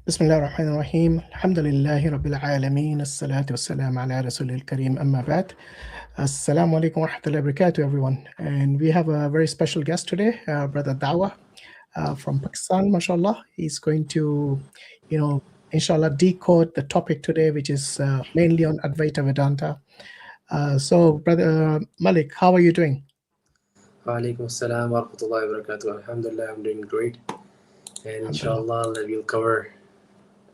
بسم الله الرحمن الرحيم الحمد لله رب العالمين الصلاة والسلام على رسول الكريم أما بعد. Assalamu alaikum wa rahmatullahi wa barakatuh, everyone. And we have a very special guest today, Brother Dawa from Pakistan, mashallah. He's going to, inshallah, decode the topic today, which is mainly on Advaita Vedanta. So, Brother Malik, how are you doing? Wa alaikum assalam wa rahmatullahi wa barakatuh. Alhamdulillah, I'm doing great. And inshallah, we'll cover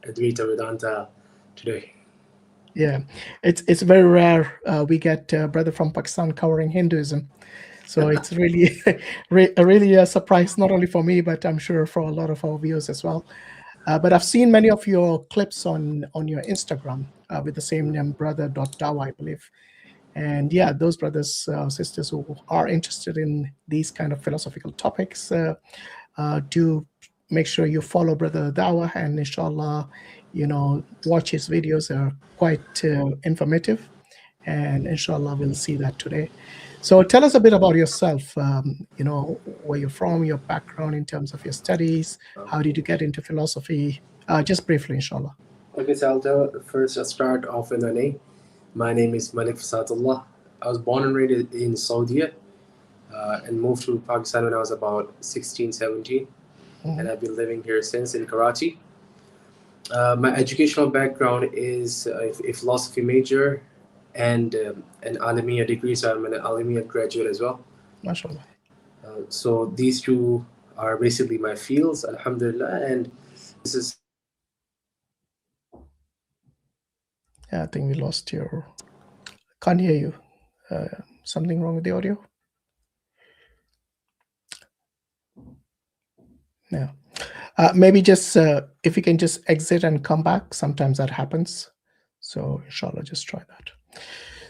Advaita Vedanta today. Yeah, it's very rare we get a brother from Pakistan covering Hinduism. So it's really, really a surprise, not only for me, but I'm sure for a lot of our viewers as well. But I've seen many of your clips on your Instagram with the same name, brother.dawa, I believe. And yeah, those brothers, sisters who are interested in these kind of philosophical topics, do make sure you follow Brother Dawa, and inshallah, watch his videos. Are quite informative, and inshallah we'll see that today. So tell us a bit about yourself, where you're from, your background in terms of your studies, how did you get into philosophy, just briefly, inshallah. Okay, so I'll start off with my name. My name is Malik. I was born and raised in Saudi and moved to Pakistan when I was about 16, 17. And I've been living here since in Karachi. My educational background is a philosophy major and an Alamiya degree, so I'm an Alamiya graduate as well. MashaAllah. So these two are basically my fields, alhamdulillah, and this is... Yeah, I think we lost your... Can't hear you. Something wrong with the audio? No. Maybe just if you can just exit and come back, sometimes that happens. So inshallah, just try that.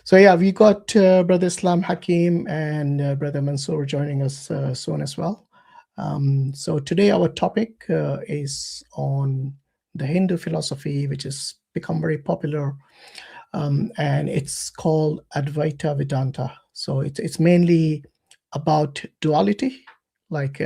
So yeah, we got Brother Hakim and Brother Mansur joining us soon as well. So today our topic is on the Hindu philosophy, which has become very popular, and it's called Advaita Vedanta. So it's mainly about duality, like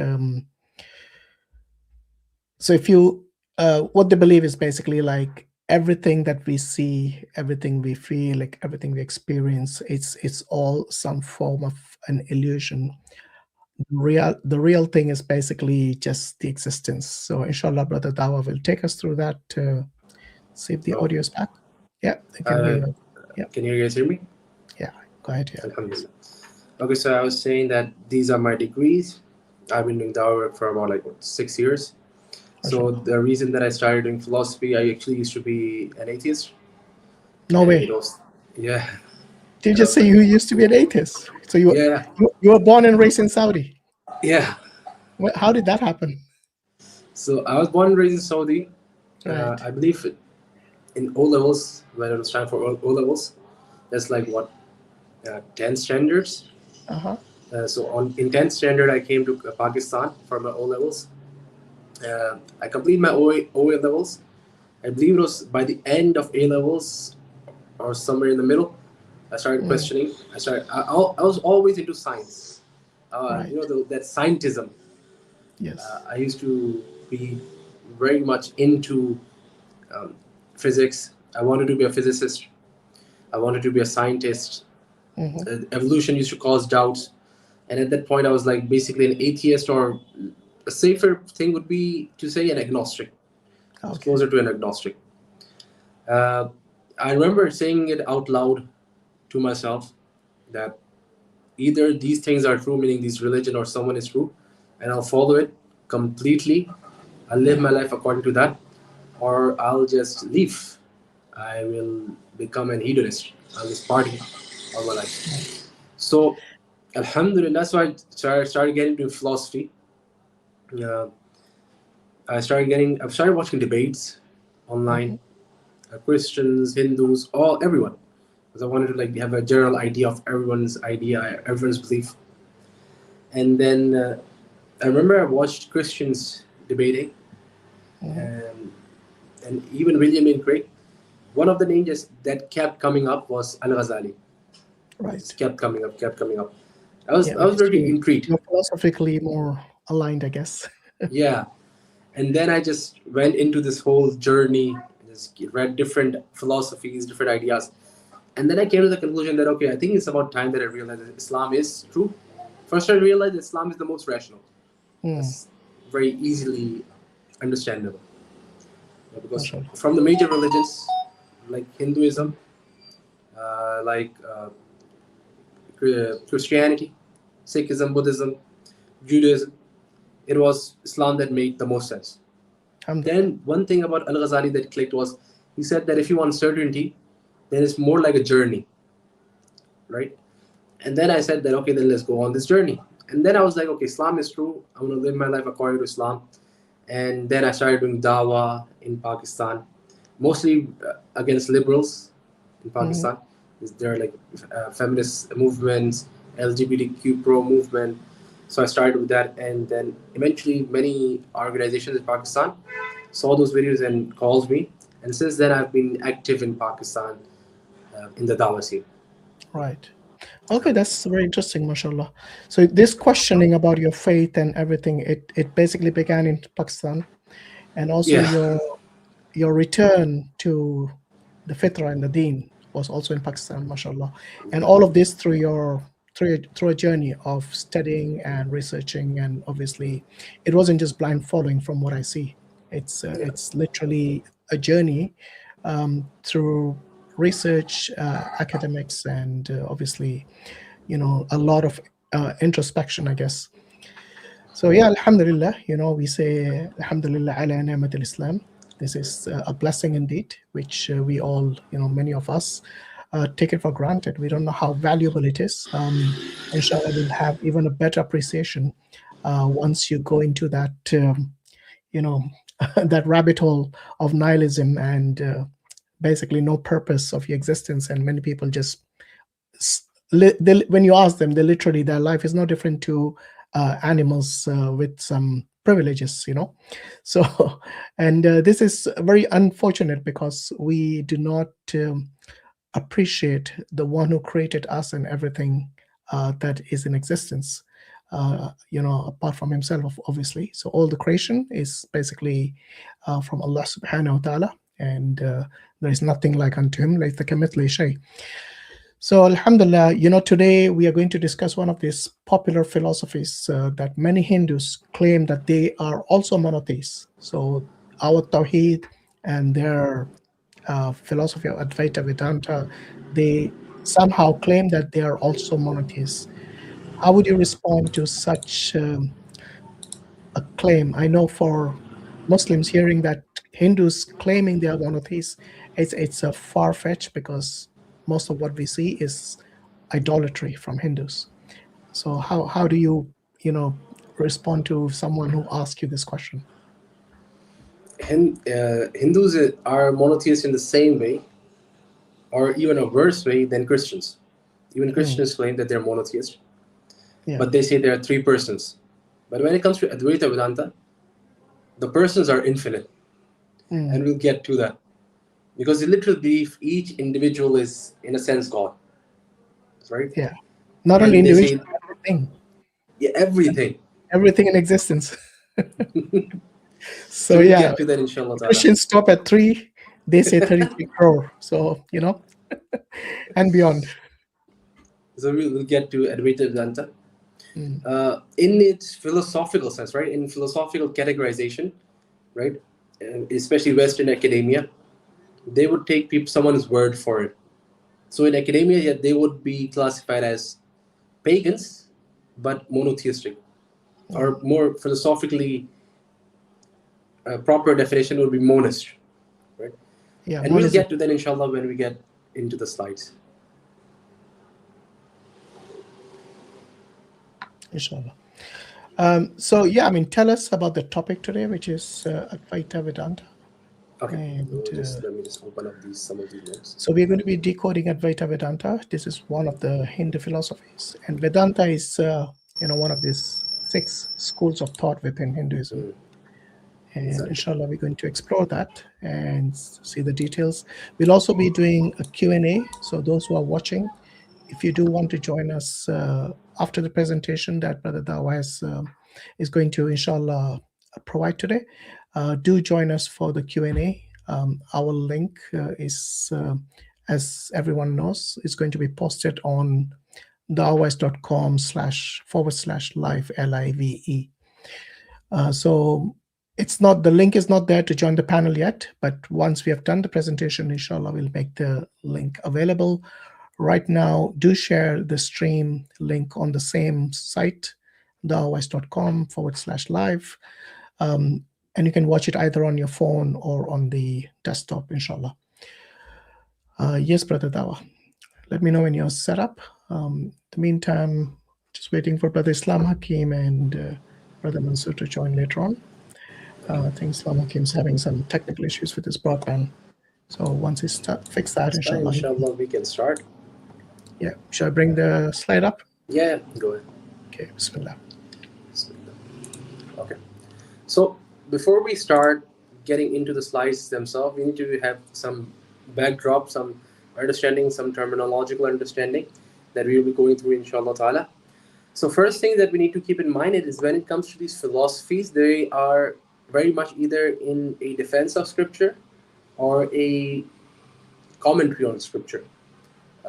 so if you what they believe is basically like everything that we see, everything we feel, like everything we experience, it's all some form of an illusion. The real thing is basically just the existence. So inshallah, Brother Dawa will take us through that to see if the audio is back. Yeah, I can hear you. Yeah. Can you guys hear me? Yeah, go ahead. Yeah. Alhamdulillah. Okay, so I was saying that these are my degrees. I've been doing Dawa work for about 6 years. So the reason that I started doing philosophy, I actually used to be an atheist. No way. Yeah. Did you just say you used to be an atheist? So you were born and raised in Saudi? Yeah. How did that happen? So I was born and raised in Saudi. Right. I believe in O levels, when I was trying for O levels, that's 10 standards. So in 10th standard, I came to Pakistan for my O levels. I completed my O levels. I believe it was by the end of A levels or somewhere in the middle. I started questioning. I was always into science. Right. That scientism. Yes. I used to be very much into physics. I wanted to be a physicist. I wanted to be a scientist. Evolution used to cause doubts. And at that point, I was basically an atheist, or a safer thing would be to say an agnostic. I was closer to an agnostic. I remember saying it out loud to myself that either these things are true, meaning this religion or someone is true, and I'll follow it completely. I'll live my life according to that, or I'll just leave. I will become an hedonist. I'll just party all my life. So, alhamdulillah, so I started getting into philosophy. I started watching debates online, Christians, Hindus, everyone, because I wanted to have a general idea of everyone's belief. And then I remember I watched Christians debating, and even William Lane Craig. One of the names that kept coming up was Al-Ghazali. Right. It kept coming up. I was very intrigued. You're philosophically more aligned, I guess. Yeah. And then I just went into this whole journey, just read different philosophies, different ideas. And then I came to the conclusion that, okay, I think it's about time that I realized that Islam is true. First, I realized Islam is the most rational. It's very easily understandable. Because from the major religions, like Hinduism, Christianity, Sikhism, Buddhism, Judaism, it was Islam that made the most sense. Then one thing about Al-Ghazali that clicked was, he said that if you want certainty, then it's more like a journey, right? And then I said that, okay, then let's go on this journey. And then I was like, okay, Islam is true. I want to live my life according to Islam. And then I started doing dawah in Pakistan, mostly against liberals in Pakistan. There are like feminist movements, LGBTQ pro movement. So I started with that, and then eventually many organizations in Pakistan saw those videos and called me. And since then, I've been active in Pakistan in the dawah scene. Right. Okay, that's very interesting, mashallah. So this questioning about your faith and everything, it basically began in Pakistan, and also your return to the fitra and the deen was also in Pakistan, mashallah. And all of this through a journey of studying and researching, and obviously it wasn't just blind following from what I see. It's literally a journey through research, academics, and obviously, a lot of introspection, I guess. So yeah, alhamdulillah, we say alhamdulillah ala ni'mat al-Islam. This is a blessing indeed, which we all, many of us take it for granted. We don't know how valuable it is. Inshallah, we'll have even a better appreciation once you go into that, that rabbit hole of nihilism and basically no purpose of your existence. And many people just, when you ask them, their life is no different to animals with some privileges, So, and this is very unfortunate because we do not appreciate the one who created us and everything that is in existence, apart from himself, obviously. So all the creation is basically from Allah subhanahu wa ta'ala, and there is nothing like unto him, like the kamithli shay. So alhamdulillah, today we are going to discuss one of these popular philosophies that many Hindus claim that they are also monotheists. So our Tawheed and their philosophy of Advaita Vedanta, they somehow claim that they are also monotheists. How would you respond to such a claim? I know for Muslims, hearing that Hindus claiming they are monotheists, it's a far-fetched, because most of what we see is idolatry from Hindus. So how do you respond to someone who asks you this question? Hindus are monotheists in the same way, or even a worse way, than Christians. Even Christians claim that they're monotheists, but they say there are three persons. But when it comes to Advaita Vedanta, the persons are infinite, and we'll get to that. Because the literal belief, each individual is, in a sense, God. Right? Yeah. Not only individual, everything. Yeah, everything. Everything in existence. So we'll get to that, inshallah. Christians stop at 3, they say 33 crore. So, and beyond. So we'll get to Advaita Vedanta. In its philosophical sense, right? In philosophical categorization, right? Especially Western academia, they would take someone's word for it. So in academia, they would be classified as pagans, but monotheistic. Or more philosophically proper definition would be monist, right? Yeah, and we'll get to that, inshallah, when we get into the slides. Inshallah. So yeah, tell us about the topic today, which is Advaita Vedanta. Okay, let me just open up some of these notes. So we're going to be decoding Advaita Vedanta. This is one of the Hindu philosophies, and Vedanta is one of these 6 schools of thought within Hinduism. And inshallah, we're going to explore that and see the details. We'll also be doing a Q&A. So those who are watching, if you do want to join us after the presentation that Brother Dawa is going to, inshallah, provide today, do join us for the Q&A. Our link is, as everyone knows, is going to be posted on thehours.com//live, LIVE. So it's not, the link is not there to join the panel yet, but once we have done the presentation, inshallah, we'll make the link available. Right now, do share the stream link on the same site, thehours.com/live. And you can watch it either on your phone or on the desktop, inshallah. Yes, Brother Dawa. Let me know when you're set up. In the meantime, just waiting for Brother Islam Hakim and Brother Mansur to join later on. I think Islam Hakim's having some technical issues with his broadband. So once he fix that, inshallah. Inshallah, we can start. Yeah. Should I bring the slide up? Yeah, go ahead. Okay, Bismillah. Okay. So before we start getting into the slides themselves, we need to have some backdrop, some understanding, some terminological understanding that we will be going through, inshallah ta'ala. So first thing that we need to keep in mind is when it comes to these philosophies, they are very much either in a defense of scripture or a commentary on scripture.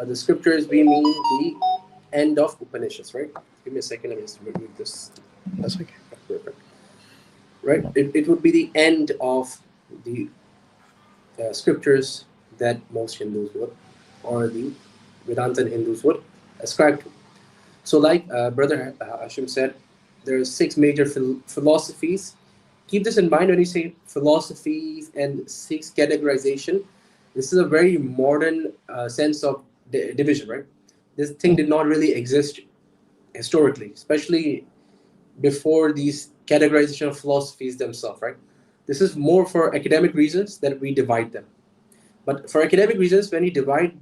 The scriptures, we mean the end of Upanishads, right? Give me a second, let me just remove this. That's okay. Perfect. Right? It would be the end of the scriptures that most Hindus would, or the Vedantan Hindus would ascribe to. So like Brother Hashim said, there are 6 major philosophies. Keep this in mind when you say philosophies and 6 categorization. This is a very modern sense of division, right? This thing did not really exist historically, especially before these categorization of philosophies themselves, right? This is more for academic reasons that we divide them. But for academic reasons, when you divide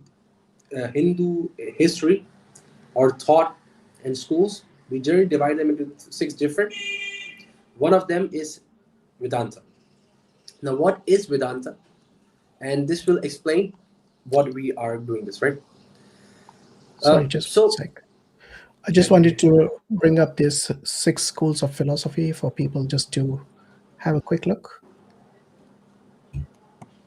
Hindu history or thought in schools, we generally divide them into 6 different. One of them is Vedanta. Now, what is Vedanta? And this will explain what we are doing this, right? Sorry, just a sec. I just wanted to bring up these 6 schools of philosophy for people just to have a quick look.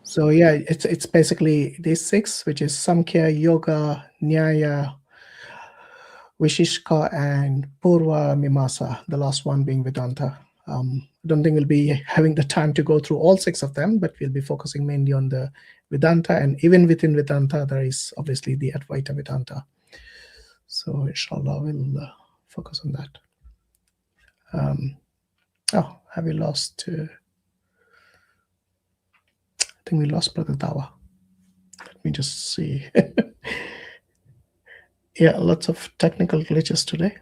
So yeah, it's basically these 6, which is Samkhya, Yoga, Nyaya, Vishishka, and Purva Mimasa, the last one being Vedanta. I don't think we'll be having the time to go through all 6 of them, but we'll be focusing mainly on the Vedanta, and even within Vedanta, there is obviously the Advaita Vedanta. So inshallah, we'll focus on that. Oh, have we lost? I think we lost Brother Dawa. Let me just see. Yeah, lots of technical glitches today.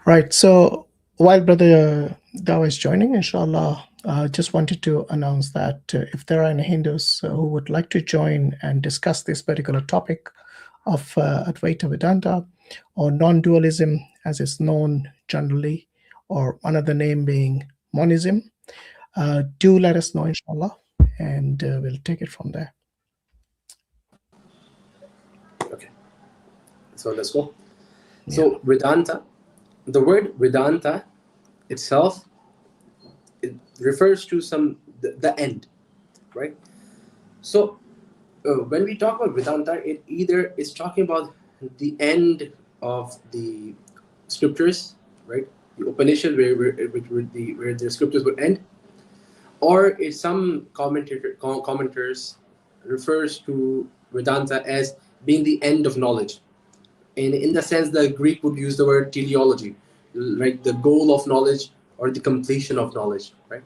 Right, so while Brother Dawa is joining, inshallah, just wanted to announce that if there are any Hindus who would like to join and discuss this particular topic of Advaita Vedanta or non-dualism as it's known generally, or another name being Monism, do let us know, inshallah, and we'll take it from there. Okay, so let's go. Yeah. So Vedanta, the word Vedanta itself, it refers to the end, right? So when we talk about Vedanta, it either is talking about the end of the scriptures, right? The Upanishad, where the scriptures would end, or some commenters refers to Vedanta as being the end of knowledge. And in the sense, the Greek would use the word teleology, like the goal of knowledge or the completion of knowledge, right?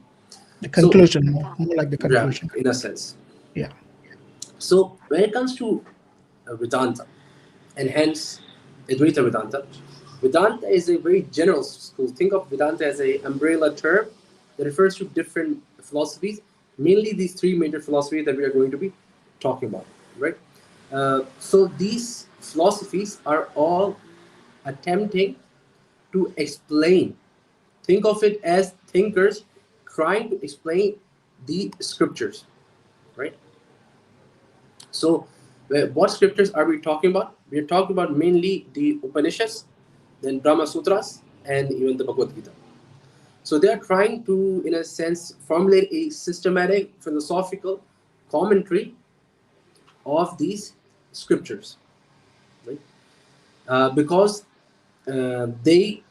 The conclusion, more like the conclusion. Yeah, in a sense. Yeah. So when it comes to Vedanta, and hence Advaita Vedanta, Vedanta is a very general school. Think of Vedanta as an umbrella term that refers to different philosophies, mainly these 3 major philosophies that we are going to be talking about, right? So these philosophies are all attempting to explain. Think of it as thinkers trying to explain the scriptures, right? So what scriptures are we talking about? We are talking about mainly the Upanishads, then Brahma Sutras, and even the Bhagavad Gita. So they are trying to, in a sense, formulate a systematic philosophical commentary of these scriptures, right? Because they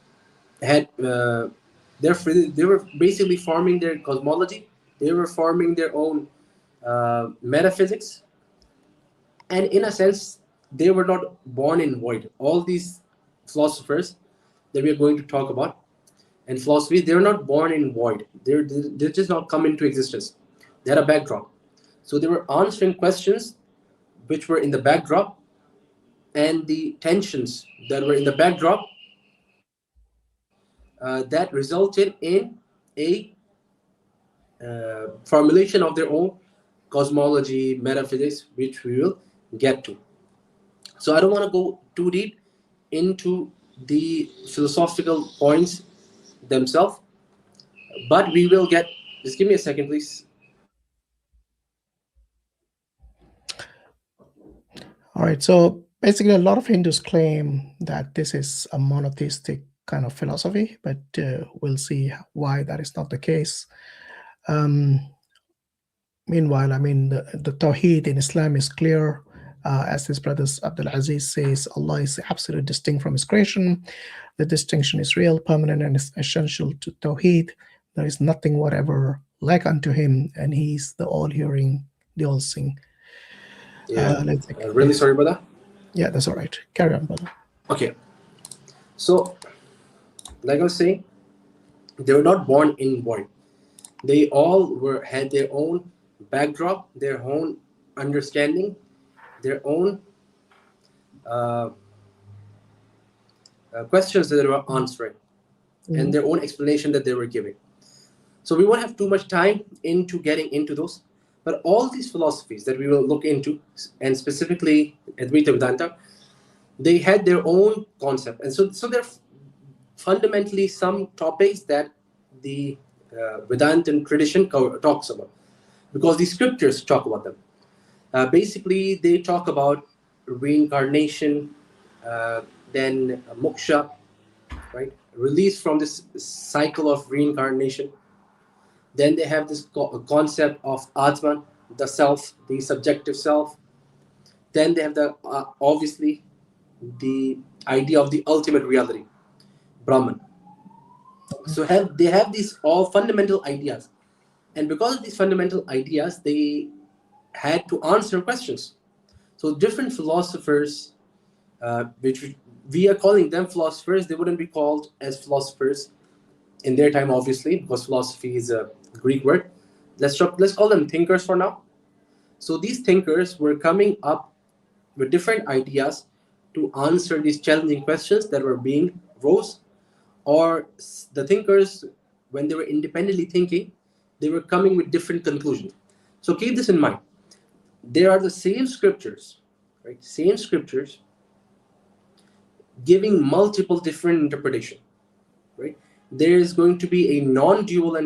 had they were basically forming their cosmology, they were forming their own metaphysics, and in a sense they were not born in void. All these philosophers that we are going to talk about and philosophy, they're not born in void. They're just not come into existence. They had a backdrop. So they were answering questions which were in the backdrop, and the tensions that were in the backdrop that resulted in a formulation of their own cosmology, metaphysics, which we will get to. So I don't want to go too deep into the philosophical points themselves, but we will get. Just give me a second, please. All right. So basically, a lot of Hindus claim that this is a monotheistic kind of philosophy, but we'll see why that is not the case. Meanwhile, I mean, the Tawheed in Islam is clear. As his brother Abdul Aziz says, Allah is absolutely distinct from his creation. The distinction is real, permanent, and is essential to Tawheed. There is nothing whatever like unto him, and he's the all-hearing, the all-seeing. Yeah, really sorry about that. Yeah, that's all right. Carry on, brother. Okay. So, like I was saying, they were not born in void. They all had their own backdrop, their own understanding, their own questions that they were answering, and their own explanation that they were giving. So we won't have too much time into getting into those. But all these philosophies that we will look into, and specifically Advaita Vedanta, they had their own concept. And so there are fundamentally some topics that the Vedantan tradition talks about, because the scriptures talk about them. Basically, they talk about reincarnation, then moksha, right? Release from this cycle of reincarnation. Then they have this concept of Atman, the self, the subjective self. Then they have the obviously the idea of the ultimate reality, Brahman. So they have these all fundamental ideas, and because of these fundamental ideas, they had to answer questions. So different philosophers, which we are calling them philosophers, they wouldn't be called as philosophers in their time, obviously, because philosophy is a Greek word. Let's call them thinkers for now. So these thinkers were coming up with different ideas to answer these challenging questions that were being raised. Or the thinkers, when they were independently thinking, they were coming with different conclusions. So keep this in mind. There are the same scriptures, right? Same scriptures giving multiple different interpretations, right? There is going to be a non-dual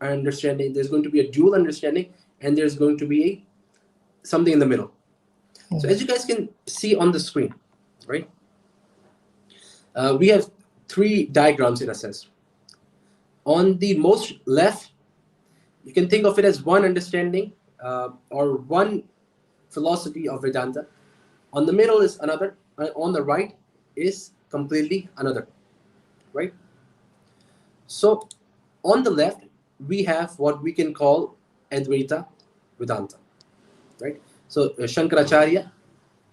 understanding, there's going to be a dual understanding, and there's going to be something in the middle. So as you guys can see on the screen, right? We have three diagrams in a sense. On the most left, you can think of it as one understanding or one philosophy of Vedanta. On the middle is another, and on the right is completely another, right? So on the left, we have what we can call Advaita Vedanta, right? So Shankaracharya,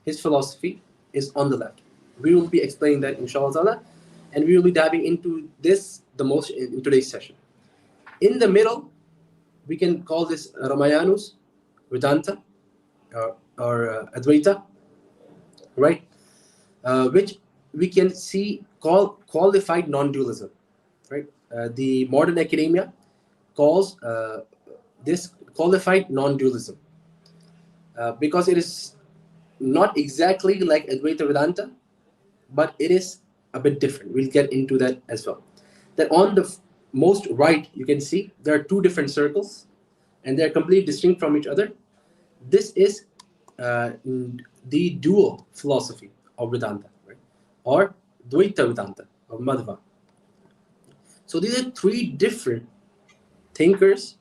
his philosophy is on the left. We will be explaining that inshallah, and we will be diving into this the most in today's session. In the middle, we can call this Ramayanu's Vedanta or Advaita, right? Which we can see called qualified non-dualism, right? The modern academia calls this qualified non-dualism because it is not exactly like Advaita Vedanta, but it is a bit different. We'll get into that as well. That on the most right, you can see there are two different circles. and they're completely distinct from each other. This is the dual philosophy of Vedanta, right? Or Dvaita Vedanta of Madhva. So these are three different thinkers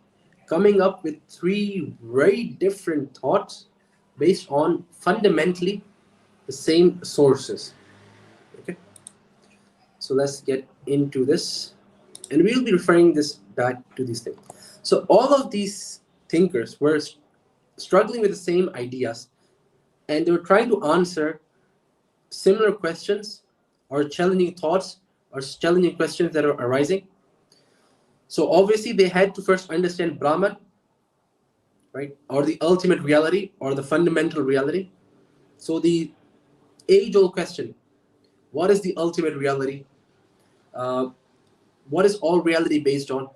coming up with three very different thoughts based on fundamentally the same sources. Okay, so let's get into this, and we'll be referring this back to these things. So all of these thinkers were struggling with the same ideas, and they were trying to answer similar questions or challenging thoughts or challenging questions that are arising. So obviously they had to first understand Brahman, right, or the ultimate reality or the fundamental reality. So the age-old question, what is the ultimate reality? What is all reality based on?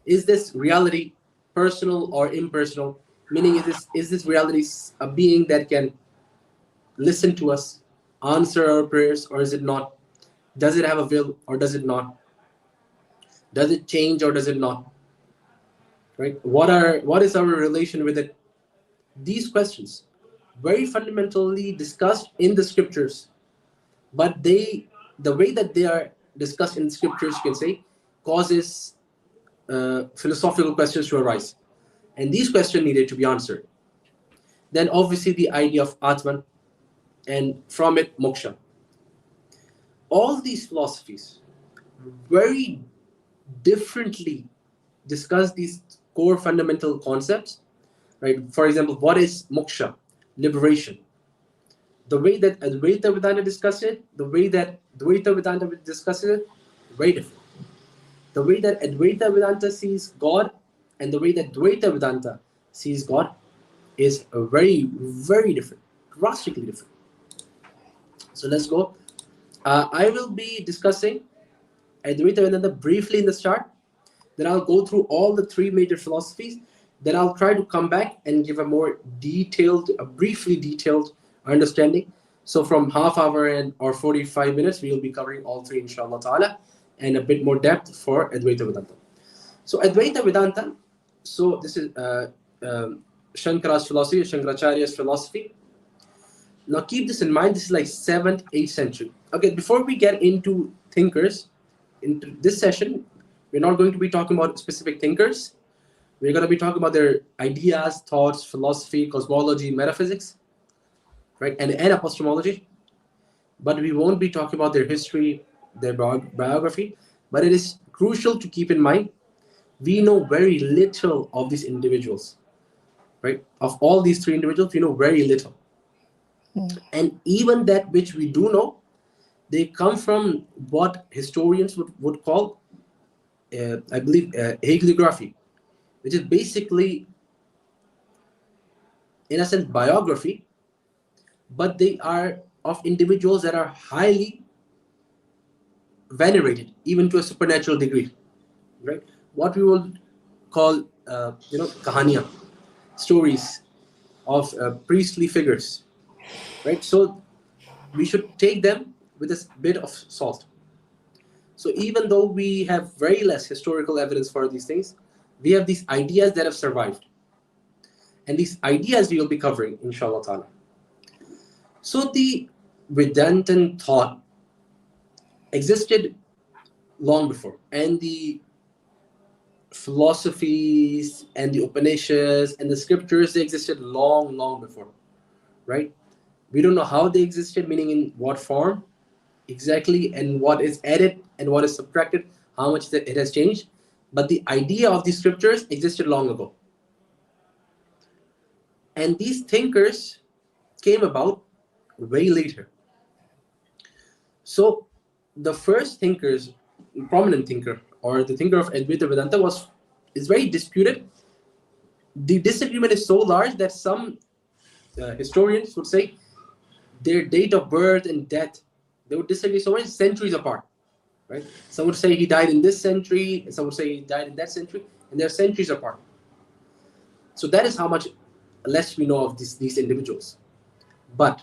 Is this reality personal or impersonal? Meaning, is this reality a being that can listen to us, answer our prayers, or is it not? Does it have a will or does it not? Does it change or does it not? Right? What is our relation with it? These questions, very fundamentally discussed in the scriptures, but the way that they are discussed in the scriptures, you can say, causes philosophical questions to arise, and these questions needed to be answered. Then obviously the idea of Atman, and from it moksha. All these philosophies very differently discuss these core fundamental concepts, right? For example, what is moksha? Liberation. The way that Advaita Vedanta discusses it, the way that Dvaita Vedanta discusses it, very different. The way that Advaita Vedanta sees God and the way that Dvaita Vedanta sees God is very, very different, drastically different. So let's go. I will be discussing Advaita Vedanta briefly in the start. Then I'll go through all the three major philosophies. Then I'll try to come back and give a more detailed, a briefly detailed understanding. So from half hour or 45 minutes, we will be covering all three, inshallah ta'ala, and a bit more depth for Advaita Vedanta. So Advaita Vedanta, so this is Shankara's philosophy, Shankaracharya's philosophy. Now keep this in mind, this is like 7th, 8th century. Okay, before we get into thinkers, into this session, we're not going to be talking about specific thinkers. We're going to be talking about their ideas, thoughts, philosophy, cosmology, metaphysics, right, and epistemology. But we won't be talking about their history, their biography. But it is crucial to keep in mind, we know very little of these individuals, right? Of all these three individuals, we know very little. And even that which we do know, they come from what historians would call, I believe, hagiography, which is basically, in a sense, biography, but they are of individuals that are highly venerated, even to a supernatural degree, right? What we will call, kahaniya, stories of priestly figures, right? So we should take them with a bit of salt. So even though we have very less historical evidence for these things, we have these ideas that have survived. And these ideas we will be covering, inshallah ta'ala. So the Vedantan thought existed long before. And the philosophies and the Upanishads and the scriptures, they existed long, long before, right? We don't know how they existed, meaning in what form exactly, and what is added and what is subtracted, how much that it has changed. But the idea of these scriptures existed long ago. And these thinkers came about way later. So the first thinkers, prominent thinker, or the thinker of Advaita Vedanta is very disputed. The disagreement is so large that some historians would say their date of birth and death, they would disagree so many centuries apart, right? Some would say he died in this century, and some would say he died in that century, and they're centuries apart. So that is how much less we know of these individuals. But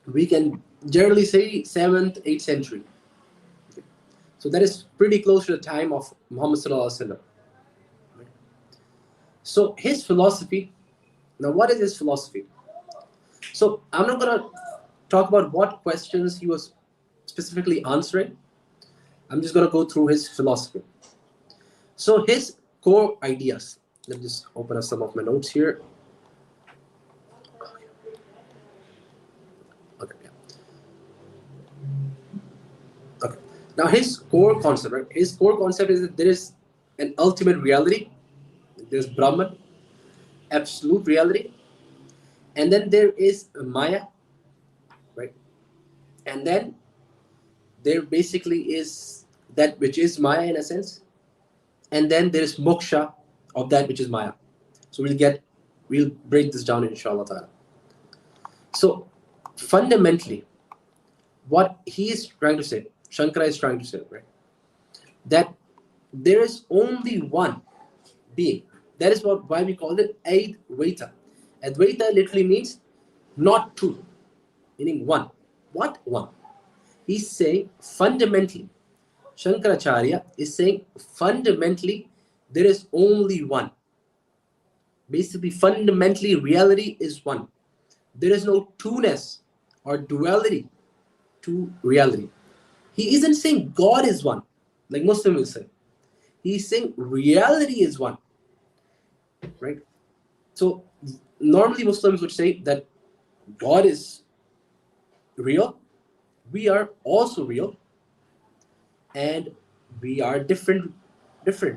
we can generally say 7th, 8th century. Okay. So that is pretty close to the time of Muhammad sallallahu alaihi wasallam. So his philosophy, now what is his philosophy? So I'm not going to talk about what questions he was specifically answering. I'm just going to go through his philosophy. So his core ideas. Let me just open up some of my notes here. Okay, yeah. Okay. Now his core concept, right? His core concept is that there is an ultimate reality. There's Brahman, absolute reality, and then there is Maya, right? And then there basically is that which is Maya in a sense, and then there is moksha of that which is Maya. So we'll break this down inshallah ta'ala. So fundamentally, what he is trying to say, Shankara is trying to say, right? That there is only one being. That is why we call it Advaita. Advaita literally means not two, meaning one. What? One. He's saying fundamentally, Shankaracharya is saying fundamentally there is only one. Basically, fundamentally, reality is one. There is no two-ness or duality to reality. He isn't saying God is one, like Muslim will say. He's saying reality is one, right? So normally Muslims would say that God is real, we are also real, and we are different.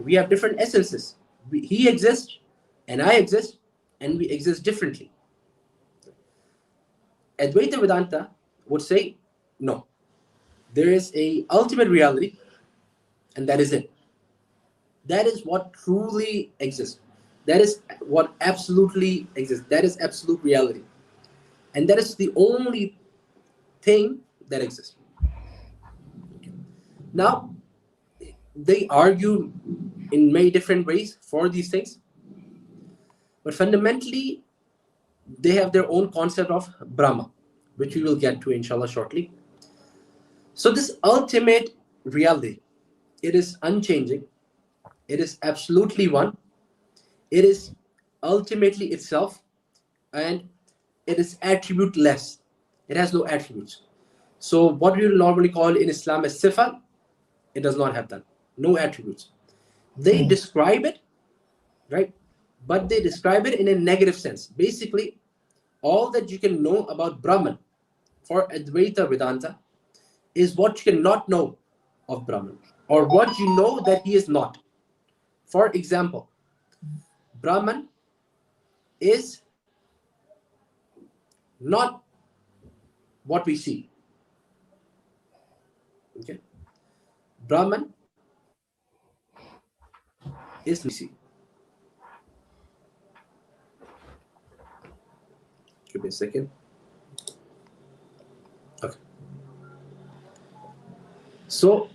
We have different essences. He exists, and I exist, and we exist differently. Advaita Vedanta would say, no, there is a ultimate reality, and that is it. That is what truly exists. That is what absolutely exists. That is absolute reality. And that is the only thing that exists. Now, they argue in many different ways for these things, but fundamentally, they have their own concept of Brahma, which we will get to inshallah shortly. So this ultimate reality, it is unchanging, it is absolutely one, it is ultimately itself, and it is attributeless. It has no attributes. So what we will normally call in Islam as sifa, it does not have that. No attributes. They describe it, right? But they describe it in a negative sense. Basically, all that you can know about Brahman for Advaita Vedanta is what you cannot know of Brahman, or what you know that he is not. For example, Brahman is not what we see. Okay? Brahman is we see. Give me a second. Okay. So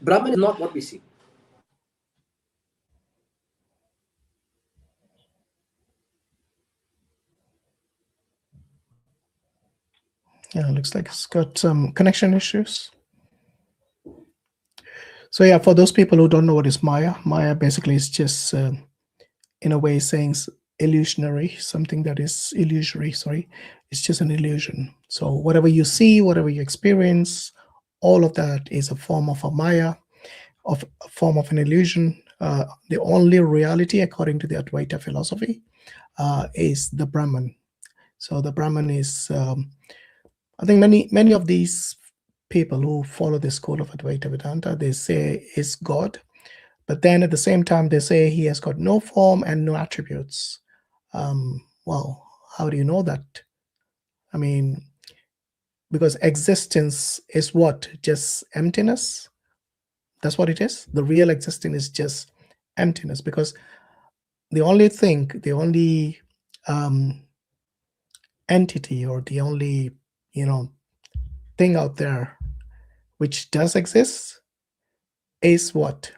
Brahman is not what we see. Yeah, looks like it's got some connection issues. So yeah, for those people who don't know what is Maya, Maya basically is just, in a way, saying illusionary, something that is illusory, it's just an illusion. So whatever you see, whatever you experience, all of that is a form of a Maya, of a form of an illusion. The only reality, according to the Advaita philosophy, is the Brahman. So the Brahman is, I think many of these people who follow the school of Advaita Vedanta, they say is God, but then at the same time they say he has got no form and no attributes. Well, how do you know that? I mean, because existence is what? Just emptiness? That's what it is. The real existence is just emptiness, because the only thing, the only entity, or the only thing out there which does exist is what?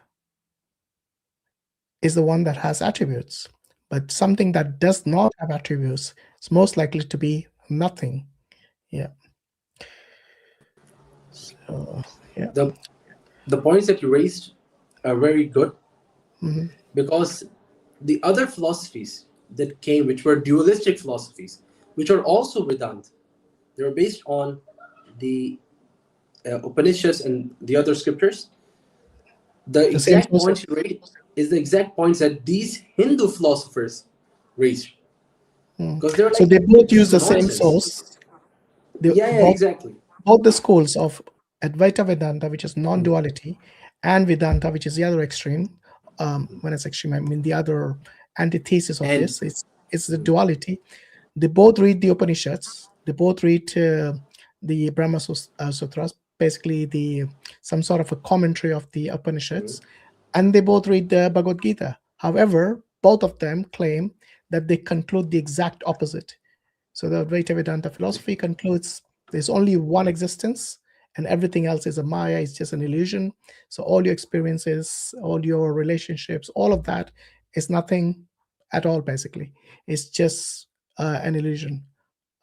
Is the one that has attributes. But something that does not have attributes is most likely to be nothing. Yeah. So yeah. The points that you raised are very good, Mm-hmm. because the other philosophies that came, which were dualistic philosophies, which are also Vedanta, they were based on the Upanishads and the other scriptures. The The same exact source. points you raised is the exact points that these Hindu philosophers raised. Because they're So like, they both this use is the same nonsense. source. Yeah, exactly. Both the schools of Advaita Vedanta, which is non-duality, and Vedanta, which is the other extreme. When it's extreme, I mean the other antithesis of And this. It's the duality. They both read the Upanishads. They both read the Brahma Sutras, basically some sort of a commentary of the Upanishads, and they both read the Bhagavad Gita. However, both of them claim that they conclude the exact opposite. So the Advaita Vedanta philosophy concludes there's only one existence and everything else is a maya, it's just an illusion. So all your experiences, all your relationships, all of that is nothing at all, basically. It's just an illusion.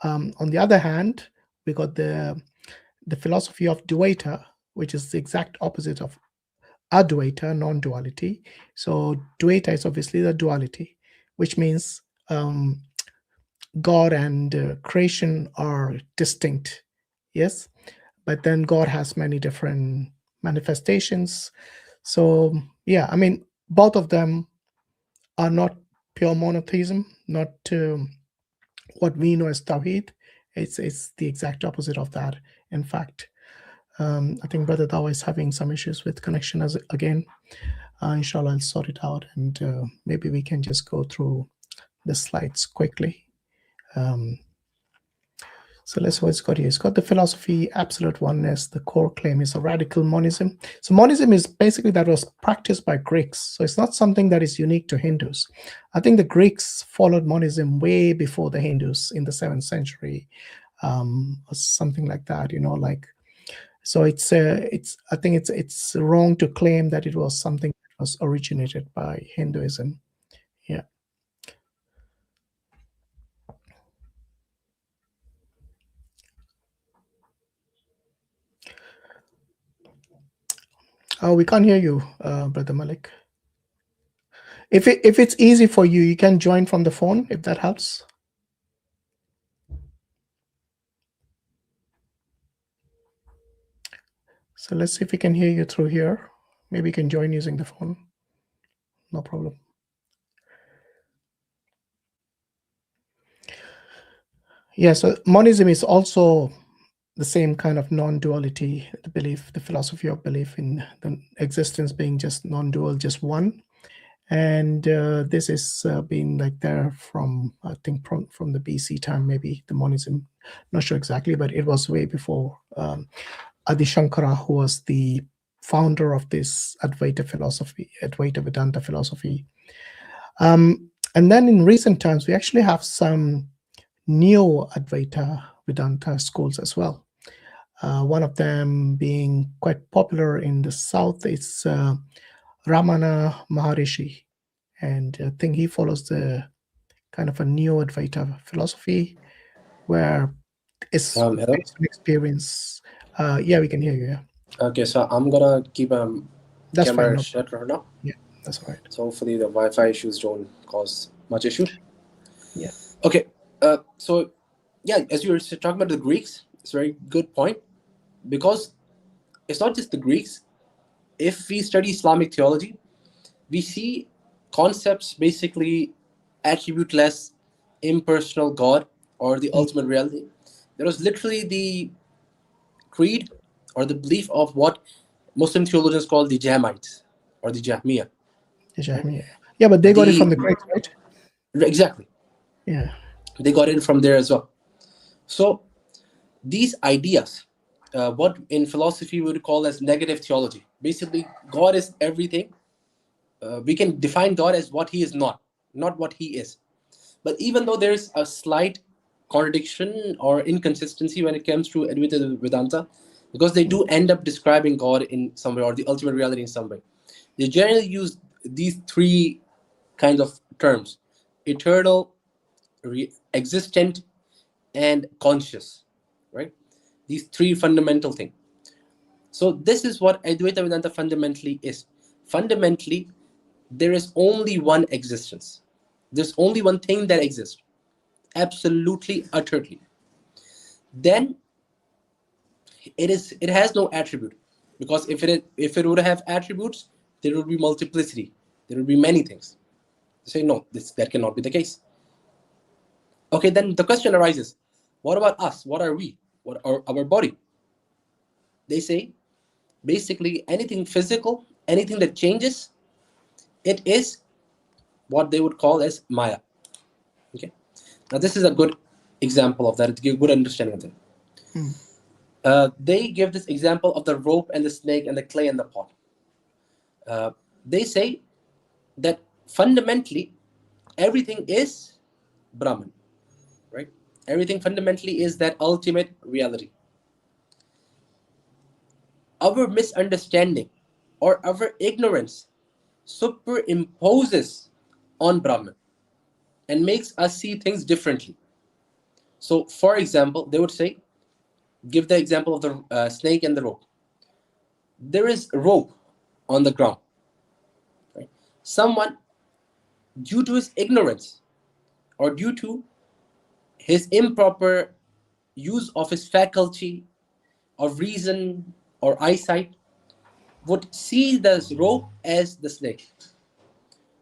On the other hand, we got the philosophy of Dvaita, which is the exact opposite of Advaita, non-duality. So Dvaita is obviously the duality, which means God and creation are distinct, yes, but then God has many different manifestations. So yeah, I mean, both of them are not pure monotheism, not what we know as Tawheed. It's the exact opposite of that. In fact, I think Brother Dawa is having some issues with connection again. Inshallah, I'll sort it out, and maybe we can just go through the slides quickly. So let's see what it's got here. It's got the philosophy, absolute oneness. The core claim is a radical monism. So monism is basically that was practiced by Greeks. So it's not something that is unique to Hindus. I think the Greeks followed monism way before the Hindus in the 7th century, or something like that. So I think it's wrong to claim that it was something that was originated by Hinduism. Yeah. Oh, we can't hear you, Brother Malik. If it's easy for you, you can join from the phone, if that helps. So let's see if we can hear you through here. Maybe you can join using the phone. No problem. Yeah, so monism is also the same kind of non-duality, the belief, the philosophy of belief in the existence being just non-dual, just one. And this is being like there from, I think, from the BC time, maybe the monism, not sure exactly, but it was way before Adi Shankara, who was the founder of this Advaita philosophy, Advaita Vedanta philosophy. And then in recent times, we actually have some Neo-Advaita Vedanta schools as well. One of them being quite popular in the South is Ramana Maharishi. And I think he follows the kind of a Neo-Advaita philosophy where it's hello? based on experience. Yeah, we can hear you. Yeah. Okay, so I'm gonna keep That's camera fine. shut right now. Yeah, that's all right. So hopefully the Wi-Fi issues don't cause much issue. Yeah. Okay. So yeah, as you were talking about the Greeks, it's a very good point, because it's not just the Greeks. If we study Islamic theology, we see concepts basically attributeless, impersonal God or the ultimate reality. There was literally the creed or the belief of what Muslim theologians call the Jahmites or the Jahmiyyah. Yeah, but they got it from the Greeks, right? Exactly. Yeah. They got it from there as well. So these ideas, what in philosophy we would call as negative theology, basically God is everything. We can define God as what he is not what he is. But even though there's a slight contradiction or inconsistency when it comes to Advaita Vedanta, because they do end up describing God in some way or the ultimate reality in some way, they generally use these three kinds of terms: eternal, existent, and conscious, right? These three fundamental things. So this is what Advaita Vedanta fundamentally is. Fundamentally, there is only one existence. There's only one thing that exists, absolutely, utterly. Then it has no attribute, because if it would have attributes, there would be multiplicity. There would be many things. They say no, that cannot be the case. Okay, then the question arises: what about us? What are we? What are our body? They say basically anything physical, anything that changes, it is what they would call as Maya. Okay, now this is a good example of that. To give good understanding of it. They give this example of the rope and the snake and the clay and the pot. They say that fundamentally everything is Brahman, right? Everything fundamentally is that ultimate reality. Our misunderstanding or our ignorance superimposes on Brahman and makes us see things differently. So, for example, they would say, give the example of the snake and the rope. There is rope on the ground. Right? Someone, due to his ignorance or due to his improper use of his faculty of reason or eyesight, would see this rope as the snake.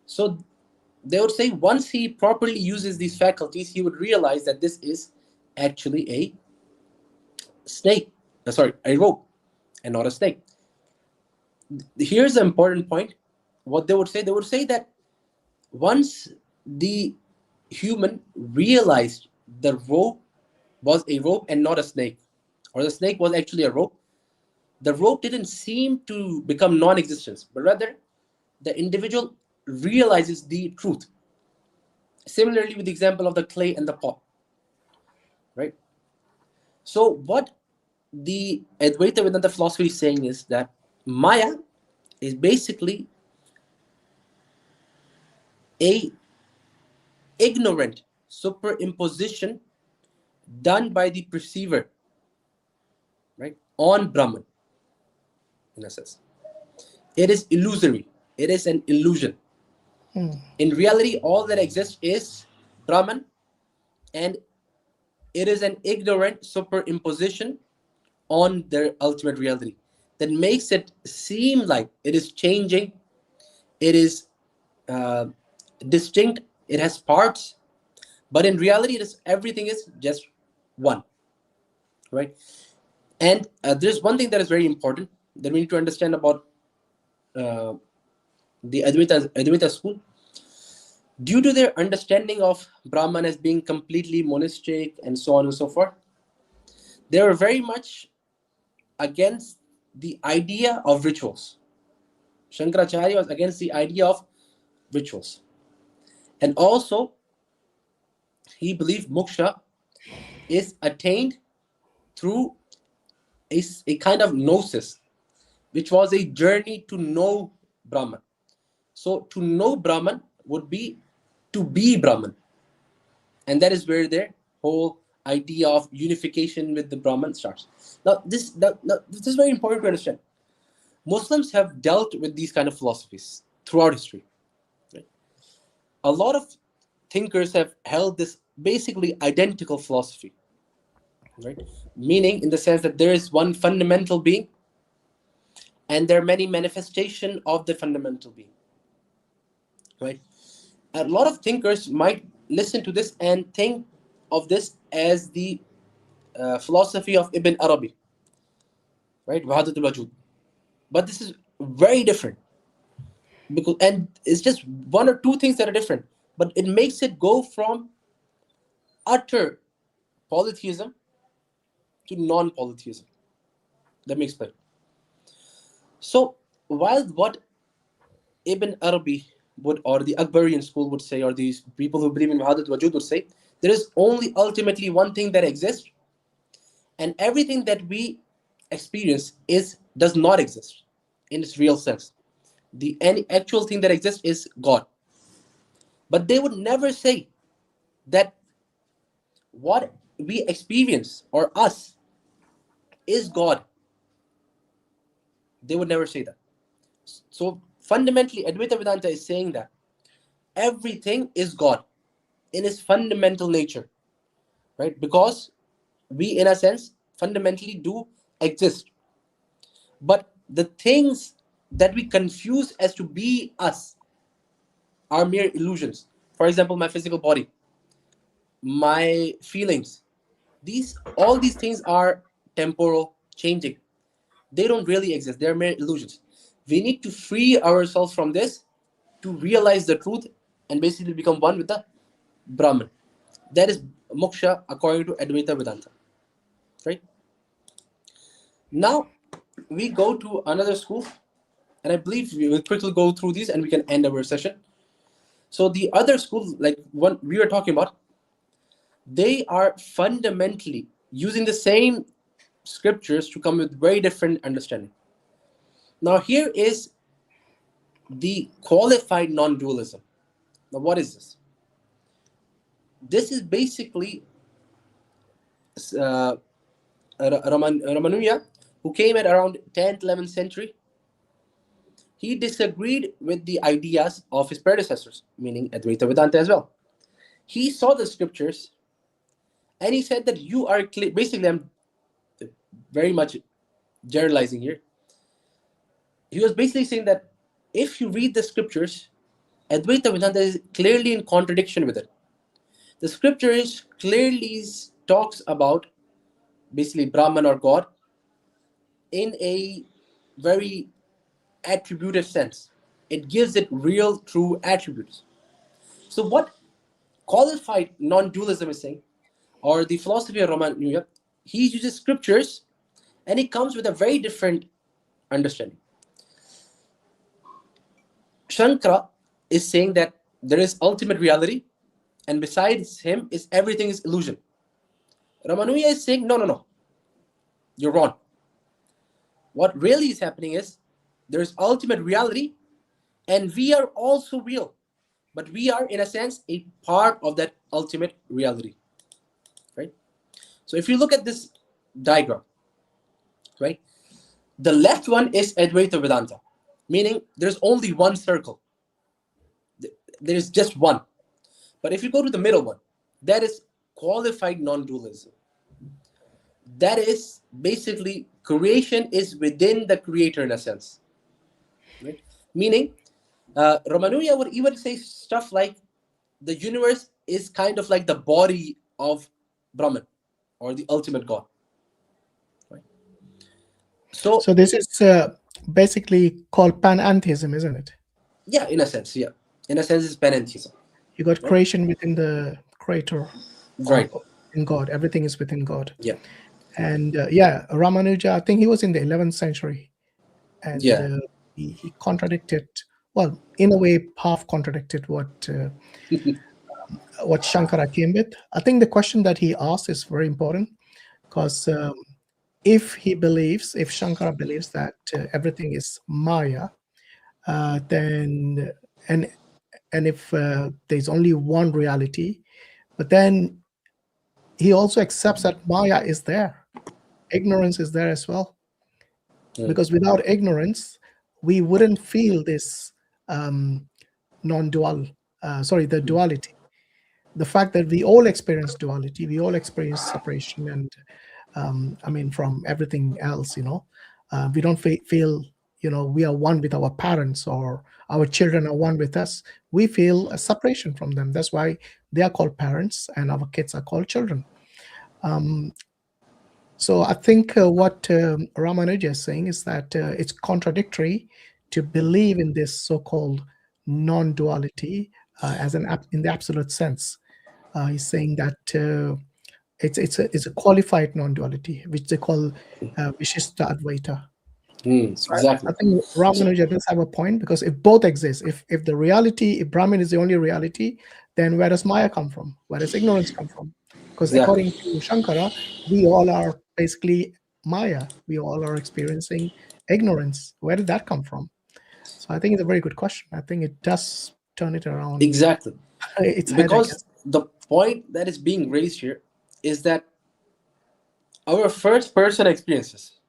So they would say once he properly uses these faculties, he would realize that this is actually a snake, a rope, and not a snake. Here's the important point. What they would say that once the human realized the rope was a rope and not a snake, or the snake was actually a rope, the rope didn't seem to become non-existence, but rather the individual realizes the truth. Similarly with the example of the clay and the pot, right? So what the Advaita Vedanta philosophy is saying is that Maya is basically a ignorant superimposition done by the perceiver, right, on Brahman, in a sense. It is illusory. It is an illusion. In reality, all that exists is Brahman, and it is an ignorant superimposition on their ultimate reality that makes it seem like it is changing, it is distinct, it has parts, but in reality, everything is just one, right? And there's one thing that is very important that we need to understand about the Advaita school. Due to their understanding of Brahman as being completely monistic and so on and so forth, they are very much against the idea of rituals. Shankaracharya was against the idea of rituals. And also, he believed moksha is attained through a kind of gnosis, which was a journey to know Brahman. So to know Brahman would be to be Brahman. And that is where their whole idea of unification with the Brahman starts. Now, this is very important to understand. Muslims have dealt with these kind of philosophies throughout history. Right? A lot of thinkers have held this basically identical philosophy, right? Meaning in the sense that there is one fundamental being and there are many manifestations of the fundamental being, right? A lot of thinkers might listen to this and think of this as the philosophy of Ibn Arabi, right? Wahdatul Wujud. But this is very different, and it's just one or two things that are different, but it makes it go from utter polytheism to non-polytheism. Let me explain. So while what Ibn Arabi would, or the Akbarian school would say, or these people who believe in Wahdatul Wujud would say, there is only ultimately one thing that exists, and everything that we experience does not exist in its real sense. The any actual thing that exists is God. But they would never say that what we experience or us is God. They would never say that. So Fundamentally, Advaita Vedanta is saying that everything is God in its fundamental nature, right? Because we, in a sense, fundamentally do exist. But the things that we confuse as to be us are mere illusions. For example, my physical body, my feelings, all these things are temporal, changing. They don't really exist. They're mere illusions. We need to free ourselves from this to realize the truth and basically become one with the Brahman. That is moksha according to Advaita Vedanta. Right? Now we go to another school, and I believe we will quickly go through these and we can end our session. So the other school, like one we were talking about, they are fundamentally using the same scriptures to come with very different understanding. Now here is the qualified non-dualism. Now what is this? This is basically Ramanuja, who came at around 10th, 11th century. He disagreed with the ideas of his predecessors, meaning Advaita Vedanta as well. He saw the scriptures and he said that you are clear. Basically, I'm very much generalizing here. He was basically saying that if you read the scriptures, Advaita Vedanta is clearly in contradiction with it. The scriptures clearly talks about basically Brahman or God in a very attributive sense. It gives it real, true attributes. So what qualified non-dualism is saying, or the philosophy of Ramanuja, he uses scriptures and he comes with a very different understanding. Shankara is saying that there is ultimate reality, and besides him is everything is illusion. Ramanuja is saying, no, you're wrong. What really is happening is there is ultimate reality, and we are also real, but we are, in a sense, a part of that ultimate reality, right? So if you look at this diagram, right, the left one is Advaita Vedanta, meaning there's only one circle. There is just one. But if you go to the middle one, that is qualified non-dualism. That is basically creation is within the creator in a sense, right? Meaning, Ramanuja would even say stuff like the universe is kind of like the body of Brahman or the ultimate God, right? So this is basically called panentheism, isn't it? yeah, in a sense, it's panentheism. You got Right. creation within the creator, Right. or in God. Everything is within God. Yeah. And Ramanuja, I think he was in the 11th century, and Yeah. he contradicted, well, in a way, half contradicted what Shankara came with. I think the question that he asked is very important, because if Shankara believes that everything is Maya, then and if there's only one reality, but then he also accepts that Maya is there, ignorance is there as well, because without ignorance, we wouldn't feel this non-dual, the duality. The fact that we all experience duality, we all experience separation, and from everything else, we don't feel, we are one with our parents, or our children are one with us. We feel a separation from them. That's why they are called parents and our kids are called children. So I think what Ramanuja is saying is that it's contradictory to believe in this so-called non-duality in the absolute sense. He's saying that it's a qualified non-duality, which they call Vishishta Advaita. So Exactly. I think Ramanuja does have a point, because if both exist, if Brahman is the only reality, then where does Maya come from? Where does ignorance come from? Because Exactly. according to Shankara, we all are basically Maya. We all are experiencing ignorance. Where did that come from? So I think it's a very good question. I think it does turn it around Exactly. its head, I Because guess. the point that is being raised here is that our first person experiences,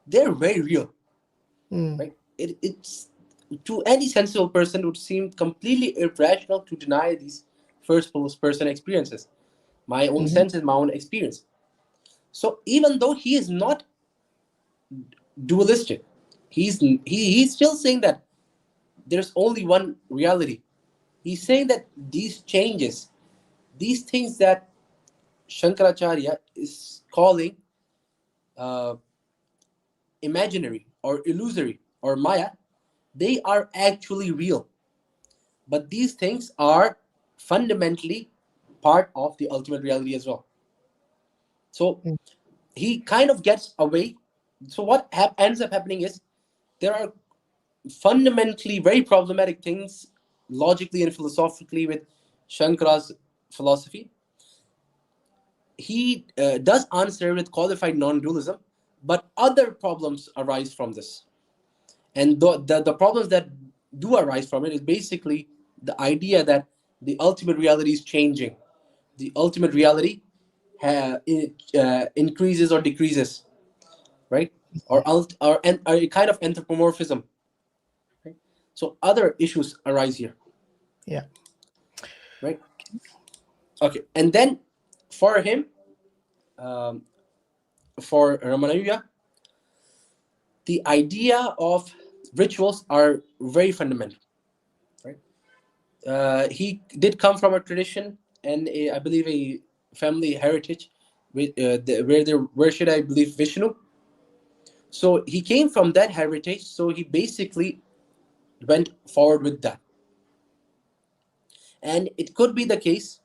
they're very real, right? It's to any sensible person, it would seem completely irrational to deny these first person experiences. My own sense is my own experience. So even though he is not dualistic, he's still saying that there's only one reality. He's saying that these changes, these things that Shankaracharya is calling uh, imaginary or illusory or Maya, they are actually real. But these things are fundamentally part of the ultimate reality as well. So he kind of gets away. So what ends up happening is there are fundamentally very problematic things logically and philosophically with Shankara's philosophy. He does answer with qualified non-dualism, but other problems arise from this. And the problems that do arise from it is basically the idea that the ultimate reality is changing. The ultimate reality increases or decreases, right? Or a kind of anthropomorphism. Right? So other issues arise here, Yeah. right? Okay, and then for him, um, for Ramanuja, the idea of rituals are very fundamental, right? He did come from a tradition and I believe a family heritage where they worship, I believe, Vishnu. So he came from that heritage. So he basically went forward with that. And it could be the case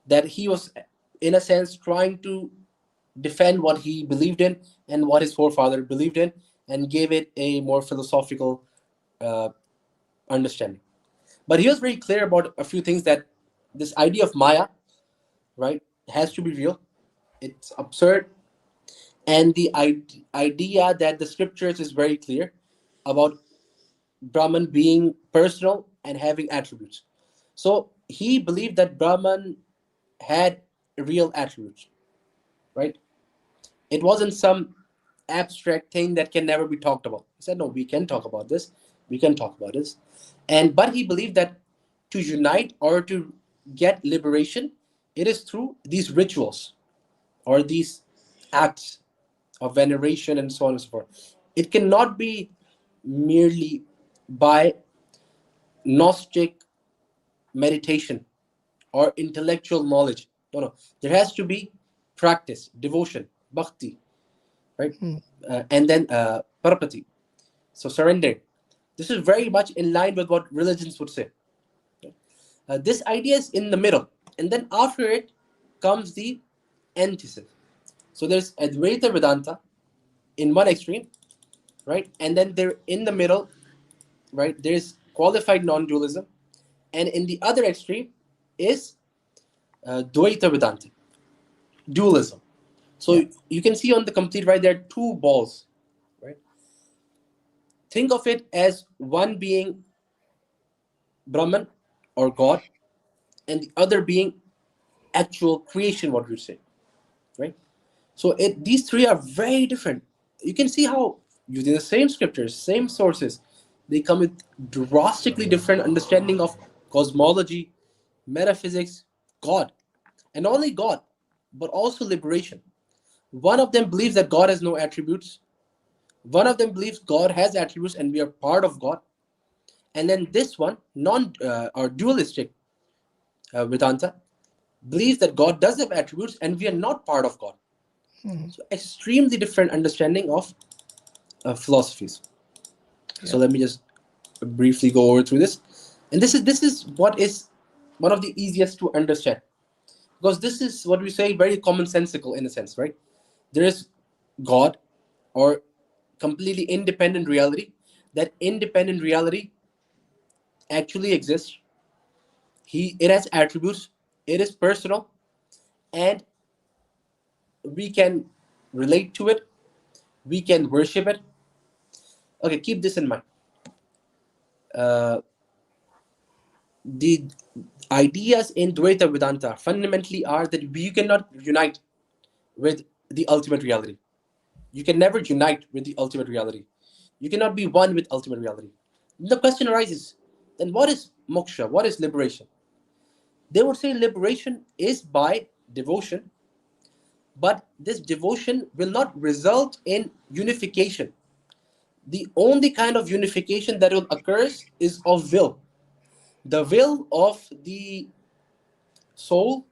that he was, in a sense, trying to defend what he believed in and what his forefather believed in and gave it a more philosophical uh, understanding. But he was very clear about a few things, that this idea of Maya, right, has to be real. It's absurd. And the idea that the scriptures is very clear about Brahman being personal and having attributes. So he believed that Brahman had real attributes, right? It wasn't some abstract thing that can never be talked about. He said, no, we can talk about this. We can talk about this. But he believed that to unite or to get liberation, it is through these rituals or these acts of veneration and so on and so forth. It cannot be merely by Gnostic meditation or intellectual knowledge. No, no. There has to be practice, devotion, bhakti, right? And then parapati. So surrender. This is very much in line with what religions would say. This idea is in the middle. And then after it comes the antithesis. So there's Advaita Vedanta in one extreme, right? And then there in the middle, right, there's qualified non-dualism. And in the other extreme is Dvaita Vedanta, dualism. So Yeah. you can see on the complete right, there are two balls, right? Think of it as one being Brahman or God, and the other being actual creation, what we say, right? So these three are very different. You can see how using the same scriptures, same sources, they come with drastically different understanding of cosmology, metaphysics, God, and not only God, but also liberation. One of them believes that God has no attributes. One of them believes God has attributes and we are part of God. And then this one, non or dualistic Vedanta, believes that God does have attributes and we are not part of God. So extremely different understanding of philosophies. So Yeah. let me just briefly go over through this. And this is what is one of the easiest to understand, because this is what we say very commonsensical in a sense, right? There is God or completely independent reality. That independent reality actually exists. It has attributes. It is personal, and we can relate to it. We can worship it. Okay, keep this in mind. Uh, the ideas in Dvaita Vedanta fundamentally are that you cannot unite with the ultimate reality. You can never unite with the ultimate reality. You cannot be one with ultimate reality. The question arises, then what is moksha? What is liberation? They would say liberation is by devotion, but this devotion will not result in unification. The only kind of unification that will occur is of will. The will of the soul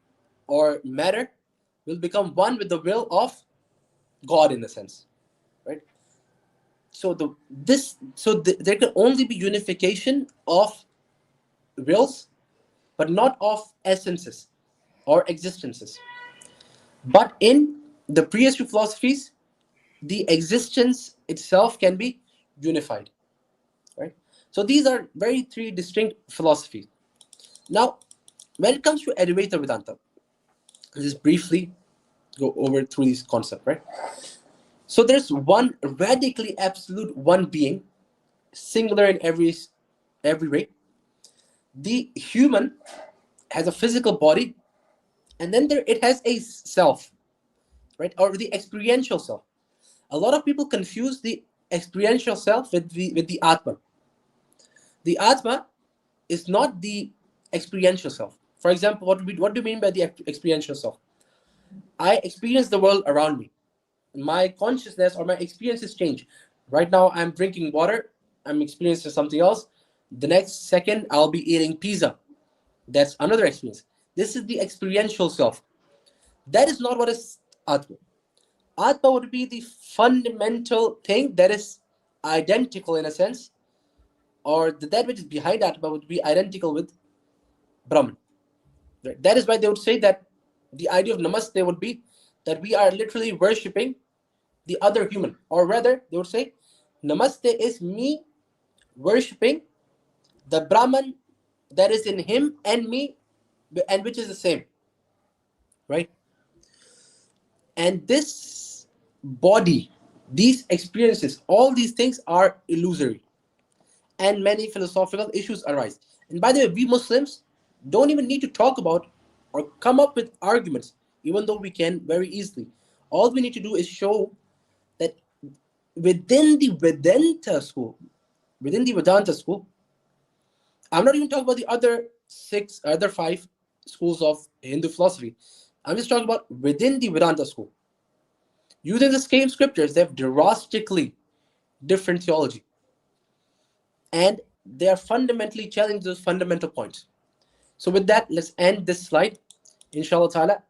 or matter will become one with the will of God, in a sense, right? So there can only be unification of wills, but not of essences or existences. But in the prehistory philosophies, the existence itself can be unified, right? So these are very three distinct philosophies. Now, when it comes to Advaita Vedanta, I'll just briefly go over through this concept, right? So there's one radically absolute one being, singular in every way. The human has a physical body, and then it has a self, right? Or the experiential self. A lot of people confuse the experiential self with the Atma. The Atma is not the experiential self. For example, what do you mean by the experiential self? I experience the world around me. My consciousness or my experiences change. Right now, I'm drinking water. I'm experiencing something else. The next second, I'll be eating pizza. That's another experience. This is the experiential self. That is not what is Atma. Atma would be the fundamental thing that is identical in a sense, or that which is behind Atma would be identical with Brahman. Right? That is why they would say that the idea of Namaste would be that we are literally worshipping the other human, or rather, they would say Namaste is me worshipping the Brahman that is in him and me, and which is the same, right? And this body, these experiences, all these things are illusory, and many philosophical issues arise. And by the way, we Muslims don't even need to talk about or come up with arguments, even though we can very easily. All we need to do is show that within the Vedanta school, I'm not even talking about the other five schools of Hindu philosophy. I'm just talking about within the Vedanta school. Using the same scriptures, they have drastically different theology. And they are fundamentally challenging those fundamental points. So with that, let's end this slide. Inshallah ta'ala,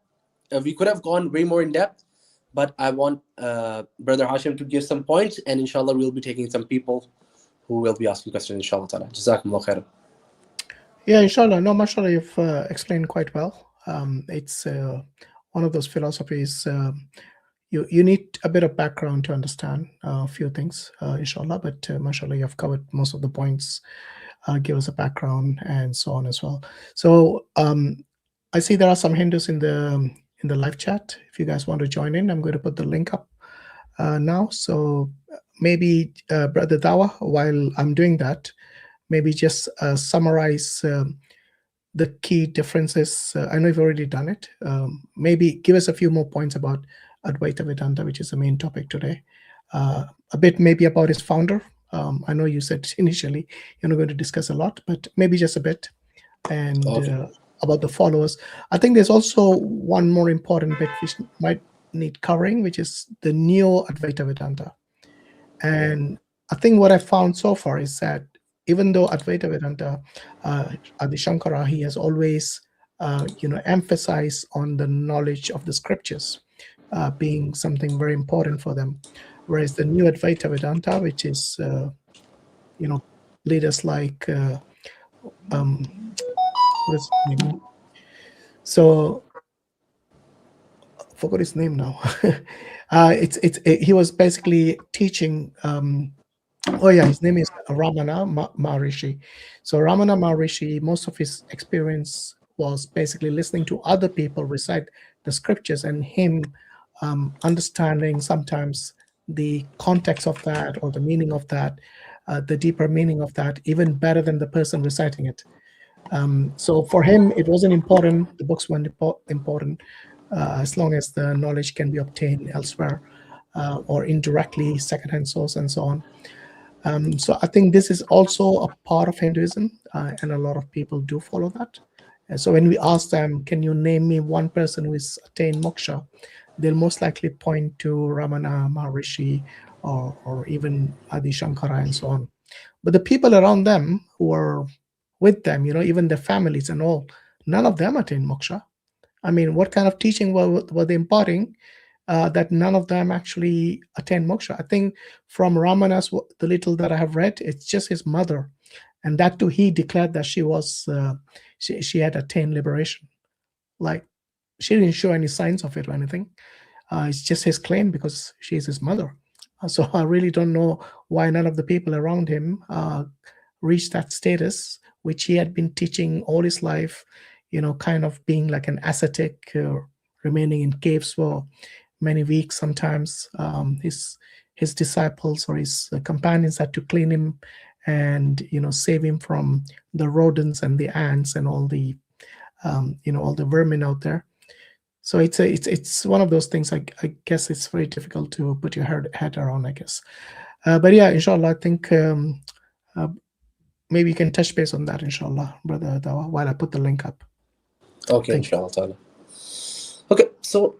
we could have gone way more in depth, but I want Brother Hashim to give some points, and inshallah we'll be taking some people who will be asking questions, inshallah ta'ala. Jazakumullah khairan. Yeah, inshallah. No, mashallah, you've explained quite well. It's one of those philosophies. You need a bit of background to understand a few things, inshallah. But mashallah, you've covered most of the points. Give us a background and so on as well. So I see there are some Hindus in the live chat. If you guys want to join in, I'm going to put the link up now. So maybe Brother Dawa, while I'm doing that, maybe just summarize the key differences. I know you've already done it. Maybe give us a few more points about Advaita Vedanta, which is the main topic today. A bit maybe about its founder. I know you said initially you're not going to discuss a lot, but maybe just a bit. And about the followers. I think there's also one more important bit which might need covering, which is the Neo-Advaita Vedanta. And I think what I found so far is that even though Advaita Vedanta, Adi Shankara, he has always, emphasized on the knowledge of the scriptures being something very important for them. Whereas the new Advaita Vedanta, which is, leaders like, what is his name? So, I forgot his name now. He was basically teaching. His name is Ramana Maharishi. So Ramana Maharishi, most of his experience was basically listening to other people recite the scriptures and him understanding sometimes the context of that or the meaning of that, the deeper meaning of that, even better than the person reciting it. So for him, it wasn't important. The books weren't important as long as the knowledge can be obtained elsewhere or indirectly, secondhand source and so on. So I think this is also a part of Hinduism, and a lot of people do follow that. And so when we ask them, can you name me one person who has attained moksha, they'll most likely point to Ramana Maharishi or even Adi Shankara and so on. But the people around them who are with them, even their families and all, none of them attained moksha. I mean, what kind of teaching were they imparting that none of them actually attain moksha? I think from Ramana's, the little that I have read, it's just his mother. And that too, he declared that she had attained liberation. Like, she didn't show any signs of it or anything. It's just his claim because she's his mother. So I really don't know why none of the people around him reached that status, which he had been teaching all his life, kind of being like an ascetic, remaining in caves for many weeks sometimes. His disciples or his companions had to clean him and save him from the rodents and the ants and all the all the vermin out there. So it's one of those things. I guess it's very difficult to put your head around, I guess. But yeah, inshallah, I think maybe you can touch base on that, inshallah, brother Dawa, while I put the link up. Okay, Thank you. inshallah. Okay, so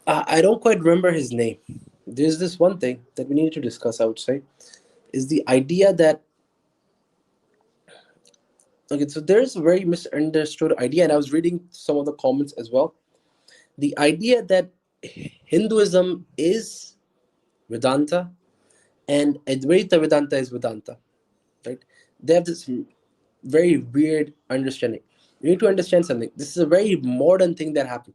I don't quite remember his name. There's this one thing that we need to discuss, I would say, is the idea that, okay, so there's a very misunderstood idea, and I was reading some of the comments as well. The idea that Hinduism is Vedanta and Advaita Vedanta is Vedanta, right? They have this very weird understanding. You need to understand something. This is a very modern thing that happened.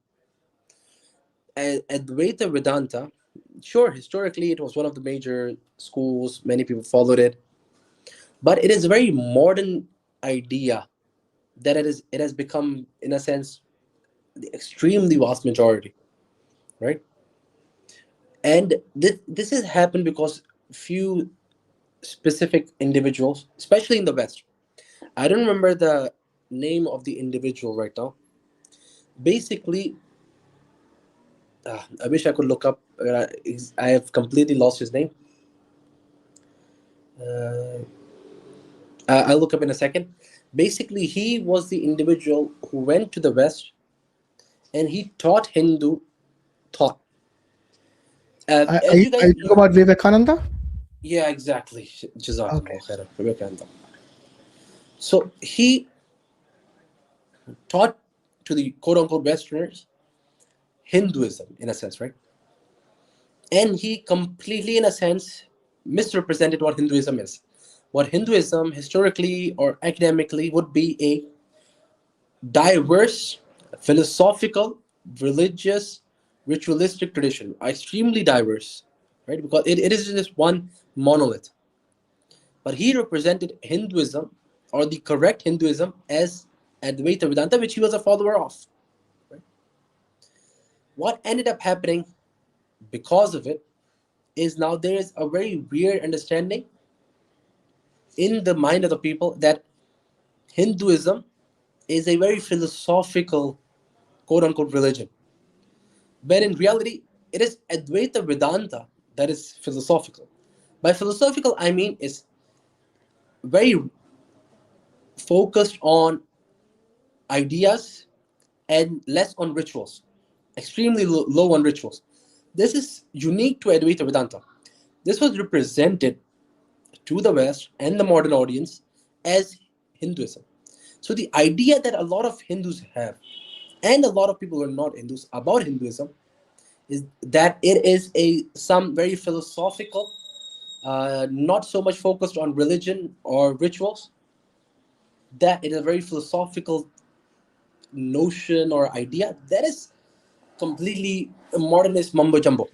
Advaita Vedanta, sure, historically it was one of the major schools, many people followed it, but it is a very modern idea that it has become, in a sense, the extremely vast majority, right? And this has happened because few specific individuals, especially in the West, I don't remember the name of the individual right now. Basically, I wish I could look up. I have completely lost his name. I'll look up in a second. Basically, he was the individual who went to the West and he taught Hindu thought. As Are you you guys talking know, about Vivekananda? yeah, exactly. Jazakallah Okay. khairan. Vivekananda. So he taught to the quote-unquote Westerners Hinduism, in a sense, right? And he completely, in a sense, misrepresented what Hinduism is. What Hinduism, historically or academically, would be a diverse, philosophical, religious, ritualistic tradition, extremely diverse, right? Because it isn't just one monolith. But he represented Hinduism, or the correct Hinduism, as Advaita Vedanta, which he was a follower of. Right? What ended up happening because of it is now there is a very weird understanding in the mind of the people that Hinduism is a very philosophical, quote unquote, religion. When in reality, it is Advaita Vedanta that is philosophical. By philosophical, I mean it's very focused on ideas and less on rituals, extremely low on rituals. This is unique to Advaita Vedanta. This was represented to the West and the modern audience as Hinduism. So the idea that a lot of Hindus have, and a lot of people who are not Hindus, about Hinduism, is that it is some very philosophical, not so much focused on religion or rituals, that it is a very philosophical notion or idea that is completely modernist mumbo jumbo.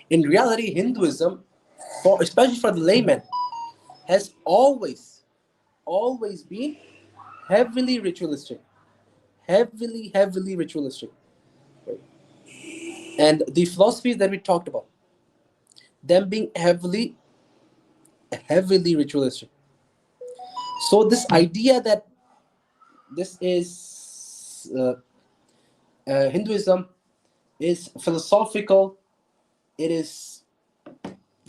In reality, Hinduism, especially for the layman, has always been heavily ritualistic, heavily ritualistic. Right? And the philosophies that we talked about, them being heavily ritualistic. So this idea that this is Hinduism is philosophical, it is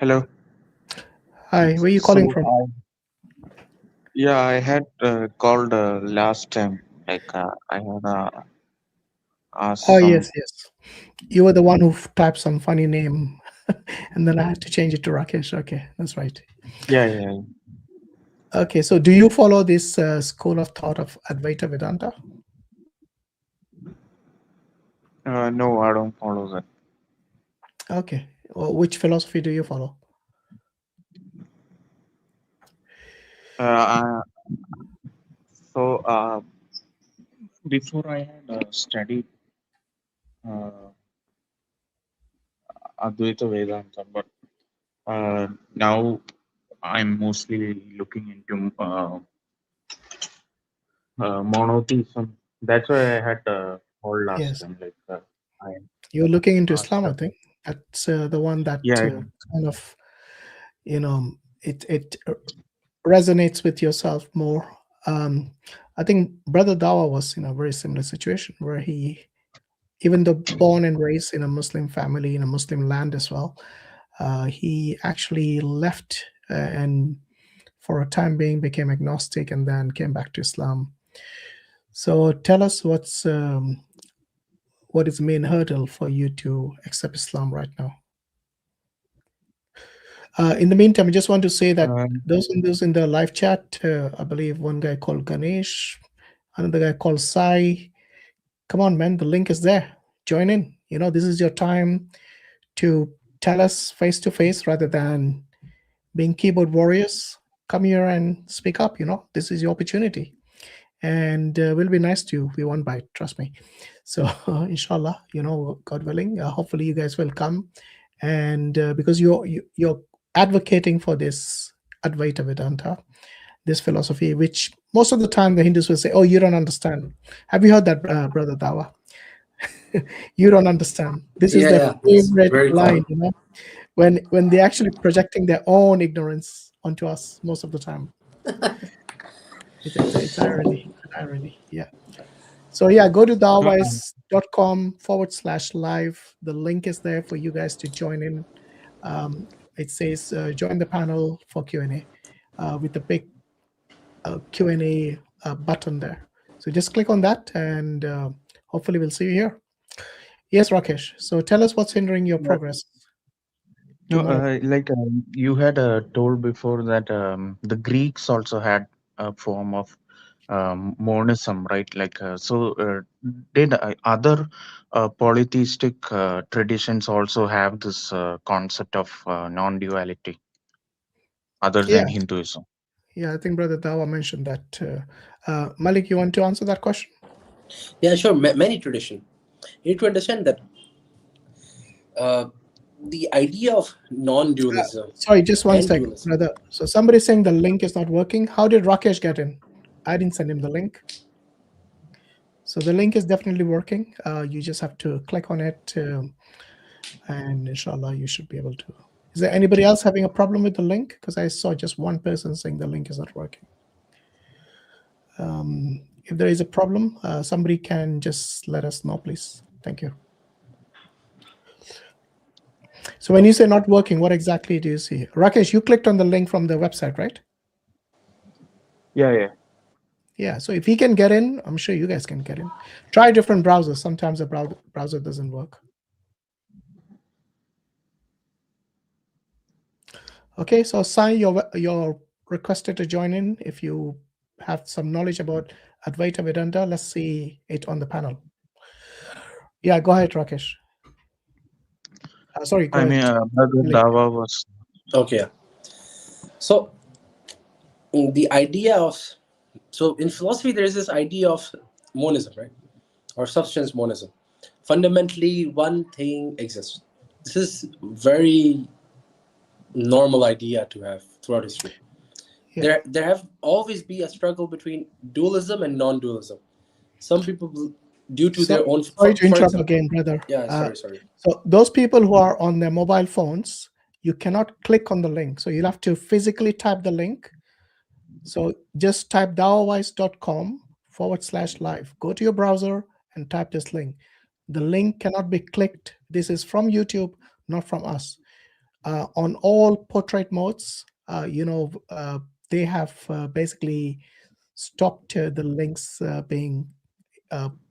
Hello. Hi, where are you calling So, from? yeah, I had called last time. I had Oh, asked some. yes, yes. You were the one who typed some funny name, and then I had to change it to Rakesh. Okay, that's right. Yeah, yeah. Okay, so do you follow this school of thought of Advaita Vedanta? No, I don't follow that. Okay, well, which philosophy do you follow? Uh, I, so, before I had studied uh, Advaita Vedanta, but now I'm mostly looking into monotheism. That's why I had called last Yes, time. I you're looking into asked Islam, I think. about. That's the one that Yeah, kind of, you know, it resonates with yourself more. I think Brother Dawa was in a very similar situation where he, even though born and raised in a Muslim family in a Muslim land as well, he actually left and for a time being became agnostic and then came back to Islam. So tell us what is the main hurdle for you to accept Islam right now? In the meantime, I just want to say that um, those in the live chat, I believe one guy called Ganesh, another guy called Sai. Come on, man, the link is there. Join in. This is your time to tell us face to face rather than being keyboard warriors. Come here and speak up. This is your opportunity. And will be nice to you. We won't bite, trust me. So inshallah, God willing, hopefully you guys will come. And because you're advocating for this Advaita Vedanta, this philosophy, which most of the time the Hindus will say, oh, you don't understand. Have you heard that, Brother Dawa? You don't understand. This is Yeah, their yeah, that's favorite very line, common. when they're actually projecting their own ignorance onto us most of the time. It's irony. Irony. Yeah. So yeah, go to no, dawais.com/live. The link is there for you guys to join in. It says join the panel for Q&A with the big Q&A button there. So just click on that and hopefully we'll see you here. Yes, Rakesh. So tell us what's hindering your progress No, to mono. you had told before that the Greeks also had a form of monism, right? Did other polytheistic traditions also have this concept of non-duality other Yeah, than Hinduism? yeah. I think Brother Dawa mentioned that. Malik, you want to answer that question? Yeah, sure. Many tradition. You need to understand that the idea of non-dualism Sorry, just one and sec, dualism. brother. So somebody's saying the link is not working. How did Rakesh get in? I didn't send him the link. So the link is definitely working. You just have to click on it, and inshallah, you should be able to. Is there anybody else having a problem with the link? Because I saw just one person saying the link is not working. If there is a problem, somebody can just let us know, please. Thank you. So when you say not working, what exactly do you see? Rakesh, you clicked on the link from the website, right? Yeah, yeah. Yeah, so if he can get in, I'm sure you guys can get in. Try different browsers. Sometimes the browser doesn't work. Okay, so Sai, you're requested to join in if you have some knowledge about Advaita Vedanta. Let's see it on the panel. Yeah, go ahead, Rakesh. Sorry, go I mean, ahead. Brother Malik. Dava was. Okay. So the idea of in philosophy there is this idea of monism, right? Or substance monism. Fundamentally, one thing exists. This is very normal idea to have throughout history. Yeah. There have always been a struggle between dualism and non-dualism. Some people, due to So their own, sorry to for interrupt example, again, brother. yeah, sorry. So those people who are on their mobile phones, you cannot click on the link. So you'll have to physically type the link. So just type dawawise.com/live. Go to your browser and type this link. The link cannot be clicked. This is from YouTube, not from us. on all portrait modes, they have basically stopped the links being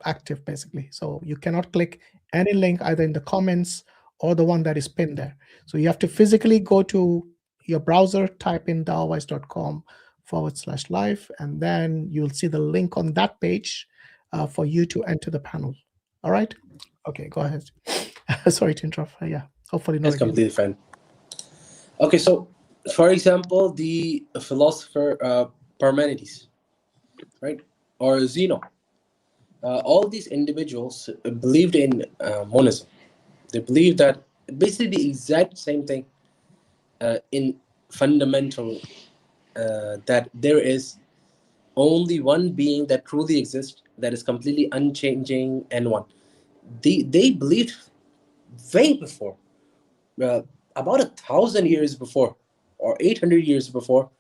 active, basically. So you cannot click any link either in the comments or the one that is pinned there. So you have to physically go to your browser, type in daowise.com/live, and then you'll see the link on that page for you to enter the panel. All right? Okay, go ahead. Sorry to interrupt. Yeah, hopefully not That's again. completely fine. Okay, so for example, the philosopher Parmenides, right, or Zeno, all these individuals believed in monism. They believed that basically the exact same thing in fundamental, that there is only one being that truly exists, that is completely unchanging and one. They believed way before, about 1,000 years before, or 800 years before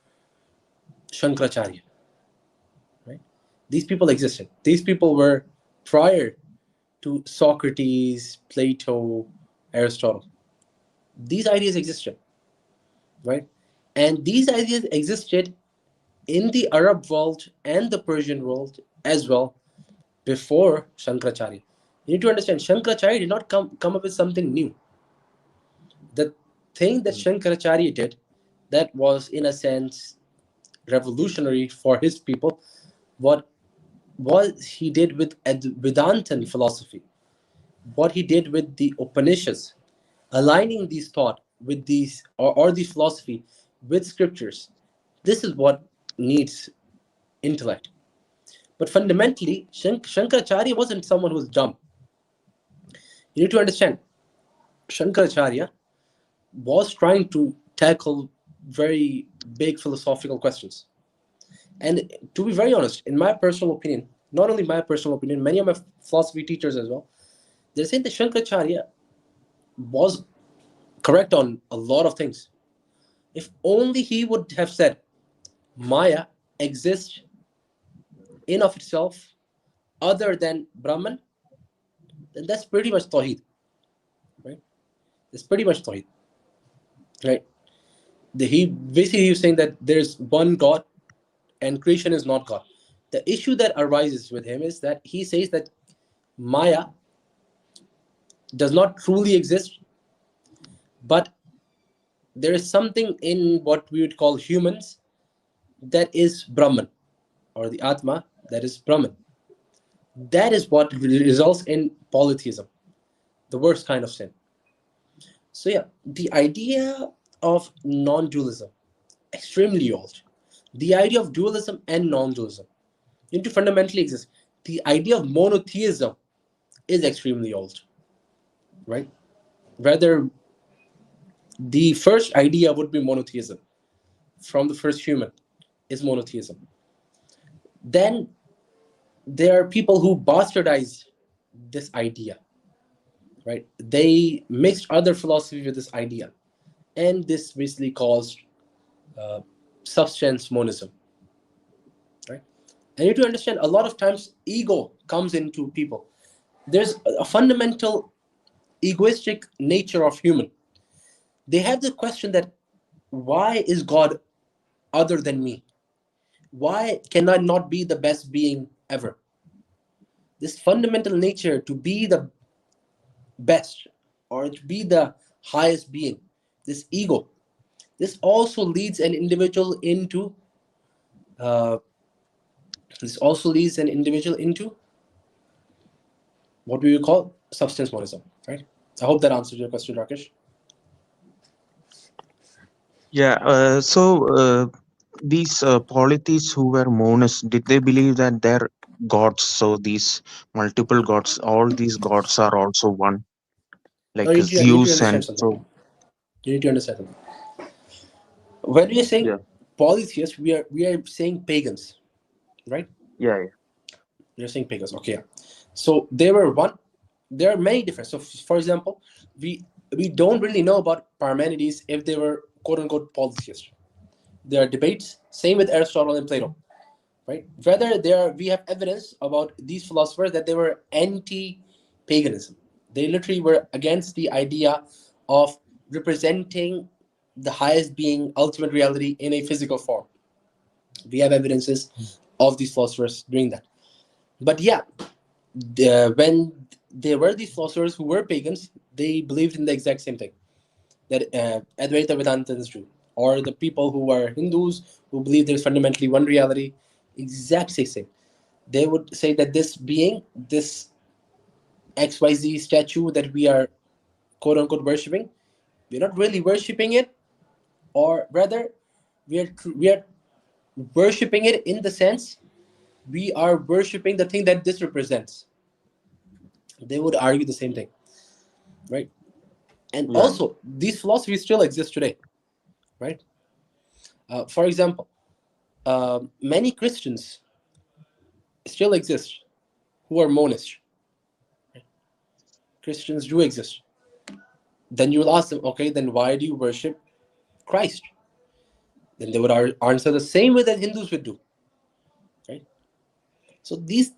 Shankaracharya. Right? These people existed. These people were prior to Socrates, Plato, Aristotle. These ideas existed, right? And these ideas existed in the Arab world and the Persian world as well before Shankaracharya. You need to understand, Shankaracharya did not come up with something new. The thing that Shankaracharya did, that was in a sense revolutionary for his people, what he did with Vedantan philosophy, what he did with the Upanishads, aligning these thought with these or the philosophy with scriptures. This is what needs intellect. But fundamentally, Shankaracharya wasn't someone who was dumb. You need to understand, Shankaracharya was trying to tackle very big philosophical questions. And to be very honest, in my personal opinion, not only my personal opinion, many of my philosophy teachers as well, they're saying that Shankaracharya was correct on a lot of things. If only he would have said, Maya exists in of itself other than Brahman, then that's pretty much Tawheed. Right? That's pretty much Tawheed. Right? He was saying that there's one God and creation is not God. The issue that arises with him is that he says that Maya does not truly exist, but there is something in what we would call humans that is Brahman, or the Atma that is Brahman. That is what results in polytheism, the worst kind of sin. So yeah, the idea of non-dualism, extremely old. The idea of dualism and non-dualism need to fundamentally exist. The idea of monotheism is extremely old, right? Rather, the first idea would be monotheism. From the first human is monotheism. Then there are people who bastardize this idea, right? They mixed other philosophy with this idea, and this basically caused substance monism, right? And you need to understand, a lot of times ego comes into people. There's a fundamental egoistic nature of human. They have the question that, why is God other than me? Why can I not be the best being ever? This fundamental nature to be the best or to be the highest being, this ego, this also leads an individual into what we would call substance monism, right? I hope that answers your question, Rakesh. Yeah. These polytheists who were monists, did they believe that they're gods? So these multiple gods, all these gods are also one, Now like you need to Zeus, understand and something. so You need to understand something. When we are saying yeah, polytheists, we are saying pagans, right? yeah, yeah. You're saying pagans, okay. Yeah. So they were one. There are many different. So, for example, we don't really know about Parmenides if they were quote unquote polytheists. There are debates. Same with Aristotle and Plato, right? Whether we have evidence about these philosophers that they were anti-paganism. They literally were against the idea of representing the highest being, ultimate reality in a physical form. We have evidences of these philosophers doing that. But yeah, when there were these philosophers who were pagans, they believed in the exact same thing, that Advaita Vedanta is true. Or the people who are Hindus, who believe there's fundamentally one reality, exact same. They would say that this being, this XYZ statue that we are quote unquote worshipping, we're not really worshipping it, or rather, we are worshipping it in the sense we are worshipping the thing that this represents. They would argue the same thing, right? And Yeah. also, these philosophies still exist today, right? For example, many Christians still exist who are monists. Christians do exist. Then you will ask them, okay, then why do you worship Christ? Then they would answer the same way that Hindus would do, right? So these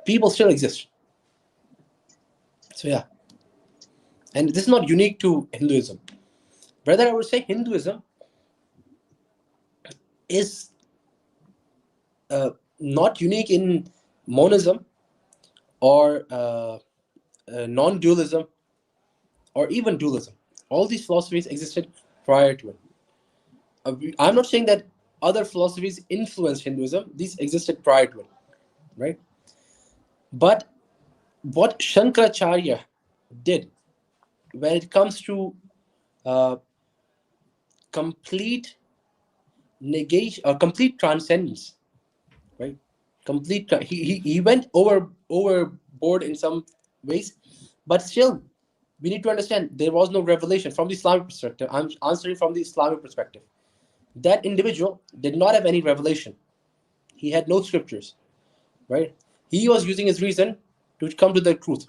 people still exist. So yeah, and this is not unique to Hinduism. Rather, I would say Hinduism is not unique in monism or non-dualism or even dualism. All these philosophies existed prior to it. I'm not saying that other philosophies influenced Hinduism. These existed prior to it, right? But what Shankaracharya did when it comes to uh, complete negation or complete transcendence, right? He went overboard in some ways, but still we need to understand there was no revelation from the Islamic perspective. I'm answering from the Islamic perspective. That individual did not have any revelation. He had no scriptures, right? He was using his reason to come to the truth,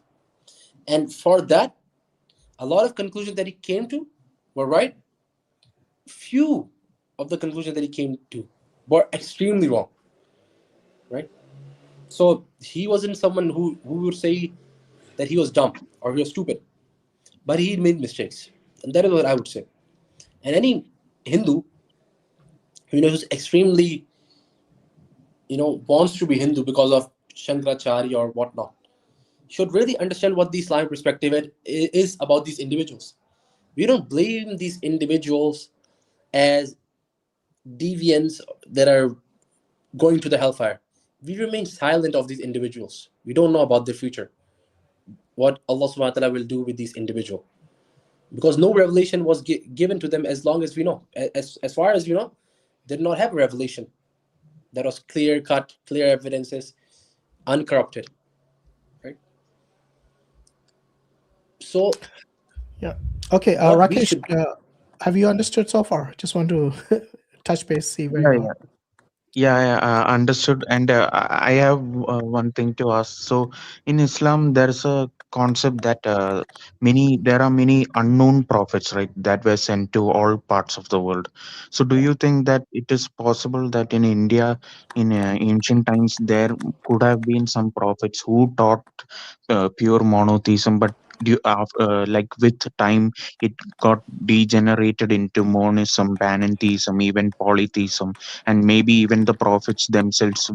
and for that, a lot of conclusions that he came to were right. Few of the conclusions that he came to were extremely wrong, right? So he wasn't someone who would say that he was dumb or he was stupid, but he made mistakes, and that is what I would say. And any Hindu, who's extremely, wants to be Hindu because of Shankaracharya or whatnot, should really understand what the Islamic perspective is about these individuals. We don't blame these individuals as deviants that are going to the hellfire. We remain silent of these individuals. We don't know about their future, what Allah subhanahu wa ta'ala will do with these individuals. Because no revelation was given to them as long as we know. As far as we know, they did not have a revelation that was clear cut, clear evidences, uncorrupted. Right? So Yeah. Okay, what we Rakesh, should have you understood so far? Just want to touch base, see where Yeah, you are. yeah. Yeah, understood. And I have one thing to ask. So, in Islam, there's a concept that there are many unknown prophets, right, that were sent to all parts of the world. So, do you think that it is possible that in India, in ancient times, there could have been some prophets who taught pure monotheism, but like with time, it got degenerated into monism, panentheism, even polytheism, and maybe even the prophets themselves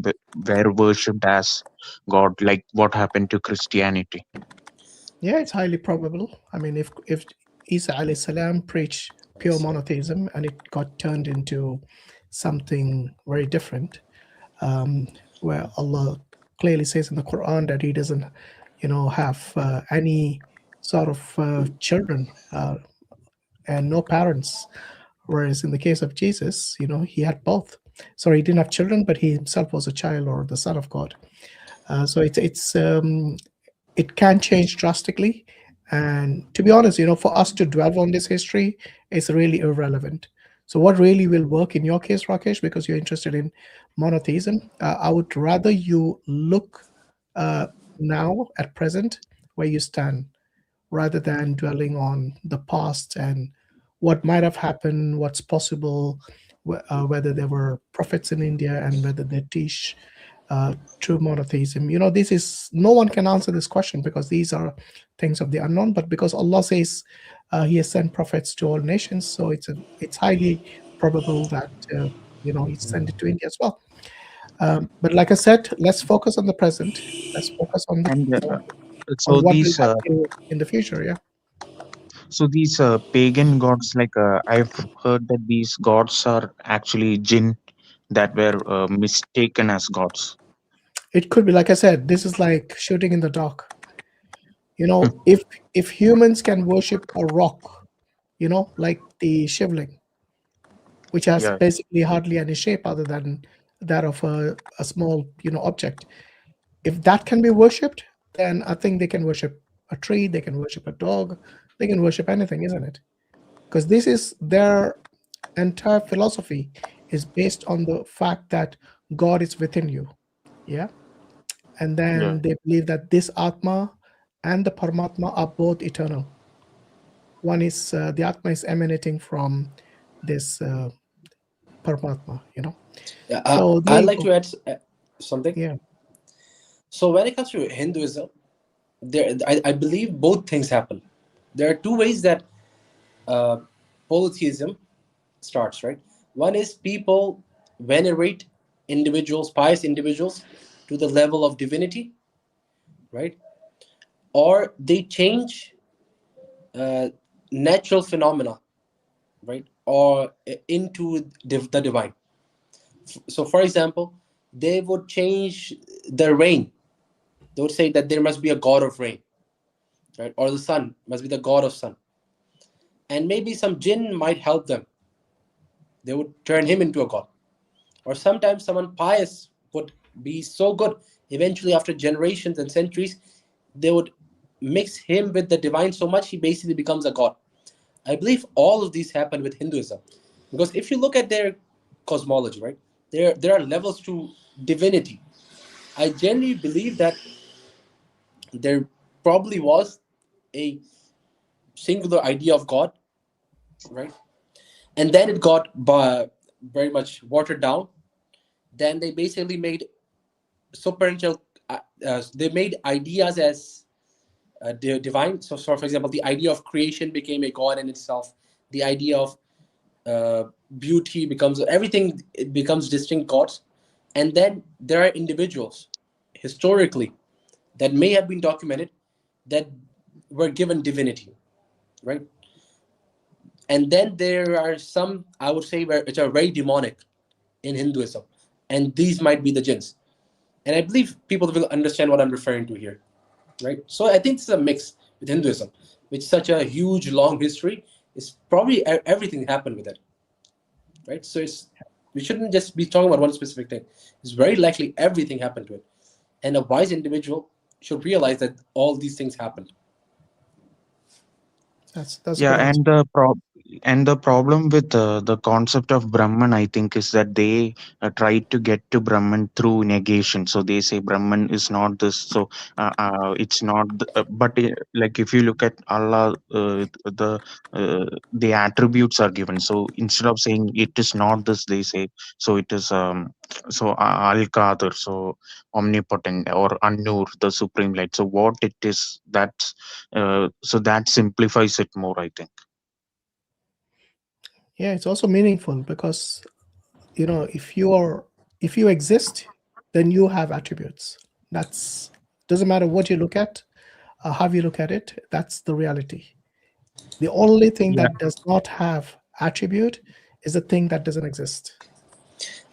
were worshipped as god, like what happened to Christianity? Yeah, it's highly probable. I mean, if Isa alayhi salam preached pure monotheism and it got turned into something very different, where Allah clearly says in the Quran that He doesn't, have any sort of children and no parents, whereas in the case of Jesus, He had both. Sorry, He didn't have children, but He Himself was a child or the Son of God. So it can change drastically. And to be honest, for us to dwell on this history is really irrelevant. So what really will work in your case, Rakesh, because you're interested in monotheism, I would rather you look uh, now at present where you stand, rather than dwelling on the past and what might have happened, what's possible, whether there were prophets in India and whether they teach true monotheism? This is, no one can answer this question because these are things of the unknown. But because Allah says He has sent prophets to all nations, so it's highly probable that He sent it to India as well. But like I said, let's focus on the present. Let's focus on And on so what will these happen in the future. Yeah. pagan gods, like I've heard that these gods are actually jinn that were mistaken as gods. It could be, like I said, this is like shooting in the dark. Hmm. If humans can worship a rock, like the shivling, which has Yeah, basically hardly any shape other than that of a small object, if that can be worshipped, then I think they can worship a tree, they can worship a dog, they can worship anything, isn't it? Because this is their entire philosophy is based on the fact that God is within you. Yeah. And yeah. then they believe that this Atma and the Paramatma are both eternal. One is the Atma is emanating from this Paramatma. Yeah, So there I'd you like go. to add something. Yeah. So when it comes to Hinduism, I believe both things happen. There are two ways that uh, polytheism starts, right? One is people venerate individuals, pious individuals, to the level of divinity, right? Or they change uh, natural phenomena, right? Or into the divine. So, for example, they would change the rain. They would say that there must be a god of rain, right? Or the sun must be the god of sun. And maybe some jinn might help them. They would turn him into a god. Or sometimes someone pious would be so good, eventually, after generations and centuries, they would mix him with the divine so much he basically becomes a god. I believe all of these happen with Hinduism. Because if you look at their cosmology, right, there are levels to divinity. I genuinely believe that there probably was a singular idea of God, right? And then it got very much watered down. Then they basically made supernatural. They made ideas as divine. So, for example, the idea of creation became a god in itself. The idea of uh, beauty becomes everything. It becomes distinct gods, and then there are individuals historically that may have been documented that were given divinity, right? And then there are some, I would say, which are very demonic in Hinduism, and these might be the jinns. And I believe people will understand what I'm referring to here, right? So I think this is a mix with Hinduism, with such a huge, long history. It's probably everything happened with it, right? So we shouldn't just be talking about one specific thing. It's very likely everything happened to it, and a wise individual should realize that all these things happened. That's a Yeah, good answer. and the problem with the concept of Brahman, I think, is that they try to get to Brahman through negation. So they say Brahman is not this, so it's not. But like if you look at Allah, the attributes are given. So instead of saying it is not this, they say so it is Al Qadir, so omnipotent, or An-Nur, the supreme light. So what it is, so that simplifies it more, I think. Yeah, it's also meaningful because if you exist, then you have attributes. That's doesn't matter what you look at, how you look at it. That's the reality. The only thing Yeah, that does not have attribute is the thing that doesn't exist.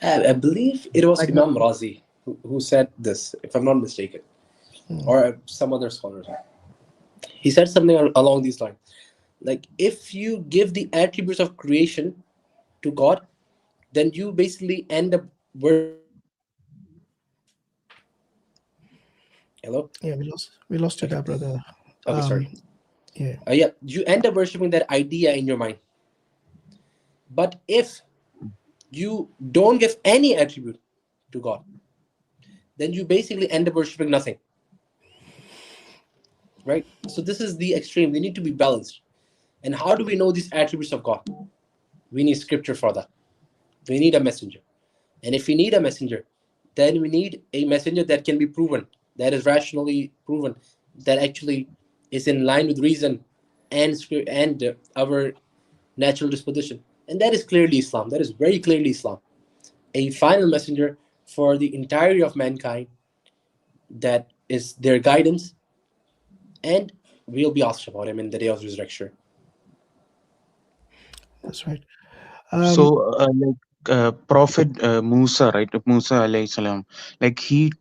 I believe it was Like Imam nothing. Razi who said this, if I'm not mistaken, Mm. or some other scholars. He said something along these lines. Like, if you give the attributes of creation to God, then you basically end up worshiping that idea in your mind. Hello? Yeah, we lost you Okay. there, brother. Okay, sorry. Yeah. Yeah, you end up worshiping that idea in your mind. But if you don't give any attribute to God, then you basically end up worshiping nothing. Right? So this is the extreme. They need to be balanced. And how do we know these attributes of God? We need scripture for that. We need a messenger. And if we need a messenger, then we need a messenger that can be proven, that is rationally proven, that actually is in line with reason and our natural disposition. And that is clearly Islam. That is very clearly Islam. A final messenger for the entirety of mankind that is their guidance, and we'll be asked about him in the day of resurrection. That's right. So, Prophet Musa, right? Musa alayhi salam, like he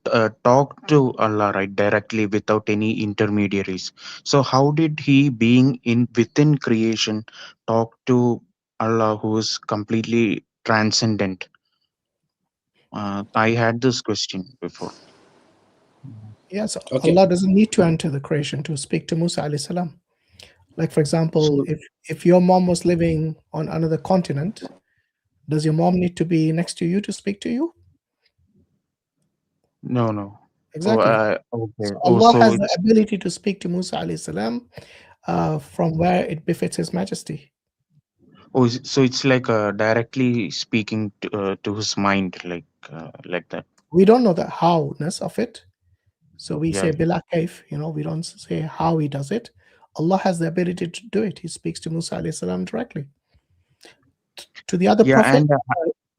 talked to Allah, right, directly without any intermediaries. So, how did he, being in within creation, talk to Allah, who is completely transcendent? I had this question before. Yes, Okay. Allah doesn't need to enter the creation to speak to Musa alayhi salam. Like, for example, So, if your mom was living on another continent, does your mom need to be next to you to speak to you? no, no. Oh, Exactly. okay. So Oh, Allah so has the it's ability to speak to Musa alayhi salam from where it befits His Majesty. so it's like directly speaking to his mind, like that. We don't know the howness of it, so we Yeah, say bila kaif. We don't say how He does it. Allah has the ability to do it. He speaks to Musa alayhi salam directly. To the other yeah, prophet,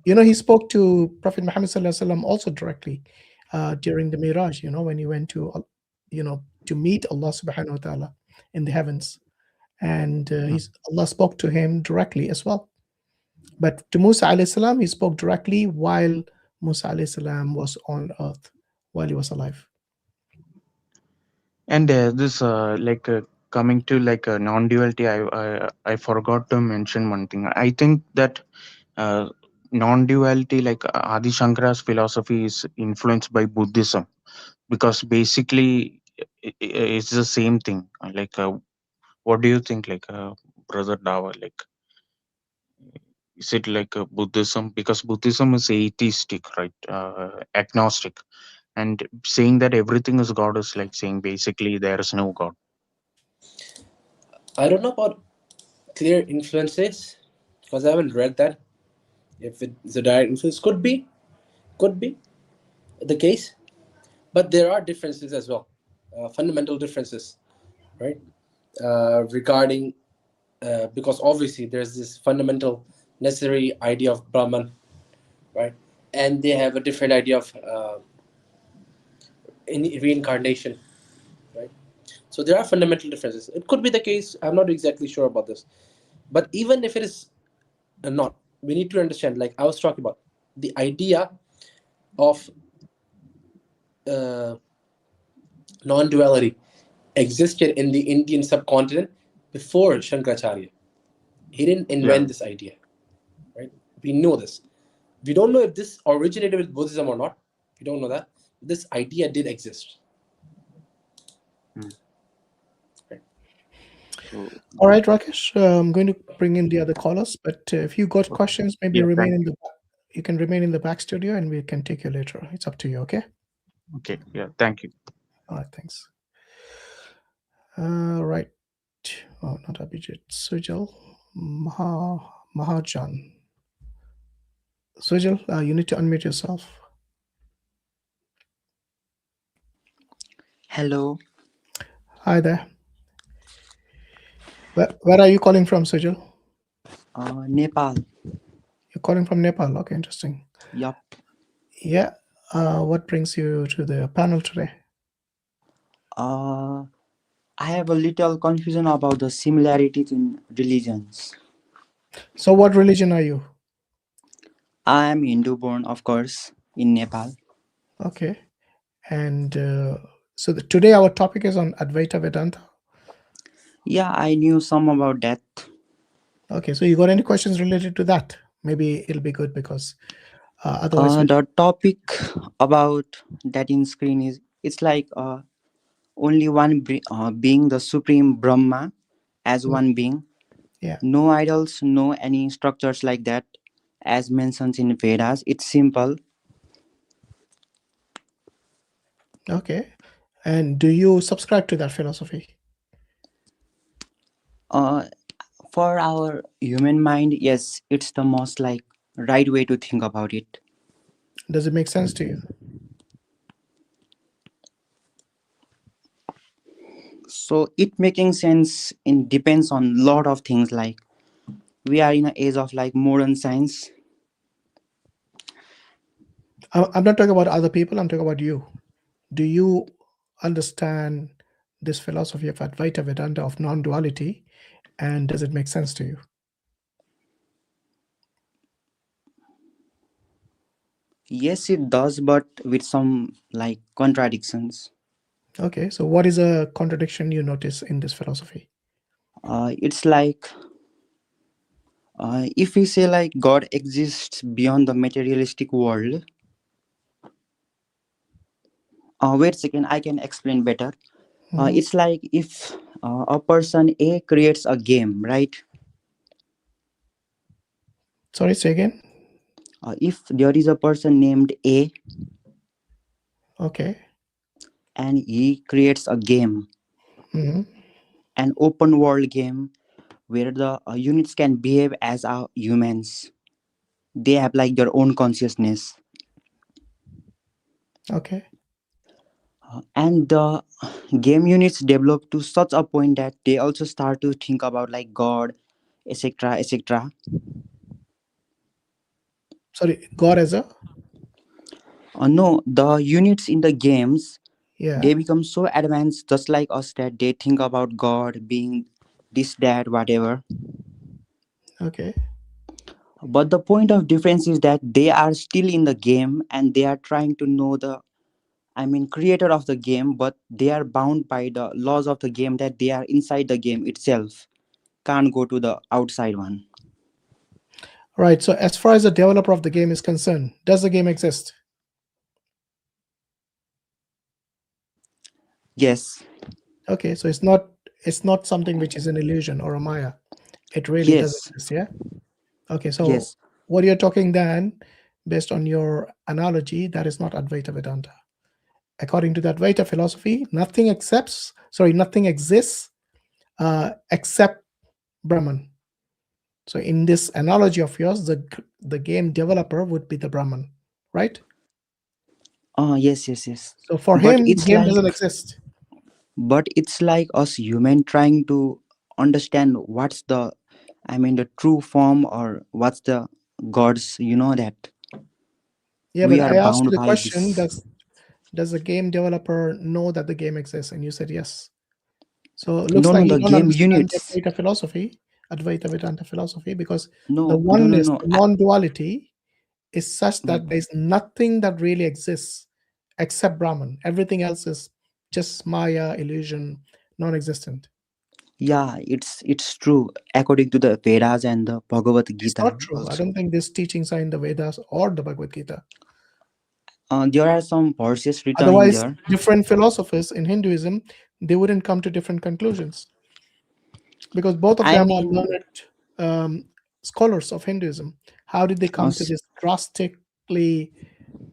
and He spoke to Prophet Muhammad sallallahu alaihi wasallam also directly during the Miraj. When he went to meet Allah subhanahu wa taala in the heavens, and Allah spoke to him directly as well. But to Musa alayhi salam, He spoke directly while Musa alayhi salam was on earth, while he was alive. And this coming to like non-duality, I forgot to mention one thing. I think that uh, non-duality, like Adi Shankara's philosophy, is influenced by Buddhism, because basically it's the same thing. What do you think, Brother Dawa? Like, is it like Buddhism? Because Buddhism is atheistic, right? Agnostic, and saying that everything is God is like saying basically there is no God. I don't know about clear influences because I haven't read that. If it's a direct influence, could be the case, but there are differences as well, fundamental differences, right? Regarding because obviously there's this fundamental necessary idea of Brahman, right? And they have a different idea of reincarnation, right? So there are fundamental differences. It could be the case. I'm not exactly sure about this, but even if it is not, we need to understand. Like I was talking about, the idea of uh, non-duality existed in the Indian subcontinent before Shankaracharya. He didn't Yeah. invent this idea, right? We know this. We don't know if this originated with Buddhism or not. We don't know that. This idea did exist. Mm. Right? So All right, Rakesh, I'm going to bring in the other callers, but if you got okay. questions, maybe Yeah, thank you. you can remain in the back studio, and we can take you later. It's up to you. Okay. Okay, yeah, thank you. All right. Thanks. Right. Oh, not Abhijit. Sujal. Mahajan. Sujal, you need to unmute yourself. Hello, Hi there. Where are you calling from, Sujal? Nepal. You're calling from Nepal. Okay, interesting. Yup. Yeah. What brings you to the panel today? I have a little confusion about the similarities in religions. So, what religion are you? I am Hindu born, of course, in Nepal. Okay. And so today our topic is on Advaita Vedanta. Yeah, I knew some about that. Okay, so you got any questions related to that? Maybe it'll be good because otherwise we The topic about that in screen is it's like only one being, the supreme Brahma, as Mm, one being. yeah. No idols, no any structures like that, as mentioned in Vedas. It's simple. Okay. And do you subscribe to that philosophy? Uh, for our human mind, yes, it's the most like right way to think about it. Does it make sense to you? So it making sense in depends on lot of things, like we are in an age of like modern science. I'm not talking about other people, I'm talking about you. Do you understand this philosophy of Advaita Vedanta of non-duality, and does it make sense to you? Yes, it does, but with some like contradictions. Okay, so what is a contradiction you notice in this philosophy? It's like if we say like God exists beyond the materialistic world. Wait a second, I can explain better. Mhm. It's like if a person A creates a game, right? Sorry, say again. If there is a person named A Okay. and he creates a game, Hmm. an open world game where the units can behave as humans. They have like their own consciousness, Okay. and the game units develop to such a point that they also start to think about like God, etc., etc. Sorry, God as a, No, the units in the games, yeah. they become so advanced just like us that they think about God being this, that, whatever. Okay. But the point of difference is that they are still in the game and they are trying to know the, I mean, creator of the game, but they are bound by the laws of the game that they are inside the game itself, can't go to the outside one. Right. So as far as the developer of the game is concerned, does the game exist? Yes, Okay. So it's not something which is an illusion or a maya. It really does yes, exist. Yeah. Okay. So yes. what you're talking then, based on your analogy, that is not Advaita Vedanta. According to the Advaita philosophy, nothing exists except Brahman. So in this analogy of yours, the game developer would be the Brahman, right? Yes, yes, yes. So for But him, the it's game like, doesn't exist. but it's like us human trying to understand what's the, I mean, the true form or what's the God's, that Yeah, we but are I asked you bound the by question: this. Does the game developer know that the game exists? And you said yes. So it looks No, like no, you the don't game understand the units. Advaita Vedanta philosophy, because the No, no, no, oneness, no. the non-duality, is such Mm, that there's nothing that really exists except Brahman. Everything else is just Maya, illusion, non-existent. yeah, it's true according to the Vedas and the Bhagavad It's Gita not true. I also. don't think these teachings are in the Vedas or the Bhagavad Gita. There are some verses written in Otherwise, there. different philosophers in Hinduism, they wouldn't come to different conclusions, because both of I them are mean, learned scholars of Hinduism. How did they uh, come to this drastically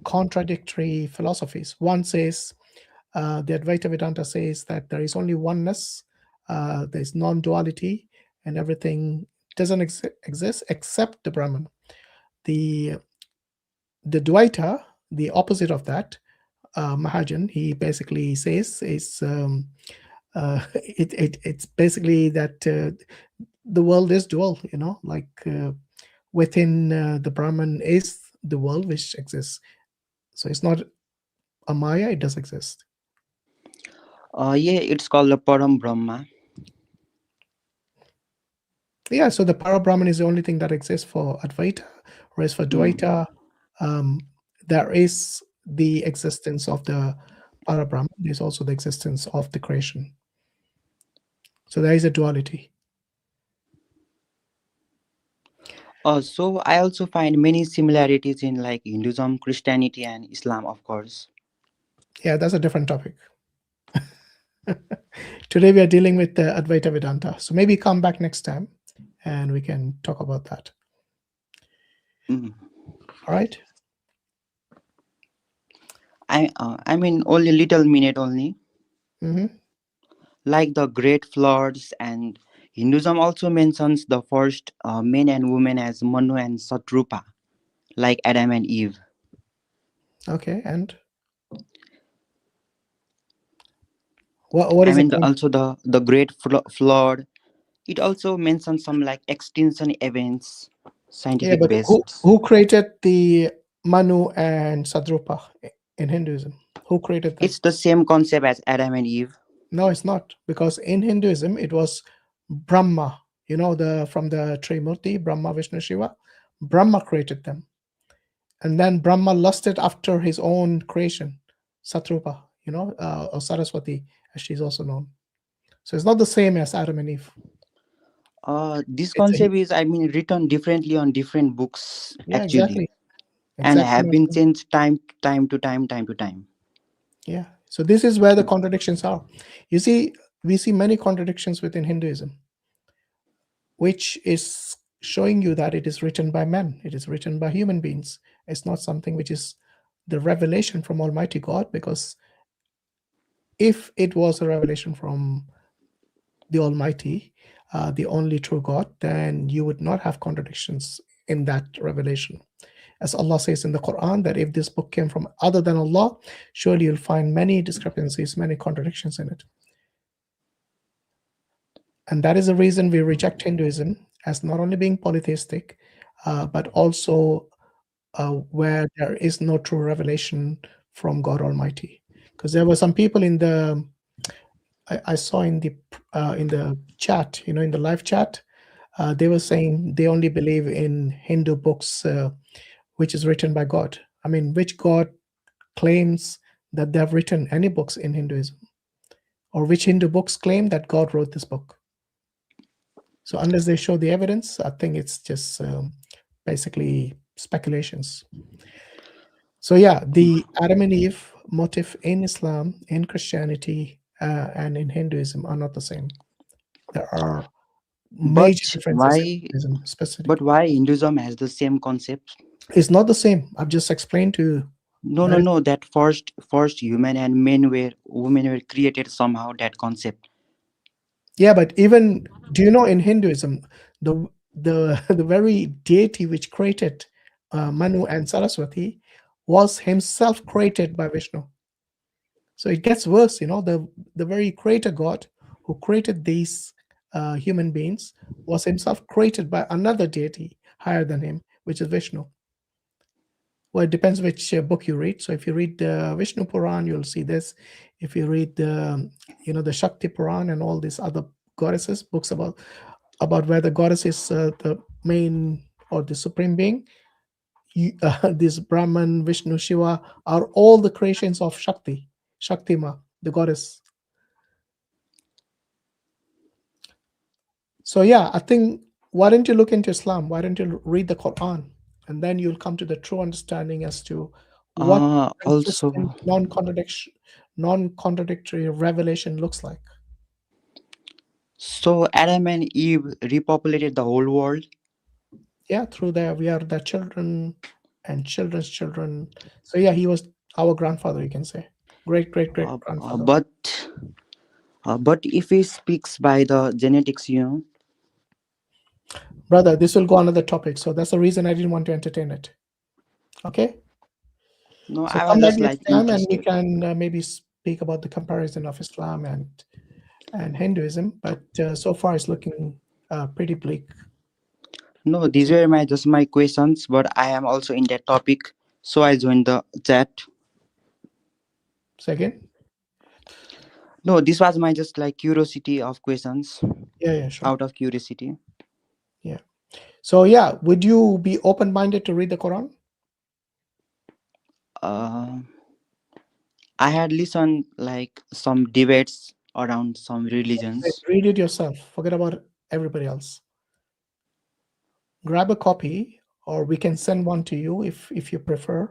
contradictory philosophies? One says, the Advaita Vedanta says that there is only oneness, there's non-duality, and everything doesn't exist except the Brahman. The Dvaita, the opposite of that, Mahajan, he basically says is it's basically that the world is dual. Like within the Brahman is the world which exists. So it's not a Maya; it does exist. yeah, it's called the Param Brahma. Yeah. So the para Brahman is the only thing that exists for Advaita, whereas for Hmm. Dvaita, um, there is the existence of the para Brahman. There's also the existence of the creation. So there is a duality. So I also find many similarities in like Hinduism, Christianity, and Islam, of course. Yeah, that's a different topic. Today we are dealing with the Advaita Vedanta. So maybe come back next time and we can talk about that. Mm. All right. I mean only little minute only. Mm-hmm. Like the great floods, and Hinduism also mentions the first men and women as Manu and Satrupa, like Adam and Eve. Okay. And What I is it? mean, also the great flood. It also mentions some like extinction events, Yeah, scientific but who based. who created the Manu and Sadrupa in Hinduism? Who created them? It's the same concept as Adam and Eve. No, it's not, because in Hinduism it was Brahma. You know, the from the Trimurti, Brahma, Vishnu, Shiva. Brahma created them, and then Brahma lusted after his own creation, Satrupa. Or Saraswati, as she's also known. So it's not the same as Adam and Eve. This It's a concept is, I mean, written differently on different books Yeah, actually, exactly, and exactly. have been changed time to time. Yeah. So this is where the contradictions are. You see, we see many contradictions within Hinduism, which is showing you that it is written by men, it is written by human beings. It's not something which is the revelation from Almighty God, because if it was a revelation from the Almighty, the only true God, then you would not have contradictions in that revelation. As Allah says in the Quran, that if this book came from other than Allah, surely you'll find many discrepancies, many contradictions in it. And that is the reason we reject Hinduism as not only being polytheistic, but also where there is no true revelation from God Almighty. Because there were some people I saw in the chat, in the live chat, they were saying they only believe in Hindu books, which is written by God. I mean, which God claims that they have written any books in Hinduism? Or which Hindu books claim that God wrote this book? So unless they show the evidence, I think it's just basically speculations. So yeah, the Adam and Eve motif in Islam, in Christianity, and in Hinduism are not the same. There are major But differences in why? Hinduism But specifically. why Hinduism has the same concept? It's not the same. I've just explained to you. No, no, That is, no. That first human and women were created somehow. That concept. yeah, but even, do you know, in Hinduism, the the very deity which created Manu and Saraswati was himself created by Vishnu. So it gets worse, the very creator God who created these human beings was himself created by another deity higher than him, which is Vishnu. Well, it depends which book you read. So if you read the Vishnu Puran, you'll see this. If you read the Shakti Puran and all these other goddesses books about where the goddess is the main or the supreme being, this Brahman, Vishnu, Shiva are all the creations of Shakti, Shaktima, the goddess. So yeah, I think, why don't you look into Islam? Why don't you read the Quran? And then you'll come to the true understanding as to what consistent Also, non-contradictory revelation looks like. so Adam and Eve repopulated the whole world. Yeah, through there we are the children and children's children. So yeah, he was our grandfather, you can say. Great great great Uh, uh, grandfather. but but if he speaks by the genetics, Brother, this will go another topic. So that's the reason I didn't want to entertain it. Okay? no, So I was come back just next like time and we interested. can maybe speak about the comparison of Islam and Hinduism. But so far it's looking pretty bleak. No, these were my questions, but I am also in that topic, so I joined the chat. So again? No, this was my just like curiosity of questions Yeah, sure. out of curiosity. Yeah. So yeah, would you be open-minded to read the Quran? Uh, I had listened like some debates around some religions. Read it yourself. Forget about everybody else. Grab a copy, or we can send one to you if you prefer.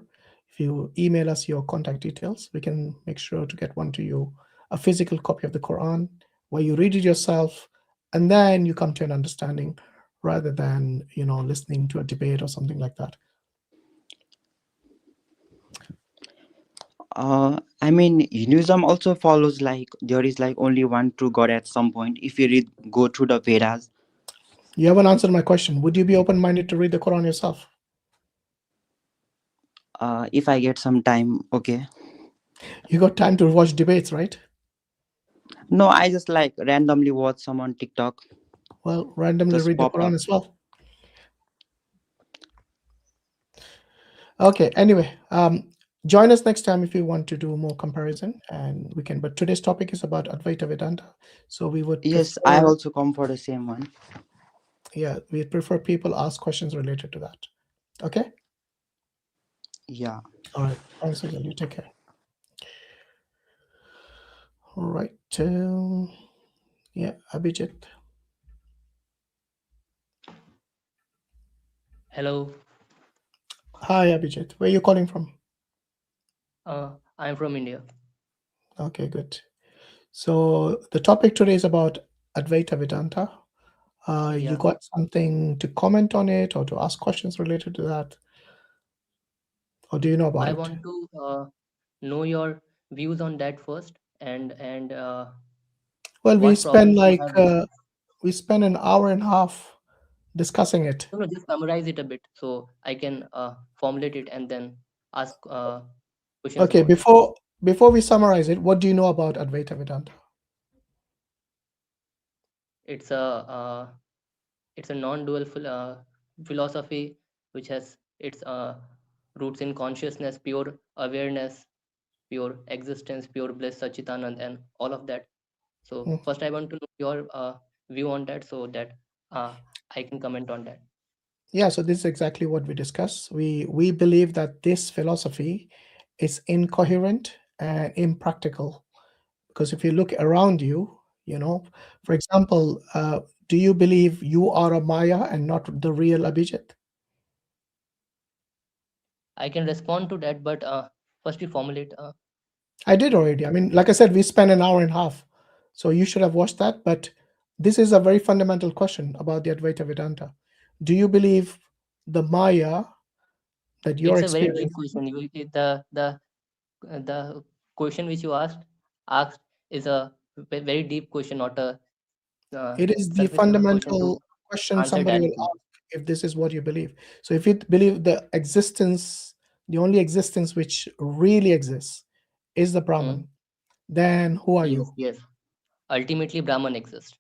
If you email us your contact details, we can make sure to get one to you, a physical copy of the Quran, where you read it yourself, and then you come to an understanding, rather than listening to a debate or something like that. I mean, Hinduism also follows like there is like only one true God at some point. If you go through the Vedas, You haven't answered my question. Would you be open-minded to read the Quran yourself? if I get some time, okay. You got time to watch debates, right? No, I just like randomly watch some on TikTok. Well, randomly Just read the popped Quran up. as well. Okay. Anyway, join us next time if you want to do more comparison, and we can. But today's topic is about Advaita Vedanta, so we would Yes, I prefer, also come for the same one. yeah, we prefer people ask questions related to that. Okay. Yeah. All right. Thanks, Ajay. You take care. All right. Yeah, Abhijit. Hello, Hi, Abhijit. Where are you calling from? I'm from India. Okay, good. So the topic today is about Advaita Vedanta. You Yeah, got something to comment on it or to ask questions related to that, or do you know about I it? want to know your views on that first, and Well, what problems you have with it. we spend an hour and a half discussing it. No, no, just summarize it a bit so I can formulate it and then ask questions Okay, about it. before we summarize it, what do you know about Advaita Vedanta? It's a non-dual philosophy which has its roots in consciousness, pure awareness, pure existence, pure bliss, Sachitanand, and all of that. So Hmm. first, I want to know your view on that so that uh, I can comment on that. Yeah, so this is exactly what we discuss. We believe that this philosophy is incoherent and impractical, because if you look around you, for example, do you believe you are a Maya and not the real Abhijit? I can respond to that, but first you formulate. I did already. I mean, like I said, we spent an hour and a half, so you should have watched that. But this is a very fundamental question about the Advaita Vedanta. Do you believe the Maya that you're It's a very deep experiencing? question. The question which you asked is a very deep question, not a It is the surface level question to fundamental question answer somebody will directly. ask if this is what you believe. So if you believe the existence, the only existence which really exists is the Hmm? Brahman, then who are Yes, you? yes. Ultimately, Brahman exists.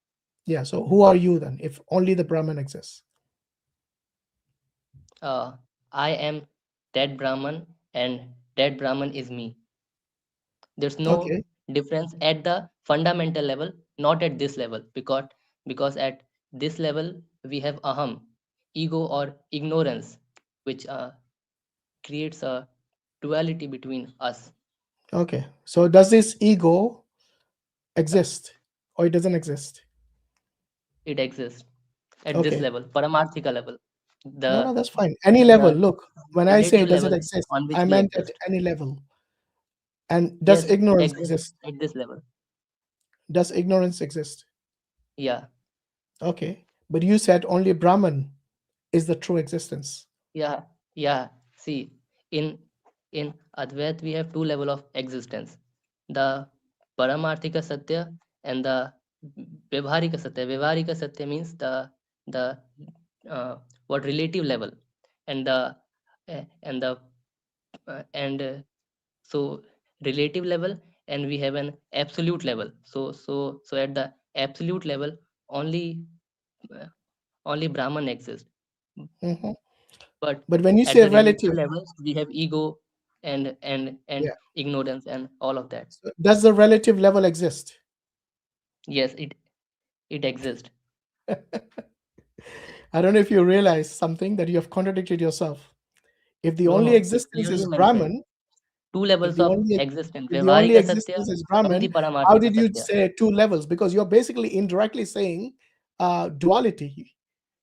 Yeah, so who are you then if only the Brahman exists? I am that Brahman, and that Brahman is me. There's no Okay, difference at the fundamental level, not at this level, because at this level we have aham, ego or ignorance, which creates a duality between us. okay. So does this ego exist or it doesn't exist? It exists at this Okay. level, paramarthika level, No, the no, that's fine. Any level. the Look, when I say relative does it level exist, on which I we meant at exist. any level. And does Yes, it ignorance exists exist? at this level. Does ignorance exist? Yeah, Okay. But you said only Brahman is the true existence. yeah, yeah. See, in in Advait we have two level of existence: the Paramarthika Satya and the Vyavharika Satya. Vyavharika Satya means the what relative level, and the and the and so relative level, and we have an absolute level. So at the absolute level, only uh, only Brahman exists. Mhm. But But when you at say the relative relative, level, we have ego and yeah. ignorance and all of that. So does the relative level exist? Yes, it exists. I don't know if you realize something that you have contradicted yourself. If the No, only no, it's existence clearly is mentioned. Brahman, Two if levels the of only existence: if the only Vyavharika Satya existence is from the Brahman, how Paramarthika did you Satya. say two levels? Because you're basically indirectly saying duality.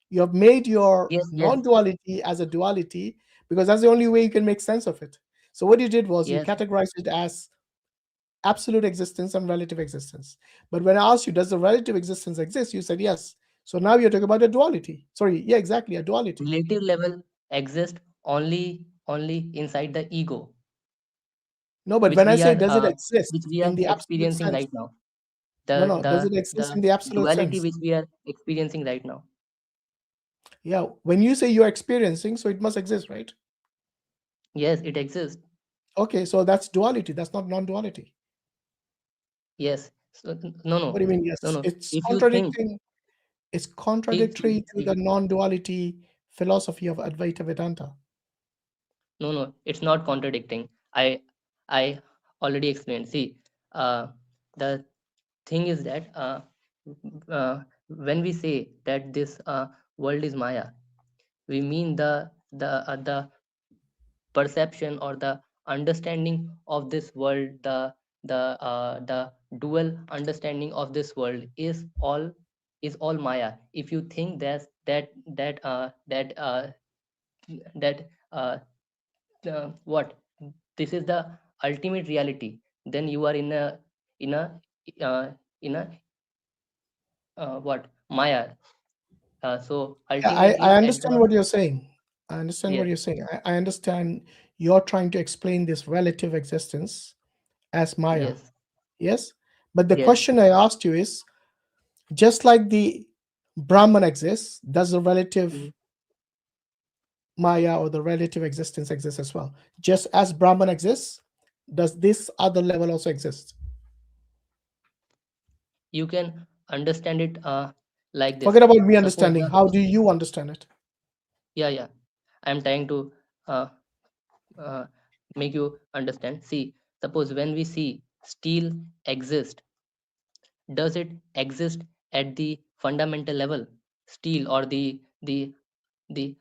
You have made your Yes, yes, non-duality as a duality because that's the only way you can make sense of it. So what you did was you yes, categorized it as absolute existence and relative existence. But when I asked you, does the relative existence exist? You said yes. So now you're talking about a duality. Sorry, yeah, exactly, a duality. relative level exists only inside the ego, No, but which when I we say are does it uh, exist which we are in the absolute experiencing sense? right now. No, The no, does the it exist in the the absolute duality sense? which we are experiencing right now. Yeah, when you say you're experiencing, so it must exist, right? Yes, it exists. Okay, so that's duality. That's not non-duality. Yes. So, no, What do you no, mean? no, Yes, no. it's If you think, contradicting. It's see, contradictory see, to the see, non-duality philosophy of Advaita Vedanta. no, no, it's not contradicting. I already explained. See, the thing is that when we say that this world is Maya, we mean the perception or the understanding of this world, the dual understanding of this world is all Maya. If you think that what this is the ultimate reality, then you are in a uh, in a what Maya. So Yeah, I ultimately at understand the what you're saying. I understand what yes, you're saying. I understand you're trying to explain this relative existence as Maya. yes, Yes? But the yes. question I asked you is, just like the Brahman exists, does the relative Mhm. Maya or the relative existence exist as well? Just as Brahman exists, does this other level also exist? You can understand it like this. Forget about me Suppose understanding. How do you understand it? yeah, I'm trying to uh, uh, make you understand. See, suppose when we see steel exist, does it exist at the fundamental level? Steel or the the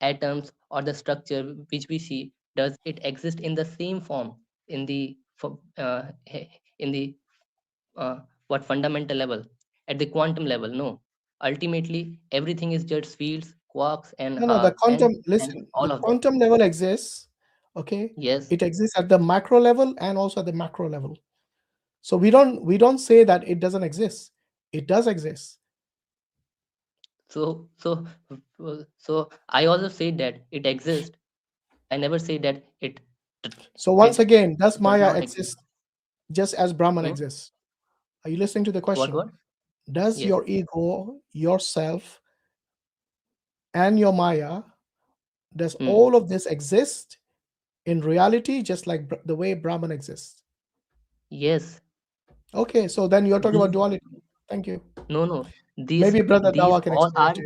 atoms or the structure which we see, does it exist in the same form in the in the what fundamental level, at the quantum level? No, ultimately everything is just fields, quarks, and No, no, the quantum, and listen, the all of that. quantum level exists, okay? Yes. It exists at the macro level and also at the macro level. So we don't say that it doesn't exist. It does exist. So I also say that it exists. I never say that So once it again, does does Maya not exist. exist just as Brahman Hmm? exists? Are you listening to the What question? what? Does Yes. your ego, yourself, and your Maya, does Hmm. all of this exist in reality just like the way Brahman exists? Yes. Okay, so then you're talking about These duality. Thank you. no no Maybe Brother these Dawa can all explain it are to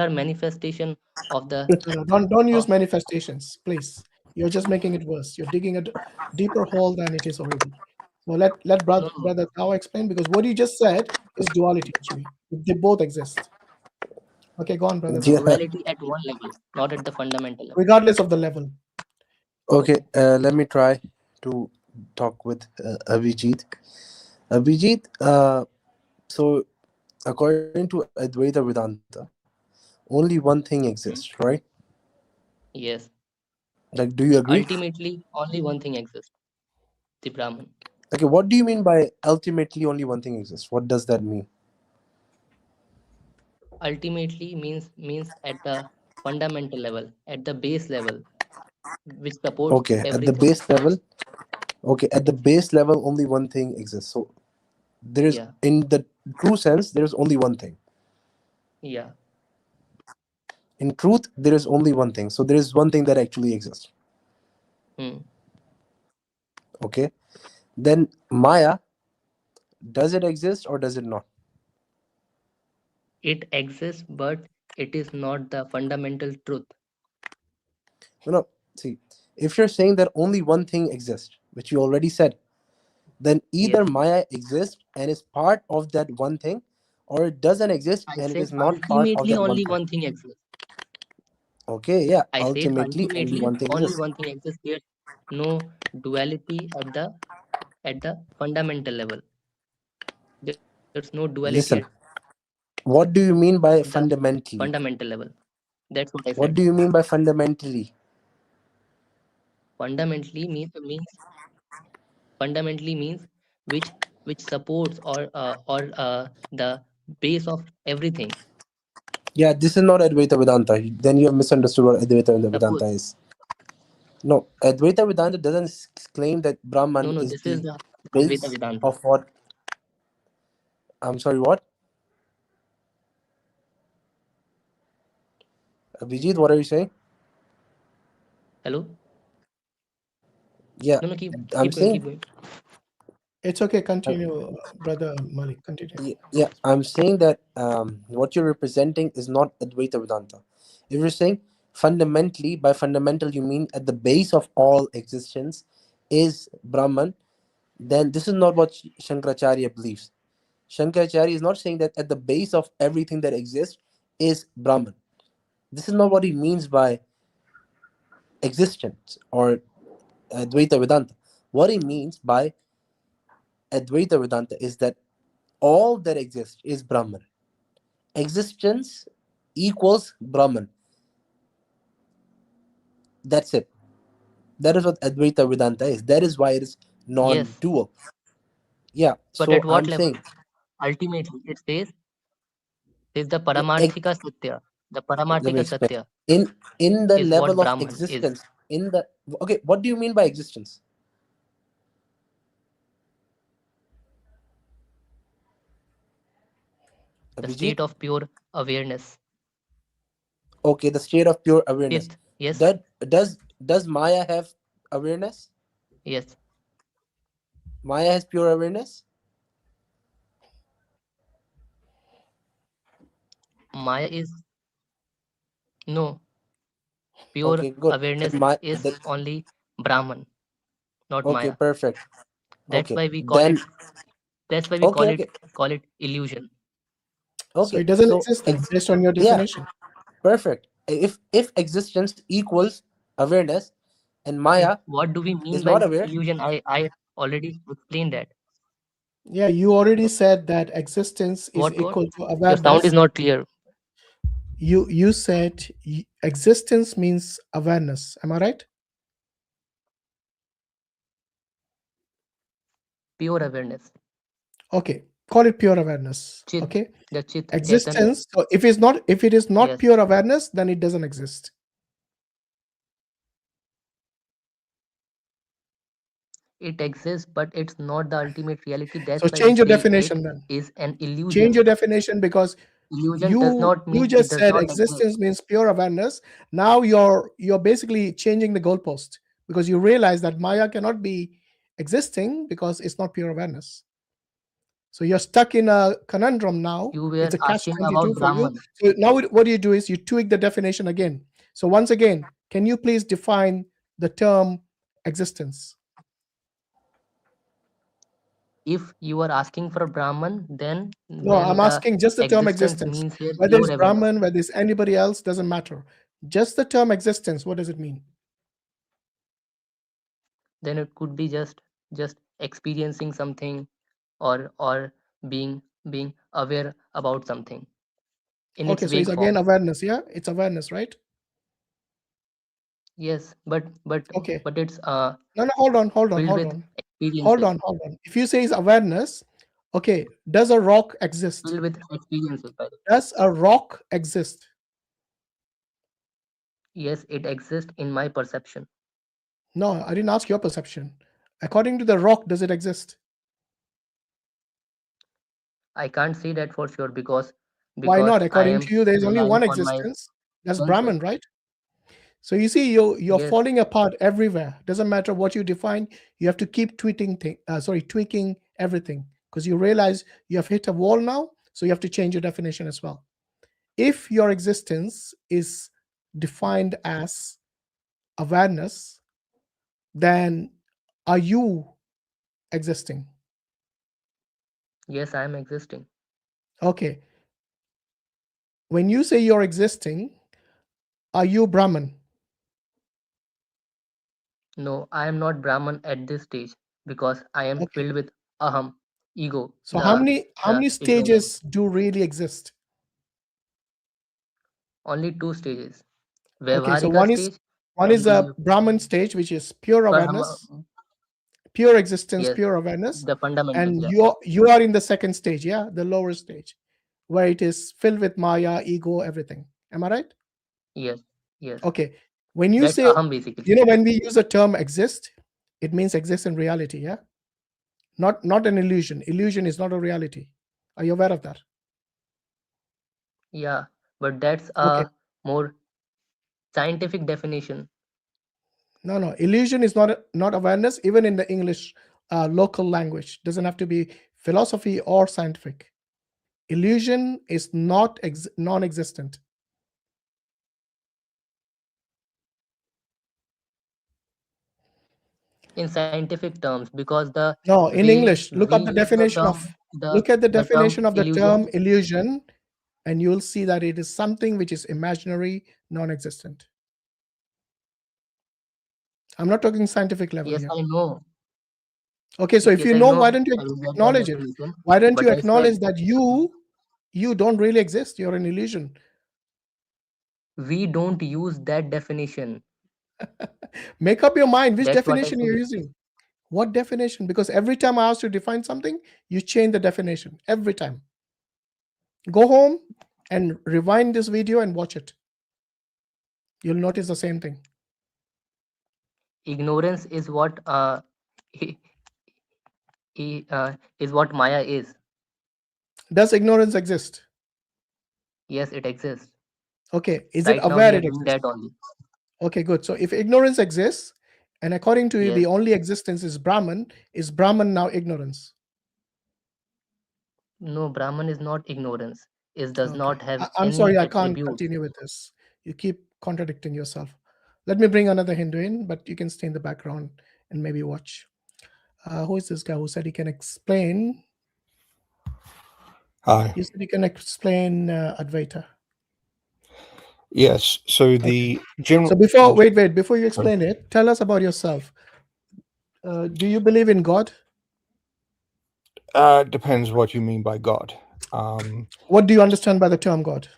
you. manifestation of the No, no, don't use of manifestations, please. You're just making it worse. You're digging a deeper hole than it is already. So let no no brother now explain, because what you just said is duality actually. They both exist. Okay, go on, brother Dawa. Yeah. duality at one level, not at the fundamental level. Regardless of the level. Okay. Let me try to talk with Abhijit. Abhijit. So according to Advaita Vedanta, only one thing exists, Hmm? right? Yes. Like, do you agree? Ultimately, only one thing exists: the Brahman. Okay. What do you mean by ultimately only one thing exists? What does that mean? Ultimately means at the fundamental level, at the base level, which supports Okay. At the everything. base level. Okay. At the base level, only one thing exists. So there is, Yeah, in the true sense, there is only one thing. yeah. In truth, there is only one thing. So there is one thing that actually exists. Hmm. Okay. Then Maya, does it exist or does it not? It exists, but it is not the fundamental truth. No, no. See, if you're saying that only one thing exists, which you already said, then either Yes. Maya exists and is part of that one thing, or it doesn't exist I and it said is not part of ultimately that one only thing. one thing exists. Okay, yeah. I said Ultimately, only ultimately one thing only exists. one thing exists. There's no duality at the fundamental level. There's no duality Listen, at what do you mean the by fundamentally? fundamental level. That's what I said. What do you mean by fundamentally? Fundamentally means which supports or the base of everything. Yeah, this is not Advaita Vedanta. Then you have misunderstood what Advaita Suppose Vedanta is. No, Advaita Vedanta doesn't claim that Brahman no, is this is the the Advaita base Vedanta. of what. I'm sorry, what? Vijit, what are you saying? Hello. Yeah, No, no, keep I'm keep going, keep saying, going. It's okay. uh, Continue, brother Malik. Continue. yeah, I'm saying that what you're representing is not Advaita Vedanta. If you're saying fundamentally, by fundamental you mean at the base of all existence is Brahman, then this is not what Shankaracharya believes. Shankaracharya is not saying that at the base of everything that exists is Brahman. This is not what he means by existence or Advaita Vedanta. What he means by Advaita Vedanta is that all that exists is Brahman. Existence equals Brahman. That's it. That is what Advaita Vedanta is. That is why it is Yes, non-dual. Yeah. but at So what I'm level? saying, Ultimately, it says the yeah, Paramarthika Satya. The let me Paramarthika explain. Satya In the is what level of Brahman is. existence, in the okay, what do you mean by existence, The Abhijit? state of pure awareness. Okay, the state of pure awareness. Chit, yes, That does Maya have awareness? yes. Maya has pure awareness. Maya is no pure Okay, good. awareness Then my is only Brahman, not okay, Maya. perfect. That's Okay, why we call then it. That's why we okay, okay, call it illusion. So okay. it doesn't So exist then, based on your yeah, definition. perfect. If existence equals awareness, and Maya What do we mean is by not aware, illusion? I already explained that. Yeah, you already said that existence is What? equal to Your sound awareness. is not clear. You said existence means awareness. Am I right? Pure awareness. Okay, call it pure awareness. Chit. Okay, The Chit, Chaitanya. existence. So if it is not Yes. pure awareness, then it doesn't exist. It exists, but it's not the ultimate reality. That's So why we change your say it definition then. is an illusion. Change your definition, because Illusion does not you mean it just does said not exist. existence means pure awareness. Now you're basically changing the goalpost, because you realize that Maya cannot be existing because it's not pure awareness. So you're stuck in a conundrum now. You were It's a catch asking 22 about for you. Brahman. So now what do you do is you tweak the definition again. So once again, can you please define the term existence? If you are asking for Brahman, then No, I'm the asking just the term existence existence. means here Whether pure it's awareness. Brahman, whether it's anybody else, doesn't matter. Just the term existence, what does it mean? Then it could be just experiencing something, or being aware about something in its Okay, so vague it's again form. awareness, yeah? It's awareness, right? Yes, but Okay. it's No, hold on. filled with experiences. Hold on. If you say it's awareness, okay, does a rock exist? Filled with experiences, by the way. Does a rock exist? Yes, it exists in my perception. No, I didn't ask your perception. According to the rock, does it exist? I can't say that for sure because Why not? I According am to you, there's only relying one on my existence. That's senses. Brahman, right? So you see, you're Yes, falling apart everywhere. Doesn't matter what you define. You have to keep tweaking everything, because you realize you have hit a wall now. So you have to change your definition as well. If your existence is defined as awareness, then are you existing? yes, I am existing. Okay. When you say you're existing, are you Brahman? No, I am not Brahman at this stage because I am Okay. filled with aham, ego, So how the many ignorance. stages do really exist? Only two stages. Okay, so Vyavharika stage one and is a the Brahman stage, which is pure Brahma. awareness, pure existence, Yes, pure awareness, the fundamentals. and Yeah. you are in the second stage, yeah, the lower stage, where it is filled with Maya, ego, everything. Am I right? Yes, yes. Okay. When you That's say, aham basically. when we use the term exist, it means exist in reality, yeah, not an illusion. Illusion is not a reality. Are you aware of that? Yeah, but that's Okay. a more scientific definition. No. Illusion is not awareness, even in the English local language. Doesn't have to be philosophy or scientific. Illusion is not non-existent. In scientific terms, because the No, in way English, we look at the use the definition term, of the illusion, term illusion, and you'll see that it is something which is imaginary, non-existent. I'm not talking scientific level yes, here. I know. Okay, so if Yes, you I know, know. why don't you I will get that acknowledge it? definition. Why don't But you I said acknowledge that you don't really exist? You're an illusion. we don't use that definition. Make up your mind which That's what I definition you're said. using. What definition? Because every time I ask you to define something, you change the definition. Every time. Go home and rewind this video and watch it. You'll notice the same thing. Ignorance is what is what Maya is. Does ignorance exist? Yes, it exists. Okay. Is Right it now aware we are it doing exists? that only. Okay, good. So if ignorance exists, and according to you, Yes. the only existence is Brahman now ignorance? No, Brahman is not ignorance. It does Okay. not have I'm any sorry, I can't attributes. continue with this. You keep contradicting yourself. Let me bring another Hindu in, but you can stay in the background and maybe watch. Who is this guy who said he can explain? Hi. He said he can explain Advaita. Yes. So the general. So before you explain it, tell us about yourself. Do you believe in God? Depends what you mean by God. What do you understand by the term God?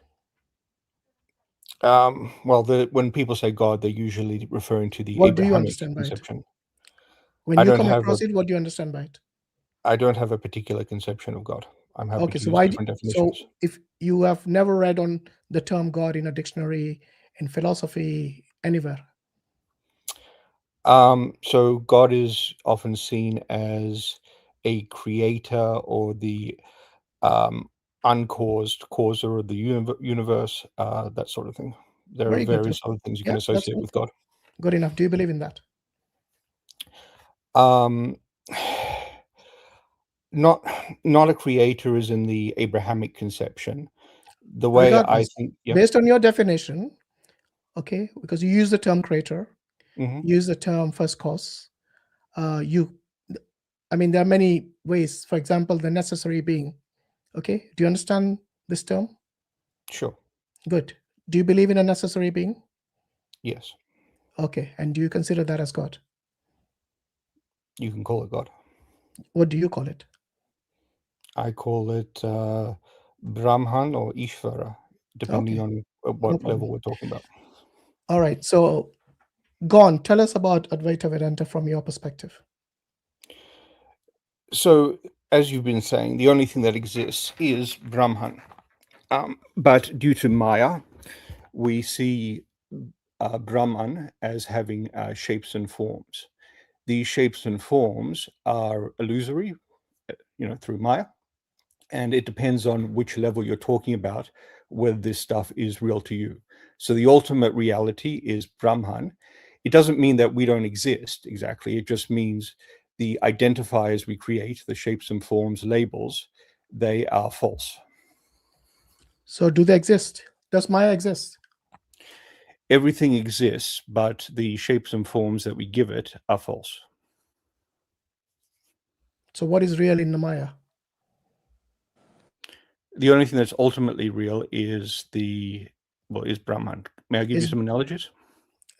Well, when people say God, they're usually referring to the What do you Abrahamic understand by it? conception. When you come across it, what do you understand by it? I don't have a particular conception of God. I'm happy to use different definitions. So if you have never read on the term God in a dictionary, in philosophy, anywhere? So God is often seen as a creator or the uncaused causer of the universe, that sort of thing. There are various other things you can associate with God. Good enough. Do you believe in that? Not a creator is in the Abrahamic conception. The way I think, based on your definition, okay, because you use the term creator, you use the term first cause. There are many ways. For example, the necessary being. Okay, do you understand this term? Sure. Good. Do you believe in a necessary being? Yes. Okay, and do you consider that as God? You can call it God. What do you call it? I call it Brahman or Ishvara, depending on what level we're talking about. All right. So, Gon, tell us about Advaita Vedanta from your perspective. So, as you've been saying, the only thing that exists is Brahman. But due to Maya, we see Brahman as having shapes and forms. These shapes and forms are illusory, through Maya. And it depends on which level you're talking about, whether this stuff is real to you. So the ultimate reality is Brahman. It doesn't mean that we don't exist exactly. It just means the identifiers we create, the shapes and forms, labels, they are false. So do they exist? Does Maya exist? Everything exists, but the shapes and forms that we give it are false. So what is real in the Maya? The only thing that's ultimately real is is Brahman. May I give you some analogies?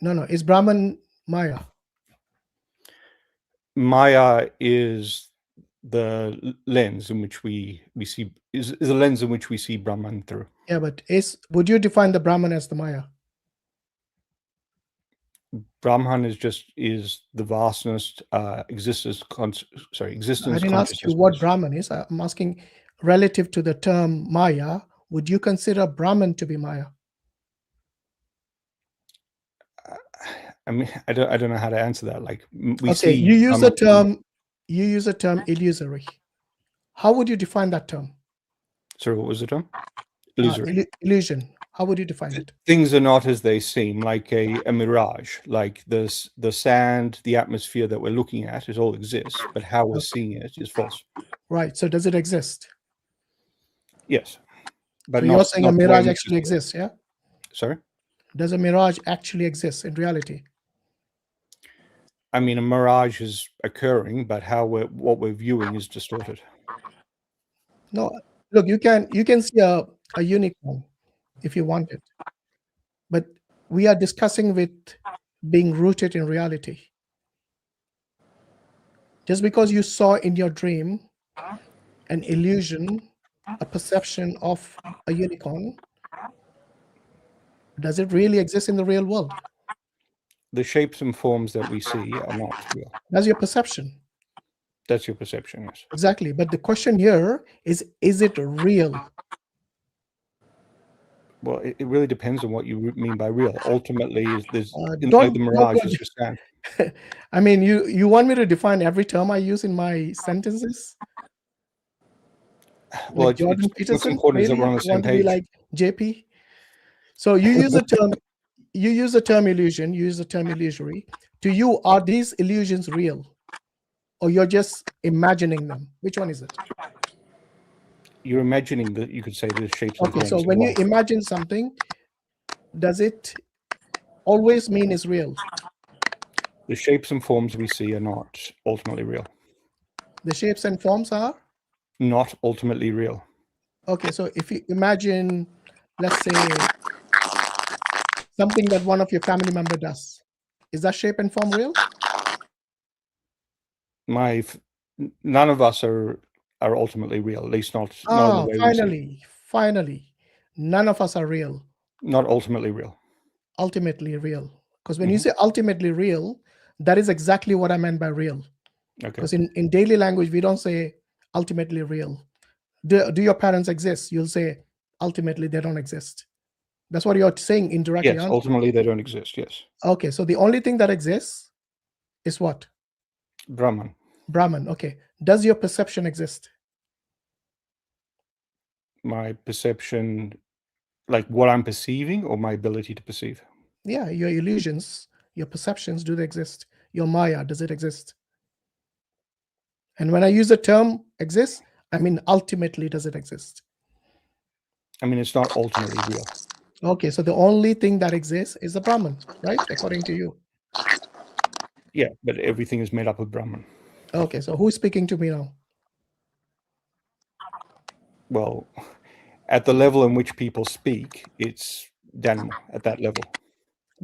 No. Is Brahman Maya? Maya is the lens in which we see is the lens in which we see Brahman through. Yeah, but would you define the Brahman as the Maya? Brahman is the vastness, existence. I didn't ask you what Brahman is. I'm asking, relative to the term Maya, would you consider Brahman to be Maya? I mean, I don't know how to answer that. Like you use the term illusory. How would you define that term? Sorry, what was the term? Illusory. Illusion. How would you define it? Things are not as they seem, like a mirage. Like the sand, the atmosphere that we're looking at, it all exists, but how we're seeing it is false. Right. So does it exist? Yes, but So not. you're saying not a the way mirage we actually see it. exists, yeah? Sorry. Does a mirage actually exist in reality? I mean, a mirage is occurring, but what we're viewing is distorted. No. Look, you can see a unicorn if you want it, but we are discussing with being rooted in reality. Just because you saw in your dream an illusion, a perception of a unicorn, does it really exist in the real world? The shapes and forms that we see are not real. That's your perception. That's your perception, yes. Exactly. But the question here is it real? Well, it really depends on what you mean by real. Ultimately, there's like Don't the mirage go- is just sand. I mean, you want me to define every term I use in my sentences? Well, Like Jordan what's Peterson, important is that really? we're on the You same want to be page. like JP? So you use the term illusion, you use the term illusory. To you, are these illusions real? Or you're just imagining them? Which one is it? You're imagining that you could say the shapes and Okay, forms. so when you imagine something, does it always mean it's real? The shapes and forms we see are not ultimately real. The shapes and forms are? Not ultimately real. Okay, so if you imagine, let's say, something that one of your family member does, is that shape and form real? None of us are ultimately real, at least not in the way we see. Finally, none of us are real. Not ultimately real. Ultimately real. Because when you say ultimately real, that is exactly what I meant by real. Okay. Because in daily language, we don't say ultimately real. Do your parents exist? You'll say ultimately they don't exist. That's what you're saying indirectly. Yes, ultimately they don't exist, yes. Okay, so the only thing that exists is what? Brahman. Brahman, okay. Does your perception exist? My perception, like what I'm perceiving, or my ability to perceive? Yeah, your illusions, your perceptions, do they exist? Your Maya, does it exist? And when I use the term exist, I mean ultimately does it exist? I mean, it's not ultimately real. Okay, so the only thing that exists is the Brahman, right? According to you. Yeah, but everything is made up of Brahman. Okay, so who's speaking to me now? Well, at the level in which people speak, it's Daniel at that level.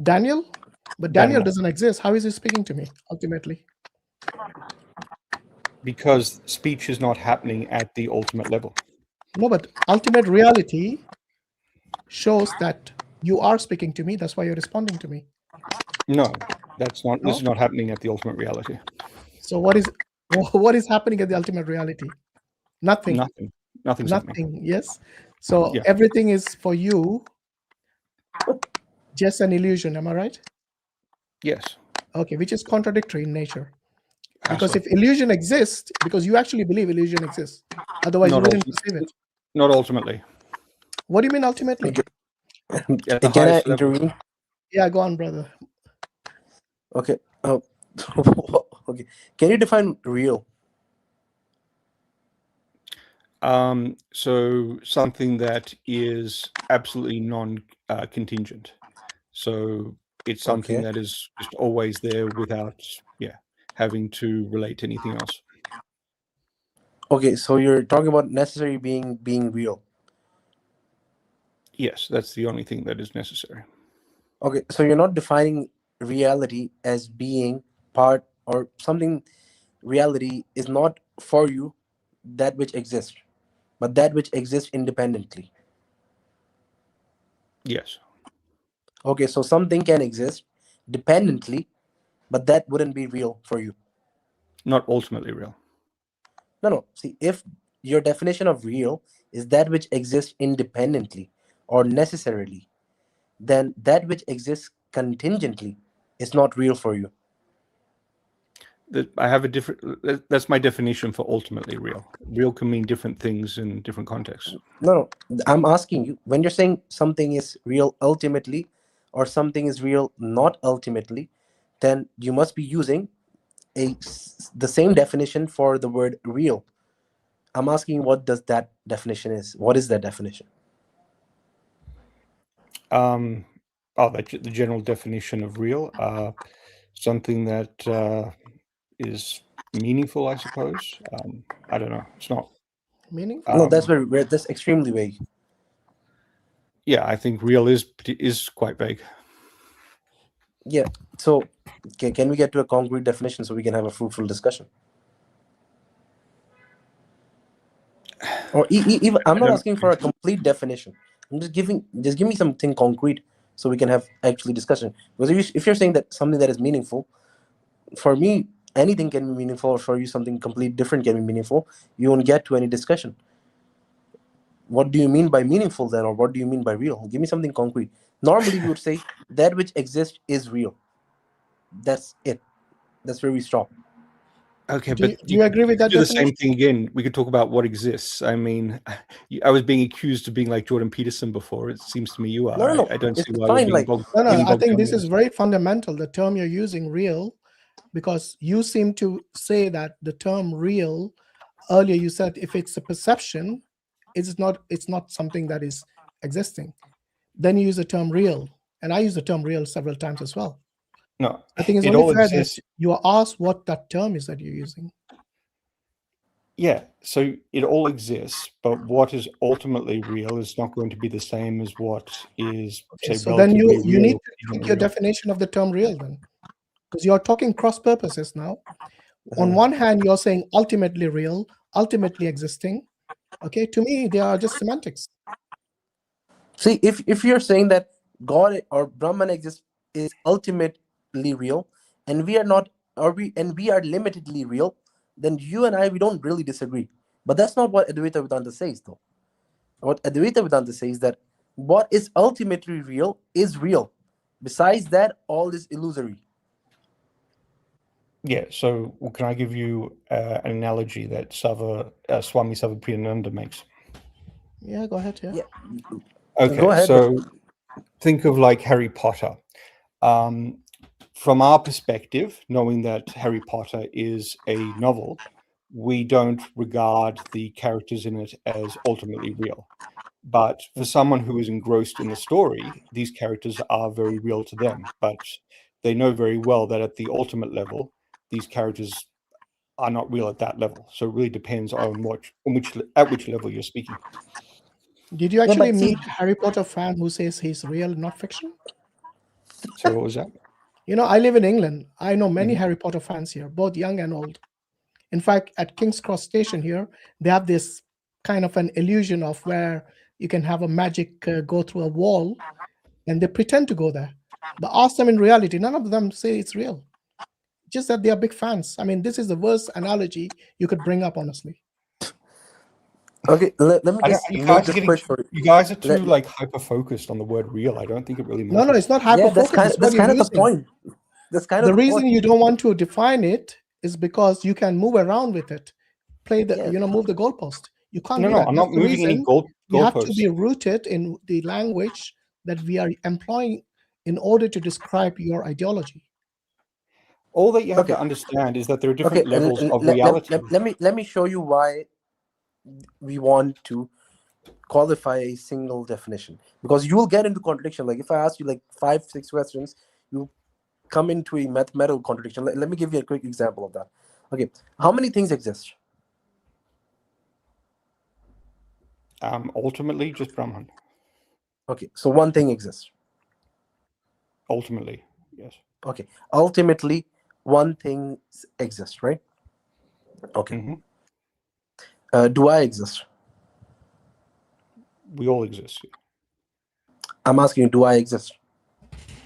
Daniel? But Daniel doesn't exist. How is he speaking to me ultimately? Because speech is not happening at the ultimate level. No, but ultimate reality shows that you are speaking to me. That's why you're responding to me. No, that's not. No? This is not happening at the ultimate reality. So what is happening at the ultimate reality? Nothing. Nothing's happening. Nothing. Yes. So Yeah. everything is for you just an illusion. Am I right? Yes. Okay, which is contradictory in nature. Because if illusion exists, because you actually believe illusion exists, otherwise you wouldn't perceive it. Not ultimately. What do you mean ultimately? At the Can I highest level. intervene? Yeah, go on, brother. Okay. Okay. Can you define real? So something that is absolutely non-contingent. So it's something that is just always there without, having to relate to anything else. Okay, so you're talking about necessary being real. Yes, that's the only thing that is necessary. Okay, so you're not defining reality as being part or something. Reality is not for you that which exists, but that which exists independently. Yes. Okay, so something can exist dependently, but that wouldn't be real for you. Not ultimately real. No. See, if your definition of real is that which exists independently or necessarily, then that which exists contingently is not real for you. I have a different. That's my definition for ultimately real. Real can mean different things in different contexts. No, I'm asking you, when you're saying something is real ultimately or something is real not ultimately, then you must be using the same definition for the word real. I'm asking what does that definition is. What is that definition? The general definition of real, something that is meaningful, I suppose. I don't know. It's not Meaningful? No, that's extremely vague. Yeah, I think real is quite vague. Yeah. So, can we get to a concrete definition so we can have a fruitful discussion? Or even, I'm not asking for a complete definition. I'm just give me something concrete so we can have actually discussion. Because if you're saying that something that is meaningful, for me anything can be meaningful, or for you something completely different can be meaningful, you won't get to any discussion. What do you mean by meaningful then, or what do you mean by real? Give me something concrete. Normally we would say that which exists is real. That's it. That's where we stop. Okay, Do but you agree with that do the definition? same thing again. We could talk about what exists. I mean, I was being accused of being like Jordan Peterson before. It seems to me you are. No. I don't see It's why fine. you're being No, I bogged think down this with is it. very fundamental, the term you're using, real, because you seem to say that the term real, earlier you said if it's a perception, it's not something that is existing. Then you use the term real, and I use the term real several times as well. No, I think it's it only all fair exists. that you are asked what that term is that you're using. Yeah, so it all exists, but what is ultimately real is not going to be the same as what is, Okay, say, so then relatively you real. need or to tweak even your real. definition of the term real then, because you're talking cross purposes now. On one hand, you're saying ultimately real, ultimately existing. Okay, to me, they are just semantics. See, if you're saying that God or Brahman exists is ultimately real, and we are not, or we are limitedly real, then you and I, we don't really disagree. But that's not what Advaita Vedanta says, though. What Advaita Vedanta says that what is ultimately real is real. Besides that, all is illusory. Yeah, so can I give you an analogy that Swami Savapriyananda makes? Yeah, go ahead. Yeah. Okay, Go ahead. so think of like Harry Potter. From our perspective, knowing that Harry Potter is a novel, we don't regard the characters in it as ultimately real. But for someone who is engrossed in the story, these characters are very real to them. But they know very well that at the ultimate level, these characters are not real at that level. So it really depends on at which level you're speaking. Did you actually but see- meet a Harry Potter fan who says he's real, not fiction? So what was that? You know, I live in England. I know many Mhm. Harry Potter fans here, both young and old. In fact, at King's Cross Station here, they have this kind of an illusion of where you can have a magic go through a wall, and they pretend to go there. But ask them in reality, none of them say it's real. Just that they are big fans. I mean, this is the worst analogy you could bring up, honestly. Okay, let me I don't, just make this quick for you. you guys are too Let- like hyper focused on the word real. I don't think it really No, matters. it's not yeah, hyper focus. It's what that's you're kind of the using. point. That's kind of The the reason point. you don't want to define it is because you can move around with it, Yeah. move the goalpost. You can't No, do no, that. I'm That's not the moving any reason we have to goalposts. be rooted in the language that we are employing in order to describe your ideology. All that you have Okay. to understand is that there are Okay. different levels of Let, reality. let me show you why we want to qualify a single definition, because you will get into contradiction. Like if I ask you like 5-6 questions, you come into a mathematical contradiction. Let me give you a quick example of that. Okay, how many things exist? Ultimately, just Brahman. Okay, so one thing exists. Ultimately, yes. Okay, ultimately one thing exists, right? Okay. Hmm. Do I exist? We all exist. I'm asking you, do I exist?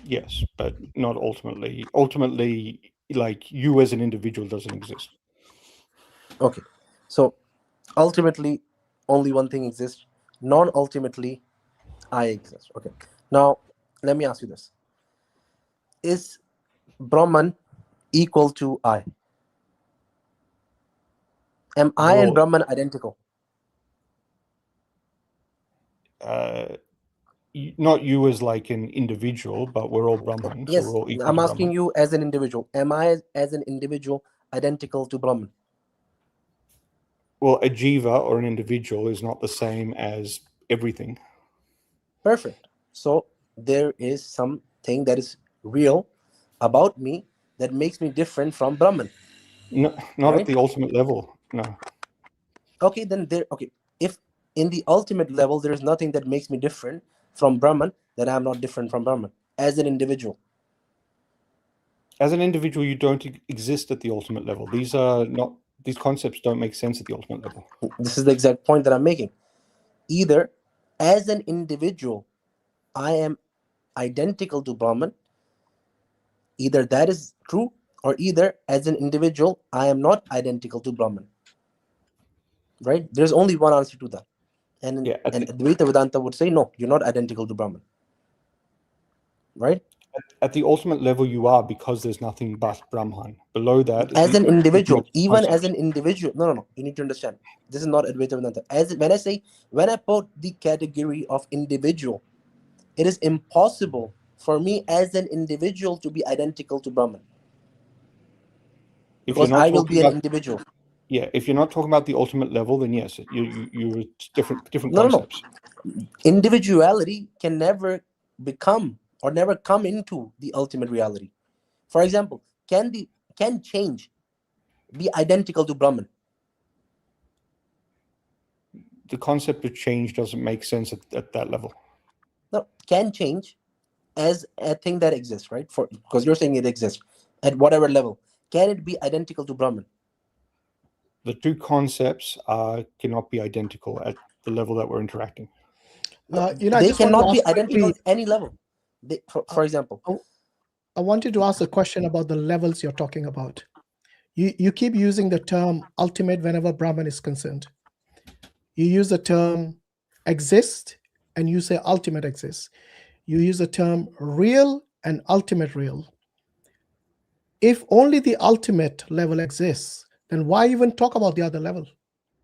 Yes, but not ultimately. Ultimately, like you as an individual doesn't exist. Okay, so ultimately only one thing exists. Non-ultimately I exist. Okay, now let me ask you this: is Brahman equal to I? Am I and Well, Brahman identical? not you as like an individual, but we're all Brahman, so Yes, we're all equal I'm to asking Brahman. you as an individual. Am I as an individual identical to Brahman? Well, a jiva or an individual is not the same as everything. Perfect. So there is something that is real about me that makes me different from Brahman. No, not Right? at the ultimate level. No. Okay, then if in the ultimate level there is nothing that makes me different from Brahman, then I'm not different from Brahman as an individual. As an individual, you don't exist at the ultimate level. These concepts don't make sense at the ultimate level. This is the exact point that I'm making. Either as an individual, I am identical to Brahman. Either that is true, or either as an individual, I am not identical to Brahman. Right? There's only one answer to that. And Advaita Vedanta would say, no, you're not identical to Brahman. Right? At the ultimate level, you are, because there's nothing but Brahman. Below that, as an individual, even concept. as an individual, no, you need to understand, this is not Advaita Vedanta. When I put the category of individual, it is impossible for me as an individual to be identical to Brahman, because I will be an individual. Yeah, if you're not talking about the ultimate level, then yes, you're different No. concepts. Individuality can never become or never come into the ultimate reality. For example, can change be identical to Brahman? The concept of change doesn't make sense at that level. No, can change as a thing that exists, right? Because you're saying it exists at whatever level. Can it be identical to Brahman? The two concepts cannot be identical at the level that we're interacting. No, they cannot be identical at any level. For example, I wanted to ask a question about the levels you're talking about. You keep using the term ultimate whenever Brahman is concerned. You use the term exist and you say ultimate exists. You use the term real and ultimate real. If only the ultimate level exists, then why even talk about the other level?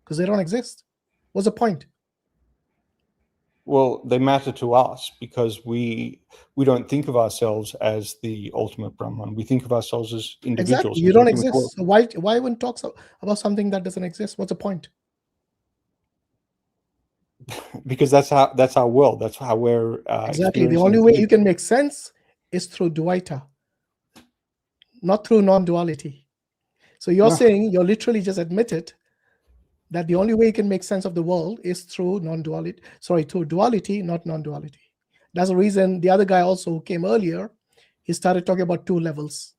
Because they don't exist. What's the point? Well, they matter to us because we don't think of ourselves as the ultimate Brahman. We think of ourselves as individuals. Exactly. You don't exist. So why even talk about something that doesn't exist? What's the point? Because that's our world. That's how we're exactly. The only way you can make sense is through Dvaita, not through non-duality. So you're saying, you're literally just admitted that the only way you can make sense of the world is through non-duality. Sorry, through duality, not non-duality. That's the reason the other guy also who came earlier, he started talking about two levels.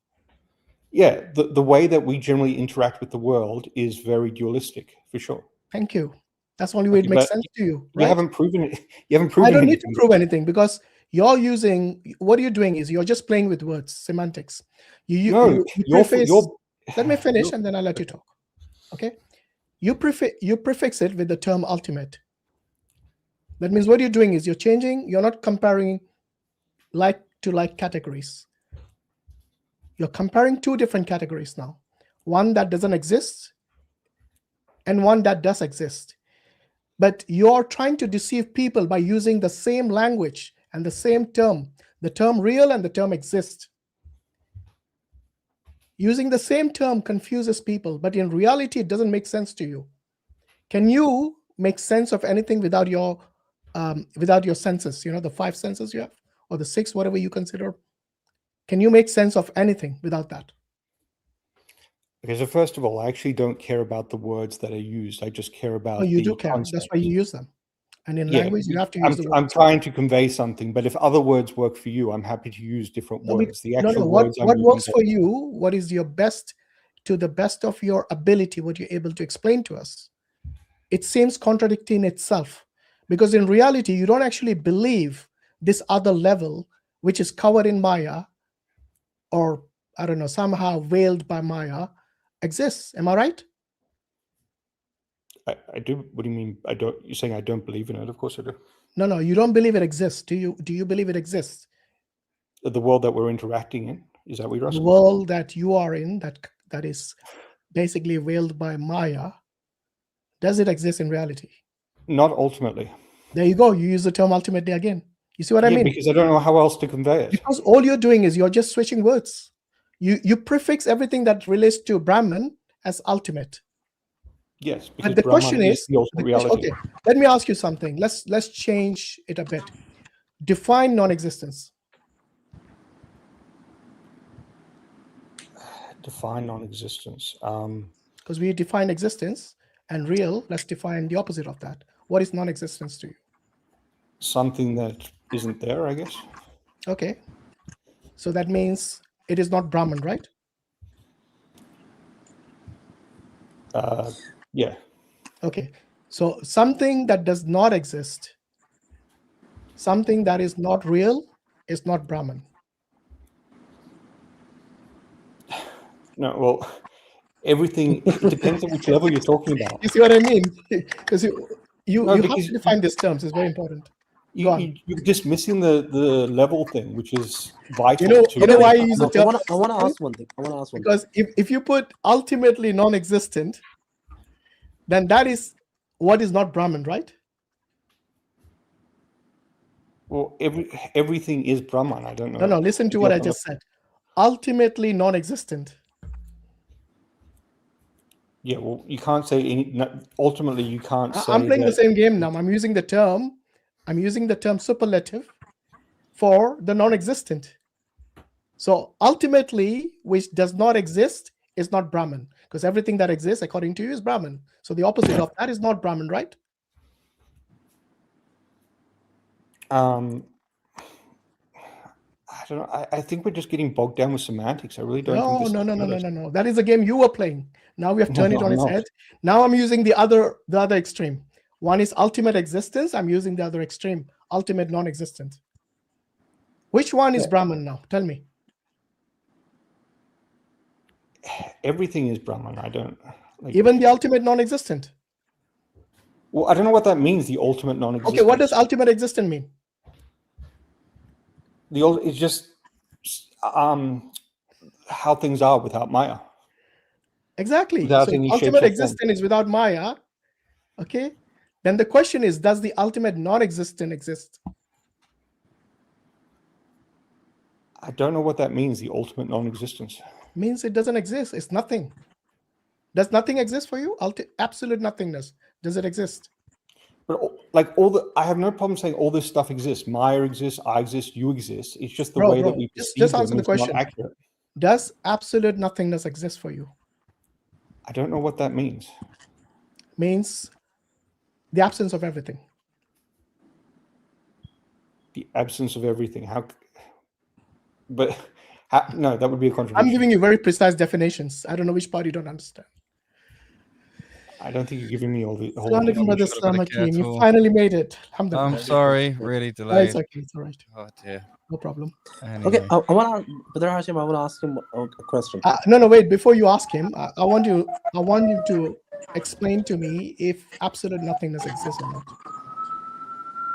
Yeah, the way that we generally interact with the world is very dualistic, for sure. Thank you. That's the only way it makes sense to you. Right? You haven't proven it. You haven't proven I don't anything. need to prove anything, because you're using, what you're doing is you're just playing with words, semantics. Let me finish and then I'll let you talk. Okay? You prefix it with the term ultimate. That means what you're doing is you're not comparing like to like categories. You're comparing two different categories now. One that doesn't exist and one that does exist. But you're trying to deceive people by using the same language and the same term, the term real and the term exist. Using the same term confuses people, but in reality, it doesn't make sense to you. Can you make sense of anything without your senses? You know, the 5 senses you have, or the 6, whatever you consider. Can you make sense of anything without that? Okay, so first of all, I actually don't care about the words that are used. I just care about you do care. concepts. That's why you use them. And in language, you have to use the words. I'm trying to convey something, but if other words work for you, I'm happy to use different words. The actual words. What works for you? What is your best, to the best of your ability, what you're able to explain to us? It seems contradicting itself, because in reality, you don't actually believe this other level, which is covered in Maya, or I don't know, somehow veiled by Maya, exists. Am I right? I do. What do you mean? I don't. You're saying I don't believe in it? Of course I do. No, you don't believe it exists. Do you believe it exists? The world that we're interacting in, is that what you're asking? The world that you are in, that is basically veiled by Maya, Does it exist in reality? Not ultimately. There you go. You use the term ultimately again. You see what I mean? Because I don't know how else to convey it. Because all you're doing is you're just switching words. You prefix everything that relates to Brahman as ultimate. Yes, because But the Brahman question is, the ultimate reality. okay, let me ask you something. Let's change it a bit. Define non-existence. Define non-existence. Because we define existence and real. Let's define the opposite of that. What is non-existence to you? Something that isn't there, I guess. Okay. So that means it is not Brahman, right? Yeah. Okay. So something that does not exist, something that is not real, is not Brahman. No, well, everything, it depends on which level you're talking about. You see what I mean? Because you have because to define these terms. It's very important. You're dismissing the level thing, which is vital. You know why you use the term? I want to ask one thing. Because if you put ultimately non-existent, then that is what is not Brahman, right? Well, everything is Brahman. I don't know. No, listen to what I just said. Ultimately non-existent. Yeah, well, you can't say ultimately you can't say. I'm playing the same game now. I'm using the term superlative for the non-existent. So ultimately, which does not exist, is not Brahman, because everything that exists, according to you, is Brahman. So the opposite of that is not Brahman, right? I don't know. I think we're just getting bogged down with semantics. I really don't think this. No. That is a game you were playing. Now we have turned it on its head. Now I'm using the other extreme. One is ultimate existence. I'm using the other extreme, ultimate non-existent. Which one is Brahman now? Tell me. Everything is Brahman. I don't even the ultimate non-existent. Well, I don't know what that means. The ultimate non-existent. Okay, what does ultimate existent mean? It's just how things are without Maya. Exactly. Without so any ultimate existent is without Maya. Okay. Then the question is, does the ultimate non-existent exist? I don't know what that means. The ultimate non-existence means it doesn't exist. It's nothing. Does nothing exist for you? Absolute nothingness. Does it exist? But I have no problem saying all this stuff exists. Maya exists. I exist. You exist. It's just the way that we perceive just answer them the question. Not accurate. Does absolute nothingness exist for you? I don't know what that means. Means the absence of everything. The absence of everything. No, that would be a contradiction. I'm giving you very precise definitions. I don't know which part you don't understand. I don't think you're giving me all the whole. Hakim, you finally made it. I'm sorry, really delayed. Oh, it's okay, it's all right. Oh dear. No problem. Anyway. Okay, I want to, Brother Hashim, I want to ask him a question. No, wait. Before you ask him, I want you to explain to me if absolute nothingness exists or not.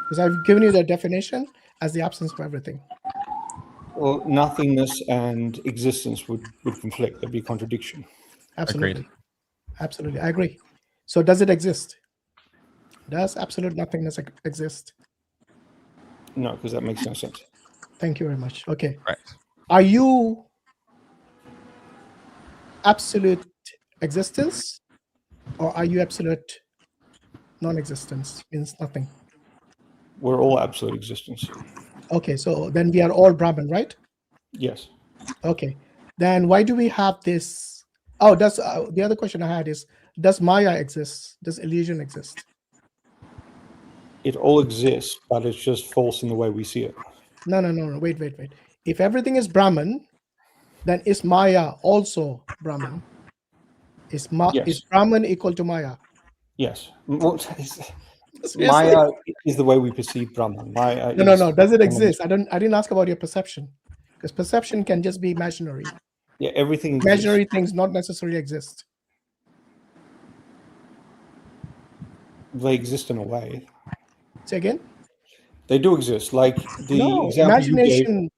Because I've given you the definition as the absence of everything. Well, nothingness and existence would conflict. There'd be a contradiction. Absolutely. Agreed. Absolutely, I agree. So does it exist? Does absolute nothingness exist? No, because that makes no sense. Thank you very much. Okay. Right. Are you absolute existence, or are you absolute non-existence? Means nothing. We're all absolute existence. Okay, so then we are all Brahman, right? Yes. Okay. Then why do we have this? Oh, does the other question I had is, does Maya exist? Does illusion exist? It all exists, but it's just false in the way we see it. No. Wait. If everything is Brahman, then is Maya also Brahman? Is Brahman equal to Maya? Yes. Maya is the way we perceive Brahman. Maya no. Does it exist? I didn't ask about your perception, because perception can just be imaginary. Yeah, everything exists. Imaginary things not necessarily exist. They exist in a way. Say again? They do exist. Like the example imagination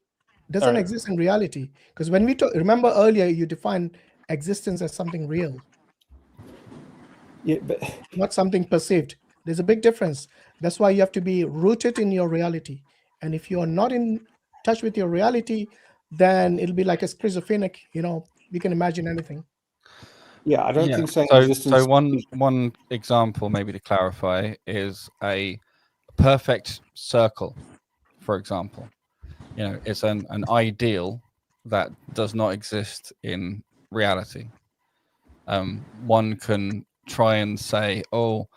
doesn't exist in reality. Because when we talk, remember earlier you defined existence as something real. Yeah, but not something perceived. There's a big difference. That's why you have to be rooted in your reality. And if you are not in touch with your reality, then it'll be like a schizophrenic, you can imagine anything. yeah, I don't think saying So existence. one example, maybe to clarify, is a perfect circle, for example. It's an ideal that does not exist in reality. One can try and say, oh,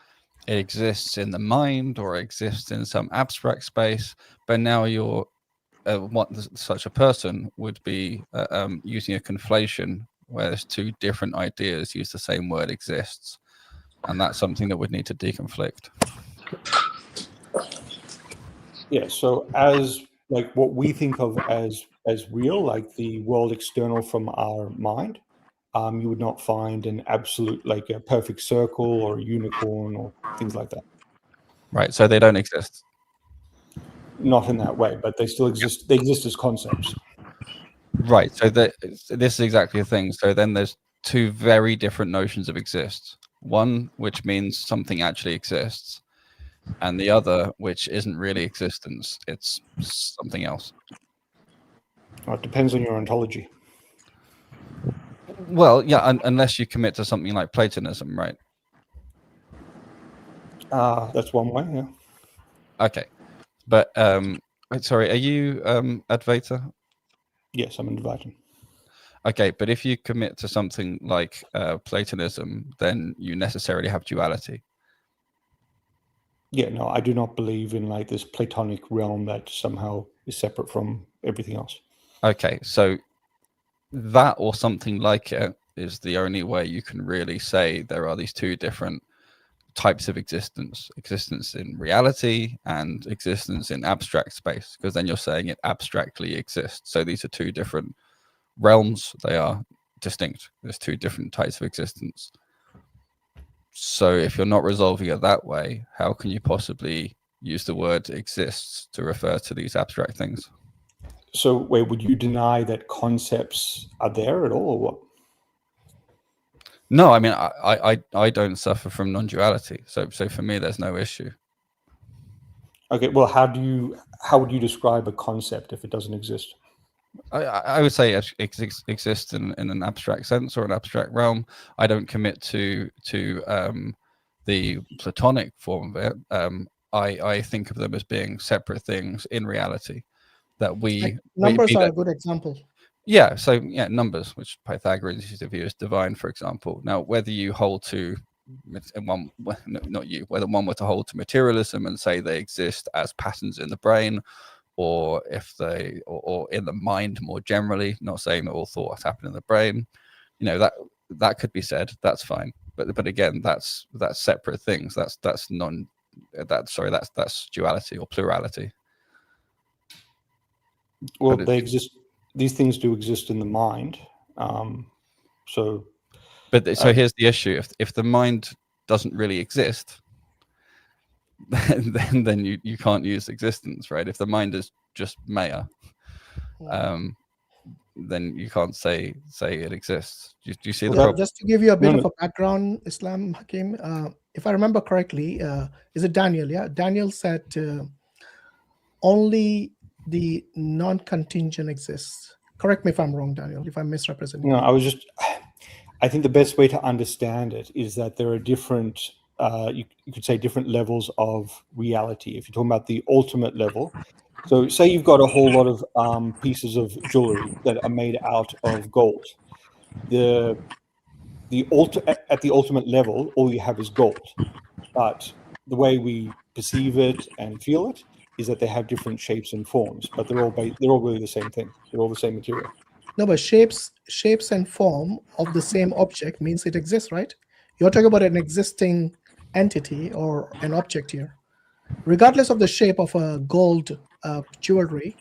it exists in the mind or it exists in some abstract space, but now you're what such a person would be using a conflation where there's two different ideas use the same word exists, and that's something that would need to deconflict. Yeah, so as like what we think of as real, like the world external from our mind, you would not find an absolute, like a perfect circle or a unicorn or things like that. Right, so they don't exist. Not in that way, but they still exist. They exist as concepts. Right, so this is exactly the thing. So then there's two very different notions of exist. One which means something actually exists, and the other which isn't really existence. It's something else. Well, it depends on your ontology. Well, yeah, unless you commit to something like Platonism, right? That's one way, yeah. Okay, but sorry, are you Advaita? Yes, I'm Advaita. Okay, but if you commit to something like Platonism, then you necessarily have duality. Yeah, no, I do not believe in like this Platonic realm that somehow is separate from everything else. Okay, so that or something like it is the only way you can really say there are these two different types of existence in reality and existence in abstract space, because then you're saying it abstractly exists. So these are two different realms. They are distinct. There's two different types of existence. So if you're not resolving it that way, how can you possibly use the word exists to refer to these abstract things? So wait, would you deny that concepts are there at all, or what? No, I mean, I don't suffer from non-duality. So for me, there's no issue. Okay, well, how would you describe a concept if it doesn't exist? I would say it exists in an abstract sense or an abstract realm. I don't commit to the Platonic form of it. I think of them as being separate things in reality. That numbers are a good example. Yeah, so yeah, numbers, which Pythagoreans used to view as divine, for example. Now, whether you hold to whether one were to hold to materialism and say they exist as patterns in the brain, or if they or in the mind more generally, not saying that all thoughts happen in the brain, that could be said. That's fine, but again, that's separate things. That's duality or plurality. Well, they exist. These things do exist in the mind. So here's the issue: if the mind doesn't really exist, then you can't use existence, right? If the mind is just maya, then you can't say it exists. Do you see the problem? Just to give you a bit of a background, Islam, Hakim, if I remember correctly, is it Daniel? Yeah, Daniel said only the non-contingent exists. Correct me if I'm wrong, Daniel, if I'm misrepresenting. No, I think the best way to understand it is that there are different, you could say different levels of reality. If you're talking about the ultimate level, so say you've got a whole lot of pieces of jewelry that are made out of gold. At the ultimate level, all you have is gold. But the way we perceive it and feel it is that they have different shapes and forms, but they're all really the same thing. They're all the same material. No, but shapes and form of the same object means it exists, right? You're talking about an existing entity or an object here. Regardless of the shape of a gold jewelry,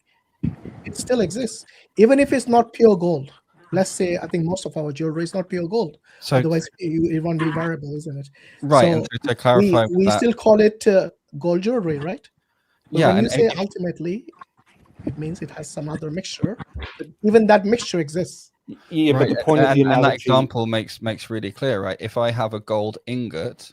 it still exists, even if it's not pure gold. Let's say, I think most of our jewelry is not pure gold. So, otherwise, it won't be variable, isn't it? Right. So and to clarify, we still call it gold jewelry, right? But when you say ultimately, it means it has some other mixture. But even that mixture exists. Yeah, Right, but the point of the and that analogy... example makes really clear, right? If I have a gold ingot,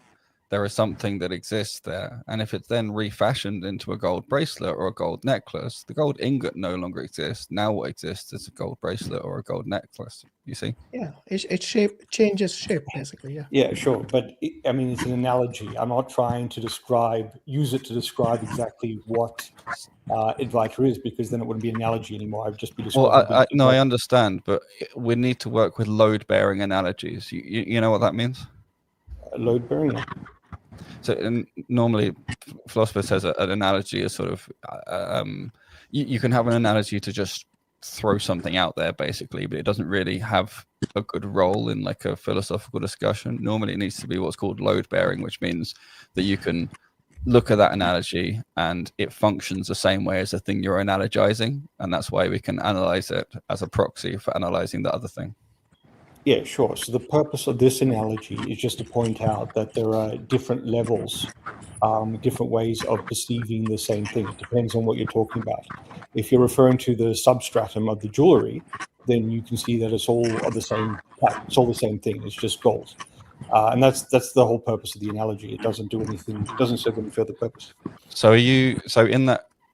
there is something that exists there, and if it's then refashioned into a gold bracelet or a gold necklace, the gold ingot no longer exists. Now what exists is a gold bracelet or a gold necklace. You see? Yeah, it changes shape basically. Yeah. Yeah, sure, but I mean, it's an analogy. I'm not trying to use it to describe exactly what Advaita is, because then it wouldn't be an analogy anymore. I'd just be describing. Well, no, I understand, but we need to work with load-bearing analogies. You know what that means? Load bearing. So normally, philosopher says an analogy is sort of you can have an analogy to just throw something out there, basically, but it doesn't really have a good role in like a philosophical discussion. Normally, it needs to be what's called load-bearing, which means that you can look at that analogy and it functions the same way as the thing you're analogizing, and that's why we can analyze it as a proxy for analyzing the other thing. Yeah, sure. So the purpose of this analogy is just to point out that there are different levels, different ways of perceiving the same thing. It depends on what you're talking about. If you're referring to the substratum of the jewelry, then you can see that it's all of the same type. It's all the same thing. It's just gold. And that's the whole purpose of the analogy. It doesn't do anything. It doesn't serve any further purpose. So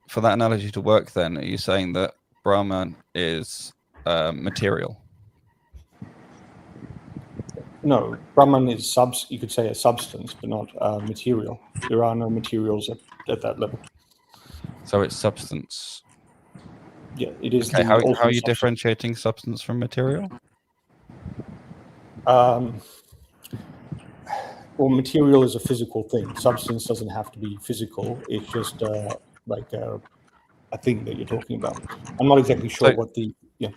for that analogy to work, then are you saying that Brahman is material? No, Brahman is you could say a substance, but not material. There are no materials at that level. So it's substance. Yeah, it is. Okay, how are you substance. differentiating substance from material? Well, material is a physical thing. Substance doesn't have to be physical. It's just like a thing that you're talking about. I'm not exactly sure what the... Yeah.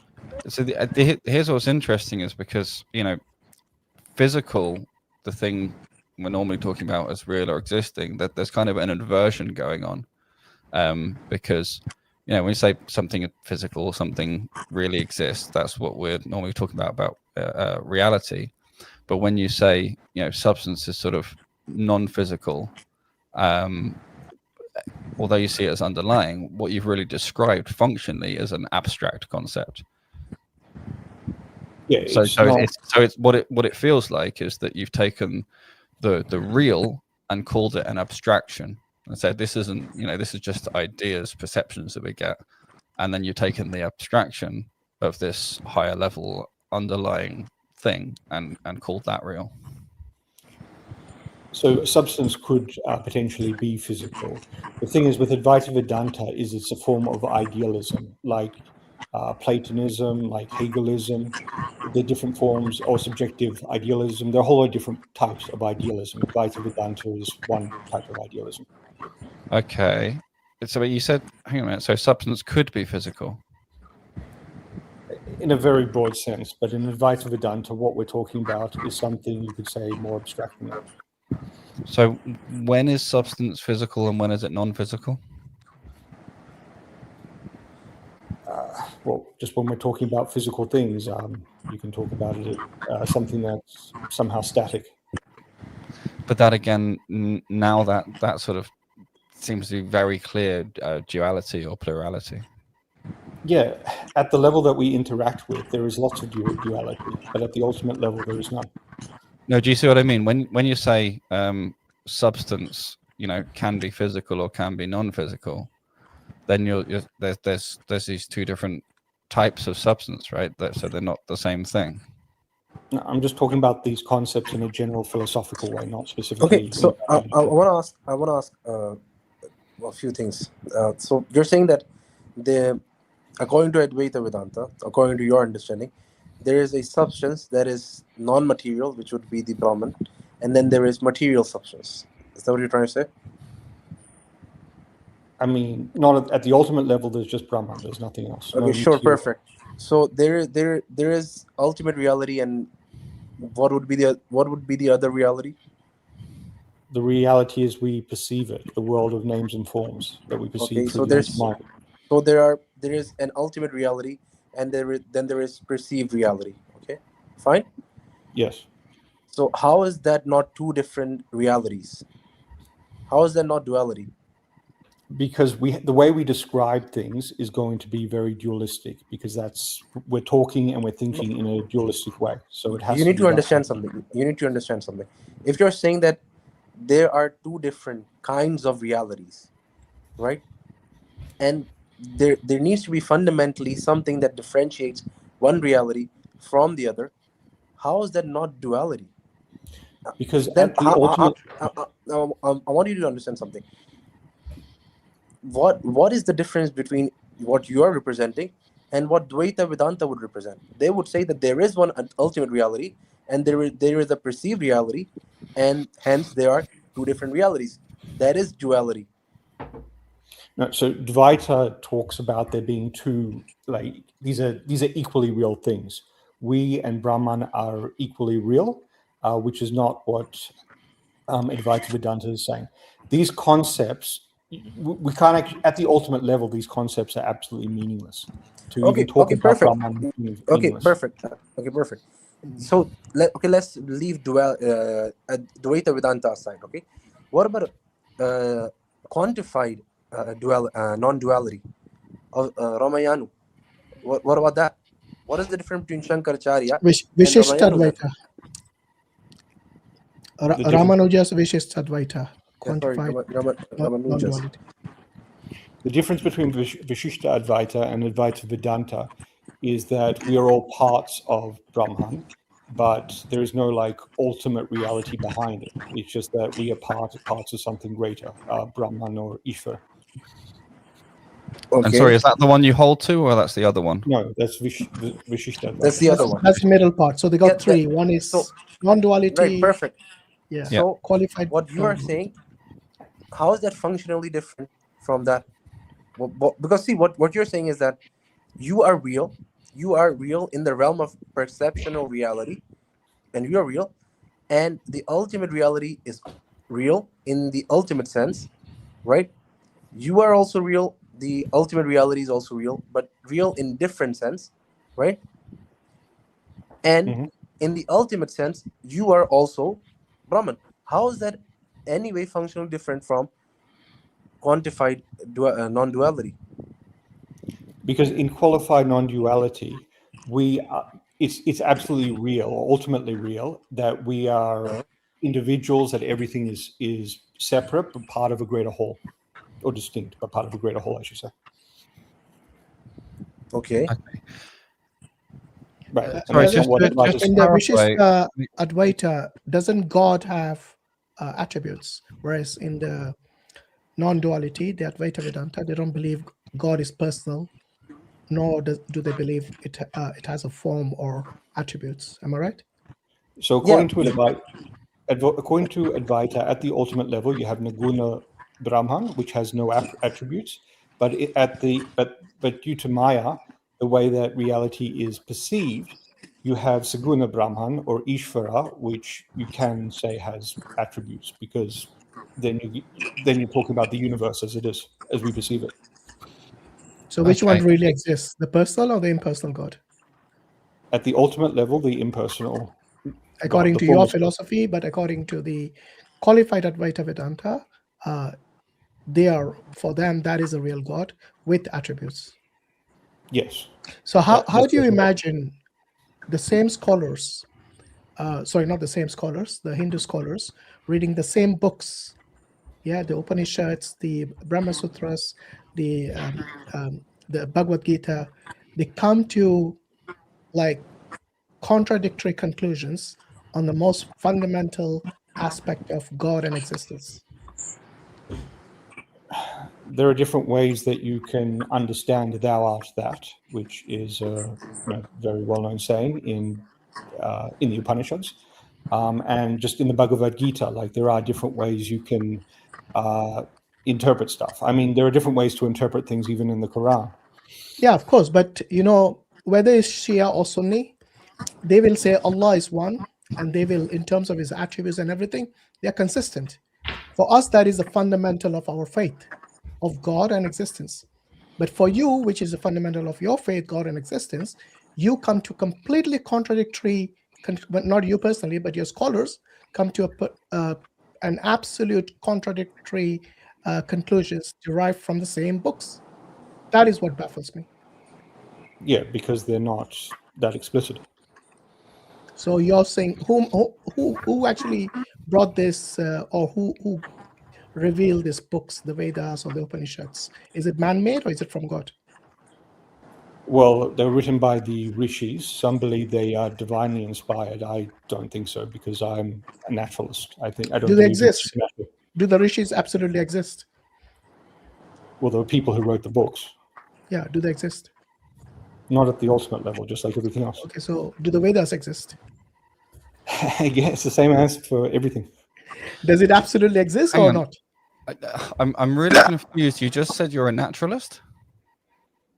So here's what's interesting is because, physical, the thing we're normally talking about as real or existing, that there's kind of an inversion going on, because when you say something physical, something really exists, that's what we're normally talking about reality. But when you say substance is sort of non-physical, although you see it as underlying, what you've really described functionally is an abstract concept. Yeah, so it's what it feels like is that you've taken the real and called it an abstraction and said this isn't, this is just ideas, perceptions that we get, and then you've taken the abstraction of this higher level underlying thing and called that real. So substance could potentially be physical. The thing is with Advaita Vedanta is it's a form of idealism, like Platonism, like Hegelism, the different forms, or subjective idealism. There are a whole lot of different types of idealism. Advaita Vedanta is one type of idealism. Okay. So you said, hang on a minute, so substance could be physical? In a very broad sense, but in Advaita Vedanta, what we're talking about is something you could say more abstract than that. So when is substance physical and when is it non-physical? Well, just when we're talking about physical things, you can talk about it as something that's somehow static. But that again, now that sort of seems to be very clear duality or plurality. Yeah, at the level that we interact with, there is lots of duality, but at the ultimate level, there is none. No, do you see what I mean? When you say substance, can be physical or can be non-physical, then there's these two different types of substance, right? So they're not the same thing. No, I'm just talking about these concepts in a general philosophical way, not specifically. Okay, so I want to ask a few things. So you're saying that according to Advaita Vedanta, according to your understanding, there is a substance that is non-material, which would be the Brahman, and then there is material substance. Is that what you're trying to say? I mean, not at the ultimate level. There's just Brahman. There's nothing else. Okay, sure, perfect. So there is ultimate reality, and what would be the other reality? The reality is we perceive it, the world of names and forms that we perceive. Okay, so there is an ultimate reality, and there is perceived reality. Okay, fine. Yes. So how is that not two different realities? How is that not duality? Because the way we describe things is going to be very dualistic, because we're talking and we're thinking in a dualistic way. So it has You need to be understand something. You need to understand something. If you're saying that there are two different kinds of realities, right? And there needs to be fundamentally something that differentiates one reality from the other. How is that not duality? Because Then at the ultimate, I want you to understand something. What is the difference between what you are representing and what Dvaita Vedanta would represent? They would say that there is one ultimate reality, and there is a perceived reality, and hence there are two different realities. That is duality. no, so Dvaita talks about there being two, like these are equally real things. We and Brahman are equally real, which is not what Advaita Vedanta is saying. These concepts, we can't actually, at the ultimate level, these concepts are absolutely meaningless. To even talk about perfect. Brahman is Okay, meaningless. perfect. Okay, perfect. So let's leave Dvaita Vedanta aside. Okay, what about quantified non-duality of Ramayana? What about that? What is the difference between Shankaracharya and Vishishta Ramayana? Advaita. Ramanuja's Vishishta Advaita. Quantified Ramanujas. non-duality. The difference between Vishishta Advaita and Advaita Vedanta is that we are all parts of Brahman, but there is no like ultimate reality behind it. It's just that we are parts of something greater, Brahman or Ishvara. Okay. And sorry, is that the one you hold to, or that's the other one? No, that's Vishishta Advaita. That's the other one. That's the middle part. So they got three. One is non-duality. Right, perfect. Yeah. So qualified. what you are saying, how is that functionally different from that? Because see, what you're saying is that you are real in the realm of perceptional reality, and you are real, and the ultimate reality is real in the ultimate sense, right? You are also real, the ultimate reality is also real, but real in different sense, right? And in the ultimate sense, you are also Brahman. How is that anyway functionally different from quantified non-duality? Because in qualified non-duality, it's absolutely real, or ultimately real, that we are individuals, that everything is separate but part of a greater whole, or distinct but part of a greater whole, I should say. Okay. Right. Sorry, just in the Vishishta Advaita, doesn't God have attributes? Whereas in the non-duality, the Advaita Vedanta, they don't believe God is personal, nor do they believe it has a form or attributes. Am I right? So according to Advaita, at the ultimate level, you have Naguna Brahman, which has no attributes, but due to Maya, the way that reality is perceived, you have Saguna Brahman or Ishvara, which you can say has attributes, because then you're talking about the universe as it is, as we perceive it. So which one really exists, the personal or the impersonal God? At the ultimate level, the impersonal. According to your philosophy, but according to the qualified Advaita Vedanta, for them, that is a real God with attributes. Yes. So how do you imagine the same scholars, sorry, not the same scholars, the Hindu scholars, reading the same books, the Upanishads, the Brahma Sutras, the Bhagavad Gita, they come to like contradictory conclusions on the most fundamental aspect of God and existence? There are different ways that you can understand "Thou art that," which is a very well-known saying in the Upanishads, and just in the Bhagavad Gita. Like there are different ways you can interpret stuff. I mean, there are different ways to interpret things, even in the Quran. Yeah, of course. But whether it's Shia or Sunni, they will say Allah is one, and they will, in terms of his attributes and everything, they're consistent. For us, that is the fundamental of our faith, of God and existence. But for you, which is the fundamental of your faith, God and existence, you come to completely contradictory, not you personally, but your scholars come to an absolute contradictory conclusions derived from the same books. That is what baffles me. Yeah, because they're not that explicit. So you're saying who actually brought this or who revealed these books, the Vedas or the Upanishads? Is it man-made or is it from God? Well, they're written by the rishis. Some believe they are divinely inspired. I don't think so, because I'm a naturalist. I don't Do they believe in exist? supernatural. Do the rishis absolutely exist? Well, there were people who wrote the books. Yeah, do they exist? Not at the ultimate level, just like everything else. Okay, so do the Vedas exist? Yeah, it's the same answer for everything. Does it absolutely exist Hang or on. not? I'm really confused. You just said you're a naturalist?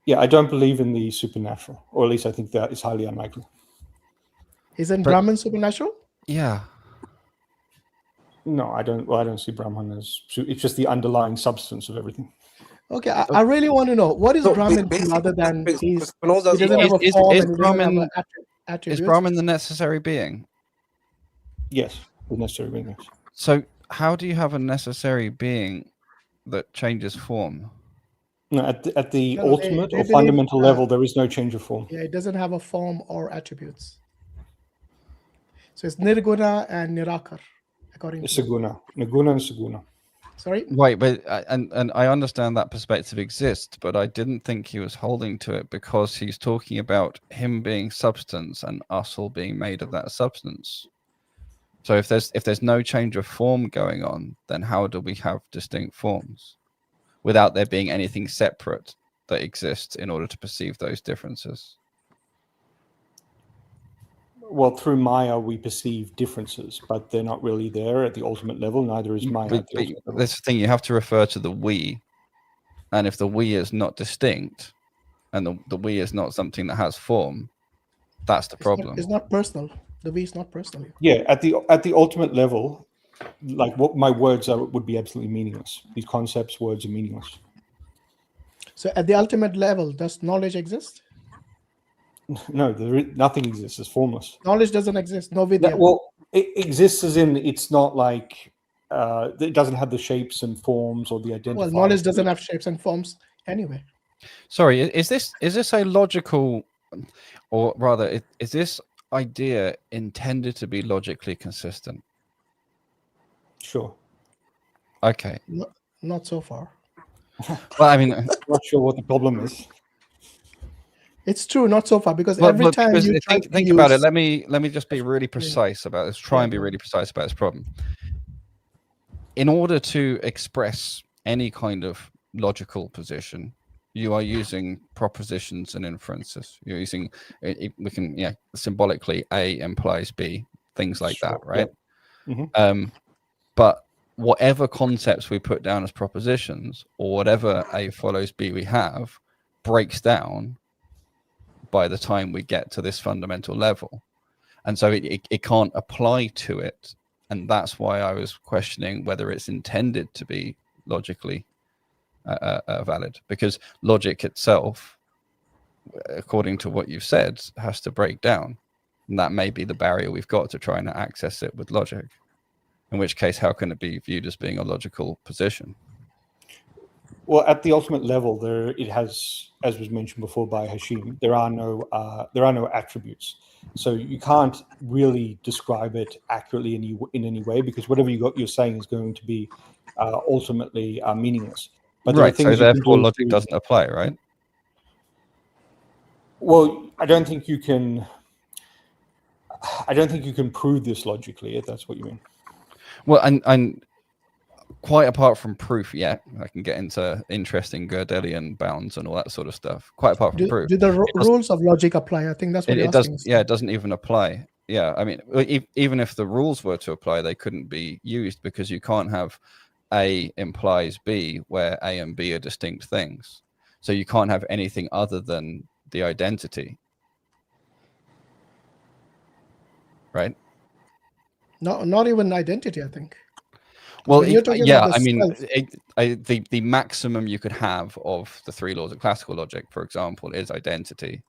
Yeah, I don't believe in the supernatural, or at least I think that is highly unlikely. Isn't Brahman supernatural? Yeah. No, I don't. Well, I don't see Brahman as. It's just the underlying substance of everything. Okay, I really want to know, what is So Brahman basically, other than he Spinoza doesn't have a Is- form is and he doesn't have Brahman- a attributes? Is Brahman the necessary being? Yes, the necessary being. Yes. So how do you have a necessary being that changes form? No, at the No, ultimate they or believe, fundamental level, there is no change of form. Yeah, it doesn't have a form or attributes. So it's nirguna and nirakar, according to Saguna, naguna, and saguna. Sorry? Right, but and I understand that perspective exists, but I didn't think he was holding to it because he's talking about him being substance and us all being made of that substance. So if there's no change of form going on, then how do we have distinct forms without there being anything separate that exists in order to perceive those differences? Well, through Maya, we perceive differences, but they're not really there at the ultimate level. Neither is Maya at the ultimate level. That's the thing, you have to refer to the we, and if the we is not distinct, and the we is not something that has form, that's the problem. It's not personal. The V is not personal. Yeah, at the ultimate level, like what my words are would be absolutely meaningless. These concepts, words are meaningless. So at the ultimate level, does knowledge exist? No, nothing exists. It's formless. Knowledge doesn't exist. No vidya. Well, it exists as in it's not like it doesn't have the shapes and forms or the identifiers. Well, knowledge doesn't have shapes and forms anyway. Sorry, is this a logical, or rather, is this idea intended to be logically consistent? Sure. Okay. Not so far. Well, I mean, I'm not sure what the problem is. It's true, not so far, because well, every time because you try to think about it. use- Let me just be really precise about this. Try and be really precise about this problem. In order to express any kind of logical position, you are using propositions and inferences. You're using we can symbolically A implies B, things like that, right? Yeah. But whatever concepts we put down as propositions, or whatever A follows B we have, breaks down by the time we get to this fundamental level, and so it can't apply to it. And that's why I was questioning whether it's intended to be logically valid, because logic itself, according to what you've said, has to break down, and that may be the barrier we've got to trying to access it with logic, in which case how can it be viewed as being a logical position? Well, at the ultimate level, it has, as was mentioned before by Hashim, there are no attributes, so you can't really describe it accurately in any way, because whatever you're saying is going to be ultimately meaningless. But right, so therefore logic doesn't apply, right? Well, I don't think you can prove this logically, if that's what you mean. Well, and quite apart from proof, I can get into interesting Gödelian bounds and all that sort of stuff. Quite apart from proof, do the rules of logic apply? I think that's what it doesn't. Yeah, it doesn't even apply. Yeah, I mean, even if the rules were to apply, they couldn't be used, because you can't have A implies B where A and B are distinct things. So you can't have anything other than the identity, right? Not even identity, I think. Well, yeah, I mean, the maximum you could have of the three laws of classical logic, for example, is identity,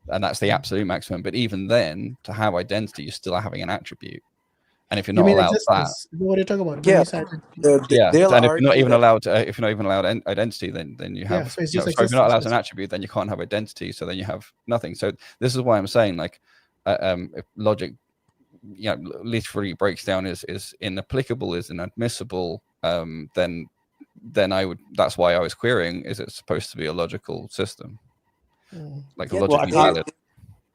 and that's the absolute maximum. But even then, to have identity, you're still having an attribute, And if you're You not mean allowed that, existence? What are you talking about? Yeah, When you say yeah, they'll and if you're not argue even that allowed, if you're not even allowed identity, then you have. so it's No, just so if you're not allowed existence. an attribute, then you can't have identity. So then you have nothing. So this is why I'm saying, like, if logic, you know, literally breaks down is inapplicable, is inadmissible, then I would. That's why I was querying: is it supposed to be a logical system, like Yeah, logically well, valid?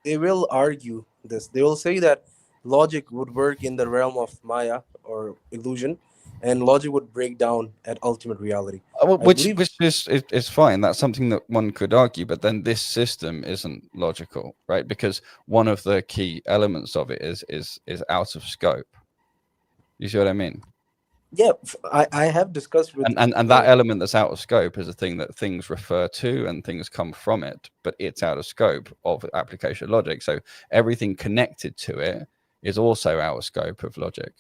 they will argue this. They will say that logic would work in the realm of Maya or illusion, and logic would break down at ultimate reality. Well, I which believe, is fine. That's something that one could argue, but then this system isn't logical, right? Because one of the key elements of it is out of scope. You see what I mean? yeah, I have discussed with And that element that's out of scope is a thing that things refer to and things come from it, but it's out of scope of application of logic. So everything connected to it is also out of scope of logic.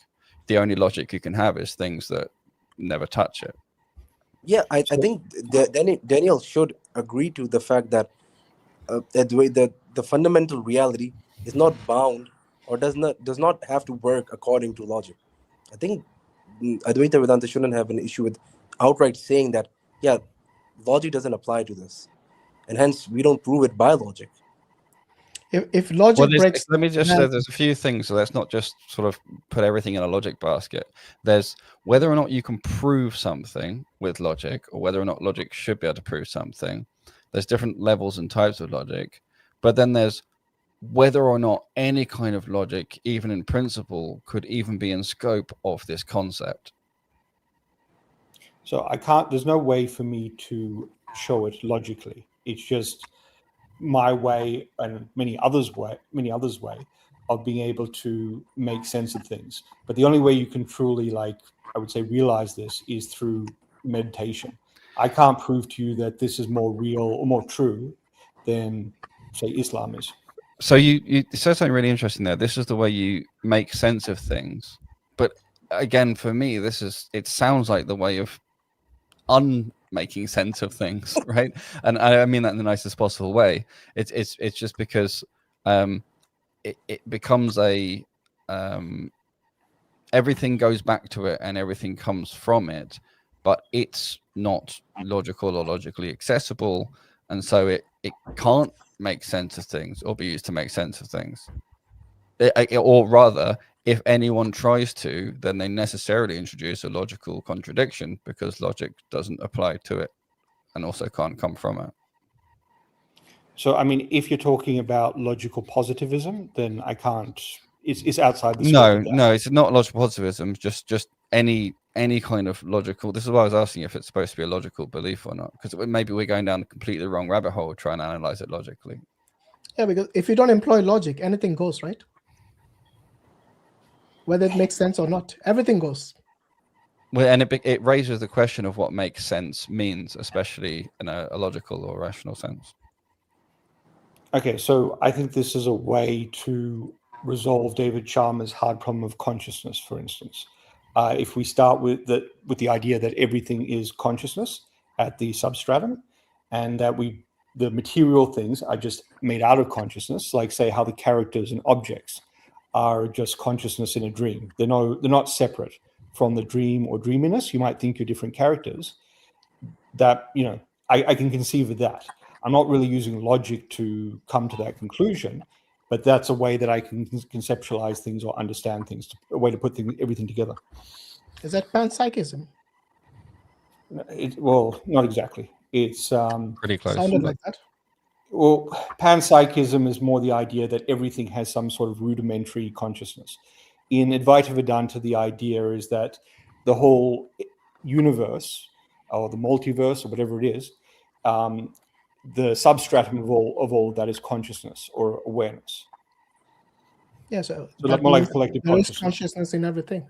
The only logic you can have is things that never touch it. Yeah, I think Daniel should agree to the fact that the fundamental reality is not bound or does not have to work according to logic. I think Advaita Vedanta shouldn't have an issue with outright saying that, yeah, logic doesn't apply to this, and hence we don't prove it by logic. If logic breaks, let me just say there's a few things, so let's not just sort of put everything in a logic basket. There's whether or not you can prove something with logic, or whether or not logic should be able to prove something. There's different levels and types of logic, but then there's whether or not any kind of logic, even in principle, could even be in scope of this concept. So I can't. There's no way for me to show it logically. It's just my way and many others' way of being able to make sense of things. But the only way you can truly, like, I would say, realize this is through meditation. I can't prove to you that this is more real or more true than, say, Islam is. So you said something really interesting there. This is the way you make sense of things. But again, for me, it sounds like the way of unmaking sense of things, right? And I mean that in the nicest possible way. It's just because it becomes a everything goes back to it and everything comes from it, but it's not logical or logically accessible, and so it can't make sense of things or be used to make sense of things. Or rather, if anyone tries to, then they necessarily introduce a logical contradiction because logic doesn't apply to it and also can't come from it. So, I mean, if you're talking about logical positivism, then I can't. It's outside the No, scope of that. no, it's not logical positivism. Just any kind of logical. This is why I was asking if it's supposed to be a logical belief or not, because maybe we're going down the completely wrong rabbit hole trying to analyze it logically. Yeah, because if you don't employ logic, anything goes, right? Whether it makes sense or not, everything goes. Well, and it raises the question of what makes sense means, especially in a logical or rational sense. Okay, so I think this is a way to resolve David Chalmers' hard problem of consciousness, for instance. If we start with the idea that everything is consciousness at the substratum, and that the material things are just made out of consciousness, like, say, how the characters and objects are just consciousness in a dream. They're not separate from the dream or dreaminess. You might think you're different characters. That, I can conceive of that. I'm not really using logic to come to that conclusion, but that's a way that I can conceptualize things or understand things, a way to put everything together. Is that panpsychism? Well, not exactly. It's pretty close. Sounded like that. Well, panpsychism is more the idea that everything has some sort of rudimentary consciousness. In Advaita Vedanta, the idea is that the whole universe, or the multiverse, or whatever it is, the substratum of all of that is consciousness or awareness. Yeah, so that more like collective there is consciousness. consciousness in everything.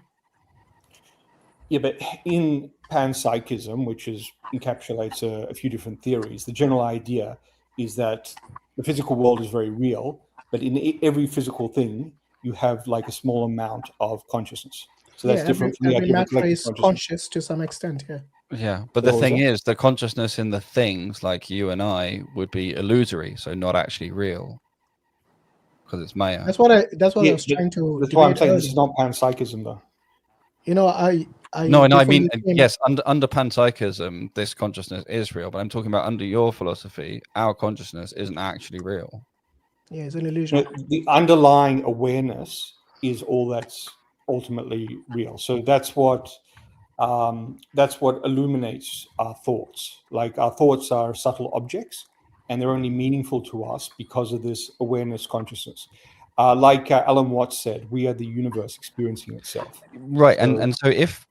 Yeah, but in panpsychism, which encapsulates a few different theories, the general idea is that the physical world is very real, but in every physical thing, you have like a small amount of consciousness. So that's different from the every idea of matter collective is consciousness. conscious to some extent, yeah. Yeah, but So the thing also- is, the consciousness in the things like you and I would be illusory, so not actually real. because it's Maya. That's what I Yeah, was trying to that's why I'm debate saying this earlier. is not panpsychism, though. You know, I No, I before mean, you came- yes, under panpsychism, this consciousness is real, but I'm talking about under your philosophy, our consciousness isn't actually real. Yeah, it's an illusion. The underlying awareness is all that's ultimately real. So that's what illuminates our thoughts. Like, our thoughts are subtle objects, and they're only meaningful to us because of this awareness consciousness. Like Alan Watts said, we are the universe experiencing itself. Right, So, and so if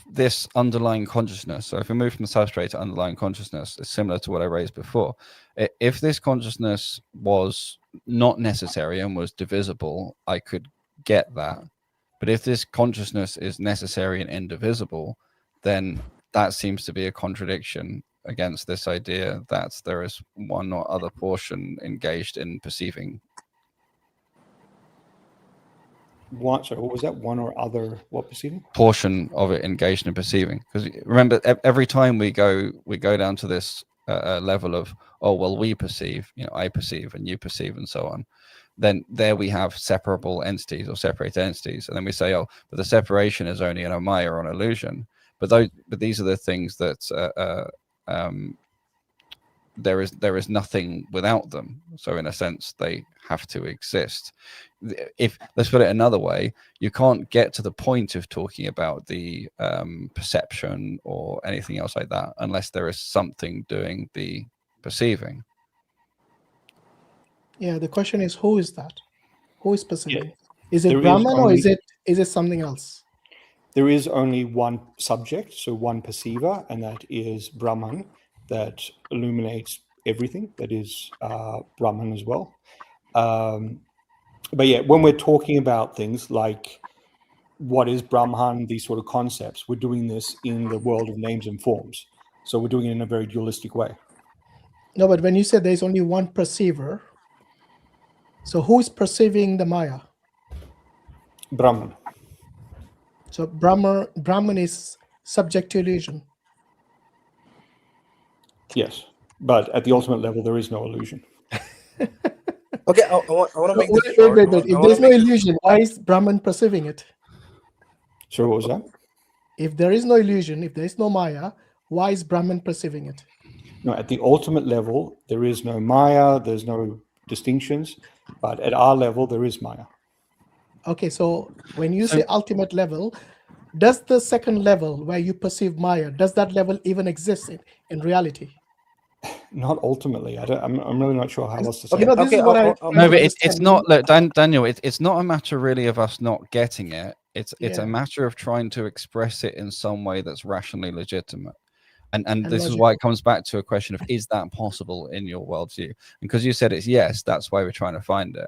this underlying consciousness, so if we move from the substrate to underlying consciousness, it's similar to what I raised before. If this consciousness was not necessary and was divisible, I could get that. But if this consciousness is necessary and indivisible, then that seems to be a contradiction against this idea that there is one or other portion engaged in perceiving. what was that? One or other what perceiving? Portion of it engaged in perceiving. Because remember, every time we go down to this level of, oh well, we perceive, I perceive and you perceive and so on, then there we have separable entities or separate entities, and then we say, oh, but the separation is only an Maya or an illusion. But these are the things that there is nothing without them. So in a sense, they have to exist. If, let's put it another way, you can't get to the point of talking about the perception or anything else like that unless there is something doing the perceiving. Yeah, the question is, who is that? Who is perceiving? Yeah. Is it There is Brahman or only- is it something else? There is only one subject, so one perceiver, and that is Brahman, that illuminates everything. That is Brahman as well. But yeah, when we're talking about things like what is Brahman, these sort of concepts, we're doing this in the world of names and forms. So we're doing it in a very dualistic way. No, but when you said there's only one perceiver, so who is perceiving the Maya? Brahman. So Brahman is subject to illusion. Yes. But at the ultimate level, there is no illusion. Okay, I want to make this Wait. short. If there's no illusion, why is Brahman perceiving it? So what was that? If there is no illusion, if there is no Maya, why is Brahman perceiving it? No, at the ultimate level, there is no Maya, there's no distinctions, but at our level, there is Maya. Okay, so when you say ultimate level, does the second level where you perceive Maya, does that level even exist in reality? Not ultimately. I'm really not sure how else to say You know, it. this is what I No, but it's not. Look, Daniel, it's not a matter really of us not getting it. It's Yeah. a matter of trying to express it in some way that's rationally legitimate. And this is logical. why it comes back to a question of, is that possible in your worldview? And because you said it's yes, that's why we're trying to find it.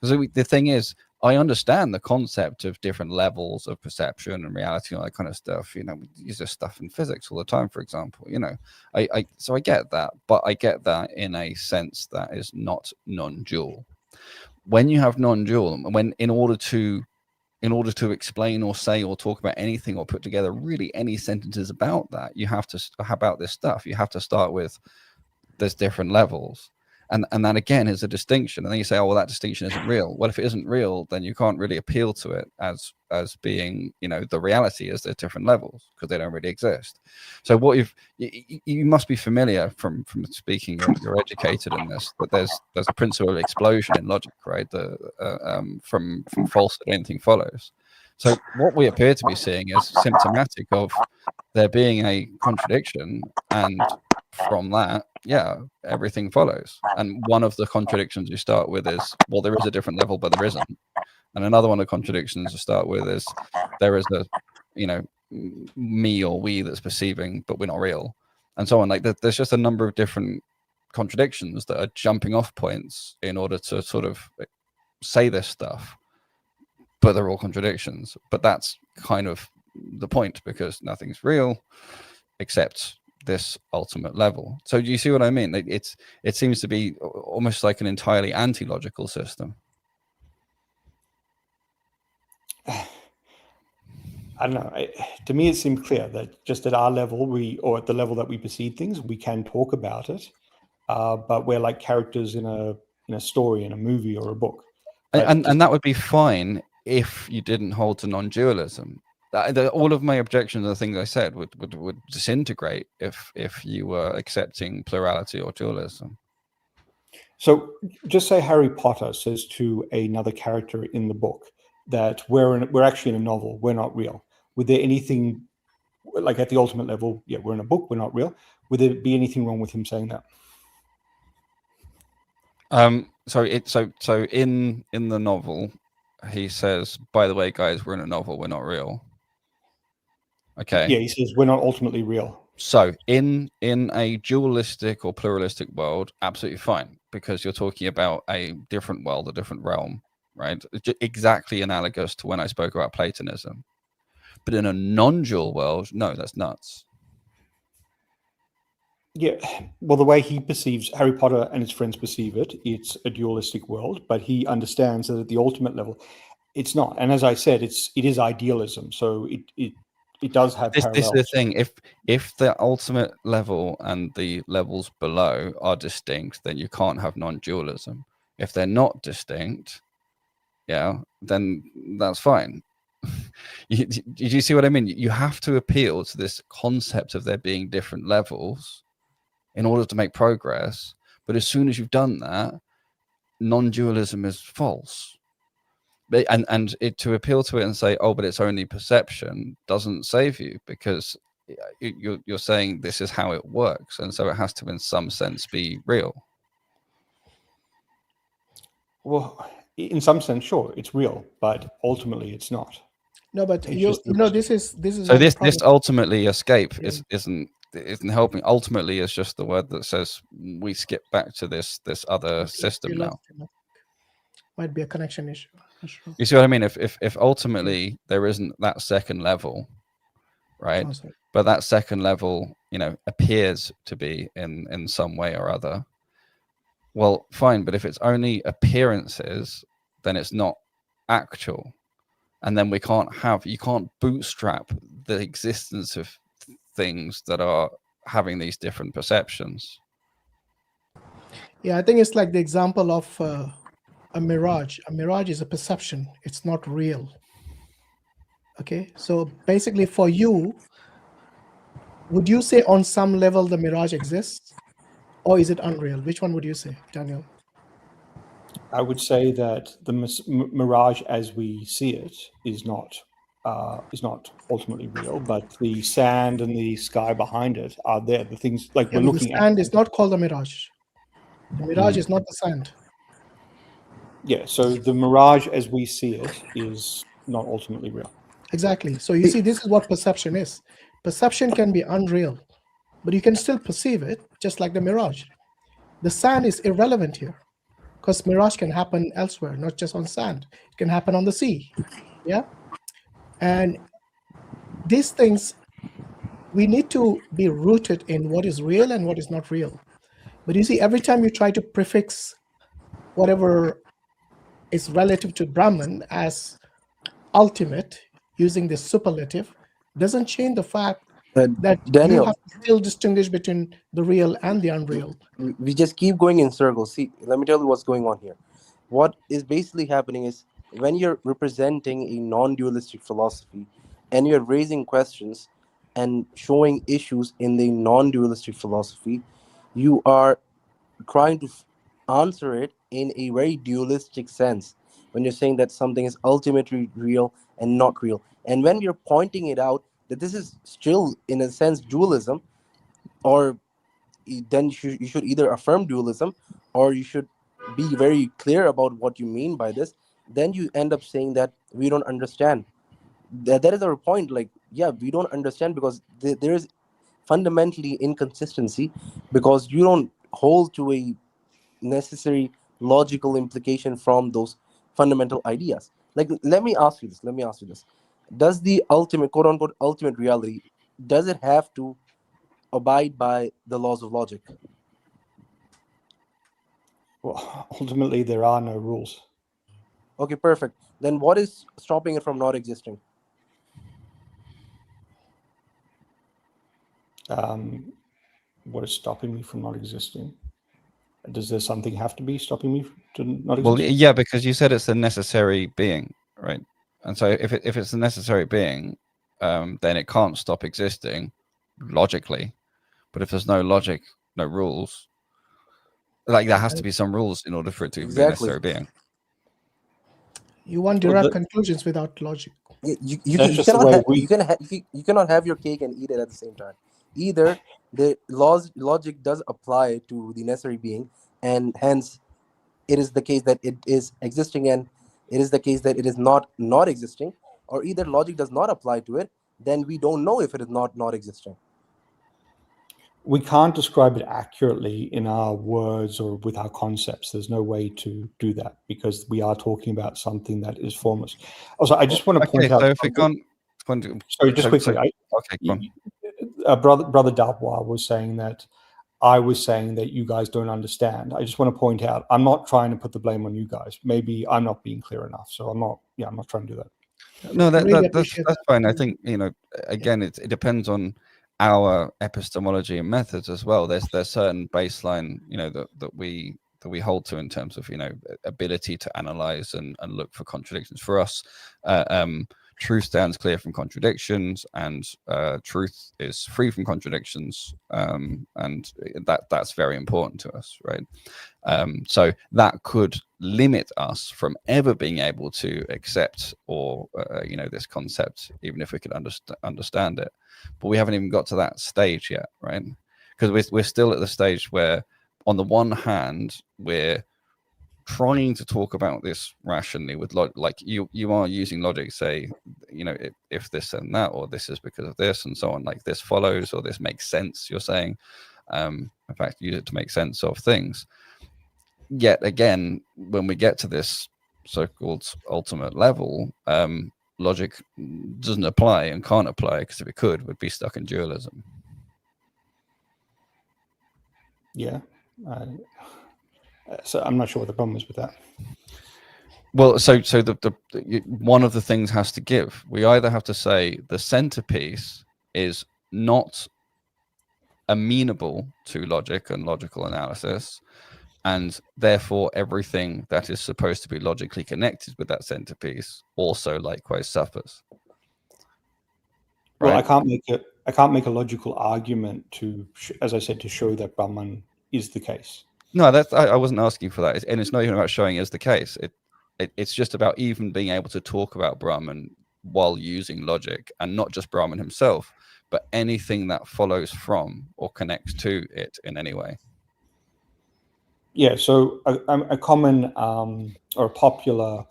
Because the thing is, I understand the concept of different levels of perception and reality and all that kind of stuff. We use this stuff in physics all the time, for example. So I get that, but I get that in a sense that is not non-dual. When you have non-dual, when in order to explain or say or talk about anything or put together really any sentences about that, you have to about this stuff. You have to start with there's different levels. And that again is a distinction. And then you say, oh, well, that distinction isn't real. Well, if it isn't real, then you can't really appeal to it as being, the reality is there's different levels because they don't really exist. So what you must be familiar from speaking, you're educated in this, that there's a principle of explosion in logic, right? From falsehood, anything follows. So what we appear to be seeing is symptomatic of there being a contradiction, and from that, everything follows. And one of the contradictions you start with is, well, there is a different level, but there isn't. And another one of the contradictions to start with is there is a, me or we that's perceiving, but we're not real, and so on. Like there's just a number of different contradictions that are jumping off points in order to sort of say this stuff, but they're all contradictions. But that's kind of the point, because nothing's real except this ultimate level. So do you see what I mean? It seems to be almost like an entirely anti-logical system. I don't know. To me, it seemed clear that just at our level, or at the level that we perceive things, we can talk about it, but we're like characters in a story, in a movie or a book. And that would be fine if you didn't hold to non-dualism. All of my objections and the things I said would disintegrate if you were accepting plurality or dualism. So just say Harry Potter says to another character in the book that we're actually in a novel, we're not real. Would there anything, like at the ultimate level, yeah, we're in a book, we're not real. Would there be anything wrong with him saying that? So in the novel, he says, by the way, guys, we're in a novel, we're not real. Okay. Yeah, he says we're not ultimately real. So in a dualistic or pluralistic world, absolutely fine, because you're talking about a different world, a different realm, right? Exactly analogous to when I spoke about Platonism. But in a non-dual world, no, that's nuts. Yeah, well, the way he perceives Harry Potter and his friends perceive it, it's a dualistic world, but he understands that at the ultimate level, it's not. And as I said, it is idealism, so it does have parallels. This is the thing. If the ultimate level and the levels below are distinct, then you can't have non-dualism. If they're not distinct, yeah, then that's fine. Did you see what I mean? You have to appeal to this concept of there being different levels in order to make progress. But as soon as you've done that, non-dualism is false. And to appeal to it and say, oh, but it's only perception, doesn't save you, because you're saying this is how it works, and so it has to in some sense be real. Well, in some sense, sure, it's real, but ultimately it's not. No, but this is so this ultimately escape isn't helping. Ultimately is just the word that says we skip back to this other system now. Might be a connection issue. Sure. You see what I mean? If ultimately there isn't that second level, right? Oh, but that second level, appears to be in some way or other. Well, fine, but if it's only appearances, then it's not actual. And then you can't bootstrap the existence of things that are having these different perceptions. Yeah, I think it's like the example of a mirage. A mirage is a perception. It's not real. Okay, so basically for you, would you say on some level the mirage exists, or is it unreal? Which one would you say, Daniel? I would say that the mirage as we see it is not ultimately real, but the sand and the sky behind it are there. The things like we're looking at. The sand is not called a mirage. The mirage is not the sand. Yeah, so the mirage as we see it is not ultimately real. Exactly. So you see, this is what perception is. Perception can be unreal, but you can still perceive it, just like the mirage. The sand is irrelevant here, because mirage can happen elsewhere, not just on sand. It can happen on the sea. Yeah. And these things, we need to be rooted in what is real and what is not real. But you see, every time you try to prefix whatever is relative to Brahman as ultimate, using the superlative, doesn't change the fact that Daniel, you have to still distinguish between the real and the unreal. We just keep going in circles. See, let me tell you what's going on here. What is basically happening is when you're representing a non-dualistic philosophy and you're raising questions and showing issues in the non-dualistic philosophy, you are trying to answer it in a very dualistic sense when you're saying that something is ultimately real and not real. And when you're pointing it out that this is still, in a sense, dualism, or then you should either affirm dualism or you should be very clear about what you mean by this, then you end up saying that we don't understand. That is our point. Like, yeah, we don't understand because there is fundamentally inconsistency, because you don't hold to a necessary logical implication from those fundamental ideas. Like, let me ask you this. Does the ultimate, quote unquote, ultimate reality, does it have to abide by the laws of logic? Well, ultimately, there are no rules. Okay, perfect. Then what is stopping it from not existing? What is stopping me from not existing? Does there something have to be stopping me to not exist? Well, yeah, because you said it's a necessary being, right? And so if it's a necessary being, then it can't stop existing logically. But if there's no logic, no rules, like there has to be some rules in order for it to be a necessary being. You want direct conclusions without logic. You cannot have your cake and eat it at the same time. Either the logic does apply to the necessary being, and hence it is the case that it is existing, and it is the case that it is not existing, or either logic does not apply to it, then we don't know if it is not existing. We can't describe it accurately in our words or with our concepts. There's no way to do that because we are talking about something that is formless. Also, I just want to point out. So if we can't, sorry, just quickly. Brother Dabwa was saying that I was saying that you guys don't understand. I just want to point out I'm not trying to put the blame on you guys. Maybe I'm not being clear enough. So I'm not trying to do that. No, that's fine. I think, again, it depends on our epistemology and methods as well. There's certain baseline, that we hold to in terms of, ability to analyze and look for contradictions. For us, truth stands clear from contradictions, and truth is free from contradictions, and that's very important to us, right? So that could limit us from ever being able to accept or this concept, even if we could understand it. But we haven't even got to that stage yet, right? Because we're still at the stage where, on the one hand, we're trying to talk about this rationally with like you are using logic, say, if this and that, or this is because of this and so on, like this follows or this makes sense, you're saying. In fact, use it to make sense of things. Yet again, when we get to this so-called ultimate level, logic doesn't apply and can't apply, because if it could, we'd be stuck in dualism. Yeah. So I'm not sure what the problem is with that. Well, so the one of the things has to give. We either have to say the centerpiece is not amenable to logic and logical analysis, and therefore everything that is supposed to be logically connected with that centerpiece also likewise suffers. Right? Well, I can't make a logical argument to, as I said, to show that Brahman is the case. No, I wasn't asking for that, and it's not even about showing it as the case. It's just about even being able to talk about Brahman while using logic, and not just Brahman himself, but anything that follows from or connects to it in any way. Yeah, so a common or a popular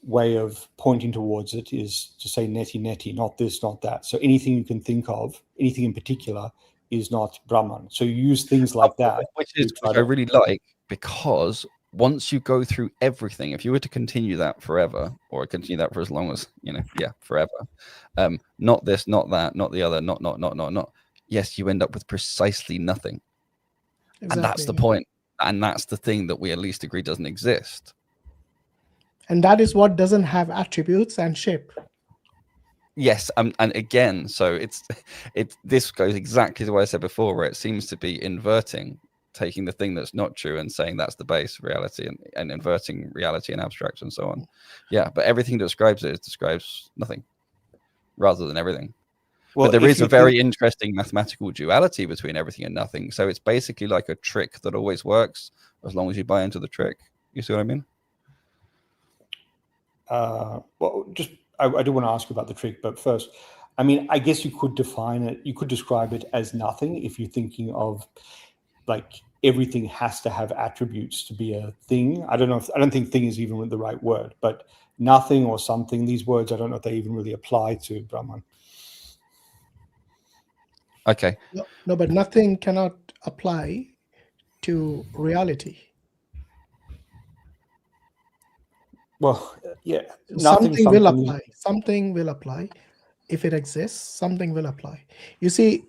way of pointing towards it is to say neti neti, not this, not that. So anything you can think of, anything in particular, is not Brahman. So you use things like that. Which I really like, because once you go through everything, if you were to continue that forever, or continue that for as long as, forever, not this, not that, not the other, not, yes, you end up with precisely nothing. Exactly. And that's the point. And that's the thing that we at least agree doesn't exist. And that is what doesn't have attributes and shape. Yes, and again, so this goes exactly to what I said before, where it seems to be inverting, taking the thing that's not true and saying that's the base reality, and inverting reality and abstract and so on. Yeah, but everything that describes it describes nothing rather than everything. Well, but there is a very interesting mathematical duality between everything and nothing. So it's basically like a trick that always works as long as you buy into the trick. You see what I mean? Well, just I do want to ask you about the trick, but first, I mean, I guess you could define it, you could describe it as nothing if you're thinking of like everything has to have attributes to be a thing. I don't think thing is even the right word, but nothing or something, these words, I don't know if they even really apply to Brahman. Okay. No, but nothing cannot apply to reality. Well, yeah. Something will apply. Something will apply. If it exists, something will apply. You see,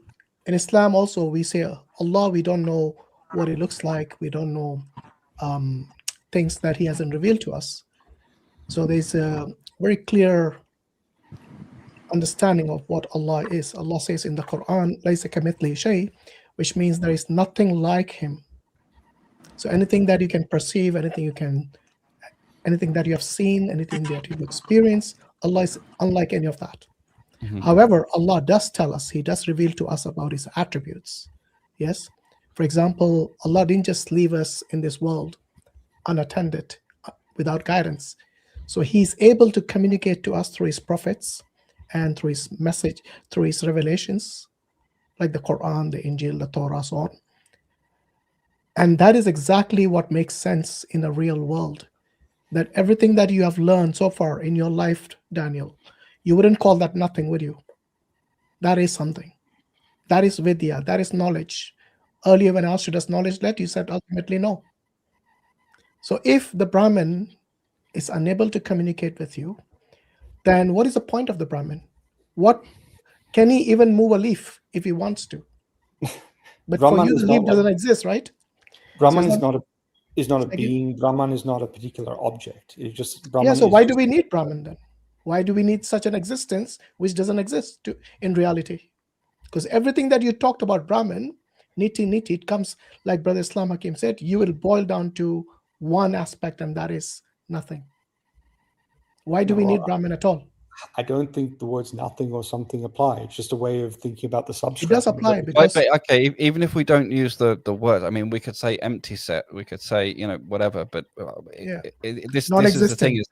in Islam also, we say Allah, we don't know what it looks like. We don't know things that He hasn't revealed to us. So there's a very clear understanding of what Allah is. Allah says in the Quran, "Laysa kamithlihi shay," which means there is nothing like Him. So anything that you can perceive, anything that you have seen, anything that you've experienced, Allah is unlike any of that. However, Allah does tell us, He does reveal to us about His attributes. Yes. For example, Allah didn't just leave us in this world unattended, without guidance. So He's able to communicate to us through His prophets and through His message, through His revelations, like the Quran, the Injil, the Torah, so on. And that is exactly what makes sense in a real world. That everything that you have learned so far in your life, Daniel, you wouldn't call that nothing, would you? That is something. That is vidya. That is knowledge. Earlier when I asked you, does knowledge let? You said ultimately no. So if the Brahmin is unable to communicate with you, then what is the point of the Brahmin? What can he even move a leaf if he wants to? But Brahman for you, the leaf doesn't exist, right? Brahman So is not a being. Brahman is not a particular object. It's just Brahman. Yeah, so why do we need Brahman then? Why do we need such an existence which doesn't exist in reality? Because everything that you talked about Brahman, niti, it comes, like Brother I.Hakim said, you will boil down to one aspect, and that is nothing. Why do we need Brahman at all? I don't think the words nothing or something apply. It's just a way of thinking about the substrate. It does apply because... Okay, even if we don't use the word, I mean, we could say empty set, we could say, whatever, but this is the thing, is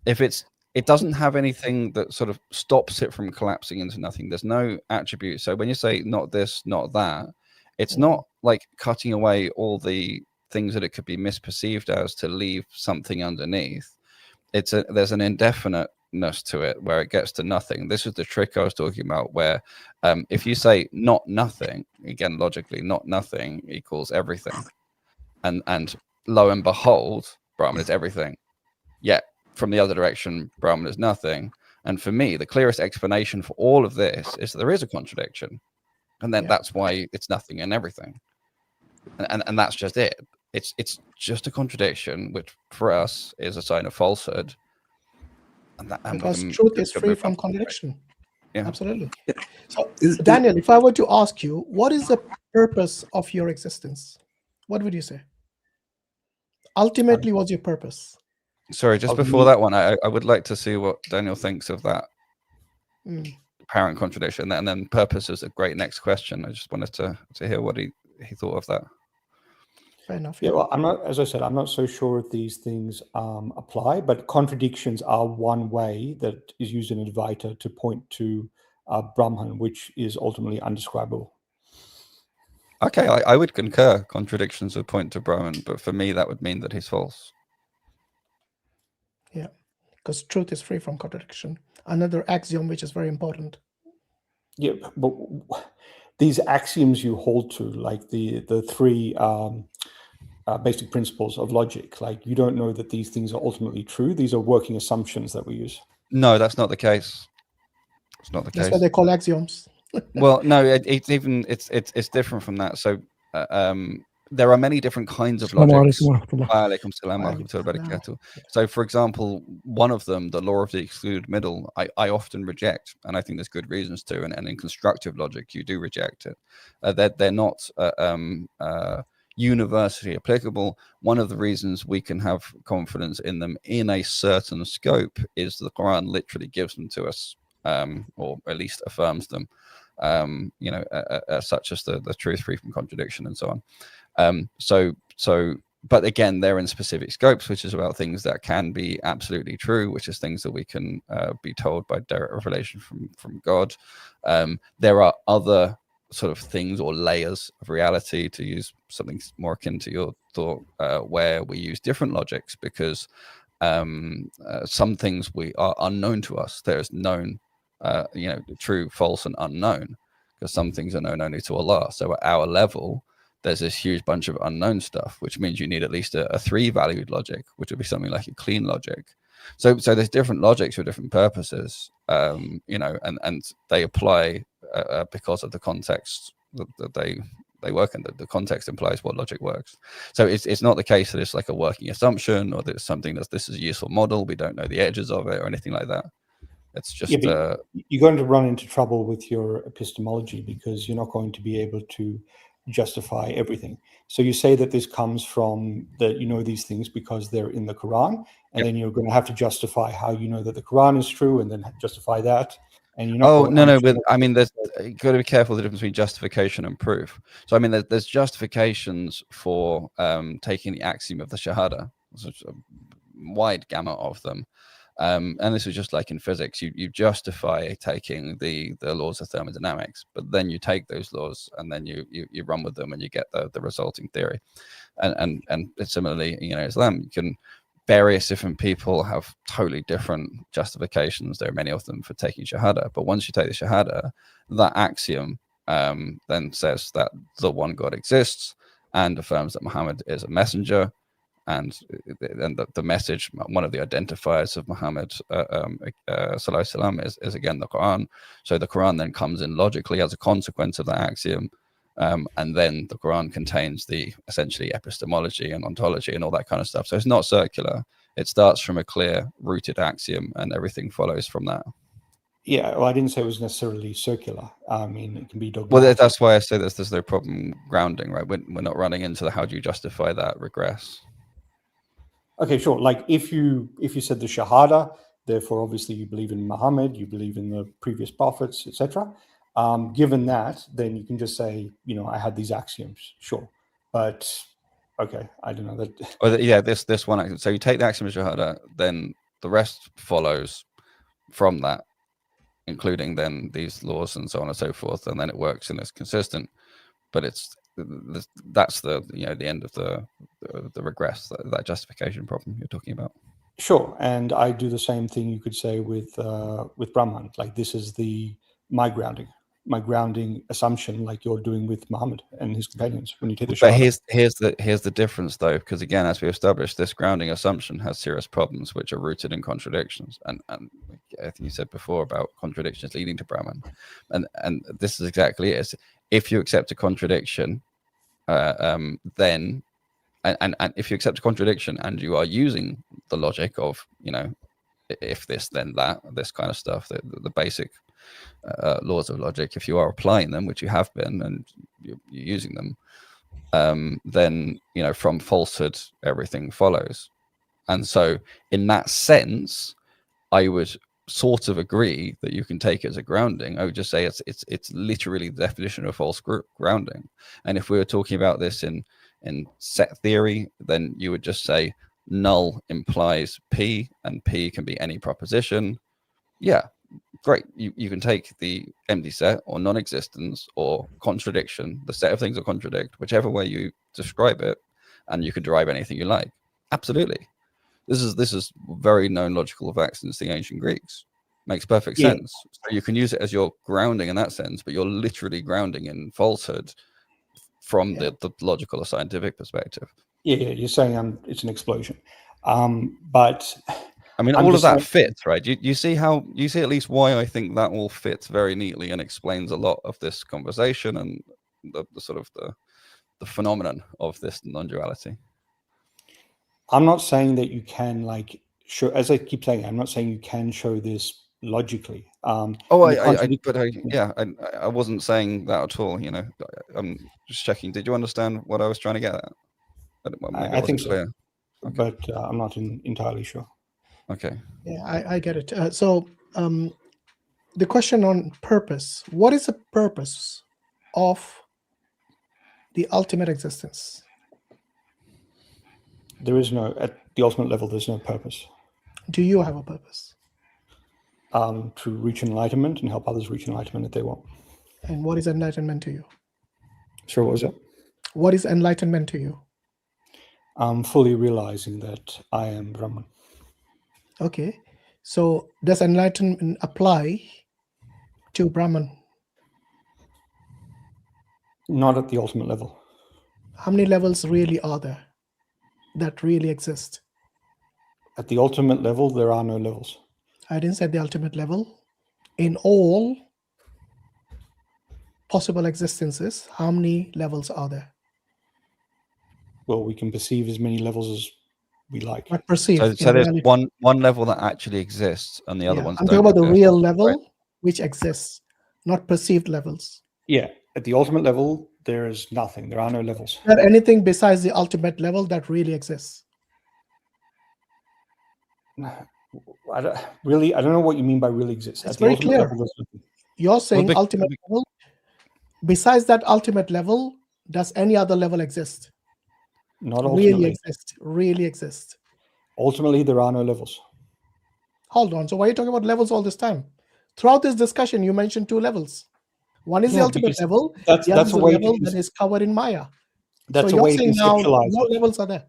if it doesn't have anything that sort of stops it from collapsing into nothing. There's no attribute. So when you say not this, not that, it's not like cutting away all the things that it could be misperceived as to leave something underneath. There's an indefiniteness to it where it gets to nothing. This is the trick I was talking about, where if you say not nothing, again logically, not nothing equals everything, and lo and behold, Brahman is everything. Yet from the other direction, Brahman is nothing. And for me, the clearest explanation for all of this is that there is a contradiction, and then that's why it's nothing and everything, and that's just it. It's just a contradiction, which for us is a sign of falsehood. Because truth is free from contradiction. Yeah, absolutely. So, Daniel, if I were to ask you, what is the purpose of your existence? What would you say? Ultimately, what's your purpose? Sorry, just before that one, I would like to see what Daniel thinks of that apparent contradiction, and then purpose is a great next question. I just wanted to hear what he thought of that. Fair enough. Yeah, well, I'm not, as I said, I'm not so sure if these things apply, but contradictions are one way that is used in Advaita to point to Brahman, which is ultimately undescribable. Okay, I would concur. Contradictions would point to Brahman, but for me, that would mean that he's false. Yeah, because truth is free from contradiction. Another axiom which is very important. Yeah, but these axioms you hold to, like the three basic principles of logic, like you don't know that these things are ultimately true. These are working assumptions that we use. No, that's not the case. It's not the case. That's what they call axioms. Well, no, it's different from that. So there are many different kinds of logics. So, for example, one of them, the law of the excluded middle, I often reject, and I think there's good reasons to. And in constructive logic, you do reject it. They're not universally applicable. One of the reasons we can have confidence in them in a certain scope is the Quran literally gives them to us, or at least affirms them. Such as the truth free from contradiction and so on. But again, they're in specific scopes, which is about things that can be absolutely true, which is things that we can be told by direct revelation from God. There are other sort of things or layers of reality, to use something more akin to your thought, where we use different logics, because some things we are unknown to us. There is known true, false, and unknown, because some things are known only to Allah. So at our level, there's this huge bunch of unknown stuff, which means you need at least a 3-valued logic, which would be something like a clean logic. So there's different logics for different purposes, and they apply because of the context that they work in. The context implies what logic works. So it's not the case that it's like a working assumption, or that it's something that this is a useful model, we don't know the edges of it, or anything like that. It's just you're going to run into trouble with your epistemology, because you're not going to be able to justify everything. So you say that this comes from that you know these things because they're in the Quran, and then you're going to have to justify how you know that the Quran is true, and then justify that. And you're not. Oh no, but I mean, there's you got to be careful the difference between justification and proof. So I mean, there's justifications for taking the axiom of the Shahada. There's a wide gamut of them. And this is just like in physics, you justify taking the laws of thermodynamics, but then you take those laws and then you run with them and you get the resulting theory. And similarly, you know, Islam, you can, various different people have totally different justifications. There are many of them for taking Shahada, but once you take the Shahada, that axiom then says that the one God exists and affirms that Muhammad is a messenger. And the message, one of the identifiers of Muhammad is again the Quran. So the Quran then comes in logically as a consequence of that axiom, and then the Quran contains the essentially epistemology and ontology and all that kind of stuff. So it's not circular. It starts from a clear rooted axiom, and everything follows from that. Yeah, well, I didn't say it was necessarily circular. I mean, it can be dogmatic. Well, that's why I say there's no problem grounding, right? We're not running into the how do you justify that regress. Okay, sure. Like if you said the Shahada, therefore obviously you believe in Muhammad, you believe in the previous prophets, etc. Given that, then you can just say, you know, I had these axioms, sure. But okay, I don't know that. Oh, yeah, this one axiom. So you take the axiom of Shahada, then the rest follows from that, including then these laws and so on and so forth, and then it works and it's consistent. But that's the the end of the regress, that justification problem you're talking about. Sure, and I do the same thing you could say with Brahman. Like this is my grounding assumption, like you're doing with Muhammad and his companions when you take the Shahada. But here's the difference though, because again, as we established, this grounding assumption has serious problems which are rooted in contradictions, and I think you said before about contradictions leading to Brahman, and this is exactly it. If you accept a contradiction, then and if you accept a contradiction and you are using the logic of, you know, if this then that, this kind of stuff, the basic laws of logic, if you are applying them, which you have been, and you're using them, then, you know, from falsehood everything follows. And so in that sense, I would sort of agree that you can take it as a grounding. I would just say it's literally the definition of false grounding. And if we were talking about this in set theory, then you would just say null implies P, and P can be any proposition. Yeah, great. You can take the empty set or non-existence or contradiction, the set of things that contradict, whichever way you describe it, and you can derive anything you like. Absolutely. This is very known logical facts since the ancient Greeks. Makes perfect sense. So you can use it as your grounding in that sense, but you're literally grounding in falsehood from the logical or scientific perspective. Yeah, you're saying it's an explosion. But I mean, all of that fits, right? You see at least why I think that all fits very neatly and explains a lot of this conversation and the sort of the phenomenon of this non-duality. I'm not saying that you can show, as I keep saying, I'm not saying you can show this logically. I wasn't saying that at all. You know, I'm just checking. Did you understand what I was trying to get at? I think so, clear. Okay. But I'm not entirely sure. Okay. Yeah, I get it. So the question on purpose: what is the purpose of the ultimate existence? There is no, at the ultimate level, there's no purpose. Do you have a purpose? To reach enlightenment and help others reach enlightenment if they want. And what is enlightenment to you? Sure, what was that? What is enlightenment to you? Fully realizing that I am Brahman. Okay. So does enlightenment apply to Brahman? Not at the ultimate level. How many levels really are there that really exist? At the ultimate level, there are no levels. I didn't say the ultimate level. In all possible existences, how many levels are there? Well, we can perceive as many levels as we like. Not perceive. So there's one level that actually exists, and the other ones. I'm talking about the real level, right, which exists, not perceived levels. Yeah, at the ultimate level, there is nothing. There are no levels. Is there anything besides the ultimate level that really exists? I don't know what you mean by really exists. It's At the very ultimate clear. level, there's nothing. You're saying ultimate level. Besides that ultimate level, does any other level exist? Not ultimately. Really exist. Ultimately, there are no levels. Hold on. So why are you talking about levels all this time? Throughout this discussion, you mentioned two levels. One is the ultimate level. That's the other is a the way level that is covered in Maya. That's so a you're way to saying now conceptualize no it. levels are there.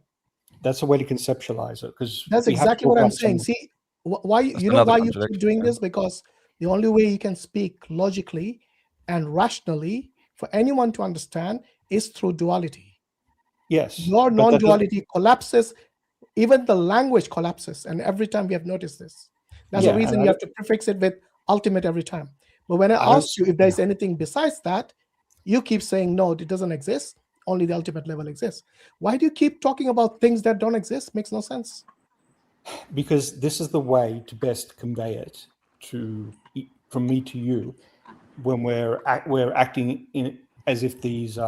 That's a way to conceptualize it, because That's exactly what I'm saying. See, why you know why you keep doing this? Because the only way you can speak logically and rationally for anyone to understand is through duality. Yes. Your non-duality collapses, even the language collapses, and every time we have noticed this. That's the reason you have to prefix it with ultimate every time. But when I ask you if there's anything besides that, you keep saying no, it doesn't exist. Only the ultimate level exists. Why do you keep talking about things that don't exist? Makes no sense. Because this is the way to best convey it from me to you, when we're acting in as if these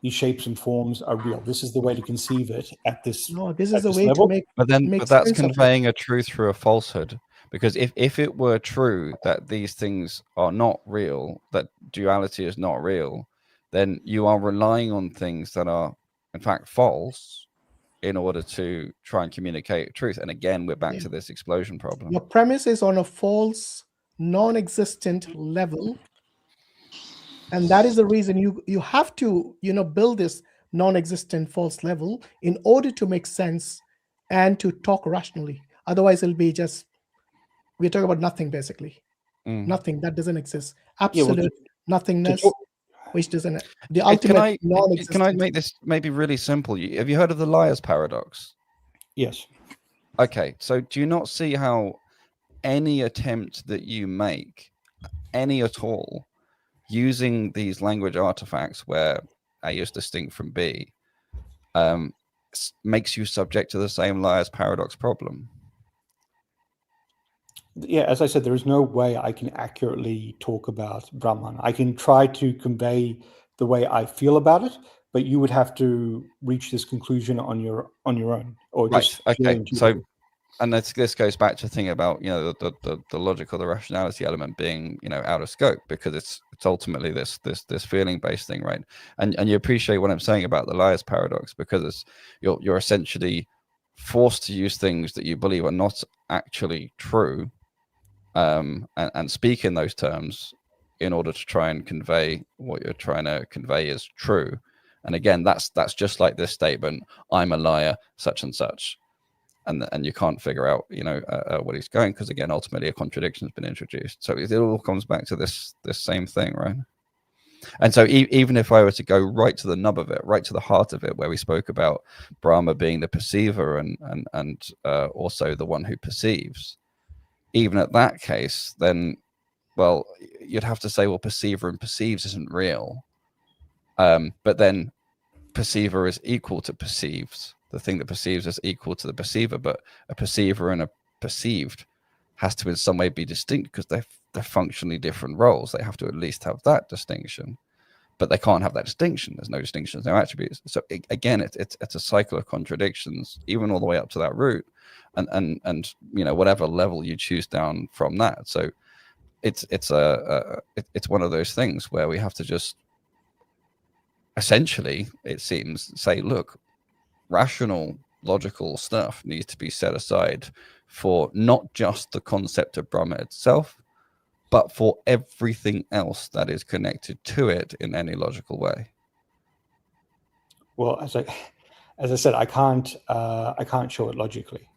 shapes and forms are real. This is the way to conceive it at this. No, this is the way level. to make. But that's sense conveying a truth through a falsehood. Because if it were true that these things are not real, that duality is not real, then you are relying on things that are in fact false in order to try and communicate truth. And again, we're back to this explosion problem. Your premise is on a false, non-existent level, and that is the reason you have to build this non-existent false level in order to make sense and to talk rationally. Otherwise, it'll be just we're talking about nothing, basically. Nothing that doesn't exist. Absolute nothingness, which doesn't. The ultimate non-existent. Can I make this maybe really simple? Have you heard of the liar's paradox? Yes. Okay, so do you not see how any attempt that you make, any at all, using these language artifacts where A is distinct from B, makes you subject to the same liar's paradox problem? Yeah, as I said, there is no way I can accurately talk about Brahman. I can try to convey the way I feel about it, but you would have to reach this conclusion on your own, or just okay. So, and this goes back to thinking about the logic or the rationality element being out of scope, because it's ultimately this feeling based thing, right? And you appreciate what I'm saying about the liar's paradox, because you're essentially forced to use things that you believe are not actually true, and speak in those terms in order to try and convey what you're trying to convey as true. And again, that's just like this statement: I'm a liar, such and such. And you can't figure out, what he's going, because again, ultimately a contradiction has been introduced. So it all comes back to this same thing, right? And so even if I were to go right to the nub of it, right to the heart of it, where we spoke about Brahma being the perceiver and also the one who perceives, even at that case, then, well, you'd have to say, well, perceiver and perceives isn't real. But then perceiver is equal to perceives. The thing that perceives is equal to the perceiver, but a perceiver and a perceived has to in some way be distinct, because they're functionally different roles. They have to at least have that distinction, but they can't have that distinction. There's no distinctions, no attributes. So again, it's a cycle of contradictions, even all the way up to that root, and whatever level you choose down from that. So it's one of those things where we have to just essentially, it seems, say, look, rational, logical stuff needs to be set aside for not just the concept of Brahma itself, but for everything else that is connected to it in any logical way. Well, as I said, I can't show it logically.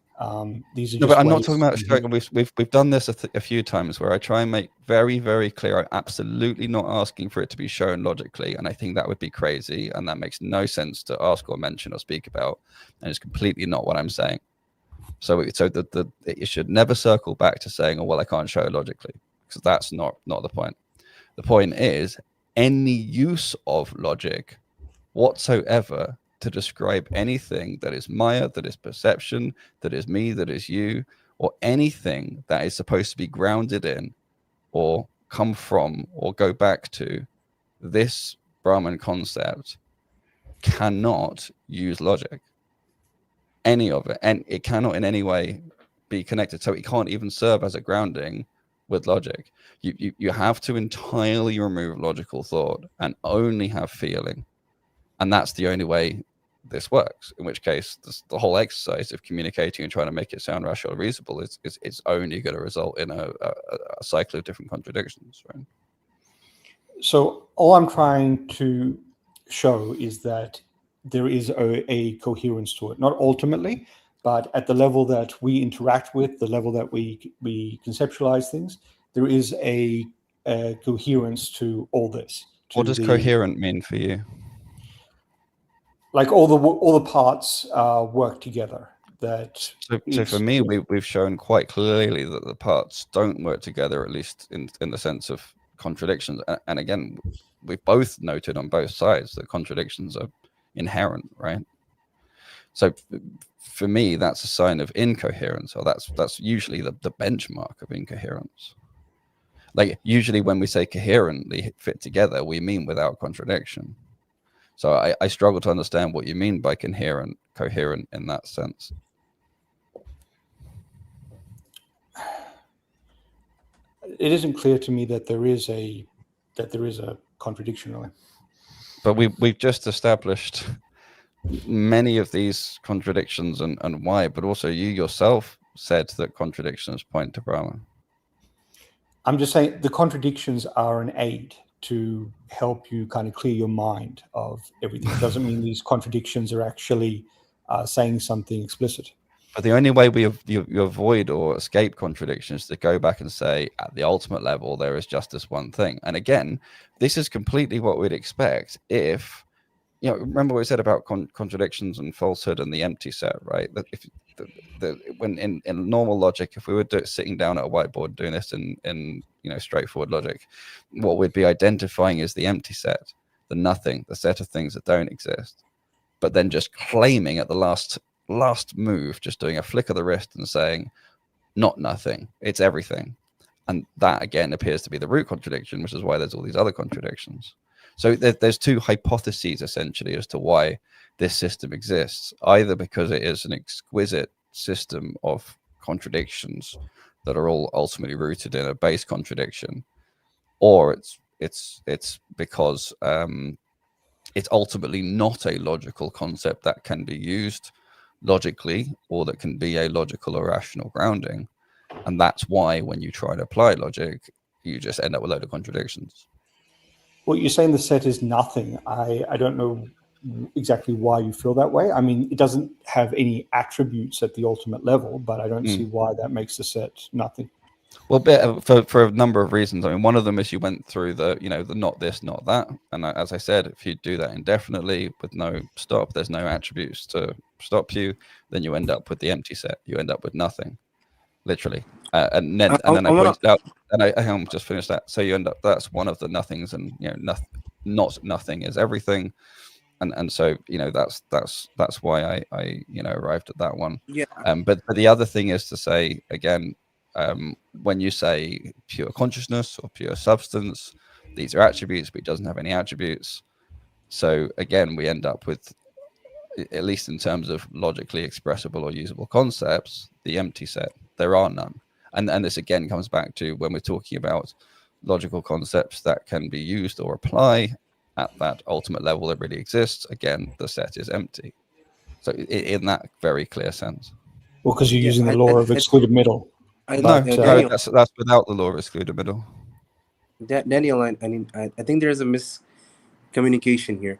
These are No, just but I'm not ways talking about showing. We've done this a few times, where I try and make very, very clear I'm absolutely not asking for it to be shown logically, and I think that would be crazy, and that makes no sense to ask or mention or speak about, and it's completely not what I'm saying. So it should never circle back to saying, oh, well, I can't show it logically, because that's not the point. The point is any use of logic whatsoever to describe anything that is Maya, that is perception, that is me, that is you, or anything that is supposed to be grounded in or come from or go back to this Brahman concept cannot use logic, any of it, and it cannot in any way be connected. So it can't even serve as a grounding with logic. You have to entirely remove logical thought and only have feeling, and that's the only way this works. In which case, the whole exercise of communicating and trying to make it sound rational, reasonable is only going to result in a cycle of different contradictions, right? So all I'm trying to show is that there is a coherence to it, not ultimately, but at the level that we interact with, the level that we conceptualize things, there is a coherence to all this. What does coherent mean for you? Like all the parts work together. That so for me, we've shown quite clearly that the parts don't work together, at least in the sense of contradictions. And again, we've both noted on both sides that contradictions are inherent, right? So for me, that's a sign of incoherence, or that's usually the benchmark of incoherence. Like usually when we say coherently fit together, we mean without contradiction. So I struggle to understand what you mean by coherent in that sense. It isn't clear to me that there is a contradiction, really. But we've just established many of these contradictions and why, but also you yourself said that contradictions point to Brahman. I'm just saying the contradictions are an aid to help you kind of clear your mind of everything. It doesn't mean these contradictions are actually saying something explicit. But the only way you avoid or escape contradictions is to go back and say, at the ultimate level, there is just this one thing. And again, this is completely what we'd expect if, remember what we said about contradictions and falsehood and the empty set, right? That if when in normal logic, if we were sitting down at a whiteboard doing this in straightforward logic, what we'd be identifying is the empty set, the nothing, the set of things that don't exist, but then just claiming at the last move, just doing a flick of the wrist and saying, not nothing, it's everything. And that again appears to be the root contradiction, which is why there's all these other contradictions. So there's two hypotheses essentially as to why this system exists, either because it is an exquisite system of contradictions that are all ultimately rooted in a base contradiction, or it's because it's ultimately not a logical concept that can be used logically, or that can be a logical or rational grounding. And that's why when you try to apply logic, you just end up with a load of contradictions. Well, you're saying the set is nothing. I don't know exactly why you feel that way. I mean, it doesn't have any attributes at the ultimate level, but I don't see why that makes the set nothing. Well, for a number of reasons. I mean, one of them is you went through the not this, not that. And as I said, if you do that indefinitely with no stop, there's no attributes to stop you, then you end up with the empty set. You end up with nothing, literally. And then I pointed out, and I just finished that. So you end up, that's one of the nothings, and nothing is everything. And so that's why I arrived at that one. Yeah. But the other thing is to say again, when you say pure consciousness or pure substance, these are attributes, but it doesn't have any attributes. So again, we end up with, at least in terms of logically expressible or usable concepts, the empty set. There are none. And this again comes back to when we're talking about logical concepts that can be used or apply at that ultimate level that really exists. Again, the set is empty. So in that very clear sense. Well, because you're using the law of excluded middle. No, that's without the law of excluded middle. Daniel, I think there's a miscommunication here.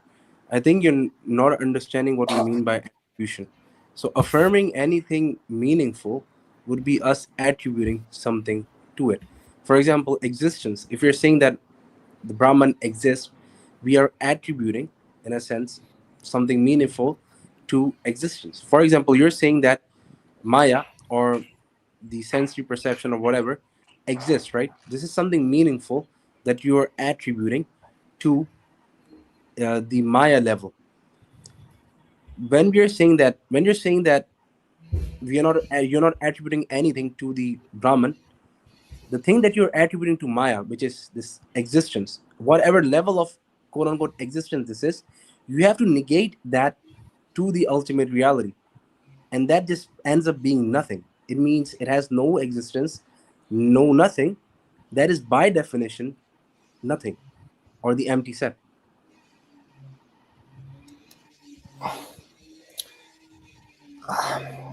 I think you're not understanding what we mean by attribution. So affirming anything meaningful would be us attributing something to it. For example, existence. If you're saying that the Brahman exists, we are attributing, in a sense, something meaningful to existence. For example, you're saying that Maya, or the sensory perception or whatever, exists, right? This is something meaningful that you are attributing to the Maya level. When you're saying that you're not attributing anything to the Brahman, the thing that you're attributing to Maya, which is this existence, whatever level of quote unquote existence this is, you have to negate that to the ultimate reality. And that just ends up being nothing. It means it has no existence, no nothing. That is by definition nothing, or the empty set.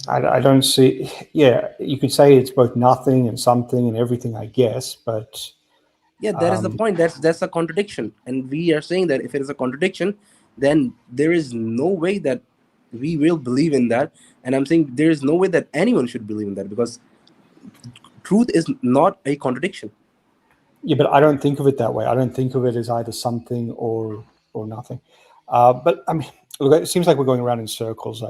I don't see. Yeah, you could say it's both nothing and something and everything, I guess. But Yeah, that is the point. That's a contradiction, and we are saying that if it is a contradiction, then there is no way that we will believe in that. And I'm saying there is no way that anyone should believe in that, because truth is not a contradiction. yeah, but I don't think of it that way. I don't think of it as either something or nothing. But I mean, look, it seems like we're going around in circles.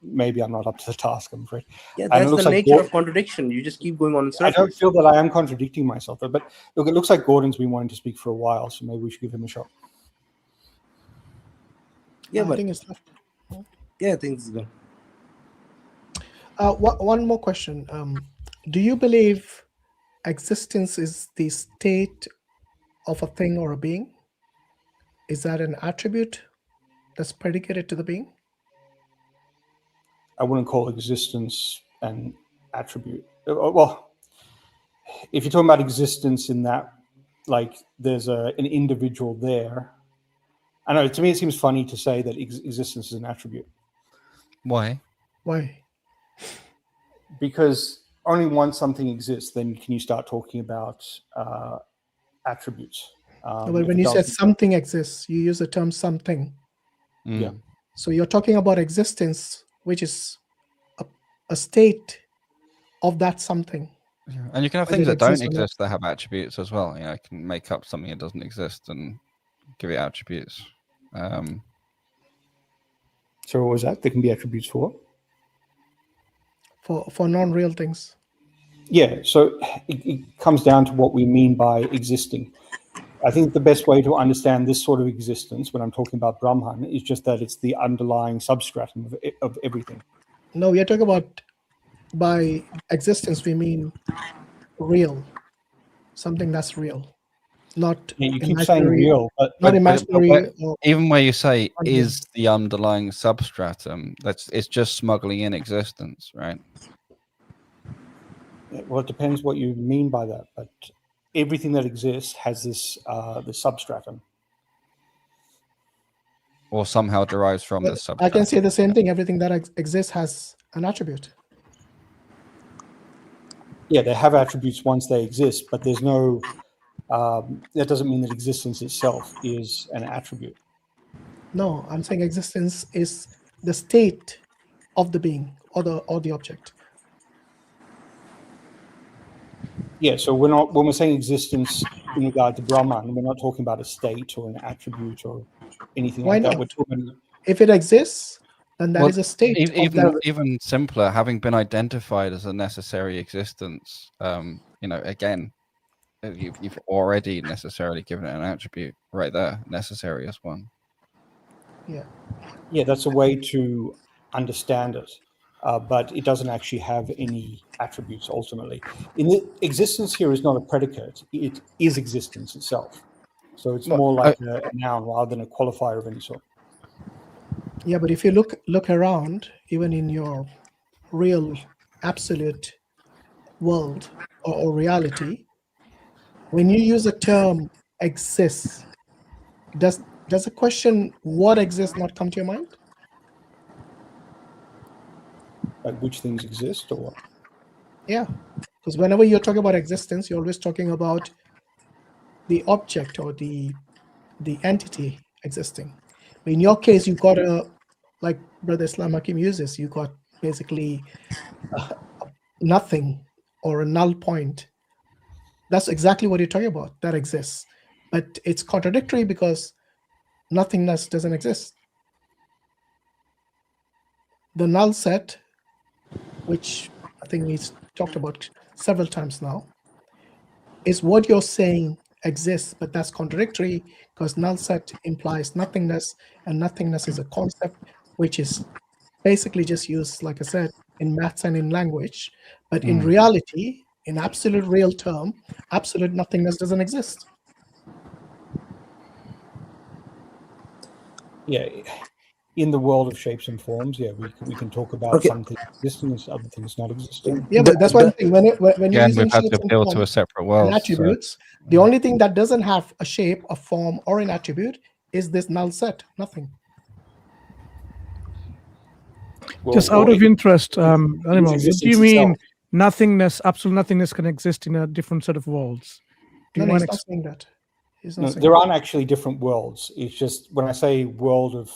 Maybe I'm not up to the task, I'm afraid. Yeah, And it that's looks the like nature of contradiction. You just keep going on in I don't circles. feel that I am contradicting myself, but look, it looks like Gordon's been wanting to speak for a while, so maybe we should give him a shot. Yeah, I but think it's left. yeah, things go. One more question. Do you believe existence is the state of a thing or a being? Is that an attribute that's predicated to the being? I wouldn't call existence an attribute. Well, if you're talking about existence in that, like there's an individual there. I know, to me it seems funny to say that existence is an attribute. Why? Why? Because only once something exists, then can you start talking about attributes. But when you said something exists, you use the term something. Yeah. So you're talking about existence, which is a state of that something. And you can have Whether things it that don't exists or not. exist that have attributes as well. You know, you can make up something that doesn't exist and give it attributes. So what was that? There can be attributes for what? For non-real things. Yeah, so it comes down to what we mean by existing. I think the best way to understand this sort of existence, when I'm talking about Brahman, is just that it's the underlying substratum of everything. No, we are talking about, by existence, we mean real. Something that's real. Not Yeah, you keep imaginary, saying real, but imaginary. Even where you say unreal. is the underlying substratum, it's just smuggling in existence, right? well, it depends what you mean by that. But everything that exists has this the substratum. Or somehow derives from the But substratum. I can say the same thing. Everything that exists has an attribute. Yeah, they have attributes once they exist, but there's no. That doesn't mean that existence itself is an attribute. No, I'm saying existence is the state of the being or the object. Yeah, so we're not, when we're saying existence in regard to Brahman, we're not talking about a state or an attribute or anything Why like that. not? We're talking. If it exists, then that is a state. Even simpler, having been identified as a necessary existence, again, you've already necessarily given it an attribute right there. Necessary as one. Yeah, that's a way to understand it, but it doesn't actually have any attributes ultimately. Existence here is not a predicate; it is existence itself. So it's more like a noun rather than a qualifier of any sort. Yeah, but if you look around, even in your real absolute world or reality, when you use the term exists, does the question what exists not come to your mind? Like which things exist or what? Yeah, because whenever you're talking about existence, you're always talking about the object or the entity existing. But in your case, you got like Brother I.Hakim uses, you got basically nothing or a null point. That's exactly what you're talking about. That exists, but it's contradictory because nothingness doesn't exist. The null set, which I think we talked about several times now, is what you're saying exists, but that's contradictory because null set implies nothingness, and nothingness is a concept which is basically just used, like I said, in maths and in language. But in reality, in absolute real term, absolute nothingness doesn't exist. yeah, in the world of shapes and forms, yeah, we can talk about Okay. some things existing and other things not existing. Yeah, but that's one thing. When you're Again, using we've had to shapes and appeal to a forms separate and world. So, attributes, the only thing that doesn't have a shape, a form, or an attribute is this null set. Nothing. Well, Just out of interest, Animal, what do existence you mean itself. nothingness, absolute nothingness can exist in a different set of worlds? Do No, you no, want he's to not saying that. He's No, not saying there that. aren't actually different worlds. It's just when I say world of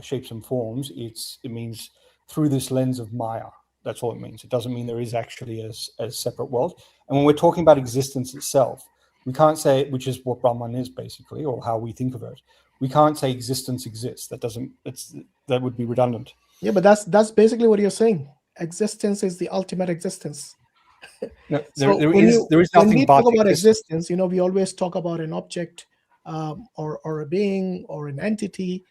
shapes and forms, it means through this lens of Maya. That's all it means. It doesn't mean there is actually a separate world. And when we're talking about existence itself, we can't say, which is what Brahman is basically, or how we think of it. We can't say existence exists. That would be redundant. Yeah, but that's basically what you're saying. Existence is the ultimate existence. No, So there when is when nothing we but talk about existence. existence, we always talk about an object or a being or an entity,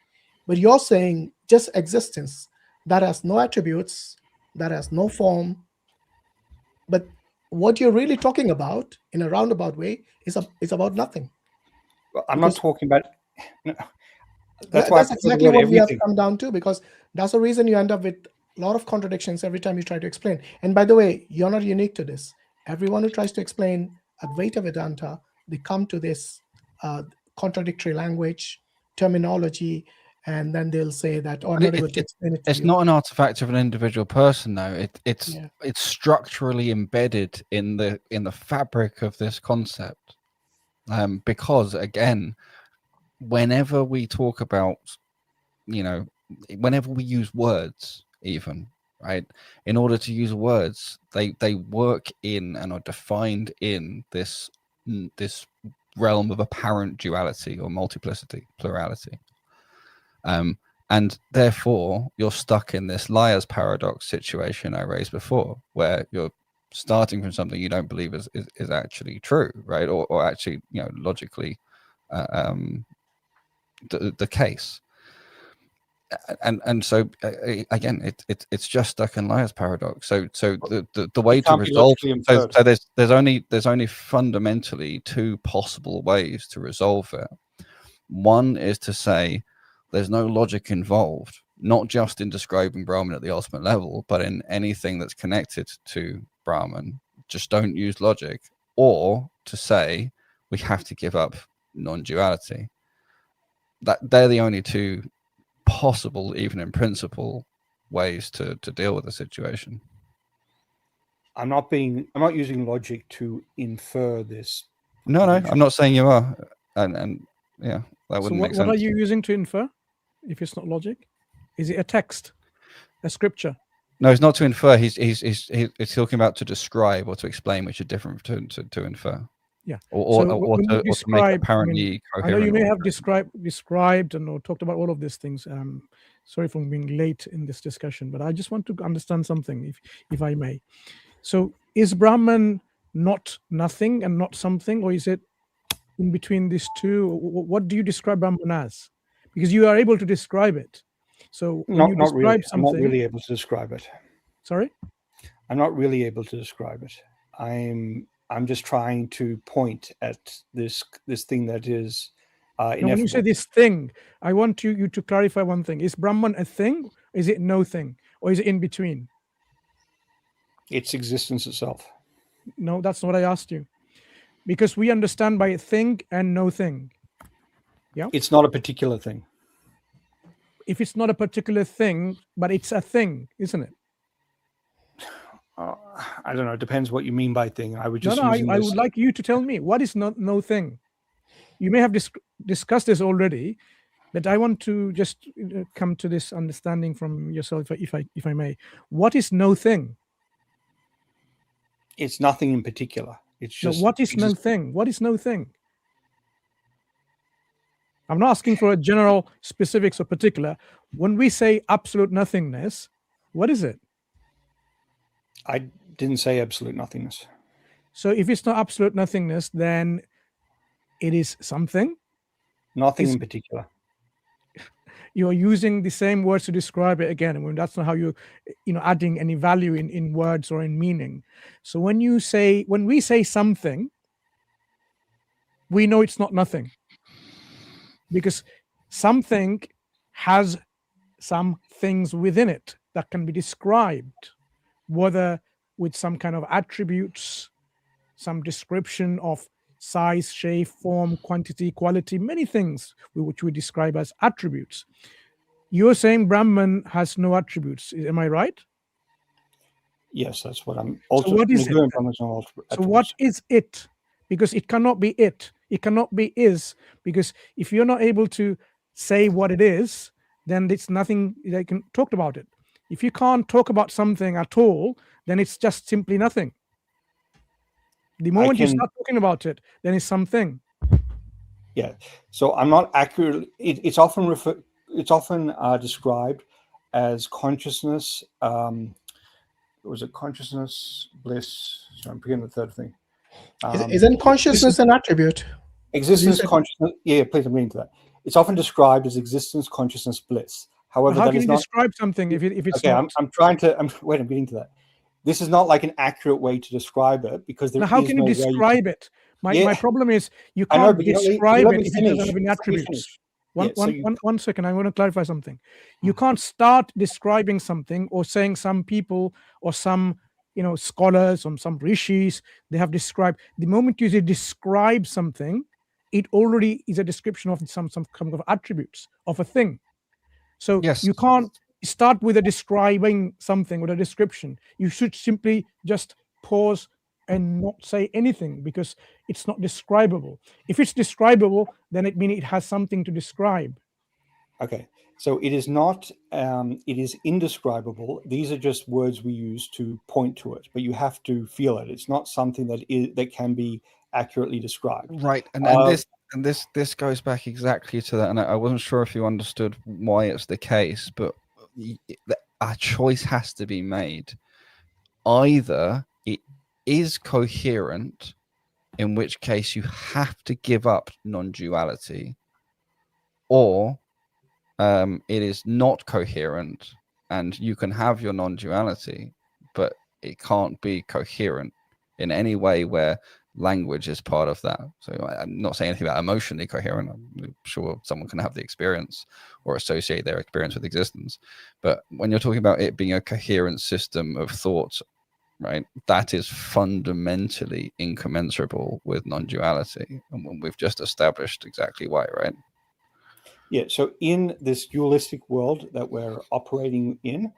but you're saying just existence that has no attributes, that has no form. But what you're really talking about in a roundabout way is about nothing. I'm not Because talking about. No, that's why I that's prefer the exactly word what we have everything. come down to, because that's the reason you end up with a lot of contradictions every time you try to explain. And by the way, you're not unique to this. Everyone who tries to explain Advaita Vedanta, they come to this contradictory language, terminology, and then they'll say that, oh, I'm not able to explain it to it's you. not an artifact of an individual person, though. It's Yeah. structurally embedded in the fabric of this concept. Because again, whenever we talk about, whenever we use words, even right, in order to use words, they work in and are defined in this realm of apparent duality or multiplicity, plurality. And therefore, you're stuck in this liar's paradox situation I raised before, where you're starting from something you don't believe is actually true, right? Or actually, logically the case. And so again, it's just stuck in liar's paradox. So the way to resolve, so there's only fundamentally two possible ways to resolve it. One is to say there's no logic involved, not just in describing Brahman at the ultimate level, but in anything that's connected to Brahman. Just don't use logic. Or to say we have to give up non-duality. They're the only two possible, even in principle, ways to deal with the situation. I'm not using logic to infer this. No, I'm not saying you are. And yeah, that wouldn't make sense. What are you using to infer if it's not logic? Is it a text, a scripture? No, it's not to infer. He's talking about to describe or to explain, which are different to infer. Yeah. Or to make apparently coherent. I know you may have described and talked about all of these things. Sorry for being late in this discussion, but I just want to understand something, if I may. So, is Brahman not nothing and not something, or is it in between these two? What do you describe Brahman as? Because you are able to describe it. So when you describe something, I'm not really able to describe it. Sorry? I'm not really able to describe it. I'm just trying to point at this thing that is ineffable. When you say this thing, I want you to clarify one thing. Is Brahman a thing? Is it no thing? Or is it in between? It's existence itself. No, that's not what I asked you. Because we understand by thing and no thing. Yeah. It's not a particular thing. If it's not a particular thing, but it's a thing, isn't it? I don't know. It depends what you mean by thing. I would just I would like you to tell me what is no thing. You may have discussed this already, but I want to just come to this understanding from yourself, if I may. What is no thing? It's nothing in particular. It's just what is no thing? What is no thing? I'm not asking for a general specifics or particular. When we say absolute nothingness, what is it? I didn't say absolute nothingness. So if it's not absolute nothingness, then it is something? Nothing in particular. You're using the same words to describe it again. I mean, that's not how you're adding any value in words or in meaning. So when we say something, we know it's not nothing. Because something has some things within it that can be described, whether with some kind of attributes, some description of size, shape, form, quantity, quality, many things which we describe as attributes. You're saying Brahman has no attributes. Am I right? Yes, that's what I'm. So what is it? So what is it? Because it cannot be it. It cannot be is, because if you're not able to say what it is, then it's nothing they can talk about it. If you can't talk about something at all, then it's just simply nothing. The moment you start talking about it, then it's something. Yeah. So I'm not accurate. It's often described as consciousness. Was it consciousness, bliss? So I'm forgetting the third thing. Isn't consciousness an attribute? Existence, consciousness. Yeah, please, I'm getting to that. It's often described as existence, consciousness, bliss. However, how can you describe something if it's okay? Not? I'm getting to that. This is not like an accurate way to describe it, because there now, how can you describe it? My problem is you can't describe it if it doesn't have any attributes. One second, I want to clarify something. You can't start describing something or saying some people or some scholars or some rishis, they have described. The moment you say describe something, it already is a description of some kind of attributes of a thing. So yes, you can't start with a describing something with a description. You should simply just pause and not say anything, because it's not describable. If it's describable, then it means it has something to describe. Okay, so it is not, it is indescribable. These are just words we use to point to it, but you have to feel it. It's not something that can be accurately described. Right, and this goes back exactly to that, and I wasn't sure if you understood why it's the case, but a choice has to be made. Either it is coherent, in which case you have to give up non-duality, or it is not coherent and you can have your non-duality, but it can't be coherent in any way where language is part of that. So I'm not saying anything about emotionally coherent. I'm sure someone can have the experience or associate their experience with existence, but when you're talking about it being a coherent system of thought, right, that is fundamentally incommensurable with non-duality, and we've just established exactly why, right? Yeah, so in this dualistic world that we're operating in,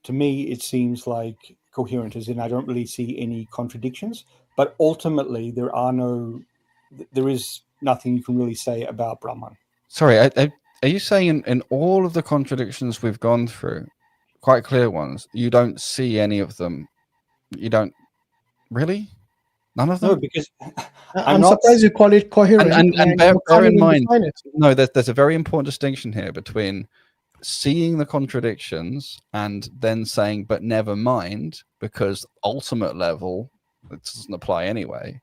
to me, it seems like coherent, as in I don't really see any contradictions, but ultimately there is nothing you can really say about Brahman. Sorry, are you saying in all of the contradictions we've gone through, quite clear ones, you don't see any of them? You don't really? None of them? No, because I'm surprised you call it coherent. And bear in mind, no, there's a very important distinction here between seeing the contradictions and then saying, but never mind, because ultimate level, it doesn't apply anyway,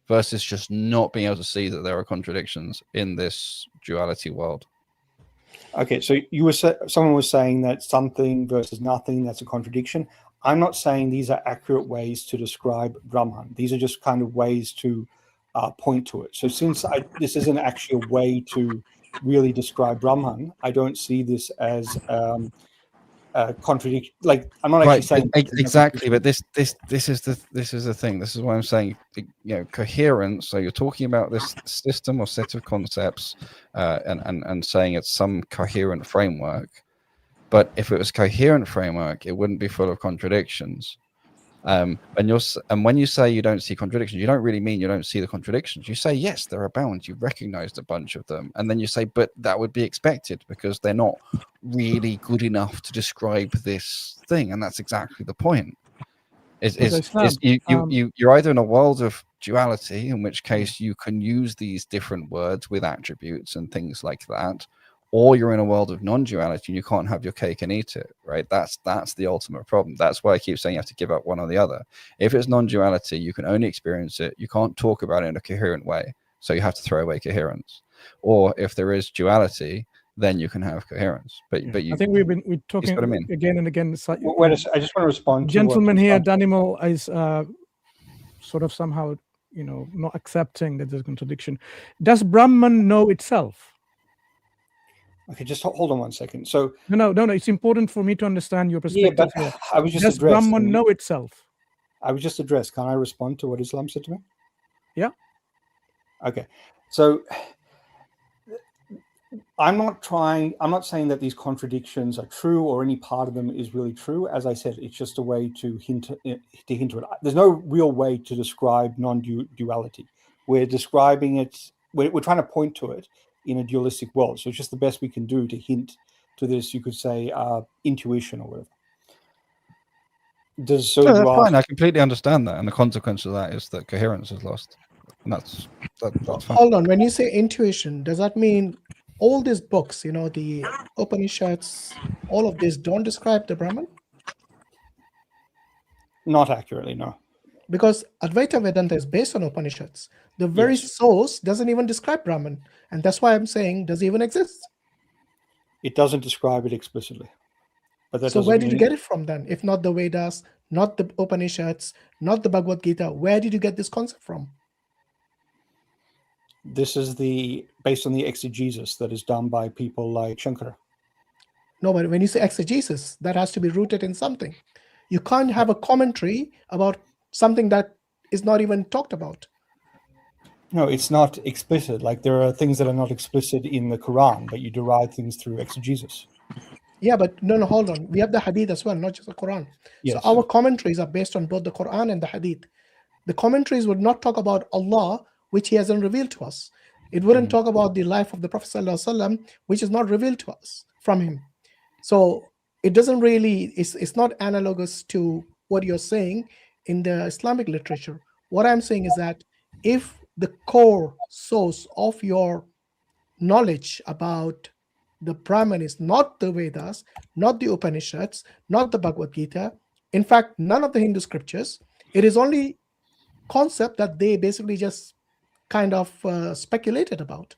versus just not being able to see that there are contradictions in this duality world. Okay, so someone was saying that something versus nothing, that's a contradiction. I'm not saying these are accurate ways to describe Brahman. These are just kind of ways to point to it. So since this isn't actually a way to really describe Brahman, I don't see this as a contradiction. Like, I'm not actually saying exactly, but this is the thing. This is why I'm saying, coherence. So you're talking about this system or set of concepts, and saying it's some coherent framework. But if it was coherent framework, it wouldn't be full of contradictions. And when you say you don't see contradictions, you don't really mean you don't see the contradictions. You say, yes, there are bounds. You've recognized a bunch of them. And then you say, but that would be expected because they're not really good enough to describe this thing. And that's exactly the point. You're either in a world of duality, in which case you can use these different words with attributes and things like that, or you're in a world of non-duality and you can't have your cake and eat it, right? That's the ultimate problem. That's why I keep saying you have to give up one or the other. If it's non-duality, you can only experience it. You can't talk about it in a coherent way. So you have to throw away coherence. Or if there is duality, then you can have coherence. But I think we're talking again and again. I just want to respond. Gentleman here, Danimal, is sort of somehow, not accepting that there's a contradiction. Does Brahman know itself? Okay, just hold on one second. So No. It's important for me to understand your perspective. yeah, but here. I was just Does addressed. Brahman know itself? I was just addressed. Can I respond to what Islam said to me? Yeah. Okay. So I'm not saying that these contradictions are true or any part of them is really true. As I said, it's just a way to hint to it. There's no real way to describe non-duality. We're describing it, we're trying to point to it in a dualistic world. So it's just the best we can do to hint to this, you could say, intuition or whatever. That's fine. I completely understand that. And the consequence of that is that coherence is lost. And that's fine. Hold on. When you say intuition, does that mean all these books, the Upanishads, all of this don't describe the Brahman? Not accurately, no. Because Advaita Vedanta is based on Upanishads. The very source doesn't even describe Brahman. And that's why I'm saying, does it even exist? It doesn't describe it explicitly. But that So where did you get it from then? If not the Vedas, not the Upanishads, not the Bhagavad Gita, where did you get this concept from? This is based on the exegesis that is done by people like Shankara. No, but when you say exegesis, that has to be rooted in something. You can't have a commentary about something that is not even talked about. No, it's not explicit. Like there are things that are not explicit in the Quran, but you derive things through exegesis. Yeah, but no, hold on. We have the Hadith as well, not just the Quran. Yes. So our commentaries are based on both the Quran and the Hadith. The commentaries would not talk about Allah, which He hasn't revealed to us. It wouldn't talk about the life of the Prophet ﷺ, which is not revealed to us from him. So it doesn't really, it's not analogous to what you're saying in the Islamic literature. What I'm saying is that if the core source of your knowledge about the Brahman is not the Vedas, not the Upanishads, not the Bhagavad Gita, in fact, none of the Hindu scriptures, it is only concept that they basically just kind of speculated about.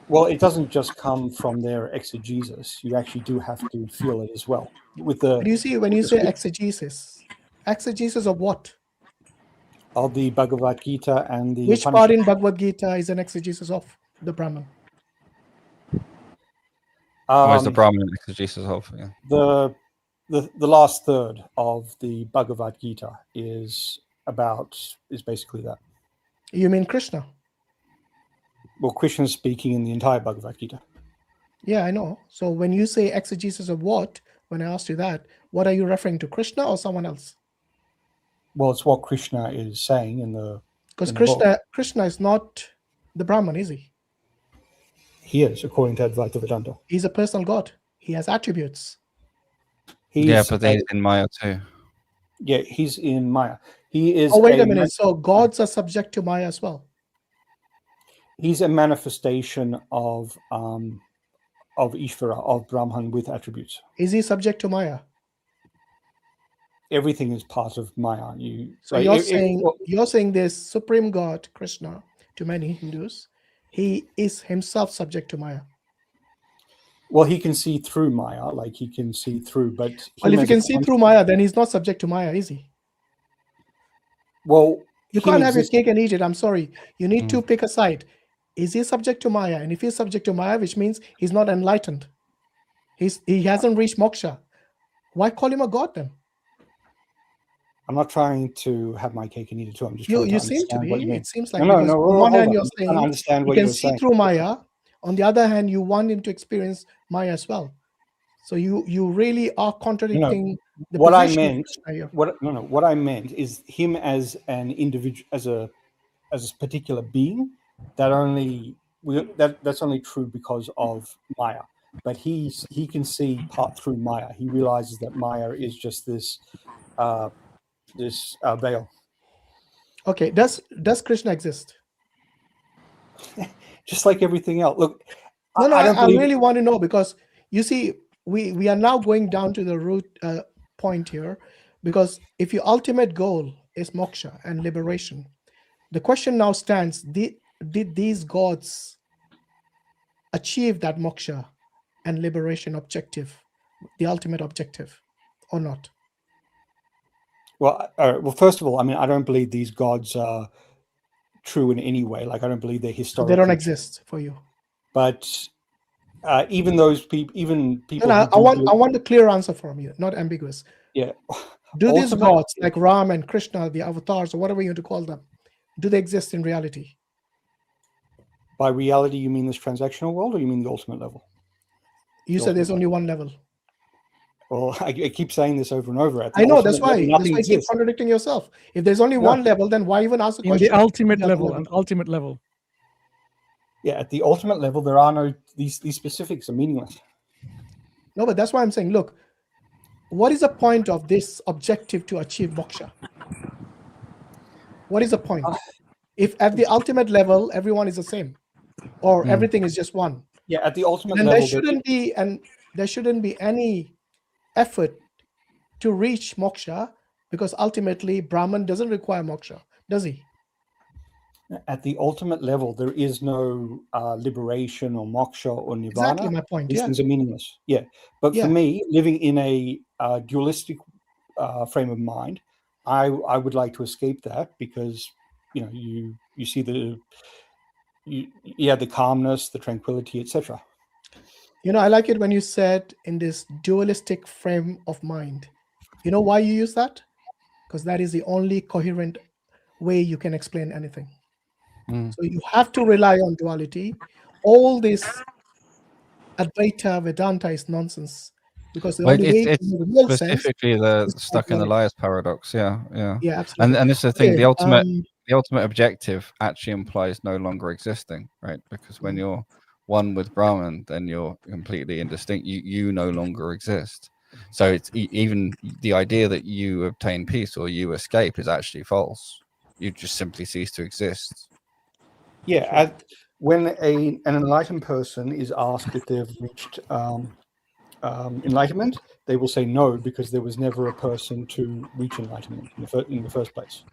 Well, it doesn't just come from their exegesis. You actually do have to feel it as well. With the, But you see, when you say exegesis of what? Of the Bhagavad Gita and the Which part in Bhagavad Gita is an exegesis of the Brahman? Is the Brahman exegesis of? Yeah. The last third of the Bhagavad Gita is basically that. You mean Krishna? Well, Krishna is speaking in the entire Bhagavad Gita. Yeah, I know. So when you say exegesis of what, when I asked you that, what are you referring to, Krishna or someone else? Well, it's what Krishna is saying in the Because book. Krishna is not the Brahman, is he? He is, according to Advaita Vedanta. He's a personal God. He has attributes. But he's in Maya too. Yeah, he's in Maya. He is. Oh, wait a minute. So gods are subject to Maya as well. He's a manifestation of Ishvara, of Brahman with attributes. Is he subject to Maya? Everything is part of Maya. You're saying this supreme God, Krishna, to many Hindus, he is himself subject to Maya. Well, he can see through Maya, like he can see through, but well, if he can see through Maya, then he's not subject to Maya, is he? Well, you can't have your cake and eat it. I'm sorry. You need to pick a side. Is he subject to Maya? And if he's subject to Maya, which means he's not enlightened, he hasn't reached moksha. Why call him a god then? I'm not trying to have my cake and eat it too. I'm just you seem to be. It seems like on one hand you're saying understand you what can you're see saying. through Maya. On the other hand, you want him to experience Maya as well. So you really are contradicting the what I position meant. What I meant is him as an individual, as a particular being. That's only true because of Maya. But he can see part through Maya. He realizes that Maya is just this veil. Okay, does Krishna exist? Just like everything else. Look, I really want to know, because you see, we are now going down to the root point here, because if your ultimate goal is moksha and liberation, the question now stands: did these gods achieve that moksha and liberation objective, the ultimate objective, or not? Well, first of all, I mean, I don't believe these gods are true in any way. Like, I don't believe they're historical. They don't exist for you. But even those people, even people, No, who do I want a clear answer from you, not ambiguous. yeah. Do these Ultimate- gods like Ram and Krishna, the avatars, or whatever you want to call them, do they exist in reality? By reality, you mean this transactional world, or you mean the ultimate level? You said there's only one level. Well, I keep saying this over and over. At the I know, that's ultimate why level, nothing you keep exists. contradicting yourself. If there's only one level, then why even ask the In question? the ultimate of the other level, an ultimate level. Yeah, at the ultimate level, there are no these specifics are meaningless. No, but that's why I'm saying, look, what is the point of this objective to achieve moksha? What is the point? If at the ultimate level, everyone is the same, or everything is just one, Yeah, at the ultimate then level, there shouldn't be any effort to reach moksha, because ultimately Brahman doesn't require moksha, does he? at the ultimate level, there is no liberation or moksha or nirvana. Exactly my point. These Yeah. things are meaningless. Yeah, but for me, living in a dualistic frame of mind, I would like to escape that, because you see the calmness, the tranquility, etc. I like it when you said in this dualistic frame of mind. You know why you use that? Because that is the only coherent way you can explain anything. So you have to rely on duality. All this Advaita Vedanta is nonsense, because the only way to make real sense specifically the is stuck in the duality. liar's paradox. Yeah, absolutely. And this is the thing. Okay, The ultimate objective actually implies no longer existing, right? Because when you're one with Brahman, then you're completely indistinct. You no longer exist. So it's even the idea that you obtain peace or you escape is actually false. You just simply cease to exist. Yeah, when an enlightened person is asked if they've reached enlightenment, they will say no, because there was never a person to reach enlightenment in the first place.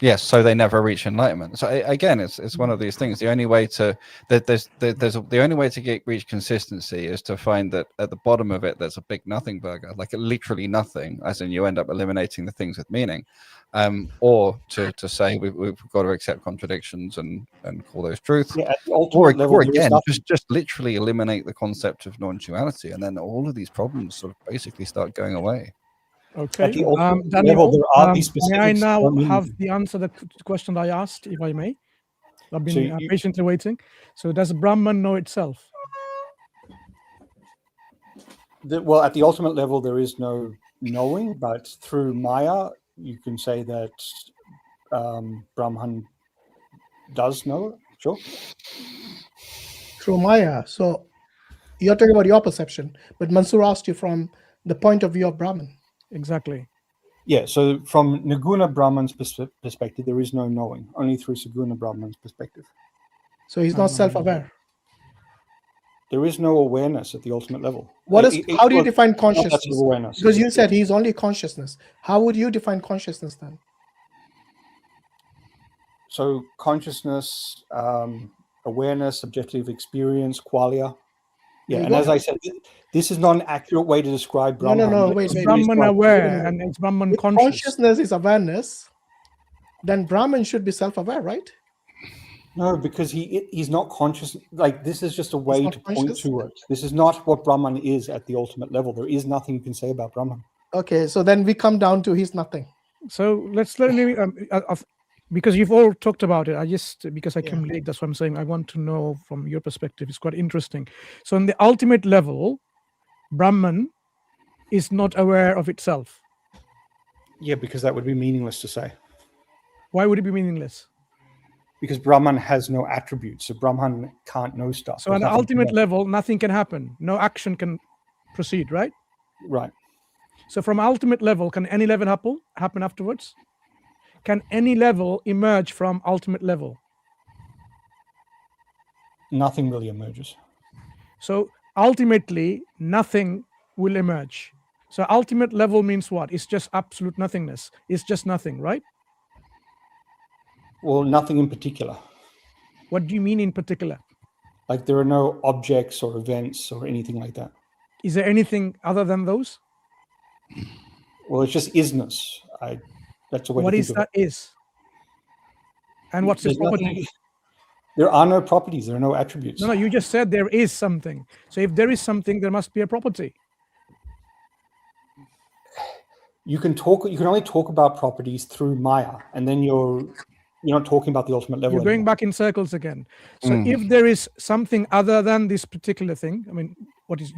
Yes, so they never reach enlightenment. So again, it's one of these things. The only way to the only way to reach consistency is to find that at the bottom of it there's a big nothing burger, like literally nothing, as in you end up eliminating the things with meaning, or to say we've got to accept contradictions and call those truths, at the ultimate level, or again just literally eliminate the concept of non-duality, and then all of these problems sort of basically start going away. Okay, Daniel, Daniel, there are these may I specifics now that have the answer to the question I asked, if I may? I've been So patiently waiting. So does Brahman know itself? Well, at the ultimate level, there is no knowing, but through Maya, you can say that Brahman does know. Sure. through Maya. So you're talking about your perception, but Mansur asked you from the point of view of Brahman. Exactly. Yeah, so from Niguna Brahman's perspective, there is no knowing, only through Saguna Brahman's perspective. So he's not self-aware. There is no awareness at the ultimate level. How do you define consciousness? Awareness. Because you said he's only consciousness. How would you define consciousness then? So consciousness, awareness, subjective experience, qualia. Yeah, and as I said, this is not an accurate way to describe Brahman. No, wait. Brahman aware and it's Brahman conscious. Consciousness is awareness. Then Brahman should be self-aware, right? No, because he's not conscious. Like, this is just a way to point to it. This is not what Brahman is at the ultimate level. There is nothing you can say about Brahman. Okay, so then we come down to he's nothing. So let's learn, because you've all talked about it. Because I came late, that's what I'm saying. I want to know from your perspective. It's quite interesting. So on the ultimate level, Brahman is not aware of itself. Yeah, because that would be meaningless to say. Why would it be meaningless? Because Brahman has no attributes, so Brahman can't know stuff. So on the ultimate level, nothing can happen. No action can proceed, right? Right. So from ultimate level, can any level happen afterwards? Can any level emerge from ultimate level? Nothing really emerges. So ultimately, nothing will emerge. So ultimate level means what? It's just absolute nothingness. It's just nothing, right? Well, nothing in particular. What do you mean in particular? Like, there are no objects or events or anything like that. Is there anything other than those? Well, it's just isness. That's a way what to is think that of it. Is? And what's its property? There are no properties. There are no attributes. No, you just said there is something. So if there is something, there must be a property. You can only talk about properties through Maya, and then you're not talking about the ultimate level. You're going back in circles again. So if there is something other than this particular thing, I mean, what is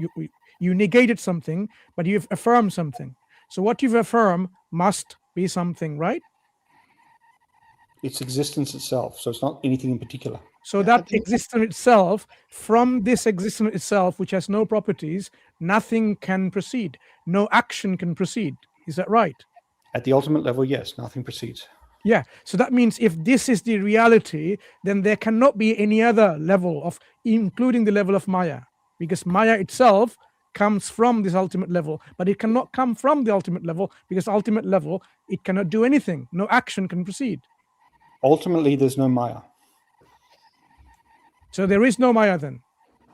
you negated something, but you've affirmed something. So what you've affirmed must be something, right? It's existence itself. So it's not anything in particular. So that existence itself, from this existence itself, which has no properties, nothing can proceed. No action can proceed. Is that right? At the ultimate level, yes, nothing proceeds. Yeah. So that means if this is the reality, then there cannot be any other level of, including the level of Maya, because Maya itself comes from this ultimate level, but it cannot come from the ultimate level, because ultimate level, it cannot do anything. No action can proceed. Ultimately, there's no Maya. So there is no Maya then?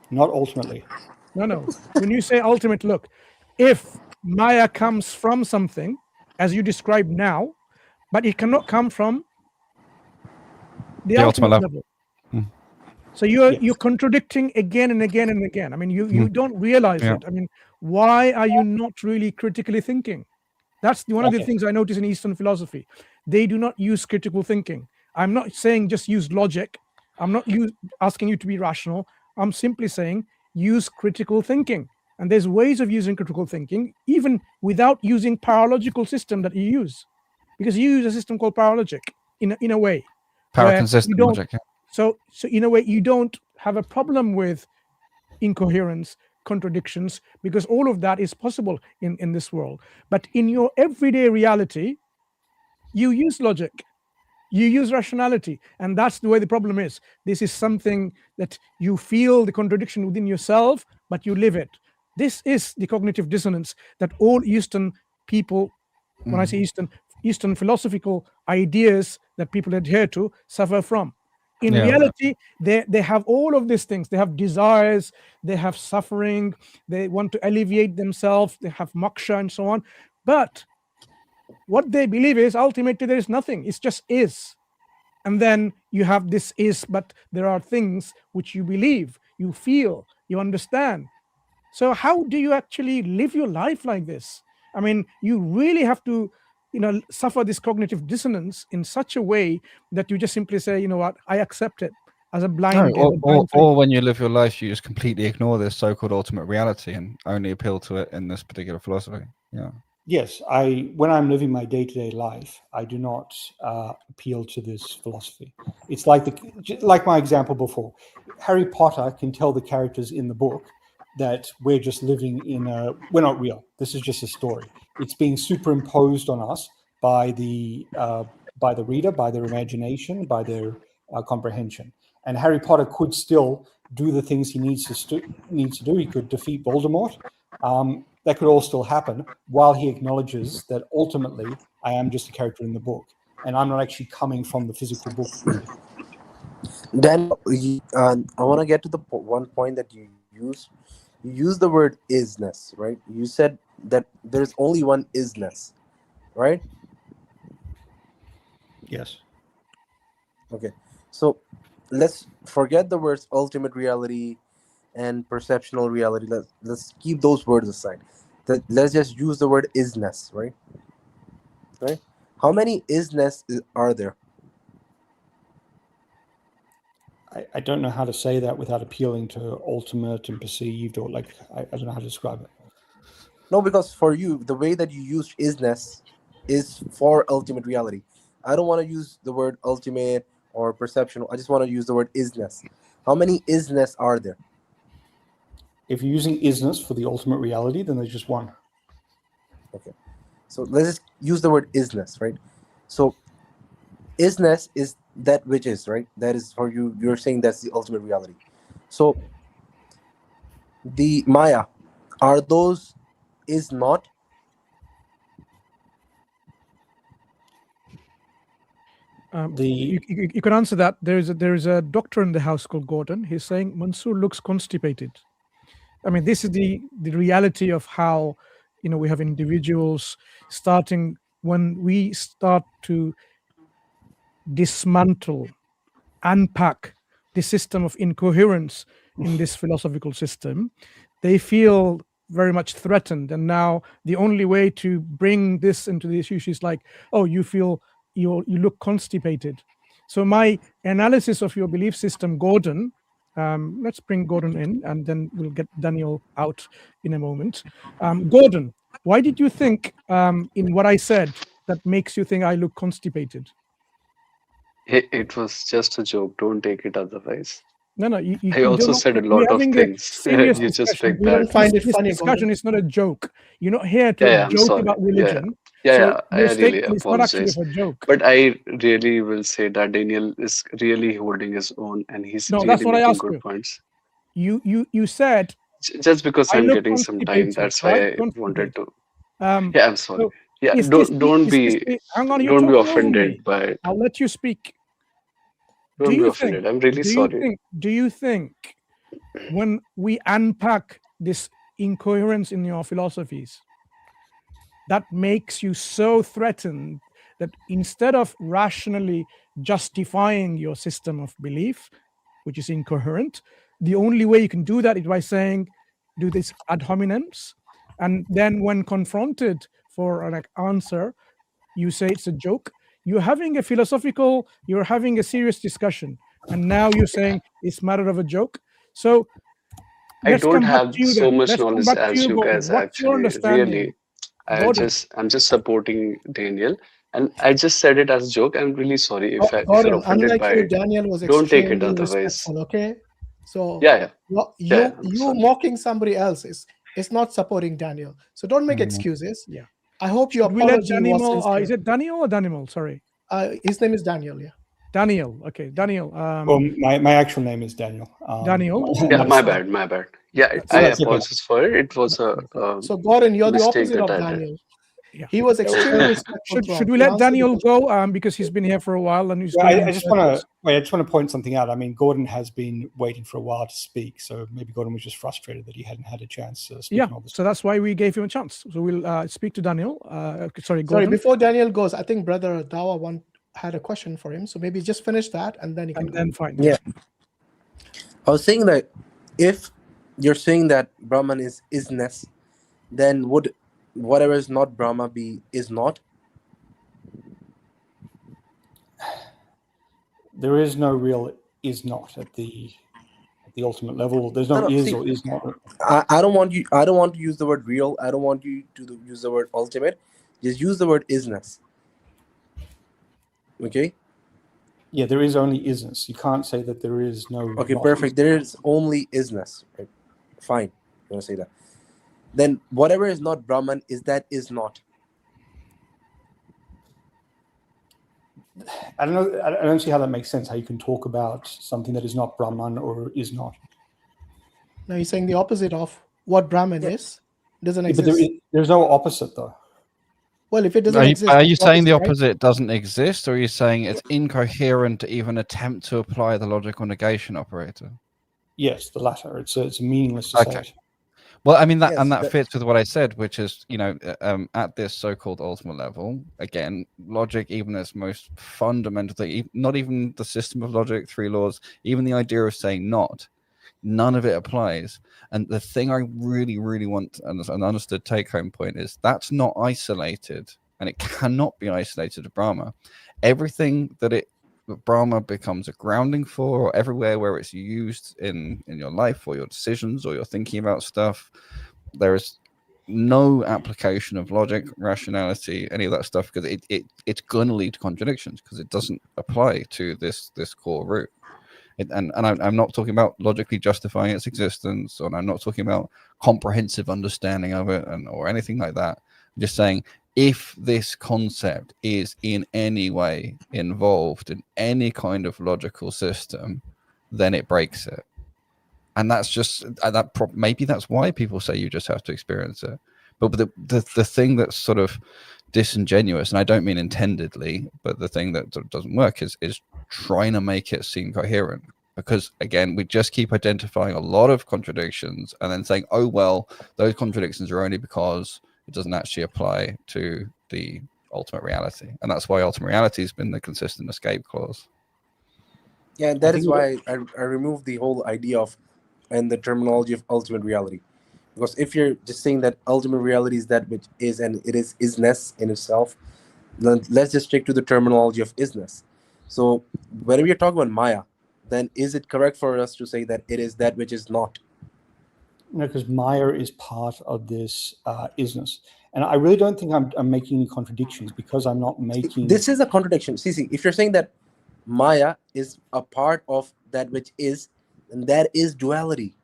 Not ultimately. No. When you say ultimate, look, if Maya comes from something, as you described now, but it cannot come from the ultimate level. So you're contradicting again and again and again. I mean, you don't realize it. I mean, why are you not really critically thinking? That's one of the things I notice in Eastern philosophy. They do not use critical thinking. I'm not saying just use logic. I'm not asking you to be rational. I'm simply saying use critical thinking. And there's ways of using critical thinking, even without using paralogical system that you use. Because you use a system called paralogic in a way. Paraconsistent logic. So in a way, you don't have a problem with incoherence, contradictions, because all of that is possible in this world. But in your everyday reality, you use logic, you use rationality, and that's the way the problem is. This is something that you feel the contradiction within yourself, but you live it. This is the cognitive dissonance that all Eastern people, when I say Eastern philosophical ideas that people adhere to, suffer from. In reality, they have all of these things. They have desires, they have suffering, they want to alleviate themselves, they have moksha and so on. But what they believe is ultimately there is nothing. It's just is. And then you have this is, but there are things which you believe, you feel, you understand. So how do you actually live your life like this? I mean, you really have to suffer this cognitive dissonance in such a way that you just simply say, you know what, I accept it as a blind. Or when you live your life, you just completely ignore this so-called ultimate reality and only appeal to it in this particular philosophy. Yeah. Yes, when I'm living my day-to-day life, I do not appeal to this philosophy. It's like my example before. Harry Potter can tell the characters in the book that we're just living we're not real. This is just a story. It's being superimposed on us by the reader, by their imagination, by their comprehension. And Harry Potter could still do the things he needs to do. He could defeat Voldemort. That could all still happen while he acknowledges that ultimately I am just a character in the book and I'm not actually coming from the physical book. Then I want to get to the one point that you use. You use the word isness, right? You said that there's only one isness, right? Yes. Okay. So let's forget the words ultimate reality and perceptual reality. Let's keep those words aside. Let's just use the word isness, right? Right? How many isness are there? I don't know how to say that without appealing to ultimate and perceived, or I don't know how to describe it. No, because for you, the way that you use isness is for ultimate reality. I don't want to use the word ultimate or perceptual. I just want to use the word isness. How many isness are there? If you're using isness for the ultimate reality, then there's just one. Okay. So let's just use the word isness, right? So isness is that which is, right? That is for you. You're saying that's the ultimate reality. So the Maya, are those is not? You can answer that. There is a doctor in the house called Gordon. He's saying Mansur looks constipated. I mean, this is the reality of how we have individuals starting when we start to dismantle, unpack this system of incoherence in this philosophical system, they feel very much threatened. And now the only way to bring this into the issue is like, oh, you look constipated. So my analysis of your belief system, Gordon, let's bring Gordon in, and then we'll get Daniel out in a moment. Gordon, why did you think in what I said that makes you think I look constipated? It was just a joke. Don't take it otherwise. No, I also said a lot of things. Serious You just discussion. picked that. Find it This funny, discussion Gordon. is not a joke. You're not here to Yeah, I'm joke sorry. about religion. Yeah, So I your really statement is not actually apologize. of a joke. But I really will say that Daniel is really holding his own, and he's No, really that's what I making asked good you. points. You said Just because I I'm look getting some time, constipated, that's right? why I wanted to. Constipated. Yeah, I'm sorry. So Yeah, is don't this be hang on, you're don't be talking over offended me. by it. I'll let you speak. Don't be offended. I'm really sorry. Do you think when we unpack this incoherence in your philosophies, that makes you so threatened that instead of rationally justifying your system of belief, which is incoherent, the only way you can do that is by saying, do this ad hominems, and then when confronted for an answer, you say it's a joke. You're having a serious discussion, and now you're saying it's matter of a joke. So I let's don't come back have to you so then. much Let's come knowledge back to as you, you Gordon. guys What's your actually. understanding? Really, Gordon. I'm just supporting Daniel, and I just said it as a joke. I'm really sorry if you're Gordon, offended unlike by you, it. Daniel was Don't take it extremely otherwise. respectful. Okay, so Yeah. you I'm sorry. mocking somebody else is not supporting Daniel. So don't make excuses. Yeah. I hope your Should we let apology was Daniel? sincere. Is it Daniel or Daniel? Sorry. His name is Daniel. Yeah. Daniel. Okay, Daniel. Well, my actual name is Daniel. Daniel. Yeah, my bad. Yeah, I apologize for it. It was a So Gordon, you're the mistake opposite that of I did. Daniel. Yeah. He was extremely respectful. Should we let Daniel go because he's been here for a while and he's I just want to point something out. I mean, Gordon has been waiting for a while to speak, so maybe Gordon was just frustrated that he hadn't had a chance to speak. Yeah, so that's why we gave him a chance. So we'll speak to Daniel. Sorry, Gordon. Sorry, before Daniel goes, I think Brother Dawa had a question for him. So maybe just finish that and then you can. And then fine. Yeah. I was saying that if you're saying that Brahman is isness, then would whatever is not Brahma is not? There is no real is not at the ultimate level. There's no is or is not. I don't want to use the word real. I don't want you to use the word ultimate. Just use the word isness. Okay? Yeah, there is only isness. You can't say that there is no. Okay, perfect. There is only isness. Right? Fine. You want to say that? Then whatever is not Brahman is not. I don't know. I don't see how that makes sense. How you can talk about something that is not Brahman or is not. No, he's saying the opposite of what Brahman is. Doesn't exist. But there's no opposite though. Well, if it doesn't exist, are you saying the right? opposite doesn't exist, or are you saying it's incoherent to even attempt to apply the logical negation operator? Yes, the latter. It's meaningless to say it. Well, I mean that fits with what I said, which is, at this so-called ultimate level, again, logic, even its most fundamental thing, not even the system of logic, three laws, even the idea of saying not, none of it applies. And the thing I really, really want an understood take-home point is that's not isolated, and it cannot be isolated to Brahma. Everything that Brahma becomes a grounding for, or everywhere where it's used in your life or your decisions or you're thinking about stuff, there is no application of logic, rationality, any of that stuff, because it's going to lead to contradictions because it doesn't apply to this core root. And I'm not talking about logically justifying its existence, or I'm not talking about comprehensive understanding of it or anything like that. I'm just saying, if this concept is in any way involved in any kind of logical system, then it breaks it. And that's just maybe that's why people say you just have to experience it. But the thing that's sort of disingenuous, and I don't mean intendedly, but the thing that sort of doesn't work is trying to make it seem coherent. Because again, we just keep identifying a lot of contradictions and then saying, oh well, those contradictions are only because it doesn't actually apply to the ultimate reality. And that's why ultimate reality has been the consistent escape clause. Yeah, that is why I removed the whole idea of and the terminology of ultimate reality. Because if you're just saying that ultimate reality is that which is and it is isness in itself, then let's just stick to the terminology of isness. So whenever you're talking about Maya, then is it correct for us to say that it is that which is not? No, because Maya is part of this isness. And I really don't think I'm making any contradictions, because I'm not making... This is a contradiction. See, if you're saying that Maya is a part of that which is, then that is duality.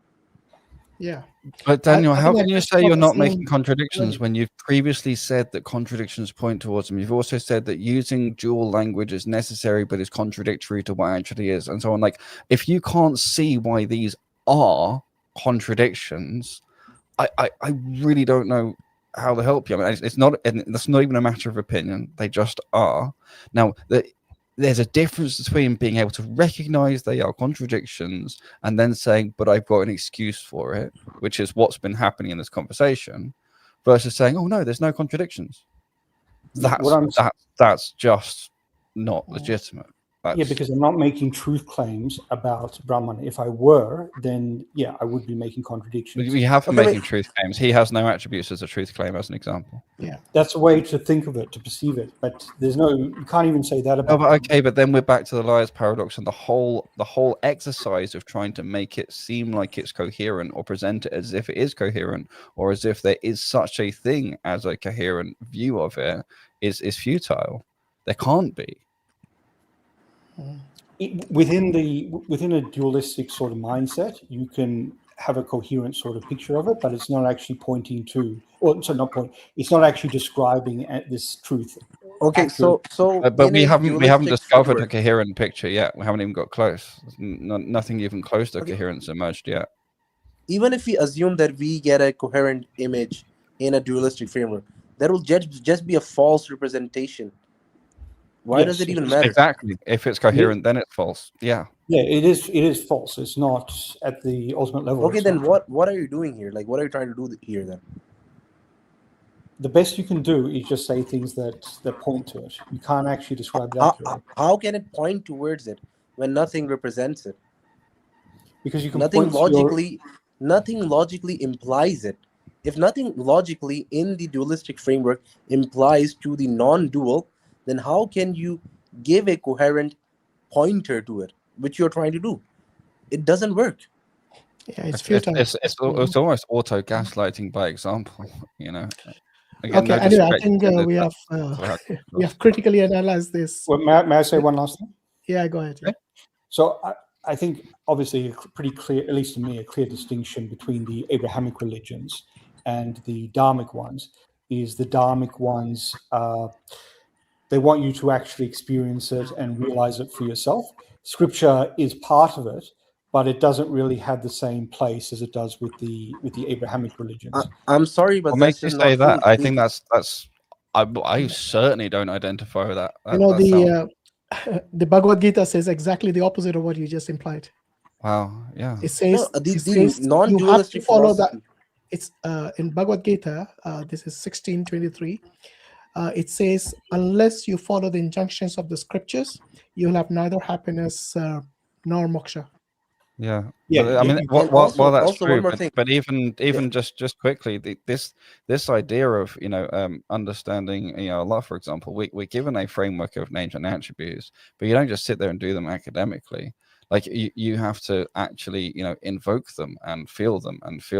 Yeah. But Daniel, how can you say you're not the same making contradictions way. when you've previously said that contradictions point towards them? You've also said that using dual language is necessary but is contradictory to what actually is, and so on. Like, if you can't see why these are contradictions, I really don't know how to help you. I mean, it's not, and that's not even a matter of opinion. They just are. Now, there's a difference between being able to recognize they are contradictions and then saying, but I've got an excuse for it, which is what's been happening in this conversation, versus saying, oh no, there's no contradictions. That's just not legitimate. Yeah, because I'm not making truth claims about Brahman. If I were, then yeah, I would be making contradictions. We have making truth claims. He has no attributes as a truth claim, as an example. Yeah, that's a way to think of it, to perceive it. But there's no, you can't even say that about. Oh, but okay, but then we're back to the liar's paradox and the whole exercise of trying to make it seem like it's coherent or present it as if it is coherent or as if there is such a thing as a coherent view of it is futile. There can't be. Within a dualistic sort of mindset, you can have a coherent sort of picture of it, but it's not actually pointing to, or so not point. It's not actually describing this truth. Okay, so but we haven't discovered a coherent picture yet. We haven't even got close. Nothing even close to coherence emerged yet. Even if we assume that we get a coherent image in a dualistic framework, that will just be a false representation. Why does it even matter? Exactly. If it's coherent, then it's false. Yeah. Yeah, it is false. It's not at the ultimate level. Okay, then what are you doing here? Like, what are you trying to do here then? The best you can do is just say things that point to it. You can't actually describe it accurately. How can it point towards it when nothing represents it? Because you can nothing logically implies it. If nothing logically in the dualistic framework implies to the non-dual, then how can you give a coherent pointer to it, which you're trying to do? It doesn't work. Yeah, it's futile. It's almost auto gaslighting by example, you know. Again, okay, anyway, I think we have critically analyzed this. Well, may I say one last thing? Yeah, go ahead. Yeah. So I think obviously pretty clear, at least to me, a clear distinction between the Abrahamic religions and the Dharmic ones is the Dharmic ones, they want you to actually experience it and realize it for yourself. Scripture is part of it, but it doesn't really have the same place as it does with the Abrahamic religions. I'm sorry, but what makes you say that? I think that's I certainly don't identify with that. You know, the Bhagavad Gita says exactly the opposite of what you just implied. Wow, yeah. It says, you have to follow that. It's in Bhagavad Gita, this is 16:23. It says, unless you follow the injunctions of the scriptures, you'll have neither happiness nor moksha. Yeah, I mean, well, that's true. But even just quickly, this idea of understanding Allah, for example, we're given a framework of names and attributes, but you don't just sit there and do them academically. Like you have to actually invoke them and feel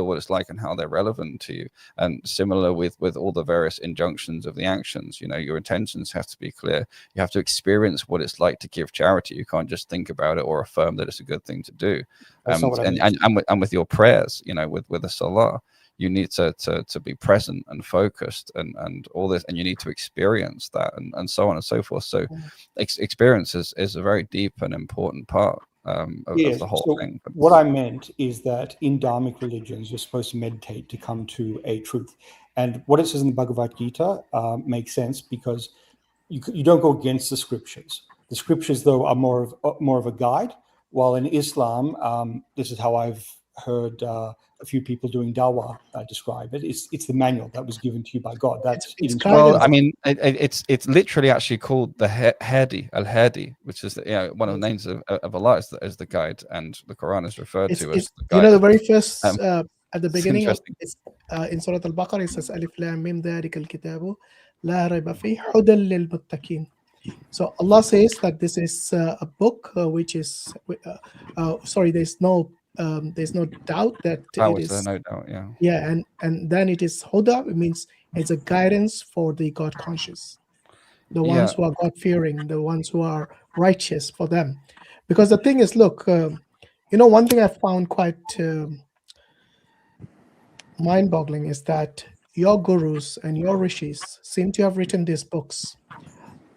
what it's like and how they're relevant to you. And similar with all the various injunctions of the actions, your intentions have to be clear. You have to experience what it's like to give charity. You can't just think about it or affirm that it's a good thing to do. And with your prayers, with the salah, you need to be present and focused and all this, and you need to experience that and so on and so forth. So experience is a very deep and important part of the whole thing. What I meant is that in Dharmic religions, you're supposed to meditate to come to a truth. And what it says in the Bhagavad Gita makes sense because you don't go against the scriptures. The scriptures, though, are more of a guide, while in Islam, this is how I've heard a few people doing dawah describe it. It's the manual that was given to you by God. That's it's well, guidance. I mean, it's literally actually called the Hadi, al-Hadi, which is one of the names of Allah as the guide, and the Quran is referred to as the guide. You know, the very first at the beginning of in Surah Al-Baqarah, it says Alif Lam Mim Dhalika al-Kitabu La Rayba Fihi Hudan lil-Muttaqin. So Allah says that this is a book which is sorry, there's no doubt that it is no doubt, yeah. Yeah, and then it is Huda. It means it's a guidance for the God conscious, the ones who are God fearing, the ones who are righteous, for them. Because the thing is, look, one thing I found quite mind-boggling is that your gurus and your rishis seem to have written these books,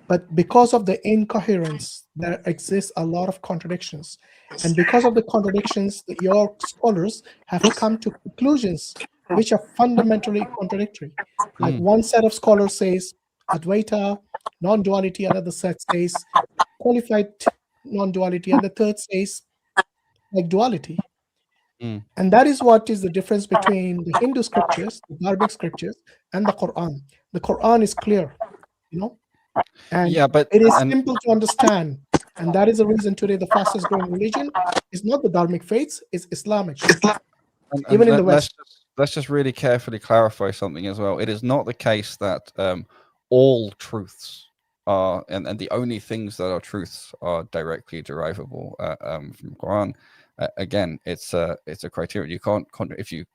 but because of the incoherence, there exists a lot of contradictions. And because of the contradictions, your scholars have come to conclusions which are fundamentally contradictory. Like one set of scholars says Advaita, non-duality, another set says qualified non-duality, and the third says like duality. And that is what is the difference between the Hindu scriptures, the Dharmic scriptures, and the Quran. The Quran is clear, and but it is simple to understand. And that is the reason today the fastest growing religion is not the Dharmic faiths, it's Islamic. Even in the West. Let's just really carefully clarify something as well. It is not the case that all truths are, and the only things that are truths are directly derivable from Quran. Again, it's a criteria. You can't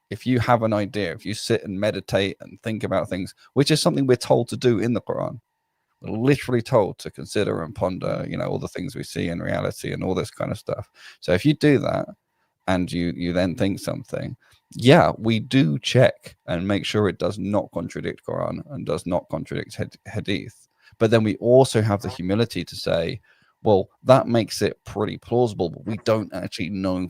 if you have an idea, if you sit and meditate and think about things, which is something we're told to do in the Quran. We're literally told to consider and ponder, all the things we see in reality and all this kind of stuff. So if you do that and you then think something, we do check and make sure it does not contradict Quran and does not contradict Hadith. But then we also have the humility to say, well, that makes it pretty plausible, but we don't actually know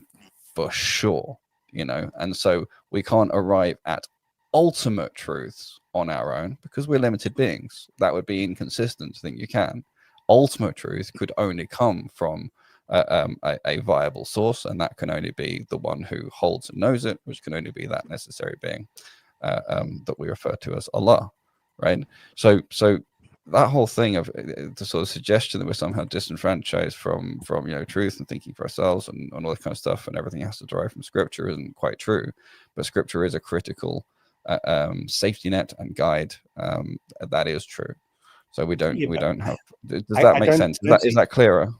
for sure, and so we can't arrive at ultimate truths on our own because we're limited beings. That would be inconsistent to think you can. Ultimate truth could only come from a viable source, and that can only be the one who holds and knows it, which can only be that necessary being that we refer to as Allah, right? So that whole thing of the sort of suggestion that we're somehow disenfranchised from truth and thinking for ourselves and all that kind of stuff, and everything has to derive from Scripture, isn't quite true. But Scripture is a critical safety net and guide. That is true. So we don't have. Does that make sense? Is that clearer?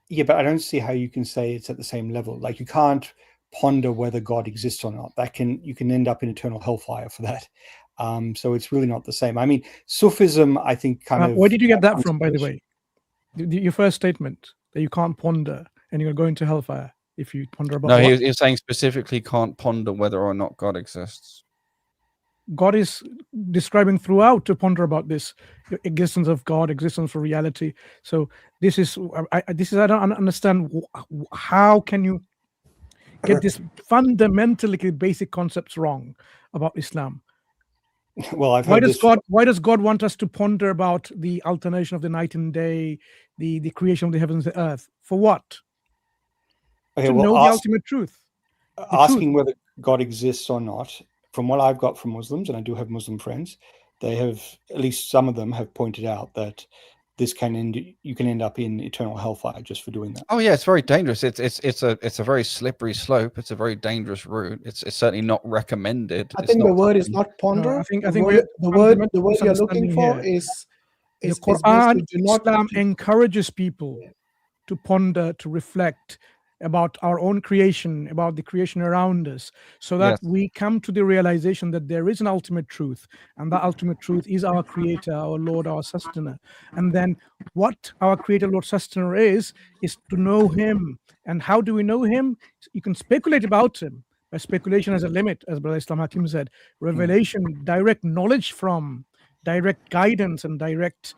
Yeah, but I don't see how you can say it's at the same level. Like, you can't ponder whether God exists or not. You can end up in eternal hellfire for that. So it's really not the same. I mean, Sufism, I think, kind of. Where did you get that from, by the way? Your first statement that you can't ponder and you're going to hellfire if you ponder about. No, he was saying specifically can't ponder whether or not God exists. God is describing throughout to ponder about this existence of God, existence of reality. So this is I don't understand how can you get this fundamentally basic concepts wrong about Islam. Well, why does God want us to ponder about the alternation of the night and day, the creation of the heavens and the earth? For what? Okay, to know the ultimate truth. Asking whether God exists or not, from what I've got from Muslims, and I do have Muslim friends, they have, at least some of them have pointed out that you can end up in eternal hellfire just for doing that. Oh yeah, it's very dangerous. It's a very slippery slope. It's a very dangerous route. It's certainly not recommended. I think the word is not ponder. No, I think the word you're looking for is the Quran. Islam encourages people to ponder, to reflect about our own creation, about the creation around us, so that we come to the realization that there is an ultimate truth, and that ultimate truth is our creator, our Lord, our sustainer. And then what our creator, Lord, sustainer is to know him. And how do we know him? You can speculate about him, but speculation has a limit, as Brother I.Hakim said. Revelation, direct knowledge from, direct guidance and direct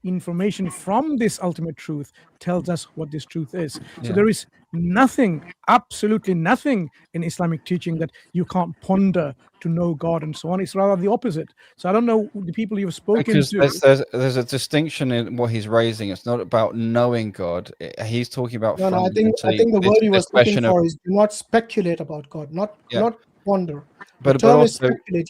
information from this ultimate truth tells us what this truth is. So there is nothing, absolutely nothing in Islamic teaching that you can't ponder to know God and so on. It's rather the opposite. So I don't know the people you've spoken to. There's a distinction in what he's raising. It's not about knowing God. He's talking about. No, I think the word he was looking for is do not speculate about God, not ponder. The But term is also, speculate.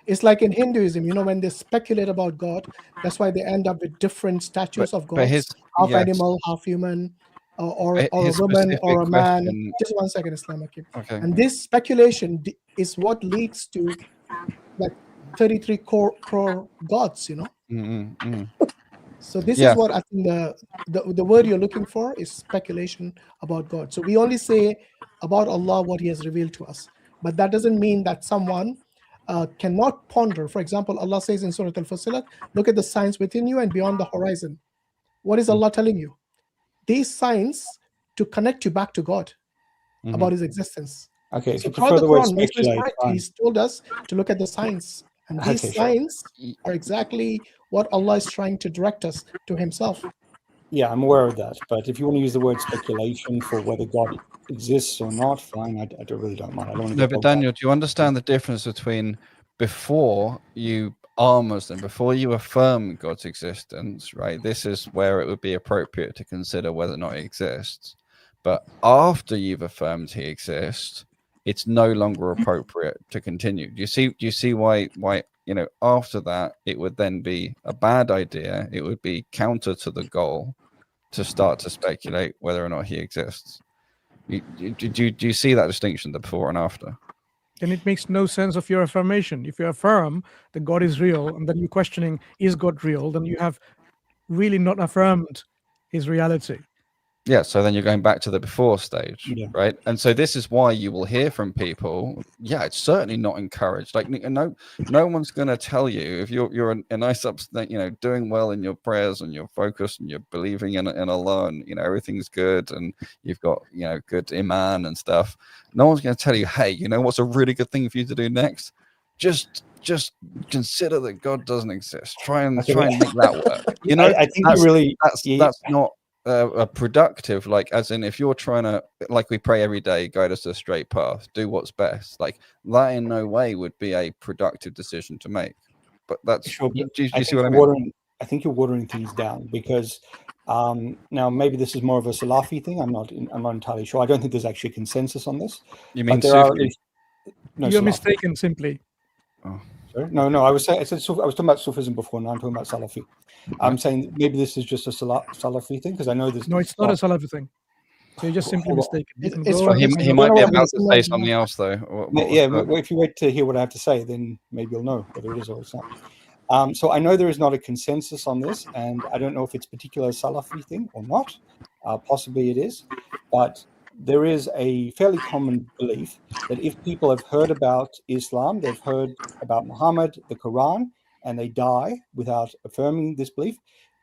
It's like in Hinduism, when they speculate about God, that's why they end up with different statues of but his gods, half yes, animal, half human, or a his woman specific or a man. question. Just 1 second, Islam Hakim. Okay. And this speculation is what leads to like 33 crore gods, So this is Yeah. what I think the word you're looking for is speculation about God. So we only say about Allah what He has revealed to us, but that doesn't mean that someone cannot ponder. For example, Allah says in Surah Al-Fussilat, look at the signs within you and beyond the horizon. What is Allah telling you? These signs to connect you back to God about His existence. Okay, if So you throughout prefer the the word Quran, Moses is speculate, correct. fine. He's told us to look at the signs, and these Okay, sure. signs are exactly what Allah is trying to direct us to Himself. Yeah, I'm aware of that. But if you want to use the word speculation for whether God exists or not, fine. I really don't mind. I don't want to No, get but bogged down. Daniel, do you understand the difference between before you are Muslim, before you affirm God's existence, right? This is where it would be appropriate to consider whether or not He exists. But after you've affirmed He exists, it's no longer appropriate to continue. Do you see why after that it would then be a bad idea? It would be counter to the goal to start to speculate whether or not He exists. Do you see that distinction, the before and after? Then it makes no sense of your affirmation. If you affirm that God is real and then you're questioning, is God real? Then you have really not affirmed His reality. Yeah, so then you're going back to the before stage, Yeah. right? And so this is why you will hear from people, yeah, it's certainly not encouraged. Like no one's going to tell you if you're a nice doing well in your prayers and you're focused and you're believing in Allah and everything's good and you've got good iman and stuff. No one's going to tell you, hey, what's a really good thing for you to do next? Just consider that God doesn't exist. Try and make that work. I think that's not a productive, like as in if you're trying to, like we pray every day, guide us to a straight path, do what's best, like that in no way would be a productive decision to make. But that's sure. Do you see what I mean? I think you're watering things down because now maybe this is more of a Salafi thing. I'm not entirely sure. I don't think there's actually a consensus on this. You mean there are at Sufi? least You're Salafi. mistaken simply. Oh. Sorry? No, I was talking about Sufism before. Now I'm talking about Salafi. I'm saying maybe this is just a Salafi thing because I know there's No, it's not a Salafi thing. So you're just simply mistaken. He might be about to say something else though. If you wait to hear what I have to say, then maybe you'll know whether it is or it's not. So I know there is not a consensus on this, and I don't know if it's a particular Salafi thing or not. Possibly it is, but there is a fairly common belief that if people have heard about Islam, they've heard about Muhammad, the Quran, and they die without affirming this belief,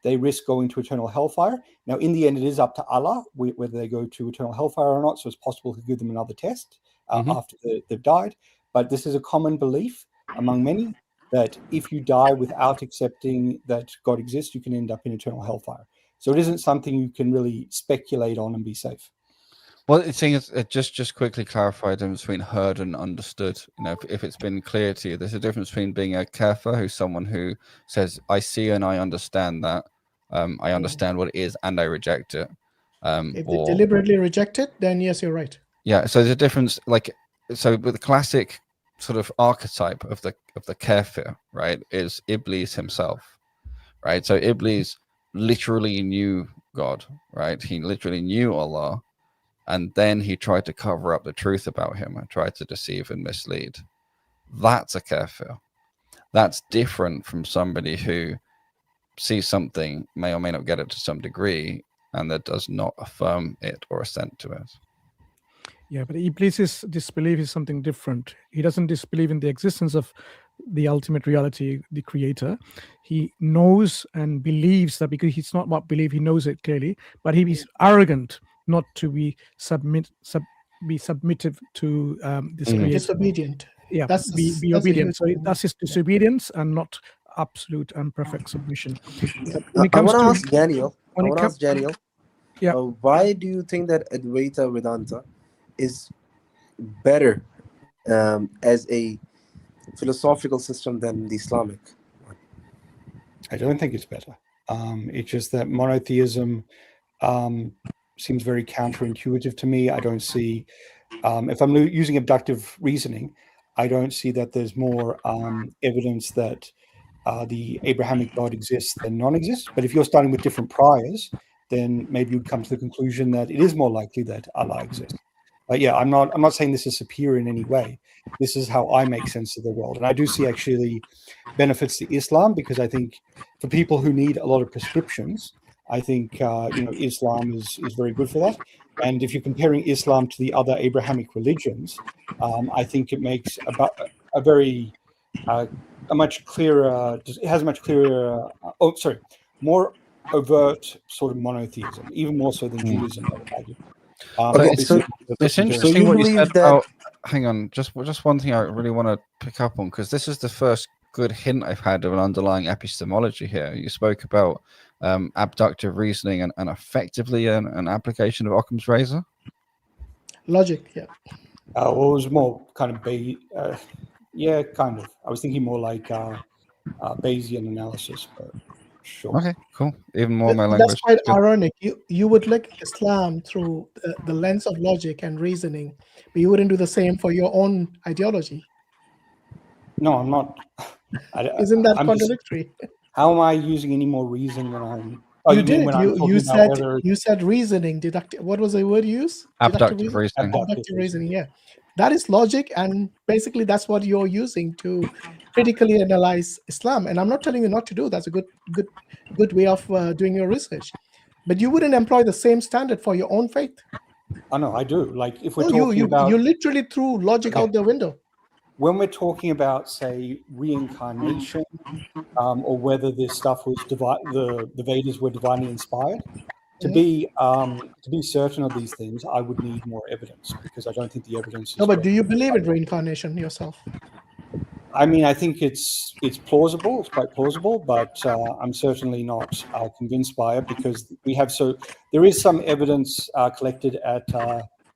they risk going to eternal hellfire. Now, in the end, it is up to Allah whether they go to eternal hellfire or not, so it's possible to give them another test after they've died. But this is a common belief among many that if you die without accepting that God exists, you can end up in eternal hellfire. So it isn't something you can really speculate on and be safe. Well, the thing is, just quickly clarify the difference between heard and understood. If it's been clear to you, there's a difference between being a kafir, who's someone who says, I see and I understand that. I understand what it is and I reject it. If they deliberately reject it, then yes, you're right. Yeah, so there's a difference. So with the classic sort of archetype of the kafir, right, is Iblis himself, right? So Iblis literally knew God, right? He literally knew Allah. And then he tried to cover up the truth about him and tried to deceive and mislead. That's a kafir. That's different from somebody who sees something, may or may not get it to some degree, and that does not affirm it or assent to it. Yeah, but Iblis's disbelief is something different. He doesn't disbelieve in the existence of the ultimate reality, the creator. He knows and believes that, because he's not about belief, he knows it clearly, but he is arrogant not to be submissive to this creator. Disobedient. Yeah, be obedient. So that's his disobedience and not absolute and perfect submission. I want to ask Daniel. Yeah. Why do you think that Advaita Vedanta is better as a philosophical system than the Islamic? I don't think it's better. It's just that monotheism seems very counterintuitive to me. I don't see, if I'm using abductive reasoning, I don't see that there's more evidence that the Abrahamic God exists than non-exists. But if you're starting with different priors, then maybe you'd come to the conclusion that it is more likely that Allah exists. But yeah, I'm not saying this is superior in any way. This is how I make sense of the world, and I do see actually benefits to Islam, because I think for people who need a lot of prescriptions, I think Islam is very good for that. And if you're comparing Islam to the other Abrahamic religions, I think it makes a very a much clearer. It has a much clearer. More overt sort of monotheism, even more so than Judaism, I would argue. It's interesting you what you believe said that- about. Hang on, just one thing I really want to pick up on, because this is the first good hint I've had of an underlying epistemology here. You spoke about abductive reasoning and effectively an application of Occam's razor. Logic, yeah. Well, it was more kind of yeah, kind of. I was thinking more like Bayesian analysis, but sure. Okay, cool. Even more my That's language. quite Good. ironic. You would look at Islam through the lens of logic and reasoning, but you wouldn't do the same for your own ideology. No, I'm not. Isn't that I'm contradictory? How am I using any more reason when I'm? Oh, you you mean did. when I'm talking You about said whether you said reasoning, deductive. What was the word you used? Abductive reasoning. Abductive reasoning. Yeah, that is logic, and basically that's what you're using to critically analyze Islam. And I'm not telling you not to do. That's a good way of doing your research. But you wouldn't employ the same standard for your own faith. Oh no, I do. Like if we're No, talking about, you literally threw logic out the window. When we're talking about, say, reincarnation, or whether this stuff was the Vedas were divinely inspired, to be certain of these things, I would need more evidence, because I don't think the evidence is. No, but do you believe in reincarnation yourself? I mean, I think it's plausible. It's quite plausible, but I'm certainly not convinced by it, because there is some evidence collected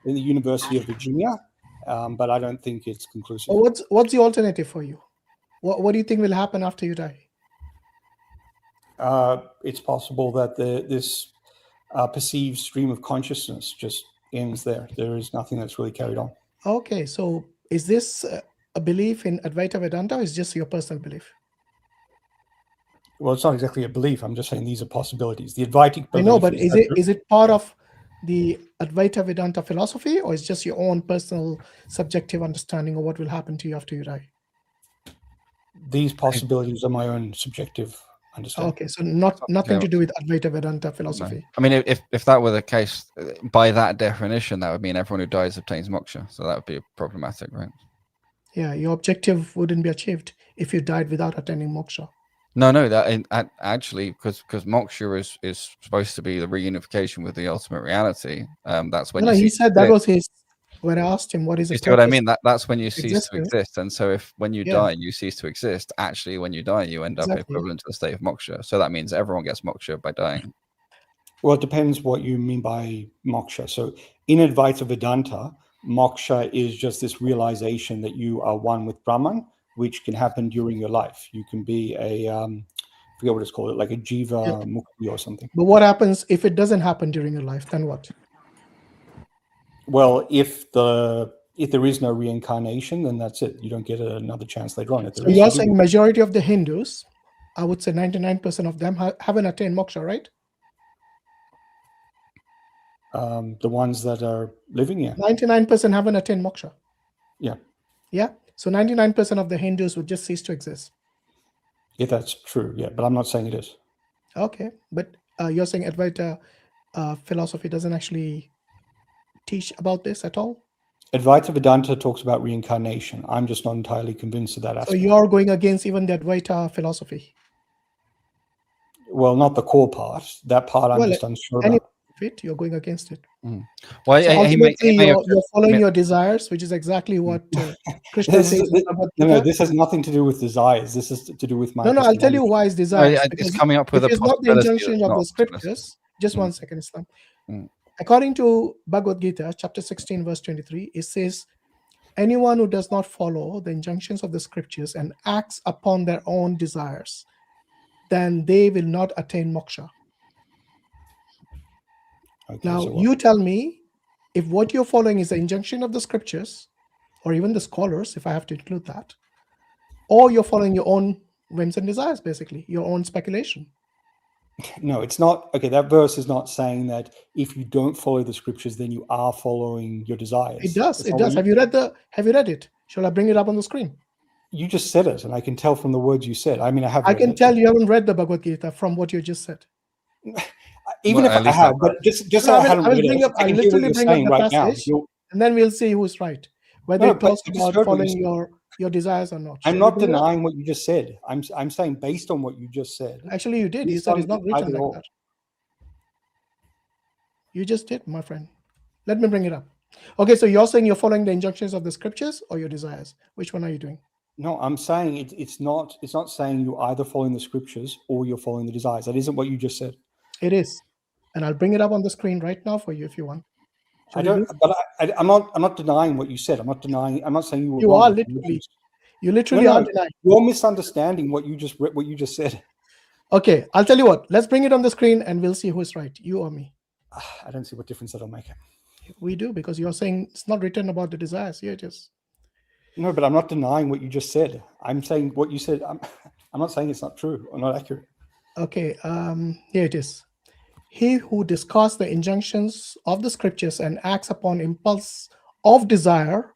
in the University of Virginia, but I don't think it's conclusive. Well, what's the alternative for you? What do you think will happen after you die? It's possible that this perceived stream of consciousness just ends there. There is nothing that's really carried on. Okay, so is this a belief in Advaita Vedanta, or is just your personal belief? Well, it's not exactly a belief. I'm just saying these are possibilities. The Advaitic belief. I know, but is it part of the Advaita Vedanta philosophy, or is just your own personal subjective understanding of what will happen to you after you die? These possibilities are my own subjective understanding. Okay, so nothing to do with Advaita Vedanta philosophy. No. I mean, if that were the case, by that definition, that would mean everyone who dies obtains moksha. So that would be problematic, right? Yeah, your objective wouldn't be achieved if you died without attaining moksha. No, that actually, because moksha is supposed to be the reunification with the ultimate reality. That's when he said that was his. When I asked him what is you the see what I mean? That's when you cease to exist. And so when you die, you cease to exist. Actually, when you die, you end up equivalent to the state of moksha. So that means everyone gets moksha by dying. Well, it depends what you mean by moksha. So in Advaita Vedanta, moksha is just this realization that you are one with Brahman, which can happen during your life. You can be a I forget what it's called, like a jiva mukti or something. But what happens if it doesn't happen during your life? Then what? Well, if there is no reincarnation, then that's it. You don't get another chance later on. So you're saying majority of the Hindus, I would say 99% of them haven't attained moksha, right? The ones that are living here. 99% haven't attained moksha. Yeah. Yeah. So 99% of the Hindus would just cease to exist. Yeah, that's true. Yeah, but I'm not saying it is. Okay, but you're saying Advaita philosophy doesn't actually teach about this at all? Advaita Vedanta talks about reincarnation. I'm just not entirely convinced of that aspect. So you're going against even the Advaita philosophy? Well, not the core part. That part I'm just unsure about. You're going against it. Well, so ultimately, you're following your desires, which is exactly what Krishna says. No, this has nothing to do with desires. This is to do with my. No, I'll tell you why it's desires. It's coming up with it's not the injunction of the scriptures. Just one second, Islam. According to Bhagavad Gita, chapter 16, verse 23, it says, anyone who does not follow the injunctions of the scriptures and acts upon their own desires, then they will not attain moksha. Okay, now, you tell me, if what you're following is the injunction of the scriptures or even the scholars, if I have to include that, or you're following your own whims and desires, basically, your own speculation. No, it's not. Okay, that verse is not saying that if you don't follow the scriptures, then you are following your desires. It does. It does. Have you read it? Shall I bring it up on the screen? You just said it, and I can tell from the words you said. I mean, I can tell you haven't read the Bhagavad Gita from what you just said. Even if I have, but just so I haven't read it, I can hear what you're saying right now. And then we'll see who's right, whether it talks about following your desires or not. I'm not denying what you just said. I'm saying based on what you just said. Actually, you did. You said it's not written like that. You just did, my friend. Let me bring it up. Okay, so you're saying you're following the injunctions of the scriptures or your desires? Which one are you doing? No, I'm saying it's not saying you're either following the scriptures or you're following the desires. That isn't what you just said. It is. And I'll bring it up on the screen right now for you if you want. I'm not denying what you said. I'm not saying you were wrong. You are literally. You literally are denying. You're misunderstanding what you just said. Okay, I'll tell you what. Let's bring it on the screen and we'll see who's right, you or me. I don't see what difference that'll make. We do, because you're saying it's not written about the desires. Here it is. No, but I'm not denying what you just said. I'm saying what you said. I'm not saying it's not true or not accurate. Okay, here it is. He who discards the injunctions of the scriptures and acts upon impulse of desire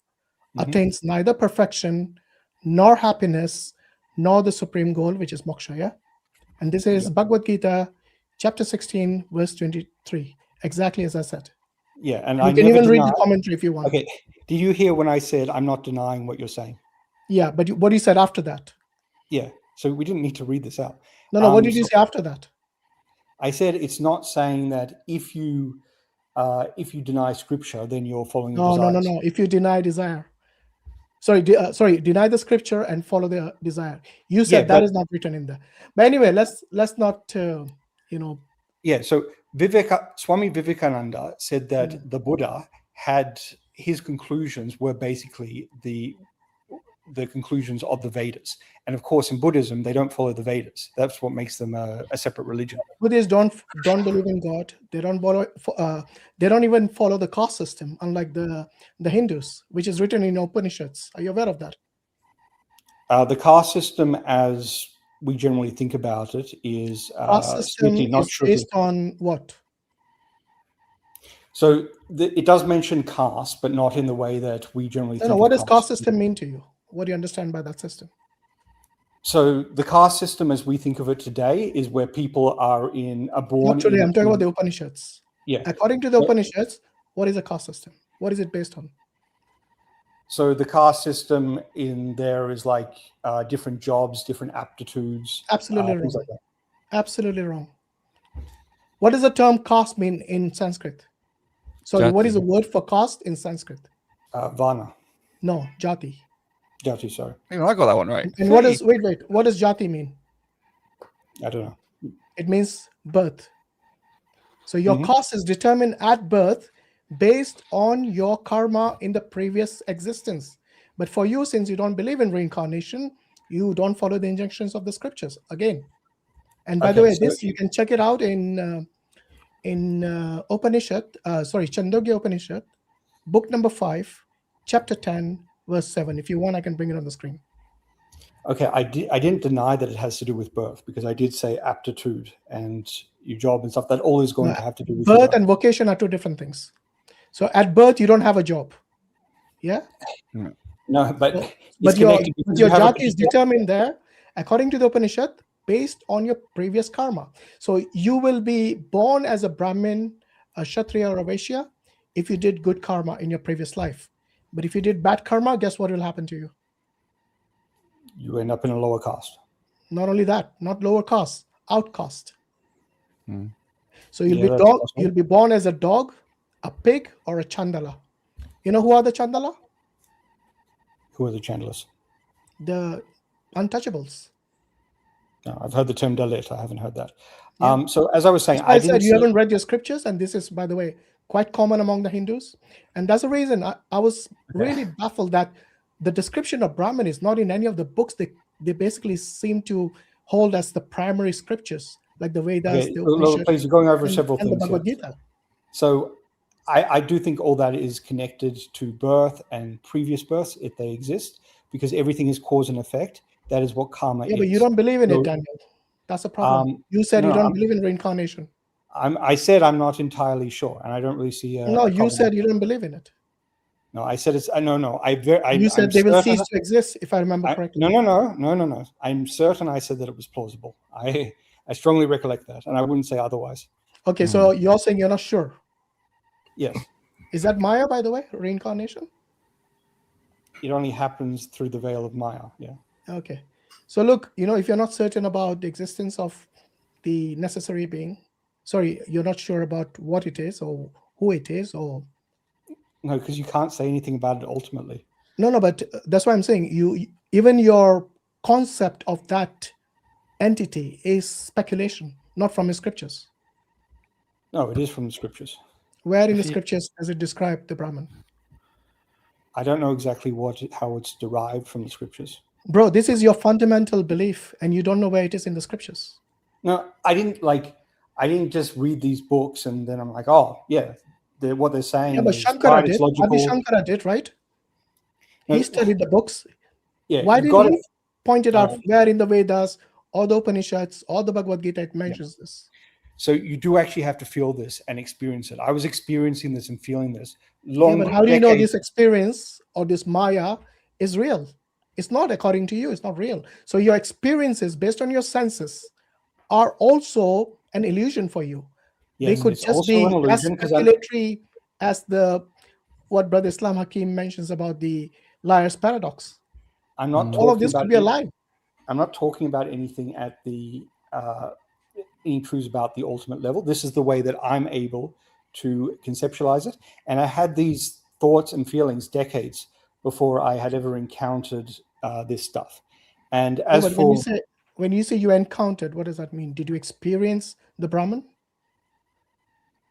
attains neither perfection nor happiness nor the supreme goal, which is moksha. Yeah, and this is Bhagavad Gita, chapter 16, verse 23, exactly as I said. Yeah, and you can even read the commentary if you want. Okay, did you hear when I said I'm not denying what you're saying? Yeah, but what you said after that? Yeah, so we didn't need to read this out. No, what did you say after that? I said it's not saying that if you deny scripture, then you're following the desires. No. If you deny desire, deny the scripture and follow the desire. You said that is not written in there. But anyway, let's not Yeah. So Swami Vivekananda said that the Buddha had his conclusions were basically the conclusions of the Vedas, and of course in Buddhism they don't follow the Vedas. That's what makes them a separate religion. Buddhists don't believe in God. They don't follow. They don't even follow the caste system, unlike the Hindus, which is written in Upanishads. Are you aware of that? The caste system, as we generally think about it, is caste system is based on what? So it does mention caste, but not in the way that we generally think. What does caste system mean to you? What do you understand by that system? So the caste system, as we think of it today, is where people are born. Not today. I'm talking about the Upanishads. Yeah. According to the Upanishads, what is a caste system? What is it based on? So the caste system in there is like different jobs, different aptitudes. Absolutely wrong. Like Absolutely wrong. What does the term caste mean in Sanskrit? Sorry, what is the word for caste in Sanskrit? Varna. No, jati. Jati, sorry. I got that one right. And what does what does jati mean? I don't know. It means birth. So your caste is determined at birth based on your karma in the previous existence. But for you, since you don't believe in reincarnation, you don't follow the injunctions of the scriptures again. And by the way, this you can check it out in Upanishad, Chandogya Upanishad, book number 5, chapter 10, verse 7. If you want, I can bring it on the screen. Okay, I didn't deny that it has to do with birth, because I did say aptitude and your job and stuff. That all is going to have to do with birth and vocation are two different things. So at birth, you don't have a job. Yeah? No, but your jati is determined there, according to the Upanishad, based on your previous karma. So you will be born as a Brahmin, a Kshatriya, or a Vaishya if you did good karma in your previous life. But if you did bad karma, guess what will happen to you? You end up in a lower caste. Not only that, not lower caste, outcast. So you'll be born as a dog, a pig, or a chandala. You know who are the chandala? Who are the chandalas? The untouchables. No, I've heard the term Dalit. I haven't heard that. Yeah. So as I was saying, I said you haven't read your scriptures, and this is, by the way, quite common among the Hindus. And that's the reason I was really baffled that the description of Brahman is not in any of the books they basically seem to hold as the primary scriptures, like the Vedas. Please, you're going over several things. The Bhagavad Gita. So I do think all that is connected to birth and previous births, if they exist, because everything is cause and effect. That is what karma is. Yeah, but you don't believe in it, Daniel. That's the problem. You said you don't believe in reincarnation. I said I'm not entirely sure, and I don't really see. No, you said you don't believe in it. No, I said it's no. You said they will cease to exist, if I remember correctly. No. I'm certain I said that it was plausible. I strongly recollect that, and I wouldn't say otherwise. Okay, so you're saying you're not sure. Yes. Is that Maya, by the way, reincarnation? It only happens through the veil of Maya. Yeah. Okay. So look, if you're not certain about the existence of the necessary being, you're not sure about what it is or who it is, or no, because you can't say anything about it ultimately. No, but that's why I'm saying even your concept of that entity is speculation, not from the scriptures. No, it is from the scriptures. Where in the scriptures does it describe the Brahman? I don't know exactly how it's derived from the scriptures. Bro, this is your fundamental belief, and you don't know where it is in the scriptures. No, I didn't just read these books and then I'm like, oh yeah, what they're saying. Yeah, but Shankara did. Adi Shankara did, right? He studied the books. Yeah. Why did he point it out where in the Vedas or the Upanishads or the Bhagavad Gita it mentions this? So you do actually have to feel this and experience it. I was experiencing this and feeling this but how do you know this experience or this Maya is real? It's not, according to you, it's not real. So your experiences based on your senses are also an illusion for you. Yes, they could just be as speculatory as what Brother I.Hakim mentions about the liar's paradox. I'm not all of this could be a lie. I'm not talking about anything at the any truths about the ultimate level. This is the way that I'm able to conceptualize it. And I had these thoughts and feelings decades before I had ever encountered this stuff. And when you say you encountered, what does that mean? Did you experience the Brahman?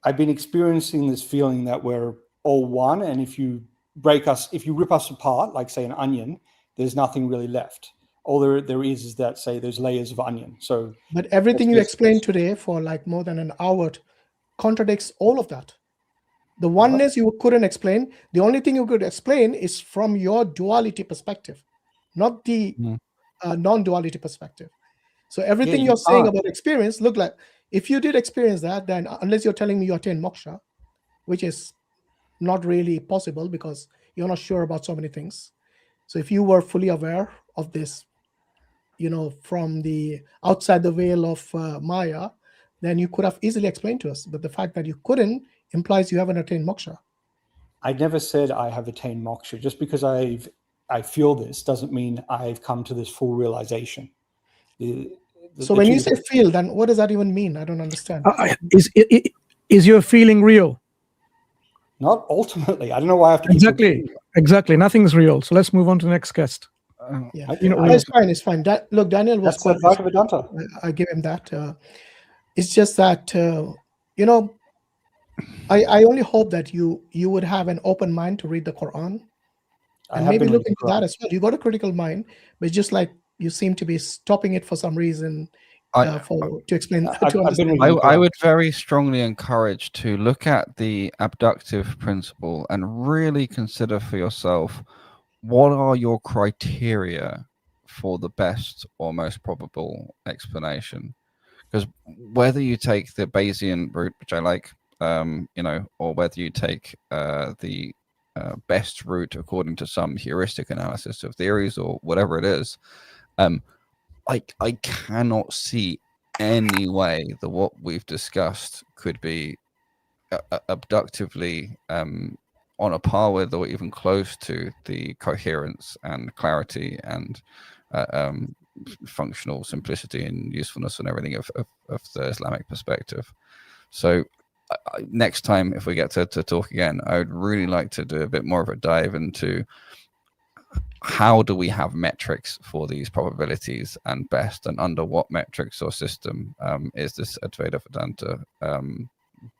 I've been experiencing this feeling that we're all one, and if you rip us apart, like say an onion, there's nothing really left. All there is that, say, there's layers of onion. So, but everything you explained today for like more than an hour contradicts all of that. The oneness you couldn't explain. The only thing you could explain is from your duality perspective, not the non-duality perspective. So everything you're saying about experience, look like if you did experience that, then unless you're telling me you attain moksha, which is not really possible because you're not sure about so many things. So if you were fully aware of this, from the outside the veil of Maya, then you could have easily explained to us. But the fact that you couldn't implies you haven't attained moksha. I never said I have attained moksha. Just because I feel this doesn't mean I've come to this full realization. So when you say feel, then what does that even mean? I don't understand. Is your feeling real? Not ultimately. I don't know why I have to. Exactly. Nothing's real. So let's move on to the next guest. It's fine. Look, Daniel was quite. Dvaita Vedanta. I give him that. It's just that I only hope that you would have an open mind to read the Quran and maybe look into that as well. You got a critical mind, but it's just like you seem to be stopping it for some reason. To explain, I would very strongly encourage to look at the abductive principle and really consider for yourself what are your criteria for the best or most probable explanation. Because whether you take the Bayesian route, which I like, or whether you take the best route according to some heuristic analysis of theories or whatever it is, I cannot see any way that what we've discussed could be abductively on a par with or even close to the coherence and clarity and functional simplicity and usefulness and everything of the Islamic perspective. So next time, if we get to talk again, I would really like to do a bit more of a dive into how do we have metrics for these probabilities and best, and under what metrics or system is this Advaita Vedanta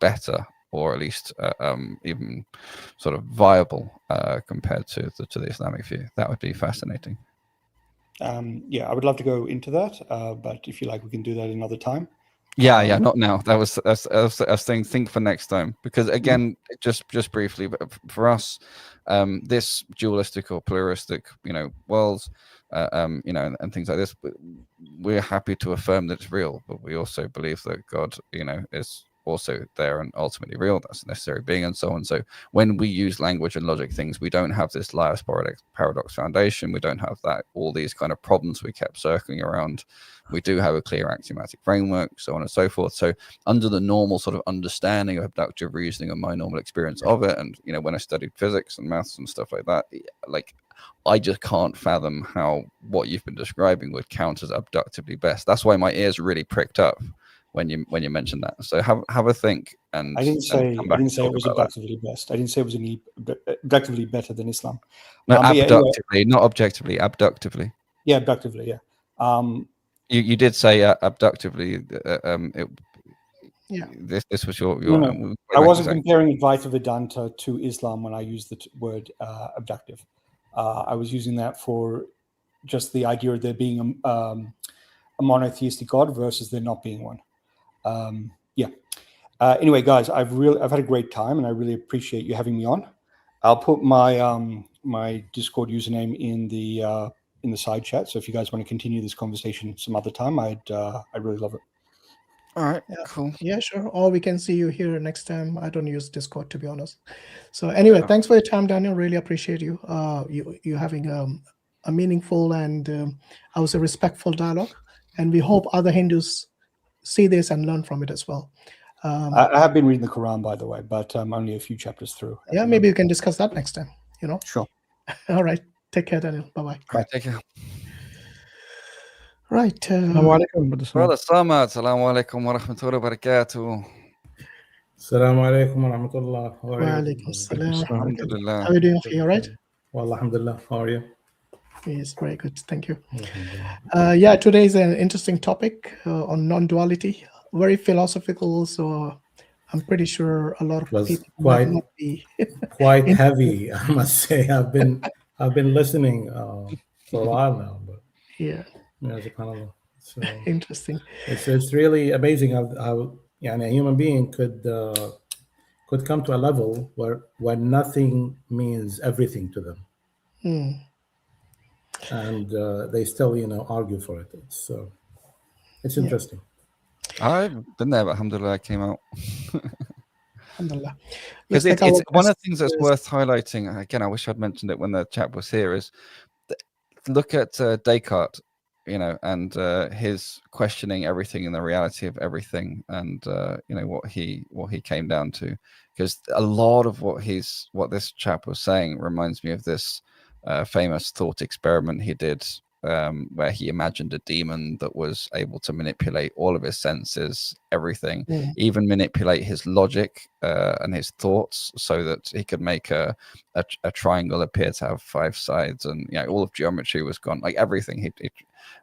better, or at least even sort of viable compared to the Islamic view? That would be fascinating. I would love to go into that, but if you like, we can do that another time. Yeah, not now. That was I was saying think for next time, because again, just briefly, but for us, this dualistic or pluralistic, worlds, and things like this, we're happy to affirm that it's real, but we also believe that God, is also there and ultimately real. That's a necessary being, and so on. So when we use language and logic things, we don't have this Laius paradox foundation. We don't have all these kind of problems we kept circling around. We do have a clear axiomatic framework, so on and so forth. So under the normal sort of understanding of abductive reasoning and my normal experience of it, and when I studied physics and maths and stuff like that, I just can't fathom how what you've been describing would count as abductively best. That's why my ears really pricked up when you mentioned that. So have a think. And I didn't say it was abductively best. I didn't say it was any abductively better than Islam. No, abductively, not objectively, abductively. Yeah, abductively. Yeah. You did say abductively. Yeah. This was your. No. I wasn't comparing Advaita Vedanta to Islam when I used the word abductive. I was using that for just the idea of there being a monotheistic God versus there not being one. Anyway, guys, I've had a great time, and I really appreciate you having me on. I'll put my my Discord username in the side chat. So if you guys want to continue this conversation some other time, I'd really love it. All right, yeah. Cool. Yeah, sure. Or we can see you here next time. I don't use Discord, to be honest. So anyway, thanks for your time, Daniel. Really appreciate you. You having a meaningful and I would say respectful dialogue, and we hope other Hindus see this and learn from it as well. I have been reading the Quran, by the way, but I'm only a few chapters through. Yeah, maybe we can discuss that next time. Sure. All right. Take care, Daniel. Bye-bye. Bye. Take care. Right. Brother Samad, assalamu alaikum wa rahmatullahi wa barakatuh. Assalamu alaikum wa rahmatullah. Wa alaikum assalam. Alhamdulillah. How are you doing? Are you all right? Well, alhamdulillah. How are you? Yes, very good. Thank you. Yeah, today is an interesting topic on non-duality. Very philosophical, so I'm pretty sure a lot of people might not be quite heavy, I must say. I've been listening for a while now, but yeah, so interesting. It's really amazing how a human being could come to a level where nothing means everything to them, and they still argue for it. It's interesting. I've been there, but alhamdulillah, I came out. Alhamdulillah. Because it's one of the things that's worth highlighting. Again, I wish I'd mentioned it when the chap was here. Is look at Descartes, and his questioning everything and the reality of everything, and what he came down to. Because a lot of what this chap was saying reminds me of this famous thought experiment he did. Where he imagined a demon that was able to manipulate all of his senses, everything, even manipulate his logic and his thoughts, so that he could make a triangle appear to have 5 sides, and all of geometry was gone, like everything.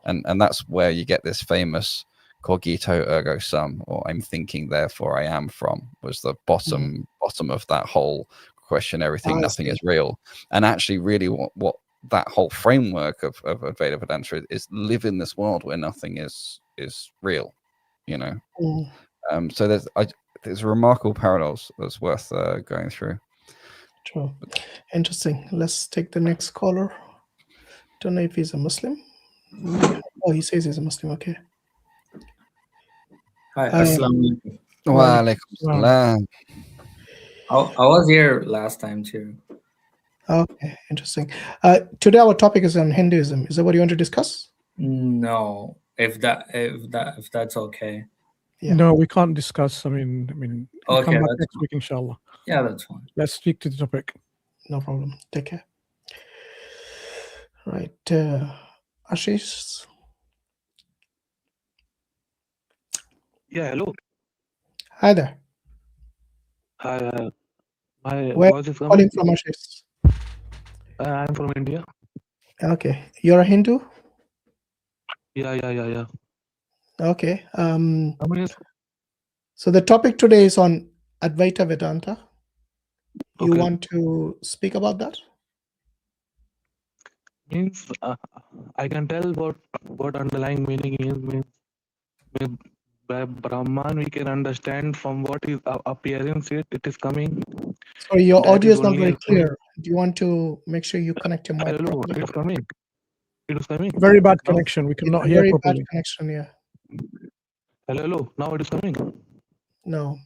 And that's where you get this famous cogito ergo sum, or I'm thinking therefore I am from, was the bottom of that whole question. Everything, nothing is real, and actually, really, what that whole framework of Advaita Vedanta is live in this world where nothing is real, So there's remarkable parallels that's worth going through. True. Interesting. Let's take the next caller. Don't know if he's a Muslim. Oh, he says he's a Muslim. Okay. Hi, assalamu alaikum. Wa alaikum salam. I was here last time too. Okay, interesting. Today our topic is on Hinduism. Is that what you want to discuss? No, if that's okay. Yeah. No, we can't discuss. I mean, okay, come back next week, inshallah. Yeah, that's fine. Let's speak to the topic. No problem. Take care. Right, Ashish. Yeah, hello. Hi there. Hi, my Where voice is calling coming. from, Ashish? I'm from India. Okay, you're a Hindu? Yeah. Okay. So the topic today is on Advaita Vedanta. You want to speak about that? Means I can tell what underlying meaning is. Means by Brahman we can understand from what is appearance it is coming. Sorry, your That audio is is not only very clear. Do you want to make sure you connect your mic hello, properly? it is coming. It is coming. Very bad Now, connection. We It's cannot a hear very bad properly. connection here. hello. Now it is coming. No.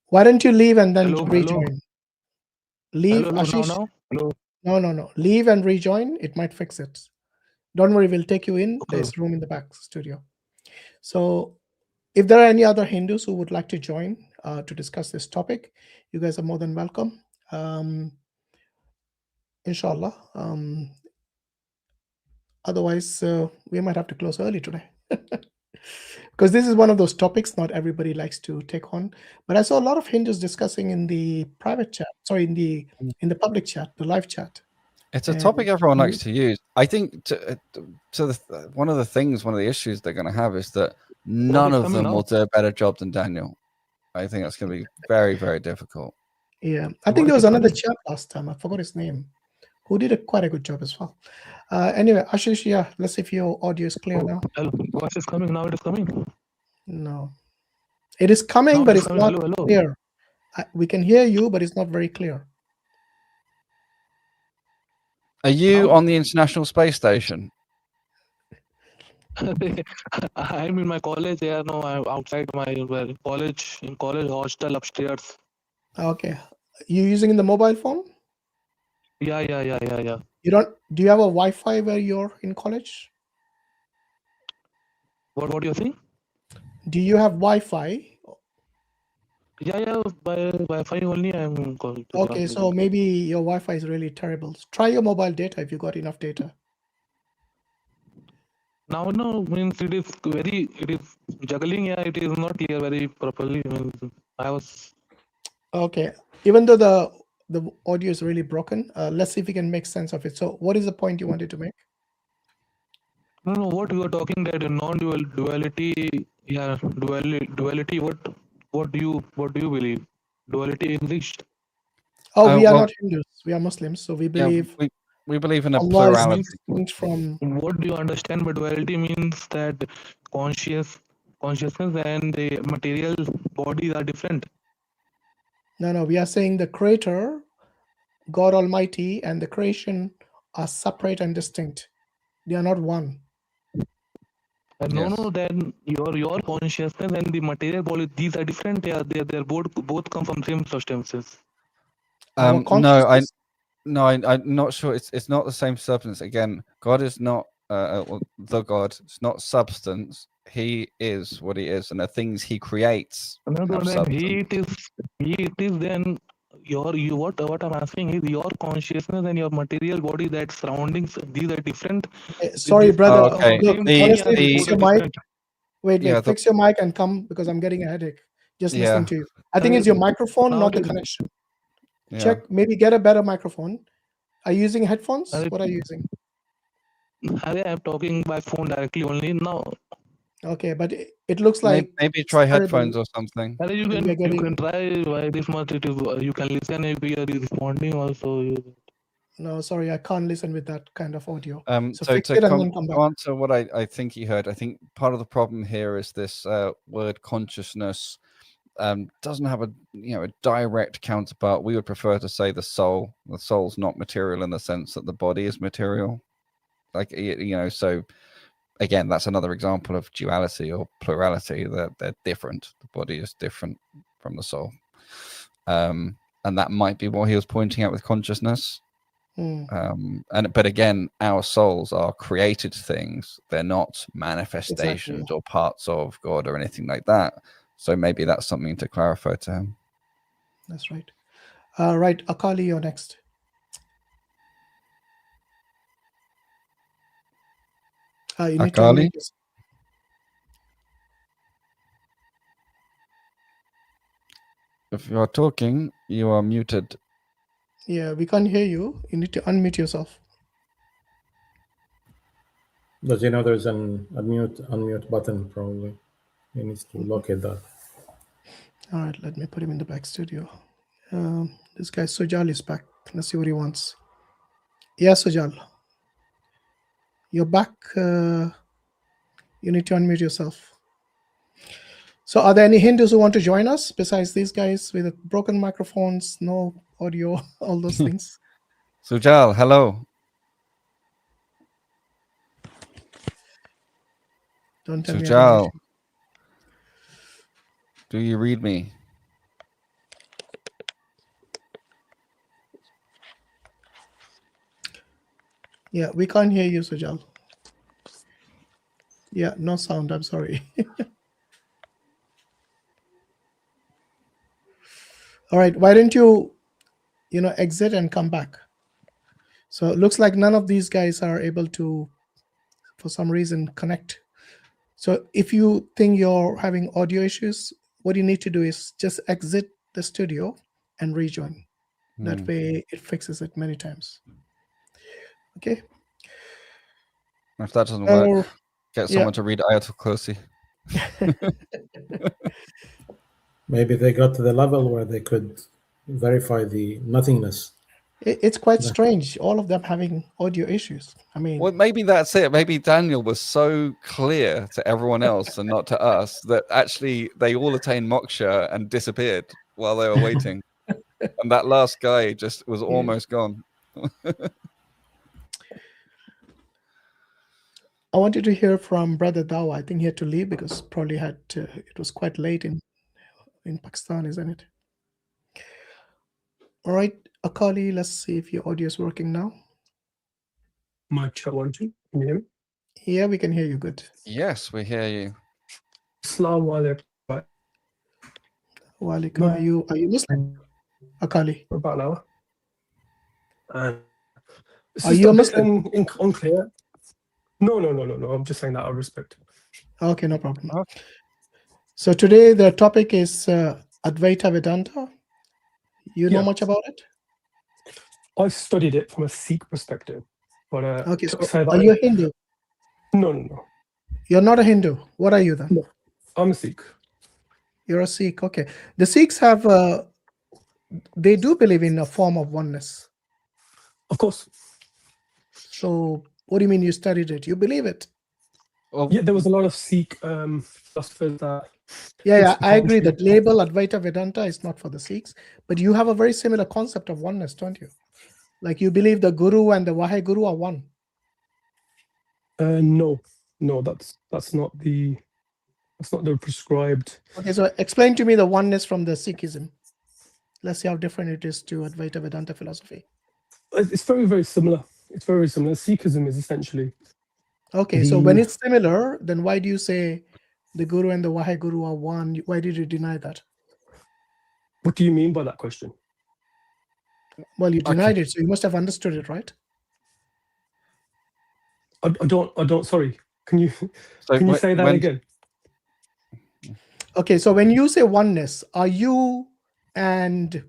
Why don't you leave and then Hello. rejoin? Leave, Hello. Ashish. Now. Hello. No. Leave and rejoin. It might fix it. Don't worry, we'll take you in. Okay. There's room in the back studio. So if there are any other Hindus who would like to join to discuss this topic, you guys are more than welcome. Inshallah. Otherwise, we might have to close early today. Because this is one of those topics not everybody likes to take on. But I saw a lot of Hindus discussing in the private chat, sorry, in the public chat, the live chat. It's a topic everyone likes to use. I think one of the issues they're going to have is that none of them will do a better job than Daniel. I think that's going to be very, very difficult. Yeah, I think there was another chap last time. I forgot his name, who did quite a good job as well. Anyway, Ashish, yeah, let's see if your audio is clear now. Voice is coming now. It is coming. No, it is coming, Now but it is it's coming. not Hello. clear. We can hear you, but it's not very clear. Are you on the International Space Station? I'm in my college. Yeah, no, I'm outside my college, in college hostel upstairs. Okay, you using in the mobile phone? Yeah. You don't? Do you have a Wi-Fi where you're in college? What do you think? Do you have Wi-Fi? Yeah, by Wi-Fi only I'm going to. Okay, so maybe your Wi-Fi is really terrible. Try your mobile data if you got enough data. Now, no, means it is juggling. Yeah, it is not clear very properly. Means I was. Okay, even though the audio is really broken, let's see if we can make sense of it. So, what is the point you wanted to make? No, what you are talking that non-duality. Yeah, duality. What do you believe? Duality exists. Oh, we are not Hindus. We are Muslims, so we believe. Yeah, we believe in a Allah plurality. is distinct from. What do you understand by duality? Means that consciousness and the material bodies are different. No, we are saying the Creator, God Almighty, and the creation are separate and distinct. They are not one. No, then your consciousness and the material body, these are different. They're both come from same substances. Our consciousness. I'm not sure. It's not the same substance. Again, God is not the God. It's not substance. He is what he is, and the things he creates. No, then he is then what I'm asking is your consciousness and your material body, that surroundings, these are different. Sorry, brother. Oh, okay. Look, honestly, fix your mic. Wait, fix your mic and come, because I'm getting a headache just listening to you. I think it's your microphone, not the connection. Check, maybe get a better microphone. Are you using headphones? What are you using? I'm talking by phone directly only now. Okay, but it looks like maybe try headphones or something. You can try. Why this much it is? You can listen if you are responding also. No, sorry, I can't listen with that kind of audio. So fix it and then come back. Answer what I think you heard. I think part of the problem here is this word consciousness doesn't have a direct counterpart. We would prefer to say the soul. The soul's not material in the sense that the body is material. Like so again, that's another example of duality or plurality. They're different. The body is different from the soul, and that might be what he was pointing out with consciousness. But again, our souls are created things. They're not manifestations or parts of God or anything like that. So maybe that's something to clarify to him. That's right. Right, Akali, you're next. You need to unmute yourself. If you are talking, you are muted. Yeah, we can't hear you. You need to unmute yourself. Does he know there's an unmute button? Probably he needs to locate that. All right, let me put him in the back studio. This guy Sujal is back. Let's see what he wants. Yeah, Sujal, you're back. You need to unmute yourself. So are there any Hindus who want to join us besides these guys with broken microphones, no audio, all those things? Sujal, hello. Don't tell me Sujal, again. do you read me? Yeah, we can't hear you, Sujal. Yeah, no sound. I'm sorry. All right, why don't you, exit and come back? So it looks like none of these guys are able to, for some reason, connect. So if you think you're having audio issues, what you need to do is just exit the studio and rejoin. That way it fixes it many times. Okay. If that doesn't work, get someone to read Ayatul Kursi. Maybe they got to the level where they could verify the nothingness. It's quite strange, all of them having audio issues. I mean, well, maybe that's it. Maybe Daniel was so clear to everyone else and not to us that actually they all attained moksha and disappeared while they were waiting. And that last guy just was almost gone. I wanted to hear from Brother Dawa. I think he had to leave because probably it was quite late in Pakistan, isn't it? All right, Akali, let's see if your audio is working now. Mic check 1 2. Can you hear me? Yeah, we can hear you good. Yes, we hear you. Assalamu alaikum. Walaikum. Are you Muslim, Akali? For about an hour. Are you a Muslim? Unclear. No. I'm just saying that out of respect. Okay, no problem. Okay. So today the topic is Advaita Vedanta. You know much about it? I've studied it from a Sikh perspective. But okay, so are you a Hindu? No. You're not a Hindu. What are you then? No, I'm a Sikh. You're a Sikh. Okay. The Sikhs have, they do believe in a form of oneness. Of course. So what do you mean you studied it? You believe it? Well, yeah, there was a lot of Sikh philosophers that... Yeah, I agree that label Advaita Vedanta is not for the Sikhs, but you have a very similar concept of oneness, don't you? Like you believe the Guru and the Vaheguru are one. No, that's not the prescribed. Okay, so explain to me the oneness from the Sikhism. Let's see how different it is to Advaita Vedanta philosophy. It's very, very similar. It's very similar. Sikhism is essentially. Okay, so when it's similar, then why do you say the Guru and the Vaheguru are one? Why did you deny that? What do you mean by that question? Well, you denied it, so you must have understood it, right? I don't. Sorry. Can you say that again? Okay, so when you say oneness, are you and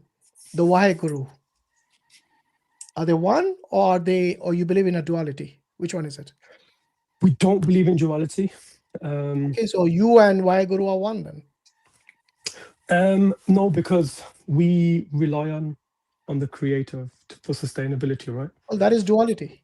the Vaheguru, are they one, or you believe in a duality? Which one is it? We don't believe in duality. Okay, so you and Vaheguru are one then? No, because we rely on the creator for sustainability, right? Well, that is duality.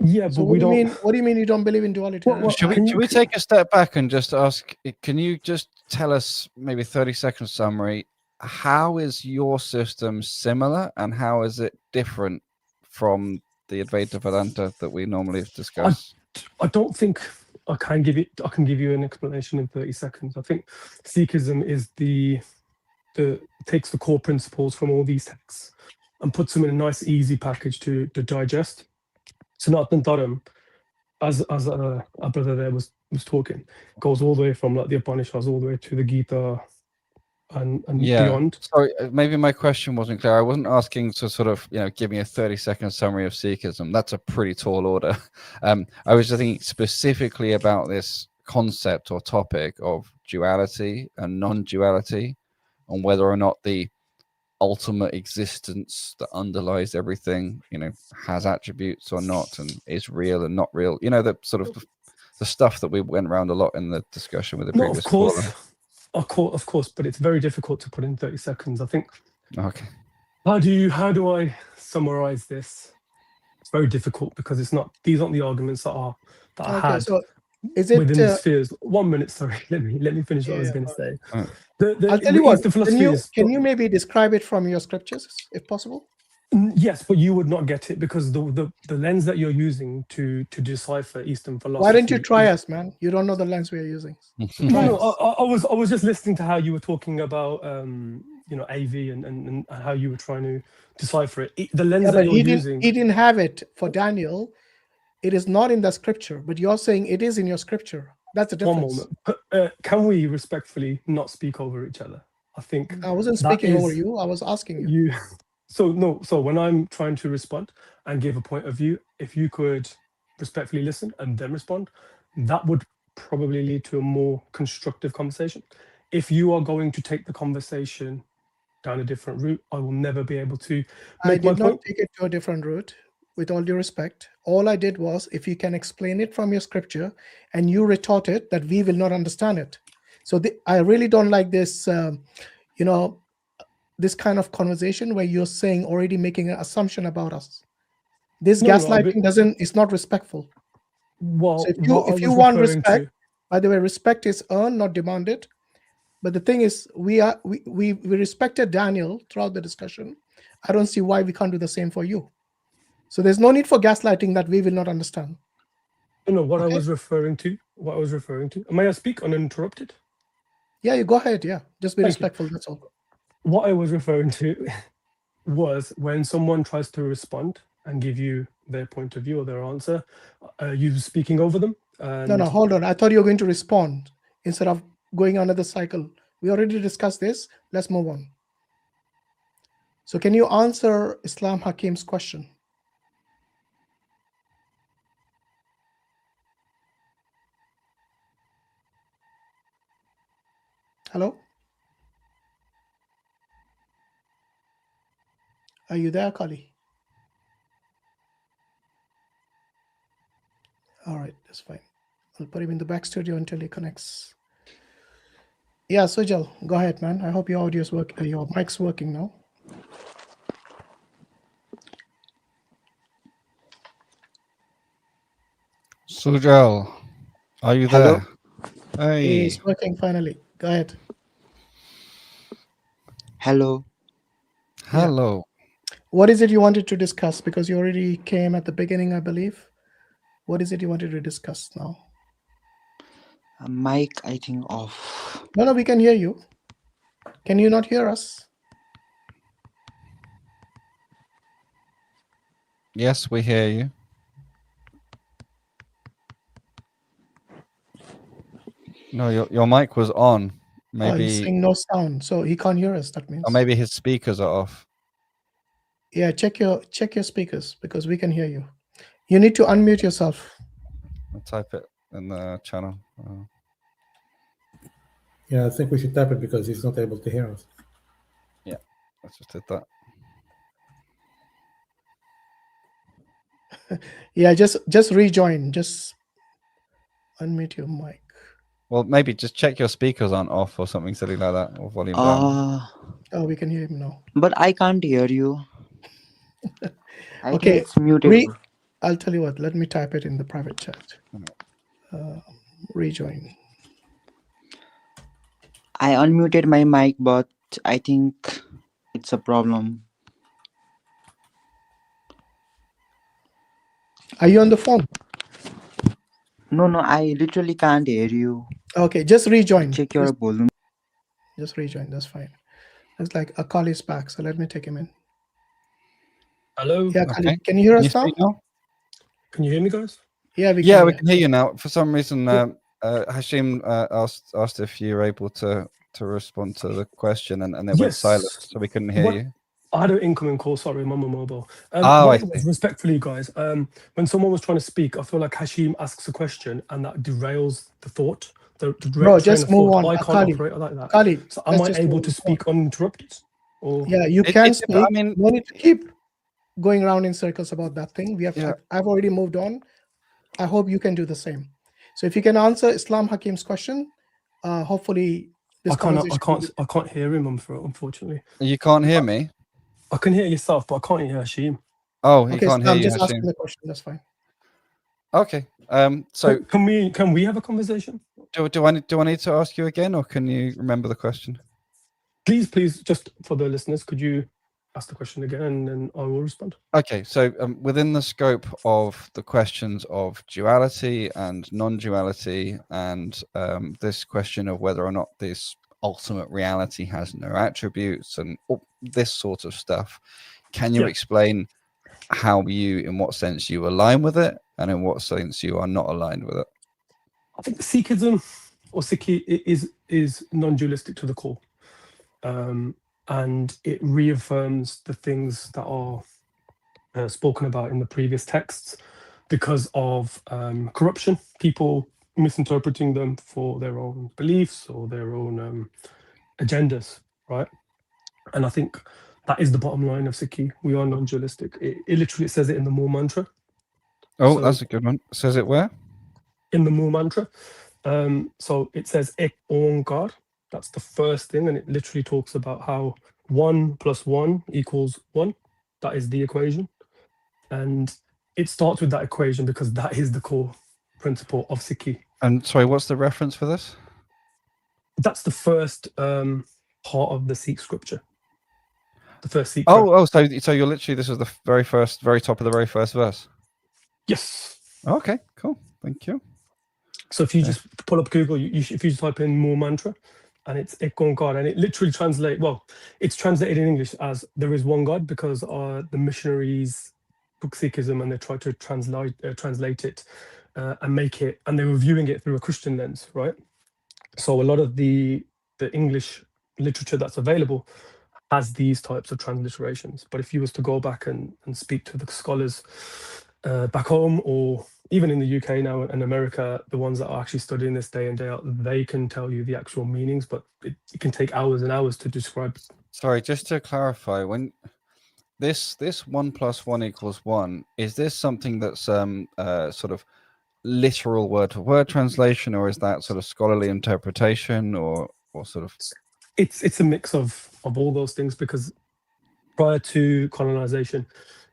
Yeah, so but we don't. What do you mean you don't believe in duality? Should we take a step back and just ask? Can you just tell us maybe 30-second summary? How is your system similar, and how is it different from the Advaita Vedanta that we normally discuss? I don't think I can give you an explanation in 30 seconds. I think Sikhism is takes the core principles from all these texts and puts them in a nice, easy package to digest. Sanatana Dharma, as our brother there was talking, goes all the way from like the Upanishads all the way to the Gita and beyond. Sorry, maybe my question wasn't clear. I wasn't asking to sort of give me a 30-second summary of Sikhism. That's a pretty tall order. I was just thinking specifically about this concept or topic of duality and non-duality, and whether or not the ultimate existence that underlies everything, has attributes or not, and is real and not real. The sort of the stuff that we went around a lot in the discussion with the previous caller. Of course, but it's very difficult to put in 30 seconds. I think. Okay. How do I summarize this? It's very difficult because it's not. These aren't the arguments that I had. So Is it? within the spheres. 1 minute, sorry. Let me finish what I was Yeah, going to say. Alright. I'll tell you what. Eastern philosophy is Can you maybe describe it from your scriptures, if possible? Yes, but you would not get it because the lens that you're using to decipher Eastern philosophy. Why don't you try us, man? You don't know the lens we are using. No, I was just listening to how you were talking about AV and how you were trying to decipher it. The lens that you're using. He didn't have it for Daniel. It is not in the scripture, but you're saying it is in your scripture. That's the difference. 1 moment. Can we respectfully not speak over each other? I think I wasn't speaking over you. I was asking you. So when I'm trying to respond and give a point of view, if you could respectfully listen and then respond, that would probably lead to a more constructive conversation. If you are going to take the conversation down a different route, I will never be able to make my point. I did not take it to a different route, with all due respect. All I did was, if you can explain it from your scripture and you retort it, that we will not understand it. So I really don't like this, this kind of conversation where you're saying, already making an assumption about us. This gaslighting it's not respectful. Well, so if you want respect, by the way, respect is earned, not demanded. But the thing is, we respected Daniel throughout the discussion. I don't see why we can't do the same for you. So there's no need for gaslighting that we will not understand. No, what I was referring to. May I speak uninterrupted? Yeah, you go ahead. Yeah, just be respectful. That's all. What I was referring to was when someone tries to respond and give you their point of view or their answer, you speaking over them. No, hold on. I thought you were going to respond instead of going another cycle. We already discussed this. Let's move on. So can you answer Islam Hakim's question? Hello? Are you there, Kali? All right, that's fine. I'll put him in the back studio until he connects. Yeah, Sujal, go ahead, man. I hope your audio's working. Your mic's working now. Sujal, are you there? Hey. It's working finally. Go ahead. Hello. Hello. Yeah. What is it you wanted to discuss? Because you already came at the beginning, I believe. What is it you wanted to discuss now? Mic, I think, off. No, we can hear you. Can you not hear us? Yes, we hear you. No, your mic was on. Maybe he's saying no sound, so he can't hear us. That means. Or maybe his speakers are off. Yeah, check your speakers because we can hear you. You need to unmute yourself. I'll type it in the channel. Yeah, I think we should type it because he's not able to hear us. Yeah, I just did that. Yeah, just rejoin. Just unmute your mic. Well, maybe just check your speakers aren't off or something silly like that, or volume down. Oh, we can hear him now. But I can't hear you. Okay, it's muted. I'll tell you what. Let me type it in the private chat. Rejoin. I unmuted my mic, but I think it's a problem. Are you on the phone? No, I literally can't hear you. Okay, just rejoin. Check your volume. Just rejoin. That's fine. It's like Akali is back, so let me take him in. Hello. Yeah, Akali, can you hear us now? Can you hear me, guys? Yeah, we can hear you now. For some reason, Hashim asked if you were able to respond to the question, and it went silent, so we couldn't hear you. I had an incoming call. Sorry, I'm on my mobile. Respectfully, guys, when someone was trying to speak, I feel like Hashim asks a question and that derails the thought. Bro, just move on. I can't operate like that. Akali, so am I able to speak uninterrupted? Or? Yeah, you can speak. I mean, no need to keep going around in circles about that thing. I've already moved on. I hope you can do the same. So if you can answer Islam Hakim's question, hopefully this I can't hear him, unfortunately. You can't hear me? I can hear yourself, but I can't hear Hashim. Oh, he can't hear you, I'm just Hashim. asking the question. That's fine. Okay. So can we have a conversation? Do I need to ask you again, or can you remember the question? Please, just for the listeners, could you ask the question again, and then I will respond. Okay, so within the scope of the questions of duality and non-duality, and this question of whether or not this ultimate reality has no attributes and this sort of stuff, can you explain how in what sense you align with it, and in what sense you are not aligned with it? I think Sikhism or Sikhi is non-dualistic to the core. And it reaffirms the things that are spoken about in the previous texts because of corruption, people misinterpreting them for their own beliefs or their own agendas, right? And I think that is the bottom line of Sikhi. We are non-dualistic. It literally says it in the Moor mantra. Oh, so, that's a good one. It says it where? In the Moor mantra. So it says Ek Onkar. That's the first thing, and it literally talks about how 1 + 1 = 1. That is the equation. And it starts with that equation because that is the core principle of Sikhi. And sorry, what's the reference for this? That's the first part of the Sikh scripture. The first Sikh. So you're literally, this is the very top of the very first verse? Yes. Okay, cool. Thank you. So if you just pull up Google, if you just type in Moor mantra, and it's Ek Onkar, and it literally it's translated in English as there is one God, because the missionaries took Sikhism and they tried to translate it and make it, and they were viewing it through a Christian lens, right? So a lot of the English literature that's available has these types of transliterations. But if you was to go back and speak to the scholars back home, or even in the UK now and America, the ones that are actually studying this day in, day out, they can tell you the actual meanings, but it can take hours and hours to describe. Sorry, just to clarify, when this 1 + 1 = 1, is this something that's sort of literal word-for-word translation, or is that sort of scholarly interpretation, or sort of? It's a mix of all those things, because prior to colonization,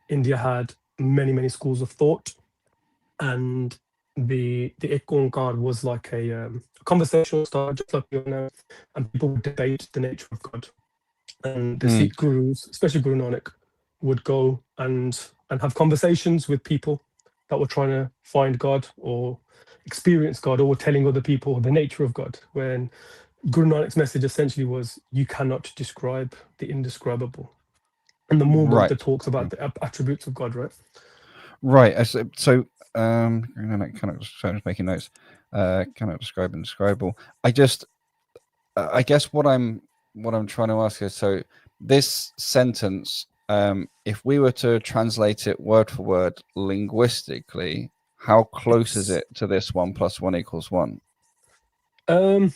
India had many schools of thought, and the Ek Onkar was like a conversational style, just like you know, and people would debate the nature of God. And the Sikh gurus, especially Guru Nanak, would go and have conversations with people that were trying to find God or experience God, or were telling other people the nature of God, when Guru Nanak's message essentially was, you cannot describe the indescribable. And the movement that talks about the attributes of God, right? Right. So kind of making notes. Cannot describe indescribable. I guess what I'm trying to ask is, so this sentence, if we were to translate it word for word linguistically, how close is it to this 1 + 1 = 1? Or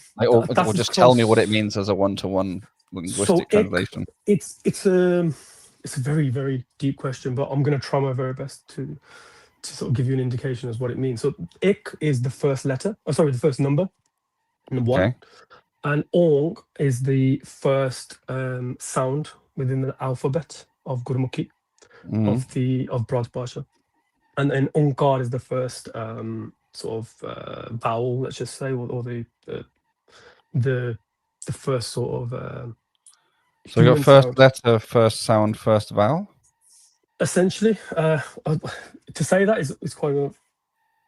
just tell me what it means as a 1-to-1 linguistic translation. It's a very, very deep question, but I'm going to try my very best to sort of give you an indication as what it means. So Ik is the first letter, the first number, and 1. Okay. And Ong is the first sound within the alphabet of Gurmukhi, of Braj Bhasha. And then Onkar is the first vowel, let's just say, or the first sort of so you got first sound. Letter, first sound, first vowel? Essentially, to say that is quite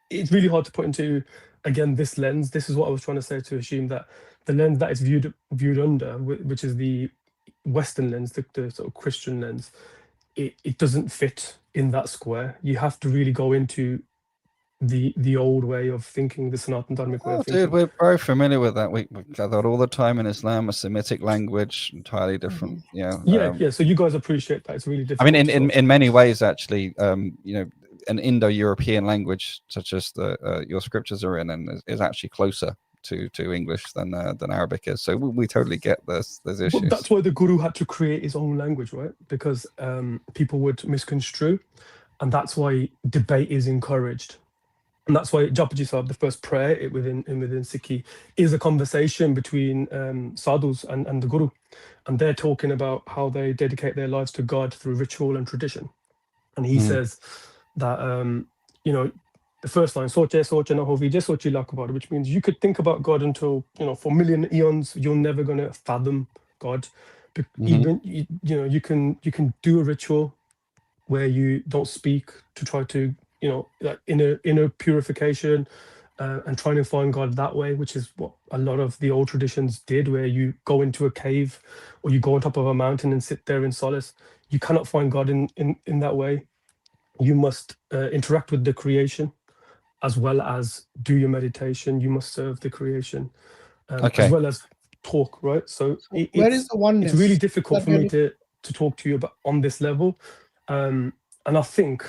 it's really hard to put into, again, this lens. This is what I was trying to say to Hashim, that the lens that is viewed under, which is the Western lens, the sort of Christian lens, it doesn't fit in that square. You have to really go into the old way of thinking, the Sanatan Dharmic way of thinking. Dude, we're very familiar with that. We gather all the time in Islam, a Semitic language, entirely different. Yeah. So you guys appreciate that. It's really difficult. I mean, in many ways, actually, an Indo-European language such as your scriptures are in, and is actually closer to English than Arabic is. So we totally get those issues. But that's why the Guru had to create his own language, right? Because people would misconstrue, and that's why debate is encouraged. And that's why Japaji Sahib, the first prayer within Sikhi, is a conversation between sadhus and the Guru. And they're talking about how they dedicate their lives to God through ritual and tradition. And he says that, the first line, Soche Soche Nahovi Je Sochi Lakabad, which means you could think about God until, for a million eons, you're never going to fathom God. Even, you can do a ritual where you don't speak to try to, like inner purification, and trying to find God that way, which is what a lot of the old traditions did, where you go into a cave or you go on top of a mountain and sit there in solace. You cannot find God in that way. You must interact with the creation as well as do your meditation. You must serve the creation, as well as talk, right? So where is the oneness? It's really difficult for really... me to talk to you about on this level. And I think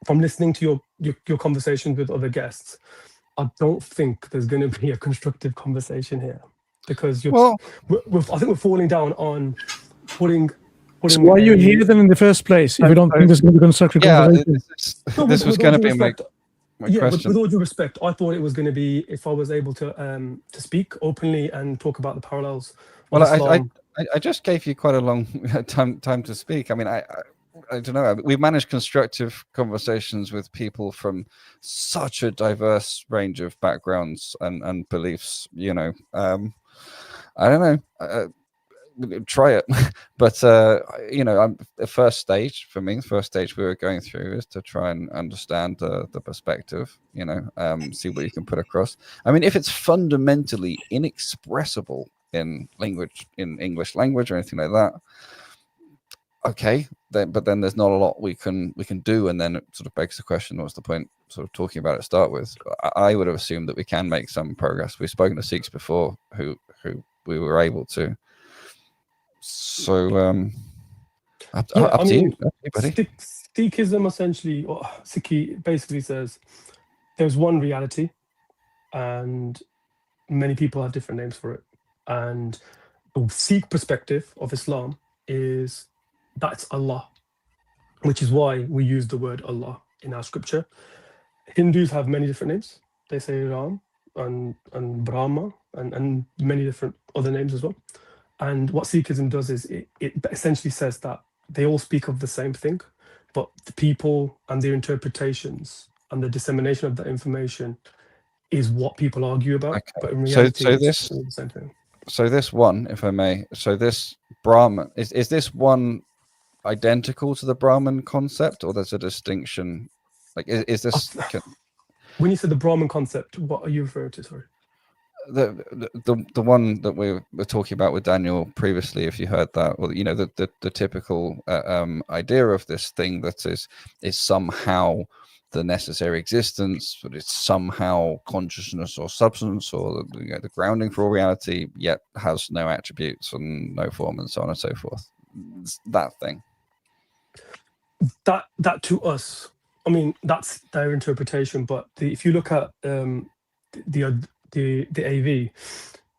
from listening to your conversations with other guests, I don't think there's going to be a constructive conversation here, because I think we're falling down on putting. So why you hear them in the first place if you don't think there's going to be constructive conversation? This was going to be my question. With all due respect, I thought it was going to be if I was able to speak openly and talk about the parallels. Well, I just gave you quite a long time to speak. I mean, I don't know. We've managed constructive conversations with people from such a diverse range of backgrounds and beliefs. I don't know. Try it, but the first stage for me, the first stage we were going through is to try and understand the perspective. See what you can put across. I mean, if it's fundamentally inexpressible in English language or anything like that, okay, but then there's not a lot we can do, and then it sort of begs the question: what's the point sort of talking about it to start with? I would have assumed that we can make some progress. We've spoken to Sikhs before who we were able to. So up to you, buddy. Sikhism essentially, or Sikhi basically says there's one reality, and many people have different names for it. And the Sikh perspective of Islam is that's Allah, which is why we use the word Allah in our scripture. Hindus have many different names. They say Ram and Brahma and many different other names as well. And what Sikhism does is it essentially says that they all speak of the same thing, but the people and their interpretations and the dissemination of that information is what people argue about. Okay. But in reality, it's all the same thing. So this one, if I may, so this Brahman, is this one identical to the Brahman concept, or there's a distinction? Like, is this... When you said the Brahman concept, what are you referring to? Sorry. The one that we were talking about with Daniel previously, if you heard that, well, the typical idea of this thing that is somehow the necessary existence, but it's somehow consciousness or substance, or the grounding for all reality, yet has no attributes and no form, and so on and so forth. It's that thing. That to us, I mean, that's their interpretation. But if you look at the AV,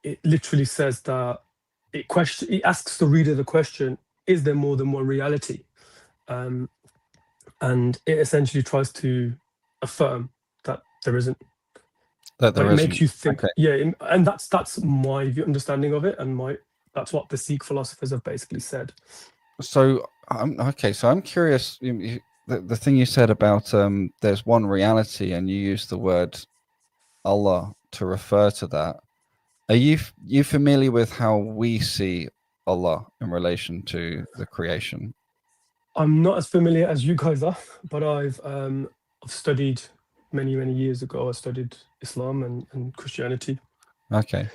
it literally says that it asks the reader the question: is there more than one reality? And it essentially tries to affirm that there isn't. That there isn't. Makes you think, okay. And that's my understanding of it, and that's what the Sikh philosophers have basically said. So I'm curious. The thing you said about there's one reality, and you use the word Allah to refer to that. Are you familiar with how we see Allah in relation to the creation? I'm not as familiar as you guys are, but I've studied many years ago. I studied Islam and Christianity. Okay.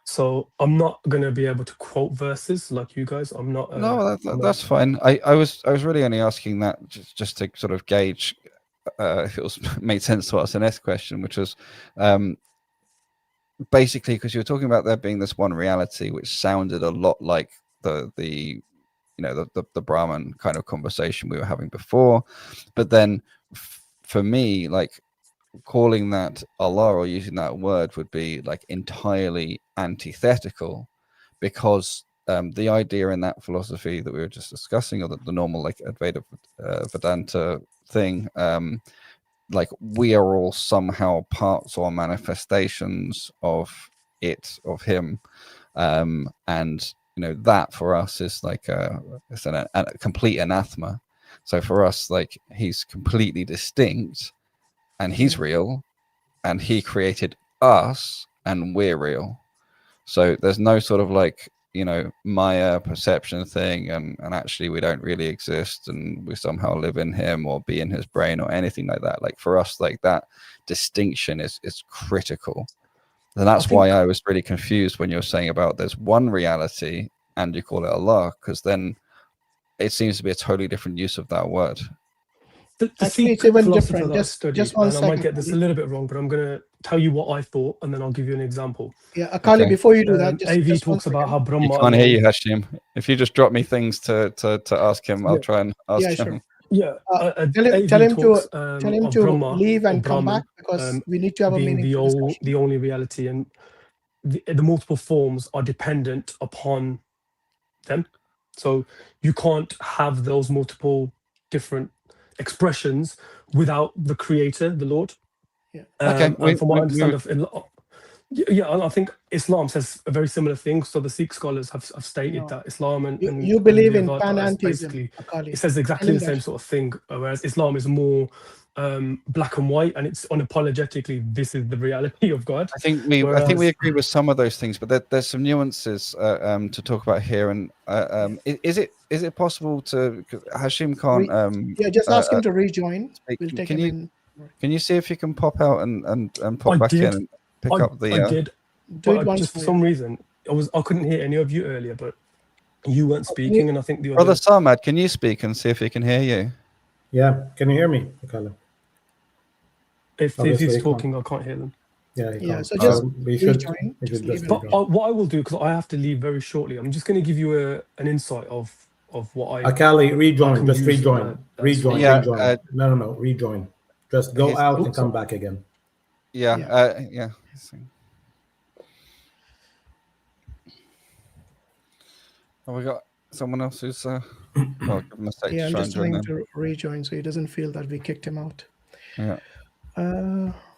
So I'm not going to be able to quote verses like you guys. I'm not. No, that's fine. I was really only asking that just to sort of gauge if it made sense to us. The next question, which was basically because you were talking about there being this one reality, which sounded a lot like the Brahman kind of conversation we were having before, but then for me, like, calling that Allah or using that word would be like entirely antithetical, because the idea in that philosophy that we were just discussing, or the normal like Advaita Vedanta thing, like we are all somehow parts or manifestations of him, and that for us is like it's a complete anathema. So for us, like, he's completely distinct, and he's real, and he created us, and we're real. So there's no sort of like, you know, Maya perception thing, and actually we don't really exist, and we somehow live in him or be in his brain or anything like that. Like for us, like that distinction is critical. And that's why I was really confused when you were saying about there's one reality and you call it Allah, because then it seems to be a totally different use of that word. The Actually, it's Sikh even philosopher different. that I studied, Just one and second. I might get this a little bit wrong, but I'm going to tell you what I thought, and then I'll give you an example. Yeah, Akali, before you do that, AV just talks about how Brahma. You can't hear you, Hashim. If you just drop me things to ask him, I'll try and ask him. Sure. Yeah, tell him talks, to Brahma leave and or come Brahman, back, because we need to have a being meaningful discussion. the only reality, and the multiple forms are dependent upon them. So you can't have those multiple different expressions without the creator, the Lord. Yeah. Okay. And from what I understand I think Islam says a very similar thing. So the Sikh scholars have stated that Islam and you believe in Advaita panentheism, basically, it says exactly the same sort of thing, whereas Islam is more black and white, and it's unapologetically this is the reality of God. I think we agree with some of those things, but there's some nuances to talk about here. And is it possible to, Hashim can't just ask him to rejoin. We'll take him in. Can you see if you can pop out and pop back in and pick up the? I did. But just for some reason, I couldn't hear any of you earlier, but you weren't speaking, and I think the other. Brother Samad, can you speak and see if he can hear you? Yeah, can you hear me, Akala? If he's talking, I can't hear them. Yeah. So just rejoin. But what I will do, because I have to leave very shortly, I'm just going to give you an insight of what I. Akali, rejoin. Just rejoin. Rejoin. Yeah, rejoin. No. Rejoin. Just go out and come back again. Yeah. Oh, we got someone else who's I'm just trying to rejoin so he doesn't feel that we kicked him out. Yeah.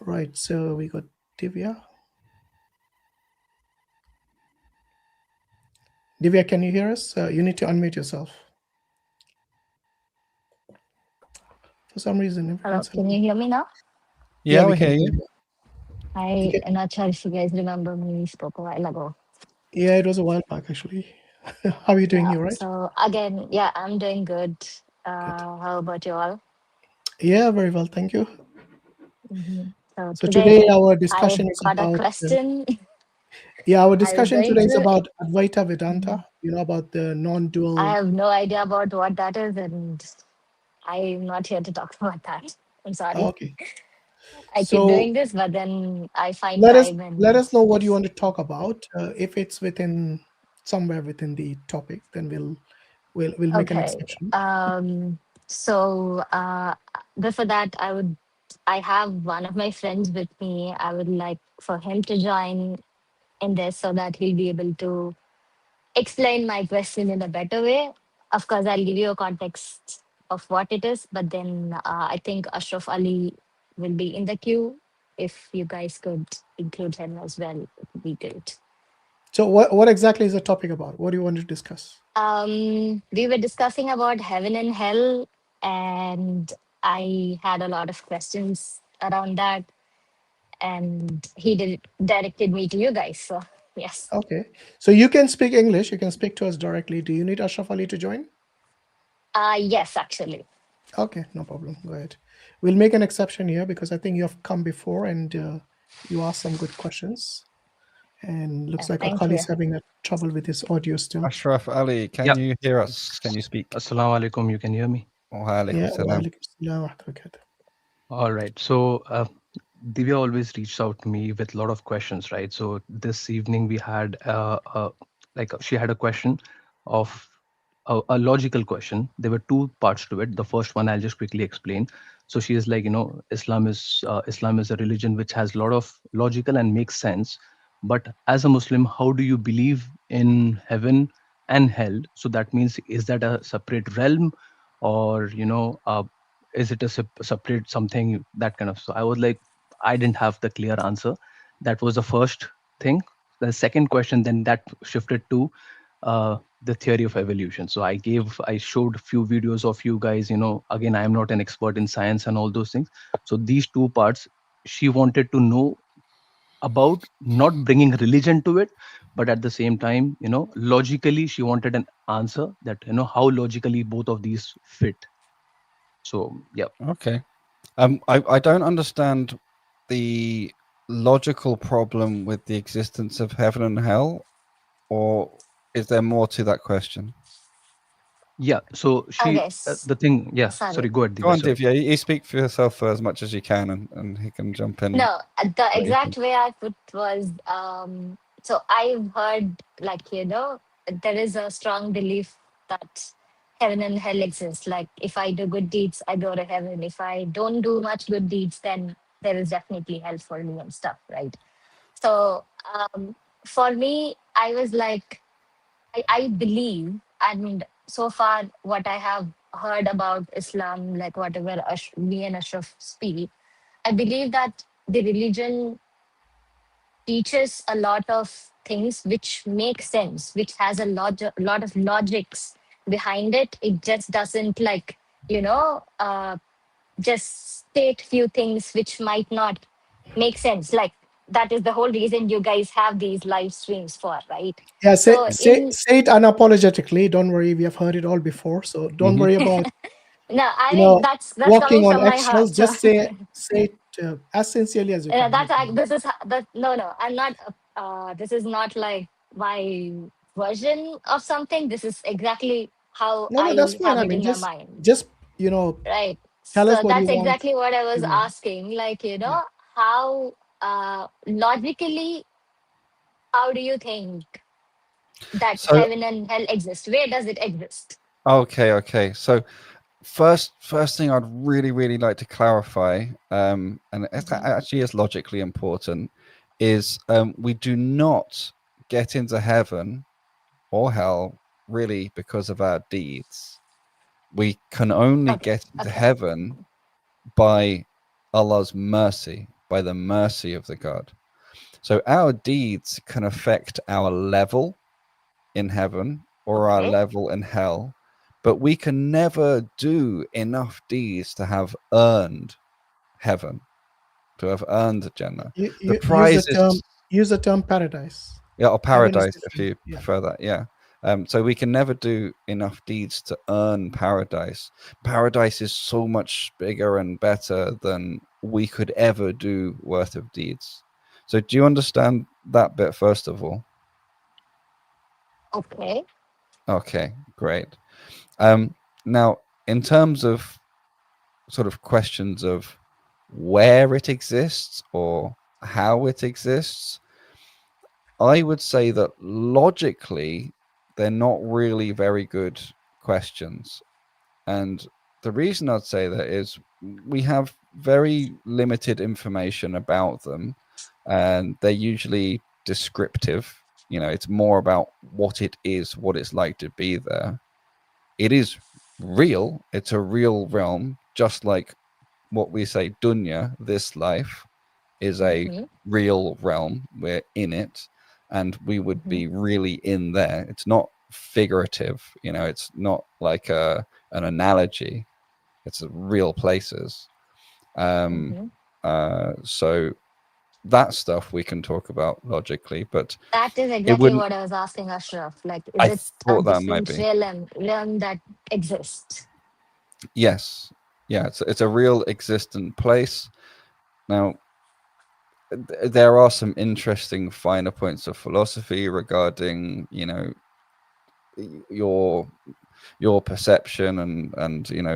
Right. So we got Divya. Divya, can you hear us? You need to unmute yourself. For some reason. Hello, can you hear me now? Yeah, we hear you. I'm not sure if you guys remember me. We spoke a while ago. Yeah, it was a while back, actually. How are you doing? You right? So again, I'm doing good. How about you all? Yeah, very well, thank you. So today our discussion is got about a question. Our discussion today is about Advaita Vedanta. You know, about the non-dual. I have no idea about what that is, and I'm not here to talk about that. I'm sorry. Okay. I keep doing this, but then I find let us know what you want to talk about. If it's somewhere within the topic, then we'll make an exception. So before that, I have one of my friends with me. I would like for him to join in this so that he'll be able to explain my question in a better way. Of course, I'll give you a context of what it is, but then I think Ashraf Ali will be in the queue. If you guys could include him as well, it would be great. So what exactly is the topic about? What do you want to discuss? We were discussing about heaven and hell, and I had a lot of questions around that, and he directed me to you guys. So yes. Okay. So you can speak English. You can speak to us directly. Do you need Ashraf Ali to join? Yes, actually. Okay, no problem. Go ahead. We'll make an exception here because I think you have come before and you asked some good questions. And looks like Akali is having trouble with his audio still. Ashraf Ali, can you hear us? Can you speak? Assalamu alaikum. You can hear me? All right. So Divya always reached out to me with a lot of questions, right? So this evening we had she had a question of a logical question. There were two parts to it. The first one I'll just quickly explain. So she is like, Islam is a religion which has a lot of logical and makes sense. But as a Muslim, how do you believe in heaven and hell? So that means, is that a separate realm, or is it a separate something, that kind of? So I was like, I didn't have the clear answer. That was the first thing. The second question then that shifted to the theory of evolution. So I showed a few videos of you guys, again, I am not an expert in science and all those things. So these two parts, she wanted to know about, not bringing religion to it, but at the same time, logically she wanted an answer that, how logically both of these fit. So yeah. Okay. I don't understand the logical problem with the existence of heaven and hell, or is there more to that question? Yeah. So Okay. the thing. Yeah. Sorry. Sorry. Go ahead, Go Divya. on, Sorry. Divya. You speak for yourself as much as you can, and he can jump in. No, the later. exact way I put was so I've heard, like, there is a strong belief that heaven and hell exist. Like, if I do good deeds, I go to heaven. If I don't do much good deeds, then there is definitely hell for me and stuff, right? So for me, I was like, I believe, and so far what I have heard about Islam, like whatever me and Ashraf speak, I believe that the religion teaches a lot of things which make sense, which has lot of logics behind it. It just doesn't, like, just state few things which might not make sense. Like, that is the whole reason you guys have these live streams for, right? Yeah, So say it unapologetically. Don't worry, we have heard it all before, so don't worry about no, I mean, that's walking coming on from my eggshells. heart. So Just say it as sincerely as you can. this is that no, I'm not this is not like my version of something. This is exactly how No, that's I fine. have I it mean, in my mind, just right? tell us So what you that's want. exactly what I was asking, like, how logically, how do you think that So heaven and hell exist? Where does it exist? okay. So first thing I'd really like to clarify, and it actually is logically important, is we do not get into heaven or hell really because of our deeds. We can only get into heaven by Allah's mercy, by the mercy of the God. So our deeds can affect our level in heaven or our level in hell, but we can never do enough deeds to have earned heaven, to have earned Jannah. The prize Use the term paradise. Yeah, or paradise if different. you prefer that. Yeah. So we can never do enough deeds to earn paradise. Paradise is so much bigger and better than we could ever do worth of deeds. So do you understand that bit first of all? Okay. Okay, great. Now, in terms of sort of questions of where it exists or how it exists, I would say that logically, they're not really very good questions. And the reason I'd say that is we have very limited information about them, and they're usually descriptive. It's more about what it is, what it's like to be there. It is real. It's a real realm, just like what we say, dunya, this life, is a real realm. We're in it, and we would be really in there. It's not figurative, it's not like an analogy. It's real places. So that stuff we can talk about logically, but That is it exactly wouldn't. what I was asking Ashraf. Like, is I it a thought that might different be. realm that exists? Yes. Yeah, it's a real existent place. Now, there are some interesting finer points of philosophy regarding, your perception and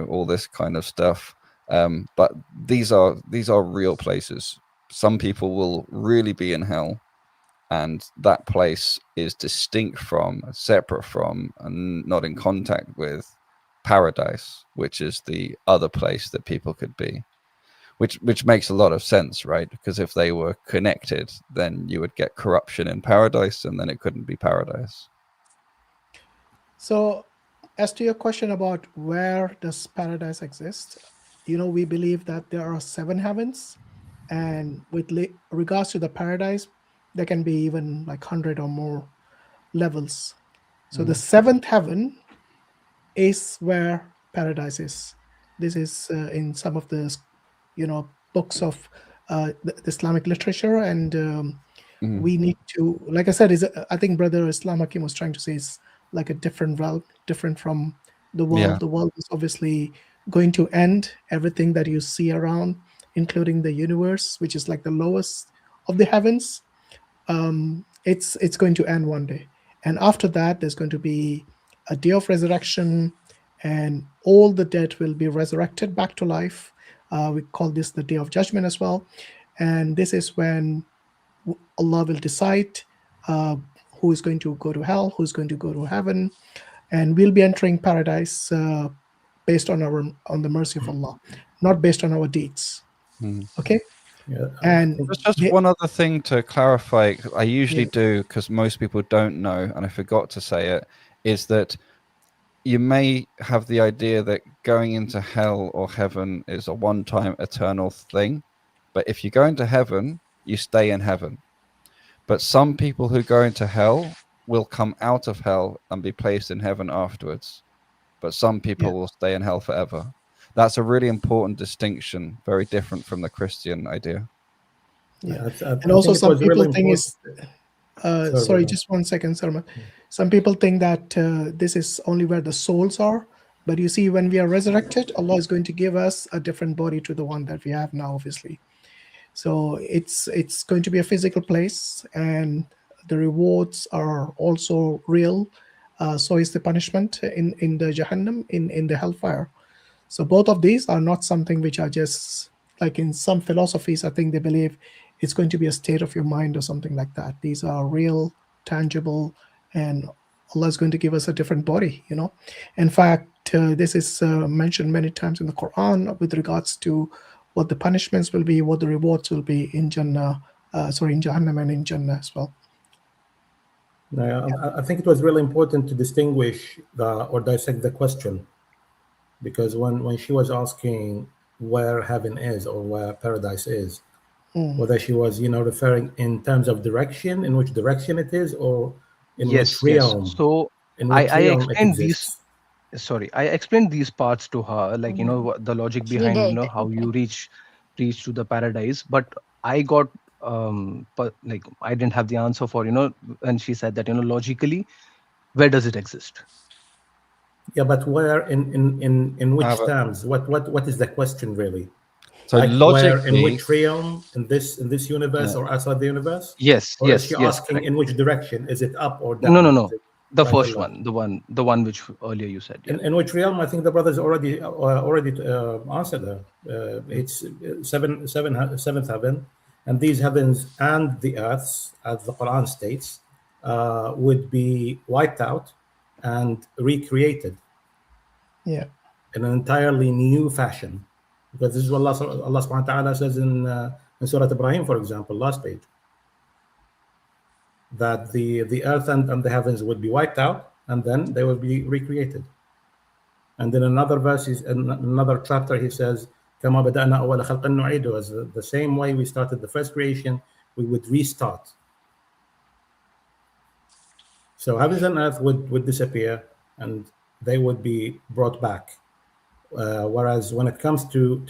all this kind of stuff. But these are real places. Some people will really be in hell, and that place is distinct from, separate from, and not in contact with paradise, which is the other place that people could be. Which makes a lot of sense, right? Because if they were connected, then you would get corruption in paradise, and then it couldn't be paradise. So, as to your question about where does paradise exist, we believe that there are 7 heavens, and with regards to the paradise, there can be even like 100 or more levels. So the seventh heaven is where paradise is. This is in some of the, books of the Islamic literature, and we need to, like I said, I think Brother I.Hakim was trying to say is like a different realm, different from the world. Yeah. The world is obviously going to end. Everything that you see around, including the universe, which is like the lowest of the heavens, it's going to end one day. And after that, there's going to be a day of resurrection, and all the dead will be resurrected back to life. We call this the day of judgment as well. And this is when Allah will decide who is going to go to hell, who's going to go to heaven, and we'll be entering paradise based on the mercy of Allah, not based on our deeds. Okay. Yeah. And there's just one other thing to clarify. I usually do, because most people don't know, and I forgot to say it, is that you may have the idea that going into hell or heaven is a one-time eternal thing, but if you go into heaven, you stay in heaven. But some people who go into hell will come out of hell and be placed in heaven afterwards, but some people will stay in hell forever. That's a really important distinction, very different from the Christian idea. And also some people think sorry, just 1 second, Sarma. Some people think that this is only where the souls are, but you see, when we are resurrected, Allah is going to give us a different body to the one that we have now, obviously. So it's going to be a physical place, and the rewards are also real. So is the punishment in the Jahannam, in the hellfire. So both of these are not something which are just like in some philosophies. I think they believe it's going to be a state of your mind or something like that. These are real, tangible, and Allah is going to give us a different body. In fact, this is mentioned many times in the Quran with regards to what the punishments will be, what the rewards will be in Jannah, in Jahannam and in Jannah as well. I think it was really important to distinguish or dissect the question, because when she was asking where heaven is or where paradise is, whether she was referring in terms of direction, in which direction it is, or in which realm. So I explained these. Sorry, I explained these parts to her, like the logic behind how you reach to the paradise. But I got like I didn't have the answer for and she said that logically, where does it exist? Yeah, but where in which terms? What is the question really? So like logically, where, in which realm, in this universe or outside the universe? Yes, or yes, is she yes. asking in which direction? Is it up or down? No. The right first one, the one which earlier you said. In which realm? I think the brothers already answered her. It's seventh heaven, and these heavens and the earths, as the Quran states, would be wiped out and recreated. Yeah. In an entirely new fashion, because this is what Allah subhanahu wa ta'ala says in Surah Ibrahim, for example, last page, that the earth and the heavens would be wiped out and then they will be recreated. And in another verse, in another chapter, he says, كَمَا بَدَأْنَا أَوَّلَ خَلْقٍ نُعِيدُ, as the same way we started the first creation, we would restart. So heavens and earth would disappear and they would be brought back. Whereas when it comes to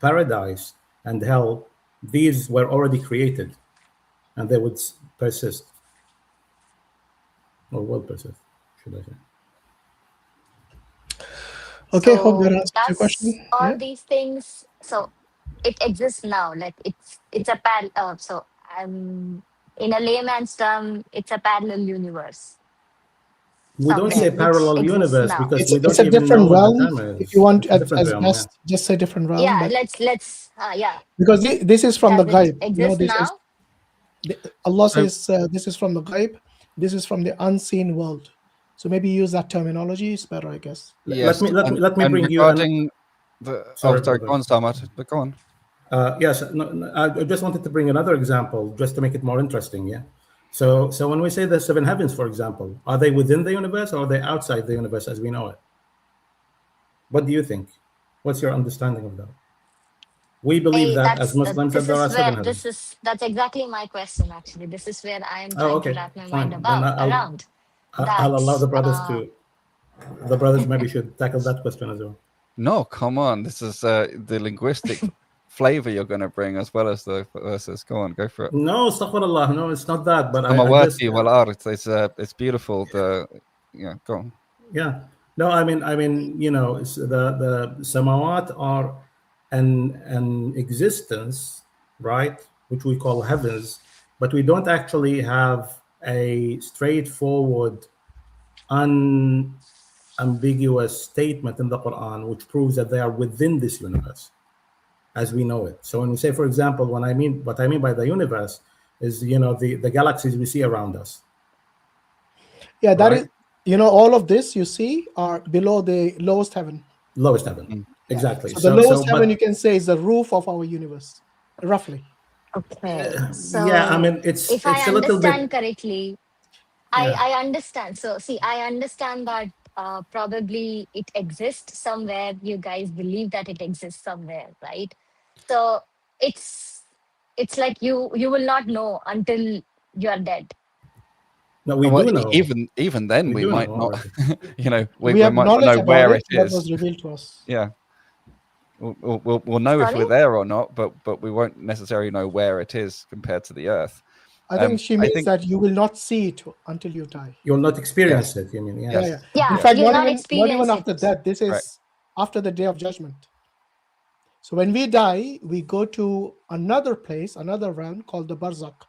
paradise and hell, these were already created and they would persist, or will persist, should I say. Okay, So hope that answers your does question. all these things, so it exists now, like it's a parallel. So in a layman's term, it's a parallel universe. We don't say parallel universe because we it's don't a even know different what realm. the term is. If you want, It's a different as realm, best, just say different realm. Yeah, but let's yeah. because this is from the Does it ghaib. exist this now? Allah says this is from the ghaib. This is from the unseen world. So maybe use that terminology. It's better, I guess. Yes. Let me bring regarding you. Sorry, go on, Samad. But go on. Yes, I just wanted to bring another example just to make it more interesting. Yeah. So when we say the seven heavens, for example, are they within the universe or are they outside the universe as we know it? What do you think? What's your understanding of that? We believe that as Muslims that there are seven heavens. That's exactly my question. Actually, this is where I am trying to wrap my mind around. I'll allow the brothers that's to. The brothers maybe should tackle that question as well. No, come on. This is the linguistic flavor you're going to bring as well as the verses. Go on, go for it. No, astaghfirullah. No, it's not that. But I just. Samawati wal ard. It's beautiful. Yeah, go on. Yeah. No, I mean, you know, the samawat are an existence, right, which we call heavens, but we don't actually have a straightforward, unambiguous statement in the Quran which proves that they are within this universe as we know it. So when we say, for example, what I mean by the universe is, you know, the galaxies we see around us. Yeah, that is, you know, all of this you see are below the lowest heaven. Lowest heaven, exactly. So the lowest heaven, you can say, is the roof of our universe, roughly. Okay. So yeah, I mean, it's if I a little bit. understand correctly, I understand. So see, I understand that probably it exists somewhere. You guys believe that it exists somewhere, right? So it's like you will not know until you are dead. No, we do know. Even then, we might not. You know, we have might not knowledge know about where it it that is. was revealed to us. Yeah. We'll know if we're there or not, but we won't necessarily know where it is compared to the earth. I think she means that you will not see it until you die. You'll not experience it. You mean? Yeah. Yeah. In fact, you'll not experience even it. after that. This is after the day of judgment. So when we die, we go to another place, another realm called the barzakh.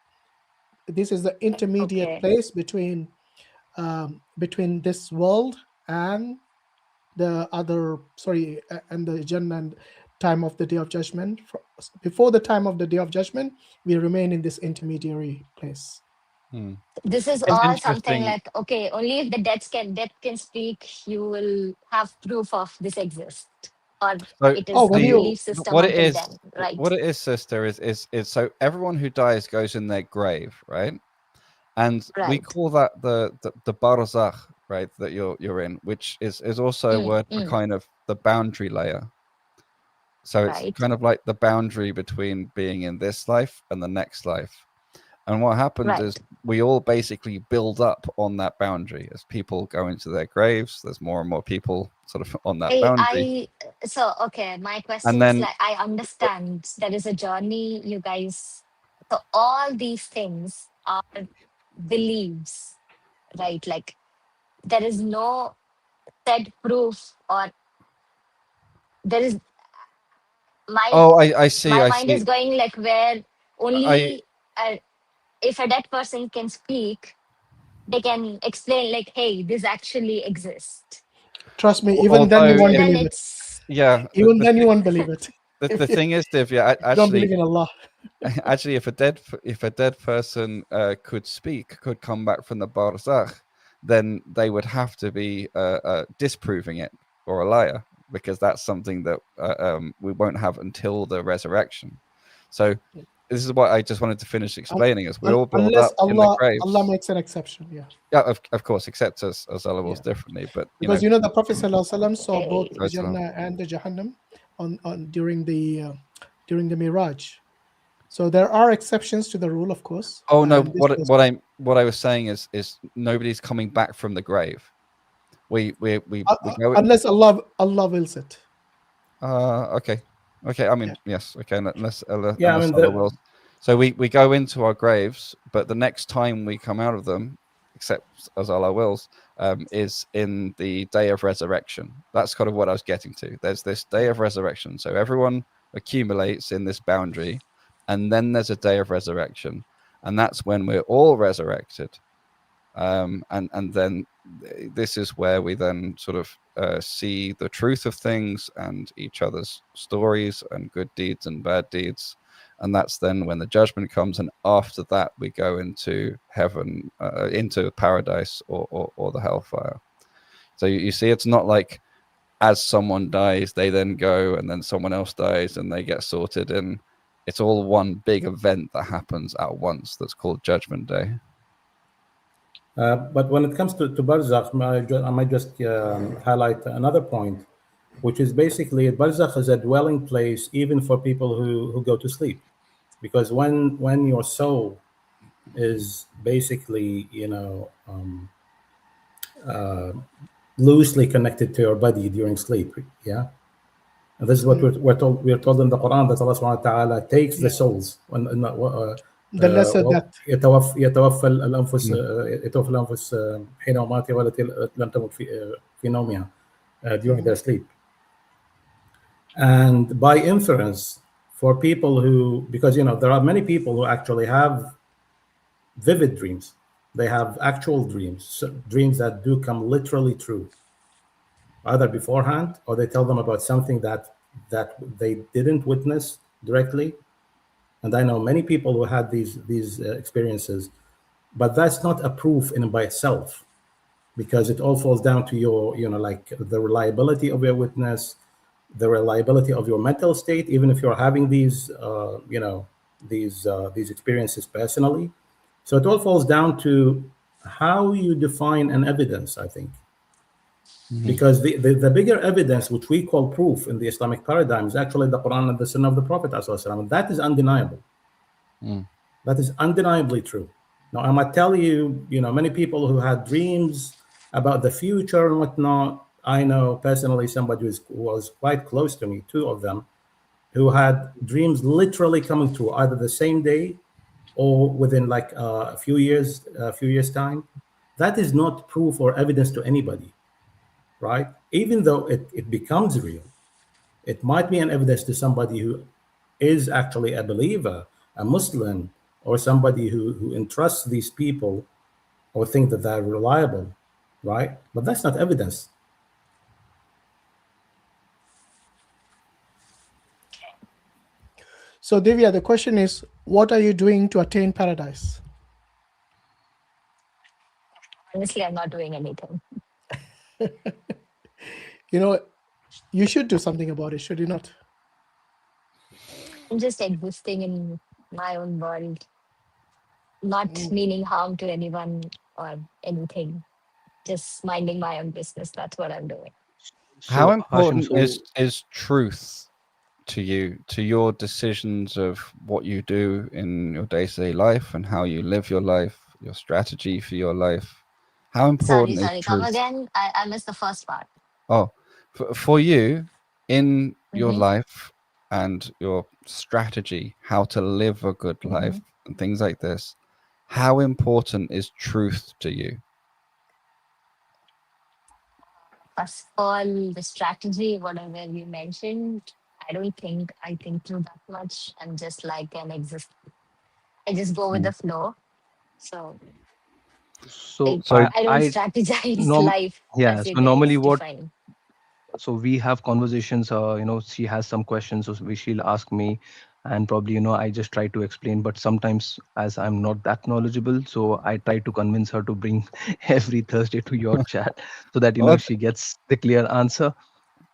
This is the intermediate place between this world and the other, and the Jannah and time of the day of judgment. Before the time of the day of judgment, we remain in this intermediary place. This is all something like, okay, only if the dead can speak, you will have proof of this exists. Or it is a belief system what until it is, then, right? What it is, sister, is so everyone who dies goes in their grave, right? And we call that the barzakh, right, that you're in, which is also a word for kind of the boundary layer. So it's kind of like the boundary between being in this life and the next life. And what happens is we all basically build up on that boundary as people go into their graves. There's more and more people sort of on that boundary. My question is, like, I understand there is a journey, you guys. So all these things are beliefs, right? Like there is no said proof, or there is I see. My mind is going like where only if a dead person can speak, they can explain like, hey, this actually exists. Trust me, even then you won't believe it. Yeah. Even then you won't believe it. The thing is, Divya, actually, don't believe in Allah. Actually, if a dead person could speak, could come back from the barzakh, then they would have to be disproving it or a liar, because that's something that we won't have until the resurrection. So this is what I just wanted to finish explaining. Is we all build up in the graves. Allah makes an exception. Yeah, of course, except as Allah wills differently. But because the Prophet ﷺ saw both the Jannah and the Jahannam on during the Miraj. So there are exceptions to the rule, of course. Oh no, what I was saying is nobody's coming back from the grave. We go unless Allah wills it. Okay. I mean, yes. Okay, unless Allah wills. So we go into our graves, but the next time we come out of them, except as Allah wills, is in the day of resurrection. That's kind of what I was getting to. There's this day of resurrection. So everyone accumulates in this boundary, and then there's a day of resurrection, and that's when we're all resurrected. And then this is where we then sort of see the truth of things and each other's stories and good deeds and bad deeds. And that's then when the judgment comes, and after that we go into heaven, into paradise or the hellfire. So you see, it's not like as someone dies, they then go, and then someone else dies and they get sorted in. It's all one big event that happens at once that's called Judgment Day. But when it comes to barzakh, I might just highlight another point, which is basically barzakh is a dwelling place even for people who go to sleep, because when your soul is basically loosely connected to your body during sleep. Yeah. And this is what we're told in the Quran, that Allah subhanahu wa ta'ala takes the souls when the lesser death. يتوفى الأنفس يتوفى الأنفس حين مماتها والتي لم تمت في نومها during their sleep. And by inference, for people who, because there are many people who actually have vivid dreams. They have actual dreams, dreams that do come literally true, either beforehand or they tell them about something that they didn't witness directly. And I know many people who had these experiences, but that's not a proof in and by itself, because it all falls down to your, like the reliability of your witness, the reliability of your mental state, even if you're having these experiences personally. So it all falls down to how you define an evidence, I think. Because the bigger evidence, which we call proof in the Islamic paradigm, is actually the Quran and the Sunnah of the Prophet, and that is undeniable. That is undeniably true. Now, I might tell you, many people who had dreams about the future and whatnot. I know personally somebody who was quite close to me, two of them, who had dreams literally coming true, either the same day or within like a few years time. That is not proof or evidence to anybody, right? Even though it becomes real, it might be an evidence to somebody who is actually a believer, a Muslim, or somebody who entrusts these people or think that they're reliable, right? But that's not evidence. So, Divya, the question is, what are you doing to attain paradise? Honestly, I'm not doing anything. You should do something about it, should you not? I'm just existing in my own world, not meaning harm to anyone or anything. Just minding my own business. That's what I'm doing. How So, important Hashim, is truth to you, to your decisions of what you do in your day-to-day life and how you live your life, your strategy for your life? How important is Sorry. Come truth? again. I missed the first part. Oh, for you in your Mhm. life and your strategy, how to live a good life and things like this, how important is truth to you? First of all, the strategy, whatever you mentioned, I don't think I think through that much. I'm just like an exist. I just go with the flow. So so I don't I strategize life yeah. as you So normally, guys what define. so we have conversations. She has some questions, so she'll ask me, and probably I just try to explain. But sometimes, as I'm not that knowledgeable, so I try to convince her to bring every Thursday to your chat, so that Well, she gets the clear answer.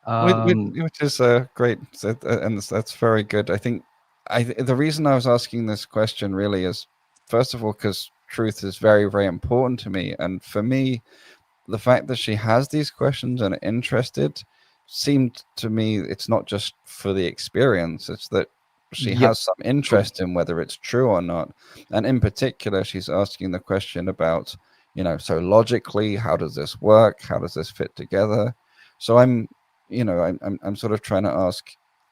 which is great, and that's very good. I think the reason I was asking this question really is, first of all, because truth is very, very important to me, and for me, the fact that she has these questions and are interested seemed to me it's not just for the experience, it's that she Yep. has some interest in whether it's true or not. And in particular, she's asking the question about, so logically, how does this work? How does this fit together? So I'm sort of trying to ask,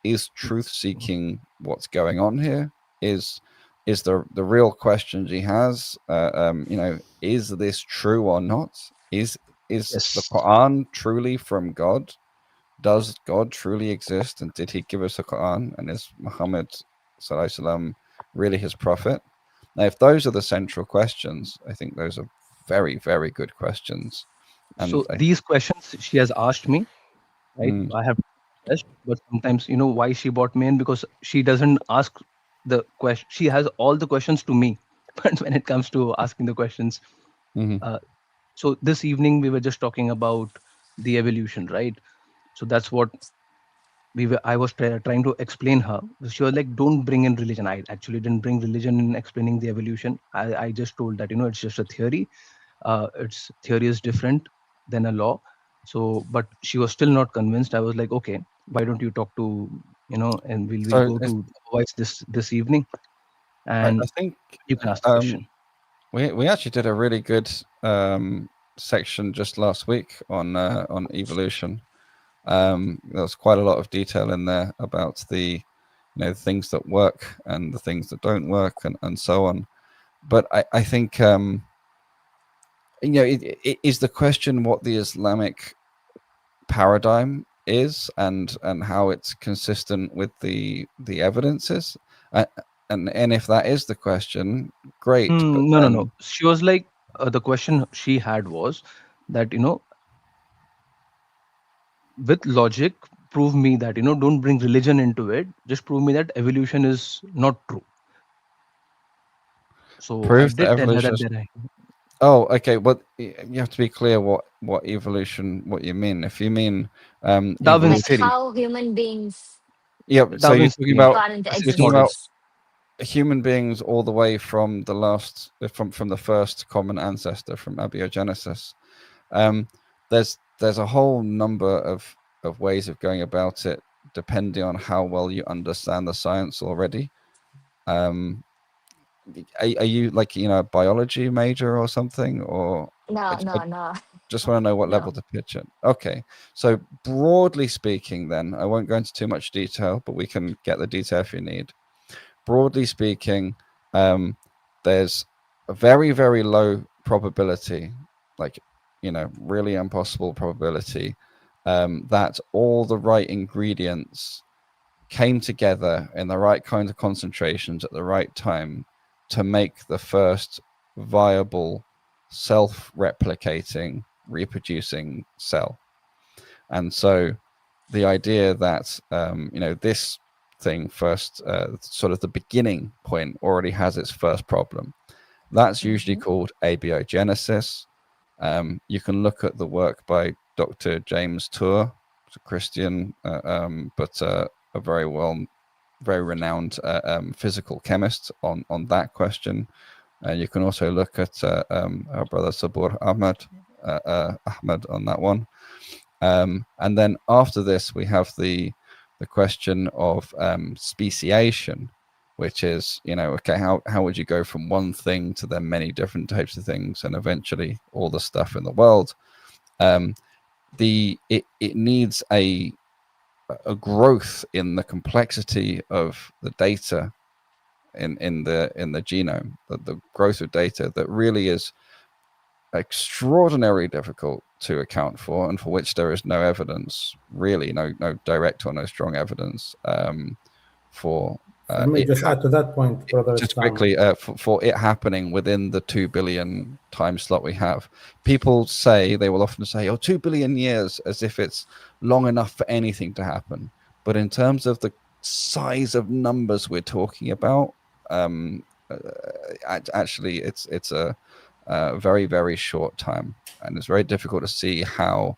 is truth seeking what's going on here? Is the real question she has, is this true or not? Is the Quran truly from God? Does God truly exist? And did he give us a Quran? And is Muhammad sallallahu alaihi wasallam really his prophet? Now, if those are the central questions, I think those are very, very good questions. And So these questions she has asked me, right? I have asked, but sometimes why she brought me in, because she doesn't ask the question. She has all the questions to me, but when it comes to asking the questions, so this evening we were just talking about the evolution, right? So that's what I was trying to explain her. She was like, don't bring in religion. I actually didn't bring religion in explaining the evolution. I just told that it's just a theory. Its theory is different than a law. So, but she was still not convinced. I was like, okay, why don't you talk to and we'll go to voice this evening, and I think you can ask the question. we actually did a really good section just last week on evolution. There's quite a lot of detail in there about the things that work and the things that don't work and so on. But I think it is the question what the Islamic paradigm is and how it's consistent with the evidences, and if that is the question, great. But No. She was like, the question she had was that, with logic, prove me that, don't bring religion into it. Just prove me that evolution is not true. So I prove that did tell her evolution that is... there are... Oh, okay. But you have to be clear what evolution, what you mean. If you mean Darwin's Like theory. how human beings Yeah, so you're Darwin's talking theory. about got into Physics talking about existence. human beings all the way from the last from the first common ancestor, from abiogenesis. There's a whole number of ways of going about it, depending on how well you understand the science already. Are you like a biology major or something, or No, I no. just want to know what No. level to pitch it. Okay, so broadly speaking, then I won't go into too much detail, but we can get the detail if you need. Broadly speaking, there's a very, very low probability, like really impossible probability, that all the right ingredients came together in the right kind of concentrations at the right time to make the first viable, self-replicating, reproducing cell. And so the idea that this thing first, sort of the beginning point, already has its first problem. That's usually called abiogenesis. You can look at the work by Dr. James Tour, a Christian, but a very renowned physical chemist on that question. You can also look at our brother Sabur Ahmed on that one. And then after this, we have the question of speciation, which is, okay, how would you go from one thing to then many different types of things, and eventually all the stuff in the world? It needs a growth in the complexity of the data in the genome, the growth of data that really is extraordinarily difficult to account for, and for which there is no evidence, really, no direct or no strong evidence for. Let me just add to that point, brother. Just quickly, for it happening within the 2 billion time slot we have. People say, they will often say, 2 billion years, as if it's long enough for anything to happen. But in terms of the size of numbers we're talking about, actually, it's a very, very short time, and it's very difficult to see how.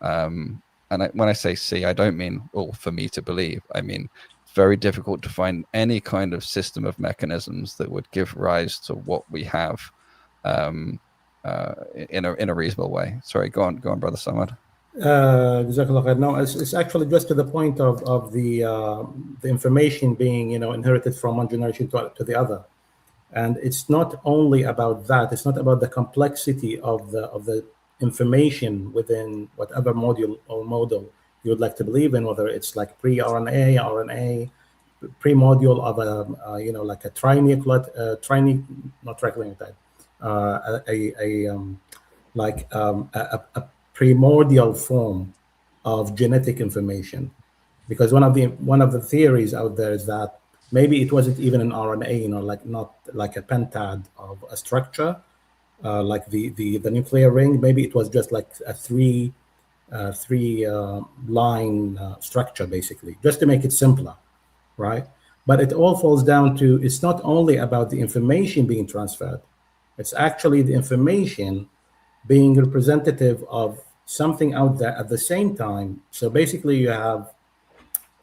And when I say see, I don't mean for me to believe. I mean, it's very difficult to find any kind of system of mechanisms that would give rise to what we have in a reasonable way. Sorry, go on, brother Samad. No, it's actually just to the point of the information being inherited from one generation to the other. And it's not only about that. It's not about the complexity of the information within whatever module or model you would like to believe in, whether it's like pre-RNA, RNA, pre-module of like a trinucleotide, not trinucleotide, a primordial form of genetic information. Because one of the theories out there is that maybe it wasn't even an RNA, like not like a pentad of a structure, like the nuclear ring. Maybe it was just like a three line structure, basically, just to make it simpler, right? But it all falls down to, it's not only about the information being transferred, it's actually the information being representative of something out there at the same time. So basically you have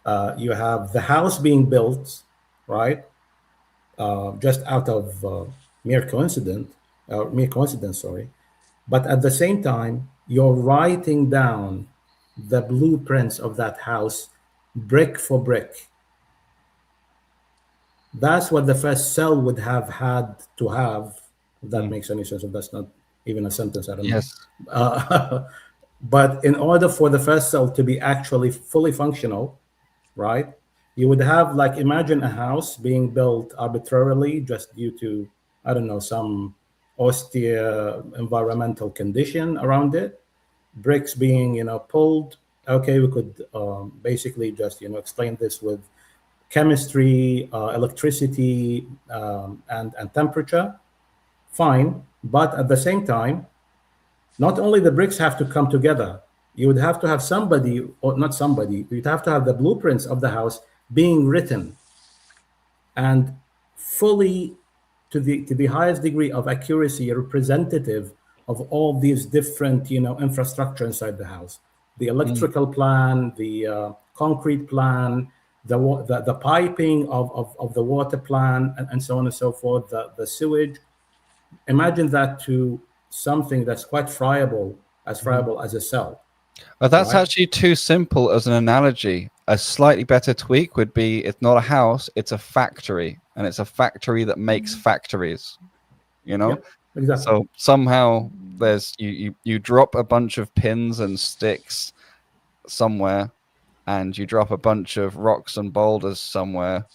the house being built, right? Just out of mere coincidence, sorry. But at the same time, you're writing down the blueprints of that house, brick for brick. That's what the first cell would have had to have. If that makes any sense. If that's not, even a sentence, I don't Yes. know. But in order for the first cell to be actually fully functional, right, you would have, like, imagine a house being built arbitrarily just due to, I don't know, some austere environmental condition around it, bricks being, you know, pulled. Okay, we could basically just, you know, explain this with chemistry, electricity, and temperature. Fine, but at the same time, not only the bricks have to come together, you would have to have somebody, or not somebody, you'd have to have the blueprints of the house being written and fully, to the highest degree of accuracy, representative of all these different, you know, infrastructure inside the house. The electrical plan, the concrete plan, the piping of the water plan, and so on and so forth, the sewage. Imagine that to something that's quite friable as a cell. But that's right? actually too simple as an analogy. A slightly better tweak would be, it's not a house, it's a factory, and it's a factory that makes factories, you know? Yep, exactly. So somehow there's you drop a bunch of pins and sticks somewhere, and you drop a bunch of rocks and boulders somewhere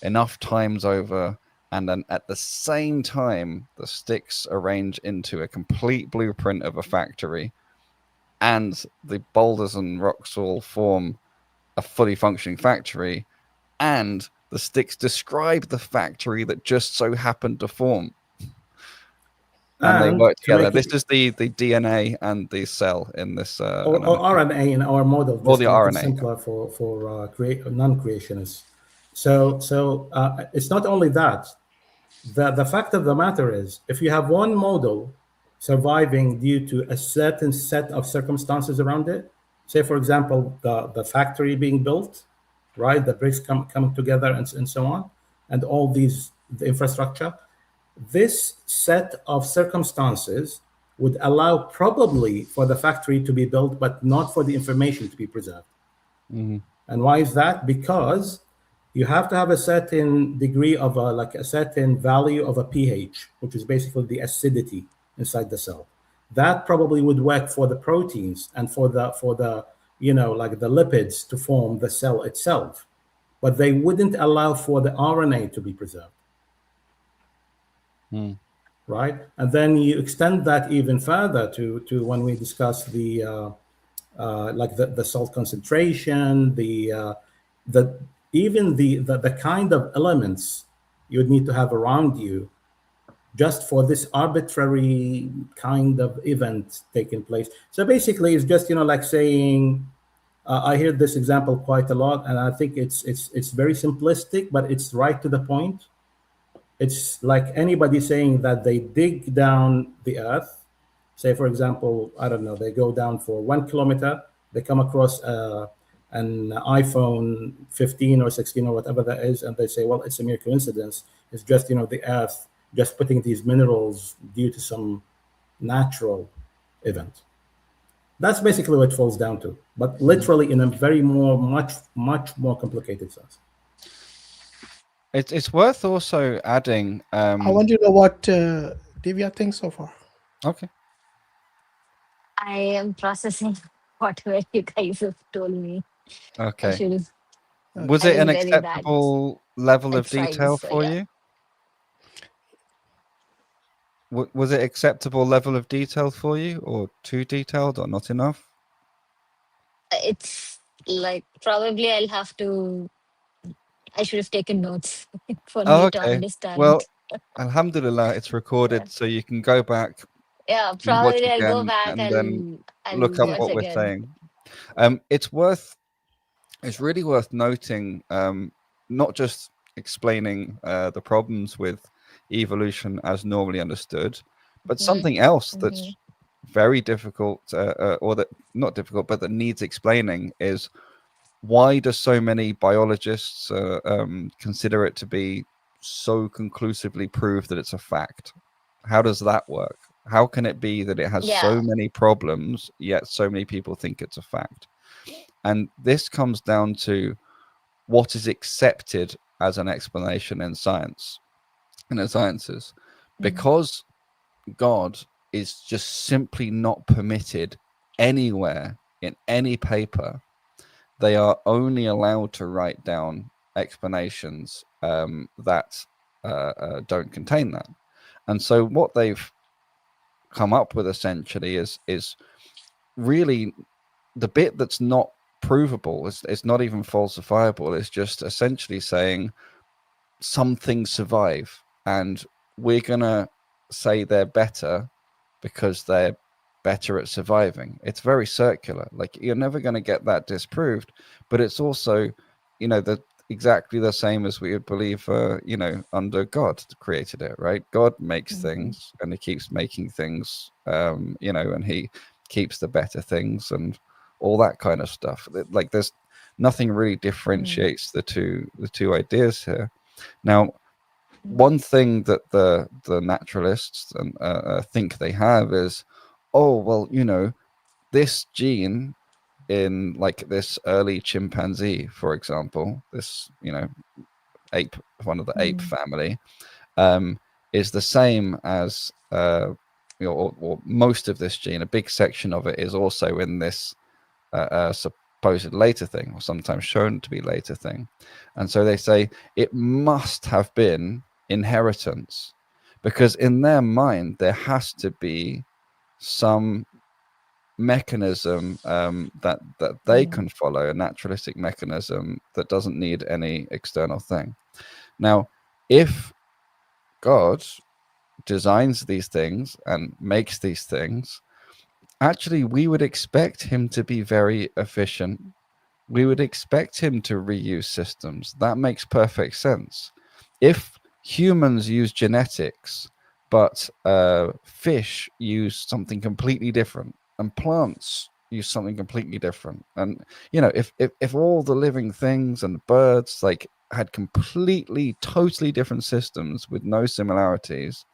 enough times over, and then at the same time the sticks arrange into a complete blueprint of a factory, and the boulders and rocks all form a fully functioning factory, and the sticks describe the factory that just so happened to form. And they work together. This is the DNA and the cell in this. Or RNA in our model, or just the to make it RNA. simpler for non-creationists. So it's not only that. The fact of the matter is, if you have one model surviving due to a certain set of circumstances around it, say, for example, the factory being built, right, the bricks come together, and so on, and all these, the infrastructure, this set of circumstances would allow probably for the factory to be built, but not for the information to be preserved. Mm-hmm. And why is that? Because you have to have a certain degree of like a certain value of a pH, which is basically the acidity inside the cell. That probably would work for the proteins and for the you know, like the lipids to form the cell itself, but they wouldn't allow for the RNA to be preserved. Right? And then you extend that even further to when we discuss the like the salt concentration, even the kind of elements you would need to have around you just for this arbitrary kind of event taking place. So basically, it's just, you know, like saying, I hear this example quite a lot, and I think it's very simplistic, but it's right to the point. It's like anybody saying that they dig down the earth. Say, for example, I don't know, they go down for 1 kilometer, they come across an iPhone 15 or 16 or whatever that is, and they say, well, it's a mere coincidence. It's just, you know, the earth just putting these minerals due to some natural event. That's basically what it falls down to, but literally in a very much more complicated sense. It's worth also adding. I want to know what Divya thinks so far. Okay. I am processing whatever you guys have told me. Okay. Was it an acceptable level of detail for you? Was it acceptable level of detail for you, or too detailed, or not enough? It's like, probably I should have taken notes for Oh, me okay. to understand. Well, alhamdulillah, it's recorded, so you can go back. Yeah, Watch probably I'll go again, back and then and look up watch what we're again. saying. It's really worth noting, not just explaining the problems with evolution as normally understood, but something else that's very difficult, or that not difficult, but that needs explaining, is why do so many biologists consider it to be so conclusively proved that it's a fact? How does that work? How can it be that it has so many problems, yet so many people think it's a fact? And this comes down to what is accepted as an explanation in science, in the sciences. Because God is just simply not permitted anywhere in any paper. They are only allowed to write down explanations that don't contain that. And so what they've come up with essentially is really the bit that's not provable. It's not even falsifiable. It's just essentially saying some things survive, and we're gonna say they're better because they're better at surviving. It's very circular. Like, you're never going to get that disproved, but it's also, you know, exactly the same as we would believe, you know, under God created it, right? God makes things, and he keeps making things, you know, and he keeps the better things and all that kind of stuff. Like, there's nothing really differentiates the two ideas here. Now, one thing that the naturalists think they have is, oh, well, you know, this gene in like this early chimpanzee, for example, this, you know, ape, one of the ape family, is the same as, you know, or most of this gene, a big section of it is also in this supposed later thing, or sometimes shown to be later thing. And so they say it must have been inheritance, because in their mind there has to be some mechanism that they can follow, a naturalistic mechanism that doesn't need any external thing. Now, if God designs these things and makes these things, actually we would expect him to be very efficient. We would expect him to reuse systems. That makes perfect sense. If humans use genetics, but fish use something completely different, and plants use something completely different, and, you know, if all the living things and birds like had completely, totally different systems with no similarities,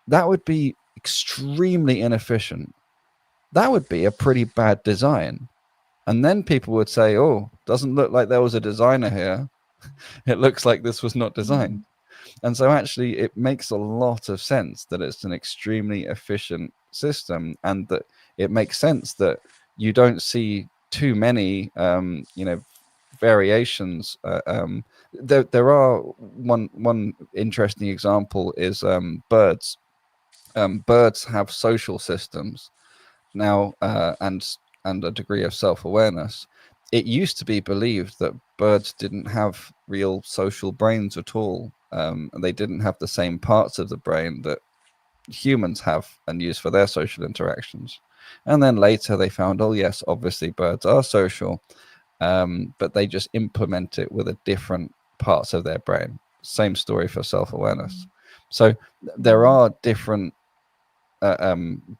that would be extremely inefficient. That would be a pretty bad design. And then people would say, oh, doesn't look like there was a designer here. It looks like this was not designed. And so actually it makes a lot of sense that it's an extremely efficient system, and that it makes sense that you don't see too many, you know, variations. There are one interesting example is birds. Birds have social systems now, and a degree of self-awareness. It used to be believed that birds didn't have real social brains at all. They didn't have the same parts of the brain that humans have and use for their social interactions. And then later they found, oh yes, obviously birds are social, but they just implement it with a different parts of their brain. Same story for self-awareness. So there are different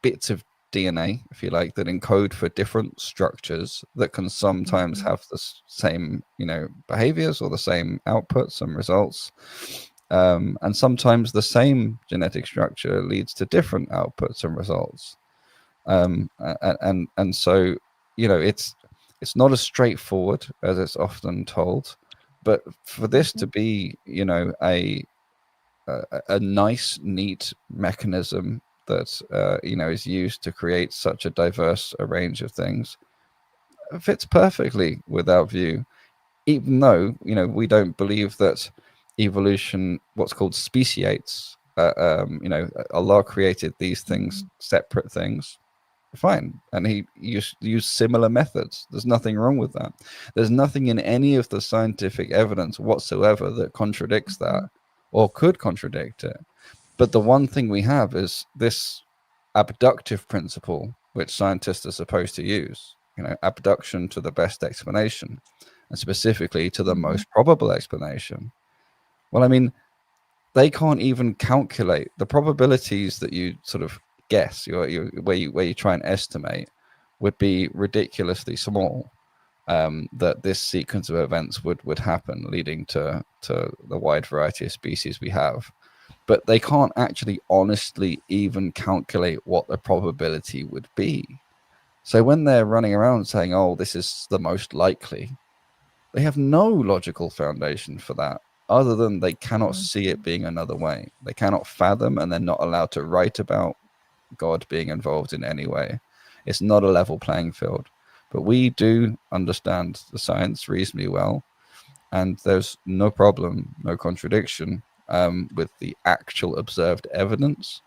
bits of DNA, if you like, that encode for different structures that can sometimes have the same, you know, behaviors or the same outputs and results, and sometimes the same genetic structure leads to different outputs and results, and so, you know, it's not as straightforward as it's often told, but for this to be, you know, a nice, neat mechanism that you know, is used to create such a diverse range of things, fits perfectly with our view, even though, you know, we don't believe that evolution, what's called speciates, you know, Allah created these things, separate things, fine, and he used similar methods. There's nothing wrong with that. There's nothing in any of the scientific evidence whatsoever that contradicts that or could contradict it. But the one thing we have is this abductive principle, which scientists are supposed to use, you know, abduction to the best explanation, and specifically to the most probable explanation. Well, I mean, they can't even calculate the probabilities that you sort of guess, where you try and estimate, would be ridiculously small, that this sequence of events would happen, leading to the wide variety of species we have. But they can't actually honestly even calculate what the probability would be. So when they're running around saying, oh, this is the most likely, they have no logical foundation for that, other than they cannot see it being another way. They cannot fathom, and they're not allowed to write about God being involved in any way. It's not a level playing field. But we do understand the science reasonably well, and there's no problem, no contradiction with the actual observed evidence,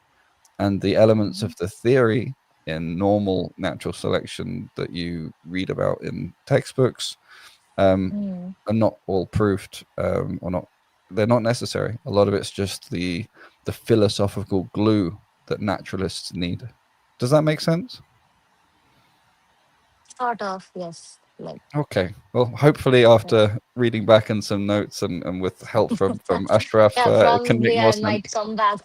and the elements of the theory in normal natural selection that you read about in textbooks are not all proved, or not. They're not necessary. A lot of it's just the philosophical glue that naturalists need. Does that make sense? Sort of, yes. Like, Okay. Well, hopefully after reading back in some notes and with help from Ashraf, yeah, it can make probably more I might sense. come back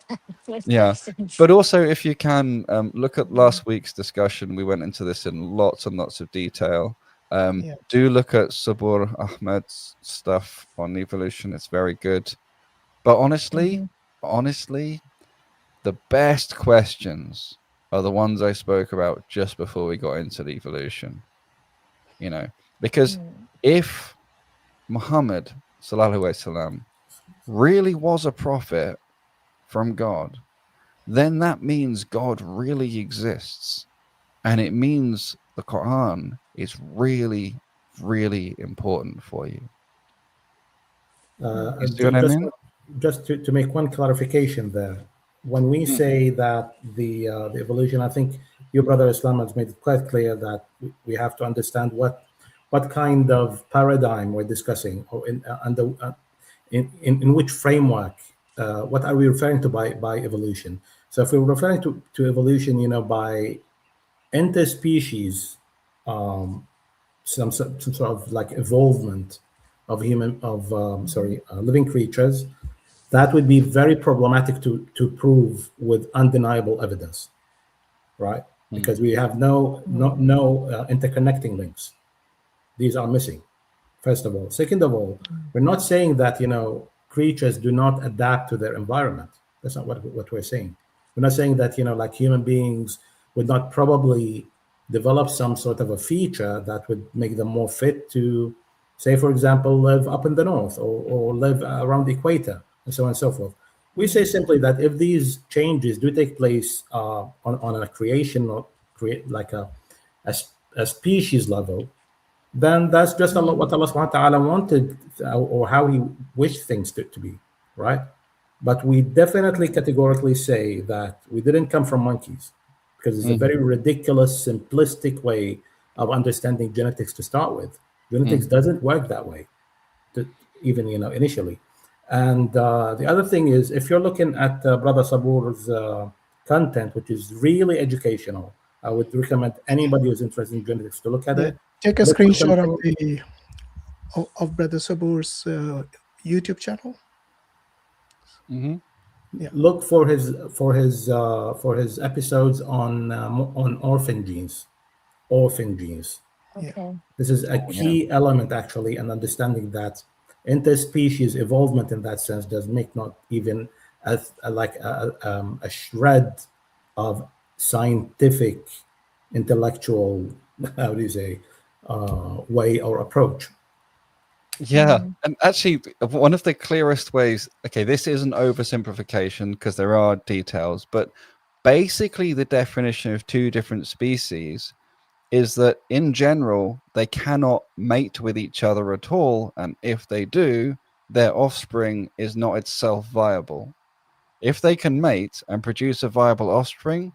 with Yeah. questions. But also, if you can, look at last week's discussion. We went into this in lots and lots of detail. Do look at Sabur Ahmed's stuff on evolution. It's very good. But honestly, the best questions are the ones I spoke about just before we got into the evolution. You know, because if Muhammad sallallahu alaihi wasallam really was a prophet from God, then that means God really exists, and it means the Quran is really, really important for you. You see what I mean? Just to make one clarification there, when we say that the evolution, I think your brother Islam has made it quite clear that we have to understand what kind of paradigm we're discussing, or in which framework. What are we referring to by evolution? So if we're referring to evolution, by interspecies, some sort of like evolvement of living creatures, that would be very problematic to prove with undeniable evidence, right? Because we have no interconnecting links. These are missing, first of all. Second of all, we're not saying that creatures do not adapt to their environment. That's not what we're saying. We're not saying that like human beings would not probably develop some sort of a feature that would make them more fit to, say, for example, live up in the north, or live around the equator, and so on and so forth. We say simply that if these changes do take place on a creation, or like a species level, then that's just what Allah subhanahu wa ta'ala wanted, or how he wished things to be, right? But we definitely categorically say that we didn't come from monkeys, because it's a very ridiculous, simplistic way of understanding genetics to start with. Genetics doesn't work that way, even initially. And the other thing is, if you're looking at Brother Sabur's content, which is really educational, I would recommend anybody who's interested in genetics to look at it. Take a screenshot of Brother Sabur's YouTube channel. Yeah. Look for his episodes on orphan genes. Okay. This is a key element, actually, in understanding that interspecies evolvement in that sense does make not even a shred of scientific, intellectual, how do you say, way or approach. Yeah, and actually, one of the clearest ways, okay, this is an oversimplification because there are details, but basically the definition of two different species is that in general, they cannot mate with each other at all, and if they do, their offspring is not itself viable. If they can mate and produce a viable offspring,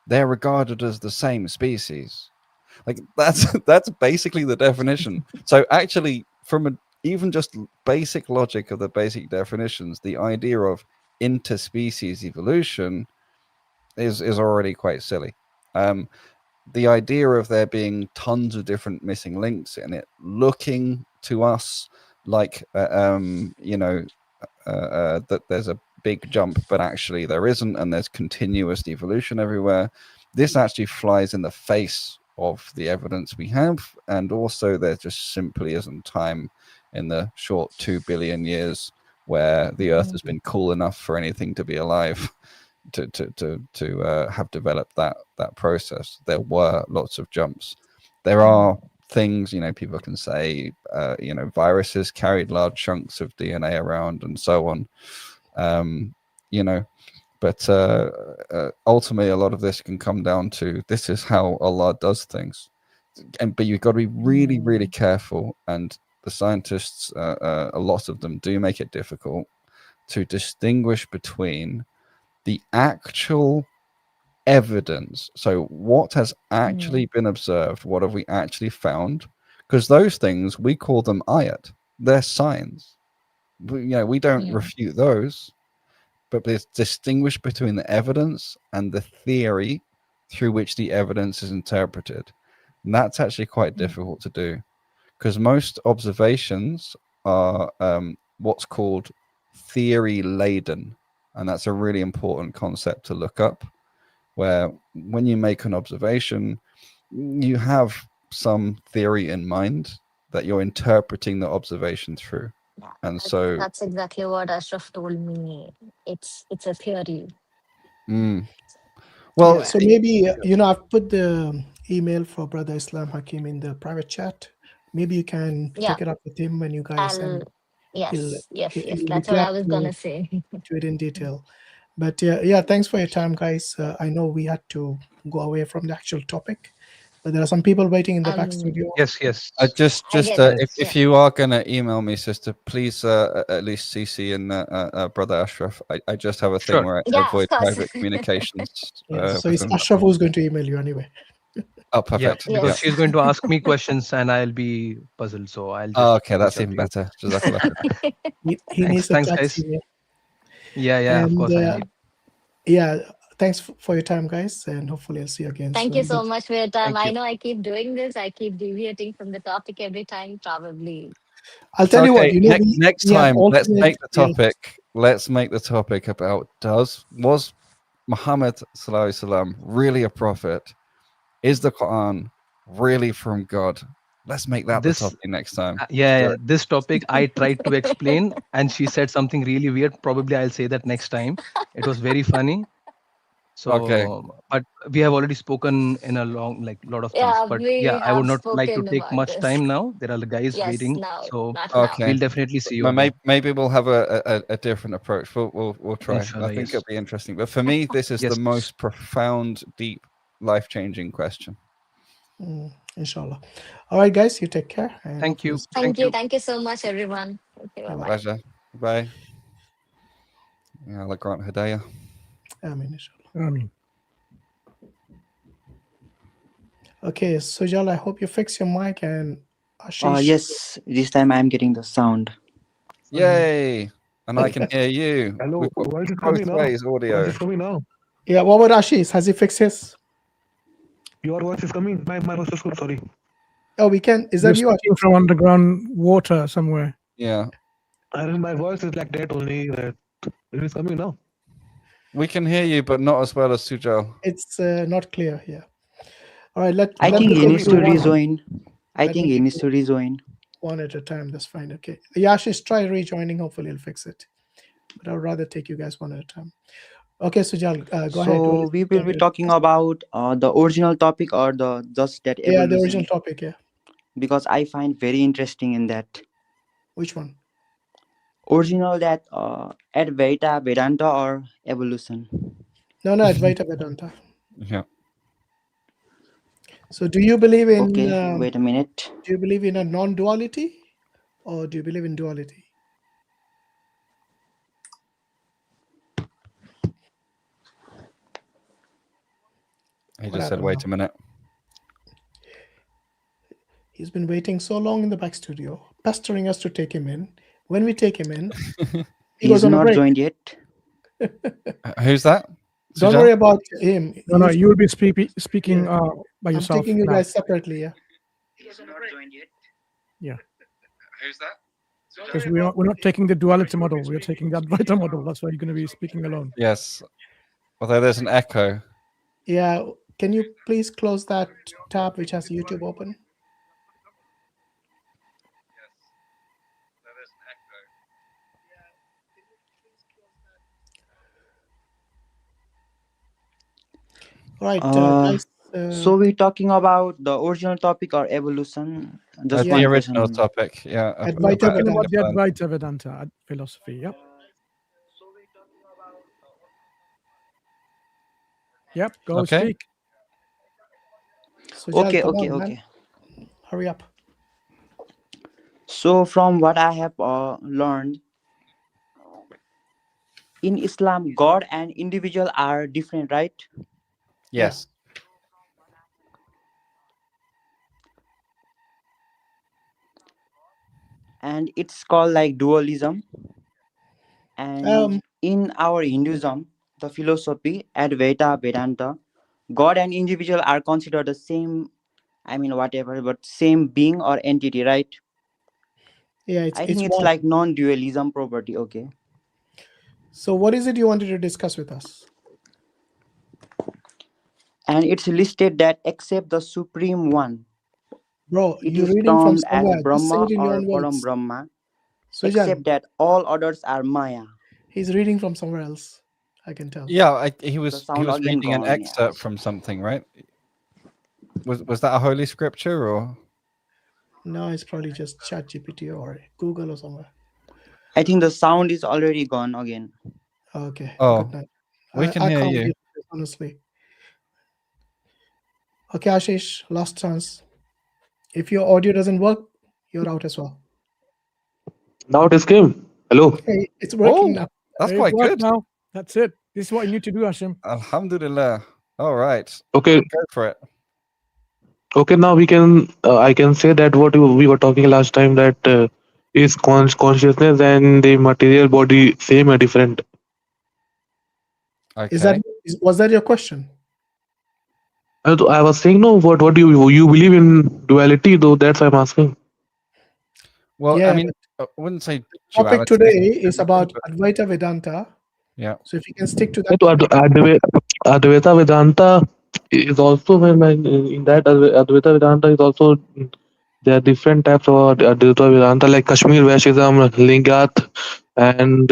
they're regarded as the same species. Like that's basically the definition. So actually, from even just basic logic of the basic definitions, the idea of interspecies evolution is already quite silly. The idea of there being tons of different missing links in it, looking to us like that there's a big jump, but actually there isn't, and there's continuous evolution everywhere. This actually flies in the face of the evidence we have, and also there just simply isn't time in the short 2 billion years where the Earth has been cool enough for anything to be alive to have developed that process. There were lots of jumps. There are things, people can say, viruses carried large chunks of DNA around and so on, But ultimately, a lot of this can come down to this is how Allah does things, but you've got to be really, really careful. And the scientists, a lot of them, do make it difficult to distinguish between the actual evidence. So what has actually been observed? What have we actually found? Because those things, we call them ayat. They're signs. We don't refute those. But there's distinguish between the evidence and the theory through which the evidence is interpreted. And that's actually quite difficult to do, because most observations are what's called theory laden. And that's a really important concept to look up, where when you make an observation, you have some theory in mind that you're interpreting the observation through. And so That's exactly what Ashraf told me. It's a theory. Well, so maybe I've put the email for Brother Islam Hakim in the private chat. Maybe you can take it up with him when you guys Yes. he'll That's be what glad I was gonna say. to it in detail. But yeah, thanks for your time, guys. I know we had to go away from the actual topic, but there are some people waiting in the back studio. Yes. I just if you are gonna email me, sister, please at least CC and Brother Ashraf. I just have a thing where I avoid private communications. So it's Ashraf who's going to email you anyway. Oh, perfect. Yeah, because she's going to ask me questions and I'll be puzzled. So I'll just. Okay, that's even better. He needs a thanks, chat guys. email. Yeah, And, of course. I need. Yeah, thanks for your time, guys, and hopefully I'll see you again Thank soon. you so much for your time. Thank you. I know I keep doing this. I keep deviating from the topic every time, probably. I'll tell you what. Next time, let's make the topic. Let's make the topic about was Muhammad sallallahu alaihi wasallam really a prophet? Is the Quran really from God? Let's make that the topic next time. This topic I tried to explain, and she said something really weird. Probably I'll say that next time. It was very funny. So, but we have already spoken in a lot of things. But I would not like to take much time now. There are the guys waiting. So we'll definitely see you again. Maybe we'll have a different approach. We'll try. Inshallah, I think yes. it'll be interesting. But for me, this is Yes. the most profound, deep, life-changing question. Inshallah. All right, guys, you take care. Thank you. Thank you so much, everyone. Okay, bye-bye. Pleasure. Bye. Yeah, Allah grant Hidayah. Ameen, inshallah. Ameen. Okay, Sujal, I hope you fix your mic, and Ashish. Yes, this time I'm getting the sound. Yay! And I can hear you. Hello, why is it Both coming now? ways, Why audio. is it coming now? Yeah, what about Ashish? Has he fixed his? Your voice is coming. My voice is good. Sorry. Oh, we can. Is that You're you? speaking from underground water somewhere. Yeah. I mean, my voice is like that only. That it is coming now. We can hear you, but not as well as Sujal. It's not clear here. All right, I think he needs to rejoin. I think he needs to rejoin. rejoin. One at a time. That's fine. Okay. Yeah, Ashish, try rejoining. Hopefully, he'll fix it. But I'd rather take you guys one at a time. Okay, Sujal, go ahead. So we will be talking about the original topic or just that evolution. Yeah, the original topic. Yeah. Because I find very interesting in that. Which one? Original, that Advaita Vedanta or evolution. No, Advaita Vedanta. Yeah. So, do you believe in? Okay, wait a minute. Do you believe in a non-duality, or do you believe in duality? He just said, "Wait a minute." He's been waiting so long in the back studio, pestering us to take him in. When we take him in, he goes on a not break. joined yet. Who's that? Don't worry about him. No, you will be speaking by yourself. I'm taking you now. guys separately. Yeah. Yeah. Who's that? Because we're not taking the duality model. We're taking the Advaita model. That's why you're going to be speaking alone. Yes. Although there's an echo. Yeah. Can you please close that tab which has YouTube open? All right, guys. So we're talking about the original topic or evolution? Just the original topic, yeah. Advaita Talking about the Vedanta. Advaita Vedanta philosophy, yeah. Yep, go Okay. speak. Sujal, Okay, come okay, on, man. okay. Hurry up. So from what I have learned, in Islam, God and individual are different, right? Yes. And it's called like dualism. And in our Hinduism, the philosophy Advaita Vedanta, God and individual are considered the same, I mean whatever, but same being or entity, right? Yeah, I it's think it's one. like non-dualism property. Okay. So what is it you wanted to discuss with us? And it's listed that except the Supreme One, Bro, it you're is reading from termed as somewhere. Just say Brahma it in your or own Param words. Brahma, Sujal, except that all others are Maya. he's reading from somewhere else. I can tell. Yeah, he The was sound again reading an gone. excerpt Yes. from something, right? Was that a holy scripture or? No, it's probably just ChatGPT or Google or somewhere. I think the sound is already gone again. Okay. Oh, Good night. we can I hear can't you. deal with this, honestly. Okay, Ashish, last chance. If your audio doesn't work, you're out as well. Now it is came. Hello. Okay, it's working now. That's It quite worked good. now. That's it. This is what you need to do, Hashim. Alhamdulillah. All right. Okay. Go for it. Okay. Now we can. I can say that what we were talking last time, that is consciousness and the material body same or different. Okay. Was that your question? I was saying no. What do you believe in duality? Though that's why I'm asking. Well, Yeah, I mean, I wouldn't say topic duality. today is about Advaita Vedanta. Yeah. So if you can stick to So that. Advaita Vedanta is also in that Advaita Vedanta is also there are different types of Advaita Vedanta like Kashmir Vaishnism, Lingat, and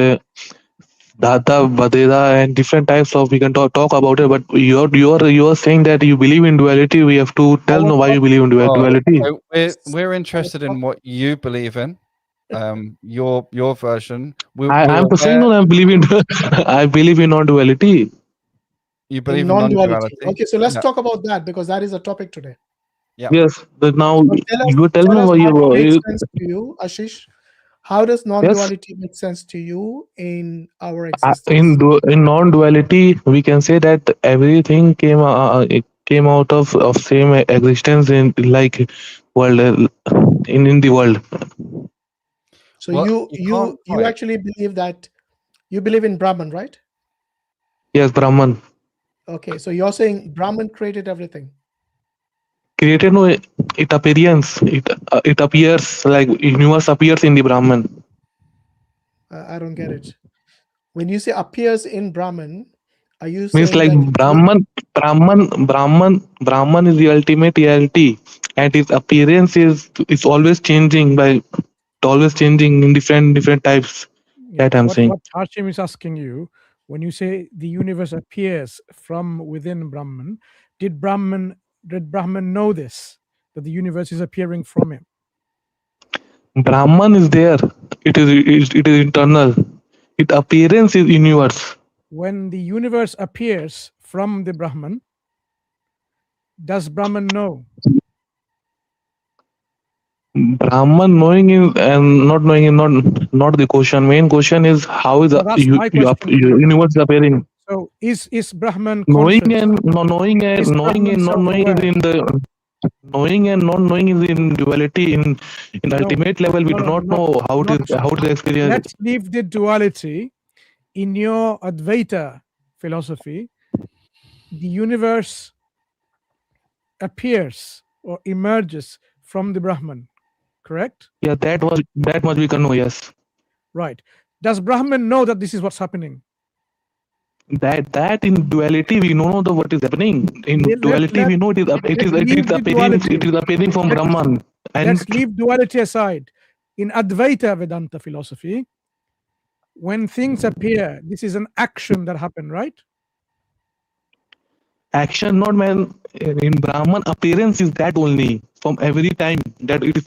Data Vadeda, and different types of we can talk about it. But you're saying that you believe in duality. We have to tell no why you believe in duality. So we're interested in what you believe in. Your version. I'm saying no. I believe in I believe in non-duality. You believe in non-duality. non-duality. Okay, so let's Yeah. talk about that because that is a topic today. Yeah. Yes, but now So you tell me us why how it makes you. sense to you, Ashish. How does non-duality make sense to you in our existence? In non-duality, we can say that everything it came out of same existence in like world in the world. So Well, you actually believe that you believe in Brahman, right? Yes, Brahman Okay, so you're saying Brahman created everything. created no it appearance it appears like universe appears in the Brahman. I don't get it. When you say appears in Brahman, are you Means saying like that Brahman is the ultimate reality, and its appearance is always changing in different types. Yeah, That I'm saying. what Hashim is asking you, when you say the universe appears from within Brahman, did Brahman know this, that the universe is appearing from him? Brahman is there. It is internal. Its appearance is universe. When the universe appears from the Brahman, does Brahman know? Brahman knowing is and not knowing is not the question. Main question is how is So that's my question to you. universe appearing. So is Brahman Knowing conscious? and not knowing Is and Brahman not knowing is self-aware? in the knowing and not knowing is in duality. In ultimate level, we do not know how it is experienced. Let's leave the duality. In your Advaita philosophy, the universe appears or emerges from the Brahman, correct? Yeah, that much we can know. Yes. Right. Does Brahman know that this is what's happening? That in duality we know what is happening. In duality we know it is appearing from Brahman. And Let's leave duality aside. In Advaita Vedanta philosophy, when things appear, this is an action that happened, right? Action, not man. In Brahman, appearance is that only from every time that it is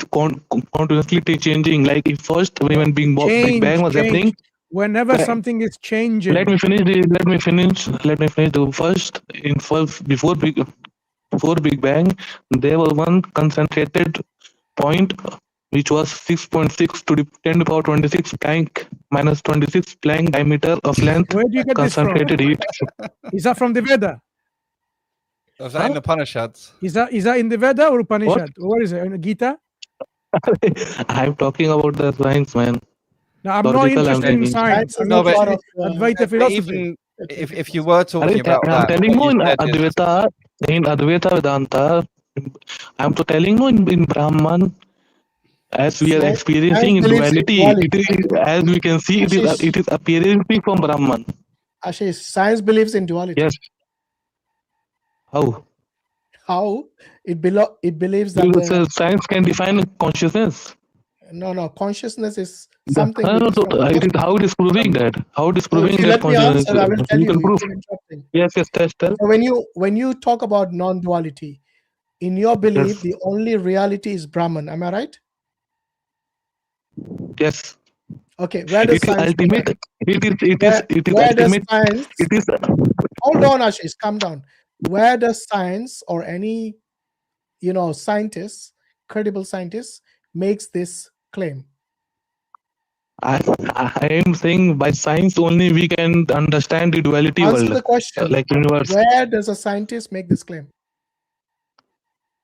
continuously changing. Like if first when Big Bang was happening, whenever Let- something is changing. Let me finish. Let me finish. The first before Big Bang, there was one concentrated point which was 6.6 to the 10 to the power 26 Planck minus 26 Planck diameter of length. Where do you get this from? Concentrated heat. Is that from the Veda? Was that in the Upanishads? Is that in the Veda or Upanishad? Where is it? In the Gita? I'm talking about the science, man. Now, I'm not Logical, interested in thinking. science. I'm No, but- interested in Advaita But philosophy. even if you were talking about I'm that, telling what you you said is- in Advaita Vedanta, I'm to telling you in Brahman, as we are Science experiencing in believes in duality, duality. it is, as we can see, Ashish. it is appearing from Brahman. Ashish, science believes in duality. Yes. How? How? It believes that Because science can define consciousness. no, consciousness is something No, which no, is so from it is how it is proving that. How it is So if proving you that let me consciousness. answer, I will tell You you. can You prove. keep interrupting. Yes, tell. So when you talk about non-duality, in your belief, Yes. the only reality is Brahman. Am I right? Yes. Okay. Where does It is science? ultimate. It is Where does ultimate. science? It is. Hold on, Ashish. Calm down. Where does science or any scientist, credible scientist, makes this claim? I am saying by science only we can understand the duality Answer world, the question. like universe. Where does a scientist make this claim?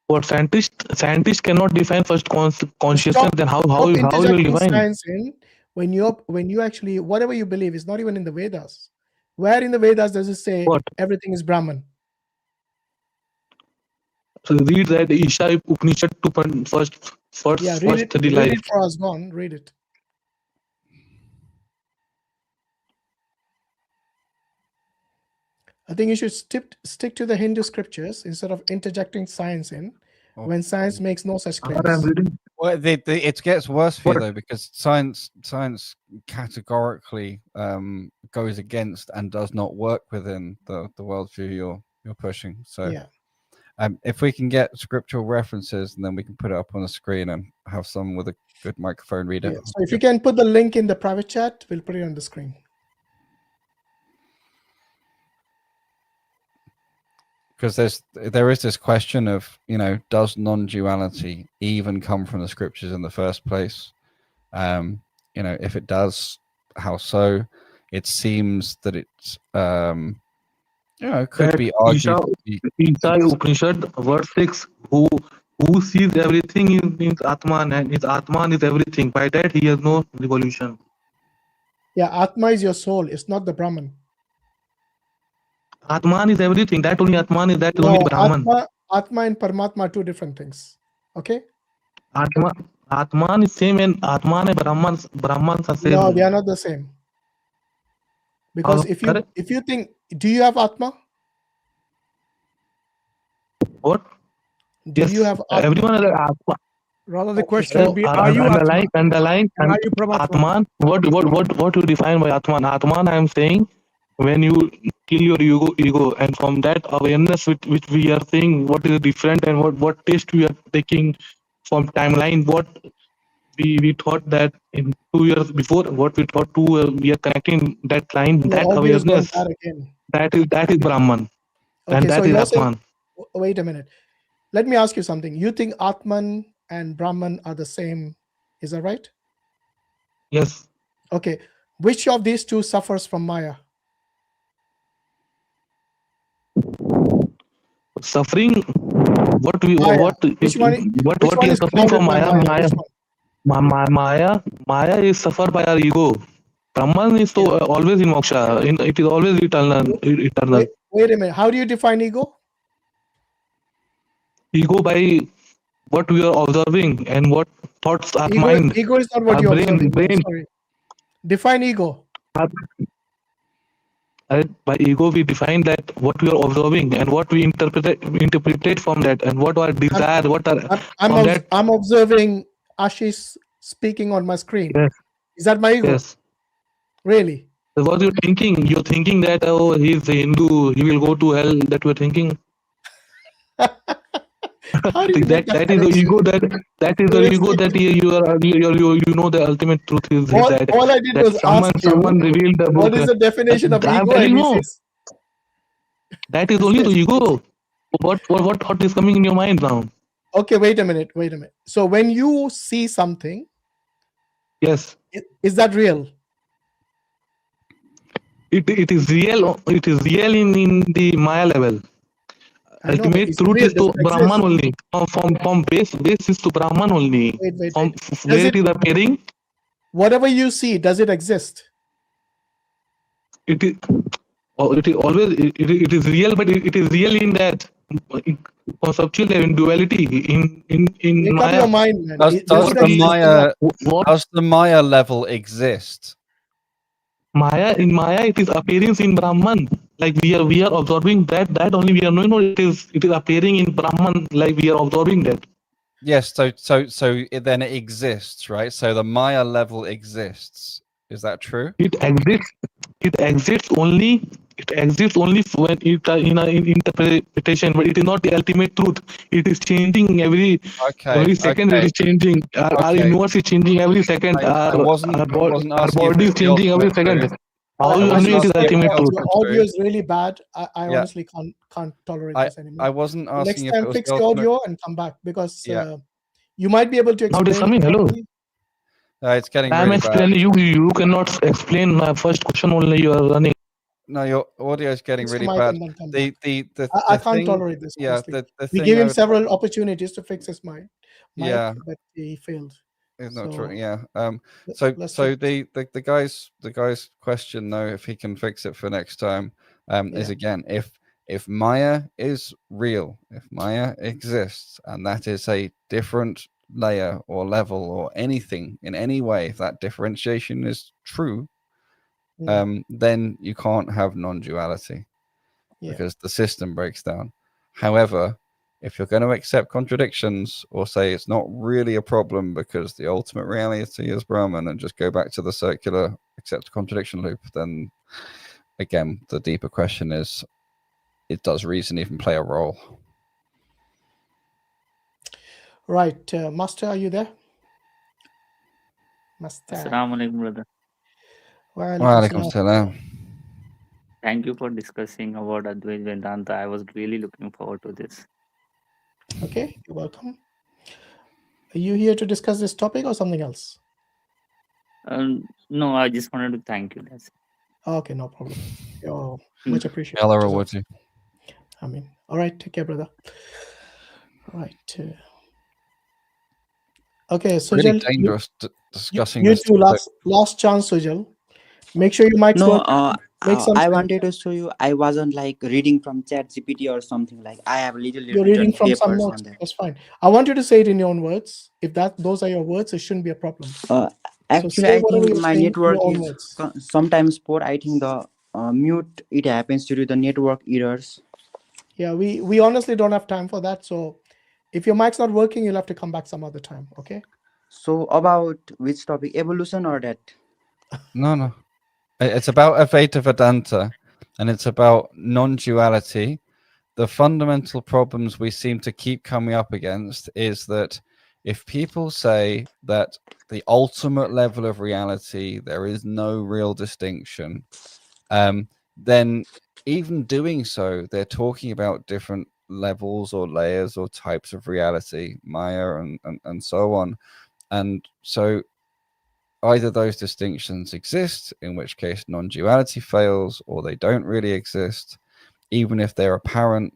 What scientists cannot define first consciousness. Stop, Then how stop you will interjecting define? science in when you actually whatever you believe is not even in the Vedas. Where in the Vedas does it say What? everything is Brahman? So read that Isha Upanishad to first Yeah, read it. study Read life. it for us. Go on, read it. I think you should stick to the Hindu scriptures instead of interjecting science in when science makes no such claims. Well, it gets worse for you though, because science categorically goes against and does not work within the worldview you're pushing. So Yeah. If we can get scriptural references, and then we can put it up on the screen and have someone with a good microphone read it. Yeah. So if you can put the link in the private chat, we'll put it on the screen. Because there is this question of, does non-duality even come from the scriptures in the first place? If it does, how so? It seems that it's could be argued. Isha Upanishad verse 6. Who sees everything in Atman, and his Atman is everything. By that he has no revolution. Yeah, Atma is your soul. It's not the Brahman. Atman is everything. That only Atman is that No, only Brahman. Atma and Paramatma are two different things. Okay? Atman is same, and Atman and Brahman are same. No, they are not the same. Because if you think, do you have Atma? What? Do you have Atma? Everyone has Atma. Rather, the question would be: Are you underline Are you Atman? What you define by Atman? Atman, I am saying, when you kill your ego, and from that awareness which we are seeing, what is different and what taste we are taking from timeline, what we thought that in 2 years before, what we thought we are connecting that line, that awareness, that is Brahman, and that is Atman. Wait a minute. Let me ask you something. You think Atman and Brahman are the same? Is that right? Yes. Okay. Which of these two suffers from Maya? Suffering. What we Maya. what Which one we are is suffering from clouded by Maya. Maya is suffered by our ego. Brahman is always in moksha. It is always eternal. Wait a minute. How do you define ego? Ego by what we are observing and what thoughts our mind. Ego is not what our you're brain. observing. Sorry. Define ego. By ego, we define that what we are observing and what we interpret from that, and what our desire, I'm observing Ashish speaking on my screen. Yes. Is that my ego? Yes. Really? So what you're thinking? You're thinking that he's a Hindu, he will go to hell. That we're thinking. How do you make that is the connection? ego that is the ego that you know the ultimate truth is All I did was ask someone you, revealed the book. what is the definition of I'm ego? telling And he you, says, that is only the ego. What is coming in your mind now? okay, wait a minute. So when you see something, Yes, is that real? it is real. It is real in the Maya level. I know, but Ultimate is it truth real? is Does to it Brahman exist? only. From base is to Brahman only. Wait. From Does where it, it is appearing, whatever you see, does it exist? it is always it is real, but it is real in that conceptual in duality in Make up Maya. your mind, man. Does Does does it the exist or Maya not? does the Maya level exist? Maya in Maya it is appearance in Brahman. Like we are absorbing that only. We are knowing it is appearing in Brahman. Like we are absorbing that. Yes. Then it exists, right? So the Maya level exists. Is that true? It exists. It exists only. It exists only when it in interpretation, but it is not the ultimate truth. It is changing every second. It is changing. Our universe is changing every second. I wasn't Our asking if body it is was the changing every ultimate second. truth. How I you wasn't know it is asking if ultimate the truth? Your ultimate audio truth. is really bad. I Yeah. honestly can't tolerate I this anymore. I wasn't Next asking if time, it was fix the the ultimate. audio and come back, because Yeah. you might be able to Now it is explain it coming. Hello. properly. It's getting I am really bad. explaining. You cannot explain my first question only. You are running. No, your audio is getting Fix the really mic bad. and then come The back. the the I the can't thing. tolerate this, Yeah. honestly. The We thing gave I him would several opportunities to fix his mic, Yeah. but he failed. It's not So true. Yeah. So let's the guy's question though, if he can fix it for next time, is again if Maya is real, if Maya exists, and that is a different layer or level or anything in any way, if that differentiation is true, then you can't have non-duality because the system breaks down. However, if you're going to accept contradictions or say it's not really a problem because the ultimate reality is Brahman and just go back to the circular accept contradiction loop, then again, the deeper question is, does reason even play a role? Right. Master, are you there? Master. Assalamu alaikum, brother. Walaikum salam. Thank you for discussing about Advaita Vedanta. I was really looking forward to this. Okay, you're welcome. Are you here to discuss this topic or something else? No, I just wanted to thank you. That's it. Okay, no problem. You're much appreciated. Allah reward you. I mean, all right, take care, brother. All right. Okay, Sujal. Really dangerous discussing you this. too, last chance, Sujal. Make sure your mic's No, working. Make some I sense. wanted to show you. I wasn't like reading from ChatGPT or something like. I have little You're reading from some papers notes. on that. That's fine. I want you to say it in your own words. If those are your words, it shouldn't be a problem. Actually, say I whatever think you're my saying in network your own is words. sometimes poor. I think the mute it happens due to the network errors. Yeah, we honestly don't have time for that. So if your mic's not working, you'll have to come back some other time. Okay. So about which topic, evolution or that? No. It's about Advaita Vedanta, and it's about non-duality. The fundamental problems we seem to keep coming up against is that if people say that the ultimate level of reality, there is no real distinction, then even doing so, they're talking about different levels or layers or types of reality, Maya and so on. And so either those distinctions exist, in which case non-duality fails, or they don't really exist. Even if they're apparent,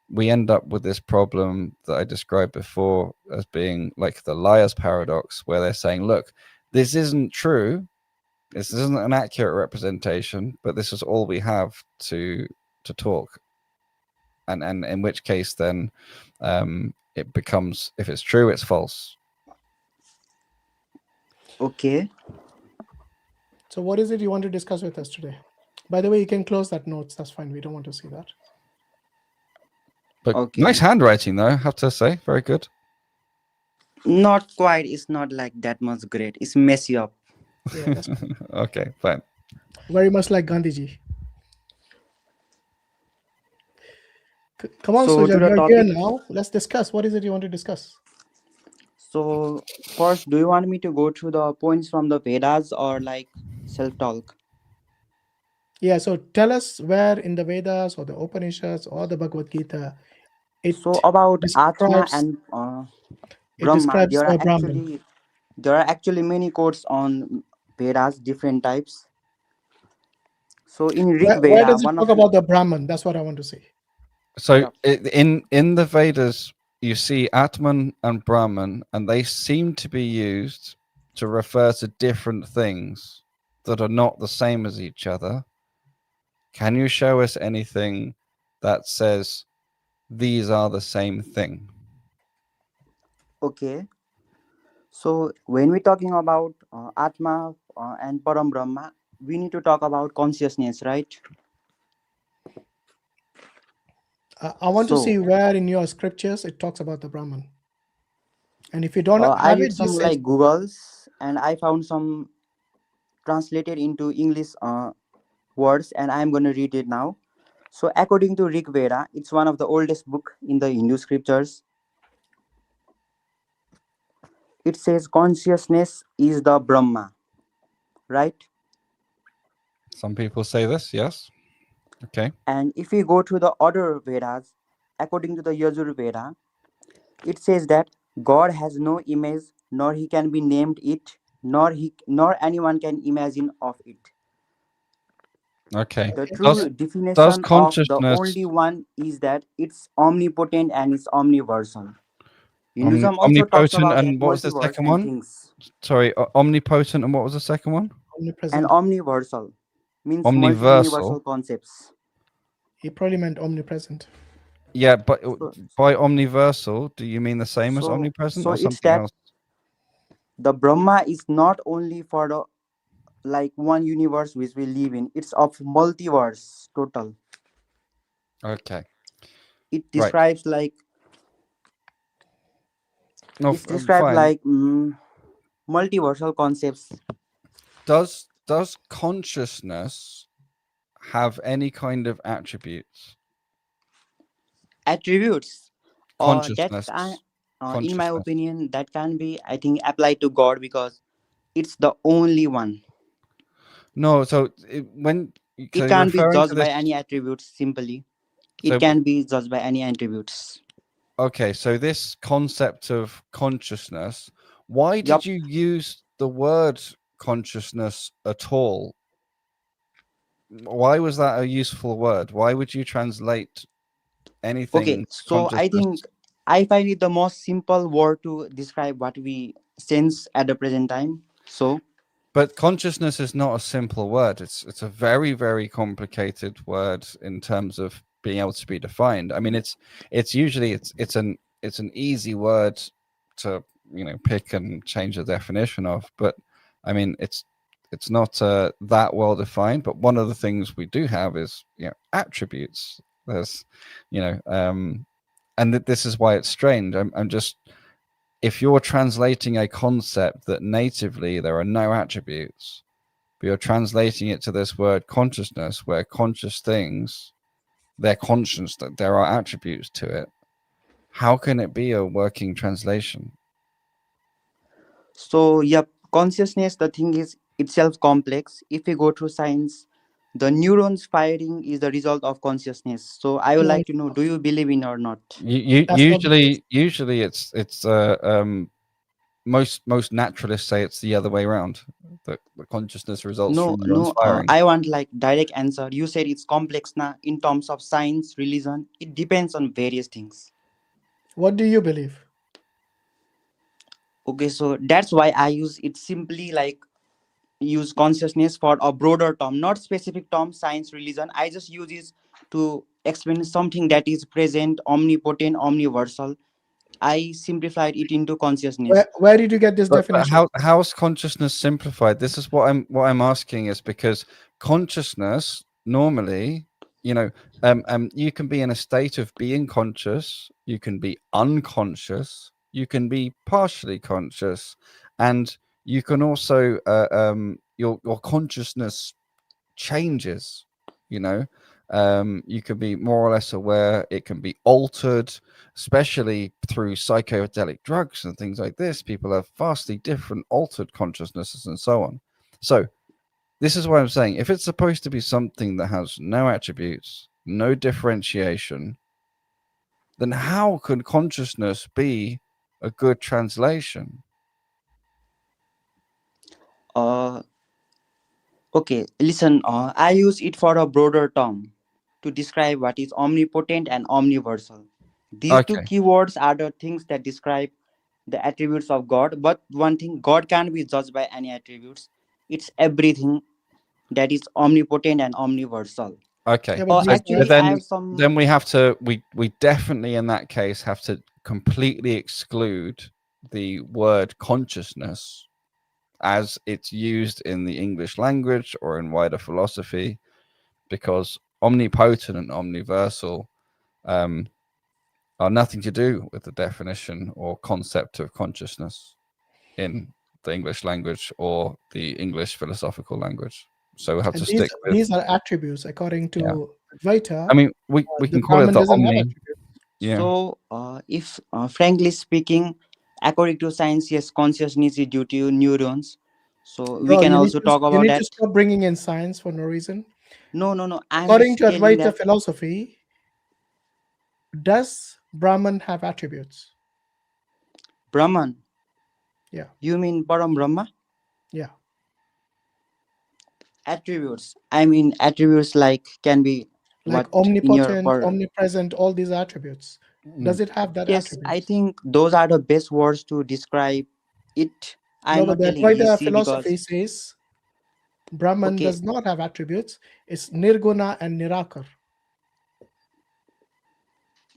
we end up with this problem that I described before as being like the liar's paradox, where they're saying, look, this isn't true, this isn't an accurate representation, but this is all we have to talk. And in which case then it becomes, if it's true, it's false. Okay. So what is it you want to discuss with us today? By the way, you can close that notes. That's fine. We don't want to see that. But nice handwriting, though, I have to say. Very good. Not quite. It's not like that much great. It's messy up. Yeah, that's okay, fine. Very much like Gandhiji. Come on, So to Sujat, the you're here topic. now. Let's discuss. What is it you want to discuss? So first, do you want me to go through the points from the Vedas or like self-talk? Yeah, so tell us where in the Vedas or the Upanishads or the Bhagavad Gita So it about Atma describes and Brahma, Brahman. there are actually many quotes on Vedas, different types. So in Rig Where Veda, does it one talk of the about the Brahman? That's what I want to say. So yeah. in the Vedas, you see Atman and Brahman, and they seem to be used to refer to different things that are not the same as each other. Can you show us anything that says these are the same thing? Okay. So when we're talking about Atma and Param Brahma, we need to talk about consciousness, right? I want to So see where in your scriptures it talks about the Brahman. And if you don't I have did it, some just say. like Googles and I found some translated into English words, and I'm going to read it now. So according to Rig Veda, it's one of the oldest book in the Hindu scriptures. It says consciousness is the Brahma, right? Some people say this, yes. Okay. And if we go to the other Vedas, according to the Yajur Veda, it says that God has no image, nor he can be named it, nor anyone can imagine of it. Okay. The true Does definition of the consciousness only one is that it's omnipotent and it's omniversal. Hinduism also talks omnipotent, about that and what was the multiverse second and one? things. Sorry, omnipotent, and what was the second one? And omniversal means Omniversal. multi-universal concepts. He probably meant omnipresent. Yeah, but by omniversal, do you mean the same as omnipresent or So it's something that else? the Brahma is not only for the like one universe which we live in, it's of multiverse total. Okay. It describes like No, it's described fine. like multiversal concepts. Does consciousness have any kind of attributes? Attributes Consciousness. in my opinion, that can be, I think, applied to God because it's the only one. No, so It can't be judged by any attributes. Simply, it can be judged by any attributes. Okay, so this concept of consciousness, why did you use the word consciousness at all? Why was that a useful word? Why would you translate anything? Okay, so I think I find it the most simple word to describe what we sense at the present time. So, but consciousness is not a simple word. It's a very, very complicated word in terms of being able to be defined. I mean, it's usually it's an easy word to pick and change the definition of, but I mean it's not that well defined. But one of the things we do have is attributes. There's and this is why it's strange. I'm just, if you're translating a concept that natively there are no attributes, but you're translating it to this word consciousness, where conscious things, they're conscious that there are attributes to it, how can it be a working translation? So, yep, consciousness, the thing is itself complex. If we go through science, the neurons firing is the result of consciousness. So, I would like to know, do you believe in or not? Usually it's most naturalists say it's the other way around. That the consciousness results from neurons firing. I want like direct answer. You said it's complex now in terms of science, religion. It depends on various things. What do you believe? Okay, so that's why I use it simply like use consciousness for a broader term, not specific term, science, religion. I just use it to explain something that is present, omnipotent, omniversal. I simplified it into consciousness. Where did you get this definition? But how is consciousness simplified? This is what I'm asking, is because consciousness normally, you can be in a state of being conscious, you can be unconscious, you can be partially conscious, and you can also your consciousness changes. You can be more or less aware. It can be altered, especially through psychedelic drugs and things like this. People have vastly different altered consciousnesses and so on. So this is why I'm saying, if it's supposed to be something that has no attributes, no differentiation, then how can consciousness be a good translation? Okay, listen, I use it for a broader term to describe what is omnipotent and omniversal. These two Okay. keywords are the things that describe the attributes of God. But one thing, God can't be judged by any attributes. It's everything that is omnipotent and omniversal. Okay. Yeah, but So Actually, I have some. then we have to we definitely in that case have to completely exclude the word consciousness as it's used in the English language or in wider philosophy, because omnipotent and omniversal are nothing to do with the definition or concept of consciousness in the English language or the English philosophical language. So we have And to stick with these are attributes according to Advaita. I mean, we the can call it Brahman the doesn't have omni. attributes. Yeah. So, if frankly speaking, according to science, yes, consciousness is due to neurons. So we Bro, can also talk you about need that. to stop bringing in science for no reason. No. I'm According just to telling Advaita that philosophy, does Brahman have attributes? Brahman. Yeah. You mean Param Brahma? Yeah. Attributes. I mean attributes like can be Like what in your omnipotent, omnipresent, all these attributes. Does it have that Yes, attribute? I think those are the best words to describe it. I'm No, but not the telling Advaita DC because philosophy says Brahman okay. does not have attributes. It's nirguna and nirakar.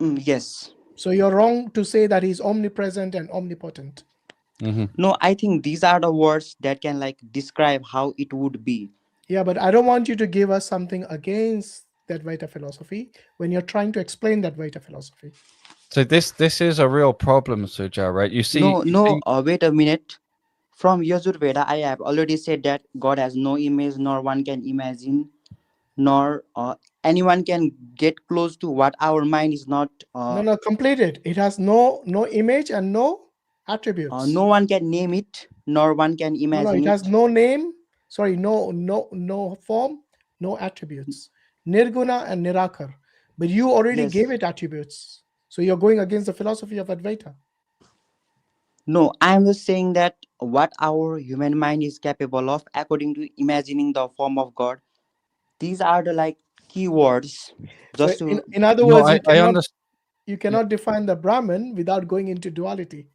Yes. So you're wrong to say that he's omnipresent and omnipotent. No, I think these are the words that can like describe how it would be. Yeah, but I don't want you to give us something against that Advaita philosophy when you're trying to explain that Advaita philosophy. So this is a real problem, Suja, right? You see, No, wait a minute. From Yajurveda, I have already said that God has no image, nor one can imagine, nor anyone can get close to what our mind is not. No, completed. It has no image and no attributes. No one can name it, nor one can imagine it it. has no name. Sorry, no form, no attributes. Nirguna and nirakar. But you already Yes. gave it attributes. So you're going against the philosophy of Advaita. No, I'm just saying that what our human mind is capable of according to imagining the form of God. These are the like keywords. Just So to in other No, words, I understand. You cannot define the Brahman without going into duality.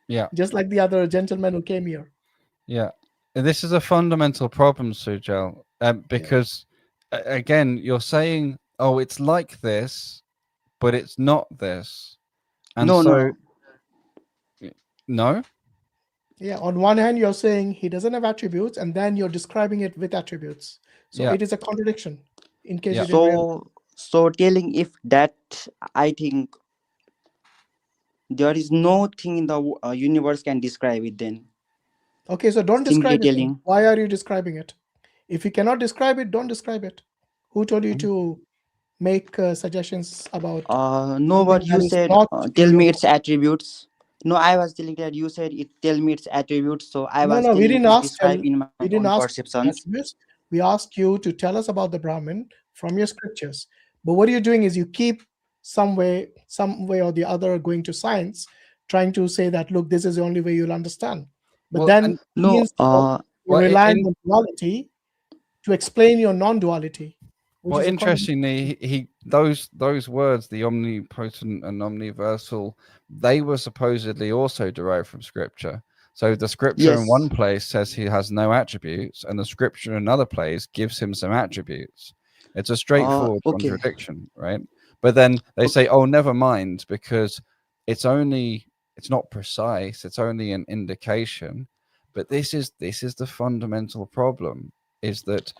Yeah. Just like the other gentleman who came here. Yeah. And this is a fundamental problem, Sujal, because again, you're saying, oh, it's like this, but it's not this. And no. No? Yeah, on one hand, you're saying he doesn't have attributes, and then you're describing it with attributes. So Yeah. it is a contradiction, in case you didn't realize. So telling if that, I think there is no thing in the universe can describe it then. Okay, so don't Simply describe it. telling. Why are you describing it? If you cannot describe it, don't describe it. Who told you to make suggestions about No, but something that you is said not in tell your me book? its attributes. No, I was telling that you said it. Tell me its attributes. So I was No, we telling didn't to ask. describe in my We didn't own ask perceptions. attributes. We asked you to tell us about the Brahman from your scriptures. But what you're doing is you keep some way or the other going to science, trying to say that look, this is the only way you'll understand. But then no, you're relying on duality to explain your non-duality. Well, interestingly, those words, the omnipotent and omniversal, they were supposedly also derived from scripture. So the scripture in one place says he has no attributes, and the scripture in another place gives him some attributes. It's a straightforward contradiction, right? But then they say, oh, never mind, because it's not precise, it's only an indication. But this is the fundamental problem, is that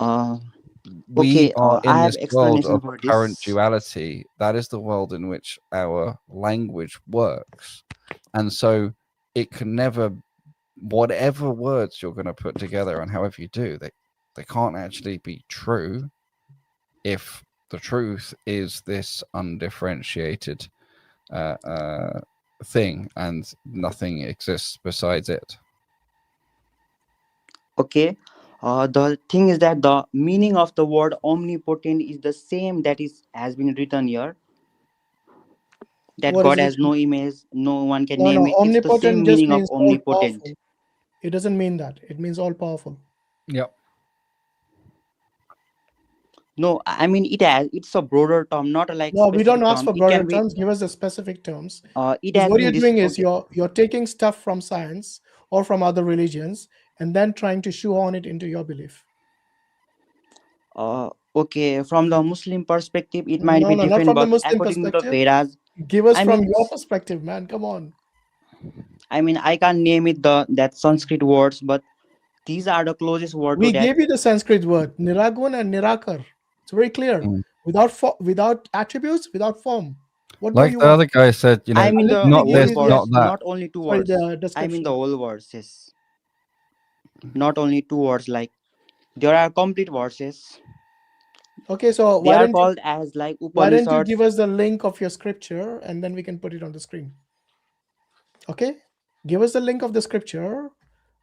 we are in this world of current duality. That is the world in which our language works. And so it can never, whatever words you're going to put together and however you do, they can't actually be true if the truth is this undifferentiated thing, and nothing exists besides it. Okay. The thing is that the meaning of the word omnipotent is the same that has been written here. That What is God it? has no image, no one can No, name no. it. It's the same Omnipotent just meaning of means all omnipotent. powerful. It doesn't mean that. It means all powerful. Yep. No, I mean it's a broader term, not a like No, we don't specific ask term. for It broader can be. terms. Give us the specific terms. It Because has what been you're doing is okay. you're taking stuff from science or from other religions and then trying to shoehorn it into your belief. Okay, from the Muslim perspective, it might No, be no, not different, from the but Muslim according to the perspective. Vedas, Give us I from mean, your perspective, man. Come on. I mean, I can't name it that Sanskrit words, but these are the closest word to We that. gave you the Sanskrit word, niragun and nirakar. It's very clear. Without attributes, without form. What more Like you the want? other guy said, you know, I mean the not whole this, verse, not that. not only two Sorry, words. the I mean description. the whole verses, not only two words. Like there are complete verses. Okay, so They are called as like why don't you Upanishads. give us the link of your scripture and then we can put it on the screen? Okay, give us the link of the scripture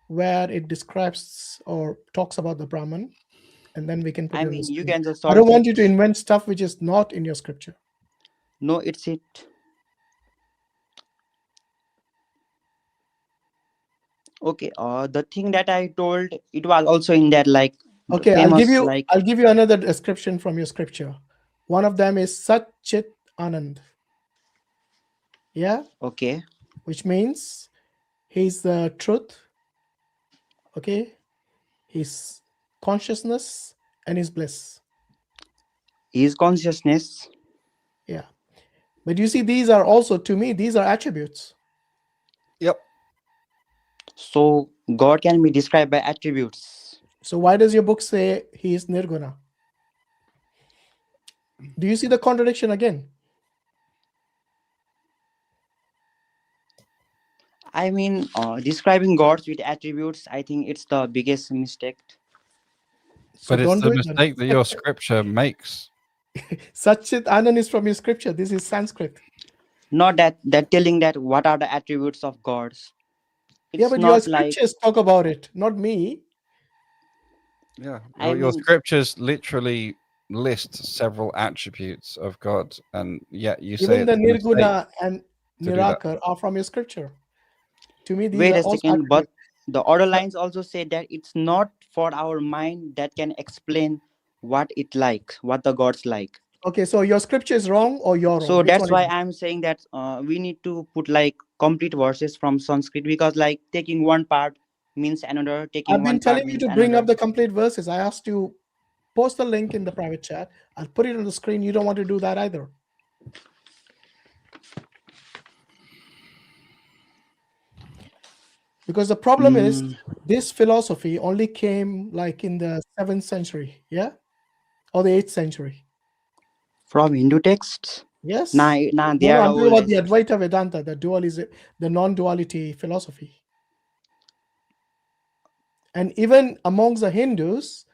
where it describes or talks about the Brahman, and then we can put it on the you screen. can just I don't search want you it. to invent stuff which is not in your scripture. No, it's it. Okay. The thing that I told, it was also in that like Okay, famous I'll give you another description from your scripture. One of them is Sat Chit Anand. Yeah. Okay. Which means he's the truth. Okay. He's consciousness and his bliss. His consciousness. Yeah. But you see, these are also, to me, these are attributes. Yep. So God can be described by attributes. So why does your book say he is nirguna? Do you see the contradiction again? I mean, describing gods with attributes, I think it's the biggest mistake. But it's the mistake that your scripture makes. Satchit Anand is from your scripture. This is Sanskrit. Not that telling that what are the attributes of gods. It's yeah, but your scriptures talk about it, not me. Yeah, your scriptures literally list several attributes of God, and yet you say even the it's a nirguna mistake and to do that. nirakar are from your scripture. To me, these Wait are a also second, but attributes. the other lines also say that it's not for our mind that can explain what it like, what the gods like. Okay, so your scripture is wrong or you're wrong? So Which that's one why is it? I'm saying that we need to put like complete verses from Sanskrit, because like taking one part means another, taking I've been one part telling you means to another. bring up the complete verses. I asked you, post the link in the private chat. I'll put it on the screen. You don't want to do that either. Because the problem is this philosophy only came like in the 7th century, yeah? Or the 8th century. From Hindu texts? Yes. Nah, they No, are I'm the talking about the oldest. Advaita Vedanta, the dualism, the non-duality philosophy. And even amongst the Hindus,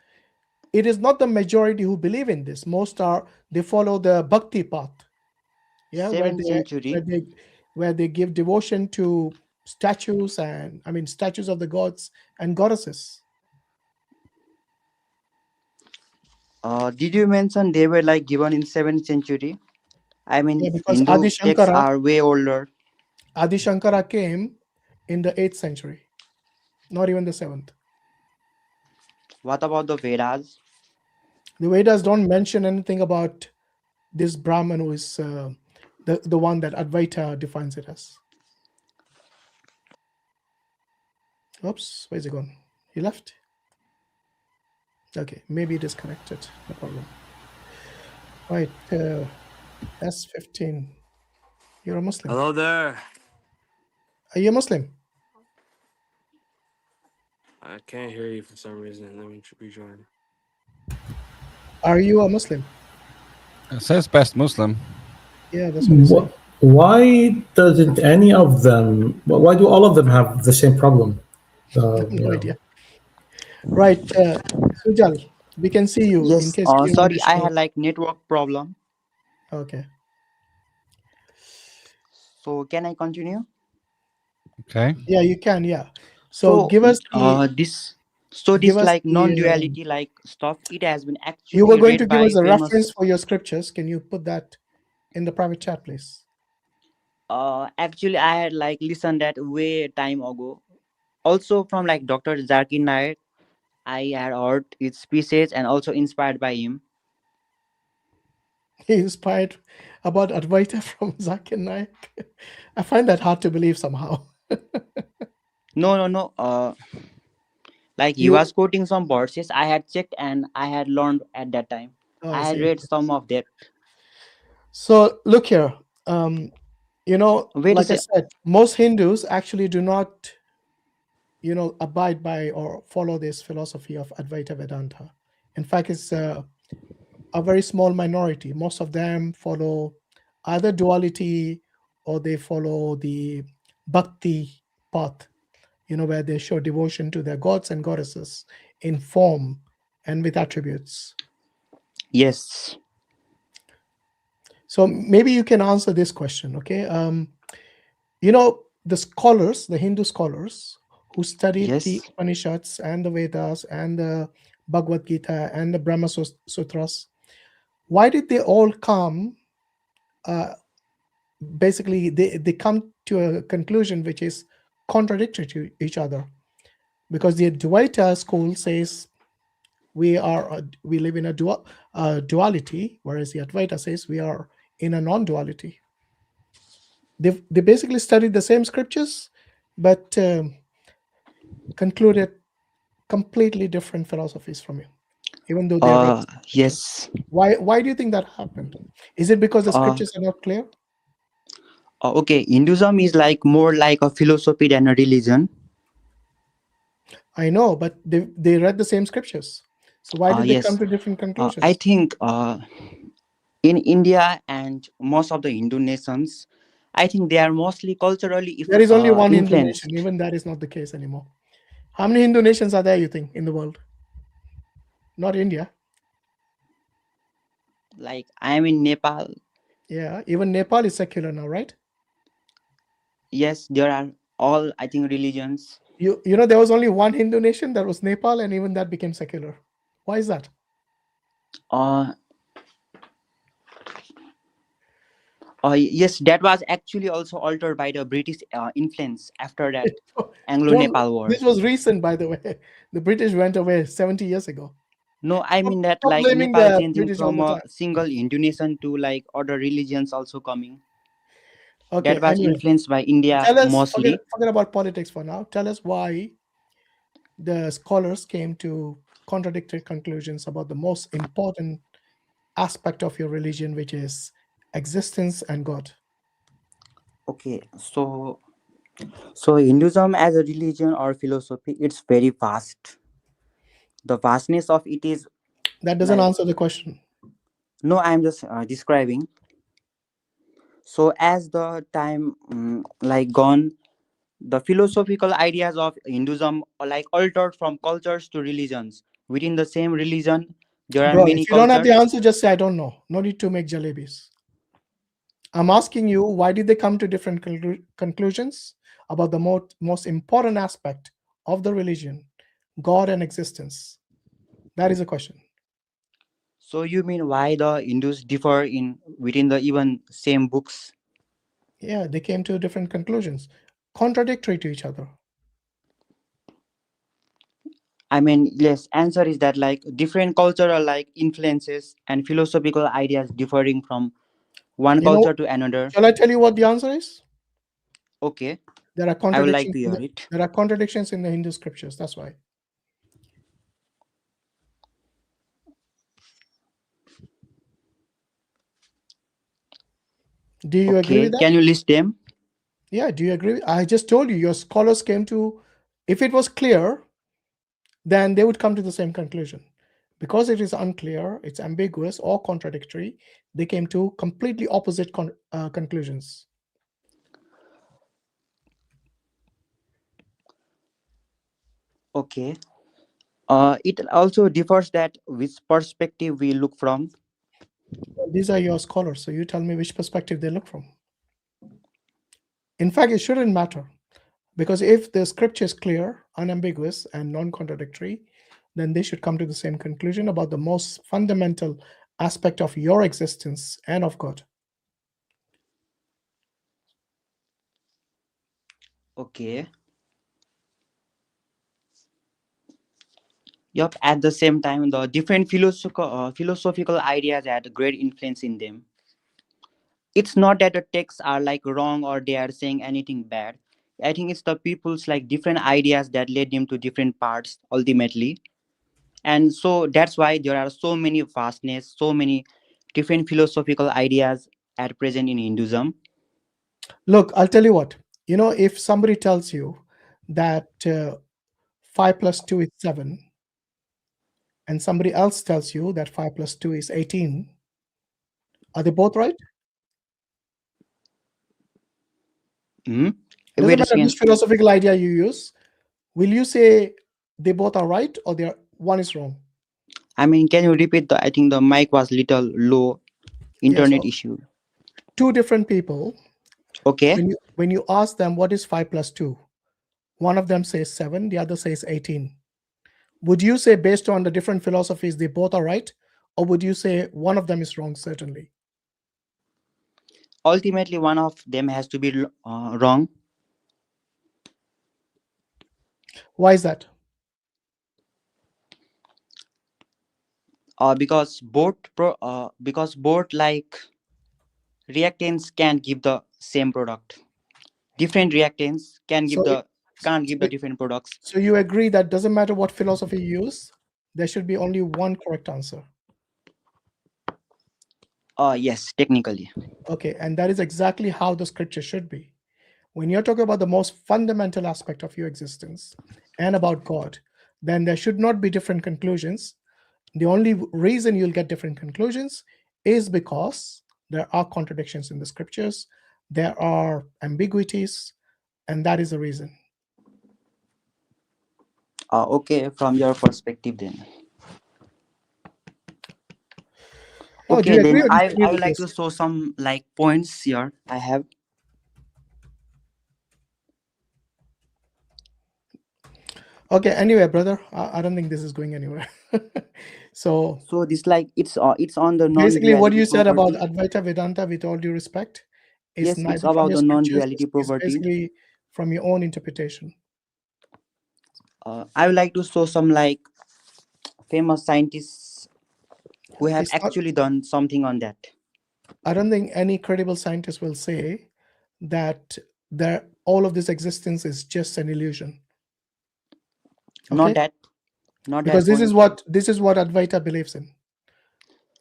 it is not the majority who believe in this. Most they follow the bhakti path. Yeah, 7th century. where they give devotion to statues and statues of the gods and goddesses. Did you mention they were like given in 7th century? I mean, Yeah, because Hindu Adi texts Shankara, are way older. Adi Shankara came in the 8th century, not even the 7th. What about the Vedas? The Vedas don't mention anything about this Brahman who is the one that Advaita defines it as. Oops, where's he gone? He left? Okay, maybe disconnected. No problem. Right, S15. You're a Muslim. Hello there. Are you a Muslim? I can't hear you for some reason. Let me rejoin. Are you a Muslim? It says best Muslim. Yeah, that's what it says. Why doesn't any of them? Why do all of them have the same problem? No idea. Right, Sujal, We can see you in Yes. case you want Sorry, to I show. had like network problem. Okay. So can I continue? Okay. Yeah, you can. Yeah. So give us the. this Give us like the. non-duality like stuff, it has been You were actually going to read give us by a famous. reference for your scriptures. Can you put that in the private chat, please? Actually, I had like listened that way time ago. Also from like Dr. Zakir Naik, I had heard its speeches and also inspired by him. He inspired about Advaita from Zakir Naik. I find that hard to believe somehow. No. Like he You. was quoting some verses I had checked and I had learned at that time. Oh, I I had see. read some of that. So look here. Wait a Like I sec. said, most Hindus actually do not, abide by or follow this philosophy of Advaita Vedanta. In fact, it's a very small minority. Most of them follow either duality or they follow the bhakti path, where they show devotion to their gods and goddesses in form and with attributes. Yes. So maybe you can answer this question, okay? The scholars, the Hindu scholars who studied the Yes. Upanishads and the Vedas and the Bhagavad Gita and the Brahma Sutras, why did they all come? Basically, they come to a conclusion which is contradictory to each other, because the Dvaita school says we live in a duality, whereas the Advaita says we are in a non-duality. They basically studied the same scriptures, but concluded completely different philosophies from you, even though they read. Yes. Why do you think that happened? Is it because the Uh, scriptures are not clear? okay, Hinduism is like more like a philosophy than a religion. I know, but they read the same scriptures. So why did they Yes. come to different conclusions? I think in India and most of the Hindu nations, I think they are mostly culturally There is only one Hindu influenced. nation. Even that is not the case anymore. How many Hindu nations are there, you think, in the world? Not India. Like I am in Nepal. Yeah, even Nepal is secular now, right? Yes, there are all, I think, religions. There was only one Hindu nation, that was Nepal, and even that became secular. Why is that? Yes, that was actually also altered by the British influence after that Anglo-Nepal War. This was recent, by the way. The British went away 70 years ago. No, I mean that Stop like blaming Nepal the changing British all from the a time. single Hindu nation to like other religions also coming. Okay, That was anyway, influenced by India tell us, mostly. forget about politics for now. Tell us why the scholars came to contradictory conclusions about the most important aspect of your religion, which is existence and God. Okay, so Hinduism as a religion or philosophy, it's very vast. The vastness of it is That doesn't like, answer the question. no, I'm just describing. So as the time like gone, the philosophical ideas of Hinduism are like altered from cultures to religions. Within the same religion, there are Bro, many if you don't have the cultures. answer, just say I don't know. No need to make jalebis. I'm asking you, why did they come to different conclusions about the most important aspect of the religion, God and existence? That is a question. So you mean why the Hindus differ in within the even same books? Yeah, they came to different conclusions, contradictory to each other. I mean, yes, answer is that like different cultural like influences and philosophical ideas differing from one culture to another. Shall I tell you what the answer is? Okay. There are I would like contradictions. to hear it. There are contradictions in the Hindu scriptures. That's why. Do you agree with that? Can you list them? Yeah, do you agree? I just told you, your scholars came to, if it was clear, then they would come to the same conclusion. Because it is unclear, it's ambiguous or contradictory, they came to completely opposite conclusions. Okay. It also differs that which perspective we look from. These are your scholars, so you tell me which perspective they look from. In fact, it shouldn't matter, because if the scripture is clear, unambiguous, and non-contradictory, then they should come to the same conclusion about the most fundamental aspect of your existence and of God. Okay. Yup. At the same time, the different philosophical ideas had a great influence in them. It's not that the texts are like wrong or they are saying anything bad. I think it's the people's like different ideas that led them to different parts ultimately. And so that's why there are so many vastness, so many different philosophical ideas at present in Hinduism. Look, I'll tell you what. You know, if somebody tells you that 5 plus 2 is 7, and somebody else tells you that 5 plus 2 is 18, are they both right? Wait Doesn't a matter second. which philosophical idea you use. Will you say they both are right or one is wrong? I mean, can you repeat I think the mic was little low, internet issue. Two different people. Okay. When you ask them what is 5 plus 2, one of them says 7, the other says 18. Would you say based on the different philosophies, they both are right? Or would you say one of them is wrong, certainly? Ultimately, one of them has to be wrong. Why is that? Because both like reactants can give the same product. Different reactants can't give the different products. So you agree that doesn't matter what philosophy you use, there should be only one correct answer. Yes, technically. Okay, and that is exactly how the scripture should be. When you're talking about the most fundamental aspect of your existence and about God, then there should not be different conclusions. The only reason you'll get different conclusions is because there are contradictions in the scriptures, there are ambiguities, and that is the reason. Okay, from your perspective then. Oh, okay, then I would like to show some like points here I have. Okay, anyway, brother, I don't think this is going anywhere. So this like it's on the basically what you said about property. Advaita Vedanta, with all due respect, is Yes, neither it's from about your the scriptures, non-duality it's property. basically from your own interpretation. I would like to show some like famous scientists who have actually done something on that. I don't think any credible scientist will say that all of this existence is just an illusion. Okay? Because this is what Advaita believes in.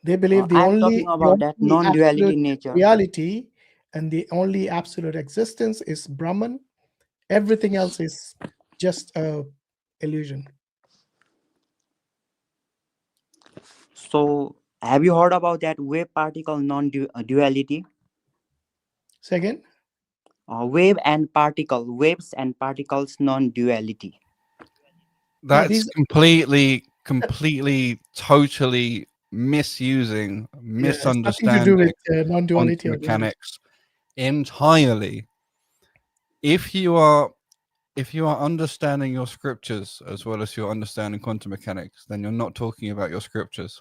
They believe the I'm only talking about that non-duality absolute nature. reality and the only absolute existence is Brahman. Everything else is just a illusion. So, have you heard about that wave particle non-duality? Say again? Wave and particle, waves and particles non-duality. That's completely, totally misusing, misunderstanding with non-duality quantum or mechanics entirely. If you are understanding your scriptures as well as you're understanding quantum mechanics, then you're not talking about your scriptures.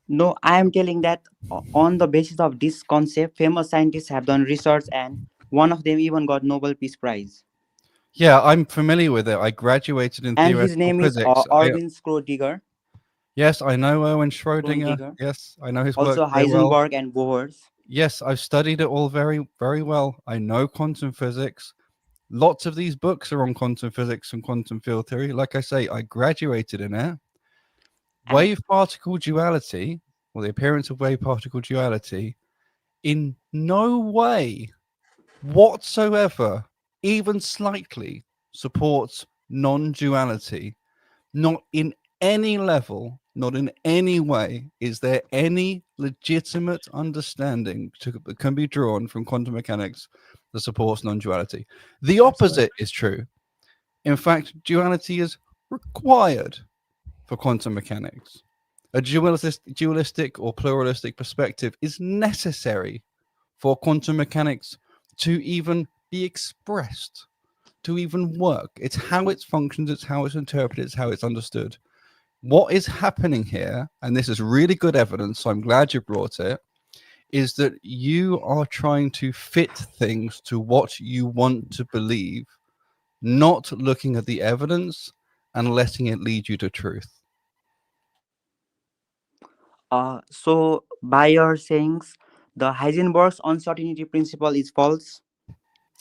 No, I am telling that on the basis of this concept, famous scientists have done research, and one of them even got Nobel Peace Prize. Yeah, I'm familiar with it. I graduated in and theoretical his name physics. is Erwin Schrödinger. Yes, I know Erwin Schrödinger. Yes, I know his also work very well. Heisenberg and Bohr's. Yes, I've studied it all very, very well. I know quantum physics. Lots of these books are on quantum physics and quantum field theory. Like I say, I graduated in it. Wave particle duality, or the appearance of wave particle duality, in no way whatsoever, even slightly, supports non-duality. Not in any level, not in any way is there any legitimate understanding that can be drawn from quantum mechanics that supports non-duality. The opposite is true. In fact, duality is required for quantum mechanics. A dualistic or pluralistic perspective is necessary for quantum mechanics to even be expressed, to even work. It's how it functions, it's how it's interpreted, it's how it's understood. What is happening here, and this is really good evidence, so I'm glad you brought it, is that you are trying to fit things to what you want to believe, not looking at the evidence and letting it lead you to truth. So by your sayings, the Heisenberg's uncertainty principle is false.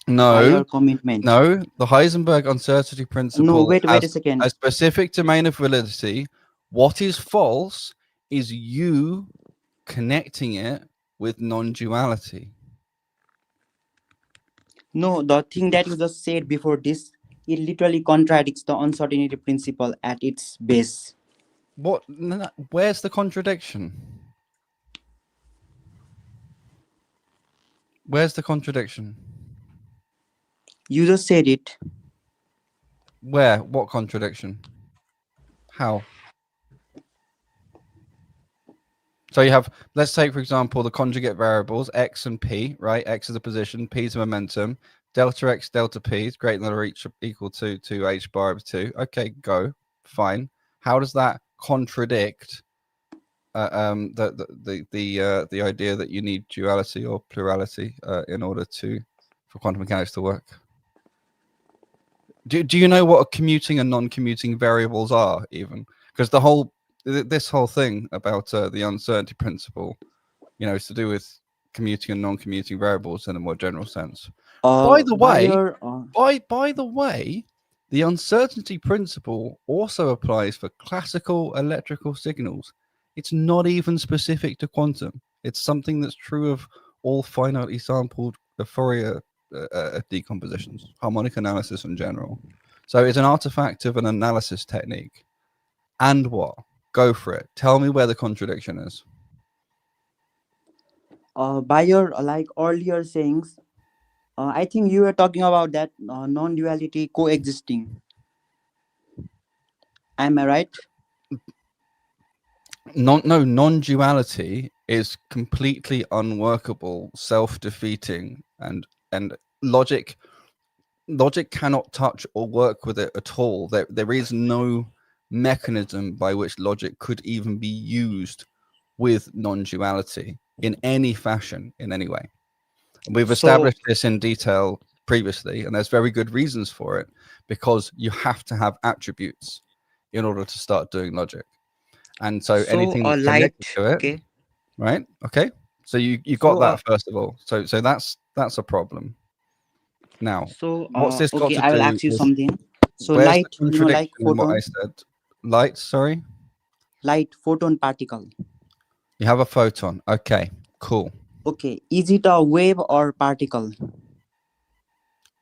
By No, your commitment. no. The Heisenberg uncertainty principle wait a has second. a specific domain of validity. What is false is you connecting it with non-duality. No, the thing that you just said before this, it literally contradicts the uncertainty principle at its base. What? Where's the contradiction? Where's the contradiction? You just said it. Where? What contradiction? How? So you have, let's take, for example, the conjugate variables, x and p, right? X is a position, p is a momentum. Delta x, delta p is greater than or equal to 2h bar over 2. Okay, go. Fine. How does that contradict the idea that you need duality or plurality in order for quantum mechanics to work? Do you know what commuting and non-commuting variables are even? Because this whole thing about the uncertainty principle, is to do with commuting and non-commuting variables in a more general sense. By the way, the uncertainty principle also applies for classical electrical signals. It's not even specific to quantum. It's something that's true of all finitely sampled Fourier decompositions, harmonic analysis in general. So it's an artifact of an analysis technique. And what? Go for it. Tell me where the contradiction is. By your earlier sayings, I think you were talking about that non-duality coexisting. Am I right? Non-duality is completely unworkable, self-defeating, and logic cannot touch or work with it at all. There is no mechanism by which logic could even be used with non-duality in any fashion, in any way. We've established this in detail previously, and there's very good reasons for it, because you have to have attributes in order to start doing logic. And so anything that's connected to it, okay. Right? Okay. So you got that first of all. So that's a problem. Now, what's this got to do? I will ask you something. So where's light, the contradiction in what photon. I said? Light, sorry? Light, photon particle. You have a photon. Okay, cool. Okay, is it a wave or particle?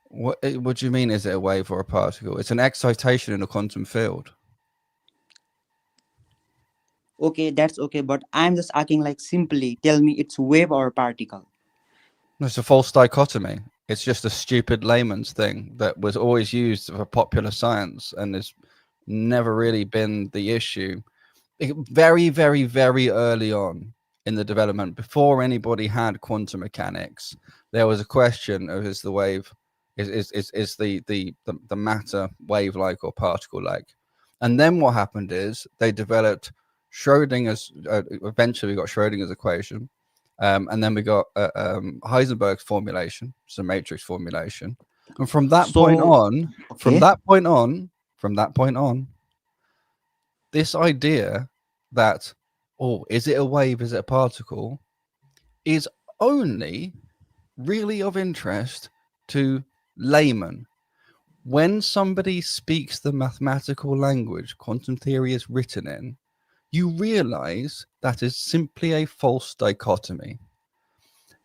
What do you mean, is it a wave or a particle? It's an excitation in a quantum field. Okay, that's okay, but I'm just asking simply, tell me it's wave or particle. It's a false dichotomy. It's just a stupid layman's thing that was always used for popular science and has never really been the issue. Very, very, very early on in the development, before anybody had quantum mechanics, there was a question of is the wave, is the matter wave-like or particle-like? And then what happened is they developed Schrodinger's, eventually we got Schrodinger's equation, and then we got Heisenberg's formulation, so matrix formulation, and from that point on, this idea that, is it a wave, is it a particle, is only really of interest to laymen. When somebody speaks the mathematical language quantum theory is written in, you realize that is simply a false dichotomy.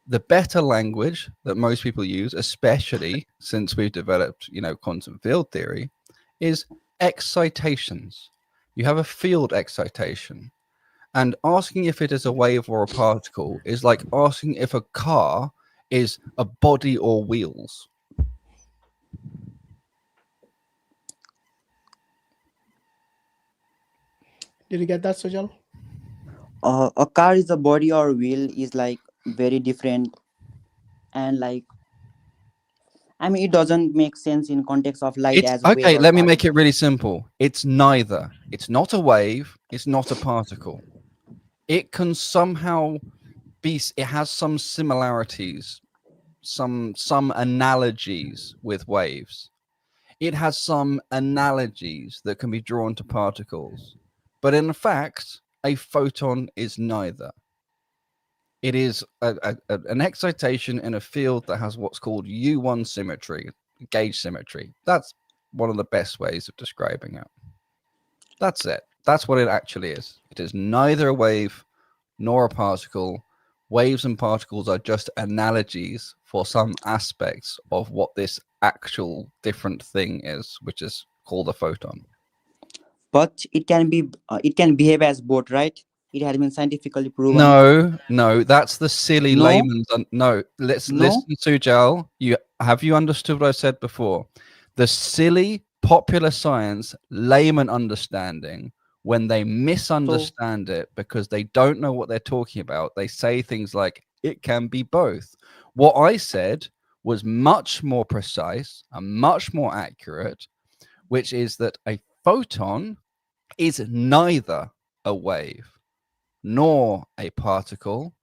The better language that most people use, especially since we've developed, quantum field theory, is excitations. You have a field excitation. And asking if it is a wave or a particle is like asking if a car is a body or wheels. Did you get that, Sujal? A car is a body or wheel is like very different, and like I mean it doesn't make sense in context of light It's as wave okay. or Let me make it particle. really simple. It's neither. It's not a wave. It's not a particle. It can somehow be. It has some similarities, some analogies with waves. It has some analogies that can be drawn to particles, but in fact, a photon is neither. It is an excitation in a field that has what's called U1 symmetry, gauge symmetry. That's one of the best ways of describing it. That's it. That's what it actually is. It is neither a wave nor a particle. Waves and particles are just analogies for some aspects of what this actual different thing is, which is called a photon. But it can behave as both, right? It has been scientifically proven. No, that's the silly No? layman's. No, let's No? listen, Sujal. Have you understood what I said before? The silly popular science layman understanding, when they misunderstand it because they don't know what they're talking about, they say things like it can be both. What I said was much more precise and much more accurate, which is that a photon is neither a wave nor a particle,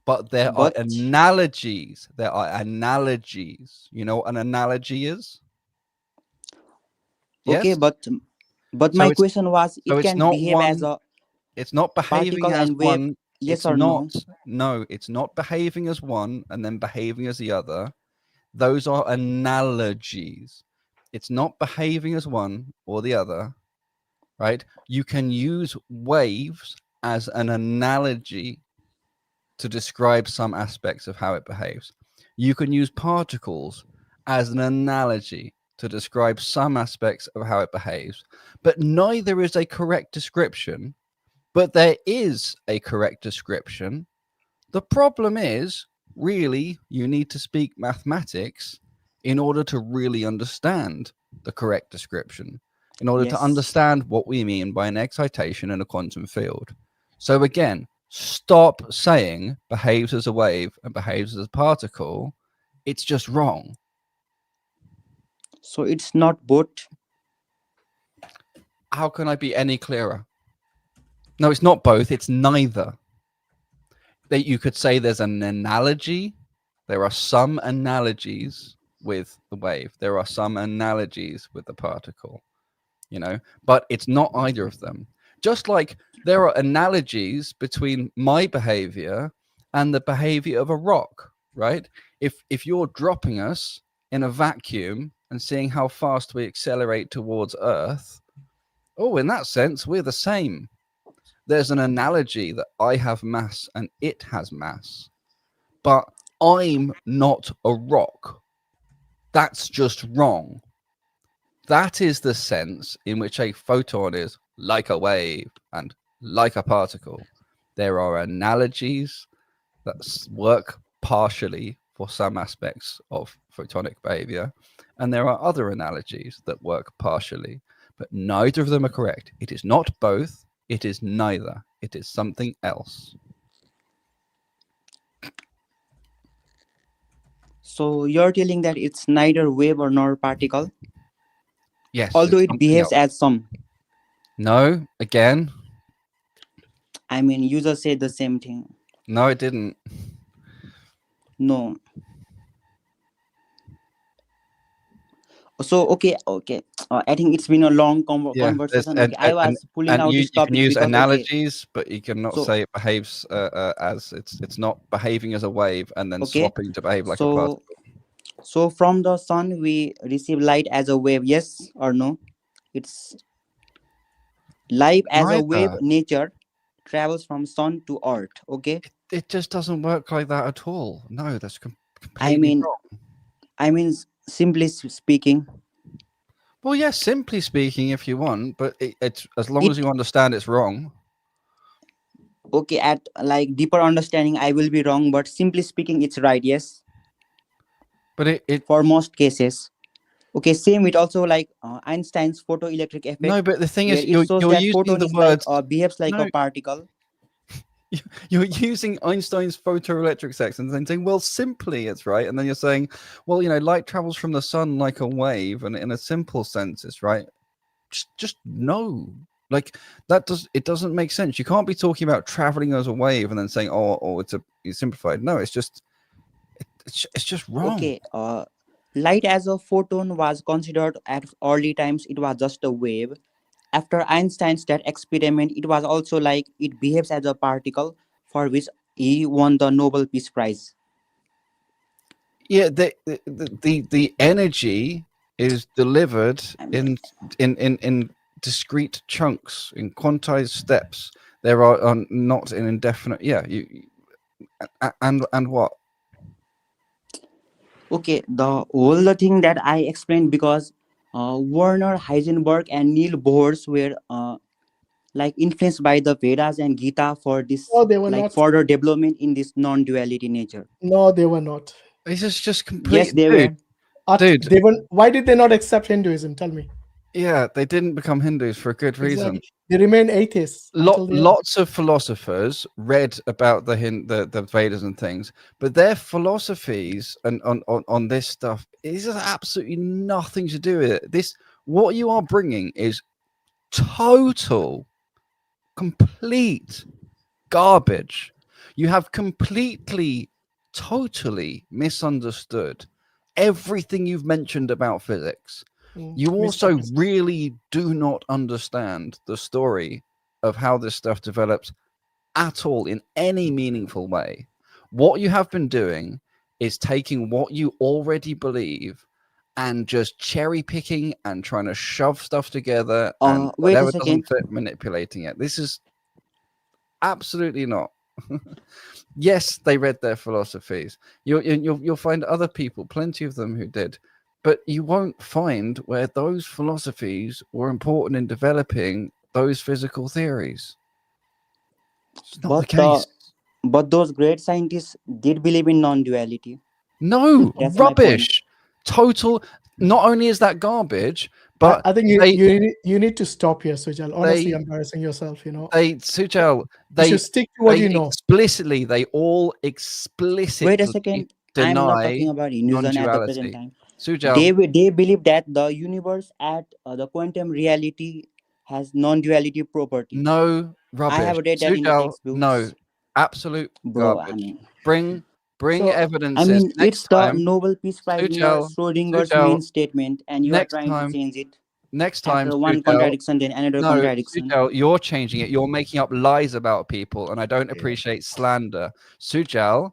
but there are analogies. There are analogies. You know what an analogy is? Okay, Yes? but So my it's- question was, so it it's can not behave as one- a It's not behaving particle as and wave, one. yes It's or not. no? No, it's not behaving as one and then behaving as the other. Those are analogies. It's not behaving as one or the other, right? You can use waves as an analogy to describe some aspects of how it behaves. You can use particles as an analogy to describe some aspects of how it behaves, but neither is a correct description. But there is a correct description. The problem is, really, you need to speak mathematics in order to really understand the correct description, in order to Yes. understand what we mean by an excitation in a quantum field. So again, stop saying behaves as a wave and behaves as a particle. It's just wrong. So it's not both. How can I be any clearer? No, it's not both. It's neither. That you could say there's an analogy. There are some analogies with the wave. There are some analogies with the particle, you know, but it's not either of them. Just like there are analogies between my behavior and the behavior of a rock, right? If you're dropping us in a vacuum and seeing how fast we accelerate towards Earth, oh, in that sense, we're the same. There's an analogy that I have mass and it has mass, but I'm not a rock. That's just wrong. That is the sense in which a photon is like a wave and like a particle. There are analogies that work partially for some aspects of photonic behavior, and there are other analogies that work partially, but neither of them are correct. It is not both. It is neither. It is something else. So you're telling that it's neither wave or nor particle? Yes. Although it's it something behaves else. as some. No, again. I mean, you just said the same thing. No, it didn't. No. So okay. I think it's been a long conversation. Okay, I was pulling out you this can topic use because analogies, but you cannot So- say it behaves as it's not behaving as a wave and then Okay. swapping to behave like a particle. So from the sun we receive light as a wave, yes or no? It's life as a wave. Neither. Nature travels from sun to earth. Okay. It just doesn't work like that at all. No, that's completely wrong. I mean, simply speaking. Well, yes, simply speaking, if you want, but it's as long as you understand it's wrong. Okay, at like deeper understanding, I will be wrong, but simply speaking, it's right. Yes. But it for most cases. Okay, same. It also like Einstein's photoelectric effect. No, but the thing where is, it shows you're that using photon the is like words. behaves like No, a particle. you're using Einstein's photoelectric effect and then saying, well, simply it's right, and then you're saying, well, light travels from the sun like a wave, and in a simple sense, it's right. Just no. Like it doesn't make sense. You can't be talking about traveling as a wave and then saying, oh, it's simplified. No, it's just wrong. Okay, light as a photon was considered at early times. It was just a wave. After Einstein's that experiment, it was also like it behaves as a particle, for which he won the Nobel Peace Prize. Yeah, the energy is delivered in discrete chunks, in quantized steps. There are not in indefinite. Yeah, and what? Okay, the whole thing that I explained because Werner Heisenberg and Neil Bohr were like influenced by the Vedas and Gita for this No, they were like not. further development in this non-duality nature. No, they were not. This is just complete. Yes, they were. Dude, They were. Why did they not accept Hinduism? Tell me. Yeah, they didn't become Hindus for a good reason. Exactly. They remain atheists. Lots of philosophers read about the Vedas and things, but their philosophies and on this stuff is absolutely nothing to do with it. What you are bringing is total, complete garbage. You have completely, totally misunderstood everything you've mentioned about physics. You also really do not understand the story of how this stuff develops at all in any meaningful way. What you have been doing is taking what you already believe and just cherry picking and trying to shove stuff together and Wait a whatever second. doesn't fit, manipulating it. This is absolutely not. Yes, they read their philosophies. You'll find other people, plenty of them who did, but you won't find where those philosophies were important in developing those physical theories. It's not the case. But those great scientists did believe in non-duality. No, That's rubbish. Total. Not only is that garbage, but I think you need to stop here, Sujal. Honestly, embarrassing yourself. Sujal, you should stick to what you know. They all explicitly Wait a second. I'm not talking about Hinduism at the present time. Sujal, They believe that the universe at the quantum reality has non-duality property. No, rubbish. I have read that in the Sujal, textbooks. no, absolute garbage. Bring evidence. I mean, it's the time. Nobel Peace Prize winner Schrodinger's main statement, and you are trying to change it. Next time, after one contradiction, then another contradiction. Sujal, you're changing it. You're making up lies about people, and I don't appreciate slander. Sujal,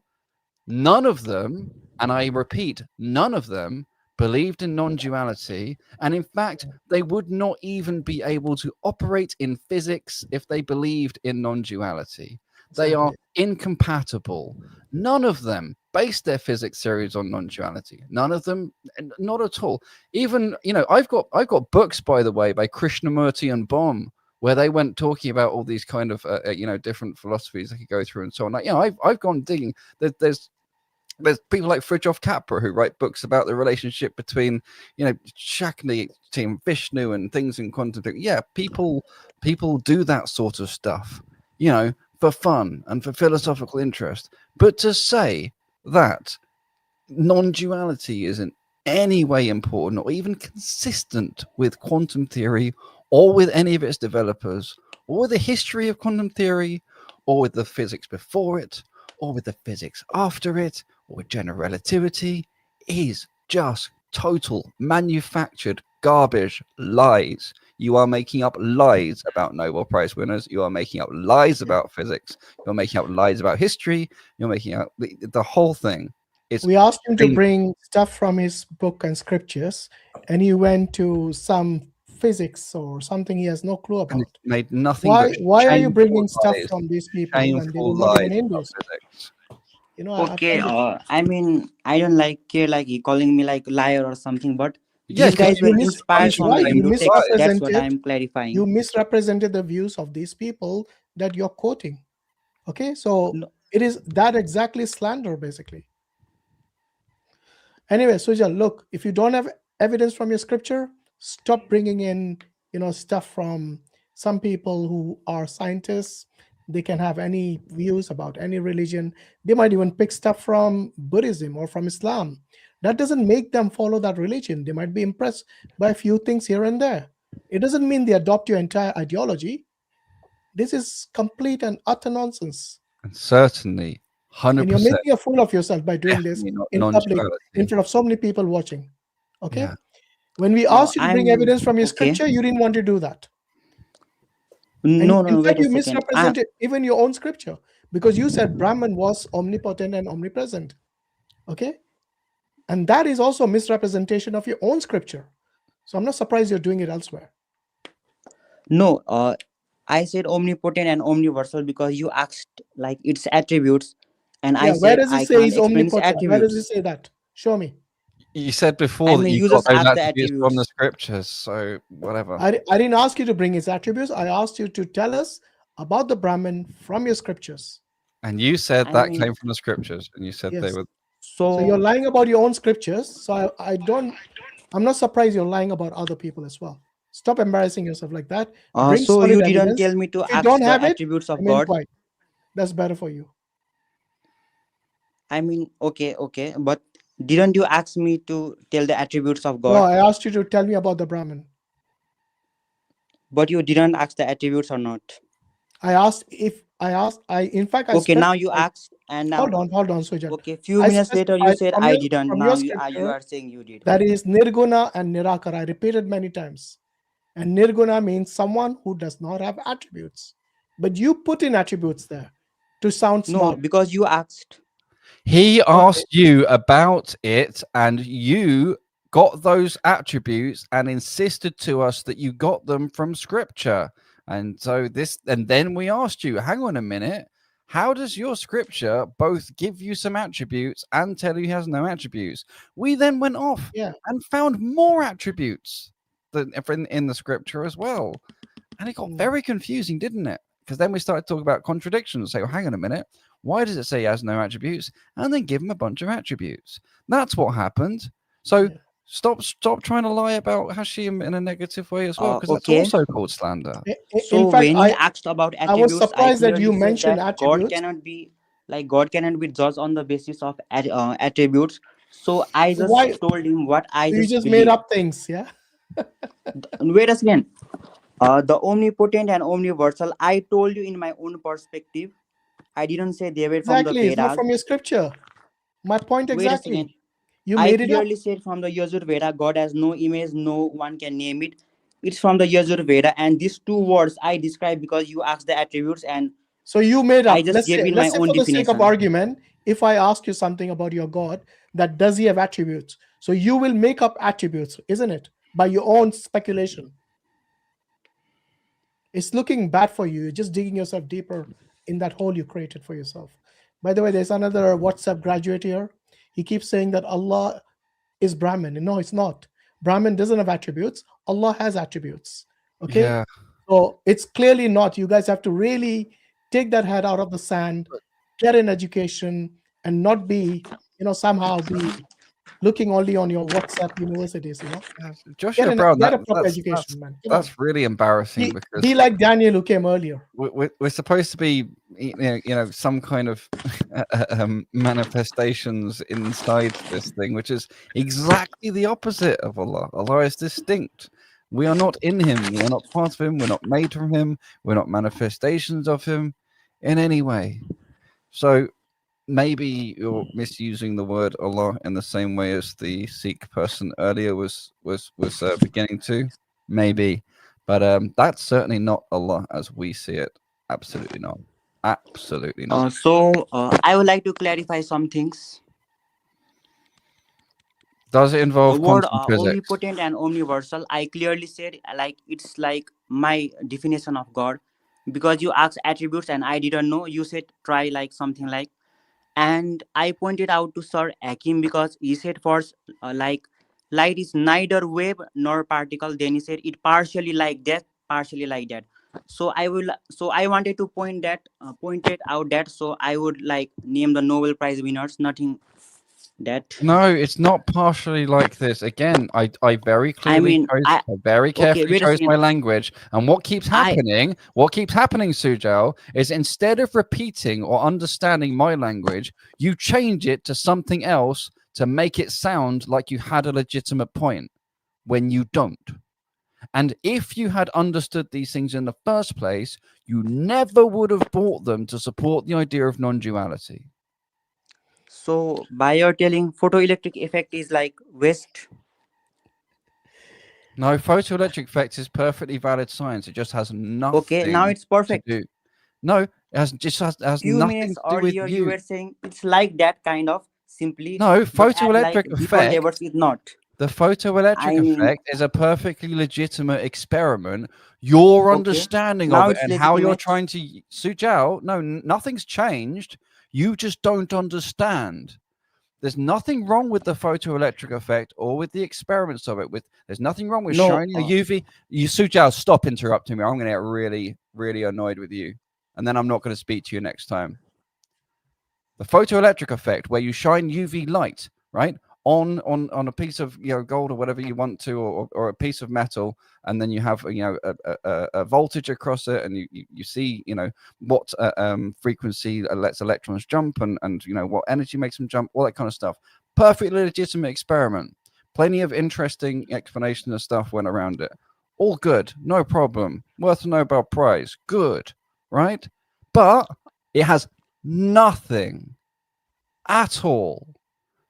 none of them, and I repeat, none of them believed in non-duality, and in fact, they would not even be able to operate in physics if they believed in non-duality. They are incompatible. None of them based their physics theories on non-duality. None of them, not at all. Even, I've got books, by the way, by Krishnamurti and Bohm, where they went talking about all these kind of, different philosophies they could go through and so on. Like, I've gone digging. There's people like Fridtjof Capra who write books about the relationship between, Shakti, Team Vishnu, and things in quantum theory. Yeah, people do that sort of stuff, for fun and for philosophical interest. But to say that non-duality is in any way important or even consistent with quantum theory or with any of its developers or with the history of quantum theory or with the physics before it or with the physics after it or with general relativity is just total manufactured garbage lies. You are making up lies about Nobel Prize winners. You are making up lies about physics. You're making up lies about history. You're making up the whole thing. We asked him to bring stuff from his book and scriptures, and he went to some physics or something he has no clue about. Made nothing. Why are you bringing stuff lies. from these people when they Shameful were not even lies Hindus? Okay, I mean, I don't care like he calling me like liar or something, but Yeah, these guys were you inspired from the Hindu text. That's what I'm clarifying. You misrepresented the views of these people that you're quoting. Okay, so it is that exactly slander, basically. Anyway, Sujal, look, if you don't have evidence from your scripture. Stop bringing in, stuff from some people who are scientists. They can have any views about any religion. They might even pick stuff from Buddhism or from Islam. That doesn't make them follow that religion. They might be impressed by a few things here and there. It doesn't mean they adopt your entire ideology. This is complete and utter nonsense. And certainly, 100%. And you're making a fool of yourself by doing this in public in front of so many people watching. Okay? Yeah. When we asked you to bring evidence from your scripture, you didn't want to do that. No, In fact, wait a you second. misrepresented even your own scripture, because you said Brahman was omnipotent and omnipresent. Okay? And that is also a misrepresentation of your own scripture. So I'm not surprised you're doing it elsewhere. No, I said omnipotent and omniversal because you asked like its attributes, and I Yeah, where said does it I say can't he's explain its omnipotent? Where does it attributes. say that? Show me. You said before I that mean, you you got just those asked the attributes from the attributes. scriptures, so whatever. I didn't ask you to bring his attributes. I asked you to tell us about the Brahman from your scriptures. And you said I that mean, came from the scriptures, and you said they Yes. were. So you're so lying about your own scriptures. So I'm not surprised you're lying about other people as well. Stop embarrassing yourself like that. Bring so solid you didn't evidence. tell me to If you ask don't the have it, attributes of remain God. quiet. That's better for you. I mean, okay, but didn't you ask me to tell the attributes of No, God? I asked you to tell me about the Brahman. But you didn't ask the attributes or not? In fact, I Okay, now you specified. asked, and now Hold on, Sujat. okay, few I minutes later you specified said from I your, didn't. from Now your you scripture are saying you did. that is Nirguna and Nirakara. I repeated many times. And Nirguna means someone who does not have attributes. But you put in attributes there to sound No, smart. because you asked. He asked you about it, and you got those attributes and insisted to us that you got them from scripture. And so then we asked you, hang on a minute, how does your scripture both give you some attributes and tell you he has no attributes? We then went off and found more attributes in the scripture as well. And it got very confusing, didn't it? Because then we started talking about contradictions. Say, well, hang on a minute. Why does it say he has no attributes? And then give him a bunch of attributes. That's what happened. So stop trying to lie about Hashim in a negative way as well, because Okay. that's also called slander. So In fact, when you asked about I was attributes, surprised that you clearly said mentioned that God attributes. cannot be judged on the basis of attributes. So I just Why? told him what I You just just believe. made up things, yeah? Wait a second. The omnipotent and omniversal, I told you in my own perspective. I didn't say they were from the Exactly. It's not Vedas. from your scripture. My point Wait a exactly. second. You I made it up. clearly said from the Yajur Veda, God has no image, no one can name it. It's from the Yajur Veda, and these two words I described because you asked the attributes, and So you made up. I just gave in Let's my say own for the sake of definition. argument, if I ask you something about your God, that does he have attributes? So you will make up attributes, isn't it? By your own speculation. It's looking bad for you. You're just digging yourself deeper in that hole you created for yourself. By the way, there's another WhatsApp graduate here. He keeps saying that Allah is Brahman. No, it's not. Brahman doesn't have attributes. Allah has attributes. Okay? Yeah. So it's clearly not. You guys have to really take that head out of the sand, get an education, and not be, somehow be looking only on your WhatsApp universities, Joshua Get Brown, a proper education, man. Come on. that's really embarrassing because Be like Daniel who came earlier. we're supposed to be, some kind of manifestations inside this thing, which is exactly the opposite of Allah. Allah is distinct. We are not in him. We are not part of him. We're not made from him. We're not manifestations of him in any way. So maybe you're misusing the word Allah in the same way as the Sikh person earlier was beginning to. Maybe. But that's certainly not Allah as we see it. Absolutely not. Absolutely not. I would like to clarify some things. Does it involve The word quantum physics? omnipotent and omniversal, I clearly said it's like my definition of God, because you asked attributes and I didn't know. You said try something like, and I pointed out to Sir Hakim because he said first light is neither wave nor particle. Then he said it partially like that, partially like that. So I wanted to point it out that so I would name the Nobel Prize winners, nothing That No, it's not partially like this. Again, I very clearly mean, chose, I very okay, carefully wait a chose second. my language. And what keeps happening, Sujal, is instead of repeating or understanding my language, you change it to something else to make it sound like you had a legitimate point when you don't. And if you had understood these things in the first place, you never would have bought them to support the idea of non-duality. So by your telling, photoelectric effect is like waste. No, photoelectric effect is perfectly valid science. It just has nothing. Okay, now it's perfect. To do. No, it has Few nothing minutes to do with earlier, you. you were saying it's like that kind of simply. No, but at photoelectric like deeper effect. levels is not. The photoelectric I mean, effect is a perfectly legitimate experiment. Your understanding now of it it's and how you're legitimate. trying to suit out. No, nothing's changed. You just don't understand. There's nothing wrong with the photoelectric effect or with the experiments of it. There's nothing wrong with No, shining a UV. You, Sujal, stop interrupting me. I'm going to get really, really annoyed with you, and then I'm not going to speak to you next time. The photoelectric effect, where you shine UV light, right, on a piece of gold or whatever you want to, or a piece of metal, and then you have a voltage across it, and you see what frequency lets electrons jump, and what energy makes them jump, all that kind of stuff. Perfectly legitimate experiment. Plenty of interesting explanation of stuff went around it. All good, no problem. Worth a Nobel Prize. Good, right? But it has nothing at all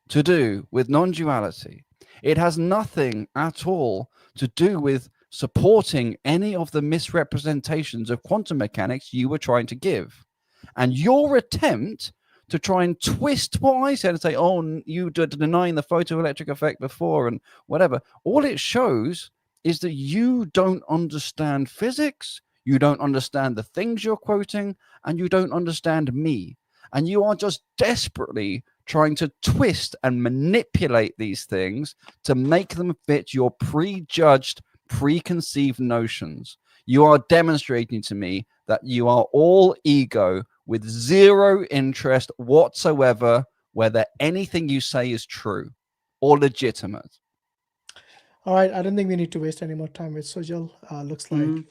to do with non-duality. It has nothing at all to do with supporting any of the misrepresentations of quantum mechanics you were trying to give. And your attempt to try and twist what I said and say, oh, you did denying the photoelectric effect before and whatever, all it shows is that you don't understand physics, you don't understand the things you're quoting, and you don't understand me. And you are just desperately trying to twist and manipulate these things to make them fit your prejudged, preconceived notions. You are demonstrating to me that you are all ego with zero interest whatsoever whether anything you say is true or legitimate. All right, I don't think we need to waste any more time with Sujal. Looks like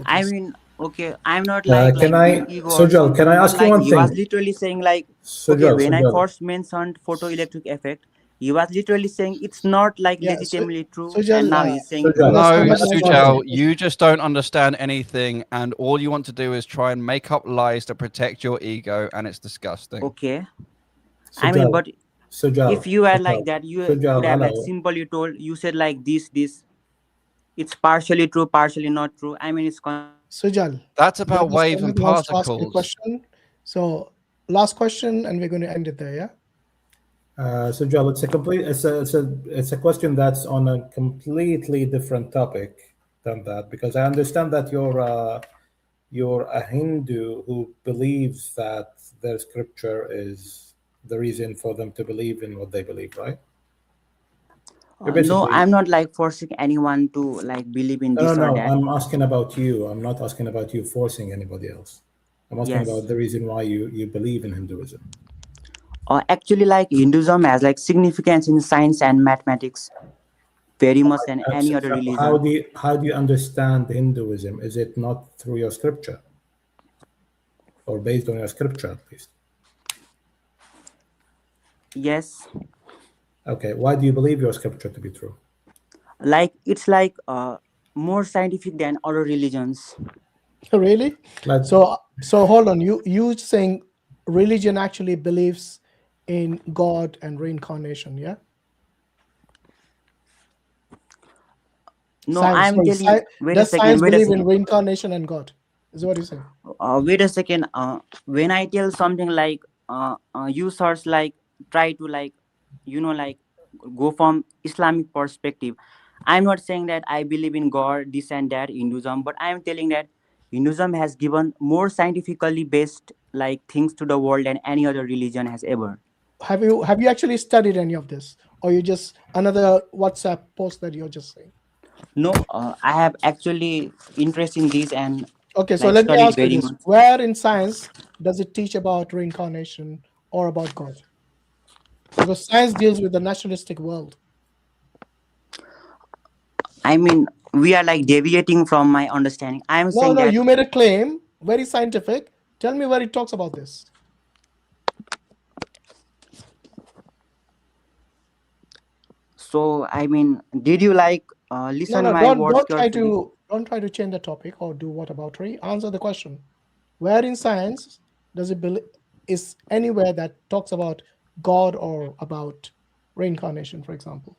I mean, okay, I'm not like can being I, ego or Sujal, can I something, ask but you like one he was thing? literally saying like, Sujal, okay, when I Sujal. first mentioned photoelectric effect, he was literally saying it's not like legitimately true, Sujal, and now he's saying Sujal, no, can I ask you one Sujal, thing? you just don't understand anything, and all you want to do is try and make up lies to protect your ego, and it's disgusting. Okay. I mean, but Sujal, if you are like that, you Sujal, could have like hello. simple. You said like this. It's partially true, partially not true. I mean, it's Sujal, that's about wave and wants to ask you a particles. question. So last question, and we're going to end it there. Yeah. Sujal, it's a question that's on a completely different topic than that, because I understand that you're a Hindu who believes that their scripture is the reason for them to believe in what they believe, right? no, I'm not like forcing anyone to like believe in this or No, that. I'm asking about you. I'm not asking about you forcing anybody else. I'm asking Yes. about the reason why you believe in Hinduism. Actually, like Hinduism has like significance in science and mathematics, very much than any other religion. How do you understand Hinduism? Is it not through your scripture, or based on your scripture, at least? Yes. Okay. Why do you believe your scripture to be true? Like it's like more scientific than other religions. Really? So hold on. You saying religion actually believes in God and reincarnation? Yeah. No, I'm telling. Wait a second. Science believe in reincarnation and God? Is what you're saying? Wait a second. When I tell something like users like try to like like go from Islamic perspective, I'm not saying that I believe in God, this and that, Hinduism, but I'm telling that Hinduism has given more scientifically based like things to the world than any other religion has ever. Have you actually studied any of this, or you just another WhatsApp post that you're just saying? No, I have actually interest in this and okay. So like, let me ask you very this: much. where in science does it teach about reincarnation or about God? Because science deals with the naturalistic world. I mean, we are like deviating from my understanding. I am saying No, that you made a claim, very scientific. Tell me where it talks about this. so I mean, did you like listen No, my words carefully? don't try to change the topic or do whataboutery. Answer the question. Where in science does it is anywhere that talks about God or about reincarnation, for example?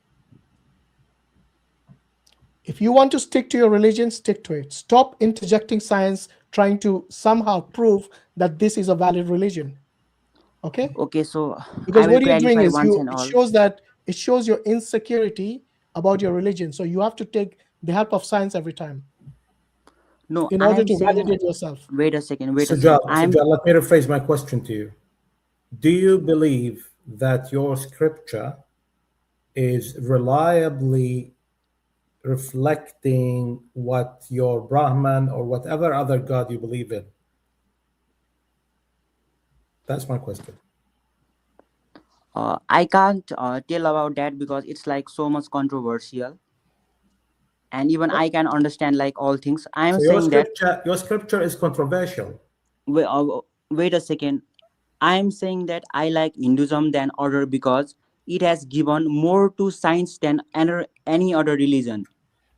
If you want to stick to your religion, stick to it. Stop interjecting science, trying to somehow prove that this is a valid religion. Okay? Okay, so Because I will what you're doing clarify is once and all. it shows your insecurity about your religion. So you have to take the help of science every time. No, in I order am to saying. validate yourself. Wait a second. Sujal, let me rephrase my question to you. Do you believe that your scripture is reliably reflecting what your Brahman or whatever other god you believe in? That's my question. I can't tell about that because it's like so much controversial, and even I can understand like all things. I am So saying that your scripture is controversial. wait a second. I am saying that I like Hinduism than other because it has given more to science than any other religion.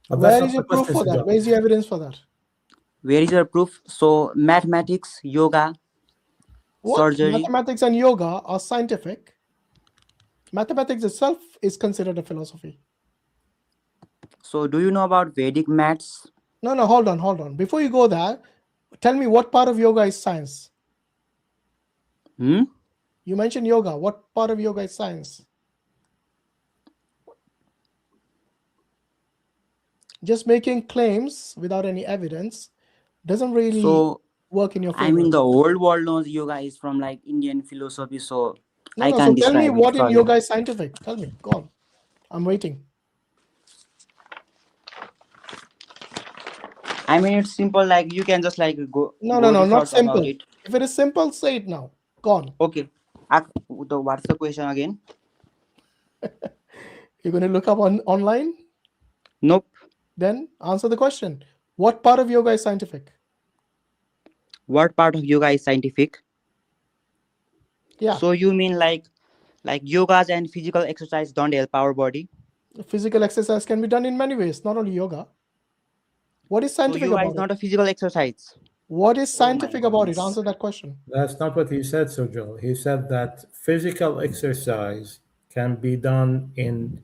Where is your proof for that? Where is your evidence for that? Where is your proof? So mathematics, yoga, surgery. Mathematics and yoga are scientific. Mathematics itself is considered a philosophy. So do you know about Vedic maths? No, hold on. Before you go there, tell me what part of yoga is science? You mentioned yoga. What part of yoga is science? Just making claims without any evidence doesn't really work in your favor. I mean, the whole world knows yoga is from like Indian philosophy, so I can't so describe tell me it. what in Sorry. yoga is scientific. Tell me. Go on. I'm waiting. I mean, it's simple. Like you can just like go. No, not simple. If it is simple, say it now. Go on. Okay. What's the question again? You're going to look up online? Nope. Then answer the question. What part of yoga is scientific? What part of yoga is scientific? Yeah. So you mean like yogas and physical exercise don't help our body? Physical exercise can be done in many ways, not only yoga. What is scientific so yoga about is not a physical exercise. What is scientific about it? Answer that question. That's not what he said, Sujal. He said that physical exercise can be done in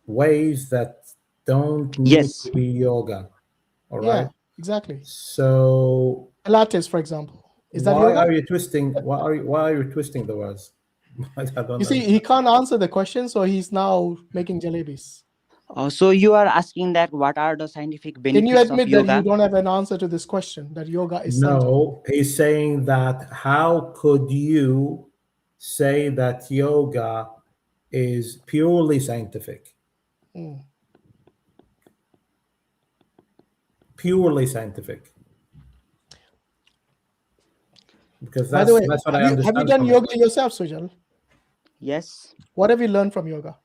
ways that don't need to be yoga. All right. Yeah, exactly. So Pilates, for example, is that why yoga? are you twisting? Why are you twisting the words? I don't You see, he can't answer the question, so he's now making jalebis. So you are asking that what are the scientific benefits Can you admit of yoga? that you don't have an answer to this question, that yoga is scientific? No, he's saying that how could you say that yoga is purely scientific? Purely scientific. Because By the way, that's what I understand. Have you done yoga yourself, Sujal? Yes. What have you learned from yoga?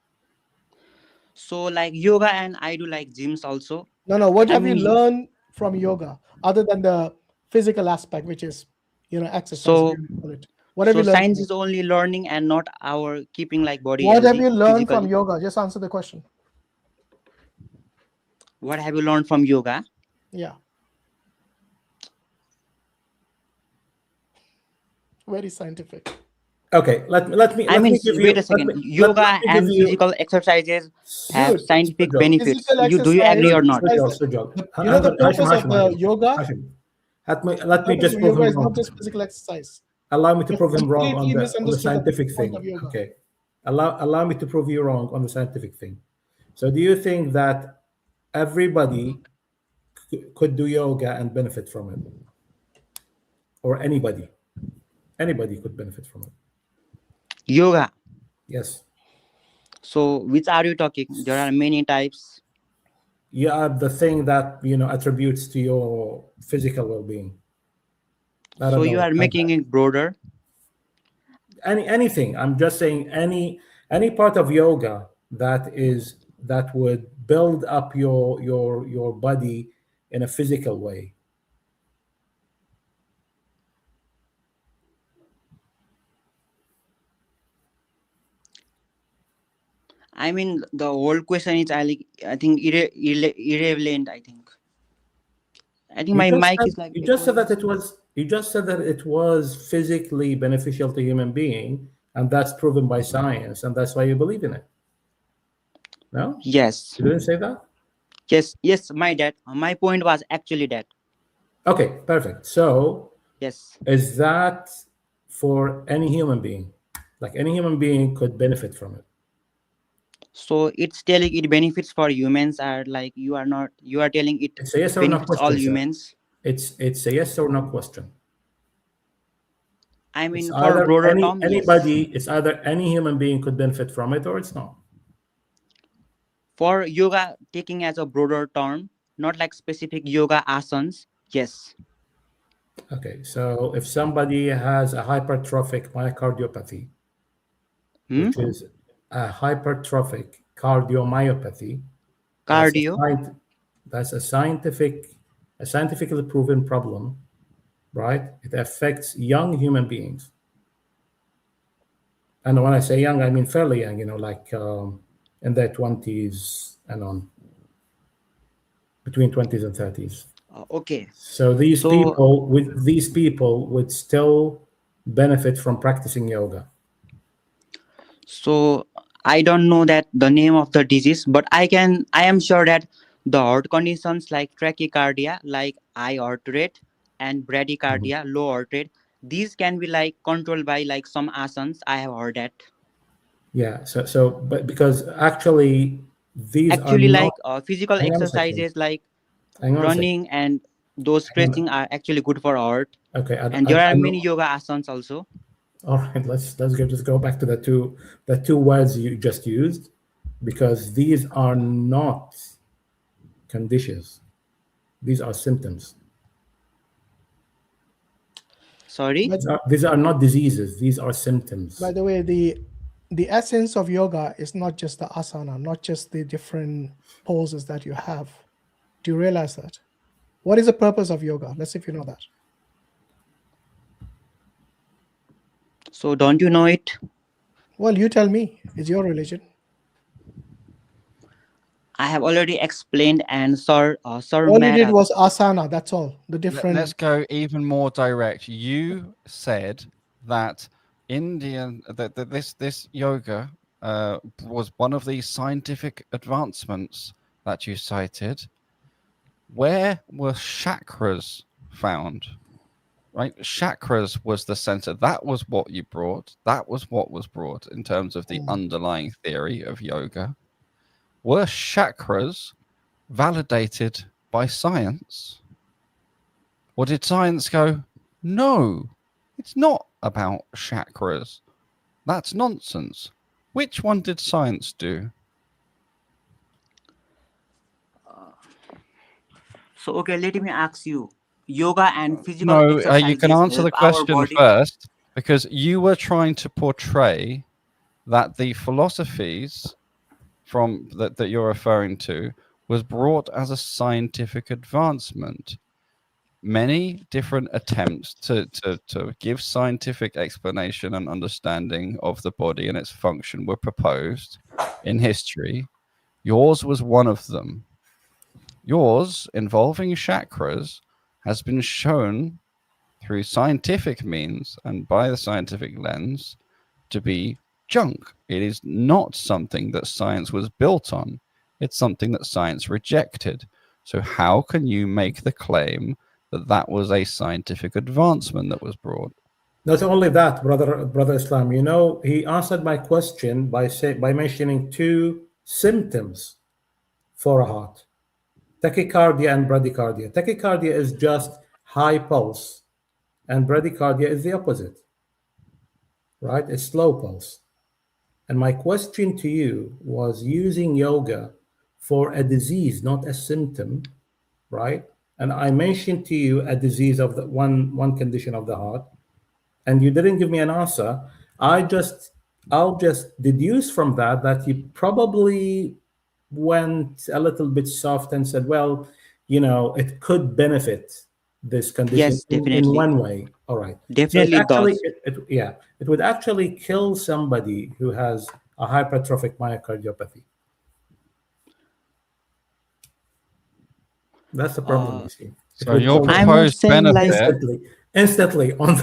So like yoga, and I do like gyms also. No. What have you learned from yoga other than the physical aspect, which is, exercise? So, what have you learned? Science is only learning and not our keeping like body. What have healthy you learned physically. from yoga? Just answer the question. What have you learned from yoga? Yeah. Very scientific. Okay, let me. Wait a second. Yoga and physical exercises have scientific benefits. Do you agree or not? You know the purpose of the yoga? Let me just prove yoga him is wrong. not just physical exercise. Allow me to prove him wrong on the misunderstood scientific the thing. point of yoga. Okay, allow me to prove you wrong on the scientific thing. So, do you think that everybody could do yoga and benefit from it, or anybody could benefit from it? Yoga. Yes. So which are you talking? There are many types. Yeah, the thing that attributes to your physical well-being. So you are making it broader. anything. I'm just saying any part of yoga that would build up your body in a physical way. I mean, the whole question is, I think, irrelevant. I think my mic is like. You just said that it was. You just said that it was physically beneficial to human being, and that's proven by science, and that's why you believe in it. No. Yes. You didn't say that. Yes. My point was actually that. Okay, perfect. So. Yes. Is that for any human being? Like any human being could benefit from it. So it's telling it benefits for humans are like you are telling it it's a yes or no benefits question, all sir. humans. It's a yes or no question. I mean, it's for broader term, anybody, yes. It's either any human being could benefit from it or it's not. For yoga, taking as a broader term, not like specific yoga asanas, yes. Okay, so if somebody has a hypertrophic myocardiopathy, which is a hypertrophic cardiomyopathy, that's a scientifically proven problem, right? It affects young human beings. And when I say young, I mean fairly young, like in their 20s and on, between 20s and 30s. Okay. So these people would still benefit from practicing yoga. So I don't know that the name of the disease, but I am sure that the heart conditions like tachycardia, like high heart rate, and bradycardia, low heart rate, these can be like controlled by like some asanas. I have heard that. Yeah. But because actually these are like not, physical exercises like running and those stretching are actually good for heart. Okay. And there are many yoga asanas also. All right, let's just go back to the two words you just used, because these are not conditions. These are symptoms. Sorry? These are not diseases. These are symptoms. By the way, the essence of yoga is not just the asana, not just the different poses that you have. Do you realize that? What is the purpose of yoga? Let's see if you know that. So don't you know it? Well, you tell me. It's your religion. I have already explained, and Sir all you did was asana. That's all. The different. Let's go even more direct. You said that this yoga was one of the scientific advancements that you cited. Where were chakras found? Right, chakras was the center. That was what you brought. That was what was brought in terms of the underlying theory of yoga. Were chakras validated by science? Or did science go, no, it's not about chakras? That's nonsense. Which one did science do? So, okay, let me ask you. Yoga and physical exercises. You can answer the question first, because you were trying to portray that the philosophies from that you're referring to was brought as a scientific advancement. Many different attempts to give scientific explanation and understanding of the body and its function were proposed in history. Yours was one of them. Yours, involving chakras, has been shown through scientific means and by the scientific lens to be junk. It is not something that science was built on. It's something that science rejected. So how can you make the claim that that was a scientific advancement that was brought? Not only that, brother Islam, he answered my question by mentioning two symptoms for a heart: tachycardia and bradycardia. Tachycardia is just high pulse, and bradycardia is the opposite, right? It's slow pulse. And my question to you was using yoga for a disease, not a symptom, right? And I mentioned to you a disease of the one condition of the heart, and you didn't give me an answer. I'll just deduce from that you probably went a little bit soft and said, well, it could benefit this condition Yes, in definitely. one way. All right. So Definitely it does. it would actually kill somebody who has a hypertrophic myocardiopathy. That's the problem, you see. So your I'm not proposed saying like instantly on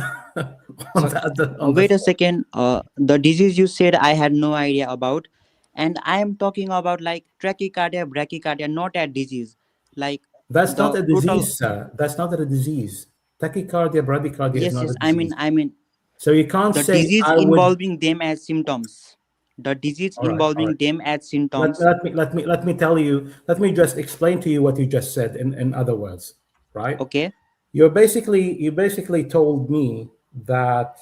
wait a second. The disease you said I had no idea about, and I am talking about like tachycardia, bradycardia, not a disease. Like that's not the a total. disease, sir. That's not a disease. Tachycardia, bradycardia is Yes, not yes. a disease. I mean, So you can't the say disease I would. involving them as symptoms. The disease All right. involving them as symptoms. Let me tell you. Let me just explain to you what you just said in other words, right? Okay. You basically told me that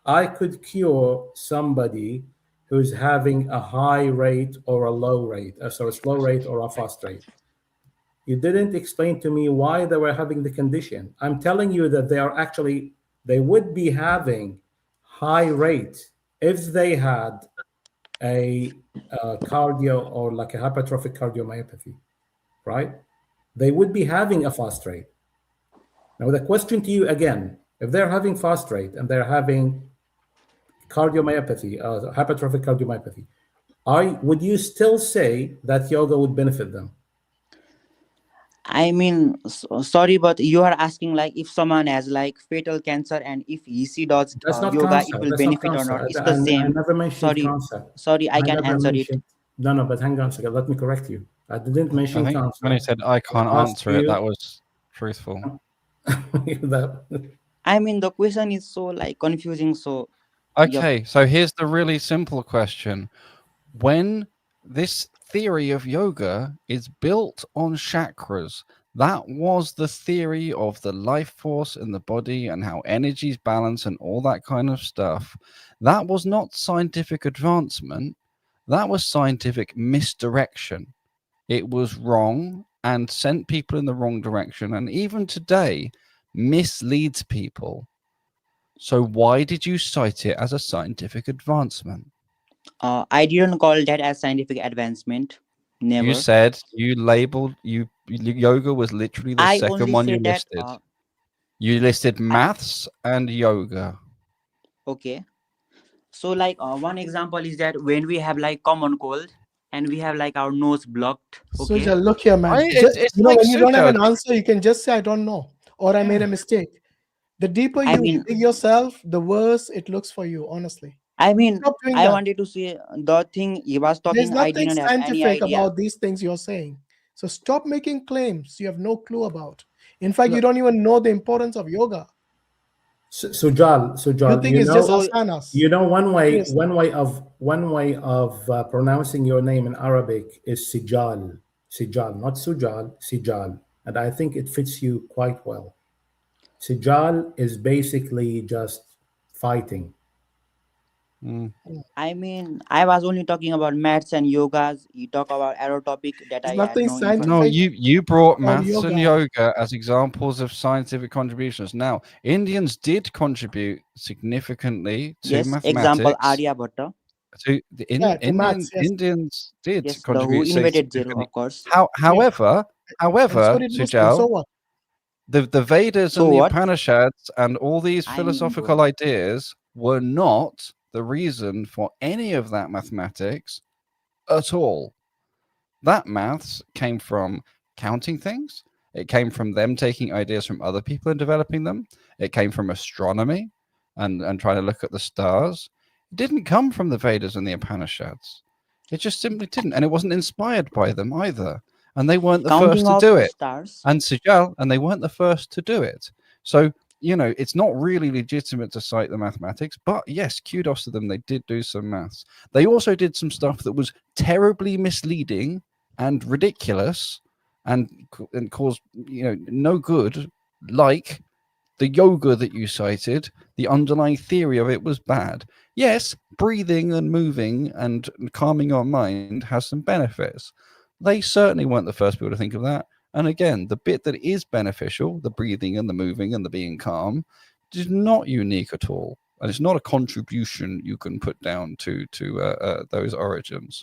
I could cure somebody who's having a high rate or a low rate, so a slow rate or a fast rate. You didn't explain to me why they were having the condition. I'm telling you that they would be having high rate if they had a cardio or like a hypertrophic cardiomyopathy, right? They would be having a fast rate. Now the question to you again, if they're having fast rate and they're having cardiomyopathy, hypertrophic cardiomyopathy, would you still say that yoga would benefit them? I mean, sorry, but you are asking like if someone has like fatal cancer and if he does That's not yoga, cancer. it will That's not benefit or cancer. not. It's the I same. never mentioned cancer. Sorry, I can never answer mentioned, it. No, but hang on a second. Let me correct you. I didn't mention I think cancer. when he said I can't answer it, that was truthful. I mean, the question is so like confusing. So, okay, so here's the really simple question. When this theory of yoga is built on chakras, that was the theory of the life force in the body and how energies balance and all that kind of stuff. That was not scientific advancement. That was scientific misdirection. It was wrong and sent people in the wrong direction, and even today misleads people. So why did you cite it as a scientific advancement? I didn't call that as scientific advancement. Never. You said you labeled yoga was literally the second one you listed. You listed maths and yoga. Okay. So like one example is that when we have like common cold and we have like our nose blocked. Okay. Sujal, look here, man. It's like like when you don't have Sujal. an answer, you can just say, I don't know, or I made a mistake. The deeper you dig yourself, the worse it looks for you, honestly. I mean, Stop doing I that. wanted to say the thing he was talking. There's I nothing didn't have any scientific idea about these things you're saying. So stop making claims you have no clue about. In fact, you don't even know the importance of yoga. Sujal, you think it's just asanas. One way of pronouncing your name in Arabic is Sijal, not Sujal, Sijal, and I think it fits you quite well. Sijal is basically just fighting. I mean, I was only talking about maths and yogas. You talk about arrow topic that There's I had no information. No, you brought maths and yoga as examples of scientific contributions. Now, Indians did contribute significantly to mathematics. Example Aryabhatta. To the Indians did contribute. The who invented zero, of course. However, Sujal, so what? The Vedas and the Upanishads and all these philosophical ideas were not the reason for any of that mathematics at all. That maths came from counting things. It came from them taking ideas from other people and developing them. It came from astronomy and trying to look at the stars. It didn't come from the Vedas and the Upanishads. It just simply didn't. And it wasn't inspired by them either. And they weren't the first to do it. And Sujal, and they weren't the first to do it. So, you know, it's not really legitimate to cite the mathematics, but yes, kudos to them. They did do some maths. They also did some stuff that was terribly misleading and ridiculous and caused, you know, no good, like the yoga that you cited. The underlying theory of it was bad. Yes, breathing and moving and calming your mind has some benefits. They certainly weren't the first people to think of that. And again, the bit that is beneficial, the breathing and the moving and the being calm, is not unique at all. and it's not a contribution you can put down to those origins.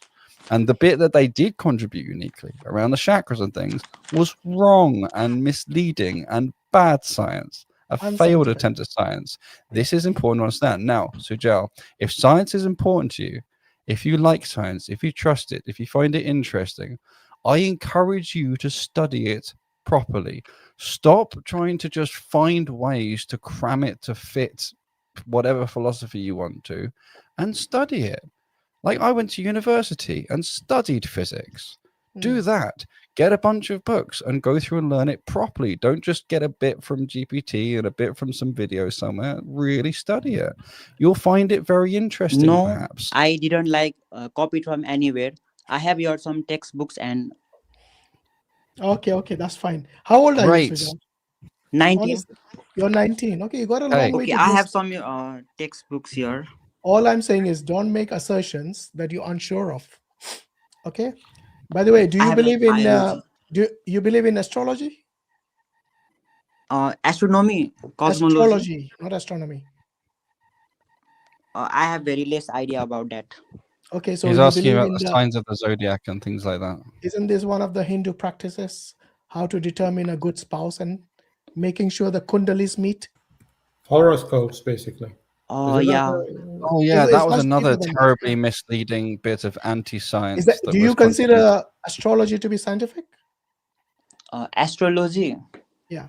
And the bit that they did contribute uniquely around the chakras and things was wrong and misleading and bad science, a failed attempt at science. This is important to understand. Now, Sujal, if science is important to you, if you like science, if you trust it, if you find it interesting, I encourage you to study it properly. Stop trying to just find ways to cram it to fit whatever philosophy you want to, and study it. Like, I went to university and studied physics. Do that. Get a bunch of books and go through and learn it properly. Don't just get a bit from GPT and a bit from some video somewhere. Really study it. You'll find it very interesting, No, perhaps. I didn't like copy it from anywhere. I have your some textbooks and Okay, that's fine. How old are Great. you, Sujal? 19. Honestly, you're 19. Okay, you got a long way Okay, to I go. have some textbooks here. All I'm saying is don't make assertions that you're unsure of. Okay. By the way, do I you have believe in biology. do you believe in astrology? Astronomy, cosmology. Astrology, not astronomy. I have very less idea about that. Okay, so He's you asking believe about in the signs of the zodiac and things like that. Isn't this one of the Hindu practices? How to determine a good spouse and making sure the kundalis meet? Horoscopes, basically. Oh, Isn't that yeah. the- Oh yeah, It's that was much another deeper than that. terribly misleading bit of anti-science. Is that, that do you was consider astrology to be scientific? Astrology. Yeah.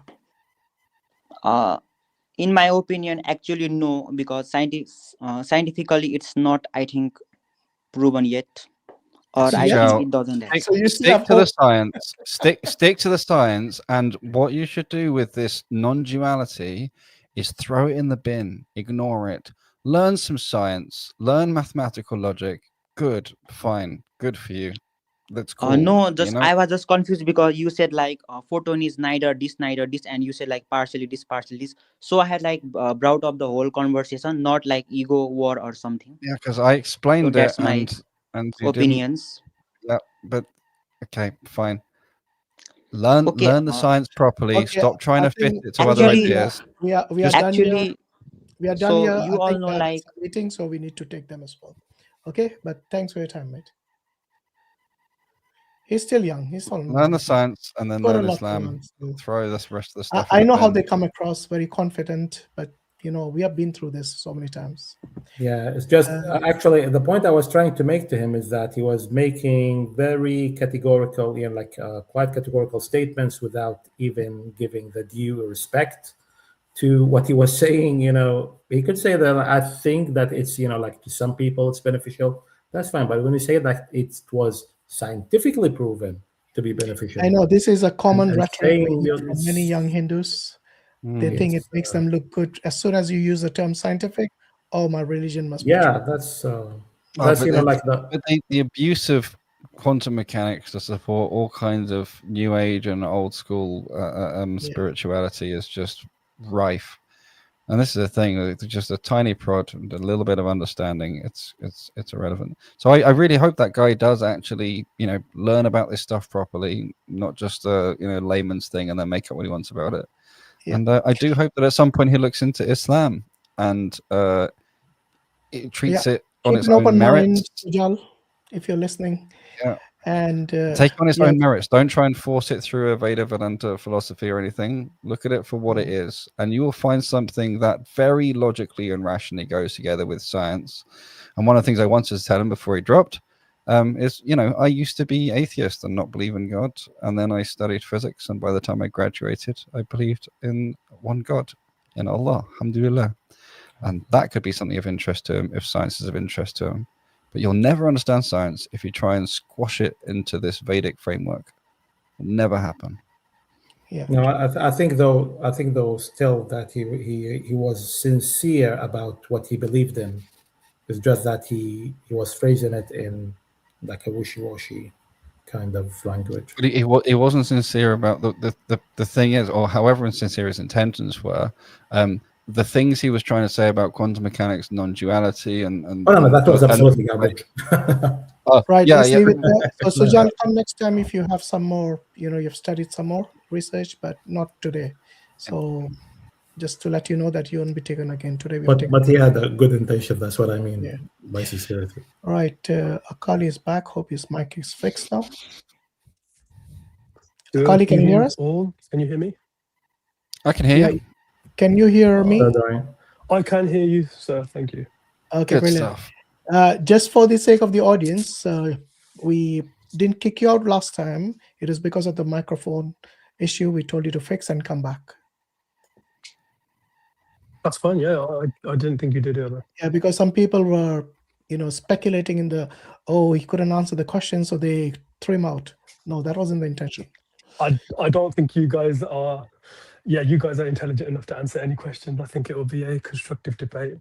In my opinion, actually no, because scientifically it's not, I think, proven yet, or I Yet? think it doesn't have. So you still stick have to the hope. science. Stick to the science. And what you should do with this non-duality is throw it in the bin. Ignore it. Learn some science. Learn mathematical logic. Good, fine, good for you. That's cool. No, just you know? I was just confused because you said like photon is neither this, and you said like partially this, partially this. So I had like brought up the whole conversation, not like ego war or something. Yeah, because I explained So that's it my and you opinions. didn't. Yeah, but okay, fine. Learn the science properly. Okay, Stop trying I to fit think it to other actually, ideas. we are done here. Actually, We are done so here. you I all think know like there's a meeting, so we need to take them as well. Okay, but thanks for your time, mate. He's still young. He's all Learn the science and then got a learn lot to Islam. learn still. Throw this rest of the stuff. I in the know how bin. they come across, very confident, but you know, we have been through this so many times. Yeah, it's just actually the point I was trying to make to him is that he was making very categorical, quite categorical statements without even giving the due respect to what he was saying. You know, he could say that I think that it's, like to some people it's beneficial. That's fine, but when you say that it was scientifically proven to be beneficial, I know this is a common and rhetoric we saying hear you- from many young Hindus. They think it Yes, makes them look good. As soon as you use the term scientific, oh, my religion must be yeah, true. that's But like the but the abuse of quantum mechanics to support all kinds of new age and old school spirituality is just rife. And this is the thing, it's just a tiny prod and a little bit of understanding. It's irrelevant. So I really hope that guy does actually, learn about this stuff properly, not just a layman's thing and then make up what he wants about it. Yeah. And I do hope that at some point he looks into Islam and it treats it on Keep its an own open merits. mind, Sujal, if you're listening. Yeah. And Take it on its yeah, own merits. Don't try and force it through a Veda Vedanta philosophy or anything. Look at it for what it is, and you will find something that very logically and rationally goes together with science. And one of the things I wanted to tell him before he dropped is, I used to be atheist and not believe in God, and then I studied physics, and by the time I graduated, I believed in one God, in Allah, alhamdulillah. And that could be something of interest to him if science is of interest to him. But you'll never understand science if you try and squash it into this Vedic framework. It'll never happen. Yeah. No, I think though still that he was sincere about what he believed in. It's just that he was phrasing it in like a wishy-washy kind of language. But he wasn't sincere about the thing is, or however insincere his intentions were, the things he was trying to say about quantum mechanics, non-duality, and no, that was absolutely garbage. Right, yeah, let's yeah. leave it there. So Sujal, come next time if you have some more, you've studied some more research, but not today. So just to let you know that you won't be taken again today. We've taken But he had a good intention. That's what I mean Yeah. by sincerity. All right, Akali is back. Hope his mic is fixed now. Good Akali, can you hear evening us? all. Can you hear me? I can hear you. Can you hear me? I can hear you, sir. Thank you. Okay, Good brilliant. stuff. Just for the sake of the audience, we didn't kick you out last time. It is because of the microphone issue. We told you to fix and come back. That's fine. Yeah, I didn't think you did earlier. Yeah, because some people were, speculating in the, he couldn't answer the question, so they threw him out. No, that wasn't the intention. I don't think you guys are. Yeah, you guys are intelligent enough to answer any questions. I think it will be a constructive debate.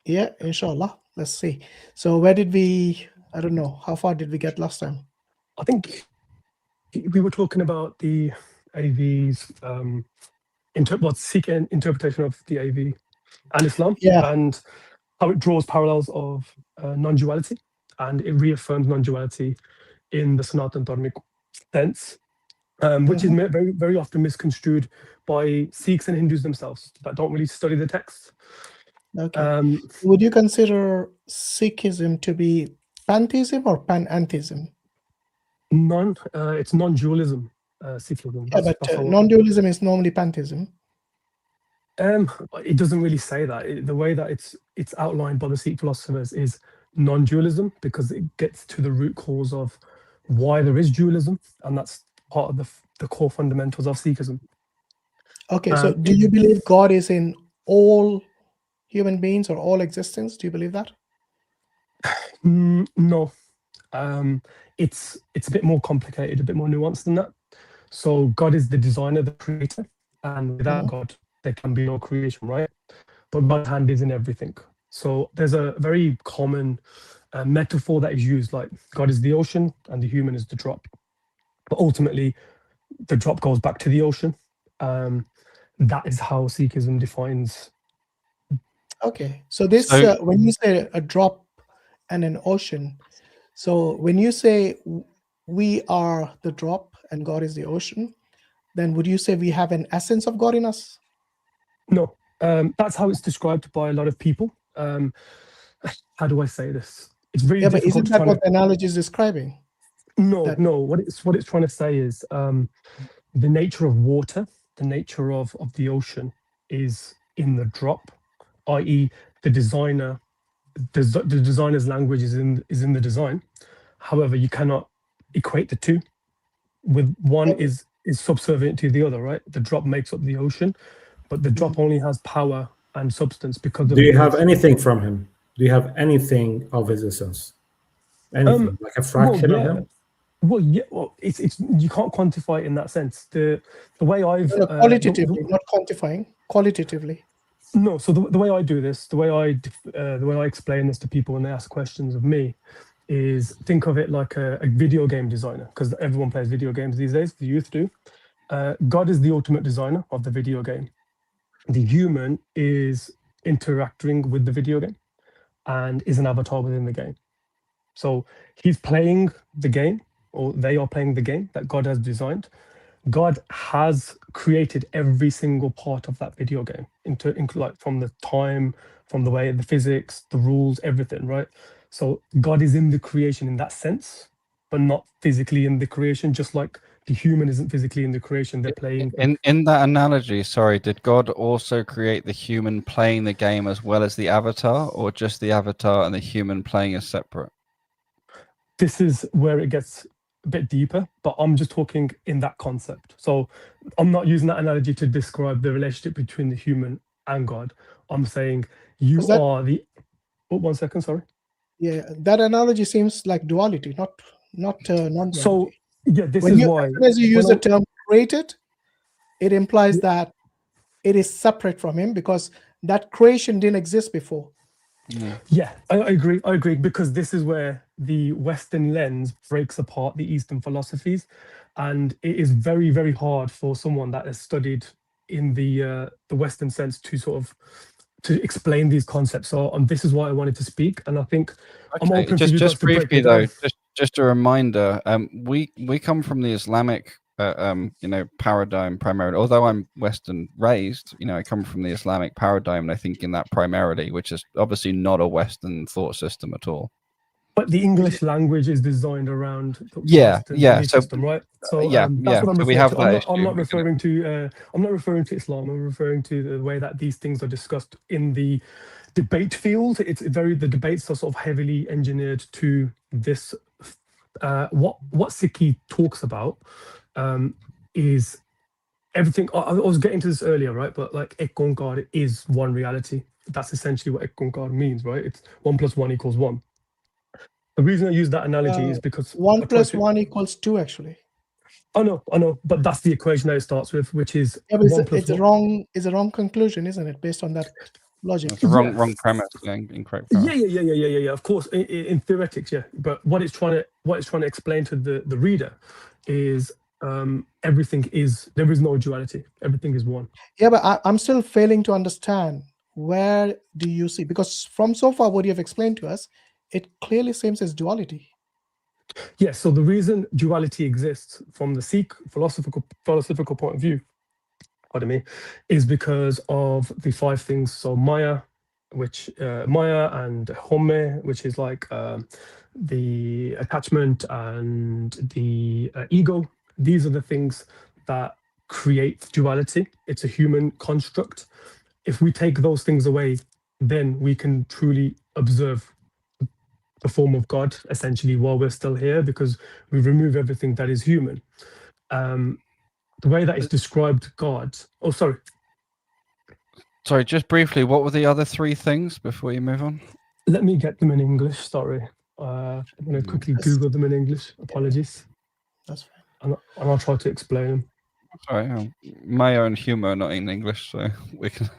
Yeah, inshallah. Let's see. So where did we? I don't know. How far did we get last time? I think we were talking about the AV's Sikh interpretation of the AV and Islam, and how it draws parallels of non-duality, and it reaffirms non-duality in the Sanatan Dharmic sense, which is very, very often misconstrued by Sikhs and Hindus themselves that don't really study the text. Okay. Would you consider Sikhism to be pantheism or panentheism? It's non-dualism, Sikhism. Yeah, but non-dualism is normally pantheism. It doesn't really say that. The way that it's outlined by the Sikh philosophers is non-dualism, because it gets to the root cause of why there is dualism, and that's part of the core fundamentals of Sikhism. Okay, so do you believe God is in all human beings or all existence? Do you believe that? No. It's a bit more complicated, a bit more nuanced than that. So God is the designer, the creator, and without God, there can be no creation, right? But God's hand is in everything. So there's a very common metaphor that is used, like God is the ocean and the human is the drop. But ultimately, the drop goes back to the ocean. That is how Sikhism defines. Okay, so this when you say a drop and an ocean, so when you say we are the drop and God is the ocean, then would you say we have an essence of God in us? No, that's how it's described by a lot of people. How do I say this? It's very but difficult. isn't that what the analogy is describing? No. What it's trying to say is the nature of water, the nature of the ocean is in the drop, i.e., the designer's language is in the design. However, you cannot equate the two. With one is subservient to the other, right? The drop makes up the ocean, but the drop only has power and substance because of. Do you have anything from him? Do you have anything of his essence? Anything, like a fraction of him? Well, yeah. Well, it's you can't quantify it in that sense. The way I've qualitatively, not quantifying, qualitatively. No. So the way I do this, the way I explain this to people when they ask questions of me, is think of it like a video game designer, because everyone plays video games these days. The youth do. God is the ultimate designer of the video game. The human is interacting with the video game and is an avatar within the game. So he's playing the game, or they are playing the game that God has designed. God has created every single part of that video game, like from the time, from the way, the physics, the rules, everything, right? So God is in the creation in that sense, but not physically in the creation, just like the human isn't physically in the creation. They're playing. In that analogy, sorry, did God also create the human playing the game as well as the avatar, or just the avatar and the human playing as separate? This is where it gets a bit deeper, but I'm just talking in that concept. So I'm not using that analogy to describe the relationship between the human and God. I'm saying you are the. Oh, 1 second, sorry. Yeah, that analogy seems like duality, not non-duality. So yeah, this when is you, why. As you use the term created, it implies that it is separate from him because that creation didn't exist before. Yeah, I agree, because this is where the Western lens breaks apart the Eastern philosophies, and it is very, very hard for someone that has studied in the Western sense to sort of to explain these concepts. So this is why I wanted to speak, and I think I'm open for you guys just to break briefly it down. though, just a reminder, we come from the Islamic paradigm primarily. Although I'm Western raised, I come from the Islamic paradigm, and I think in that primarily, which is obviously not a Western thought system at all. But the English language is designed around the Western Yeah. belief system, right? So that's what I'm So we referring have to. that I'm not issue. referring to. I'm not referring to Islam. I'm referring to the way that these things are discussed in the debate field. The debates are sort of heavily engineered to this. What Sikhi talks about is everything. I was getting to this earlier, right? But like Ek Onkar is one reality. That's essentially what Ek Onkar means, right? It's 1 + 1 = 1. The reason I use that analogy is because 1 + 1 = 2, actually. I know, but that's the equation that it starts with, which is Yeah, 1 + it's 1. a wrong. It's a wrong conclusion, isn't it? Based on that logic. It's a wrong premise, incorrect premise. Yeah. Of course, in theoretics, yeah. But what it's trying to explain to the reader is there is no duality. Everything is one. Yeah, but I'm still failing to understand, where do you see, because from so far what you have explained to us, it clearly seems as duality. Yes. So the reason duality exists from the Sikh philosophical point of view, pardon me, is because of the 5 things. So Maya, Maya and Homme, which is like the attachment and the ego. These are the things that create duality. It's a human construct. If we take those things away, then we can truly observe the form of God, essentially, while we're still here, because we remove everything that is human. The way that is described God. Oh, sorry. Sorry, just briefly, what were the other 3 things before you move on? Let me get them in English. Sorry. I'm going to quickly Google them in English. Apologies. That's fine. And I'll try to explain them. Sorry, Maya and humor are not in English, so we can.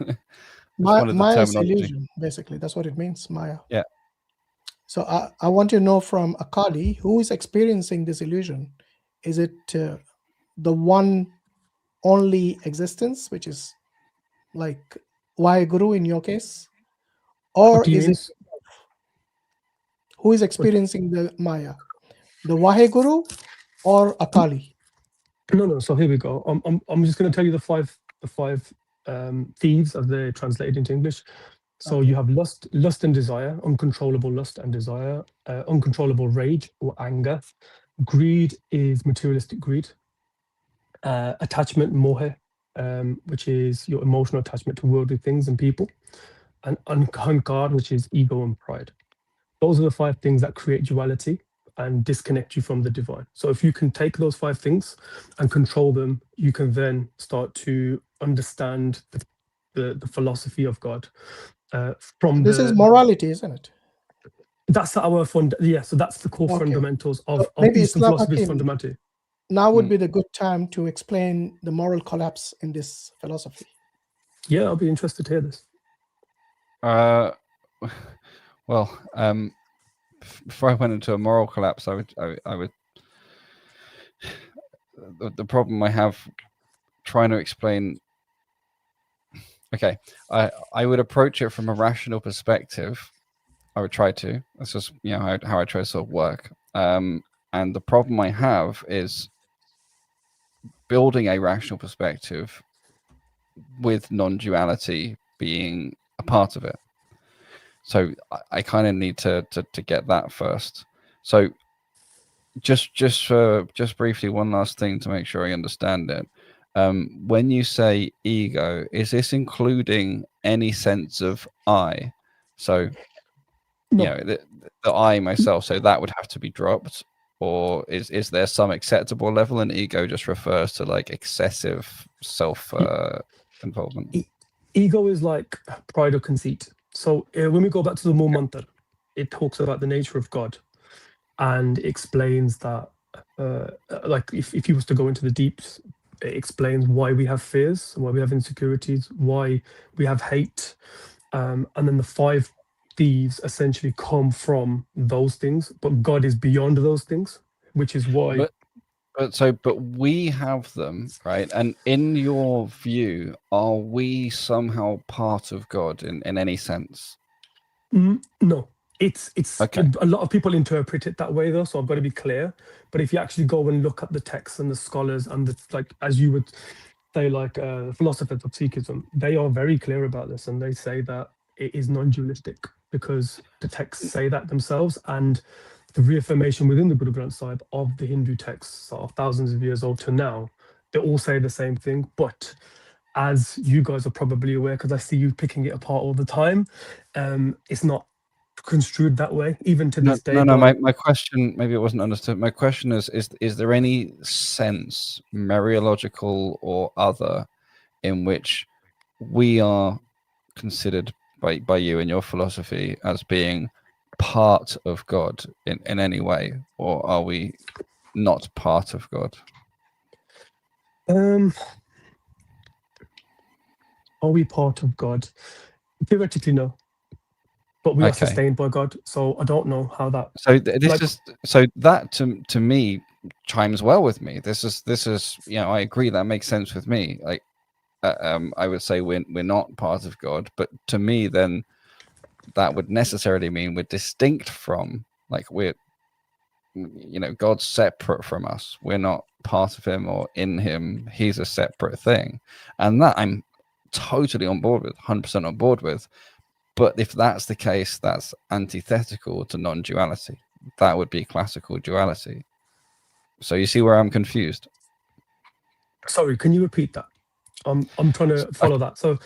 Maya is illusion, basically. That's what it means, Maya. Yeah. So I want to know from Akali, who is experiencing this illusion? Is it the one only existence, which is like Waheguru in your case? Or is it who is experiencing the Maya? The Waheguru or Akali? No. So here we go. I'm just going to tell you the five thieves as they're translated into English. So you have lust and desire, uncontrollable lust and desire, uncontrollable rage or anger. Greed is materialistic greed. Attachment, mohe, which is your emotional attachment to worldly things and people. And ahankar, which is ego and pride. Those are the 5 things that create duality and disconnect you from the divine. So if you can take those 5 things and control them, you can then start to understand the philosophy of God. This is morality, isn't it? That's our so that's the core fundamentals of maybe Eastern Islam, philosophy's Hakim, fundamental. now would be the good time to explain the moral collapse in this philosophy. Yeah, I'll be interested to hear this. Well, before I went into a moral collapse, I would. The problem I have trying to explain. Okay, I would approach it from a rational perspective. I would try to. That's just how I try to sort of work. And the problem I have is building a rational perspective with non-duality being a part of it. So I kind of need to get that first. So just briefly, one last thing to make sure I understand it. When you say ego, is this including any sense of I? So, no. The I myself, so that would have to be dropped, or is there some acceptable level, and ego just refers to like excessive self involvement? Ego is like pride or conceit. So when we go back to the Mool Mantar, it talks about the nature of God and explains that, like if you was to go into the deeps, it explains why we have fears, why we have insecurities, why we have hate, and then the 5 thieves essentially come from those things, but God is beyond those things, which is why. But we have them, right? And in your view, are we somehow part of God in any sense? No. It's Okay. a lot of people interpret it that way though, so I've got to be clear. But if you actually go and look at the texts and the scholars and the, like, as you would say, like philosophers of Sikhism, they are very clear about this, and they say that it is non-dualistic because the texts say that themselves, and the reaffirmation within the Guru Granth Sahib of the Hindu texts are thousands of years old to now. They all say the same thing, but as you guys are probably aware, because I see you picking it apart all the time, it's not construed that way, even to this day. No. My question, maybe it wasn't understood. My question is there any sense, mereological or other, in which we are considered by you and your philosophy as being part of God in any way, or are we not part of God? Are we part of God? Theoretically, no. But we are Okay. sustained by God, so I don't know how that. So that to me chimes well with me. This is I agree, that makes sense with me. Like I would say we're not part of God, but to me then that would necessarily mean we're distinct from, like, we're God's separate from us. We're not part of him or in him. He's a separate thing, and that I'm totally on board with, 100% on board with. But if that's the case, that's antithetical to non-duality. That would be classical duality. So you see where I'm confused? Sorry, can you repeat that? I'm trying to follow that. So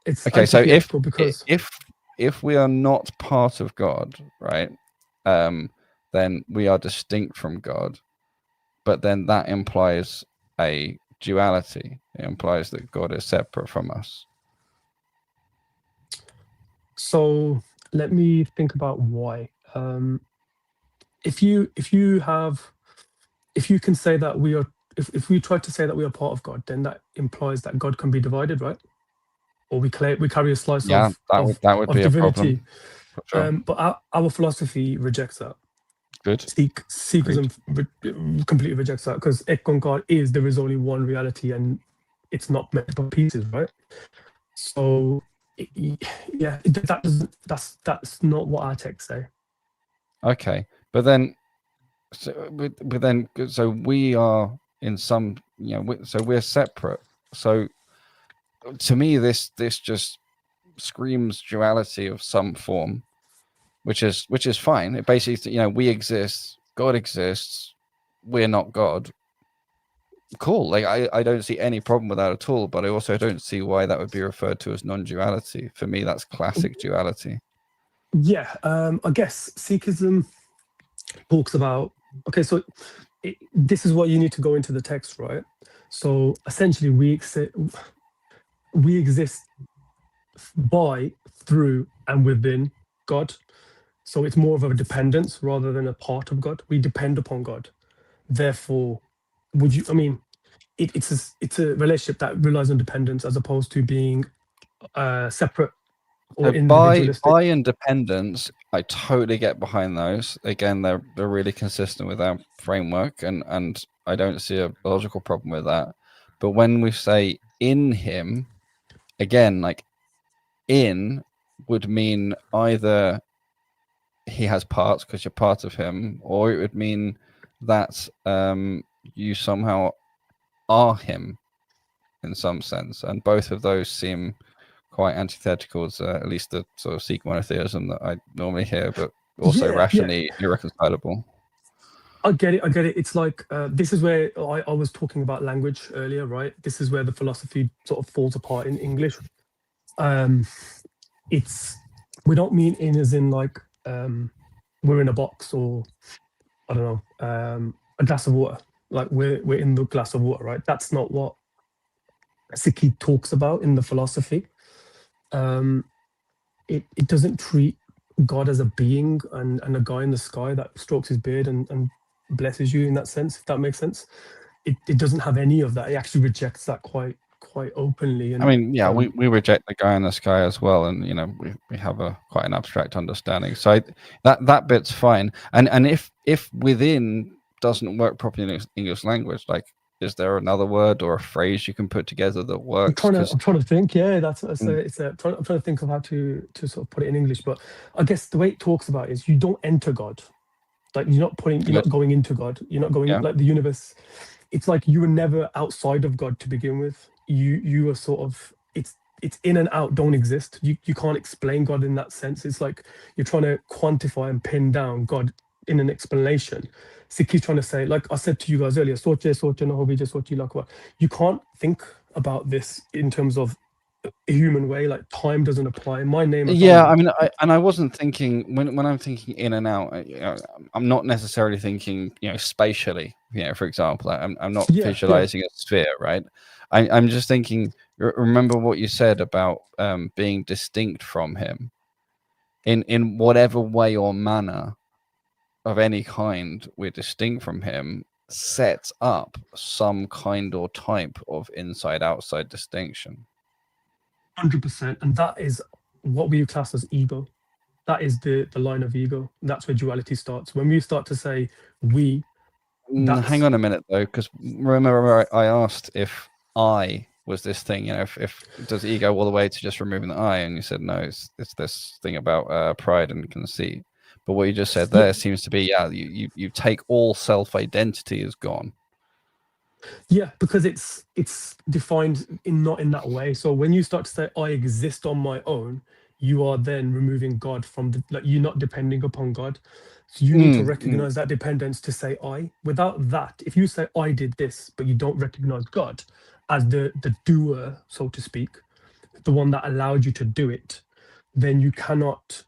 it's okay. So because if we are not part of God, right, then we are distinct from God. But then that implies a duality. It implies that God is separate from us. So let me think about why. If you can say that we are, if we try to say that we are part of God, then that implies that God can be divided, right? Or we carry a slice of that would be divinity. A problem. But our philosophy rejects that. Good. Sikhism completely rejects that, because Ek Onkar is, there is only one reality, and it's not made up of pieces, right? So yeah, that's not what our texts say. Okay, but then so we are in some, so we're separate. So to me, this just screams duality of some form, which is fine. It basically, we exist, God exists, we're not God. Cool. Like I don't see any problem with that at all, but I also don't see why that would be referred to as non-duality. For me, that's classic duality. Yeah, I guess Sikhism talks about, okay, so this is what you need to go into the text, right? So essentially we exist by, through, and within God. So it's more of a dependence rather than a part of God. We depend upon God. Therefore, it's a relationship that relies on dependence as opposed to being separate or individualistic. By independence, I totally get behind those. Again, they're really consistent with our framework, and I don't see a logical problem with that. But when we say in him, again, like in would mean either he has parts because you're part of him, or it would mean that you somehow are him in some sense, and both of those seem quite antithetical to at least the sort of Sikh monotheism that I normally hear, but also rationally irreconcilable. I get it. It's like this is where I was talking about language earlier, right? This is where the philosophy sort of falls apart in English. We don't mean in as in like we're in a box, or I don't know, a glass of water. Like we're in the glass of water, right? That's not what Sikhi talks about in the philosophy. It doesn't treat God as a being and a guy in the sky that strokes his beard and blesses you in that sense, if that makes sense. It doesn't have any of that. It actually rejects that quite openly. And I mean, yeah, we reject the guy in the sky as well, and we have quite an abstract understanding. So that bit's fine. And if within doesn't work properly in English language, like Is there another word or a phrase you can put together that works? I'm trying to think. Yeah, that's I'm trying to think of how to sort of put it in English. But I guess the way it talks about it is you don't enter God. Like you're not going into God. You're not going like the universe. It's like you were never outside of God to begin with. You are sort of it's in and out, don't exist. You can't explain God in that sense. It's like you're trying to quantify and pin down God in an explanation. Sikhi's trying to say, like I said to you guys earlier, you can't think about this in terms of a human way. Like time doesn't apply. My name. Yeah, I mean, I wasn't thinking when I'm thinking in and out. I'm not necessarily thinking, spatially. For example, I'm not visualizing a sphere, right? I'm just thinking. Remember what you said about being distinct from him, in whatever way or manner of any kind we're distinct from him, sets up some kind or type of inside-outside distinction. 100%, and that is what we class as ego. That is the line of ego. That's where duality starts. When we start to say we. Hang on a minute though, because remember I asked if I was this thing, if does ego all the way to just removing the I, and you said no, it's this thing about pride and conceit. But what you just said there seems to be, you take all self-identity as gone. Yeah, because it's defined not in that way. So when you start to say I exist on my own, you are then removing God from you're not depending upon God. So you need to recognize that dependence to say I. Without that, if you say I did this, but you don't recognize God as the doer, so to speak, the one that allowed you to do it, then you cannot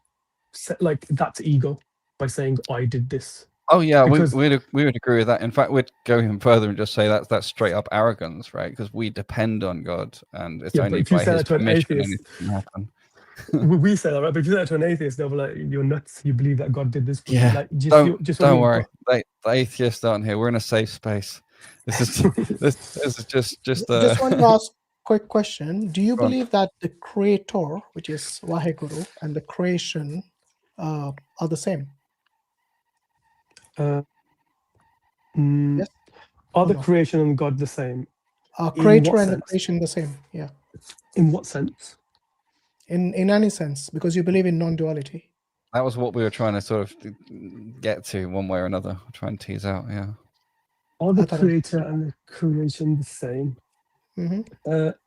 that's ego by saying I did this. Oh yeah, we would agree with that. In fact, we'd go even further and just say that's straight up arrogance, right? Because we depend on God, and it's only by His permission anything can happen. We say that, right? But if you say that to an atheist, they'll be like, "You're nuts. You believe that God did this for you." Like, don't worry. The atheists aren't here. We're in a safe space. This is just. Just want to ask a quick question. Do you believe that the creator, which is Vaheguru, and the creation are the same? Yes. Are the creation and God the same? Creator and the creation the same? Yeah. In what sense? In any sense, because you believe in non-duality. That was what we were trying to sort of get to one way or another. Try and tease out. Yeah. Are the creator and the creation the same?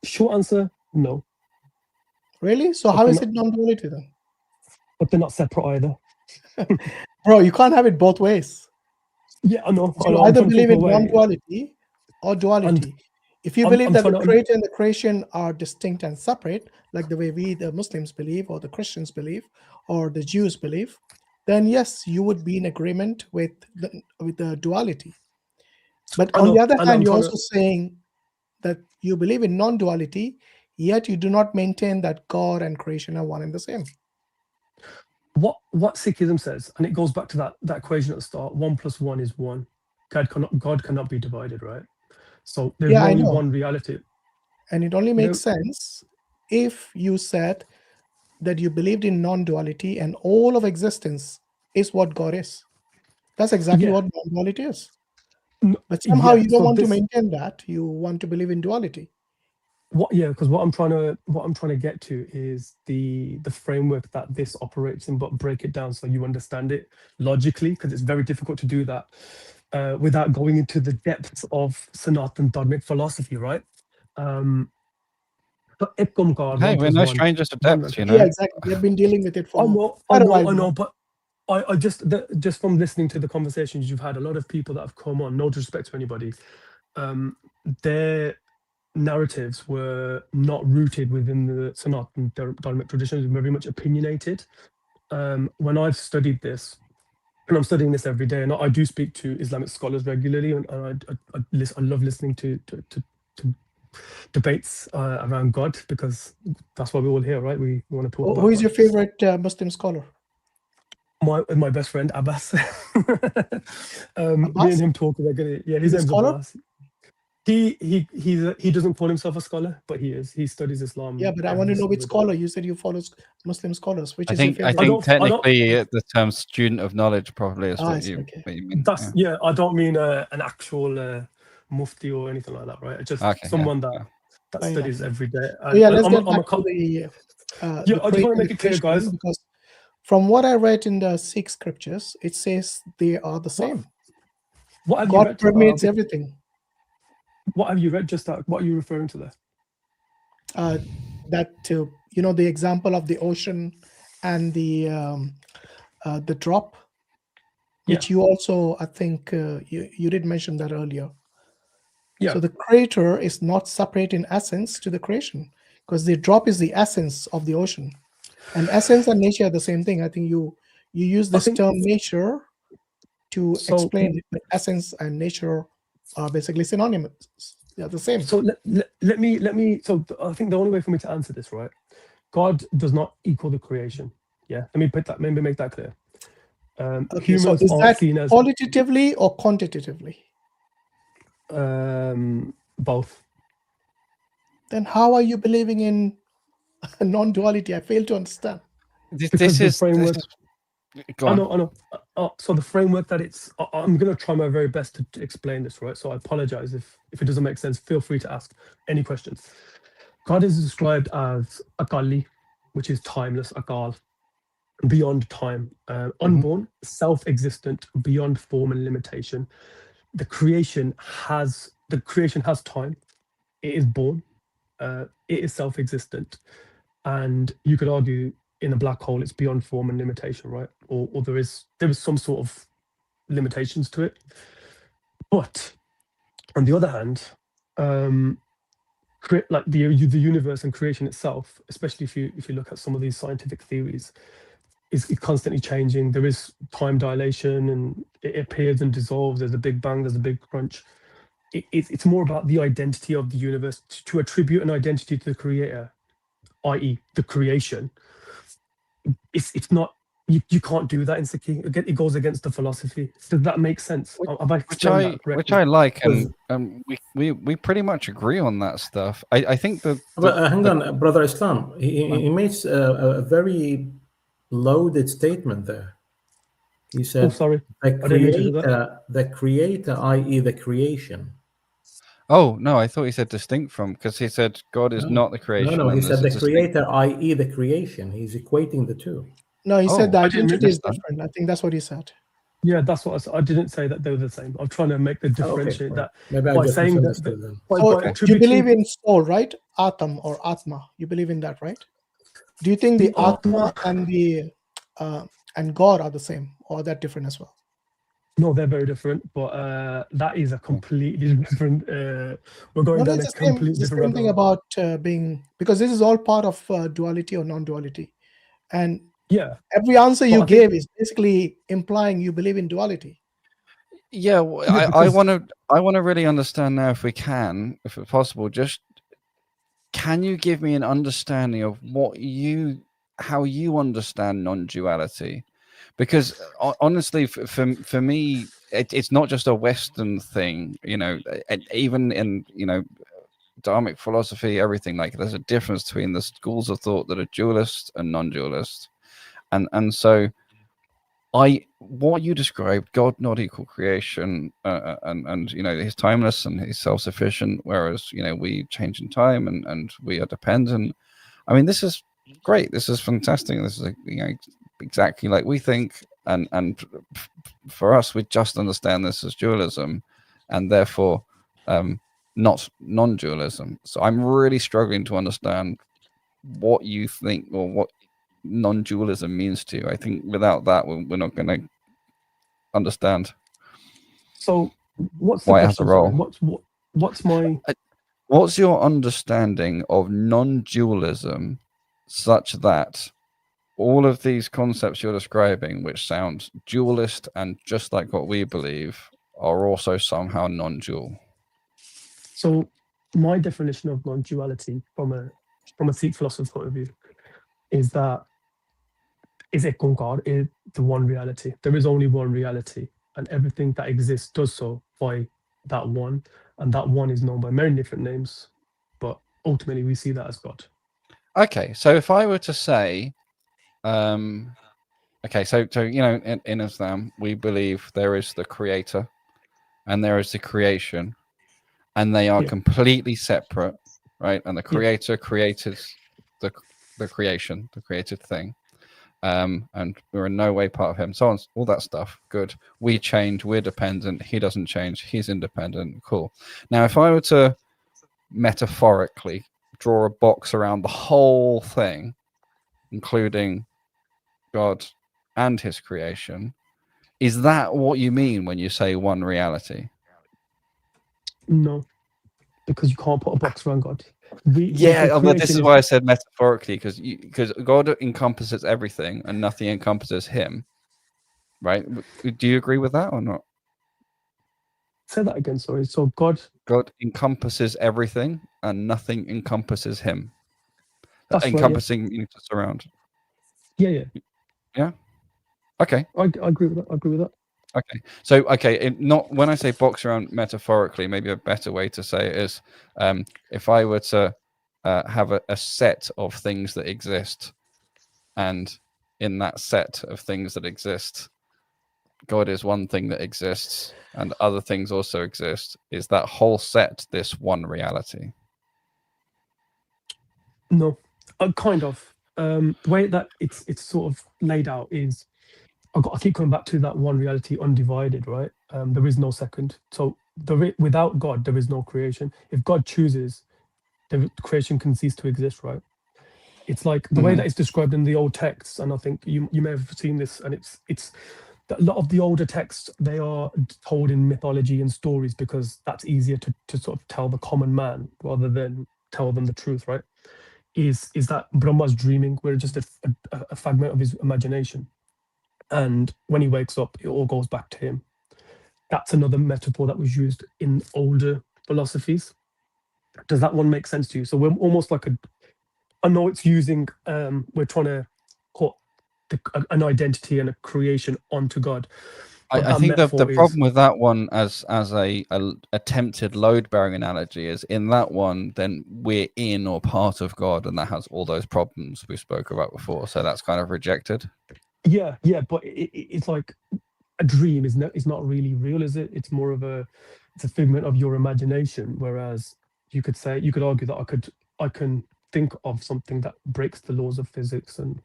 Short answer: no. Really? So how is it non-duality then? But they're not separate either. Bro, you can't have it both ways. Yeah, I know. You either believe in non-duality or duality. If you believe that the creator and the creation are distinct and separate, like the way we, the Muslims, believe, or the Christians believe, or the Jews believe, then yes, you would be in agreement with the duality. But on the other hand, you're also saying that you believe in non-duality, yet you do not maintain that God and creation are one and the same. What Sikhism says, and it goes back to that equation at the start: 1 + 1 is 1. God cannot be divided, right? So there's only one reality. And it only makes sense if you said that you believed in non-duality and all of existence is what God is. That's exactly what non-duality is. But somehow you don't want to maintain that. You want to believe in duality. Because what I'm trying to get to is the framework that this operates in, but break it down so you understand it logically, because it's very difficult to do that without going into the depths of Sanatan dharmic philosophy, right? But hey, we're no strangers to depths, Yeah, exactly. We've been dealing with it for quite a while. I know, but I just from listening to the conversations you've had, a lot of people that have come on, no disrespect to anybody, their narratives were not rooted within the Sanatan dharmic tradition. It was very much opinionated. When I've studied this, and I'm studying this every day, and I do speak to Islamic scholars regularly, and I love listening to debates around God, because that's why we're all here, right? We want to talk about who is your favorite Muslim scholar? My best friend Abbas. Me and him talk regularly. Yeah, his name's Abbas. He doesn't call himself a scholar, but he is. He studies Islam. Yeah, but I want to know which scholar. You said you follow Muslim scholars. Which is your favorite? I think technically the term student of knowledge probably is what you mean. I don't mean an actual mufti or anything like that, right? Just Okay, someone yeah. that Fair studies enough. every day. So yeah, And let's I'm get a, I'm a back to the yeah, I just want to creation make it clear, guys. thing, because from what I read in the Sikh scriptures, it says they are the same. What have you God read? permeates everything. What have you read? Just that. What are you referring to there? That you know, the example of the ocean and the drop, which you also, I think, you did mention that earlier. Yeah. So the creator is not separate in essence to the creation, because the drop is the essence of the ocean, and essence and nature are the same thing. I think you use this term nature to explain it, but essence and nature are basically synonymous. They're the same. So let me. So I think the only way for me to answer this, right? God does not equal the creation. Yeah. Let me maybe make that clear. Okay, so Humans is aren't that seen as qualitatively or quantitatively? Both. Then how are you believing in non-duality? I fail to understand. Because the framework. Go on. I know. So the framework that I'm going to try my very best to explain this, right? So I apologize if it doesn't make sense. Feel free to ask any questions. God is described as Akali, which is timeless, Akal, beyond time, unborn, self-existent, beyond form and limitation. The creation has time. It is born. It is self-existent, and you could argue in a black hole it's beyond form and limitation, right? Or there is some sort of limitations to it. But on the other hand, like the universe and creation itself, especially if you look at some of these scientific theories, is constantly changing. There is time dilation, and it appears and dissolves. There's a big bang, there's a big crunch. It's more about the identity of the universe. To attribute an identity to the creator, i.e. the creation, it's not, you can't do that in Sikhi. It goes against the philosophy. Does that make sense? Have I explained that correctly? Which I like, and we pretty much agree on that stuff. I think that. But hang on, Brother Islam. He makes a very loaded statement there. He said, "Oh, sorry, the creator, i.e., the creation." Oh no, I thought he said distinct from, because he said God is not the creation. No, he said the distinct... creator, i.e., the creation. He's equating the two. No, he said the identity is different. I think that's what he said. Yeah, that's what I said. I didn't say that they were the same. I'm trying to make the differentiate that Maybe by saying that. You believe in soul, right? Atam or Atma. You believe in that, right? Do you think the Atma and the and God are the same, or are that different as well? No, they're very different, but that is a completely different. We're going down a completely different same thing about being, because this is all part of duality or non-duality, and every answer you gave is basically implying you believe in duality. Yeah, I want to really understand now, if we can, if it's possible, just can you give me an understanding of how you understand non-duality? Because honestly, for me, it's not just a Western thing, you know. Even in, you know, dharmic philosophy, everything, like there's a difference between the schools of thought that are dualist and non-dualist, and so what you described, God not equal creation, and you know, he's timeless and he's self-sufficient, whereas, you know, we change in time and we are dependent. I mean, this is great. This is fantastic. This is, you know, exactly like we think, and for us, we just understand this as dualism, and therefore not non-dualism. So I'm really struggling to understand what you think, or what non-dualism means to you. I think without that, we're not going to understand. So what's the why question? it has a role. What's my What's your understanding of non-dualism, such that all of these concepts you're describing, which sound dualist and just like what we believe, are also somehow non-dual? So my definition of non-duality from a Sikh philosopher's point of view is that is Ekankar, is the one reality. There is only one reality, and everything that exists does so by that one, and that one is known by many different names, but ultimately we see that as God. Okay, so if I were to say, okay, so you know, in Islam we believe there is the creator and there is the creation, and they are Yeah. completely separate, right? And the creator created the creation, the created thing, and we're in no way part of him. So on, all that stuff. Good. We change. We're dependent. He doesn't change. He's independent. Cool. Now, if I were to metaphorically draw a box around the whole thing, including God and his creation, is that what you mean when you say one reality? No, because you can't put a box around God. But this is why I said metaphorically, because God encompasses everything and nothing encompasses him, right? Do you agree with that or not? Say that again, sorry. So God encompasses everything and nothing encompasses him. That's encompassing right, means to surround. Yeah. Okay. I agree with that. Okay. So not when I say box around metaphorically, maybe a better way to say it is, if I were to have a set of things that exist, and in that set of things that exist, God is one thing that exists, and other things also exist. Is that whole set this one reality? No, kind of. The way that it's sort of laid out is, I keep coming back to that one reality, undivided, right? There is no second. So without God, there is no creation. If God chooses, the creation can cease to exist, right? It's like the way that it's described in the old texts, and I think you may have seen this, and it's a lot of the older texts, they are told in mythology and stories because that's easier to sort of tell the common man rather than tell them the truth, right? Is that Brahma's dreaming? We're just a fragment of his imagination. And when he wakes up, it all goes back to him. That's another metaphor that was used in older philosophies. Does that one make sense to you? So we're almost like I know it's using, we're trying to put an identity and a creation onto God. I think the problem with that one as a attempted load-bearing analogy is, in that one, then we're in or part of God, and that has all those problems we spoke about before. So that's kind of rejected. Yeah, but it's like a dream is not really real, is it? It's more of it's a figment of your imagination. Whereas you could argue that I can think of something that breaks the laws of physics and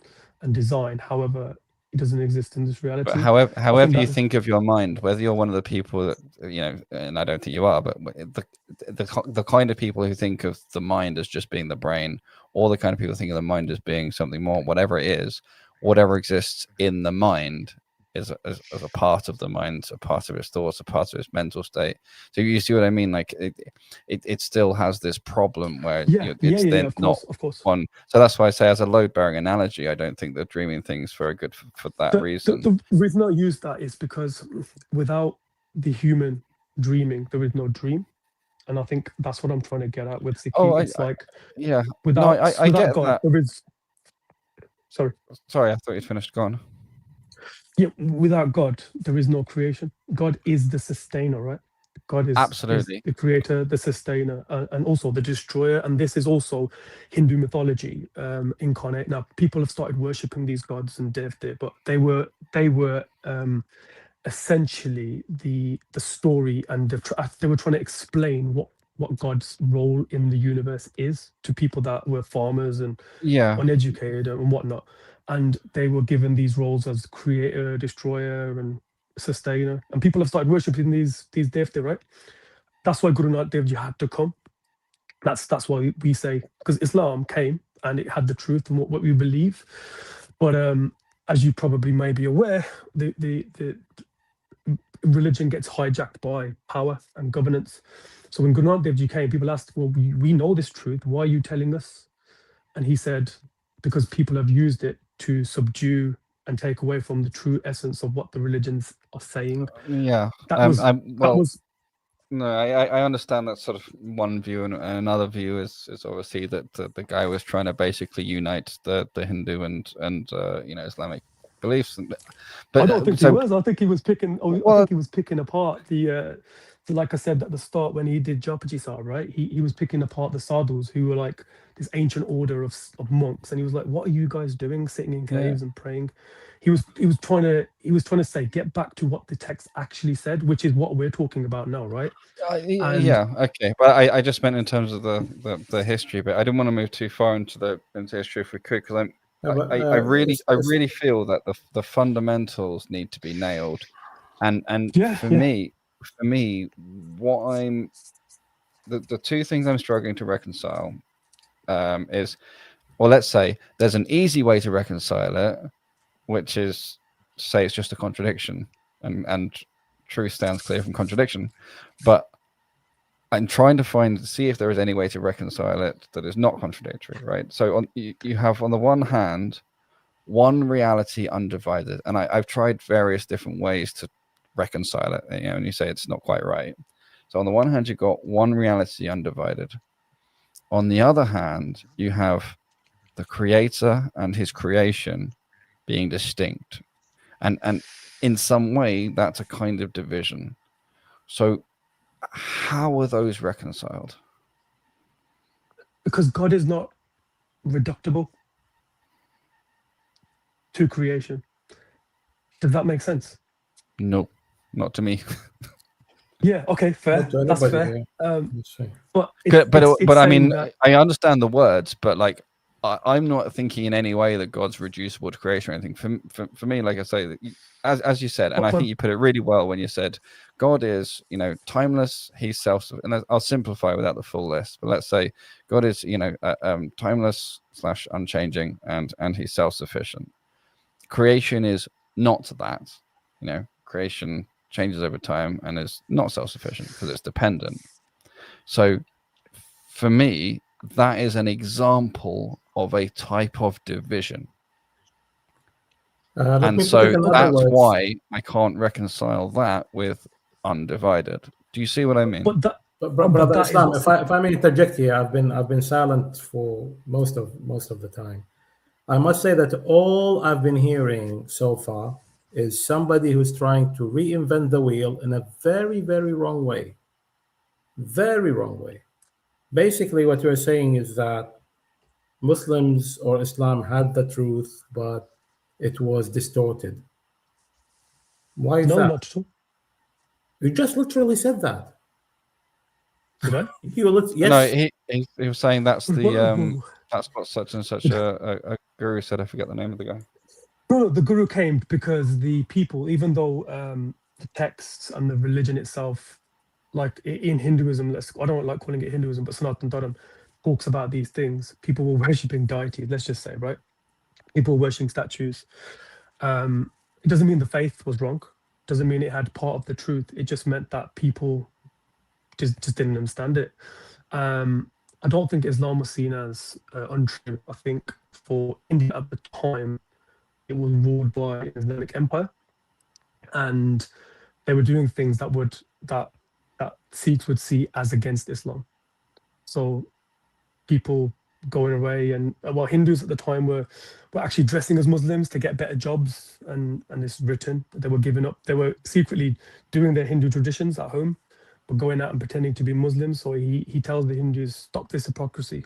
design. However, it doesn't exist in this reality. But however you think of your mind, whether you're one of the people that, and I don't think you are, but the kind of people who think of the mind as just being the brain, or the kind of people who think of the mind as being something more, whatever it is, whatever exists in the mind is a part of the mind, a part of its thoughts, a part of its mental state. So you see what I mean? Like it still has this problem where it's not one. So that's why I say, as a load-bearing analogy, I don't think that dreaming thing's very good for that reason. The reason I use that is because without the human dreaming, there is no dream. And I think that's what I'm trying to get at with Siki. I get God, that. there is. Sorry, I thought you'd finished. Go on. Yeah, without God, there is no creation. God is the sustainer, right? God is absolutely the creator, the sustainer, and also the destroyer. And this is also Hindu mythology incarnate. Now, people have started worshipping these gods and Devta, but they were essentially the story, and they were trying to explain what God's role in the universe is to people that were farmers and uneducated and whatnot. And they were given these roles as creator, destroyer, and sustainer. And people have started worshipping these Devta, right? That's why Guru Nanak Dev Ji had to come. That's why we say, because Islam came and it had the truth and what we believe. But as you probably may be aware, the religion gets hijacked by power and governance. So when Guru Nanak Dev Ji came, people asked, well, we know this truth. Why are you telling us? And he said, because people have used it to subdue and take away from the true essence of what the religions are saying. Yeah, No, I understand that sort of one view, and another view is obviously that the guy was trying to basically unite the Hindu and Islamic beliefs. But I don't think he was. I think he was picking. I think he was picking apart the So like I said at the start, when he did Japaji Sahib, right, he was picking apart the sadhus who were like this ancient order of monks, and he was like, what are you guys doing sitting in caves and praying? He was trying to say, get back to what the text actually said, which is what we're talking about now, right? Yeah, okay, but I just meant in terms of the history, but I didn't want to move too far into history if we could, because I really feel that the fundamentals need to be nailed, and for me, what I'm the two things I'm struggling to reconcile is, well, let's say there's an easy way to reconcile it, which is say it's just a contradiction, and truth stands clear from contradiction, but I'm trying to see if there is any way to reconcile it that is not contradictory, right? So you have on the one hand one reality undivided, and I've tried various different ways to reconcile it, and you say it's not quite right. So on the one hand, you've got one reality undivided. On the other hand, you have the creator and his creation being distinct, and in some way that's a kind of division. So how are those reconciled? Because God is not reducible to creation. Does that make sense? No, not to me. Yeah, okay, fair. That's fair. But I mean, I understand the words, but like I'm not thinking in any way that God's reducible to creation or anything. For me, like I say, as you said, and I think you put it really well when you said God is, timeless. He's and I'll simplify without the full list, but let's say God is, timeless / unchanging, and he's self-sufficient. Creation is not that. Creation changes over time and is not self-sufficient because it's dependent. So for me, that is an example of a type of division. And so that's why I can't reconcile that with undivided. Do you see what I mean? But Brother Islam, if I may interject here, I've been silent for most of the time. I must say that all I've been hearing so far is somebody who's trying to reinvent the wheel in a very, very wrong way. Very wrong way. Basically, what you're saying is that Muslims or Islam had the truth, but it was distorted. Why is that? No, not at all. You just literally said that. Did I? Yes. No, he was saying that's that's what such and such a guru said. I forget the name of the guy. No, the guru came because the people, even though the texts and the religion itself, like in Hinduism, I don't like calling it Hinduism, but Sanatana Dharma talks about these things. People were worshipping deities, let's just say, right? People were worshipping statues. It doesn't mean the faith was wrong. Doesn't mean it had part of the truth. It just meant that people just didn't understand it. I don't think Islam was seen as untrue. I think for India at the time, it was ruled by an Islamic empire, and they were doing things that Sikhs would see as against Islam. So people going away, and Hindus at the time were actually dressing as Muslims to get better jobs, and it's written that they were giving up. They were secretly doing their Hindu traditions at home, but going out and pretending to be Muslims. So he tells the Hindus, stop this hypocrisy.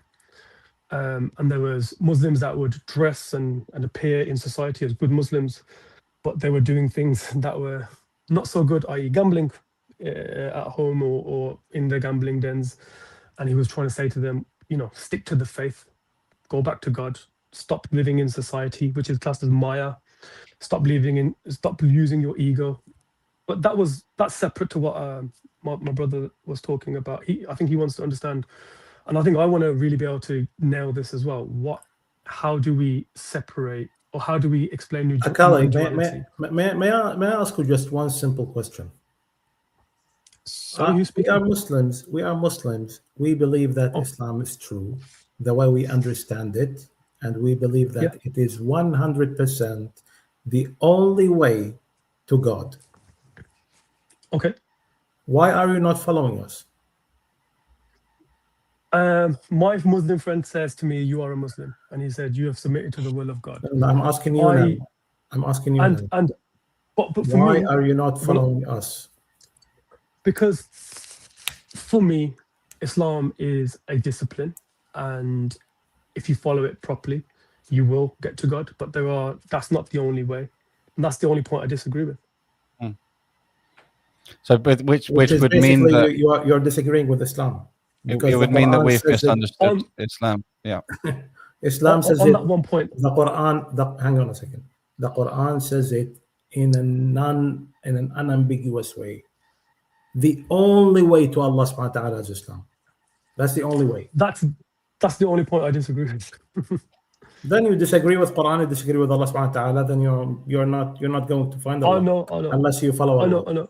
And there was Muslims that would dress and appear in society as good Muslims, but they were doing things that were not so good, i.e. gambling at home or in the gambling dens. And he was trying to say to them, stick to the faith, go back to God, stop living in society, which is classed as Maya, stop using your ego. But that's separate to what my brother was talking about. I think he wants to understand, and I think I want to really be able to nail this as well. How do we separate, or how do we explain Akali, may I ask you just one simple question? We are Muslims. We believe that Islam is true, the way we understand it, and we believe that it is 100% the only way to God. Okay. Why are you not following us? My Muslim friend says to me, you are a Muslim. And he said, you have submitted to the will of God. And I'm asking you now. But for why are you not following us? because for me, Islam is a discipline, and if you follow it properly, you will get to God. But that's not the only way. And that's the only point I disagree with. So, but which is would mean basically that you're disagreeing with Islam. it would mean that we've misunderstood Islam. Yeah. Islam says on it, that one point. The Quran. Hang on a second. The Quran says it in an unambiguous way. The only way to Allah subhanahu wa ta'ala is Islam. That's the only way. That's the only point I disagree with. Then you disagree with Quran, you disagree with Allah subhanahu wa ta'ala, then you're not going to find Allah. I know. Unless you follow Allah. I know.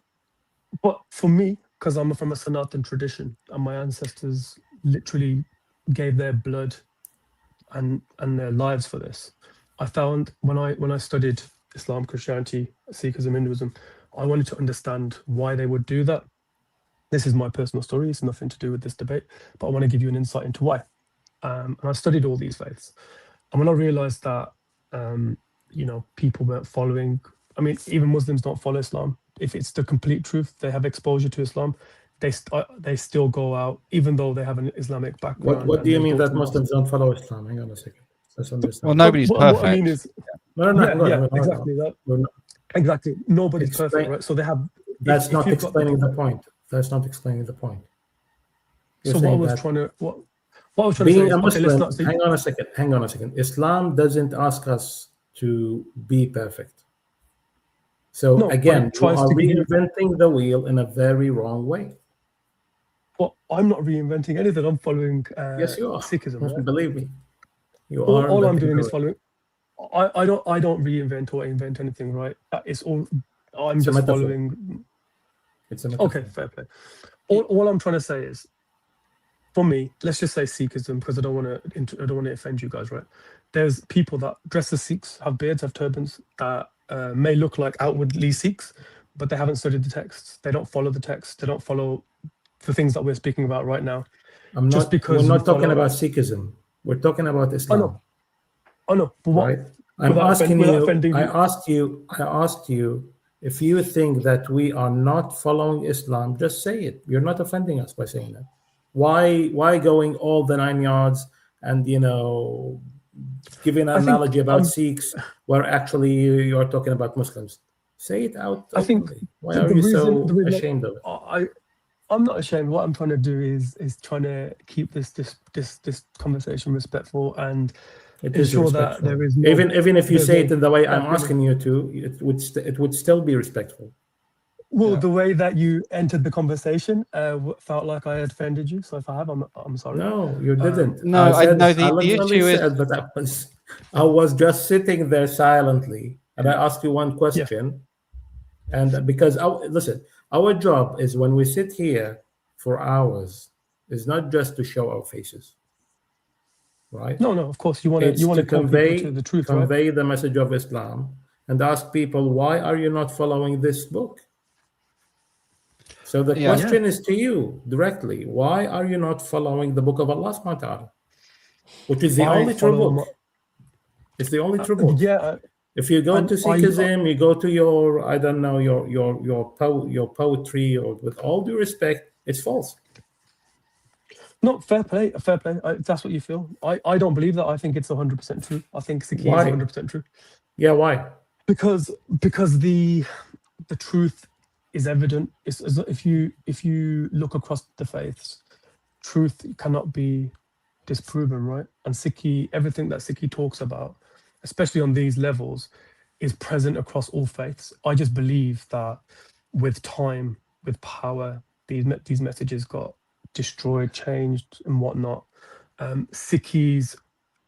But for me, because I'm from a Sanatan tradition, and my ancestors literally gave their blood and their lives for this, I found when I studied Islam, Christianity, Sikhism, Hinduism, I wanted to understand why they would do that. This is my personal story. It's nothing to do with this debate, but I want to give you an insight into why. And I studied all these faiths. And when I realized that, people weren't following, I mean, even Muslims don't follow Islam. If it's the complete truth, they have exposure to Islam, they still go out, even though they have an Islamic background. What do you mean that Muslims don't follow Islam? Hang on a second. Let's understand. Well, nobody's perfect. What I mean is, exactly that. Exactly. Nobody's perfect, right? So they have. That's not explaining the point. That's not explaining the point. So what I was trying to say being is, a Muslim, okay, hang on a second. Islam doesn't ask us to be perfect. So again, you are reinventing the wheel in a very wrong way. Well, I'm not reinventing anything. I'm following yes, you are. Sikhism. Right? Believe me, you are. All I'm doing is following. I don't reinvent or invent anything, right? It's all. I'm just following. It's a metaphor. Okay, fair play. All I'm trying to say is, for me, let's just say Sikhism, because I don't want to offend you guys, right? There's people that dress as Sikhs, have beards, have turbans, that may look like outwardly Sikhs, but they haven't studied the texts. They don't follow the text. They don't follow the things that we're speaking about right now. We're not talking about Sikhism. We're talking about Islam. I know. But what? Right? I'm asking you. I asked you if you think that we are not following Islam. Just say it. You're not offending us by saying that. Why going all the 9 yards and giving an analogy about Sikhs where actually you're talking about Muslims? Say it out. I think. Why are you so ashamed of it? I'm not ashamed. What I'm trying to do is trying to keep this conversation respectful and ensure that there is no, even if you say it in the way I'm asking you to, it would still be respectful. Well, the way that you entered the conversation felt like I had offended you. So if I have, I'm sorry. No, you didn't. The issue is that I was just sitting there silently, and I asked you one question, and because listen. Our job is when we sit here for hours is not just to show our faces, right? No, of course you want to convey to the truth, convey the message of Islam, and ask people, why are you not following this book? So the question is to you directly: why are you not following the book of Allah subhanahu wa ta'ala, which is the only true book? It's the only true book. Yeah. If you go to Sikhism, you go to your, I don't know, your poetry, or with all due respect, it's false. No, fair play. If that's what you feel. I don't believe that. I think it's 100% true. I think Sikhism is 100% true. Yeah, why? Because the truth is evident. It's, if you look across the faiths, truth cannot be disproven, right? And everything that Sikhi talks about, especially on these levels, is present across all faiths. I just believe that with time, with power, these messages got destroyed, changed, and whatnot. Sikhis,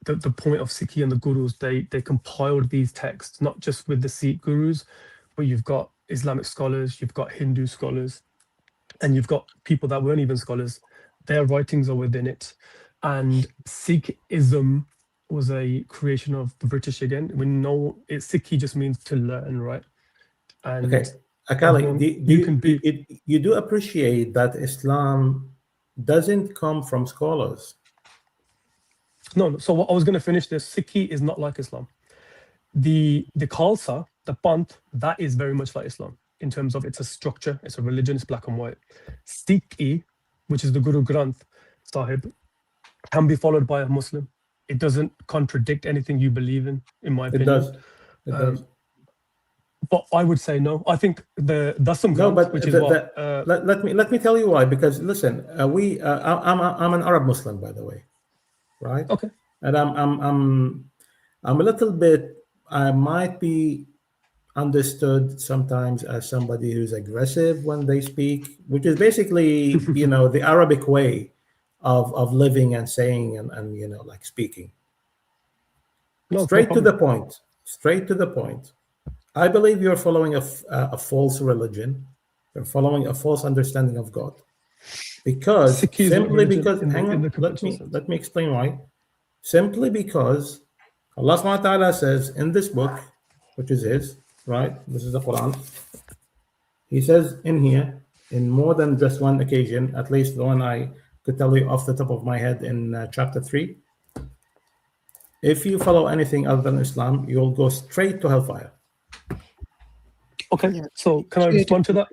the point of Sikhi and the gurus, they compiled these texts, not just with the Sikh gurus, but you've got Islamic scholars, you've got Hindu scholars, and you've got people that weren't even scholars. Their writings are within it. And Sikhism was a creation of the British again. We know Sikhi just means to learn, right? And okay, Akali, you do appreciate that Islam doesn't come from scholars. No. So I was going to finish this. Sikhi is not like Islam. The Khalsa, the Panth, that is very much like Islam. in terms of it's a structure, it's a religion, it's black and white. Sikhi, which is the Guru Granth Sahib, can be followed by a Muslim. It doesn't contradict anything you believe in my opinion. It does. It does. But I would say no. I think the Dasam No, Granth, but which is what. let me tell you why. Because listen, I'm an Arab Muslim, by the way, right? Okay. And I'm a little bit. I might be understood sometimes as somebody who's aggressive when they speak, which is basically the Arabic way of living and saying and like speaking. No, Straight to the point. Straight to the point. I believe you're following a false religion. You're following a false understanding of God. Because simply because hang on, let me explain why. Simply because Allah subhanahu wa ta'ala says in this book, which is his, right? This is the Quran. He says in here, in more than just one occasion, at least the one I could tell you off the top of my head in chapter 3, if you follow anything other than Islam, you'll go straight to hellfire. Okay, so can I respond to that?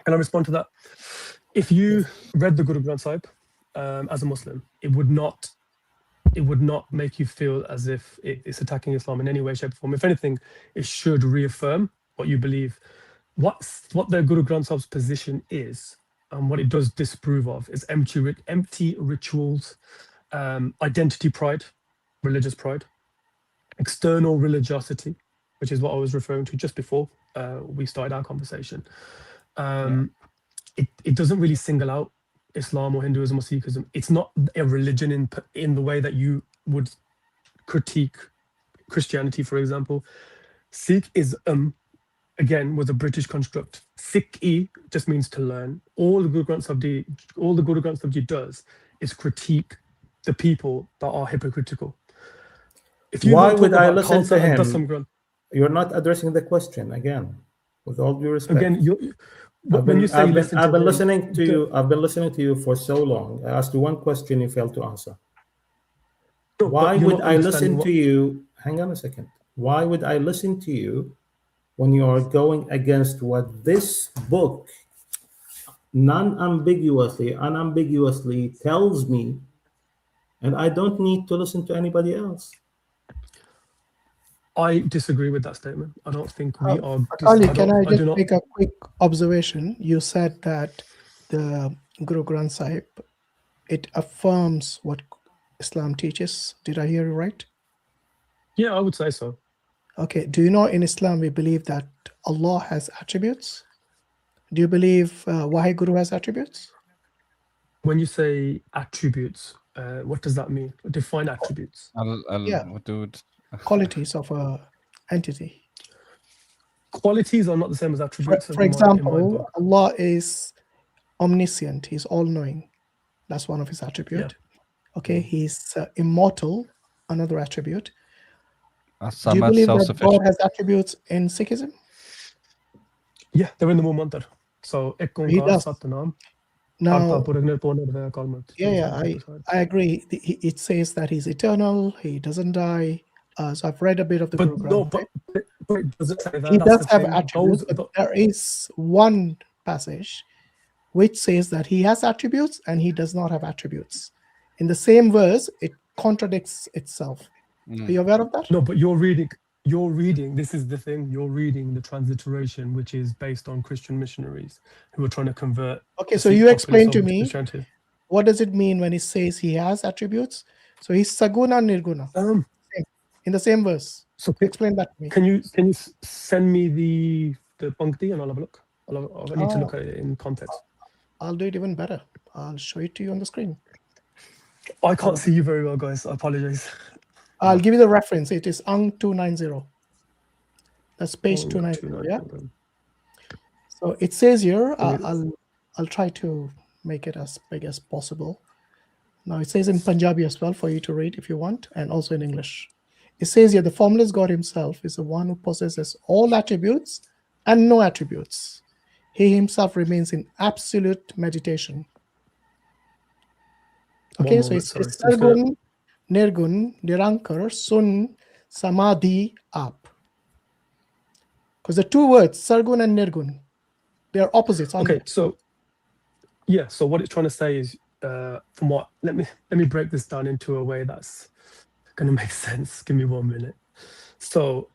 Can I respond to that? If you read the Guru Granth Sahib as a Muslim, it would not make you feel as if it's attacking Islam in any way, shape, or form. If anything, it should reaffirm what you believe. What the Guru Granth Sahib's position is, and what it does disprove of, is empty rituals, identity pride, religious pride, external religiosity, which is what I was referring to just before we started our conversation. It doesn't really single out Islam or Hinduism or Sikhism. It's not a religion in the way that you would critique Christianity, for example. Sikhism, again, was a British construct. Sikhi just means to learn. All the Guru Granth Sahib Ji does is critique the people that are hypocritical. Why would I listen to him? You're not addressing the question again, with all due respect. Again, I've been listening to you. I've been listening to you for so long. I asked you one question, you failed to answer. Why would I listen to you? Hang on a second. Why would I listen to you when you are going against what this book unambiguously tells me, and I don't need to listen to anybody else? I disagree with that statement. I don't think we are. Ali, can I just make a quick observation? You said that the Guru Granth Sahib, it affirms what Islam teaches. Did I hear you right? Yeah, I would say so. Okay. Do you know in Islam we believe that Allah has attributes? Do you believe Waheguru has attributes? When you say attributes, what does that mean? Define attributes. Qualities of a entity. Qualities are not the same as attributes. For example, Allah is omniscient. He's all-knowing. That's one of his attributes. Yeah. Okay, he's immortal, another attribute. Do you believe that God has attributes in Sikhism? Yeah, they're in the Mantra. So, he does. Now, I agree. It says that he's eternal. He doesn't die. So I've read a bit of the Guru Granth. But does it say that? He does have attributes, but there is one passage which says that he has attributes and he does not have attributes. In the same verse, it contradicts itself. Are you aware of that? No, but you're reading, this is the thing, you're reading the transliteration, which is based on Christian missionaries who are trying to convert. Okay, so you explain to me, what does it mean when he says he has attributes? So he's Saguna Nirguna. In the same verse. So explain that to me. Can you send me the Pankti and I'll have a look? I need to look at it in context. I'll do it even better. I'll show it to you on the screen. I can't see you very well, guys. I apologize. I'll give you the reference. It is Ang 290. That's page 290. Yeah. So it says here. I'll try to make it as big as possible. Now it says in Punjabi as well for you to read if you want, and also in English. It says here the formless God himself is the one who possesses all attributes and no attributes. He himself remains in absolute meditation. Okay, so it's Sargun, Nirgun, Nirankar, Sun, Samadhi, Aap. Because the two words, sargun and nirgun, they are opposites, aren't Okay, they? so yeah, so what it's trying to say is, from what, let me break this down into a way that's going to make sense. Give me 1 minute. So,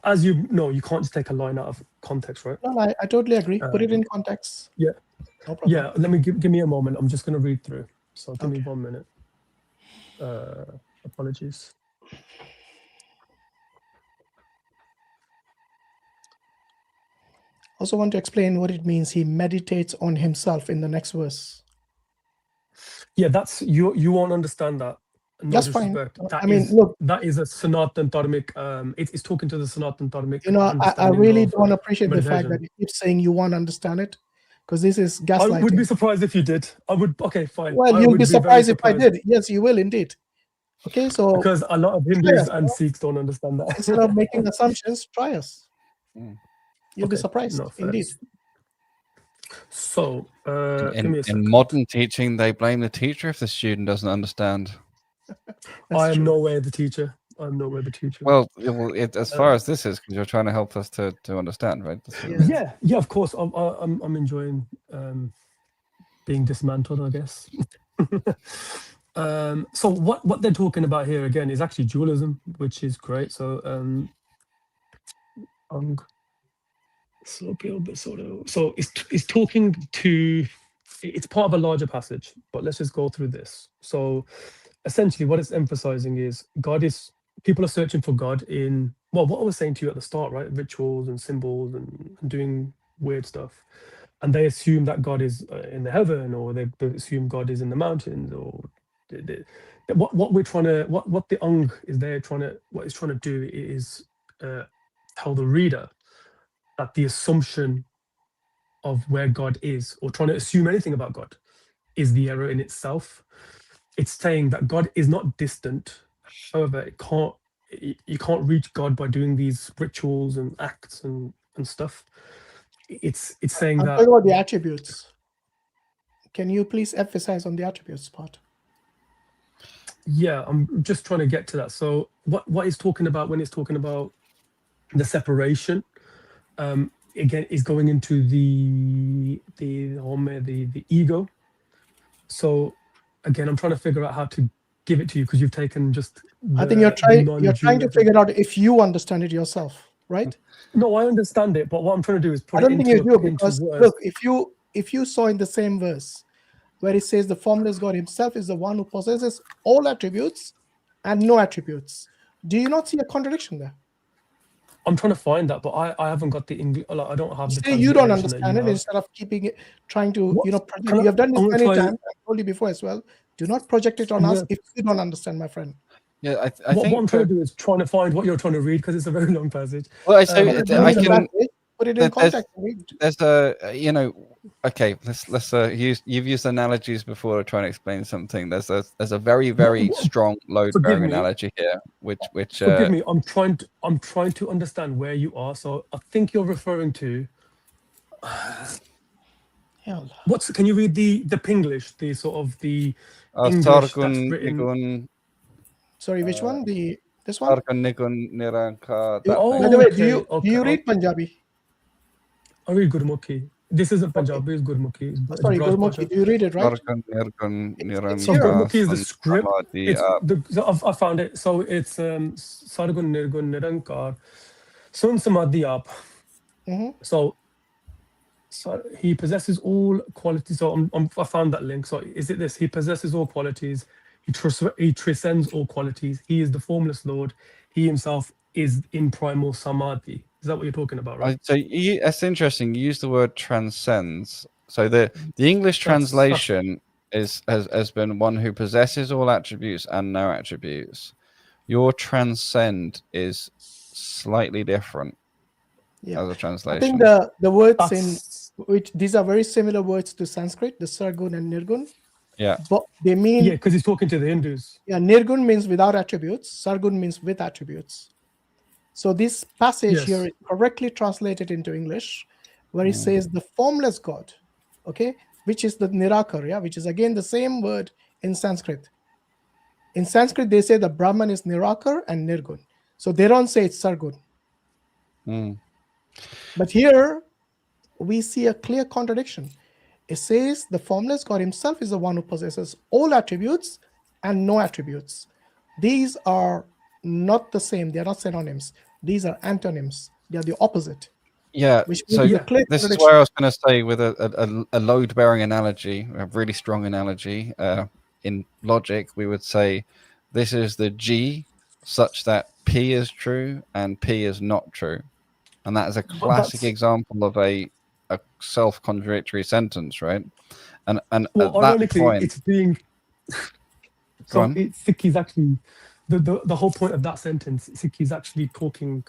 as you know, you can't just take a line out of context, right? No, I totally agree. Put it in context. Yeah. No problem. Yeah, let me give me a moment. I'm just going to read through. So give me 1 minute. Apologies. Also want to explain what it means he meditates on himself in the next verse. Yeah, that's you won't understand that. No That's fine. disrespect. I mean, look, that is a Sanatan Dharmic. It's talking to the Sanatan Dharmic. I understanding really of don't appreciate the fact meditation. that you keep saying you won't understand it, because this is I gaslighting. would be surprised if you did. I would. Okay, fine. Well, I you'll would be very surprised if I did. Yes, you will indeed. Okay, so because a lot of try Hindus us, and Sikhs don't understand that. instead of making assumptions, try us. You'll be Okay, surprised, no, fair. indeed. So, give me In a second. modern teaching, they blame the teacher if the student doesn't understand. I am nowhere the teacher. I'm nowhere the teacher. Well, as far as this is, because you're trying to help us to understand, right? Yeah, of course. I'm enjoying being dismantled, I guess. So what they're talking about here again is actually dualism, which is great. So so it's talking to, it's part of a larger passage, but let's just go through this. So essentially what it's emphasizing is people are searching for God in, well, what I was saying to you at the start, right? Rituals and symbols and doing weird stuff. And they assume that God is in the heaven, or they assume God is in the mountains, or what we're trying to, what the Ang is there trying to, what it's trying to do is tell the reader that the assumption of where God is, or trying to assume anything about God, is the error in itself. It's saying that God is not distant. However, you can't reach God by doing these rituals and acts and stuff. It's saying I'm that. talking about the attributes. Can you please emphasize on the attributes part? Yeah, I'm just trying to get to that. So what it's talking about when it's talking about the separation, again, is going into the ego. So again, I'm trying to figure out how to give it to you, because you've taken just I think you're trying to figure out if you understand it yourself, right? No, I understand it, but what I'm trying to do is put I it don't think into you do, because words. look, if you saw in the same verse where it says the formless God himself is the one who possesses all attributes and no attributes, do you not see a contradiction there? I'm trying to find that, but I haven't got the English. I don't have the Say you don't transliteration that understand you it, have. instead of keeping it, trying to, project. Can You have done this I'm gonna many try- times. I told you before as well. Do not project it on us if you don't understand, my friend. Yeah, I what think I'm trying to do is trying to find what you're trying to read, because it's a very long passage. Well, I can. Put it in context. There's a okay. Let's you've used analogies before to try and explain something. There's a very strong load bearing analogy here, which forgive me. I'm trying to understand where you are. So I think you're referring to. Can you read the Pinglish, the sort of the English that's written? Sorry, which one? This one? By the way, do you read Punjabi? I read Gurmukhi. This isn't Punjabi, it's Gurmukhi. Sorry, Gurmukhi. Do you read it, right? So Gurmukhi is the script. I found it. So it's Sargun Nirgun Nirankar Sun Samadhi Aap. So he possesses all qualities. So I found that link. So is it this? He possesses all qualities. He transcends all qualities. He is the formless Lord. He himself is in primal samadhi. Is that what you're talking about, right? So that's interesting. You use the word transcends. So the English translation has been one who possesses all attributes and no attributes. Your transcend is slightly different as a translation. I think the words in which these are very similar words to Sanskrit, the Sargun and Nirgun. Yeah. But they mean... Yeah, because he's talking to the Hindus. Yeah, Nirgun means without attributes. Sargun means with attributes. So this passage here is correctly translated into English, where it says the formless God, okay, which is the Nirakar, which is again the same word in Sanskrit. In Sanskrit, they say the Brahman is Nirakar and Nirgun. So they don't say it's Sargun. But here we see a clear contradiction. It says the formless God himself is the one who possesses all attributes and no attributes. These are not the same. They are not synonyms. These are antonyms. They are the opposite. Yeah, Which so means a clear this is contradiction. where I was going to say with a load-bearing analogy, a really strong analogy. In logic, we would say this is the G such that P is true and P is not true. And that is a classic example of a self-contradictory sentence, right? And well, at that ironically, point... it's being... So Sikhi's actually... The whole point of that sentence, Sikhi's actually talking...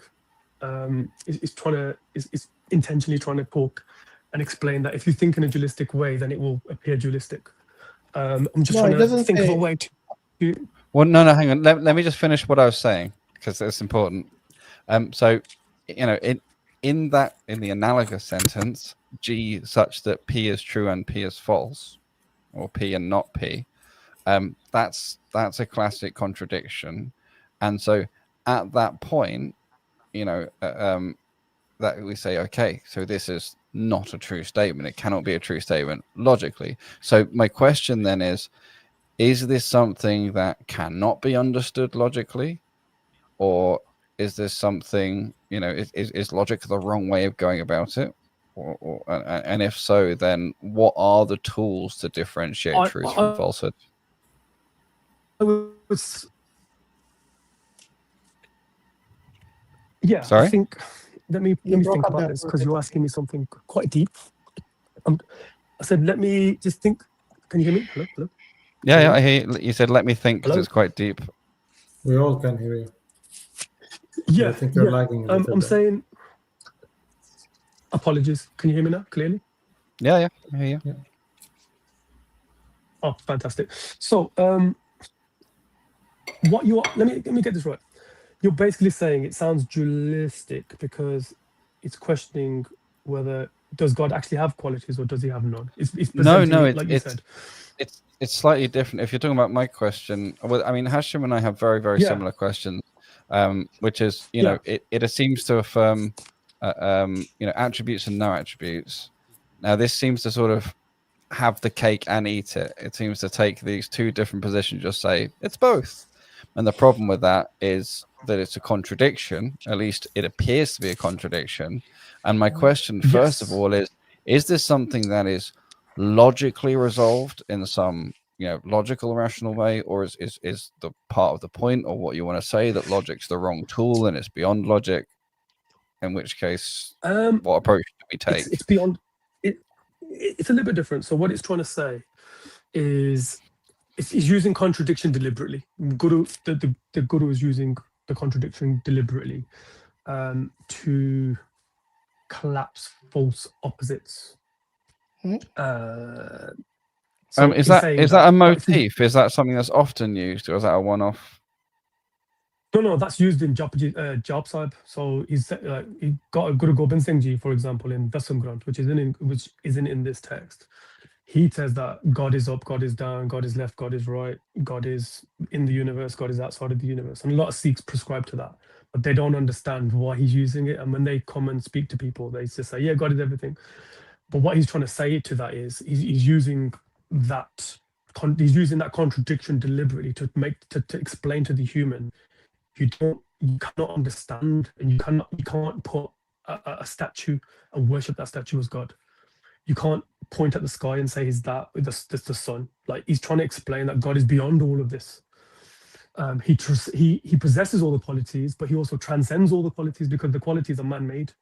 is intentionally trying to talk and explain that if you think in a dualistic way, then it will appear dualistic. I'm just trying to think of a way to... Well, no, hang on. Let me just finish what I was saying, because it's important. So, you know, in the analogous sentence, G such that P is true and P is false, or P and not P, that's a classic contradiction. And so at that point, you know, that we say, okay, so this is not a true statement. It cannot be a true statement logically. So my question then is this something that cannot be understood logically? Or is this something, you know, is logic the wrong way of going about it? And if so, then what are the tools to differentiate truth from falsehood? Yeah, sorry? I think... Let me think about this, because you're asking me something quite deep. I said, let me just think. Can you hear me? Hello? Yeah, I hear you. You said, let me think, because it's quite deep. We all can hear you. Yeah, I think you're lagging a little I'm bit. saying... Apologies. Can you hear me now, clearly? Yeah, I hear you. Yeah. Oh, fantastic. So, what you are... Let me get this right. You're basically saying it sounds dualistic because it's questioning whether does God actually have qualities or does he have none? It's No, like you said. It's slightly different. If you're talking about my question, well, I mean, Hashim and I have very, very similar questions, which is, you know, it seems to affirm, you know, attributes and no attributes. Now, this seems to sort of have the cake and eat it. It seems to take these two different positions, just say it's both. And the problem with that is that it's a contradiction. At least it appears to be a contradiction. And my question, first of all, is this something that is logically resolved in some, you know, logical, rational way, or is the part of the point, or what you want to say, that logic's the wrong tool and it's beyond logic? In which case, what approach do we take? It's beyond it. It's a little bit different. So what it's trying to say is it's using contradiction deliberately. Guru, the Guru is using the contradiction deliberately to collapse false opposites. So is that a motif? Is that something that's often used, or is that a one-off? No, that's used in Job Sahib. So he got a Guru Gobind Singh Ji, for example, in Dasam Granth, which isn't in this text. He says that God is up, God is down, God is left, God is right, God is in the universe, God is outside of the universe. And a lot of Sikhs prescribe to that, but they don't understand why he's using it. And when they come and speak to people, they just say, yeah, God is everything. But what he's trying to say to that is he's using that contradiction deliberately to explain to the human, you cannot understand, and you can't put a statue and worship that statue as God. You can't point at the sky and say, "Is that's the sun?" Like, he's trying to explain that God is beyond all of this. He possesses all the qualities, but he also transcends all the qualities, because the qualities are man-made.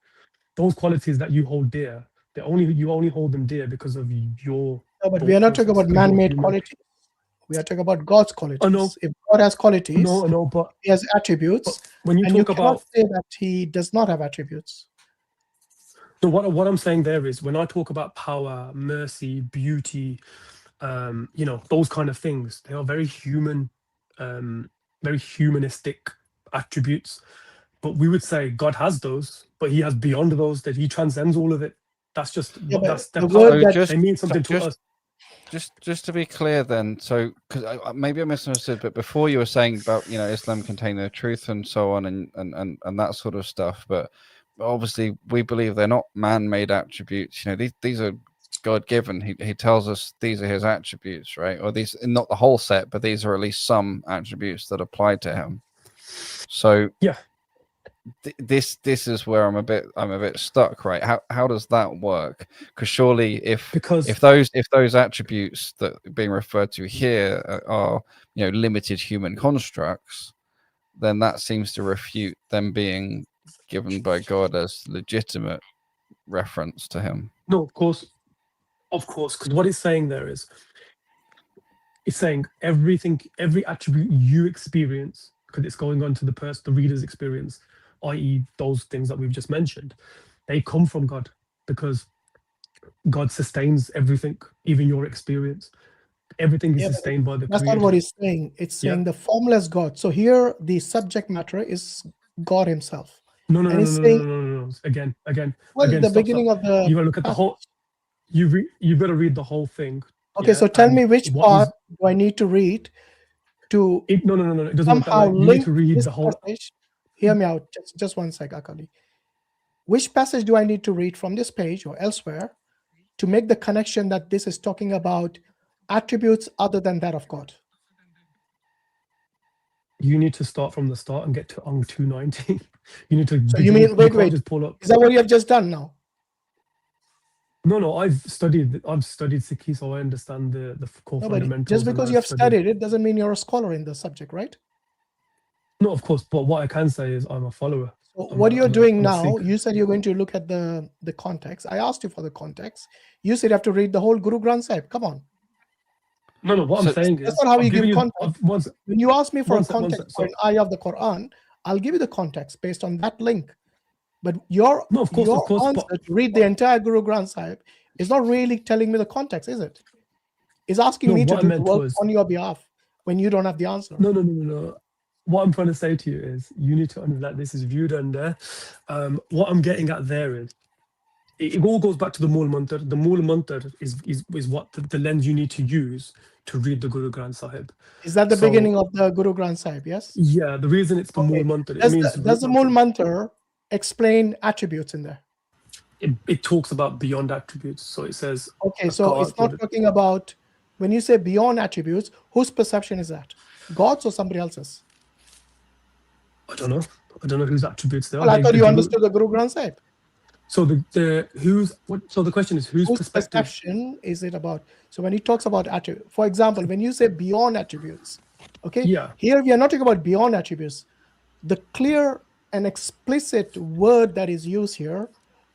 Those qualities that you hold dear, you only hold them dear because of your. No, but we are not talking about man-made qualities. We are talking about God's qualities. Oh, no. If God has qualities, but he has attributes. But when you talk cannot about, say that he does not have attributes. So what I'm saying there is, when I talk about power, mercy, beauty, you know, those kind of things, they are very human, very humanistic attributes. But we would say God has those, but he has beyond those, that he transcends all of it. That's just that's the word that they mean something to us. Just to be clear, then, so because maybe I misunderstood, but before you were saying about, you know, Islam containing the truth and so on, and that sort of stuff, but obviously we believe they're not man-made attributes. You know, these are God-given. He tells us these are his attributes, right? Or these, not the whole set, but these are at least some attributes that apply to him. So yeah, this is where I'm a bit stuck, right? How does that work? Because surely if those attributes that are being referred to here are, you know, limited human constructs, then that seems to refute them being given by God as legitimate reference to him. No, of course, because what it's saying there is, it's saying everything, every attribute you experience, because it's going on to the reader's experience, i.e., those things that we've just mentioned, they come from God, because God sustains everything, even your experience. Everything is sustained by the That's Creator. not what it's saying. It's saying the formless God. So here, the subject matter is God Himself. No. Again. Well, the Stop. beginning of the You gotta look at the whole. You've got to read the whole thing. Okay, so tell me which part do I need to read to no. It doesn't work that somehow way. You link need to read this the whole. passage. Hear me out. Just one sec, Akali. Which passage do I need to read from this page or elsewhere to make the connection that this is talking about attributes other than that of God? You need to start from the start and get to 290. You need to. So you mean wait? Just pull up. Is that what you have just done now? No. I've studied Sikhi, so I understand the core fundamentals. Just because you have studied it doesn't mean you're a scholar in the subject, right? No, of course. But what I can say is I'm a follower. So what you're doing now, you said you're going to look at the context. I asked you for the context. You said you have to read the whole Guru Granth Sahib. Come on. No. What I'm saying is, that's not how you give context. When you ask me for a context for an ayah of the Quran, I'll give you the context based on that link. But your answer to read the entire Guru Granth Sahib is not really telling me the context, is it? It's asking me to do the work on your behalf when you don't have the answer. No. What I'm trying to say to you is, you need to understand this is viewed under. What I'm getting at there is, it all goes back to the Mool Mantar. The Mool Mantar is what the lens you need to use to read the Guru Granth Sahib. Is that the beginning of the Guru Granth Sahib? Yes. Yeah. The reason it's the Mool Mantar. Does the Mool Mantar explain attributes in there? It talks about beyond attributes. So it says. Okay. So it's not talking about, when you say beyond attributes, whose perception is that? God's or somebody else's? I don't know whose attributes they are. Well, I thought you understood the Guru Granth Sahib. So so the question is whose perception is it about? So when he talks about attributes, for example, when you say beyond attributes, okay, here we are not talking about beyond attributes. The clear and explicit word that is used here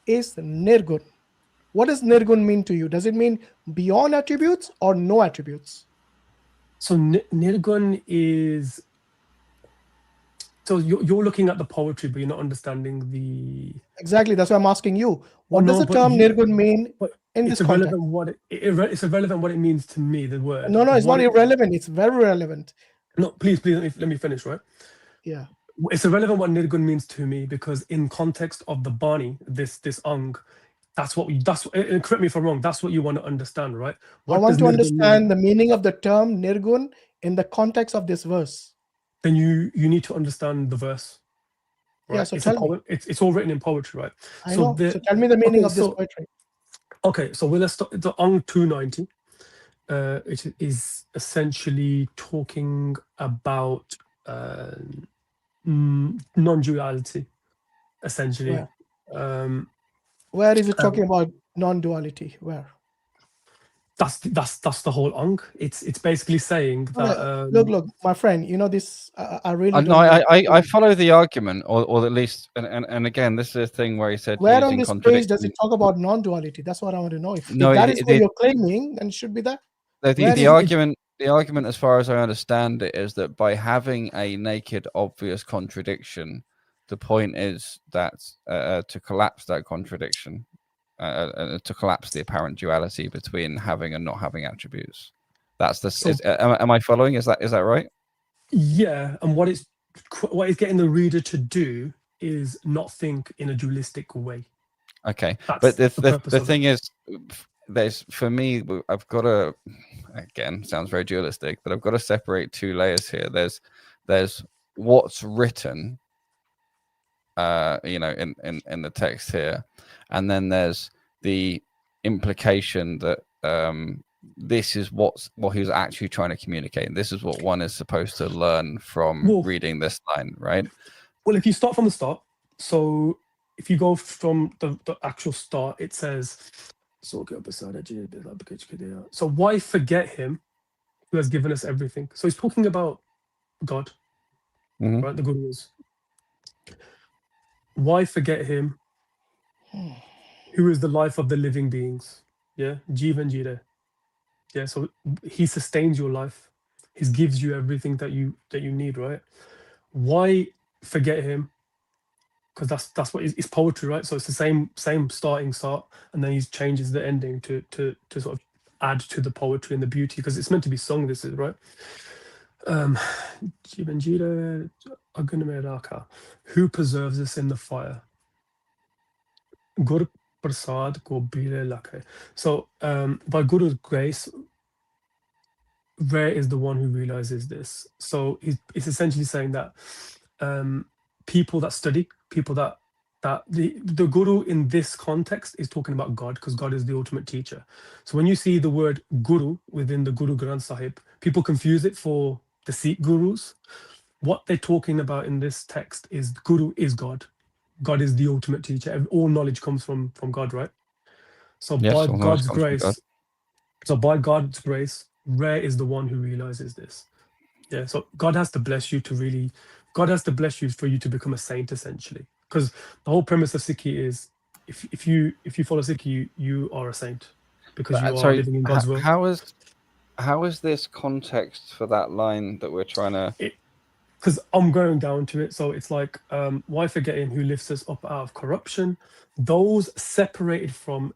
is nirgun. What does nirgun mean to you? Does it mean beyond attributes or no attributes? So nirgun is. So you're looking at the poetry, but you're not understanding the. Exactly, that's why I'm asking you. What does the term nirgun mean in this context? It's irrelevant what it means to me, the word. No, it's not irrelevant. It's very relevant. No, please, let me finish, right? Yeah. It's irrelevant what nirgun means to me, because in context of the Bani, this ang, and correct me if I'm wrong, that's what you want to understand, right? I want to understand the meaning of the term nirgun in the context of this verse. Then you need to understand the verse. Right? Yeah, so tell me. It's all written in poetry, right? I know. So tell me the meaning of this poetry. Okay, so let's start. The Ang 290, it is essentially talking about non-duality, essentially. Where is it talking about non-duality? Where? That's the whole Ang. It's basically saying that. Look, my friend. You know this. I really. No, I follow the argument, or at least, and again, this is a thing where he said. Where on this page does it talk about non-duality? That's what I want to know. If that is what you're claiming, then it should be there. The argument, as far as I understand it, is that by having a naked, obvious contradiction, the point is that to collapse that contradiction. To collapse the apparent duality between having and not having attributes. That's the. Am I following? Is that right? Yeah, and what it's getting the reader to do is not think in a dualistic way. Okay, but the thing is, for me, I've got to, again, sounds very dualistic, but I've got to separate two layers here. There's what's written, you know, in the text here, and then there's the implication that this is what he was actually trying to communicate. This is what one is supposed to learn from reading this line, right? Well, if you start from the start, so if you go from the actual start, it says, so why forget him who has given us everything? So he's talking about God, right? The Guru is. Why forget him who is the life of the living beings? Yeah, Jivan Jire. Yeah, so he sustains your life. He gives you everything that you need, right? Why forget him? Because that's what it's poetry, right? So it's the same starting start, and then he changes the ending to sort of add to the poetry and the beauty, because it's meant to be sung. This is right. Jivan Jire Agunameraka, who preserves us in the fire? Gur Prasad ko bile lakhe. So by Guru's grace, rare is the one who realizes this. So it's essentially saying that people that study, people that the Guru in this context is talking about God, because God is the ultimate teacher. So when you see the word Guru within the Guru Granth Sahib, people confuse it for the Sikh Gurus. What they're talking about in this text is Guru is God. God is the ultimate teacher. All knowledge comes from God, right? So Yes, by God's grace, rare is the one who realizes this. Yeah, so God has to bless you for you to become a saint, essentially. Because the whole premise of Sikhi is if you follow Sikhi, you are a saint, because you are living in God's will. How is this context for that line that we're trying to? Because I'm going down to it, so it's like, why forget him who lifts us up out of corruption? Those separated from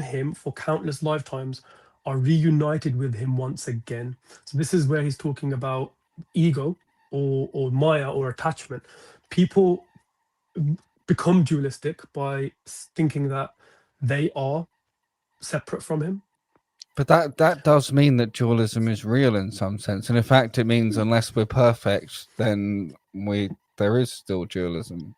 him for countless lifetimes are reunited with him once again. So this is where he's talking about ego or maya or attachment. People become dualistic by thinking that they are separate from him. But that does mean that dualism is real in some sense, and in fact, it means unless we're perfect, then there is still dualism.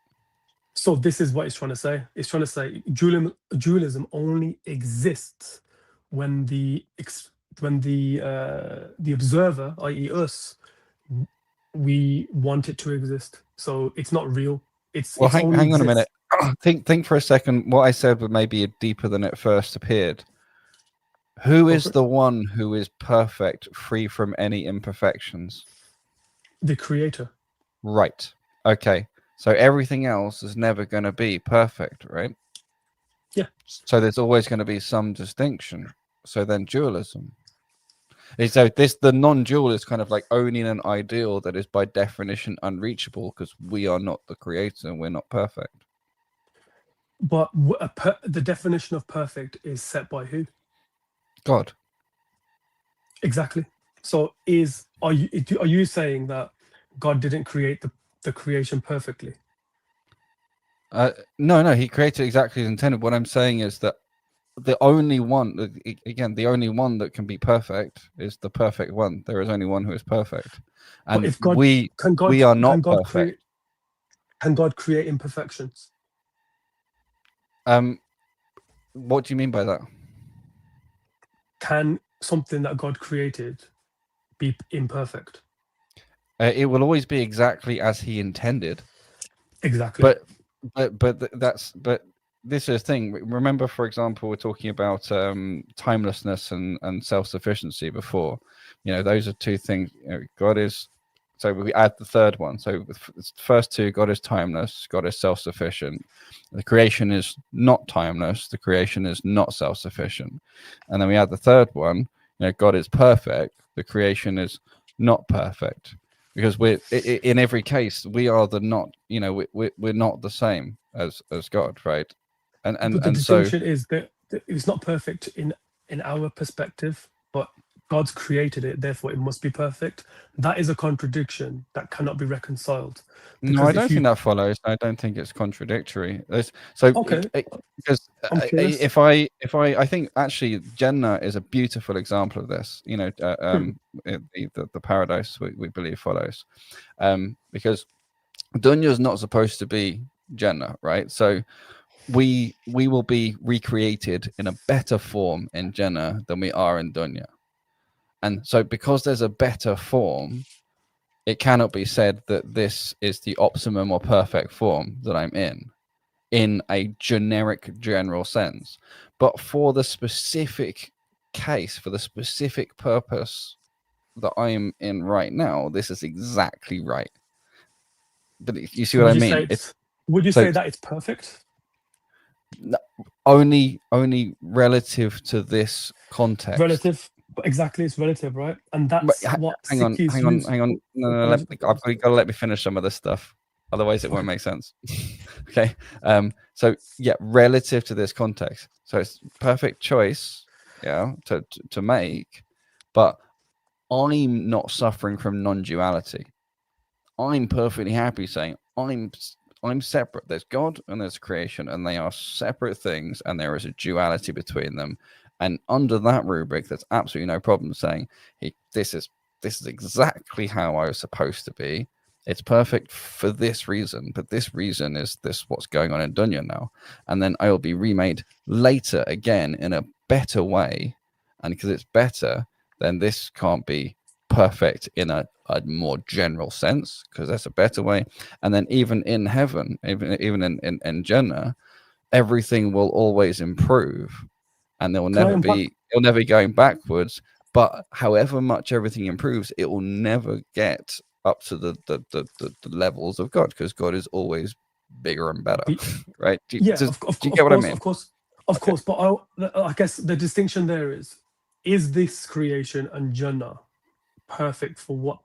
So this is what it's trying to say. It's trying to say dualism only exists when the observer, i.e., us, we want it to exist. So it's not real. Well, hang on a minute. Think for a second. What I said was maybe deeper than it first appeared. Who is the one who is perfect, free from any imperfections? The Creator. Right. Okay. So everything else is never going to be perfect, right? Yeah. So there's always going to be some distinction. So then dualism. So the non-dual is kind of like owning an ideal that is by definition unreachable, because we are not the creator and we're not perfect. But the definition of perfect is set by who? God. Exactly. So are you saying that God didn't create the creation perfectly? No, he created exactly as intended. What I'm saying is that the only one that can be perfect is the perfect one. There is only one who is perfect, and if God, we are not perfect. Can God create imperfections? What do you mean by that? Can something that God created be imperfect? It will always be exactly as he intended. Exactly. But this is the thing. Remember, for example, we're talking about timelessness and self-sufficiency before. Those are two things. God is. So we add the third one. So the first two, God is timeless, God is self-sufficient. The creation is not timeless, the creation is not self-sufficient. And then we add the third one, God is perfect, the creation is not perfect. Because in every case, we are the not, we're not the same as God, right? But the distinction is that it's not perfect in our perspective, but God's created it, therefore it must be perfect. That is a contradiction that cannot be reconciled. No, I don't think that follows. I don't think it's contradictory. Because if I think actually Jannah is a beautiful example of this. The paradise we believe follows, because dunya is not supposed to be Jannah, right? So we will be recreated in a better form in Jannah than we are in Dunya. And so because there's a better form, it cannot be said that this is the optimum or perfect form that I'm in a generic general sense. But for the specific case, for the specific purpose that I am in right now, this is exactly right. But you see So what I would you mean? say would you so say that it's perfect? only relative to this context. Relative, exactly, it's relative, right? And But that's what hang on. Sikhs No, use. I've got to let me finish some of this stuff. Otherwise, it won't make sense. Okay. So yeah, relative to this context, so it's perfect choice, yeah, to make, but I'm not suffering from non-duality. I'm perfectly happy saying I'm separate. There's God and there's creation, and they are separate things, and there is a duality between them. And under that rubric, there's absolutely no problem saying, "Hey, this is exactly how I was supposed to be. It's perfect for this reason, but this reason is this what's going on in Dunya now, and then I will be remade later again in a better way, and because it's better, then this can't be perfect in a more general sense because that's a better way. And then even in heaven, even in Jannah, everything will always improve, and there will never be going backwards. But however much everything improves, it will never get up to the levels of God, because God is always bigger and better, right? Do you get what I mean? Of course. But I guess the distinction there is this creation and Jannah perfect for what?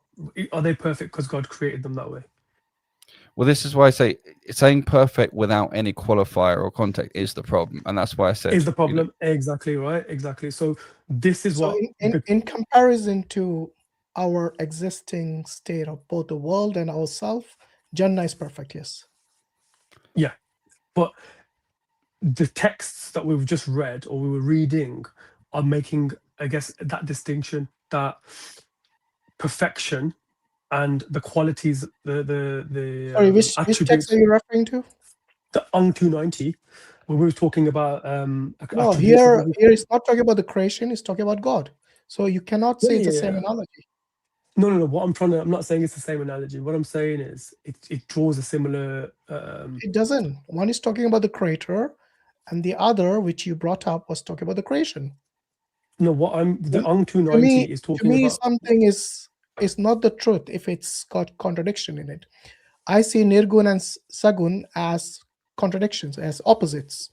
Are they perfect because God created them that way? Well, this is why I say saying perfect without any qualifier or context is the problem, and that's why I said is the problem. Exactly right. Exactly. So this is what in comparison to our existing state of both the world and ourselves, Jannah is perfect. Yes. Yeah, but the texts that we've just read or we were reading are making, I guess, that distinction, that perfection and the qualities, the Sorry, which attributes. text are you referring to? The 290, when we were talking about no, here it's not talking about the creation, it's talking about God. So you cannot say it's the same analogy. No. What I'm not saying it's the same analogy. What I'm saying is it draws a similar. It doesn't. One is talking about the creator, and the other, which you brought up, was talking about the creation. No, the 290 is talking about. Something is not the truth if it's got contradiction in it. I see Nirgun and Sagun as contradictions, as opposites.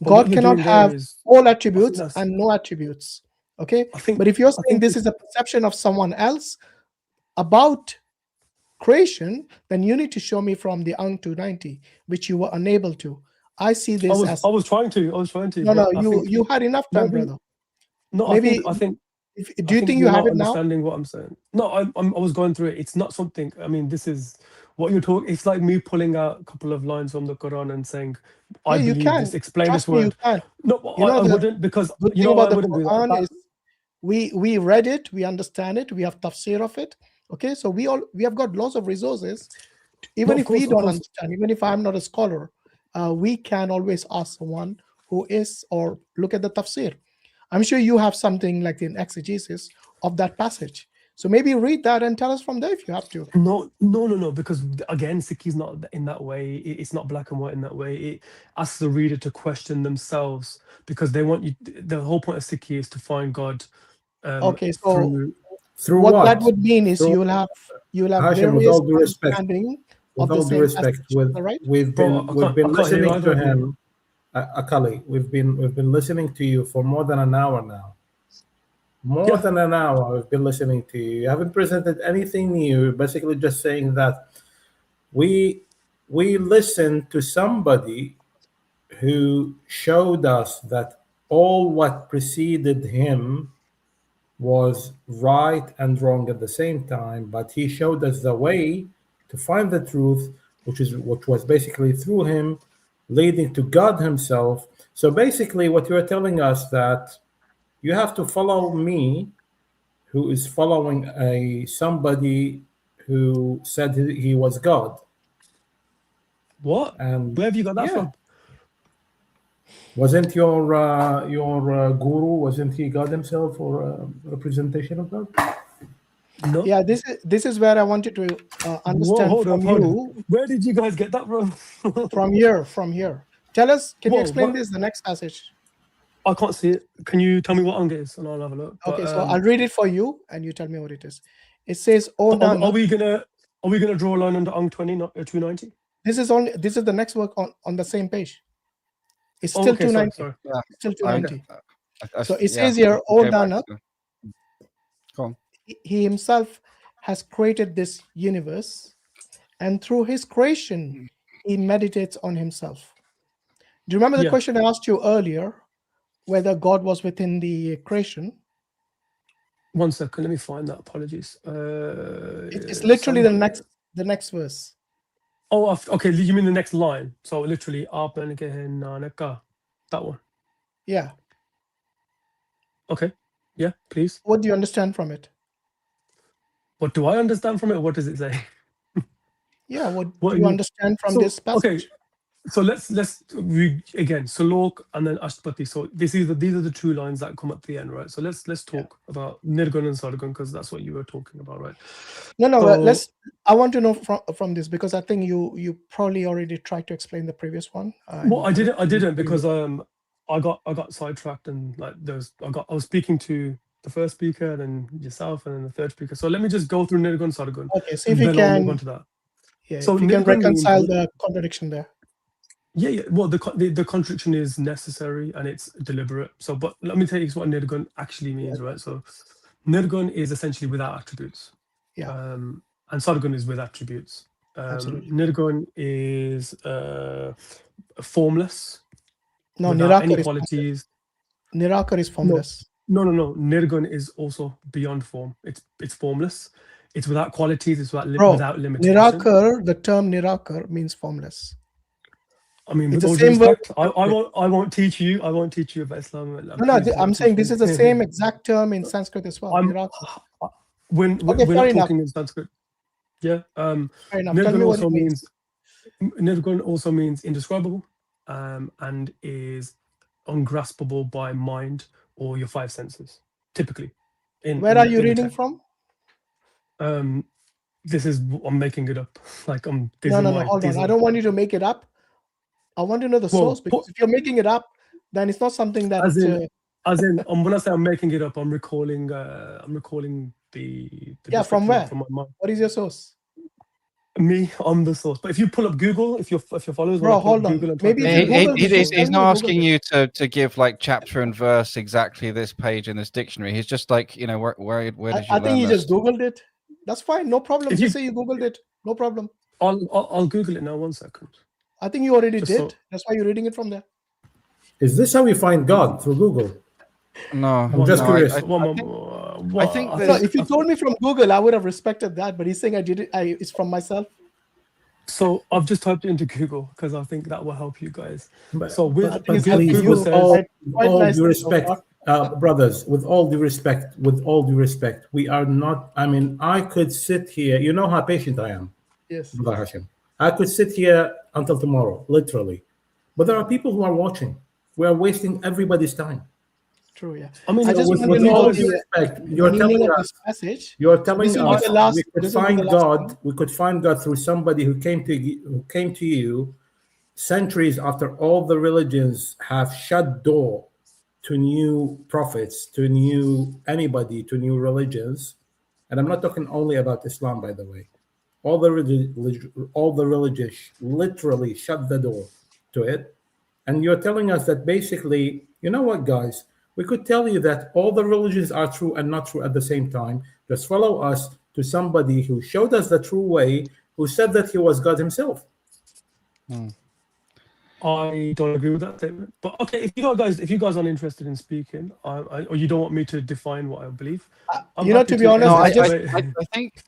God cannot have all attributes and no attributes. Okay, but if you're saying this is a perception of someone else about creation, then you need to show me from the 290, which you were unable to. I see this I was trying to. No, you had enough time, brother. No, maybe I think. Do you think you have it now? Understanding what I'm saying? No, I was going through it. It's not something. I mean, this is what you're talking. It's like me pulling out a couple of lines from the Quran and saying, "I believe this. Explain this word." You can. No, I wouldn't, because you know about I wouldn't do that. Is we read it, we understand it, we have tafsir of it. Okay, so we have got lots of resources. Even if we don't understand, even if I'm not a scholar, we can always ask someone who is, or look at the tafsir. I'm sure you have something like an exegesis of that passage. So maybe read that and tell us from there if you have to. No, because again, Sikh is not in that way. It's not black and white in that way. It asks the reader to question themselves, because they want you. The whole point of Sikh is to find God. Okay, so through what that would mean is you'll have Hashim, with various all due respect, understanding with of the all due same respect, right? we've been listening to him. Akali, we've been listening to you for more than an hour now. More than an hour we've been listening to you. You haven't presented anything new. Basically just saying that we listened to somebody who showed us that all what preceded him was right and wrong at the same time, but he showed us the way to find the truth, which was basically through him, leading to God himself. So basically what you're telling us that you have to follow me, who is following somebody who said he was God. What? Where have you got that from? Wasn't your guru, wasn't he God himself or a representation of God? No. Yeah, this is where I wanted to understand hold from on. you. Where did you guys get that from? From here. Tell us, can you explain this, the next passage? I can't see it. Can you tell me what anga is, and I'll have a look. Okay, so I'll read it for you, and you tell me what it is. It says, "Oh Nana." Are we gonna draw a line under ang 290? This is the next work on the same page. It's still okay, 290. sorry. Yeah. Still 290. I So it says here, "Oh Nana." Go on. He himself has created this universe, and through his creation, he meditates on himself. Do you remember the question I asked you earlier, whether God was within the creation? 1 second, let me find that. Apologies. It's literally the next verse. Oh, okay. You mean the next line? So literally, that one. Yeah. Okay. Yeah, please. What do you understand from it? What do I understand from it? What does it say? Yeah. What do you understand from this passage? Okay. So let's read again. Salok and then Ashtapati. So these are the two lines that come at the end, right? So let's talk about Nirgun and Sargun, because that's what you were talking about, right? No. So, I want to know from this, because I think you probably already tried to explain the previous one. Well, I didn't because I got sidetracked, and like I was speaking to the first speaker, then yourself, and then the third speaker. So let me just go through Nirgun, Sargun. Okay. So if you can, move on to that. Yeah. So if you can reconcile the contradiction there. Yeah. Well, the contradiction is necessary and it's deliberate. So, but let me tell you what Nirgun actually means, right? So, Nirgun is essentially without attributes. Yeah. And Sargun is with attributes. Absolutely. Nirgun is formless. No, without any Nirakar qualities. Nirakar is formless. No. Nirgun is also beyond form. It's formless. It's without qualities. It's without limitation. Nirakar, the term Nirakar means formless. I mean, It's with the all due same respect, word. I won't teach you. I won't teach you about Islam. No, I'm saying this is the same exact term in Sanskrit as well. Nirakar. We're not talking in Sanskrit. Yeah. Fair enough. Tell me what it means. Nirgun also means indescribable, and is ungraspable by mind or your five senses. Typically. Where are you reading from? I'm making it up. Like No, hold on. I don't want you to make it up. I want to know the source, because if you're making it up, then it's not something that. As in, when I say I'm making it up, I'm recalling the yeah, from where? From my mind. What is your source? Me, I'm the source. But if you pull up Google, if your followers, bro, hold on. Maybe he's not asking you to give like chapter and verse exactly this page in this dictionary. He's just like, you know, where did you learn I think he this? just Googled it. That's fine, no problem. If just say you Googled it, no problem. I'll Google it now. 1 second. I think you already did. That's why you're reading it from there. Is this how we find God, through Google? No, I'm just curious. I think if you told me from Google, I would have respected that. But he's saying I did it. It's from myself. So I've just typed it into Google because I think that will help you guys. But please, with all due respect, brothers, with all due respect, we are not. I mean, I could sit here. You know how patient I am. Yes. Brother Hashim. I could sit here until tomorrow, literally. But there are people who are watching. We are wasting everybody's time. True, yeah. I mean, with all due respect, you're telling us we could find God. We could find God through somebody who came to you centuries after all the religions have shut door to new prophets, to new religions. And I'm not talking only about Islam, by the way. All the religions literally shut the door to it. And you're telling us that basically, you know what, guys? We could tell you that all the religions are true and not true at the same time. Just follow us to somebody who showed us the true way, who said that he was God himself. I don't agree with that statement. But okay, if you guys aren't interested in speaking, or you don't want me to define what I believe, to be honest, I think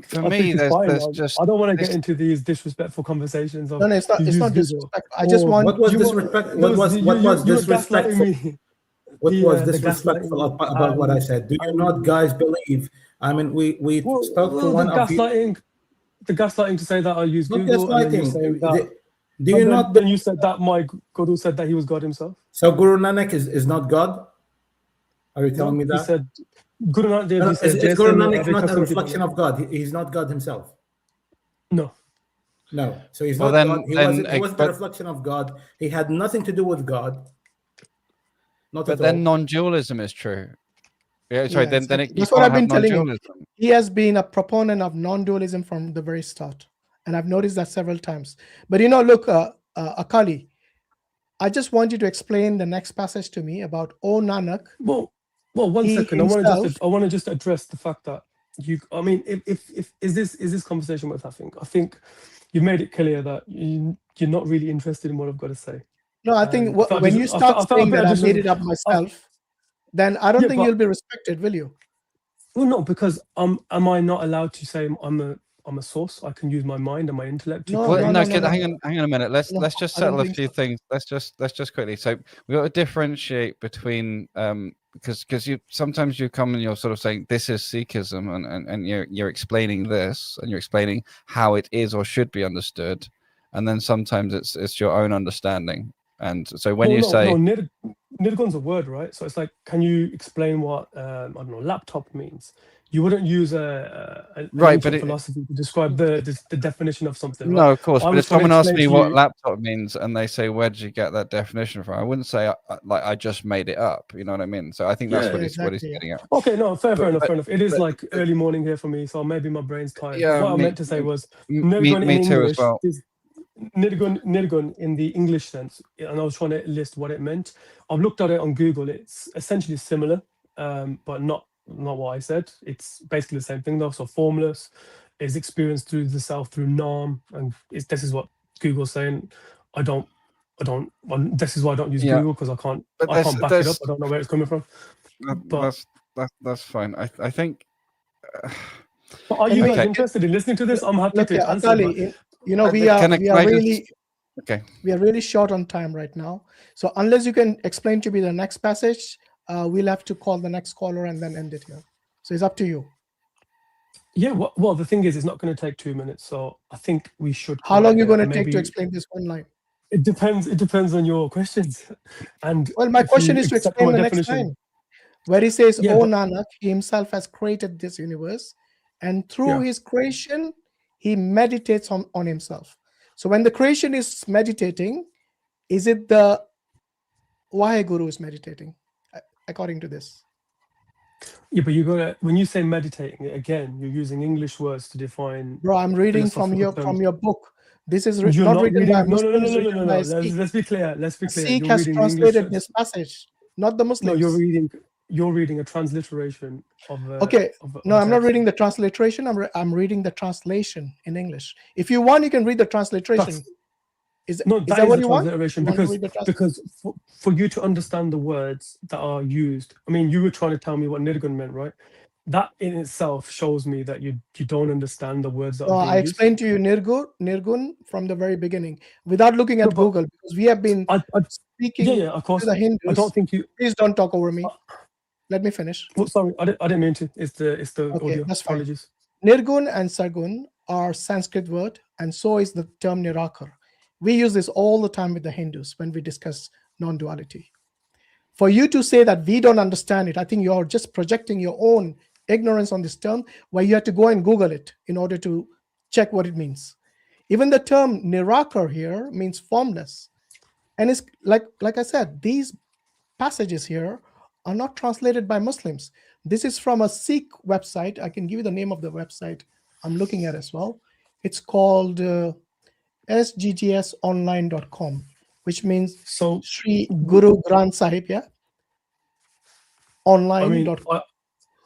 for me, there's just I don't want to get into these disrespectful conversations. No, it's not disrespectful. I just want. What was disrespectful? What was disrespectful? What was disrespectful about what I said? Do you not guys believe? I mean, we spoke to one of the gaslighting to say that I use Google. Gaslighting. Do you not? Then you said that my Guru said that he was God himself. So Guru Nanak is not God? Are you telling me that? He said Guru Nanak Dev Ji said, is Guru Nanak not a reflection of God? He's not God himself. No. No. So he's not God. He wasn't a reflection of God. He had nothing to do with God. Not but at then all. non-dualism is true. Yeah, sorry. Yeah, then it, that's you what I've can't been have telling him. non-dualism. He has been a proponent of non-dualism from the very start, and I've noticed that several times. But look, Akali, I just want you to explain the next passage to me about O Nanak. Well, one second. I want to just address the fact that if is this conversation worth having? I think you've made it clear that you're not really interested in what I've got to say. No, I think when you start saying that I made it up myself, then I don't think you'll be respected, will you? Well, no, because am I not allowed to say I'm a source? I can use my mind and my intellect. Hang on a minute. Let's just settle a few things. Let's just quickly. So we got to differentiate between because sometimes you come and you're sort of saying this is Sikhism and you're explaining this and you're explaining how it is or should be understood, and then sometimes it's your own understanding. And so when Nirgun's a word, right? So it's like, can you explain what I don't know, laptop means? You wouldn't use an ancient philosophy to describe the definition of something. Right? No, of course. But if someone asks me what laptop means and they say, "Where did you get that definition from?" I wouldn't say like I just made it up. You know what I mean? So I think that's what he's getting at. Okay, no, fair enough. It is like early morning here for me, so maybe my brain's tired. Yeah, what I meant to say was me too as well. Nirgun in the English sense, and I was trying to list what it meant. I've looked at it on Google. It's essentially similar, but not what I said. It's basically the same thing though. So formless is experienced through the self through Nam, and this is what Google's saying. This is why I don't use Google, because I can't back it up. I don't know where it's coming from. That's fine. I think. But are you guys interested in listening to this? I'm happy to answer. Akali, we are really short on time right now. So unless you can explain to me the next passage, we'll have to call the next caller and then end it here. So it's up to you. Yeah, well, the thing is, it's not going to take 2 minutes. So I think we should. How long are you going to take to explain this one line? It depends on your questions. And well, my question is to explain the next line, where he says, "O Nanak, he himself has created this universe, and through his creation, he meditates on himself." So when the creation is meditating, is it the Waheguru is meditating, according to this? Yeah, but when you say meditating, again, you're using English words to define. Bro, I'm reading from your book. This is not written by Muslims. No. Let's be clear. Sikh has translated this passage, not the Muslims. No, you're reading a transliteration of. No, I'm not reading the transliteration. I'm reading the translation in English. If you want, you can read the transliteration. Is that what you want? Because for you to understand the words that are used, I mean, you were trying to tell me what Nirgun meant, right? That in itself shows me that you don't understand the words that are being I explained to you Nirgun from the very beginning without looking at Google, because we have been speaking of course. to the Hindus. I don't think you. Please don't talk over me. Let me finish. Oh, sorry, I didn't mean to. It's the audio. That's fine. Apologies. Nirgun and Sargun are Sanskrit word, and so is the term Nirakar. We use this all the time with the Hindus when we discuss non-duality. For you to say that we don't understand it, I think you're just projecting your own ignorance on this term, where you have to go and Google it in order to check what it means. Even the term Nirakar here means formless. And it's like I said, these passages here are not translated by Muslims. This is from a Sikh website. I can give you the name of the website I'm looking at as well. It's called sggsonline.com, which means Sri Guru Granth Sahib, online.com.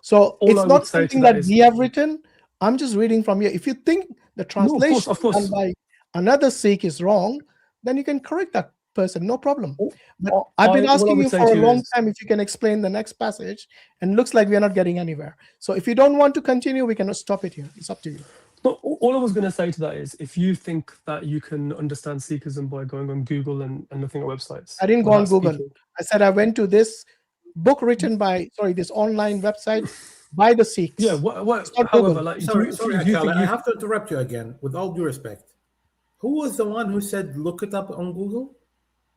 So it's not something that we have written. I'm just reading from here. If you think the translation done by another Sikh is wrong, then you can correct that person, no problem. But I've been asking you for a long time if you can explain the next passage, and it looks like we're not getting anywhere. So if you don't want to continue, we can stop it here. It's up to you. No, all I was going to say to that is, if you think that you can understand Sikhism by going on Google and looking at websites. I didn't go on Google. I said I went to this book written by, this online website by the Sikhs. Yeah, Sorry, Akali, I have to interrupt you again, with all due respect. Who was the one who said look it up on Google?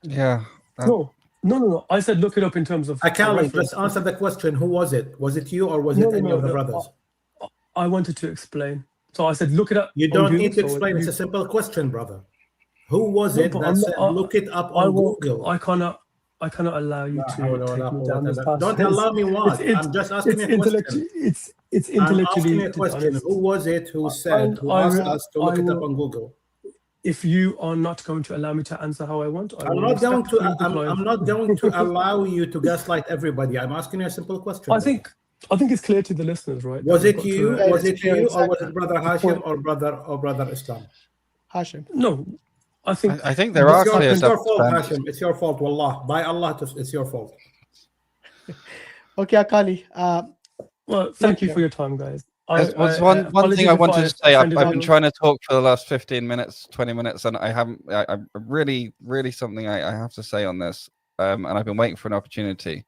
Yeah. No. I said look it up in terms of Akali, just answer the question. Who was it? Was it you or was it any of the brothers? I wanted to explain. So I said look it up. You don't need to explain. It's a simple question, brother. Who was it that said look it up on Google? I cannot allow you to take me down this path. Don't allow me what? I'm just asking a question. It's intellectually. I'm asking a question. Who was it who said, who asked us to look it up on Google? If you are not going to allow me to answer how I want, I'm not going to allow you to gaslight everybody. I'm asking you a simple question. I think it's clear to the listeners, right? Was it you? Was it you, or was it Brother Hashim or Brother Islam? Hashim. No, I think there are clear. It's your fault, Hashim. It's your fault. Wallah, by Allah, it's your fault. Okay, Akali. Well, thank you for your time, guys. One thing I wanted to say. I've been trying to talk for the last 15 minutes, 20 minutes, and I haven't. I really something I have to say on this, and I've been waiting for an opportunity.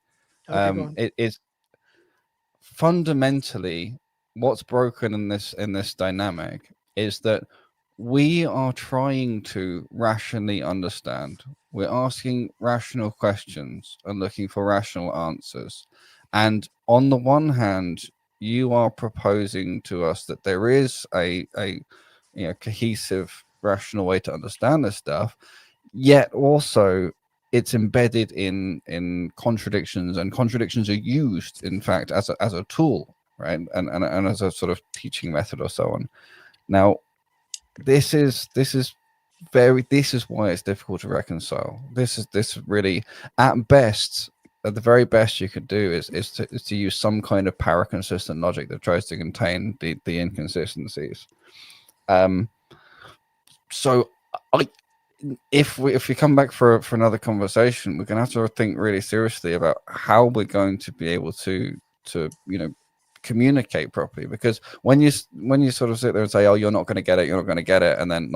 It is fundamentally what's broken in this dynamic is that we are trying to rationally understand. We're asking rational questions and looking for rational answers, and on the one hand, you are proposing to us that there is a cohesive, rational way to understand this stuff, yet also it's embedded in contradictions, and contradictions are used, in fact, as a tool, right, and as a sort of teaching method or so on. Now, this is why it's difficult to reconcile. This is really, at best. At the very best you could do is to use some kind of paraconsistent logic that tries to contain the inconsistencies. So if we come back for another conversation, we're gonna have to think really seriously about how we're going to be able to communicate properly, because when you sort of sit there and say, oh, you're not going to get it, and then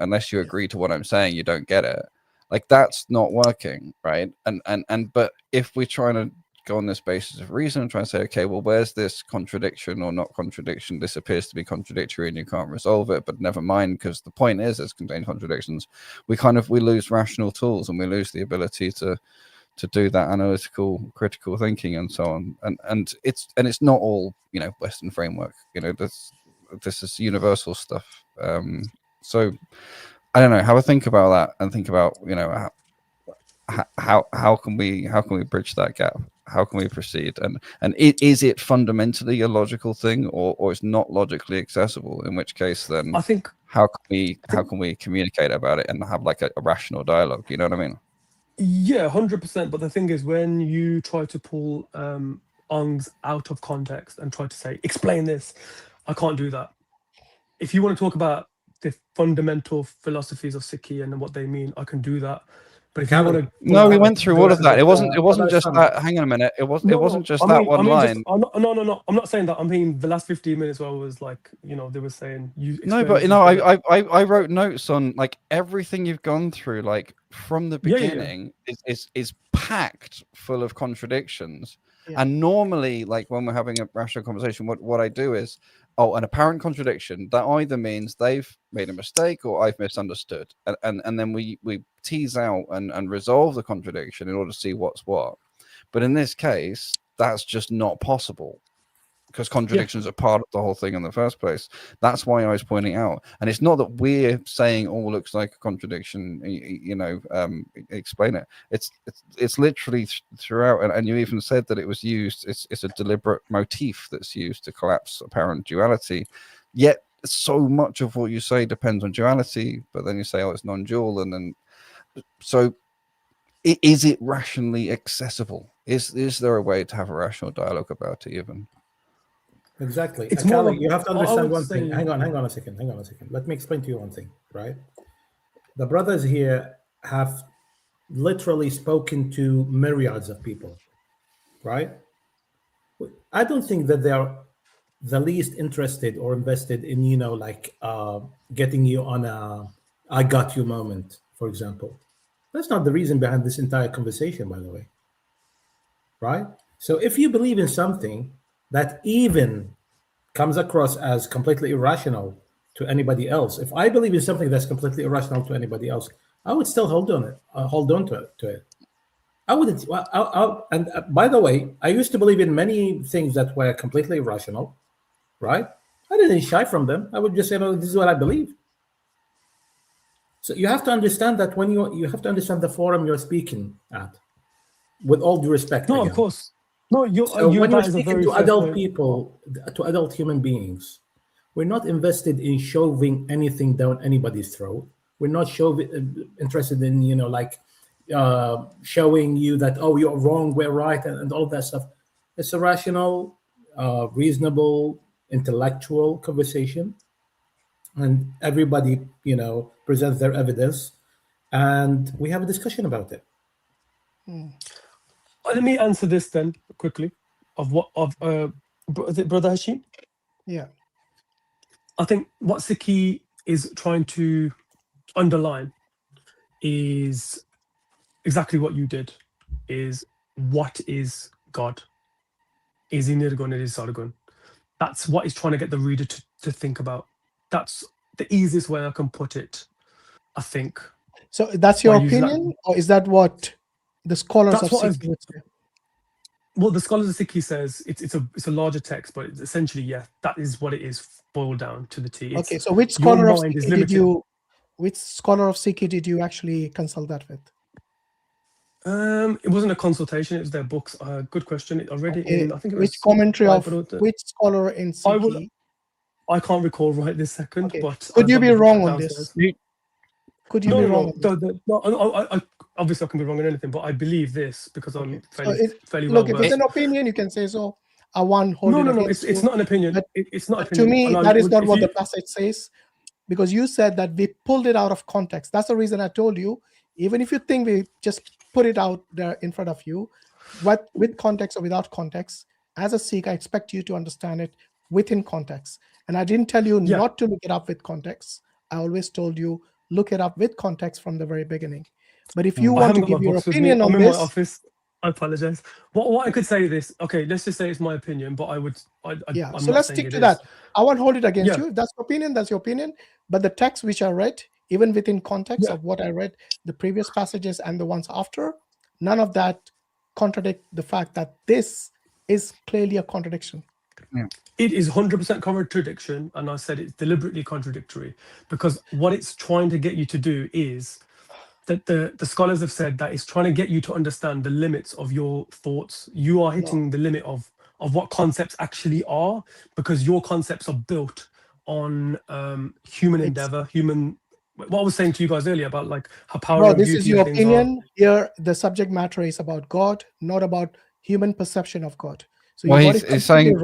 unless you agree to what I'm saying, you don't get it. Like, that's not working, right? And but if we're trying to go on this basis of reason and try and say, okay, well, where's this contradiction or not contradiction? This appears to be contradictory and you can't resolve it, but never mind, because the point is it's contained contradictions. We lose rational tools, and we lose the ability to do that analytical, critical thinking and so on. And it's not all Western framework. This is universal stuff. So I don't know, have a think about that, and think about how can we bridge that gap? How can we proceed? And is it fundamentally a logical thing, or it's not logically accessible? In which case, then I think how can we communicate about it and have like a rational dialogue? You know what I mean? Yeah, 100%. But the thing is, when you try to pull Ongs out of context and try to say, explain this, I can't do that. If you want to talk about the fundamental philosophies of Sikhi and what they mean, I can do that. But if you want to, no, we went through all of that. It wasn't just that. Hang on a minute. It wasn't just that one line. No. I'm not saying that. I mean the last 15 minutes where I was like, they were saying you. No, but I wrote notes on like everything you've gone through, like from the beginning is packed full of contradictions. Yeah. And normally, like when we're having a rational conversation, what I do is, an apparent contradiction that either means they've made a mistake or I've misunderstood, and then we tease out and resolve the contradiction in order to see what's what. But in this case, that's just not possible, because contradictions are part of the whole thing in the first place. That's why I was pointing out. And it's not that we're saying, looks like a contradiction, explain it. It's literally throughout, and you even said that it was used, it's a deliberate motif that's used to collapse apparent duality. Yet so much of what you say depends on duality, but then you say, it's non-dual, and then so is it rationally accessible? Is there a way to have a rational dialogue about it even? Exactly. It's more like, you have to understand one thing. Hang on a second. Let me explain to you one thing, right? The brothers here have literally spoken to myriads of people, right? I don't think that they are the least interested or invested in, getting you on a I got you moment, for example. That's not the reason behind this entire conversation, by the way, right? So if you believe in something that even comes across as completely irrational to anybody else. If I believe in something that's completely irrational to anybody else, I would still hold on to it. I wouldn't. And by the way, I used to believe in many things that were completely irrational, right? I didn't shy from them. I would just say, no, this is what I believe. So you have to understand that when you have to understand the forum you're speaking at, with all due respect. No, again. of course. No, When you're speaking to adult people, to adult human beings, we're not invested in shoving anything down anybody's throat. We're not interested in, showing you that, oh, you're wrong, we're right, and all that stuff. It's a rational, reasonable, intellectual conversation. And everybody, presents their evidence, and we have a discussion about it. Let me answer this then quickly. Is it Brother Hashim? Yeah. I think what Sikhi is trying to underline is exactly what you did. Is what is God? Is he Nirgun? Is he Sargun? That's what he's trying to get the reader to think about. That's the easiest way I can put it, I think. So that's your opinion, or is that what the scholars of Sikhi would say? Well, the scholars of Sikhi says it's a larger text, but it's essentially, yeah, that is what it is boiled down to the T. Okay, so which scholar of Sikhi did you actually consult that with? It wasn't a consultation; it was their books. Good question. I read it in. I think it was which commentary of which scholar in Sikhi? I can't recall right this second. Okay. But could you be wrong on this? Could you be wrong? No, obviously I can be wrong on anything, but I believe this because I'm fairly well versed. If it's an opinion, you can say so. I won't hold it against you. It's not an opinion. It's not an opinion. To me, that is not what the passage says, because you said that we pulled it out of context. That's the reason I told you, even if you think we just put it out there in front of you, with context or without context, as a Sikh, I expect you to understand it within context. And I didn't tell you not to look it up with context. I always told you, look it up with context from the very beginning. But if you want to give your opinion on this, I'm in my office. I apologize. What I could say this. Okay, let's just say it's my opinion, but I would. So let's stick to that. I won't hold it against you. If that's your opinion, that's your opinion. But the text which I read, even within context of what I read, the previous passages and the ones after, none of that contradict the fact that this is clearly a contradiction. Yeah. It is 100% contradiction, and I said it's deliberately contradictory because what it's trying to get you to do is that the scholars have said that it's trying to get you to understand the limits of your thoughts. You are hitting the limit of what concepts actually are, because your concepts are built on human endeavor, human. What I was saying to you guys earlier about like how power. This is your opinion. Here, the subject matter is about God, not about human perception of God. So he's saying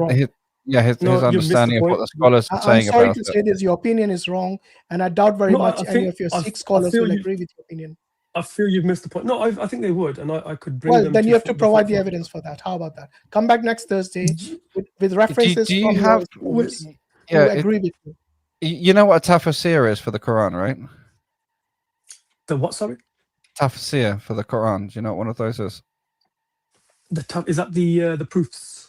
his understanding of what the scholars are saying about it. I'm sorry to say this, your opinion is wrong, and I doubt very much any of your Sikh scholars will agree with your opinion. I feel you've missed the point. No, I think they would, and I could bring them. Well, then you have to provide the evidence for that. How about that? Come back next Thursday with references. Do you have? Who agree with you? You know what a tafsir is for the Quran, right? The what? Sorry. Tafsir for the Quran. Do you know what one of those is? Is that the proofs?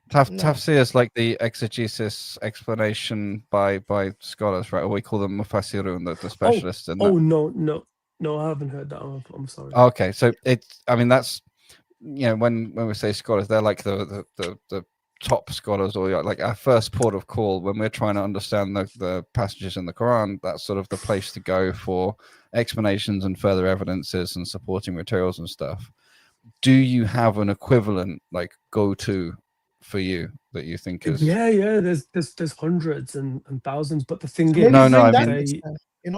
Tafsir is like the exegesis explanation by scholars, right? Or we call them mufassirun, the specialists in that. No, I haven't heard that. I'm sorry. Okay, so that's when we say scholars, they're like the top scholars, or like our first port of call when we're trying to understand the passages in the Quran. That's sort of the place to go for explanations and further evidences and supporting materials and stuff. Do you have an equivalent like go-to for you that you think is? There's hundreds and thousands, but the thing is,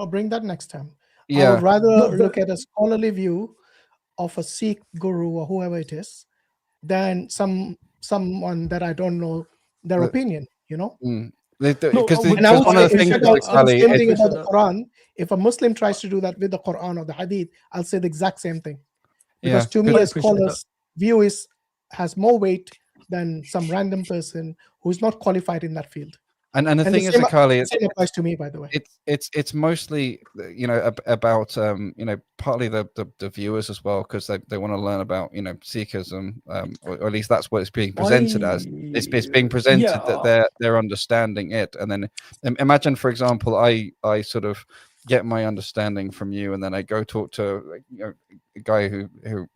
bring that next time. Yeah. I would rather look at a scholarly view of a Sikh guru or whoever it is than someone that I don't know their opinion. Because and I would say the same thing about the Quran. If a Muslim tries to do that with the Quran or the Hadith, I'll say the exact same thing. Because to me, a scholar's view has more weight than some random person who's not qualified in that field. And the thing is, Akali, the same applies to me, by the way. It's mostly, you know, about you know, partly the viewers as well, because they want to learn about, you know, Sikhism, or at least that's what it's being presented as. It's being presented that they're understanding it, and then imagine, for example, I sort of get my understanding from you, and then I go talk to, you know, a guy who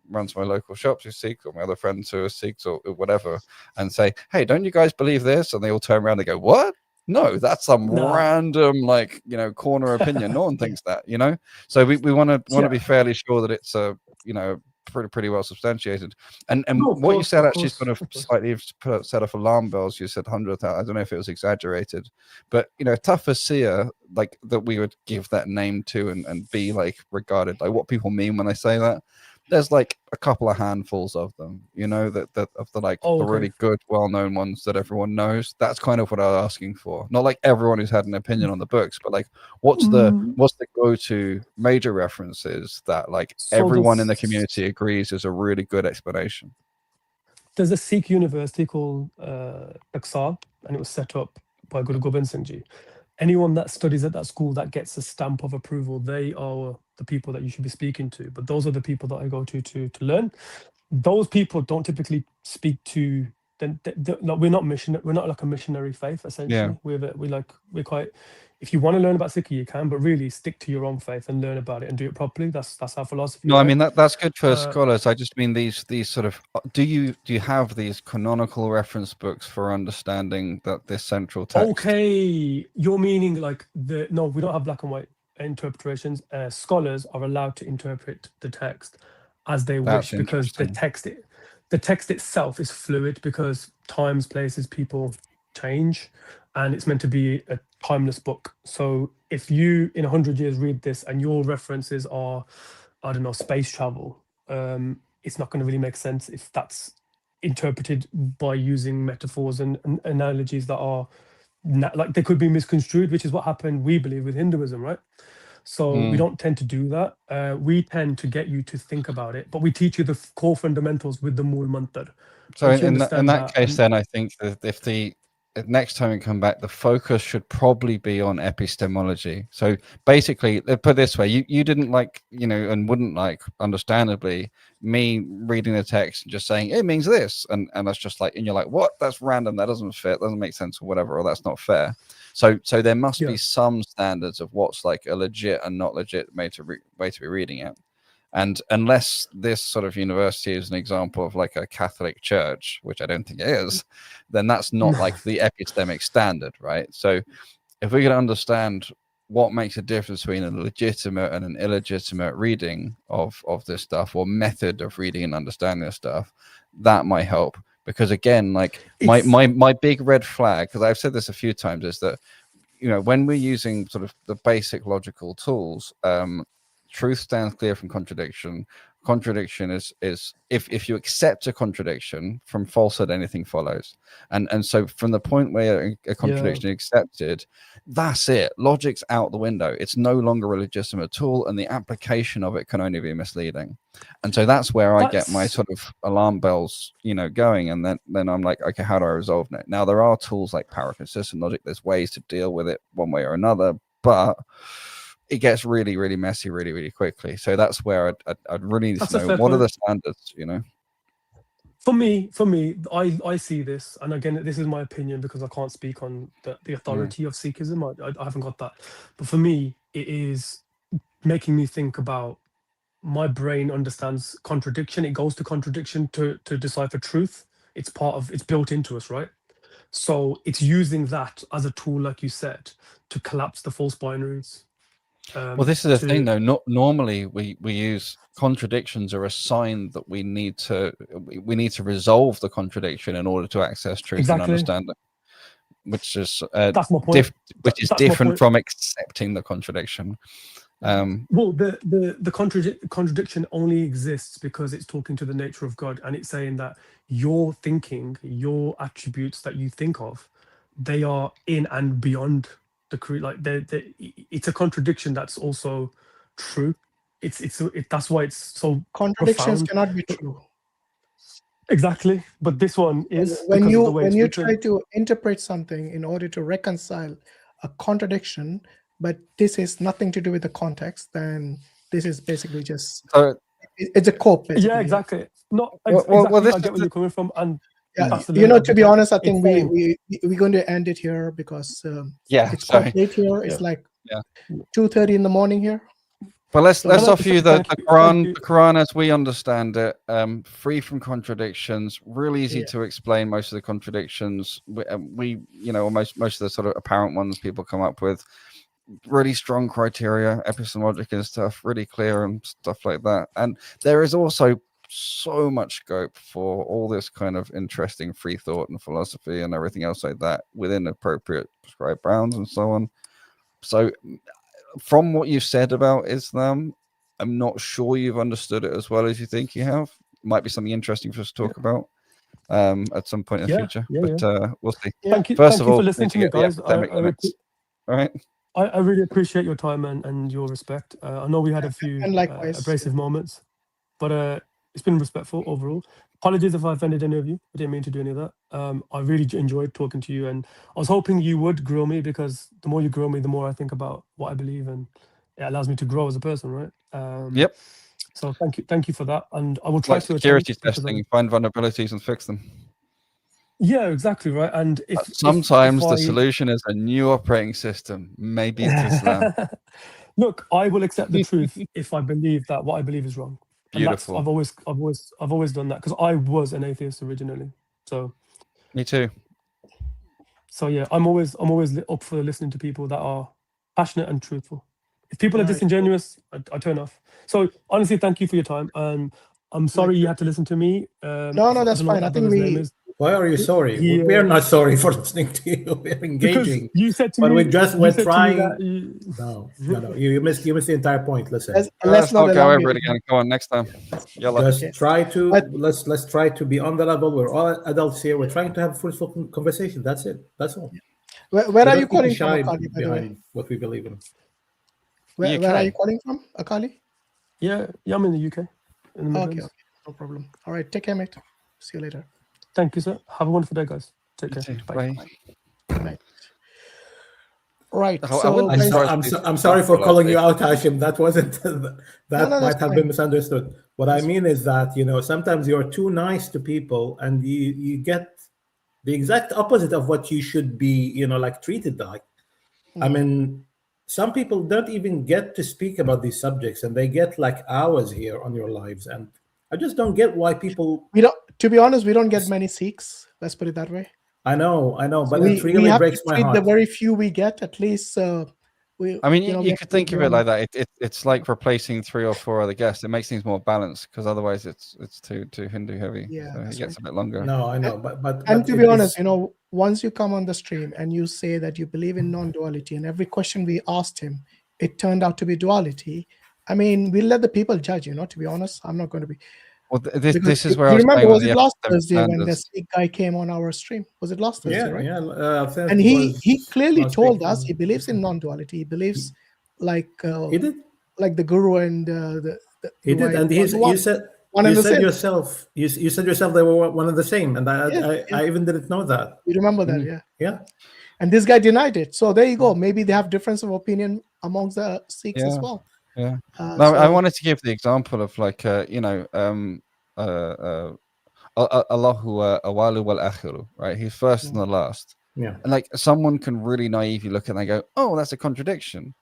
runs my local shops who's Sikh, or my other friends who are Sikhs, or whatever, and say, hey, don't you guys believe this? And they all turn around and go, what? No, that's some random, like, you know, corner opinion. No one thinks that, you know. So we want to be fairly sure that it's you know, pretty well substantiated. And what you said actually is kind of slightly set off alarm bells. You said 100,000. I don't know if it was exaggerated, but you know, Tafasir, like, that we would give that name to and be like regarded, like what people mean when they say that. There's like a couple of handfuls of them, you know, that of the like the really good, well-known ones that everyone knows. That's kind of what I was asking for. Not like everyone who's had an opinion on the books, but like what's the go-to major references that like everyone in the community agrees is a really good explanation. There's a Sikh university called Taksar, and it was set up by Guru Gobind Singh Ji. Anyone that studies at that school that gets a stamp of approval, they are the people that you should be speaking to. But those are the people that I go to learn. Those people don't typically speak to. We're not like a missionary faith, essentially. Yeah. We're quite. If you want to learn about Sikh, you can, but really stick to your own faith and learn about it and do it properly. That's our philosophy. No, right? I mean that's good for scholars. I just mean these sort of. Do you have these canonical reference books for understanding that this central text? Okay, you're meaning like no, we don't have black and white interpretations. Scholars are allowed to interpret the text as they wish, because the text itself is fluid, because times, places, people change, and it's meant to be a timeless book. So if you in 100 years read this and your references are, I don't know, space travel, it's not going to really make sense if that's interpreted by using metaphors and analogies that are like they could be misconstrued, which is what happened, we believe, with Hinduism, right? So we don't tend to do that. We tend to get you to think about it, but we teach you the core fundamentals with the Mool Mantar. So in that case, then I think that if the next time we come back, the focus should probably be on epistemology. So basically, put it this way, you didn't like, you know, and wouldn't like, understandably, me reading the text and just saying it means this, and that's just like, and you're like, what? That's random. That doesn't fit. Doesn't make sense, or whatever. Or that's not fair. So there must be some standards of what's like a legit and not legit way to be reading it. And unless this sort of university is an example of like a Catholic church, which I don't think it is, then that's not like the epistemic standard, right? So if we can understand what makes a difference between a legitimate and an illegitimate reading of this stuff, or method of reading and understanding this stuff, that might help. Because again, like my big red flag, because I've said this a few times, is that, you know, when we're using sort of the basic logical tools, truth stands clear from contradiction. Contradiction is if you accept a contradiction, from falsehood anything follows. And so from the point where a contradiction is accepted, that's it. Logic's out the window. It's no longer a legitimate tool, and the application of it can only be misleading. And so that's where I get my sort of alarm bells, you know, going. And then I'm like, okay, how do I resolve it? Now there are tools like power consistent logic. There's ways to deal with it one way or another, but it gets really, really messy really, really quickly. So that's where I'd really need to know what are the standards, you know? For me, I see this, and again, this is my opinion because I can't speak on the authority of Sikhism. I haven't got that. But for me, it is making me think about, my brain understands contradiction. It goes to contradiction to decipher truth. It's built into us, right? So it's using that as a tool, like you said, to collapse the false binaries. Well, this is the thing, though. Not normally we use contradictions are a sign that we need to resolve the contradiction in order to access truth and understanding, which is that's my point. Which is different from accepting the contradiction. Well, the contradiction only exists because it's talking to the nature of God, and it's saying that your thinking, your attributes that you think of, they are in and beyond it's a contradiction that's also true. That's why it's so contradictions profound. Cannot be true. Exactly, but this one is when because you of the way when it's you written. try to interpret something in order to reconcile a contradiction, but this is nothing to do with the context, then this is basically just it's a cope, basically. Yeah, exactly. No, Well, exactly. this I is get where you're coming from, and Yeah, that's the you limit know, of to the be text. honest, I It's think saying, we're going to end it here because Yeah, it's sorry. quite late here. It's Yeah. like Yeah. 2:30 in the morning here. But let's So- offer you the Thank you. Quran, the Quran as we understand it, free from contradictions, real easy Yeah. to explain most of the contradictions. We you know, most of the sort of apparent ones people come up with, really strong criteria, epistemologic and stuff, really clear and stuff like that. And there is also so much scope for all this kind of interesting free thought and philosophy and everything else like that within appropriate prescribed bounds and so on. So from what you've said about Islam, I'm not sure you've understood it as well as you think you have. Might be something interesting for us to talk about at some point in the future. But we'll see. Thank you. First Thank of you all, for listening need to me, get the guys. academic limits. All right. I really appreciate your time and your respect. I know we had a few And likewise, abrasive moments, but it's been respectful overall. Apologies if I offended any of you. I didn't mean to do any of that. I really enjoyed talking to you, and I was hoping you would grow me, because the more you grow me, the more I think about what I believe, and it allows me to grow as a person, right? Yep. So thank you for that, and I will try Like to security attend, because testing, you find vulnerabilities and fix them. yeah, exactly right. And if Sometimes if the I- solution is a new operating system. Maybe it's Islam. Look, I will accept the truth if I believe that what I believe is wrong. And that's, Beautiful. I've always done that, because I was an atheist originally. So Me too. So yeah, I'm always up for listening to people that are passionate and truthful. If people are Right. disingenuous, I turn off. So honestly, thank you for your time. I'm sorry you had to listen to me. No, that's don't know what fine. I that think brother's name is. Why are you sorry? He, We are not sorry for listening to you. We're engaging. Because you said to but me, we're said to me trying. that you- No. You missed the entire point. Listen. Let's not go over it again. Go on, next time. Yalla. Just try to let's try to be on the level. We're all adults here. We're trying to have a fruitful conversation. That's it. That's all. Where We are don't you need to calling from, shy Akali, by the way? behind what we believe in. Where are you calling from, Akali? Yeah, I'm in the UK. In the Okay, Midlands. no problem. All right, take care, mate. See you later. Thank you, sir. Have a wonderful day, guys. Take care. Bye. Bye. Right. I'm sorry for calling you out, Hashim. That wasn't that No, might that's have fine. been misunderstood. What I mean is that sometimes you're too nice to people, and you get the exact opposite of what you should be, like treated like. I mean, some people don't even get to speak about these subjects, and they get like hours here on your lives, and I just don't get why people. We don't. To be honest, we don't get many Sikhs. Let's put it that way. I know, but we it really have breaks to my treat heart. the very few we get. At least we. I mean, we you have could to think of be it like honest. that. It's like replacing 3 or 4 other guests. It makes things more balanced, because otherwise it's too Hindu heavy. Yeah, so it that's gets right. a bit longer. No, I know, but And to it be is- honest, once you come on the stream and you say that you believe in non-duality, and every question we asked him, it turned out to be duality. I mean, we'll let the people judge. To be honest, I'm not going to be. Well, this Because is where you I was remember, going was with it the last academic Thursday when the standards. Sikh guy came on our stream? Was it last Thursday, right? I think And it he was clearly last told week. us he believes in non-duality. He believes like He did. like the guru and the He did, and you said one and the same. yourself. You said yourself they were one and the same, and Yeah. I even didn't know that. You remember that, yeah? Yeah. And this guy denied it. So there you go. Maybe they have difference of opinion amongst the Sikhs as well. Yeah. No, I so- wanted to give the example of like Allahu awalu wal akhiru, right? He's first and the last. Yeah. And like someone can really naively look at it and they go, "Oh, that's a contradiction."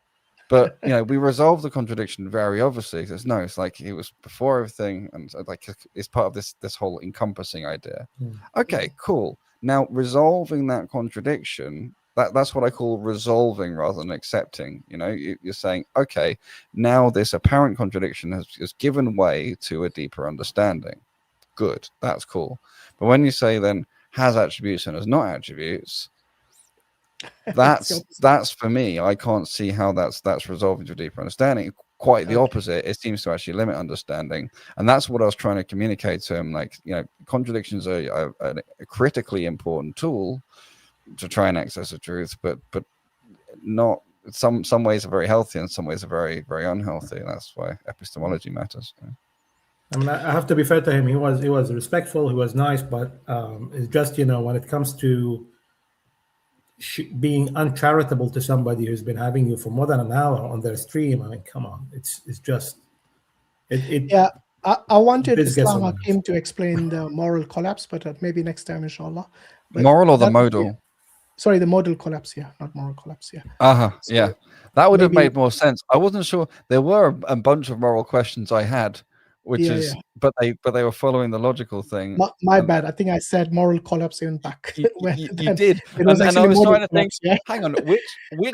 But we resolve the contradiction very obviously. It's like it was before everything, and like it's part of this whole encompassing idea. Okay, cool. Now resolving that contradiction, that's what I call resolving rather than accepting. You're saying, okay, now this apparent contradiction has given way to a deeper understanding. Good, that's cool. But when you say then has attributes and has not attributes, that's for me. I can't see how that's resolving to a deeper understanding. Quite the opposite. It seems to actually limit understanding, and that's what I was trying to communicate to him. Like, contradictions are a critically important tool to try and access the truth, but not. Some ways are very healthy, and some ways are very, very unhealthy. That's why epistemology matters. I mean, I have to be fair to him. He was respectful. He was nice, but it's just, when it comes to being uncharitable to somebody who's been having you for more than an hour on their stream. I mean, come on, it's just it. Yeah, I wanted this gets Islam on my Hakim to explain the moral collapse, but maybe next time, inshallah. But Moral or the that would be- modal? Sorry, the modal collapse. Yeah, not moral collapse. Yeah. So Yeah, that would have maybe- made more sense. I wasn't sure. There were a bunch of moral questions I had, which Yeah, is, yeah. but they were following the logical thing. My bad. I think I said moral collapse even back. when You then did, It was and I actually was modal trying to think. collapse. Yeah. Hang on, which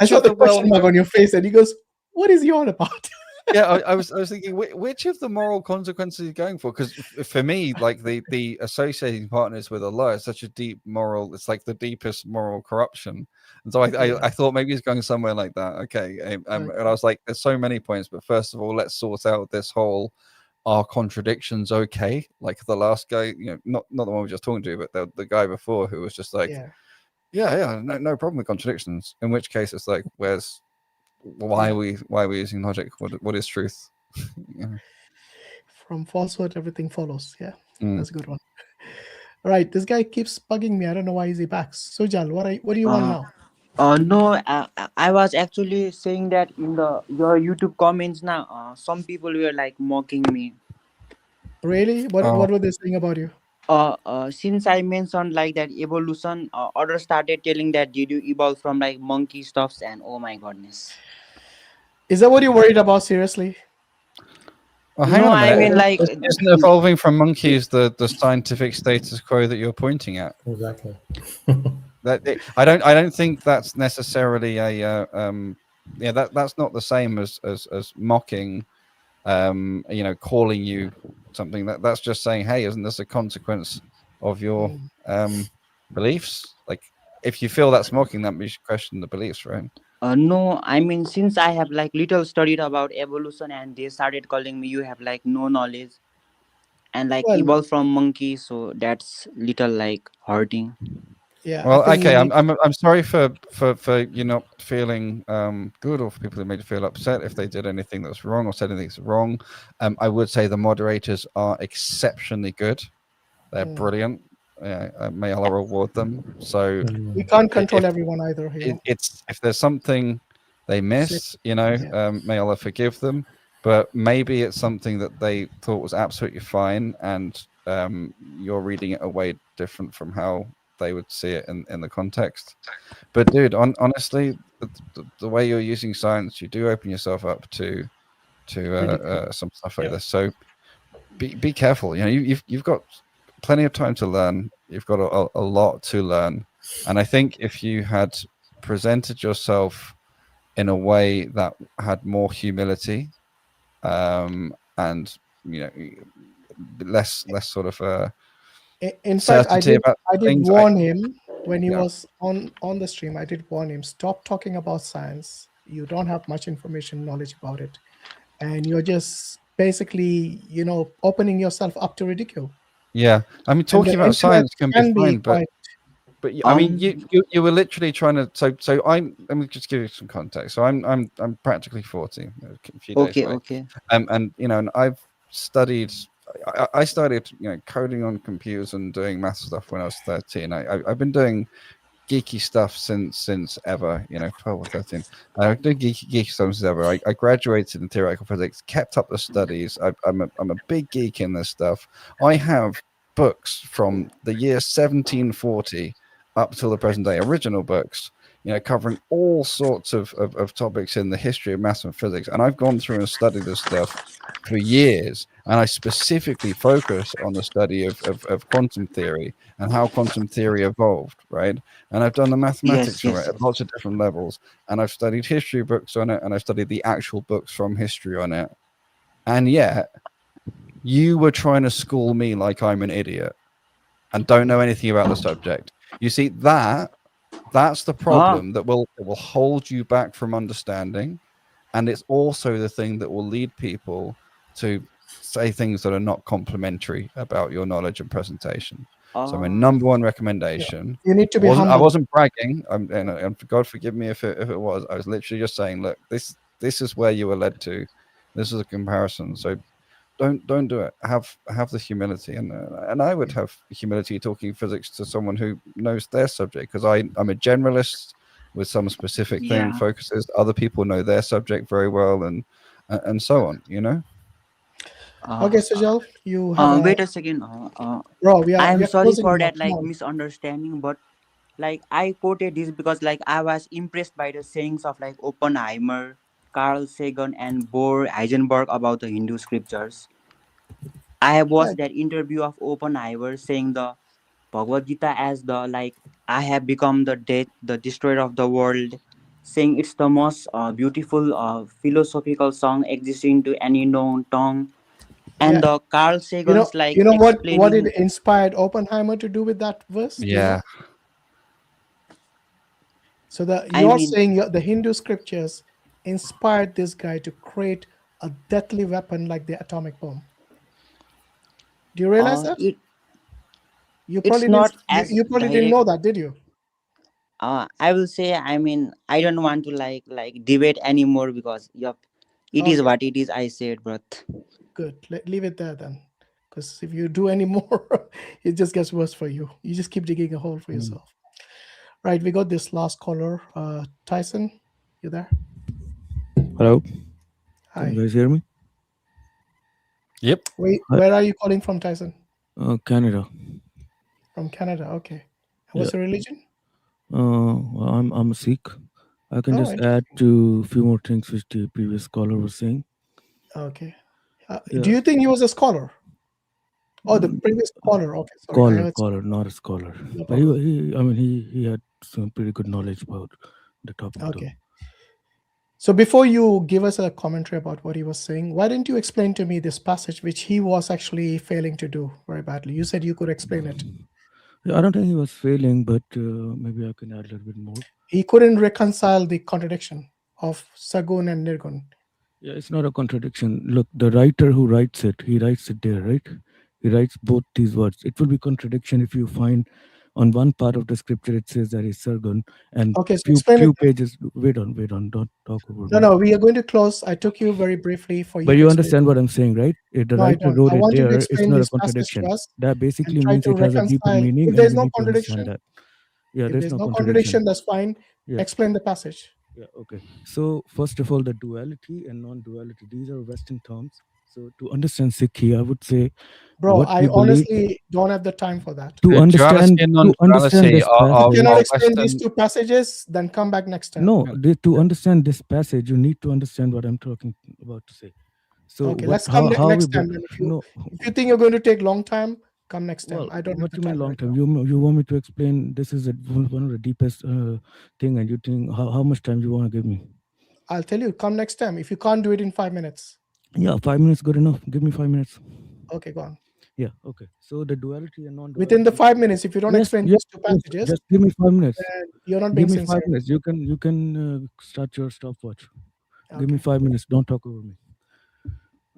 I saw of the the question mark on your face, and he goes, "What is he on about?" yeah, I was thinking which of the moral consequences are you going for? Because for me, like the associating partners with Allah is such a deep moral. It's like the deepest moral corruption, and so I thought maybe he's going somewhere like that. Okay, and I was like, there's so many points, but first of all, let's sort out this whole are contradictions okay? Like the last guy, not the one we were just talking to, but the guy before who was just like, yeah, no problem with contradictions. In which case, it's like, why are we using logic? What is truth? From falsehood, everything follows. Yeah, Mm. that's a good one. All right, this guy keeps bugging me. I don't know why is he back. Sujal, what do you want now? No, I was actually saying that in your YouTube comments now, some people were like mocking me. Really? What were they saying about you? Since I mentioned like that evolution, others started telling that did you evolve from like monkey stuffs, and oh my goodness. Is that what you're worried about? Seriously? Well, hang No, on a minute. I mean, like, isn't evolving from monkeys the scientific status quo that you're pointing at? Exactly. I don't think that's necessarily a that's not the same as mocking, calling you something. That's just saying, hey, isn't this a consequence of your beliefs? Like, if you feel that's mocking, that you should question the beliefs, right? No, I mean, since I have like little studied about evolution, and they started calling me, you have like no knowledge, and like Well- evolved from monkey, so that's little like hurting. Yeah. Well, I think okay. we need- I'm sorry for you not feeling good, or for people who made you feel upset if they did anything that's wrong or said anything that's wrong. I would say the moderators are exceptionally good. They're brilliant. May Allah reward them. So we can't control everyone either. it's if there's something they miss, may Allah forgive them. But maybe it's something that they thought was absolutely fine, and you're reading it away different from how they would see it in the context. But dude, honestly, the way you're using science, you do open yourself up to some stuff like this. So be careful. You've got plenty of time to learn. You've got a lot to learn, and I think if you had presented yourself in a way that had more humility, and less sort of in fact, I did things, warn him when he was on the stream. I did warn him, stop talking about science. You don't have much knowledge about it, and you're just basically opening yourself up to ridicule. Yeah, I mean, talking about science can be fine, but I mean, you were literally trying to. So let me just give you some context. So I'm practically 40, a few days away. Okay. And and I've studied. I started coding on computers and doing math stuff when I was 13. I've been doing geeky stuff since ever. 12 or 13. I've been doing geeky stuff since ever. I graduated in theoretical physics, kept up the studies. I'm a big geek in this stuff. I have books from the year 1740 up till the present day, original books, covering all sorts of topics in the history of maths and physics. And I've gone through and studied this stuff for years. And I specifically focus on the study of quantum theory and how quantum theory evolved, right? And I've done the mathematics from it at lots of different levels. And I've studied history books on it, and I've studied the actual books from history on it. And yet, you were trying to school me like I'm an idiot and don't know anything about the subject. You see, that's the problem that will hold you back from understanding. And it's also the thing that will lead people to say things that are not complimentary about your knowledge and presentation. So my number one recommendation, you need to be humble. I wasn't bragging, and God forgive me if it was. I was literally just saying, look, this is where you were led to. This is a comparison. So don't do it. Have the humility, and I would have humility talking physics to someone who knows their subject, because I'm a generalist with some specific thing Yeah. focuses. Other people know their subject very well, and so on. You know. Okay, Sujal, you have Wait a second. bro. We I are am sorry closing for now. that Come on. misunderstanding, but I quoted this because I was impressed by the sayings of Oppenheimer, Carl Sagan, and Bohr Heisenberg about the Hindu scriptures. I have watched Right. that interview of Oppenheimer saying the Bhagavad Gita as the I have become the death, the destroyer of the world, saying it's the most beautiful philosophical song existing to any known tongue. And Yeah. the Carl Sagan's You know what it explaining. inspired Oppenheimer to do with that verse? Do you know? Yeah. So I you're mean, saying the Hindu scriptures inspired this guy to create a deadly weapon like the atomic bomb. Do you realize that? it You it's probably didn't. not as You probably didn't direct. know that, did you? I will say, I mean, I don't want to debate anymore because it is Okay, what it is. I said, but good. Leave it there then, because if you do any more, it just gets worse for you. You just keep digging a hole for yourself. Right, we got this last caller, Tyson. You there? Hello. Hi. Can you guys hear me? Yep. Wait, where are you calling from, Tyson? Canada. From Canada. Okay. And what's your religion? Well, I'm a Sikh. I can Oh, just add to a few more things which the previous caller was saying. Okay. Yeah. Do you think he was a scholar? Oh, the previous caller. Okay, sorry. Caller, not a scholar. No But he had some pretty good knowledge about the topic. Okay. So before you give us a commentary about what he was saying, why didn't you explain to me this passage which he was actually failing to do very badly? You said you could explain it. Yeah, I don't think he was failing, but maybe I can add a little bit more. He couldn't reconcile the contradiction of Sagun and Nirgun. Yeah, it's not a contradiction. Look, the writer who writes it, he writes it there, right? He writes both these words. It will be contradiction if you find on one part of the scripture it says that is Sargon, and Okay, so explain few it. pages. Wait on, don't talk over me. No, we are going to close. I took you very briefly for you. But to you explain. understand what I'm saying, right? If the No, I writer don't. wrote I it want you to there, it's explain not a this passage contradiction. to us That basically and try means to it has a deeper reconcile. meaning, If and there's you no need to contradiction, understand that. Yeah, if there's there's no no contradiction. that's fine. Yeah. Explain the passage. Yeah, okay. So first of all, the duality and non-duality, these are Western terms. So to understand Sikhi, I would say, Bro, what I we believe, honestly don't have the time for that. to understand Duality and to understand non-duality this are passage. If you cannot are explain these Western. two passages, then come back next time. No, to understand this passage, you need to understand what I'm talking about to say. So Okay, what, let's come how next we time. Then. If you think no, you're going to take long time, come next time. well, I don't have what the you mean time long right time? now. You want me to explain? This is one of the deepest thing, and you think how much time you want to give me? I'll tell you. Come next time. If you can't do it in 5 minutes. Yeah, 5 minutes good enough. Give me 5 minutes. Okay, go on. Yeah, okay. So the duality and non-duality. Within the 5 minutes, if you don't explain these two passages, just give me 5 minutes. then you're not Give being me sincere. 5 minutes. You can start your stopwatch. Give me Okay. 5 minutes. Don't talk over me.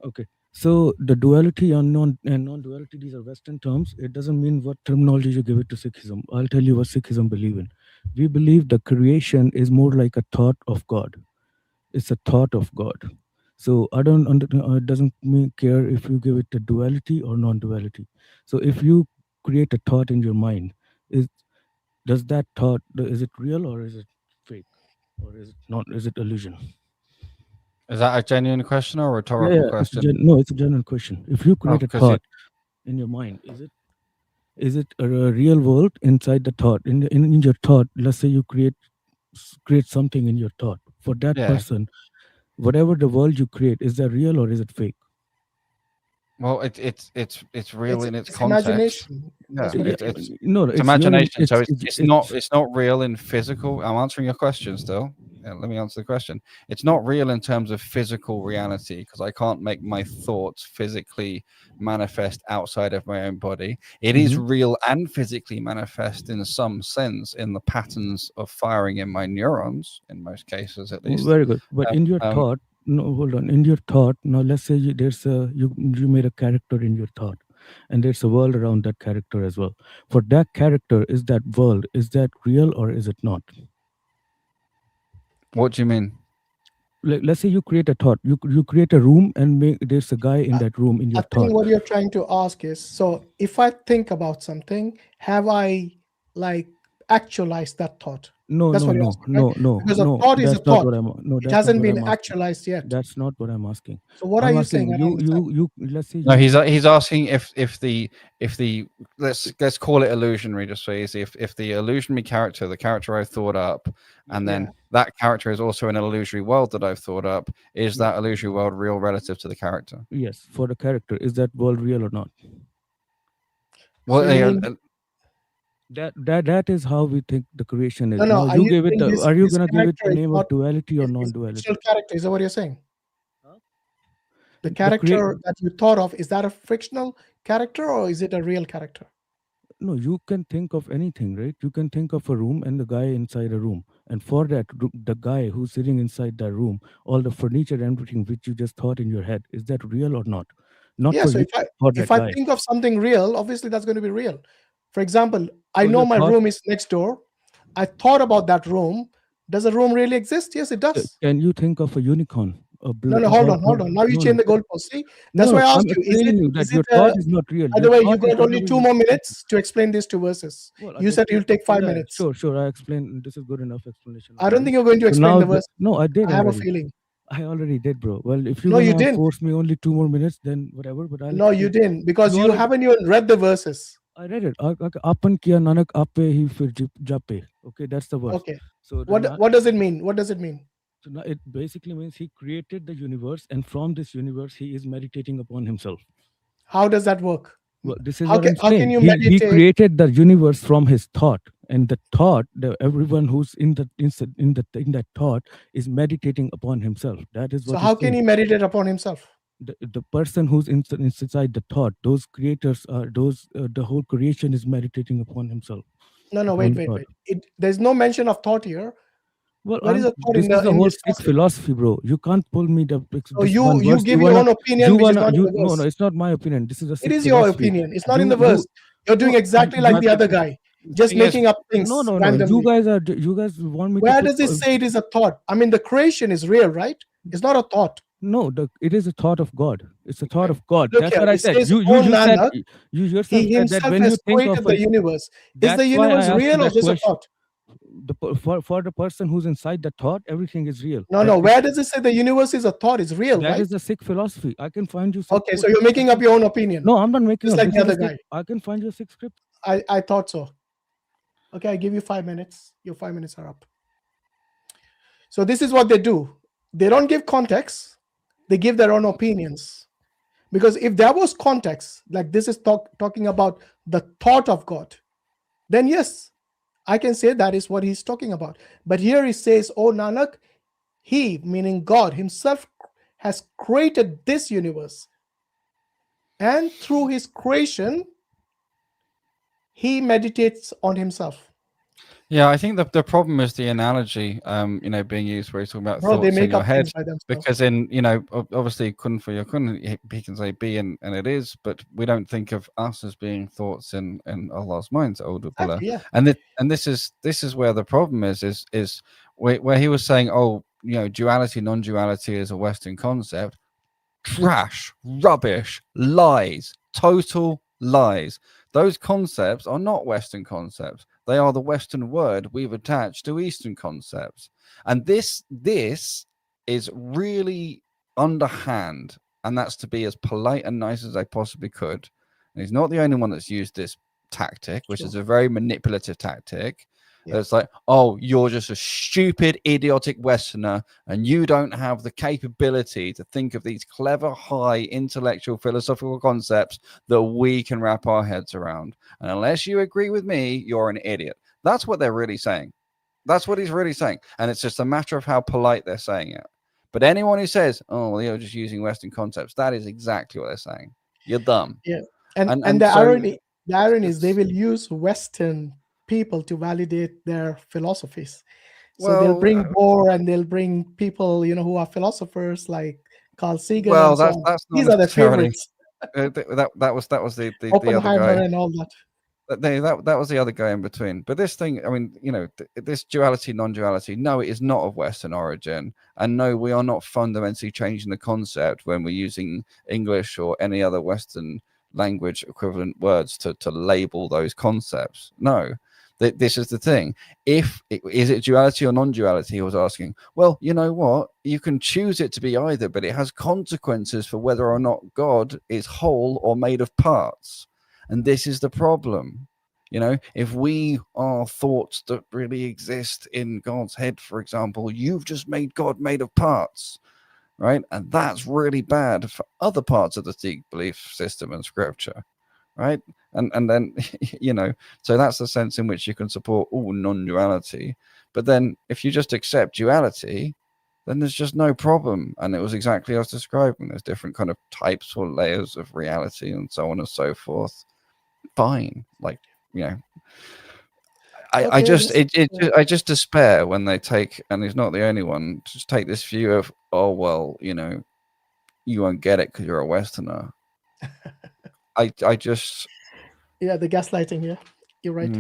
Okay. So the duality and non-duality, these are Western terms. It doesn't mean what terminology you give it to Sikhism. I'll tell you what Sikhism believe in. We believe the creation is more like a thought of God. It's a thought of God. So I don't it doesn't care if you give it a duality or non-duality. So if you create a thought in your mind, does that thought, is it real or is it fake, or is it not? Is it illusion? Is that a genuine question or a rhetorical question? No, it's a general question. If you create a 'cause thought in your mind, is it a real world inside the thought? In your thought, let's say you create something in your thought. For that Yeah. person, whatever the world you create, is that real or is it fake? Well, it's real in its context. Imagination. Yeah, it's it's imagination. So it's it's not real in physical. I'm answering your question still. Yeah, let me answer the question. It's not real in terms of physical reality because I can't make my thoughts physically manifest outside of my own body. It is real and physically manifest in some sense in the patterns of firing in my neurons, in most cases at least. Very good. But in your thought, no, hold on. In your thought, now let's say you made a character in your thought, and there's a world around that character as well. For that character, is that real or is it not? What do you mean? let's say you create a thought. You create a room and there's a guy in that room in your I think thought. what you're trying to ask is, so if I think about something, have I like actualized that thought? No, That's no, what you're no, asking, right? no, Because no. a thought is a That's not thought. what I'm. No, It that's not hasn't what been I'm asking. actualized yet. That's not what I'm asking. So what are I'm you asking saying? I don't understand. you. Let's say. No, he's asking if the let's call it illusionary just so easy. If the illusionary character, the character I've thought up, and then that character is also in an illusory world that I've thought up, is that illusory world real relative to the character? Yes, for the character, is that world real or not? Well, So that is how we think the creation is. No, Now are you you give it. saying Are you this gonna give it character the is name not of duality or is non-duality? fictional character? Is that what you're saying? The The character that you thought of, is that a fictional character or is it a real character? No, you can think of anything, right? You can think of a room and the guy inside a room, and for that, the guy who's sitting inside that room, all the furniture and everything which you just thought in your head, is that real or not? Not Yeah. for So you, for that if I guy. think of something real, obviously that's going to be real. For example, I So know the my thought- room is next door. I thought about that room. Does a room really exist? Yes, it does. Can you think of a unicorn? No, hold on. Now you change the goalpost. See, that's why I I'm asked you. explaining you that your thought is not real. By the Your way, you thought is got only whatever 2 you- more minutes to explain these two verses. Well, I You just said you'll take 5 yeah, minutes. Sure. I explained. This is good enough explanation. I don't think you're going to So explain now the verse. No, I did I have a already. feeling. I already did, bro. Well, if you're No, you gonna didn't. force me only 2 more minutes, then whatever. But I'll No, you didn't, because you already- haven't even read the verses. I read it. Apan kiya nanak ape hi fir jape. Okay, that's the verse. Okay. So What does it mean? What does it mean? So now it basically means he created the universe, and from this universe, he is meditating upon himself. How does that work? Well, this is How what I'm how saying. can you He meditate? created the universe from his thought, and the thought, everyone who's in that thought is meditating upon himself. That is what. So he's how can saying. he meditate upon himself? The person who's inside the thought, those creators are those. The whole creation is meditating upon himself. No, wait. There's no mention of thought here. Well, Where is the thought this in is the in whole this Sikh passage? philosophy, bro. You can't pull me the. So you give your own opinion, which is not in the verse. No, it's not my opinion. This is a It Sikh is your philosophy. opinion. It's not in the verse. You're doing exactly like the other guy, just making up things No. randomly. You guys want me Where to. does it say it is a thought? I mean, the creation is real, right? It's not a thought. No, it is a thought of God. It's a thought of God. Look That's here, what I it said. says, You "Oh, said Nanak, you yourself he said that himself when has you think created of the universe. Is That's the why I universe asked you real or that just a question. thought? For the person who's inside the thought, everything is real. No. Where does it say the universe is a thought? It's real, That right? is the Sikh philosophy. I can find you. Okay, so you're making up your own opinion. No, I'm not making just up. like This the is other a guy. I can find you a Sikh script. I thought so. Okay, I give you 5 minutes. Your 5 minutes are up. So this is what they do. They don't give context. They give their own opinions. Because if there was context, like this is talking about the thought of God, then yes, I can say that is what he's talking about. But here he says, "Oh Nanak, he," meaning God himself, has created this universe. And through his creation, he meditates on himself. Yeah, I think the problem is the analogy, being used where he's talking about Bro, they thoughts in make your up head. things by themselves. Because obviously, kun for your kun, he can say be and it is, but we don't think of us as being thoughts in Allah's minds. Exactly, yeah. And this is where the problem is where he was saying, duality, non-duality is a Western concept. Trash, rubbish, lies, total lies. Those concepts are not Western concepts. They are the Western word we've attached to Eastern concepts. And this is really underhand. And that's to be as polite and nice as I possibly could. And he's not the only one that's used this tactic, which is a very manipulative tactic. Yeah. It's like, oh, you're just a stupid, idiotic Westerner, and you don't have the capability to think of these clever, high, intellectual, philosophical concepts that we can wrap our heads around. And unless you agree with me, you're an idiot. That's what they're really saying. That's what he's really saying. And it's just a matter of how polite they're saying it. But anyone who says, oh, well, you're just using Western concepts, that is exactly what they're saying. You're dumb. Yeah. And the irony is they will use Western people to validate their philosophies. So they'll bring Bohr and they'll bring people, who are philosophers like Carl Sagan. Well, and that's these are their favorites. that was the Oppenheimer other guy. and all that. that was the other guy in between. But this thing, I mean, you know, this duality, non-duality, no, it is not of Western origin, and no, we are not fundamentally changing the concept when we're using English or any other Western language equivalent words to label those concepts. No. This is the thing. Is it duality or non-duality? He was asking. Well, you know what? You can choose it to be either, but it has consequences for whether or not God is whole or made of parts. And this is the problem. You know, if we are thoughts that really exist in God's head, for example, you've just made God made of parts, right? And that's really bad for other parts of the Sikh belief system and scripture. Right. And then, you know, so that's the sense in which you can support all non-duality. But then if you just accept duality, then there's just no problem. And it was exactly as I was describing. There's different kind of types or layers of reality and so on and so forth. Fine. Like, you know, I just despair when they take, and he's not the only one, just take this view of, oh, well, you know, you won't get it because you're a Westerner. I just... Yeah, the gaslighting, yeah. You're right.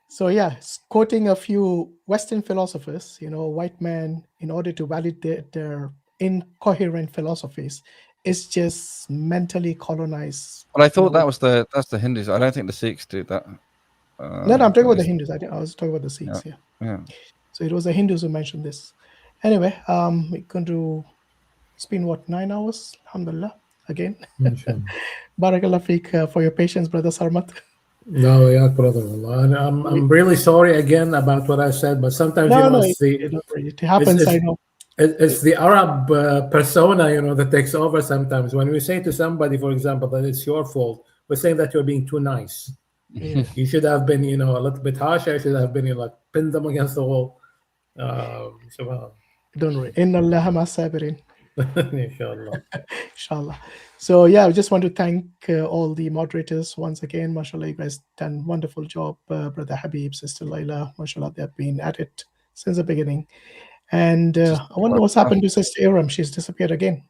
So yeah, quoting a few Western philosophers, you know, white men, in order to validate their incoherent philosophies, is just mentally colonized. Well, I thought that's the Hindus. I don't think the Sikhs do that. No, I'm talking about the Hindus. I was talking about the Sikhs, yeah. So it was the Hindus who mentioned this. Anyway, we're going to... It's been, what, 9 hours? Alhamdulillah. Again. Barakallah Feek for your patience, Brother Sarmat. No, yeah, brother. I'm really sorry again about what I said, but sometimes it happens. I know. It's the Arab persona, you know, that takes over sometimes. When we say to somebody, for example, that it's your fault, we're saying that you're being too nice. Yeah. You should have been, you know, a little bit harsher. You should have been, you know, like, pin them against the wall. Don't worry. Inna Allah ma sabirin. Inshallah. Inshallah. So yeah, I just want to thank all the moderators once again. MashaAllah, you guys done wonderful job. Brother Habib, Sister Laila, MashaAllah, they have been at it since the beginning. And I wonder what's happened to Sister Aram. She's disappeared again.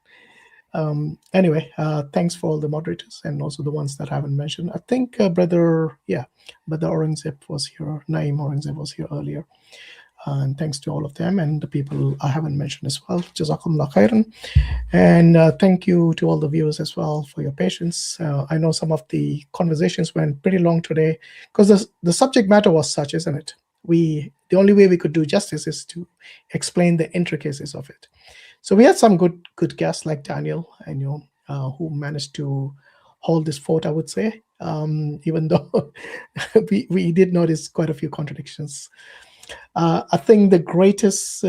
Anyway, thanks for all the moderators and also the ones that I haven't mentioned. I think Brother Aurangzeb was here. Naeem Aurangzeb was here earlier. And thanks to all of them and the people I haven't mentioned as well. Jazakumullah khairan. And thank you to all the viewers as well for your patience. I know some of the conversations went pretty long today because the subject matter was such, isn't it? The only way we could do justice is to explain the intricacies of it. So we had some good guests like Daniel, and who managed to hold this fort, I would say, even though we did notice quite a few contradictions. I think the greatest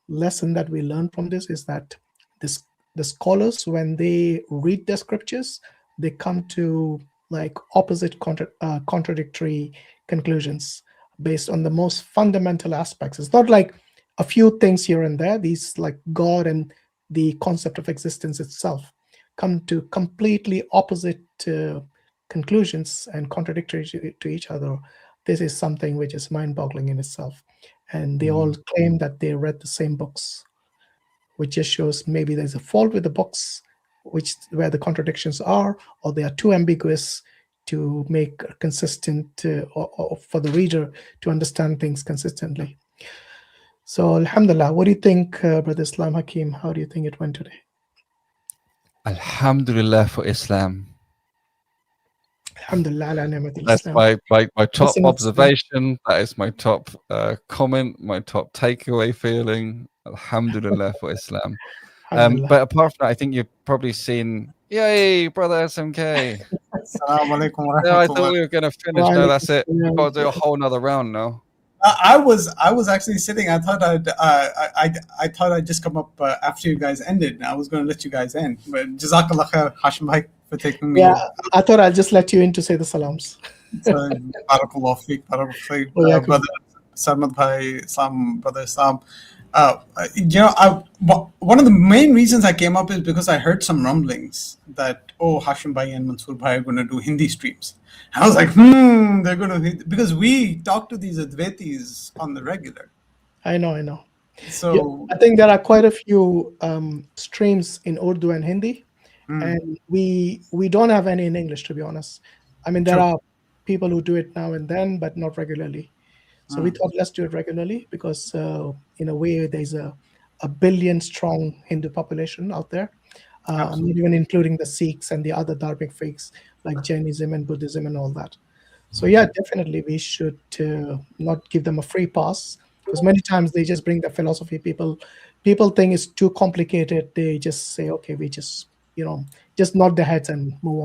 lesson that we learned from this is that the scholars, when they read the scriptures, they come to like opposite contradictory conclusions based on the most fundamental aspects. It's not like a few things here and there. These, like God and the concept of existence itself, come to completely opposite conclusions and contradictory to each other. This is something which is mind-boggling in itself. And they all claim that they read the same books, which just shows maybe there's a fault with the books, where the contradictions are, or they are too ambiguous to make consistent, or for the reader to understand things consistently. So, alhamdulillah, what do you think, Brother Islam Hakim? How do you think it went today? Alhamdulillah for Islam. Alhamdulillah ala ni'matil That's Islam. my top Listen, observation. That is my top comment, my top takeaway feeling. Alhamdulillah for Islam. But apart from that, I think you've probably seen, yay, Brother SMK. Assalamu alaikum wa No, I rahmatullah. thought we were going to finish. No, that's it. We've got to do a whole nother round now. I was actually sitting. I thought I'd just come up after you guys ended. And I was going to let you guys end. But Jazakallah khair, Hashim bhai, for taking me. Yeah, I thought I'll just let you in to say the salams. Barakallah feek, Brother Sarmad bhai, Islam, Brother Islam. One of the main reasons I came up is because I heard some rumblings that, Hashim bhai and Mansur bhai are going to do Hindi streams. I was like, they're going to, because we talk to these Advaitis on the regular. I know. So yeah, I think there are quite a few streams in Urdu and Hindi, and we don't have any in English, to be honest. I mean, there are people who do it now and then, but not regularly. So we thought, let's do it regularly, because in a way there's a billion strong Hindu population out there. I'm not even including the Sikhs and the other dharmic faiths like Jainism and Buddhism and all that. So yeah, definitely we should not give them a free pass, because many times they just bring the philosophy. People think it's too complicated. They just say, okay, we just just nod their heads and move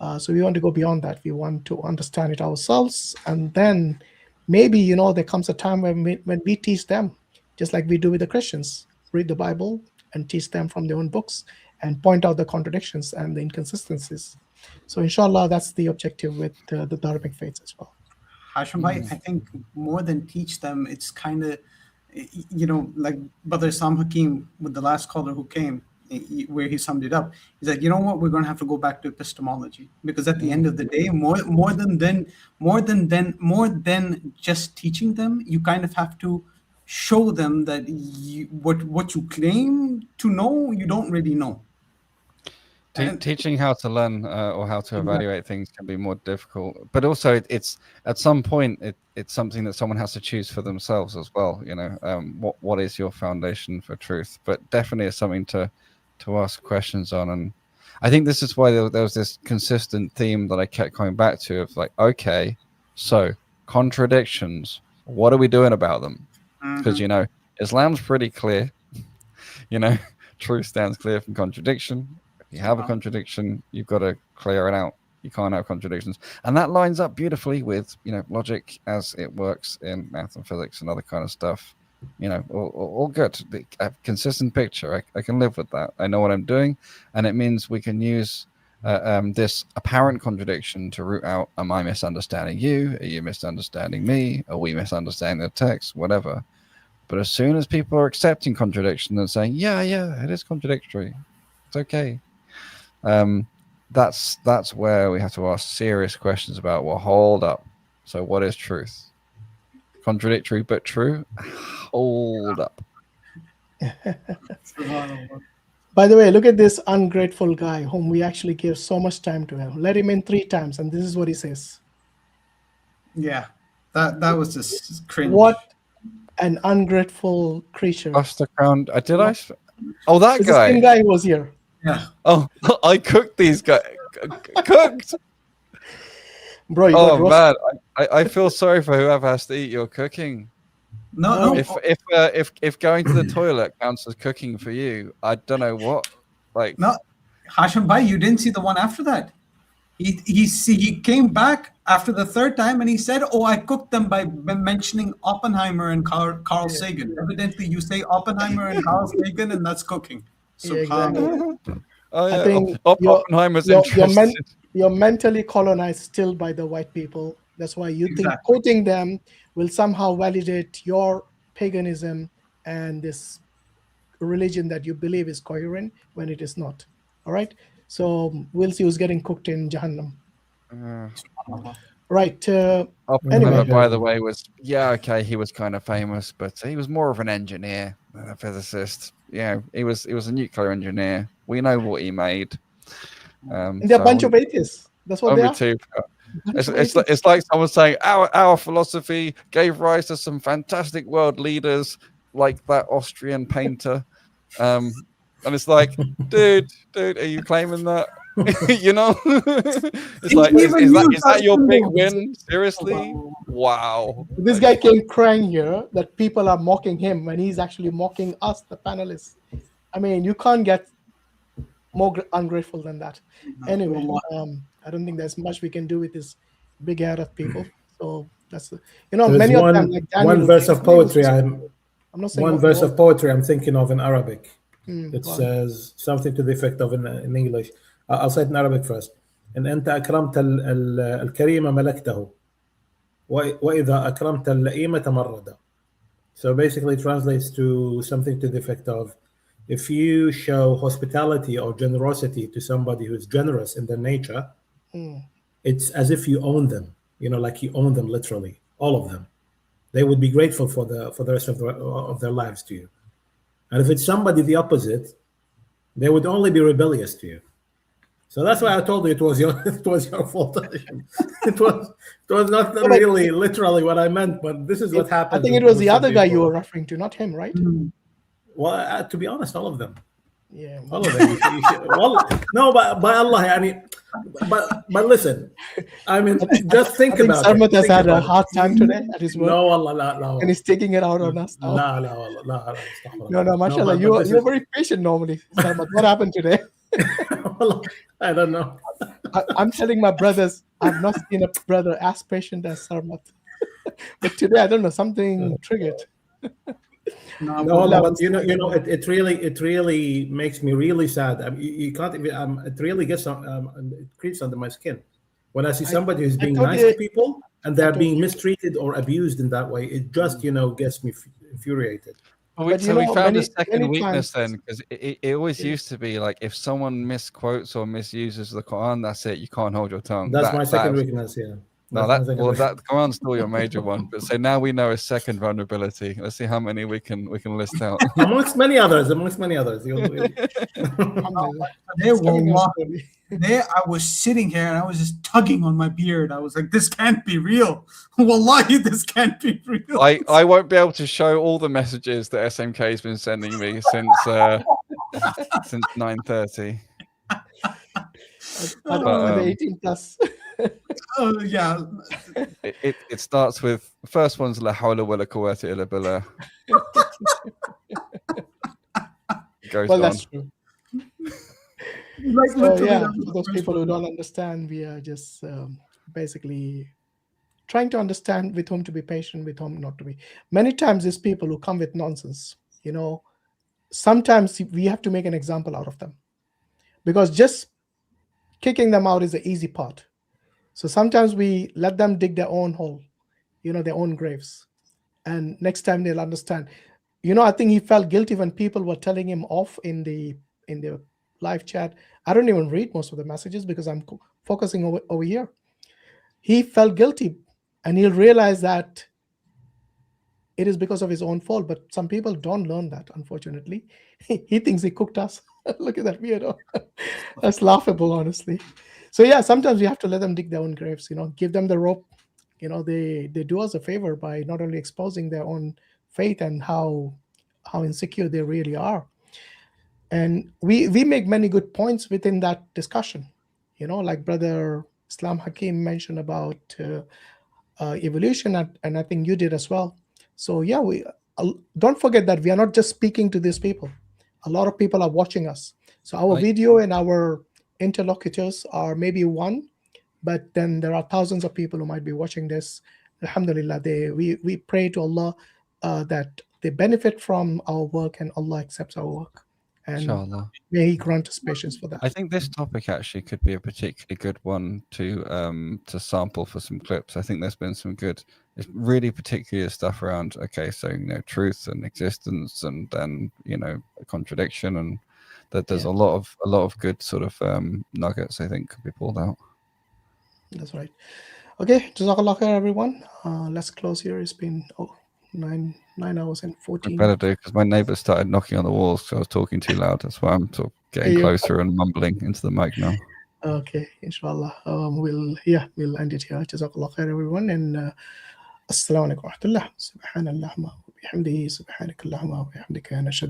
on. So we want to go beyond that. We want to understand it ourselves, and then maybe there comes a time when we teach them, just like we do with the Christians, read the Bible and teach them from their own books and point out the contradictions and the inconsistencies. So inshallah, that's the objective with the dharmic faiths as well. Hashim bhai, I think more than teach them, it's kind of, like Brother I.Hakim with the last caller who came, where he summed it up. He's like, you know what, we're going to have to go back to epistemology, because at the end of the day, more than just teaching them, you kind of have to show them that what you claim to know, you don't really know. Teaching how to learn or how to evaluate things can be more difficult, but also it's at some point it's something that someone has to choose for themselves as well. What is your foundation for truth? But definitely it's something to ask questions on. And I think this is why there was this consistent theme that I kept coming back to of like, okay, so contradictions, what are we doing about them? Because Islam's pretty clear. Truth stands clear from contradiction. If you have a contradiction, you've got to clear it out. You can't have contradictions, and that lines up beautifully with logic as it works in math and physics and other kind of stuff. All good. A consistent picture. I can live with that. I know what I'm doing, and it means we can use this apparent contradiction to root out: am I misunderstanding you? Are you misunderstanding me? Are we misunderstanding the text? Whatever. But as soon as people are accepting contradiction and saying, yeah, it is contradictory, it's okay. That's where we have to ask serious questions about, well, hold up. So what is truth? Contradictory but true? Hold up. By the way, look at this ungrateful guy whom we actually give so much time to him. Let him in 3 times, and this is what he says. Yeah, that was just cringe. What an ungrateful creature. Off the ground. Did I? Oh, that It's guy. the same guy who was here. Yeah. Oh, I cooked these guys. Cooked. Bro, you oh man, I feel sorry for whoever has to eat your cooking. No. If going to the toilet counts as cooking for you, I don't know what. Like no, Hashim bhai, you didn't see the one after that. He came back after the 3rd time and he said, "Oh, I cooked them by mentioning Oppenheimer and Carl Sagan." Evidently, you say Oppenheimer and Carl Sagan, and that's cooking. So exactly. Oh, yeah. I think Oppenheimer's interested. You're mentally colonized still by the white people. That's why you think quoting them will somehow validate your paganism and this religion that you believe is coherent when it is not. All right. So we'll see who's getting cooked in Jahannam. Right. Oppenheimer, by the way, he was kind of famous, but he was more of an engineer than a physicist. Yeah, he was a nuclear engineer. We know what he made. They're a bunch of atheists. That's what they are. Too. It's like someone saying our philosophy gave rise to some fantastic world leaders like that Austrian painter. And it's like, dude, are you claiming that? It's like, is that your big win? Seriously? Wow. This guy came crying here that people are mocking him when he's actually mocking us, the panelists. I mean, you can't get more ungrateful than that. Anyway, I don't think there's much we can do with this big head of people. So that's many of them, like Daniel, one verse of poetry. I'm not saying one verse of poetry I'm thinking of in Arabic. It go on. says something to the effect of in English. I'll say it in Arabic first. إن أنت أكرمت الكريم ملكته وإذا أكرمت اللئيم تمرد. So basically it translates to something to the effect of, if you show hospitality or generosity to somebody who's generous in their nature, it's as if you own them, like you own them literally, all of them. They would be grateful for the rest of their lives to you. And if it's somebody the opposite, they would only be rebellious to you. So that's why I told you it was your fault. it was not really literally what I meant, but this is what happened. I think it was the other guy you were referring to, not him, right? Well, to be honest, all of them. Yeah, all of them. Well, no, by Allah, I mean, but listen, I mean, just think about it. Sarmat has had a hard time today at his work. No, Allah, no. And he's taking it out on us now. No, mashallah, you're very patient normally, Sarmat. What happened today? I don't know. I'm telling my brothers, I've not seen a brother as patient as Sarmat. But today, I don't know, something triggered. No, but you know, it really makes me really sad. I mean, you can't even. It really gets it creeps under my skin when I see somebody who's being nice to people and they're being mistreated or abused in that way. It just gets me infuriated. Well, so we found a second weakness then, because it always used to be like if someone misquotes or misuses the Quran, that's it. You can't hold your tongue. That's my second weakness. Yeah. No, that Quran's still your major one. But so now we know a second vulnerability. Let's see how many we can list out. amongst many others. There, I was sitting here and I was just tugging on my beard. I was like, "This can't be real. Wallahi, this can't be real." I won't be able to show all the messages that SMK has been sending me since 9:30. I don't know the 18 plus. Oh yeah. It starts with the first one's La hawla wa la quwwata illa billah. Goes on. That's true. For those people who don't understand, we are just basically trying to understand with whom to be patient, with whom not to be. Many times these people who come with nonsense, sometimes we have to make an example out of them, because just kicking them out is the easy part. So sometimes we let them dig their own hole, their own graves. And next time they'll understand. I think he felt guilty when people were telling him off in the live chat. I don't even read most of the messages because I'm focusing over here. He felt guilty, and he'll realize that it is because of his own fault. But some people don't learn that, unfortunately. He thinks he cooked us. Look at that weirdo. That's laughable, honestly. So yeah, sometimes we have to let them dig their own graves, give them the rope. They do us a favor by not only exposing their own faith and how insecure they really are. And we make many good points within that discussion, like Brother Hakim mentioned about evolution, and I think you did as well. So yeah, we don't forget that we are not just speaking to these people. A lot of people are watching us. So our video and our interlocutors are maybe one, but then there are thousands of people who might be watching this. Alhamdulillah, we pray to Allah that they benefit from our work and Allah accepts our work. And Inshallah. May He grant us patience for that. I think this topic actually could be a particularly good one to sample for some clips. I think there's been some good, it's really particular stuff around, truth and existence, and then, contradiction, and that there's a lot of good sort of nuggets I think could be pulled out. That's right. Okay, Jazakallah khair, everyone. Let's close here. It's been 9 hours and 14. I better do, because my neighbours started knocking on the walls because I was talking too loud. That's why I'm sort of getting closer and mumbling into the mic now. Okay, inshallah. We'll end it here. Jazakallah khair, everyone, and assalamu alaikum wa rahmatullah. Subhanallah wa bihamdihi, subhanakallahumma wa bihamdika, nashhadu